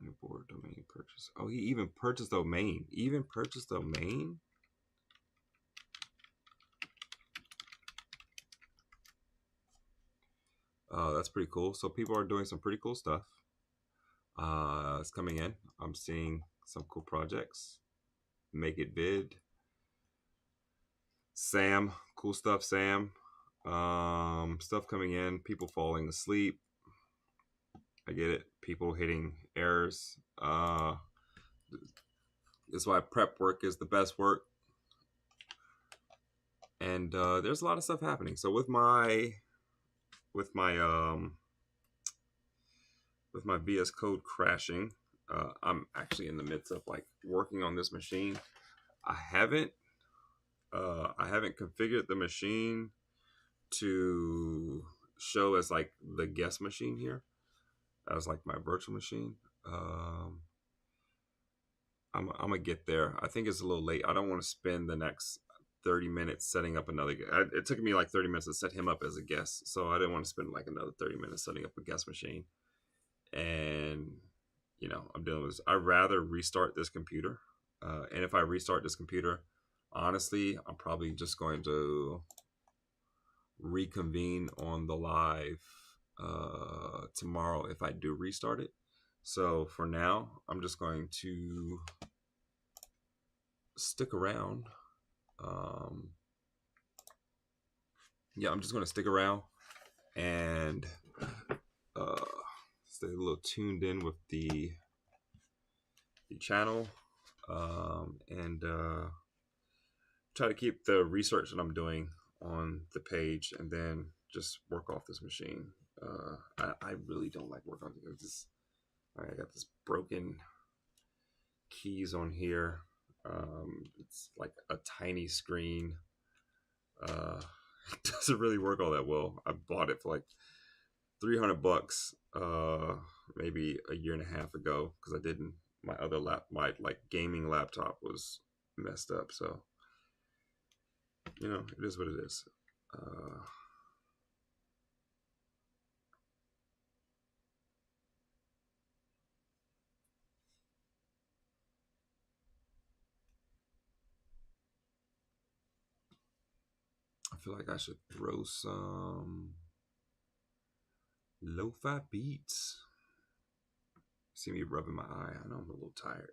A: New board domain purchase. Oh, he even purchased domain. That's pretty cool. So people are doing some pretty cool stuff. It's coming in. I'm seeing some cool projects. Make it vid. Sam, cool stuff. Sam, stuff coming in. People falling asleep. I get it. People hitting errors. That's why prep work is the best work. And there's a lot of stuff happening. So with my VS Code crashing, I'm actually in the midst of like working on this machine. I haven't configured the machine to show as like the guest machine here, as like my virtual machine. I'm gonna get there. I think it's a little late. I don't want to spend the next 30 minutes setting up another. It took me like 30 minutes to set him up as a guest, so I didn't want to spend like another 30 minutes setting up a guest machine. And you know, I'm dealing with this. I'd rather restart this computer. And if I restart this computer, honestly, I'm probably just going to reconvene on the live tomorrow if I do restart it. So for now, I'm just going to stick around. Yeah, I'm just going to stick around and stay a little tuned in with the channel, and try to keep the research that I'm doing on the page, and then just work off this machine. I really don't like working on this. I got this broken keys on here. It's like a tiny screen. It doesn't really work all that well. I bought it for like $300 maybe a year and a half ago because I didn't. My other my like gaming laptop was messed up, so you know it is what it is. I feel like I should throw some lo-fi beats. See me rubbing my eye. I know I'm a little tired.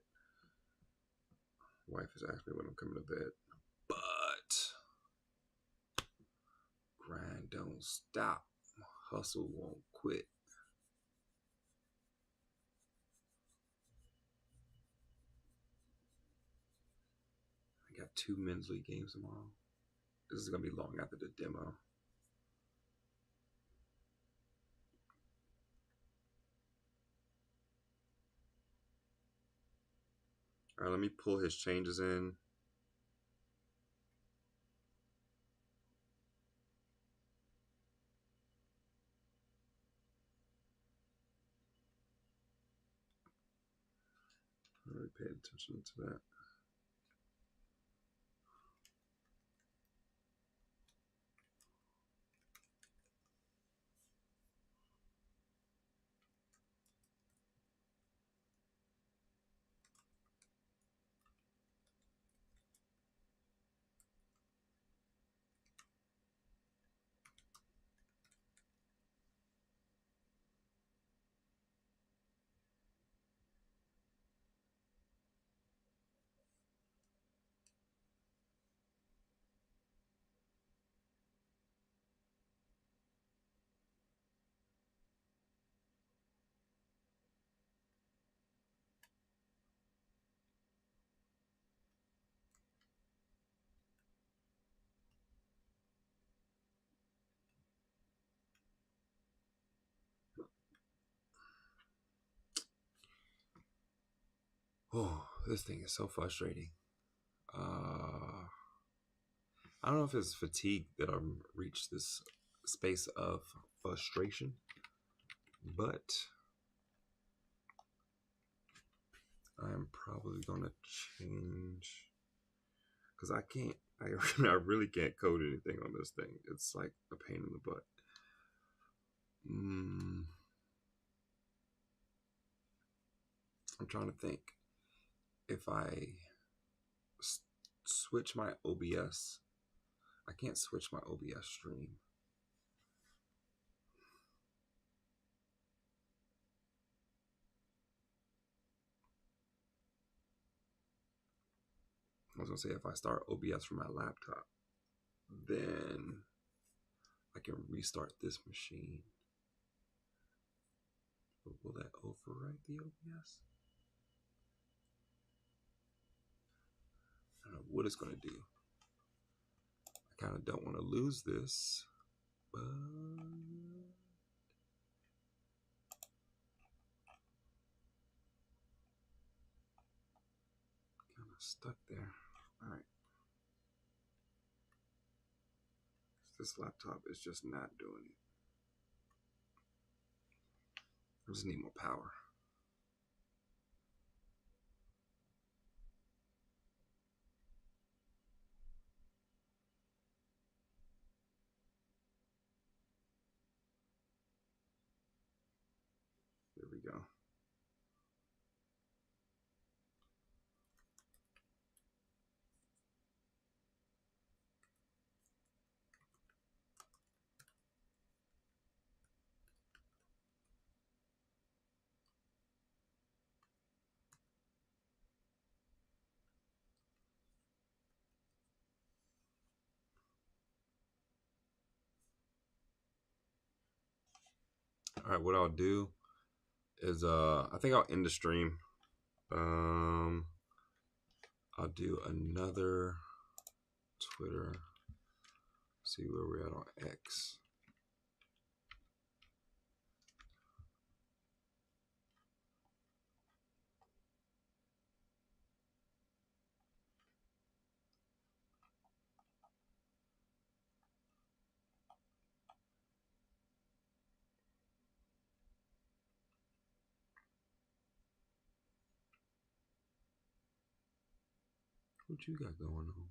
A: Wife is asking me when I'm coming to bed. But grind don't stop. Hustle won't quit. I got 2 men's league games tomorrow. This is going to be long after the demo. All right, let me pull his changes in. I really paid attention to that. Oh, this thing is so frustrating. I don't know if it's fatigue that I've reached this space of frustration, but I'm probably gonna change because I can't. I really can't code anything on this thing. It's like a pain in the butt. I'm trying to think if I switch my OBS. I can't switch my OBS stream. I was gonna say if I start OBS from my laptop, then I can restart this machine. But will that overwrite the OBS? I don't know what it's gonna do. I kind of don't want to lose this, but kind of stuck there. All right. This laptop is just not doing it. I just need more power. There we go. All right, what I'll do is I think I'll end the stream. I'll do another Twitter. See where we're at on X. What you got going on?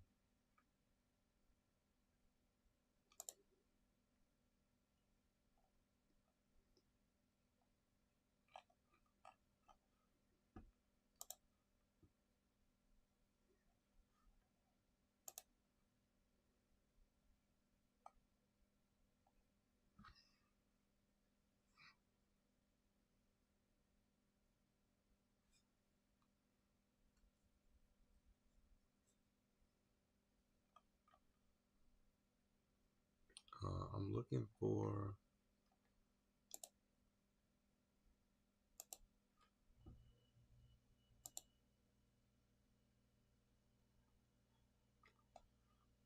A: I'm looking for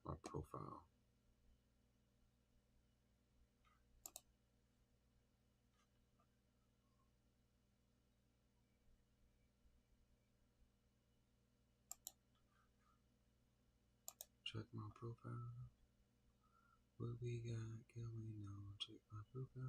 A: my profile. Check my profile. What we got? Can we know? Check my profile.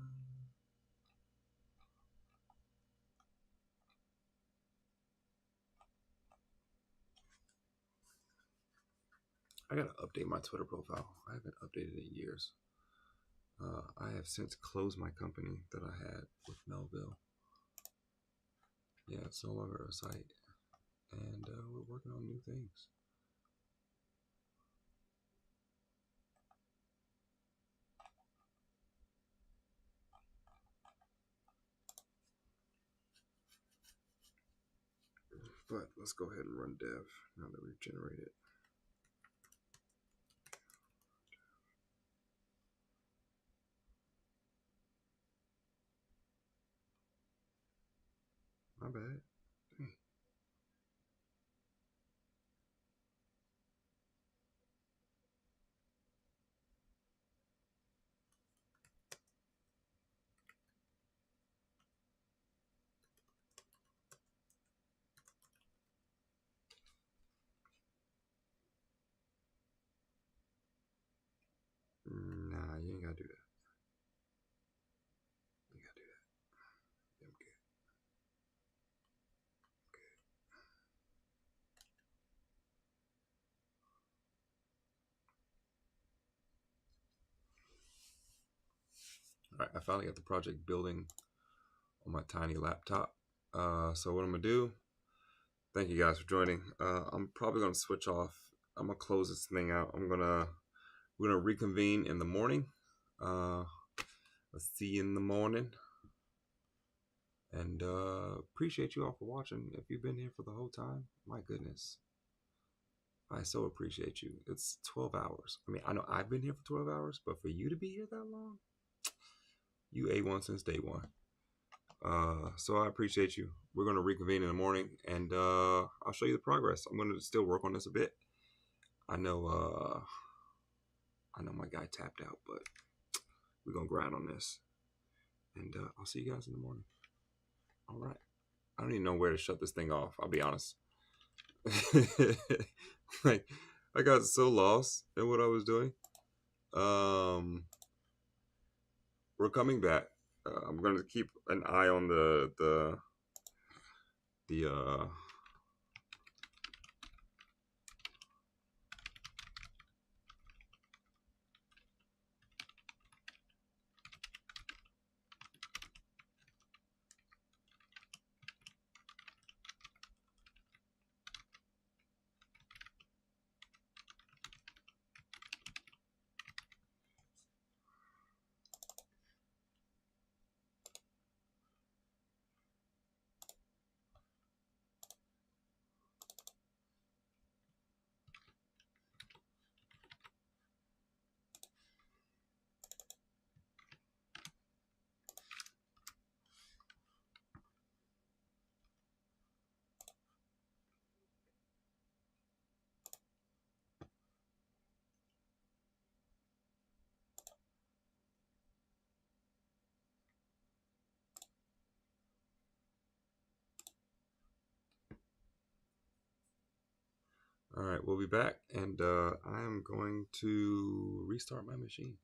A: I gotta update my Twitter profile. I haven't updated it in years. I have since closed my company that I had with Melville. Yeah, it's no longer a site, and we're working on new things. But let's go ahead and run dev now that we've generated. My bad. Dang. Nah, you ain't gotta do that. You ain't gotta do that. Yeah, I'm good. All right, I finally got the project building on my tiny laptop. So what I'm gonna do? Thank you guys for joining. I'm probably gonna switch off. I'm gonna close this thing out. We're gonna reconvene in the morning. Let's see you in the morning. And appreciate you all for watching. If you've been here for the whole time, my goodness, I so appreciate you. It's 12 hours. I mean, I know I've been here for 12 hours, but for you to be here that long, you A1 since day one. So I appreciate you. We're going to reconvene in the morning, and I'll show you the progress. I'm going to still work on this a bit. I know my guy tapped out, but we're going to grind on this. And I'll see you guys in the morning. All right. I don't even know where to shut this thing off. I'll be honest. Like, I got so lost in what I was doing. We're coming back. I'm going to keep an eye on the All right, we'll be back, and I am going to restart my machine.